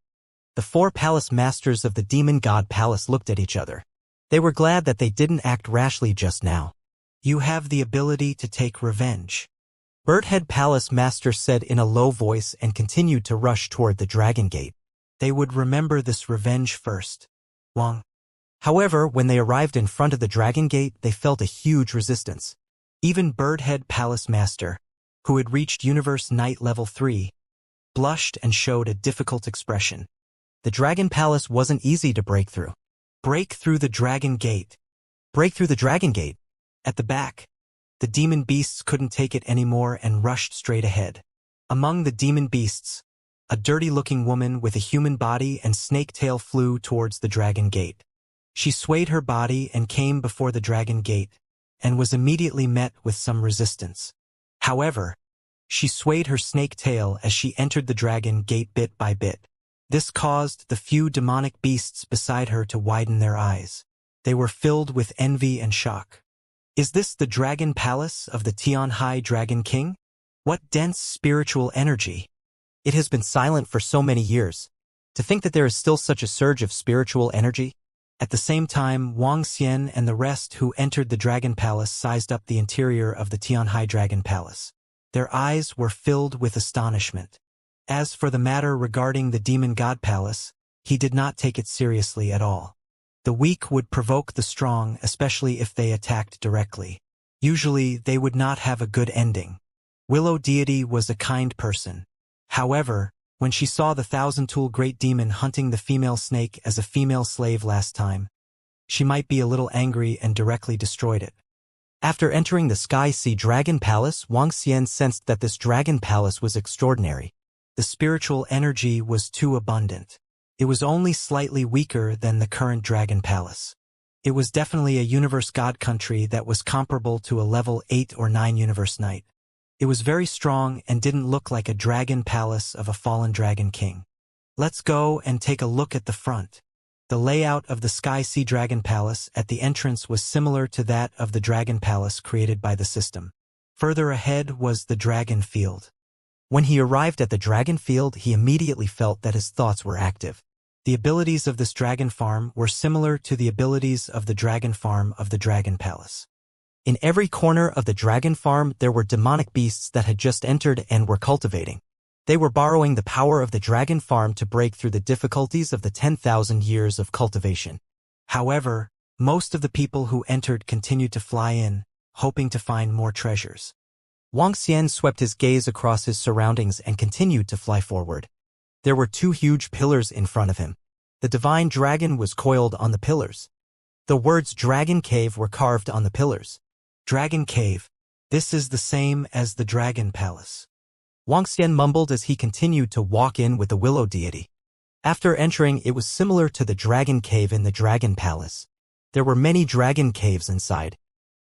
The four palace masters of the Demon God Palace looked at each other. They were glad that they didn't act rashly just now. You have the ability to take revenge, Birdhead Palace Master said in a low voice and continued to rush toward the Dragon Gate. They would remember this revenge first. Wong. However, when they arrived in front of the Dragon Gate, they felt a huge resistance. Even Birdhead Palace Master, who had reached Universe Knight Level 3, blushed and showed a difficult expression. The Dragon Palace wasn't easy to break through. Break through the Dragon Gate. Break through the Dragon Gate. At the back, the demon beasts couldn't take it anymore and rushed straight ahead. Among the demon beasts, a dirty-looking woman with a human body and snake tail flew towards the Dragon Gate. She swayed her body and came before the Dragon Gate, and was immediately met with some resistance. However, she swayed her snake tail as she entered the Dragon Gate bit by bit. This caused the few demonic beasts beside her to widen their eyes. They were filled with envy and shock. Is this the Dragon Palace of the Tianhai Dragon King? What dense spiritual energy! It has been silent for so many years. To think that there is still such a surge of spiritual energy? At the same time, Wuxia and the rest who entered the Dragon Palace sized up the interior of the Tianhai Dragon Palace. Their eyes were filled with astonishment. As for the matter regarding the Demon God Palace, he did not take it seriously at all. The weak would provoke the strong, especially if they attacked directly. Usually, they would not have a good ending. Willow Deity was a kind person. However, when she saw the thousand-tool great demon hunting the female snake as a female slave last time, she might be a little angry and directly destroyed it. After entering the Sky Sea Dragon Palace, Wuxia sensed that this Dragon Palace was extraordinary. The spiritual energy was too abundant. It was only slightly weaker than the current Dragon Palace. It was definitely a Universe God country that was comparable to a level 8 or 9 Universe Knight. It was very strong and didn't look like a dragon palace of a fallen Dragon King. Let's go and take a look at the front. The layout of the Sky Sea Dragon Palace at the entrance was similar to that of the Dragon Palace created by the system. Further ahead was the Dragon Field. When he arrived at the Dragon Field, he immediately felt that his thoughts were active. The abilities of this dragon farm were similar to the abilities of the dragon farm of the Dragon Palace. In every corner of the dragon farm, there were demonic beasts that had just entered and were cultivating. They were borrowing the power of the dragon farm to break through the difficulties of the 10,000 years of cultivation. However, Most of the people who entered continued to fly in, hoping to find more treasures. Wang Xian swept his gaze across his surroundings and continued to fly forward. There were two huge pillars in front of him. The divine dragon was coiled on the pillars. The words Dragon Cave were carved on the pillars. Dragon Cave. This is the same as the Dragon Palace. Wang Xian mumbled as he continued to walk in with the willow deity. After entering, it was similar to the Dragon Cave in the Dragon Palace. There were many dragon caves inside.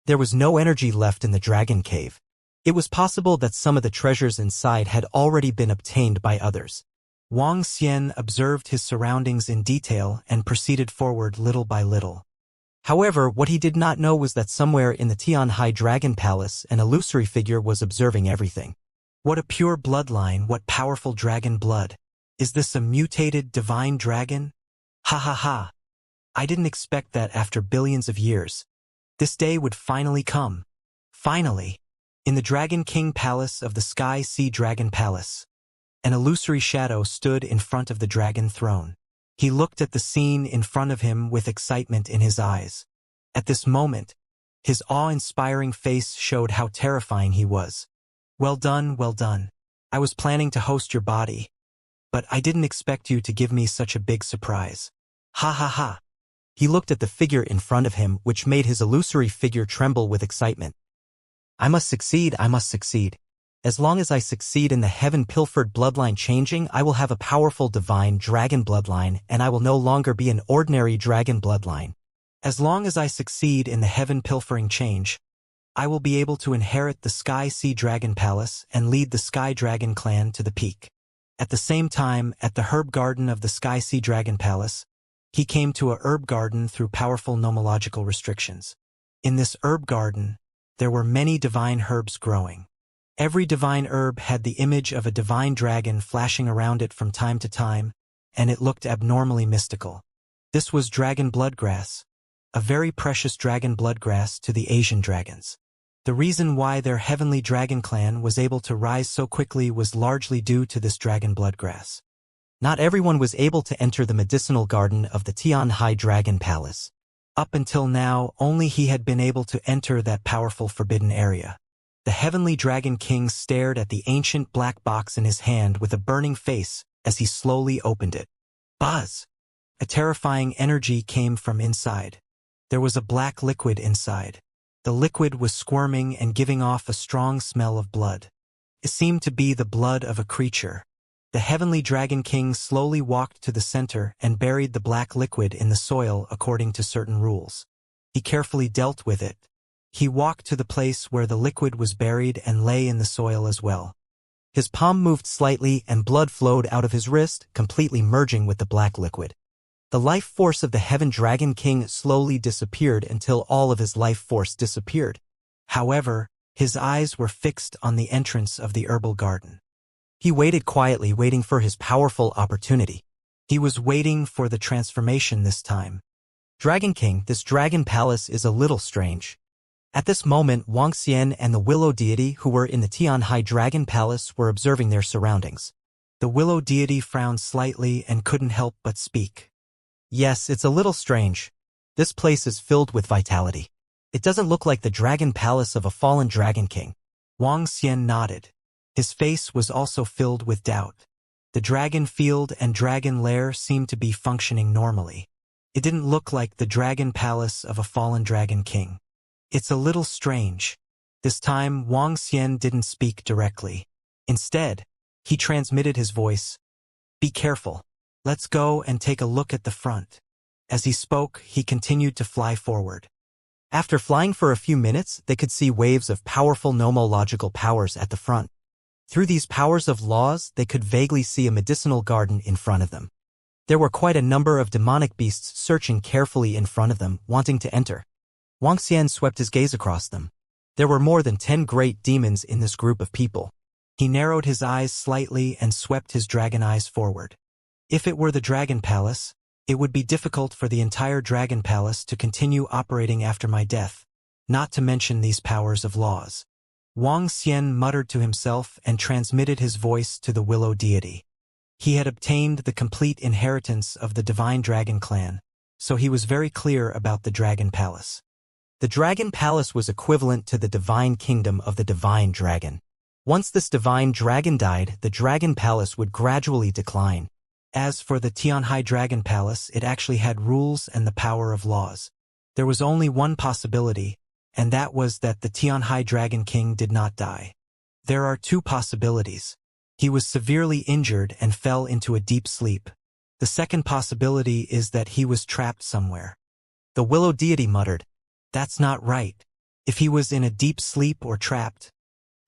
There was no energy left in the Dragon Cave. It was possible that some of the treasures inside had already been obtained by others. Wang Xian observed his surroundings in detail and proceeded forward little by little. However, what he did not know was that somewhere in the Tianhai Dragon Palace an illusory figure was observing everything. What a pure bloodline, what powerful dragon blood. Is this a mutated divine dragon? Ha ha ha. I didn't expect that after billions of years. This day would finally come. Finally. In the Dragon King Palace of the Sky Sea Dragon Palace, an illusory shadow stood in front of the dragon throne. He looked at the scene in front of him with excitement in his eyes. At this moment, his awe-inspiring face showed how terrifying he was. Well done, well done. I was planning to host your body, but I didn't expect you to give me such a big surprise. Ha ha ha. He looked at the figure in front of him, which made his illusory figure tremble with excitement. I must succeed, I must succeed. As long as I succeed in the heaven-pilfered bloodline changing, I will have a powerful divine dragon bloodline, and I will no longer be an ordinary dragon bloodline. As long as I succeed in the heaven-pilfering change, I will be able to inherit the Sky Sea Dragon Palace and lead the Sky Dragon clan to the peak. At the same time, at the herb garden of the Sky Sea Dragon Palace, he came to a herb garden through powerful nomological restrictions. In this herb garden, there were many divine herbs growing. Every divine herb had the image of a divine dragon flashing around it from time to time, and it looked abnormally mystical. This was dragon bloodgrass, a very precious dragon bloodgrass to the Asian dragons. The reason why their heavenly dragon clan was able to rise so quickly was largely due to this dragon bloodgrass. Not everyone was able to enter the medicinal garden of the Tianhai Dragon Palace. Up until now, only he had been able to enter that powerful forbidden area. The heavenly dragon king stared at the ancient black box in his hand with a burning face as he slowly opened it. Buzz! A terrifying energy came from inside. There was a black liquid inside. The liquid was squirming and giving off a strong smell of blood. It seemed to be the blood of a creature. The heavenly dragon king slowly walked to the center and buried the black liquid in the soil according to certain rules. He carefully dealt with it. He walked to the place where the liquid was buried and lay in the soil as well. His palm moved slightly and blood flowed out of his wrist, completely merging with the black liquid. The life force of the Heaven Dragon King slowly disappeared until all of his life force disappeared. However, his eyes were fixed on the entrance of the herbal garden. He waited quietly, waiting for his powerful opportunity. He was waiting for the transformation this time. Dragon King, this dragon palace is a little strange. At this moment, Wang Xian and the Willow Deity who were in the Tianhai Dragon Palace were observing their surroundings. The Willow Deity frowned slightly and couldn't help but speak. Yes, it's a little strange. This place is filled with vitality. It doesn't look like the dragon palace of a fallen dragon king. Wang Xian nodded. His face was also filled with doubt. The dragon field and dragon lair seemed to be functioning normally. It didn't look like the dragon palace of a fallen dragon king. It's a little strange. This time, Wang Xian didn't speak directly. Instead, he transmitted his voice. Be careful. Let's go and take a look at the front. As he spoke, he continued to fly forward. After flying for a few minutes, they could see waves of powerful nomological powers at the front. Through these powers of laws, they could vaguely see a medicinal garden in front of them. There were quite a number of demonic beasts searching carefully in front of them, wanting to enter. Wang Xian swept his gaze across them. There were more than 10 great demons in this group of people. He narrowed his eyes slightly and swept his dragon eyes forward. If it were the Dragon Palace, it would be difficult for the entire Dragon Palace to continue operating after my death, not to mention these powers of laws. Wang Xian muttered to himself and transmitted his voice to the Willow Deity. He had obtained the complete inheritance of the Divine Dragon clan. so he was very clear about the Dragon Palace. The Dragon Palace was equivalent to the divine kingdom of the divine dragon. Once this divine dragon died, the Dragon Palace would gradually decline. As for the Tianhai Dragon Palace, it actually had rules and the power of laws. There was only one possibility, and that was that the Tianhai Dragon King did not die. There are two possibilities. He was severely injured and fell into a deep sleep. The second possibility is that he was trapped somewhere. The Willow deity muttered, "That's not right. If he was in a deep sleep or trapped,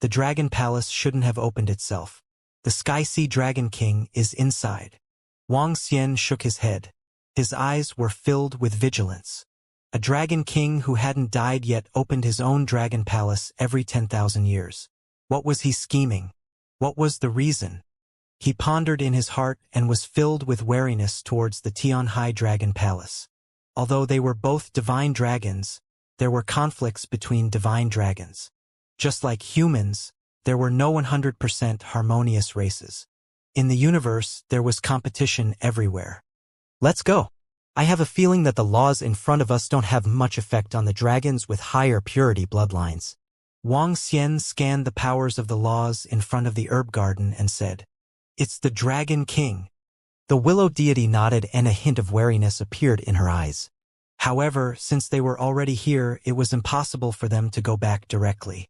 the Dragon Palace shouldn't have opened itself. The Sky Sea Dragon King is inside." Wang Xian shook his head. His eyes were filled with vigilance. A dragon king who hadn't died yet opened his own dragon palace every 10,000 years. What was he scheming? What was the reason? He pondered in his heart and was filled with wariness towards the Tianhai Dragon Palace. Although they were both divine dragons, there were conflicts between divine dragons. Just like humans, there were no 100% harmonious races. In the universe, there was competition everywhere. "Let's go. I have a feeling that the laws in front of us don't have much effect on the dragons with higher purity bloodlines." Wang Xian scanned the powers of the laws in front of the herb garden and said, "It's the Dragon King." The Willow deity nodded and a hint of wariness appeared in her eyes. However, since they were already here, it was impossible for them to go back directly.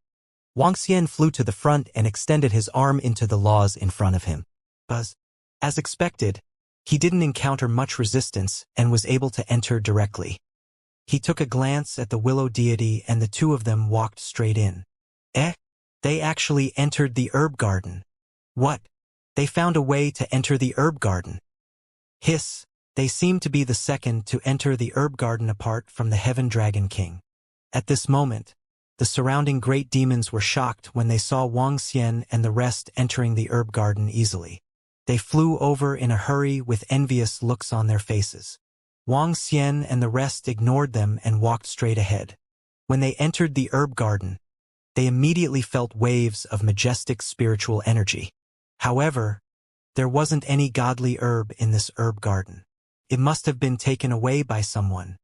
Wang Xian flew to the front and extended his arm into the laws in front of him. Buzz. As expected, he didn't encounter much resistance and was able to enter directly. He took a glance at the Willow deity and the two of them walked straight in. They actually entered the herb garden. What? They found a way to enter the herb garden. Hiss. They seemed to be the second to enter the herb garden apart from the Heaven Dragon King. At this moment, the surrounding great demons were shocked when they saw Wang Xian and the rest entering the herb garden easily. They flew over in a hurry with envious looks on their faces. Wang Xian and the rest ignored them and walked straight ahead. When they entered the herb garden, they immediately felt waves of majestic spiritual energy. However, there wasn't any godly herb in this herb garden. It must have been taken away by someone.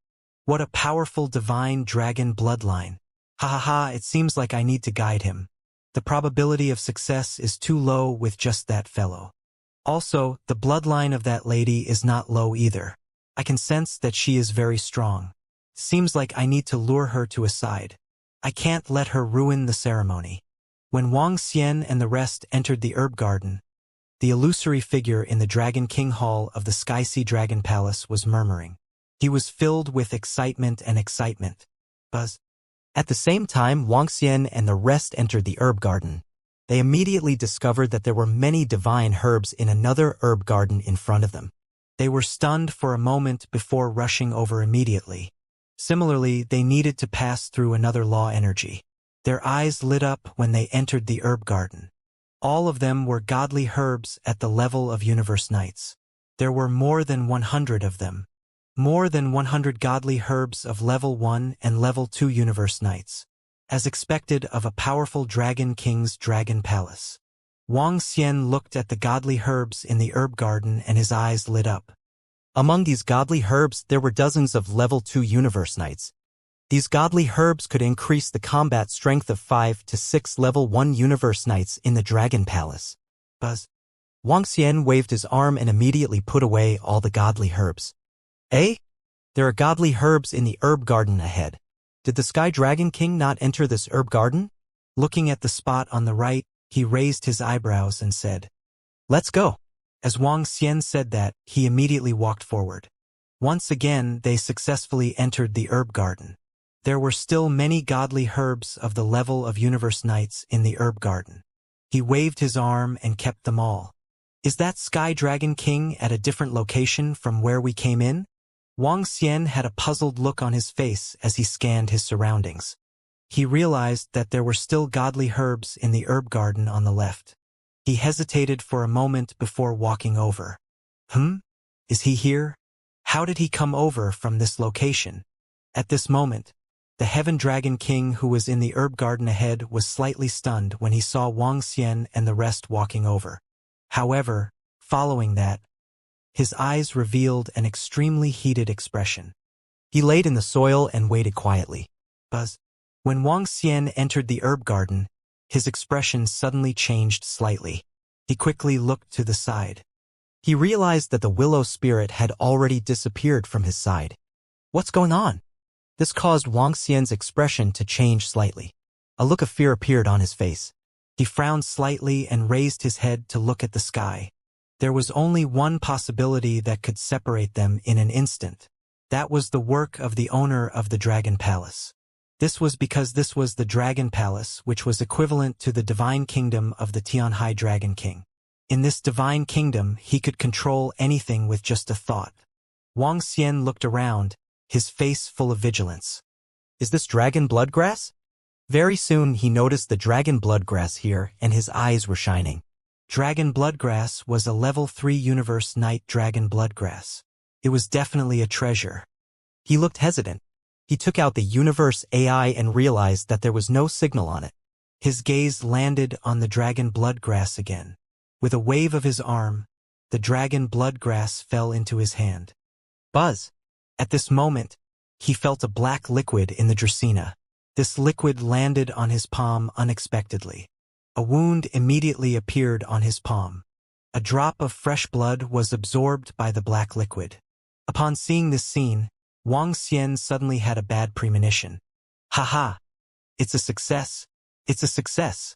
What a powerful divine dragon bloodline. Ha ha ha, it seems like I need to guide him. The probability of success is too low with just that fellow. Also, the bloodline of that lady is not low either. I can sense that she is very strong. Seems like I need to lure her to a side. I can't let her ruin the ceremony. When Wang Xian and the rest entered the herb garden, the illusory figure in the Dragon King Hall of the Sky Sea Dragon Palace was murmuring. He was filled with excitement and excitement. Buzz. At the same time, Wang Xian and the rest entered the herb garden. They immediately discovered that there were many divine herbs in another herb garden in front of them. They were stunned for a moment before rushing over immediately. Similarly, they needed to pass through another law energy. Their eyes lit up when they entered the herb garden. All of them were godly herbs at the level of universe knights. There were more than 100 of them. More than 100 godly herbs of level 1 and level 2 universe knights. As expected of a powerful Dragon King's Dragon Palace. Wang Xian looked at the godly herbs in the herb garden and his eyes lit up. Among these godly herbs, there were dozens of level 2 universe knights. These godly herbs could increase the combat strength of 5 to 6 level 1 universe knights in the Dragon Palace. Buzz. Wang Xian waved his arm and immediately put away all the godly herbs. There are godly herbs in the herb garden ahead. Did the Sky Dragon King not enter this herb garden? Looking at the spot on the right, he raised his eyebrows and said, "Let's go." As Wang Xian said that, he immediately walked forward. Once again, they successfully entered the herb garden. There were still many godly herbs of the level of universe knights in the herb garden. He waved his arm and kept them all. Is that Sky Dragon King at a different location from where we came in? Wang Xian had a puzzled look on his face as he scanned his surroundings. He realized that there were still godly herbs in the herb garden on the left. He hesitated for a moment before walking over. Is he here? How did he come over from this location? At this moment, the Heaven Dragon King who was in the herb garden ahead was slightly stunned when he saw Wang Xian and the rest walking over. However, following that, His eyes revealed an extremely heated expression. He laid in the soil and waited quietly. Buzz. When Wang Xian entered the herb garden, his expression suddenly changed slightly. He quickly looked to the side. He realized that the willow spirit had already disappeared from his side. What's going on? This caused Wang Xian's expression to change slightly. A look of fear appeared on his face. He frowned slightly and raised his head to look at the sky. There was only one possibility that could separate them in an instant. That was the work of the owner of the Dragon Palace. This was because this was the Dragon Palace, which was equivalent to the divine kingdom of the Tianhai Dragon King. In this divine kingdom, he could control anything with just a thought. Wang Xian looked around, his face full of vigilance. Is this dragon blood grass? Very soon he noticed the dragon blood grass here, and his eyes were shining. Dragon bloodgrass was a level 3 universe night dragon bloodgrass. It was definitely a treasure. He looked hesitant. He took out the universe AI and realized that there was no signal on it. His gaze landed on the dragon bloodgrass again. With a wave of his arm, the dragon bloodgrass fell into his hand. Buzz! At this moment, he felt a black liquid in the Dracaena. This liquid landed on his palm unexpectedly. A wound immediately appeared on his palm. A drop of fresh blood was absorbed by the black liquid. Upon seeing this scene, Wang Xian suddenly had a bad premonition. Ha! It's a success! It's a success!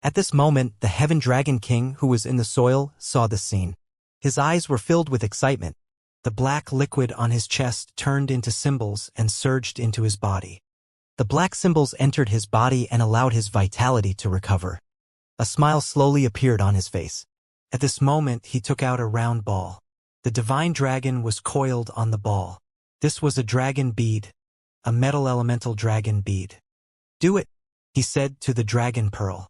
At this moment, the Heaven Dragon King, who was in the soil, saw the scene. His eyes were filled with excitement. The black liquid on his chest turned into symbols and surged into his body. The black symbols entered his body and allowed his vitality to recover. A smile slowly appeared on his face. At this moment, he took out a round ball. The divine dragon was coiled on the ball. This was a dragon bead, a metal elemental dragon bead. Do it, he said to the dragon pearl.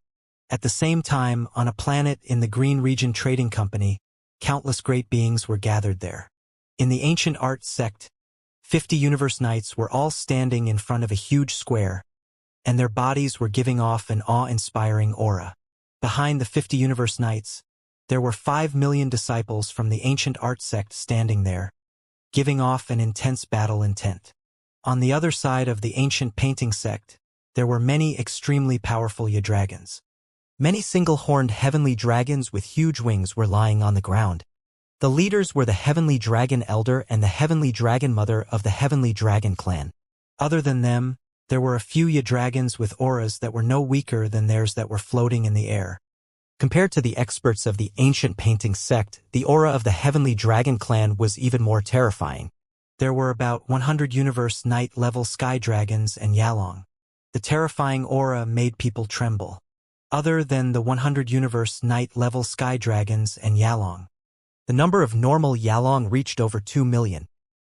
At the same time, on a planet in the Green Region Trading Company, countless great beings were gathered there. In the ancient art sect, 50 universe knights were all standing in front of a huge square, and their bodies were giving off an awe-inspiring aura. Behind the 50 universe knights, there were 5 million disciples from the ancient art sect standing there, giving off an intense battle intent. On the other side of the ancient painting sect, there were many extremely powerful dragons. Many single-horned heavenly dragons with huge wings were lying on the ground. The leaders were the Heavenly Dragon Elder and the Heavenly Dragon Mother of the Heavenly Dragon Clan. Other than them, there were a few dragons with auras that were no weaker than theirs that were floating in the air. Compared to the experts of the ancient painting sect, the aura of the Heavenly Dragon Clan was even more terrifying. There were about 100 universe knight level sky dragons and Yalong. The terrifying aura made people tremble. Other than the 100 universe knight level sky dragons and Yalong, the number of normal Yalong reached over 2 million.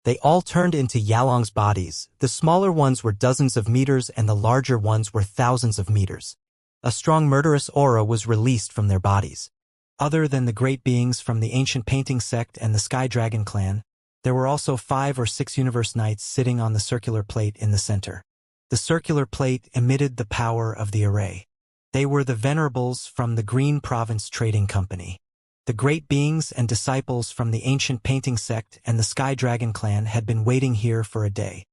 They all turned into Yalong's bodies. The smaller ones were dozens of meters and the larger ones were thousands of meters. A strong murderous aura was released from their bodies. Other than the great beings from the ancient painting sect and the Sky Dragon clan, there were also 5 or 6 universe knights sitting on the circular plate in the center. The circular plate emitted the power of the array. They were the venerables from the Green Province Trading Company. The great beings and disciples from the ancient painting sect and the Sky Dragon clan had been waiting here for a day.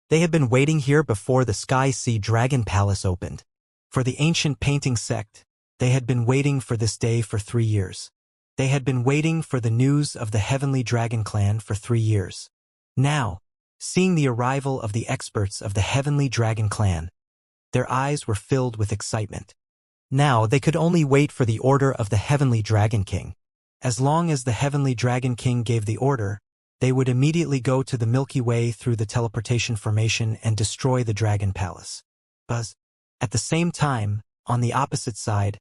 They had been waiting here before the Sky Sea Dragon Palace opened. For the ancient painting sect, they had been waiting for this day for 3 years. They had been waiting for the news of the Heavenly Dragon clan for 3 years. Now, seeing the arrival of the experts of the Heavenly Dragon clan, their eyes were filled with excitement. Now they could only wait for the order of the Heavenly Dragon King. As long as the Heavenly Dragon King gave the order, they would immediately go to the Milky Way through the teleportation formation and destroy the Dragon Palace. Buzz. At the same time, on the opposite side,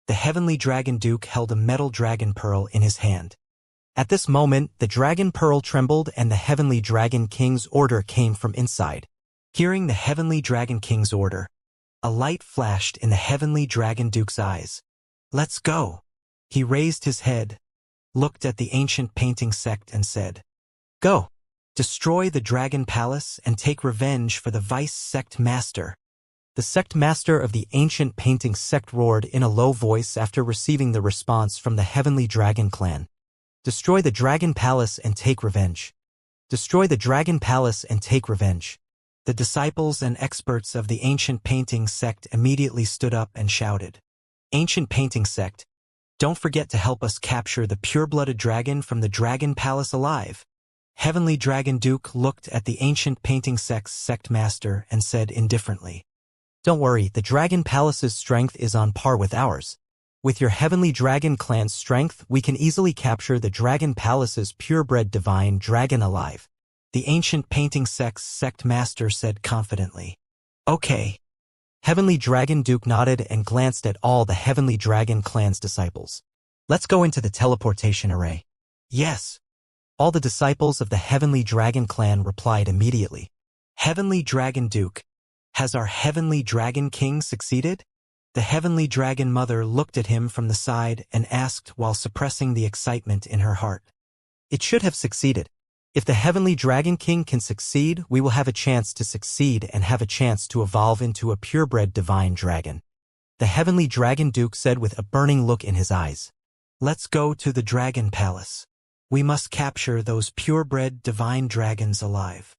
the Heavenly Dragon Duke held a metal dragon pearl in his hand. At this moment, the dragon pearl trembled and the Heavenly Dragon King's order came from inside. Hearing the Heavenly Dragon King's order, a light flashed in the Heavenly Dragon Duke's eyes. Let's go. He raised his head, looked at the ancient painting sect and said, Go. Destroy the Dragon Palace and take revenge for the Vice Sect Master. The sect master of the ancient painting sect roared in a low voice after receiving the response from the Heavenly Dragon clan. Destroy the Dragon Palace and take revenge. Destroy the Dragon Palace and take revenge. The disciples and experts of the ancient painting sect immediately stood up and shouted. Ancient painting sect, don't forget to help us capture the pure-blooded dragon from the Dragon Palace alive. Heavenly Dragon Duke looked at the ancient painting sect's sect master and said indifferently, Don't worry, the Dragon Palace's strength is on par with ours. With your Heavenly Dragon clan's strength, we can easily capture the Dragon Palace's purebred divine dragon alive. The ancient painting sect's sect master said confidently. Okay. Heavenly Dragon Duke nodded and glanced at all the Heavenly Dragon clan's disciples. Let's go into the teleportation array. Yes. All the disciples of the Heavenly Dragon clan replied immediately. Heavenly Dragon Duke, has our Heavenly Dragon King succeeded? The Heavenly Dragon Mother looked at him from the side and asked while suppressing the excitement in her heart. It should have succeeded. If the Heavenly Dragon King can succeed, we will have a chance to succeed and have a chance to evolve into a purebred divine dragon. The Heavenly Dragon Duke said with a burning look in his eyes. Let's go to the Dragon Palace. We must capture those purebred divine dragons alive.